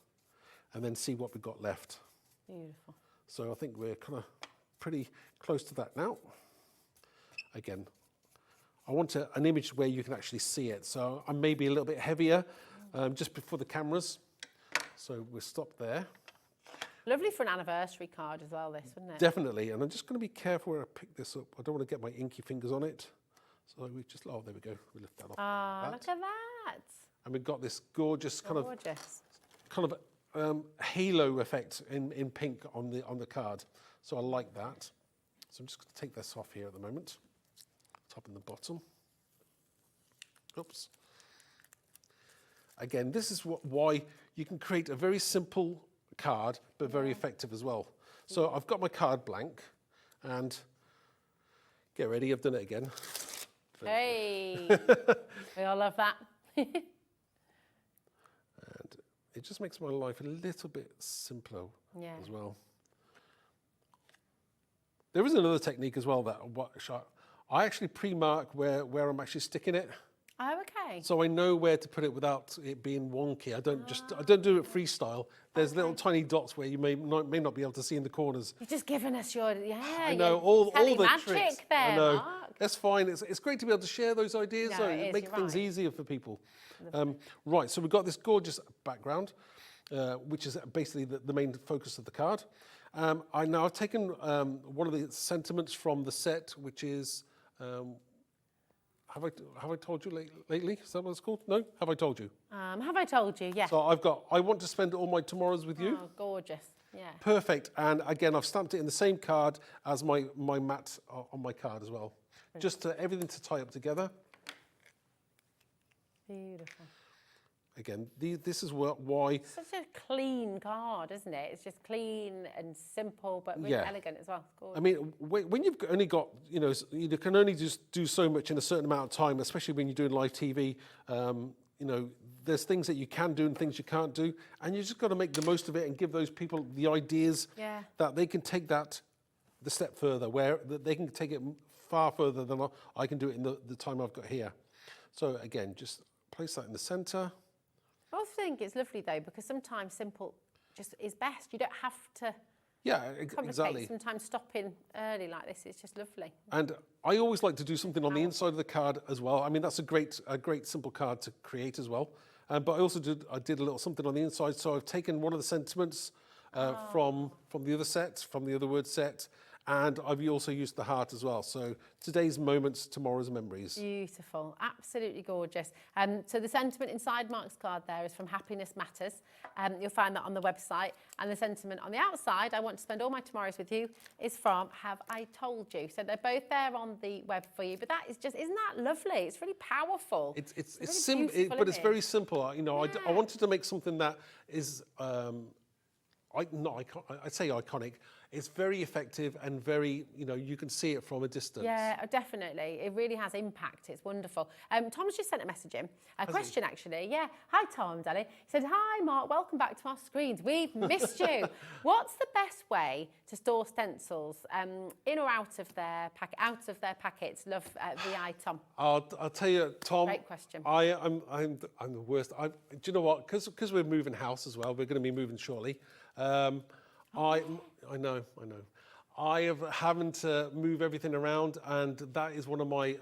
and then see what we've got left. Beautiful. So I think we're kind of pretty close to that now. Again, I want an image where you can actually see it. So I'm maybe a little bit heavier just before the cameras. So we'll stop there. Lovely for an anniversary card as well, this, wouldn't it? Definitely. And I'm just going to be careful where I pick this up. I don't want to get my inky fingers on it. So we just, oh, there we go. We lift that off. Ah, look at that. And we've got this gorgeous kind of halo effect in pink on the card. So I like that. So I'm just going to take this off here at the moment. Top and the bottom. Oops. Again, this is why you can create a very simple card, but very effective as well. So I've got my card blank, and get ready, I've done it again. Hey, we all love that. And it just makes my life a little bit simpler as well. There is another technique as well that I actually pre-mark where I'm actually sticking it. Oh, okay. So I know where to put it without it being wonky. I don't do it freestyle. There's little tiny dots where you may not be able to see in the corners. You're just giving us your, I know, all the tricks. There, I know. Mark. That's fine. It's great to be able to share those ideas. No, So it is, make things right. easier for people. Right, so we've got this gorgeous background, which is basically the main focus of the card. I've taken one of the sentiments from the set, which is... Have I told you lately? Is that what it's called? No? Have I told you? Have I told you? Yeah. So I want to spend all my tomorrows with you. Oh, gorgeous. Yeah. Perfect. And again, I've stamped it in the same card as my mat on my card as well. Brilliant. Just everything to tie up together. Beautiful. Again, this is why... Such a clean card, isn't it? It's just clean and simple, but really elegant as well. I mean, when you've only got, you know, you can only just do so much in a certain amount of time, especially when you're doing live TV. You know, there's things that you can do and things you can't do, and you just got to make the most of it and give those people the ideas that they can take that the step further, where they can take it far further than I can do it in the time I've got here. So again, just place that in the centre. I think it's lovely though, because sometimes simple just is best. You don't have to exactly. Sometimes stopping early like this is just lovely. And I always like to do something on the inside of the card as well. I mean, that's a great simple card to create as well. But I also did a little something on the inside. So I've taken one of the sentiments from the other set, from the other word set, and I've also used the heart as well. So today's moments, tomorrow's memories. Beautiful, absolutely gorgeous. So the sentiment inside Mark's card there is from Happiness Matters. You'll find that on the website. And the sentiment on the outside, I want to spend all my tomorrows with you, is from Have I Told You? So they're both there on the web for you. But that is just, isn't that lovely? It's really powerful. It's simple, but it's very simple. You know, I wanted to make something that is, I'd say iconic. it's very effective and very, you can see it from a distance. Yeah, definitely. It really has impact. It's wonderful. Tom's just sent a message in. A question, actually. Yeah. Hi, Tom, Danny. He said, hi, Mark. Welcome back to our screens. We've missed you. What's the best way to store stencils in or out of their packets? Love VI, Tom. I'll tell you, Tom. Great question. I'm the worst. Do you know what? Because we're moving house as well. We're going to be moving shortly. I know. I have having to move everything around, and that is one of my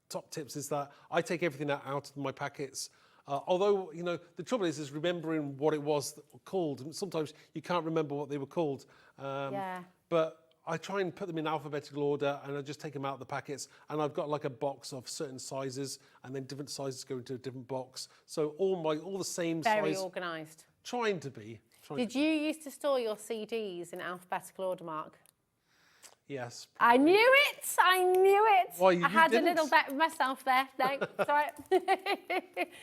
top tips, is that I take everything out of my packets. Although, the trouble is remembering what it was called. And sometimes you can't remember what they were called. But I try and put them in alphabetical order, and I just take them out of the packets. And I've got like a box of certain sizes, and then different sizes go into a different box. So all the same size. Very organised. Trying to be. Did you used to store your CDs in alphabetical order, Mark? Yes. I knew it. Why, I had a little bet with myself there. No, sorry.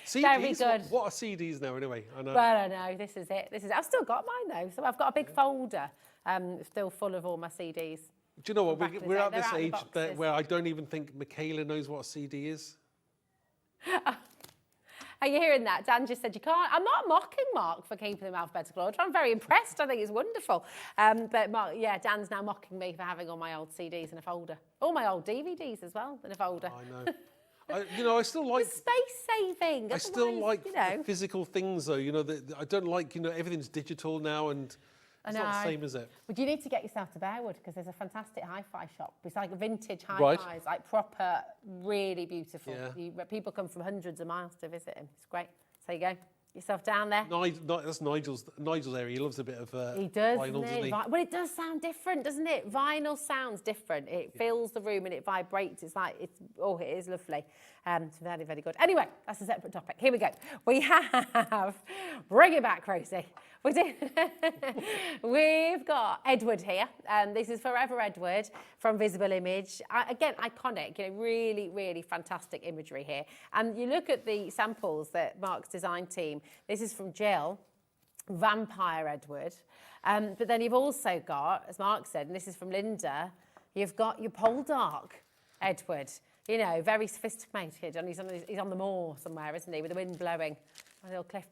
CDs? Very good. What are CDs now, anyway? I know. Well, I know. This is it. I've still got mine, though. So I've got a big folder still full of all my CDs. Do you know what? We're at this They're out age of the where I don't even think Michaela knows what a CD is. Are you hearing that? Dan just said you can't. I'm not mocking Mark for keeping them alphabetical order. I'm very impressed. I think it's wonderful. But Mark, Dan's now mocking me for having all my old CDs in a folder. All my old DVDs as well in a folder. I know. I still like... It's space saving. I still like the physical things, though. I don't like, everything's digital now, and it's not the same, is it? Well, you need to get yourself to Bearwood, because there's a fantastic hi-fi shop. It's like a vintage hi-fis, like proper, really beautiful. Yeah. People come from hundreds of miles to visit him. It's great. So you go. Yourself down there. That's Nigel's area. He loves a bit of he does, vinyl, doesn't he? Well, it does sound different, doesn't it? Vinyl sounds different. It fills the room and it vibrates. It is lovely. It's very, very good. Anyway, that's a separate topic. Here we go. We have, bring it back, Rosie. We've got Edward here. This is Forever Edward from Visible Image. Again, iconic, really, really fantastic imagery here. And you look at the samples that Mark's design team, this is from Jill, Vampire Edward. But then you've also got, as Mark said, and this is from Linda, you've got your Poldark Edward. Very sophisticated, and he's on the moor somewhere, isn't he, with the wind blowing on a little cliff.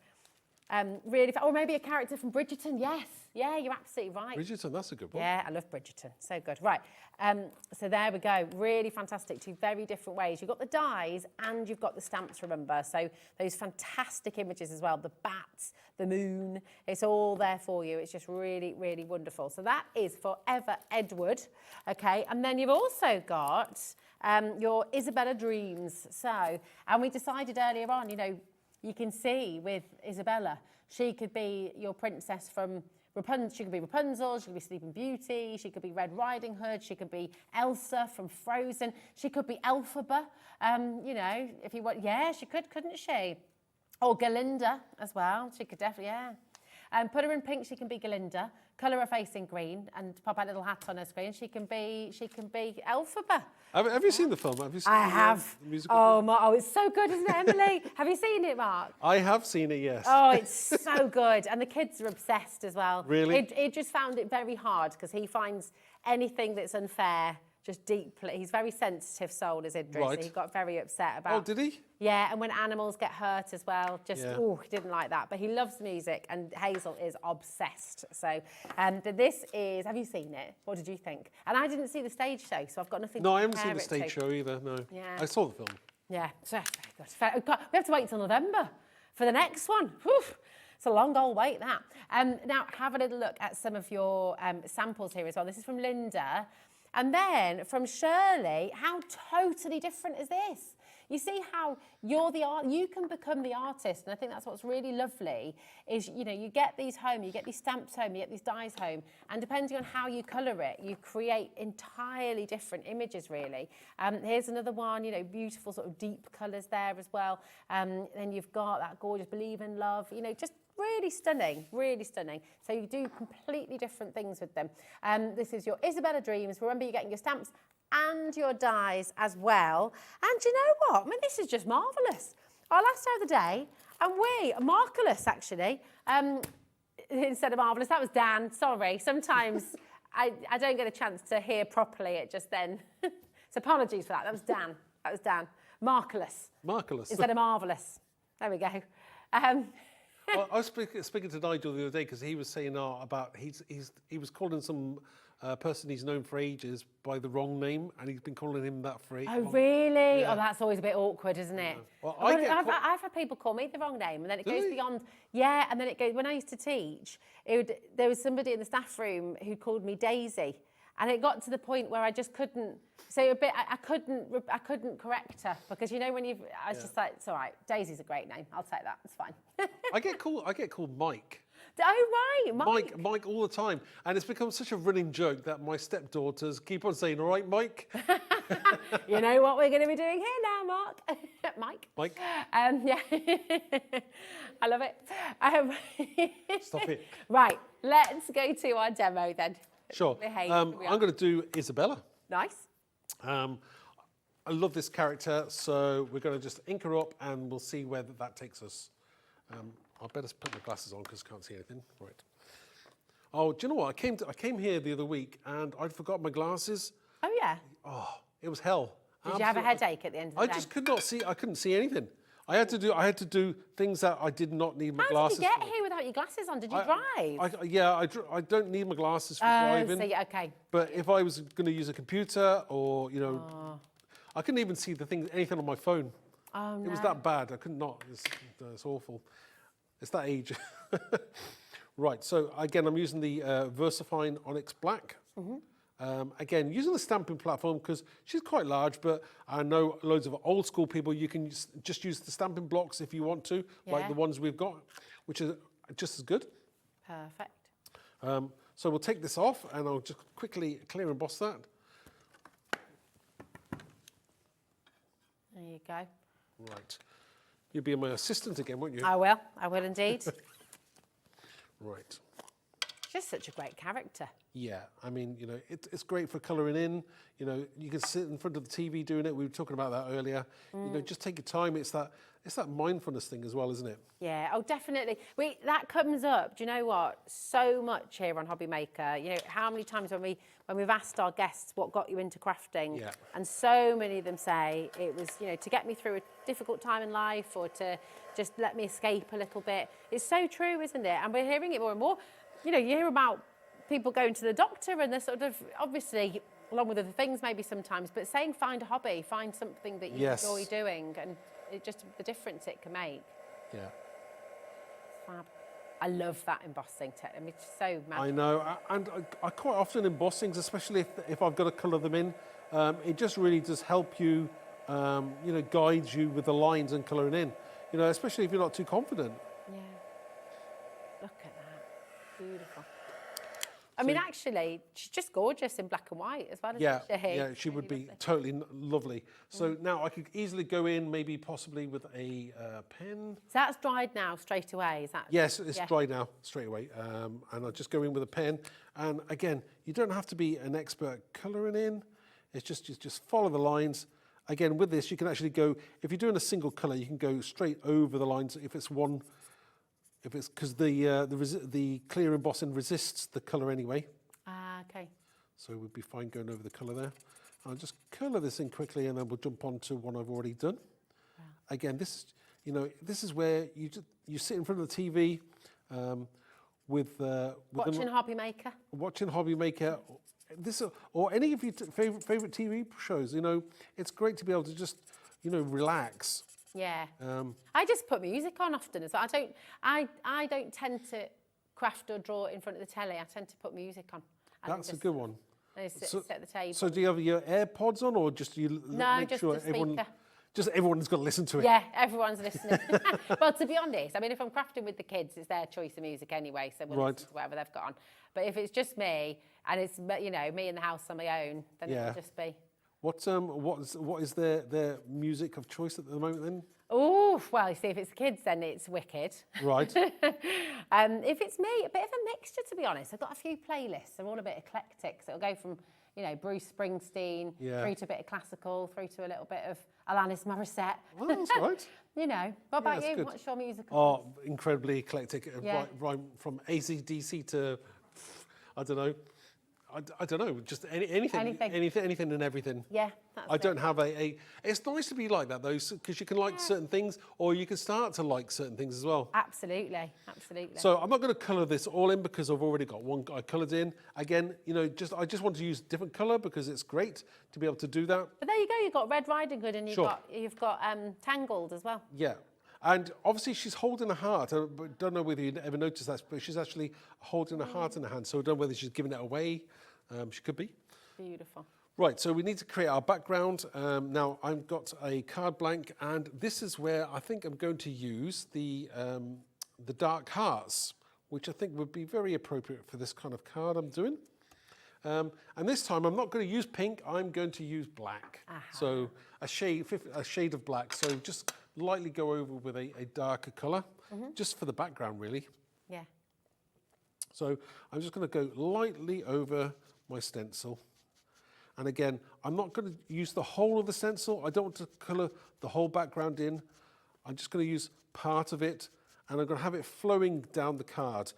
Really, or maybe a character from Bridgerton, yes. Yeah, you're absolutely right. Bridgerton, that's a good one. Yeah, I love Bridgerton, so good. Right, so there we go. Really fantastic, two very different ways. You've got the dies and you've got the stamps, remember. So those fantastic images as well, the bats, the moon, it's all there for you. It's just really, really wonderful. So that is Forever Edward, okay? And then you've also got your Isabella Dreams. So, and we decided earlier on, you can see with Isabella, she could be your princess from Rapunzel. She could be Rapunzel, she could be Sleeping Beauty, she could be Red Riding Hood, she could be Elsa from Frozen, she could be Elphaba, if you want. Yeah, she could, couldn't she? Or Galinda as well, she could definitely, yeah. Put her in pink, she can be Galinda. Colour her face in green and pop a little hat on her screen. She can be Elphaba. Have you seen the film? Have you seen I have. The musical film? Oh, it's so good, isn't it, Emily? Have you seen it, Mark? I have seen it, yes. Oh, it's so good. And the kids are obsessed as well. Really? He just found it very hard because he finds anything that's unfair just deeply. He's a very sensitive soul, is Idris. Right. So he got very upset about. Oh, did he? Yeah, and when animals get hurt as well, he didn't like that. But he loves music, and Hazel is obsessed. So, but this is. Have you seen it? What did you think? And I didn't see the stage show, so I've got nothing. No, to I haven't seen the compare stage it to. show either. No. Yeah. I saw the film. Yeah, so very good. We have to wait till November for the next one. Whew. It's a long old wait, that. Now, have a little look at some of your samples here as well. This is from Linda. And then from Shirley, how totally different is this? You see how you can become the artist. And I think that's what's really lovely is, you get these home, you get these stamps home, you get these dies home. And depending on how you colour it, you create entirely different images, really. Here's another one, beautiful sort of deep colours there as well. Then you've got that gorgeous Believe in Love, just really stunning, really stunning. So you do completely different things with them. This is your Isabella Dreams. Remember, you're getting your stamps and your dies as well. And you know what? I mean, this is just marvellous. Our last hour of the day, and we, marvellous actually. instead of marvellous. That was Dan, sorry. Sometimes I don't get a chance to hear properly, it just then. So apologies for that. That was Dan. Marvellous. Marvellous. Instead of marvellous. There we go. Well, I was speaking to Nigel the other day because he was saying about he was calling some person he's known for ages by the wrong name, and he's been calling him that for ages. Oh, really? Yeah. Oh, that's always a bit awkward, isn't it? Yeah. Well, I've had people call me the wrong name, and then it goes beyond. Yeah, and then it goes. When I used to teach, there was somebody in the staff room who called me Daisy, and it got to the point where I just couldn't. So I couldn't correct her because when I was just like, it's all right. Daisy's a great name. I'll take that. It's fine. I get called Mike. Oh, right, Mike all the time. And it's become such a running joke that my stepdaughters keep on saying, all right, Mike. You know what we're going to be doing here now, Mark? Mike. Yeah. I love it. Stop it. Right, let's go to our demo then. Sure. I'm going to do Isabella. Nice. I love this character, so we're going to just ink her up and we'll see where that takes us. I better put my glasses on because I can't see anything. Right. Oh, do you know what? I came here the other week and I'd forgot my glasses. Oh, yeah? Oh, it was hell. Did you have a headache at the end of the day? I just could not see. I couldn't see anything. I had to do things that I did not need my glasses for. How did you get here without your glasses on? Did you drive? I don't need my glasses for driving. So okay. But if I was going to use a computer or, I couldn't even see anything on my phone. Oh, no. It was that bad. I could not. It's awful. It's that age. Right, so again, I'm using the VersaFine Onyx Black. Again, using the stamping platform because she's quite large, but I know loads of old school people, you can just use the stamping blocks if you want to, like the ones we've got, which is just as good. Perfect. So we'll take this off and I'll just quickly clear emboss that. There you go. Right. You'll be my assistant again, won't you? I will indeed. Right. Just such a great character. Yeah, I mean, it's great for colouring in. You can sit in front of the TV doing it. We were talking about that earlier. Just take your time. It's that mindfulness thing as well, isn't it? Yeah, oh, definitely. That comes up. Do you know what? So much here on HobbyMaker. How many times when we've asked our guests what got you into crafting, and so many of them say it was, to get me through a difficult time in life or to just let me escape a little bit. It's so true, isn't it? And we're hearing it more and more. You hear about people going to the doctor and they're sort of, obviously, along with other things maybe sometimes, but saying find a hobby, find something that you enjoy doing, and just the difference it can make. Yeah. It's fab. I love that embossing technique. It's so magical. I know, and I quite often emboss things, especially if I've got to colour them in. It just really does help you, guides you with the lines and colouring in. Especially if you're not too confident. Yeah. Look at that. Beautiful. I mean, actually, she's just gorgeous in black and white as well, isn't she? Yeah, she would be totally lovely. So now I could easily go in, maybe possibly with a pen. So that's dried now straight away, is that? Yes, it's dry now straight away. And I'll just go in with a pen. And again, you don't have to be an expert colouring in. It's just follow the lines. Again, with this, you can actually go, if you're doing a single colour, you can go straight over the lines if it's one. If it's because the clear embossing resists the colour anyway. Okay. So we'd be fine going over the colour there. I'll just colour this in quickly and then we'll jump on to one I've already done. Wow. Again, this is where you sit in front of the TV with watching HobbyMaker. Watching HobbyMaker. Or any of your favourite TV shows. It's great to be able to just relax. Yeah. I just put music on often as well. I don't tend to craft or draw in front of the telly. I tend to put music on. That's a good one. Sit at the table. So do you have your AirPods on, or just make sure everyone's got to listen to it? Yeah, everyone's listening. Well, to be honest, I mean, if I'm crafting with the kids, it's their choice of music anyway, so we'll listen to whatever they've got on. But if it's just me, and it's me in the house on my own, then it'll just be... What is their music of choice at the moment then? Oh, well, you see, if it's the kids, then it's Wicked. Right. If it's me, a bit of a mixture, to be honest. I've got a few playlists. They're all a bit eclectic. So it'll go from, you know, Bruce Springsteen, Yeah. through to a bit of classical, through to a little bit of Alanis Morissette. Well, that's right. You know, what about that's you? good. What's your musical? Oh, incredibly eclectic. Yeah. Right from AC/DC to, I don't know. I don't know, just anything and everything. Yeah, that's I don't have a. It's nice to be like that though, because you can like certain things, or you can start to like certain things as well. Absolutely, absolutely. So I'm not going to colour this all in because I've already got one I coloured in. Again, you know, I just want to use different colour because it's great to be able to do that. But there you go. You've got Red Riding Hood, and you've got Tangled as well. Yeah. And obviously she's holding a heart. I don't know whether you ever noticed that, but she's actually holding a heart in her hand. So I don't know whether she's giving it away. She could be. Beautiful. Right, so we need to create our background. Now I've got a card blank, and this is where I think I'm going to use the dark hearts, which I think would be very appropriate for this kind of card I'm doing. And this time I'm not going to use pink, I'm going to use black. So a shade of black. So just lightly go over with a darker colour, just for the background really. Yeah. So I'm just going to go lightly over my stencil. And again, I'm not going to use the whole of the stencil. I don't want to colour the whole background in. I'm just going to use part of it, and I'm going to have it flowing down the card.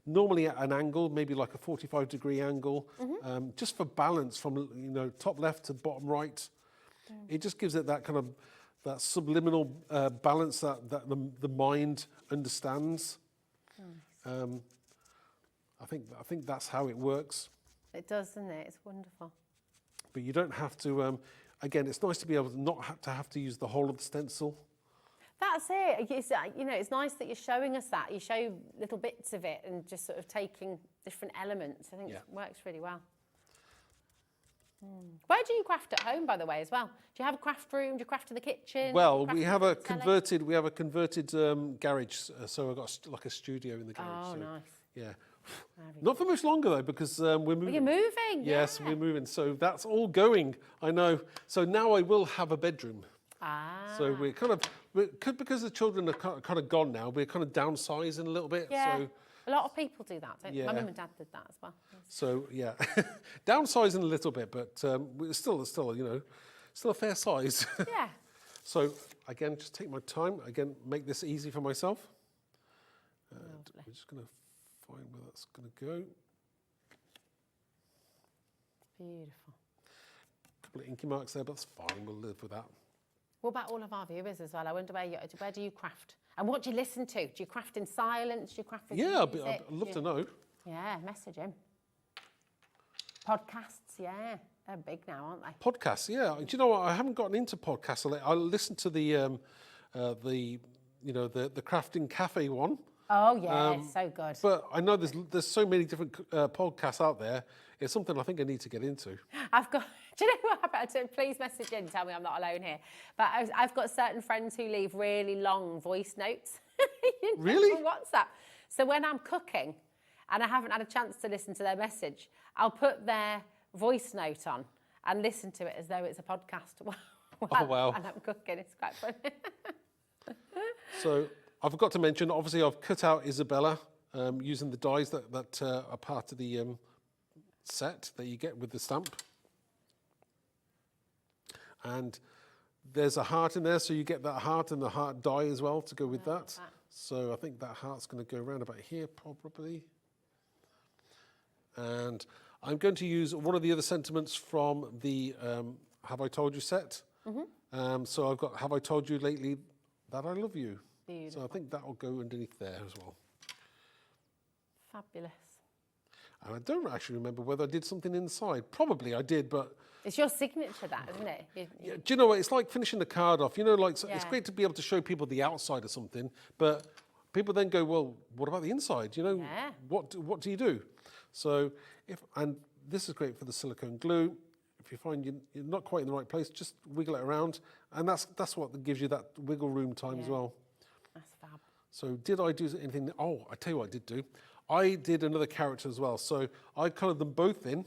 Normally at an angle, maybe like a 45-degree angle, just for balance from top left to bottom right. It just gives it that kind of that subliminal balance that the mind understands. I think that's how it works. It does, doesn't it? It's wonderful. But you don't have to. Again, it's nice to be able to not have to use the whole of the stencil. That's it. It's, it's nice that you're showing us that. You show little bits of it and just sort of taking different elements. I think it works really well. Where do you craft at home, by the way, as well? Do you have a craft room? Do you craft in the kitchen? Well, we have a converted garage, so I've got like a studio in the garage. Oh, so, nice. Yeah. Not for much longer though, because we're moving. You're moving. Yes, yeah. we're moving. So that's all going. I know. So now I will have a bedroom. So we're because the children are kind of gone now. We're kind of downsizing a little bit. Yeah. So, a lot of people do that. My mum and dad did that as well. So yeah, downsizing a little bit, but we're still a fair size. Yeah. So again, just take my time. Again, make this easy for myself. We're just going to find where that's going to go. Beautiful. A couple of inky marks there, but that's fine. We'll live with that. What about all of our viewers as well? I wonder where do you craft? And what do you listen to? Do you craft in silence? Do you craft with music? I'd love to know. Yeah, message him. Podcasts, yeah. They're big now, aren't they? Podcasts, yeah. Do you know what? I haven't gotten into podcasts. I listen to the Crafting Cafe one. Oh, yeah, it's so good. But I know there's so many different podcasts out there. It's something I think I need to get into. Do you know what about it? Please message in, tell me I'm not alone here. But I've got certain friends who leave really long voice notes. Really? On WhatsApp. So when I'm cooking and I haven't had a chance to listen to their message, I'll put their voice note on and listen to it as though it's a podcast. Oh, wow. And I'm cooking, it's quite funny. So I forgot to mention, obviously I've cut out Isabella using the dies that are part of the set that you get with the stamp. And there's a heart in there, so you get that heart and the heart die as well to go with that. So I think that heart's going to go around about here probably. And I'm going to use one of the other sentiments from the Have I Told You set. So I've got Have I Told You Lately That I Love You. Beautiful. So I think that will go underneath there as well. Fabulous. And I don't actually remember whether I did something inside. Probably I did, but... It's your signature, that, isn't it? Yeah, do you know what? It's like finishing the card off. It's great to be able to show people the outside of something, but people then go, well, what about the inside? What do you do? So, and this is great for the silicone glue. If you find you're not quite in the right place, just wiggle it around, and that's what gives you that wiggle room time as well. That's fab. So did I do anything? Oh, I tell you what I did do. I did another character as well. So I coloured them both in.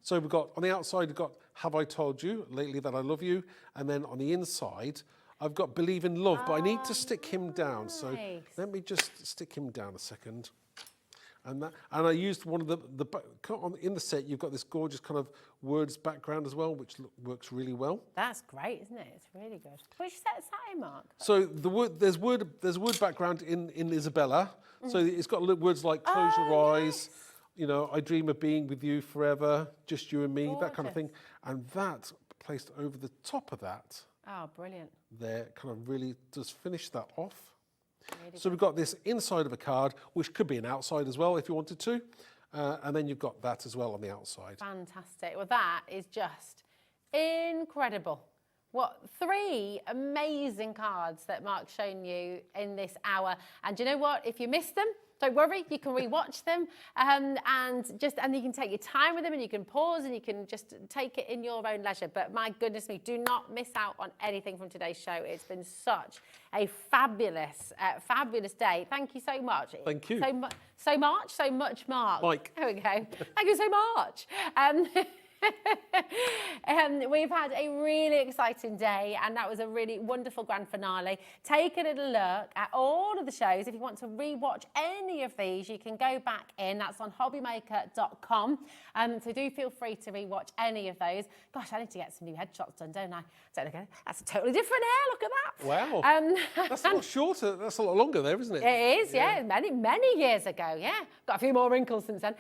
So we've got, on the outside, we've got Have I Told You Lately That I Love You? And then on the inside, I've got Believe in Love, but I need to stick him down. So let me just stick him down a second. And I used one of in the set. You've got this gorgeous kind of words background as well, which works really well. That's great, isn't it? It's really good. Which set's that in, Mark? So there's word background in Isabella. So it's got words like close your eyes, you know, I dream of being with you forever, just you and me, that kind of thing. And that placed over the top of that. Oh, brilliant. There kind of really does finish that off. Really so we've got this inside of a card, which could be an outside as well if you wanted to. And then you've got that as well on the outside. Fantastic. Well, that is just incredible. What 3 amazing cards that Mark's shown you in this hour. And you know what? If you missed them, don't worry, you can rewatch them and you can take your time with them and you can pause and you can just take it in your own leisure. But my goodness me, do not miss out on anything from today's show. It's been such a fabulous, fabulous day. Thank you so much. Thank you. So much, Mark. Mike. There we go. Thank you so much. We've had a really exciting day and that was a really wonderful grand finale. Take a little look at all of the shows. If you want to rewatch any of these, you can go back in. That's on hobbymaker.com. So do feel free to rewatch any of those. Gosh, I need to get some new headshots done, don't I? That's a totally different hair. Look at that. Wow. That's a lot shorter. That's a lot longer there, isn't it? It is, yeah. Many years ago, yeah. Got a few more wrinkles since then.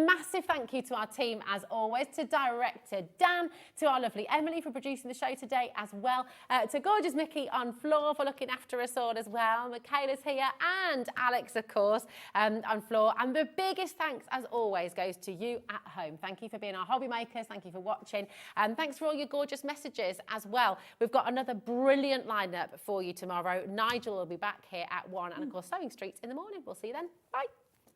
Massive thank you to our team as always, to director Dan, to our lovely Emily for producing the show today as well, to gorgeous Mickey on floor for looking after us all as well. Michaela's here and Alex, of course, on floor. And the biggest thanks, as always, goes to you at home. Thank you for being our hobby makers. Thank you for watching. And thanks for all your gorgeous messages as well. We've got another brilliant lineup for you tomorrow. Nigel will be back here at 1 and, of course, Sewing Street in the morning. We'll see you then. Bye.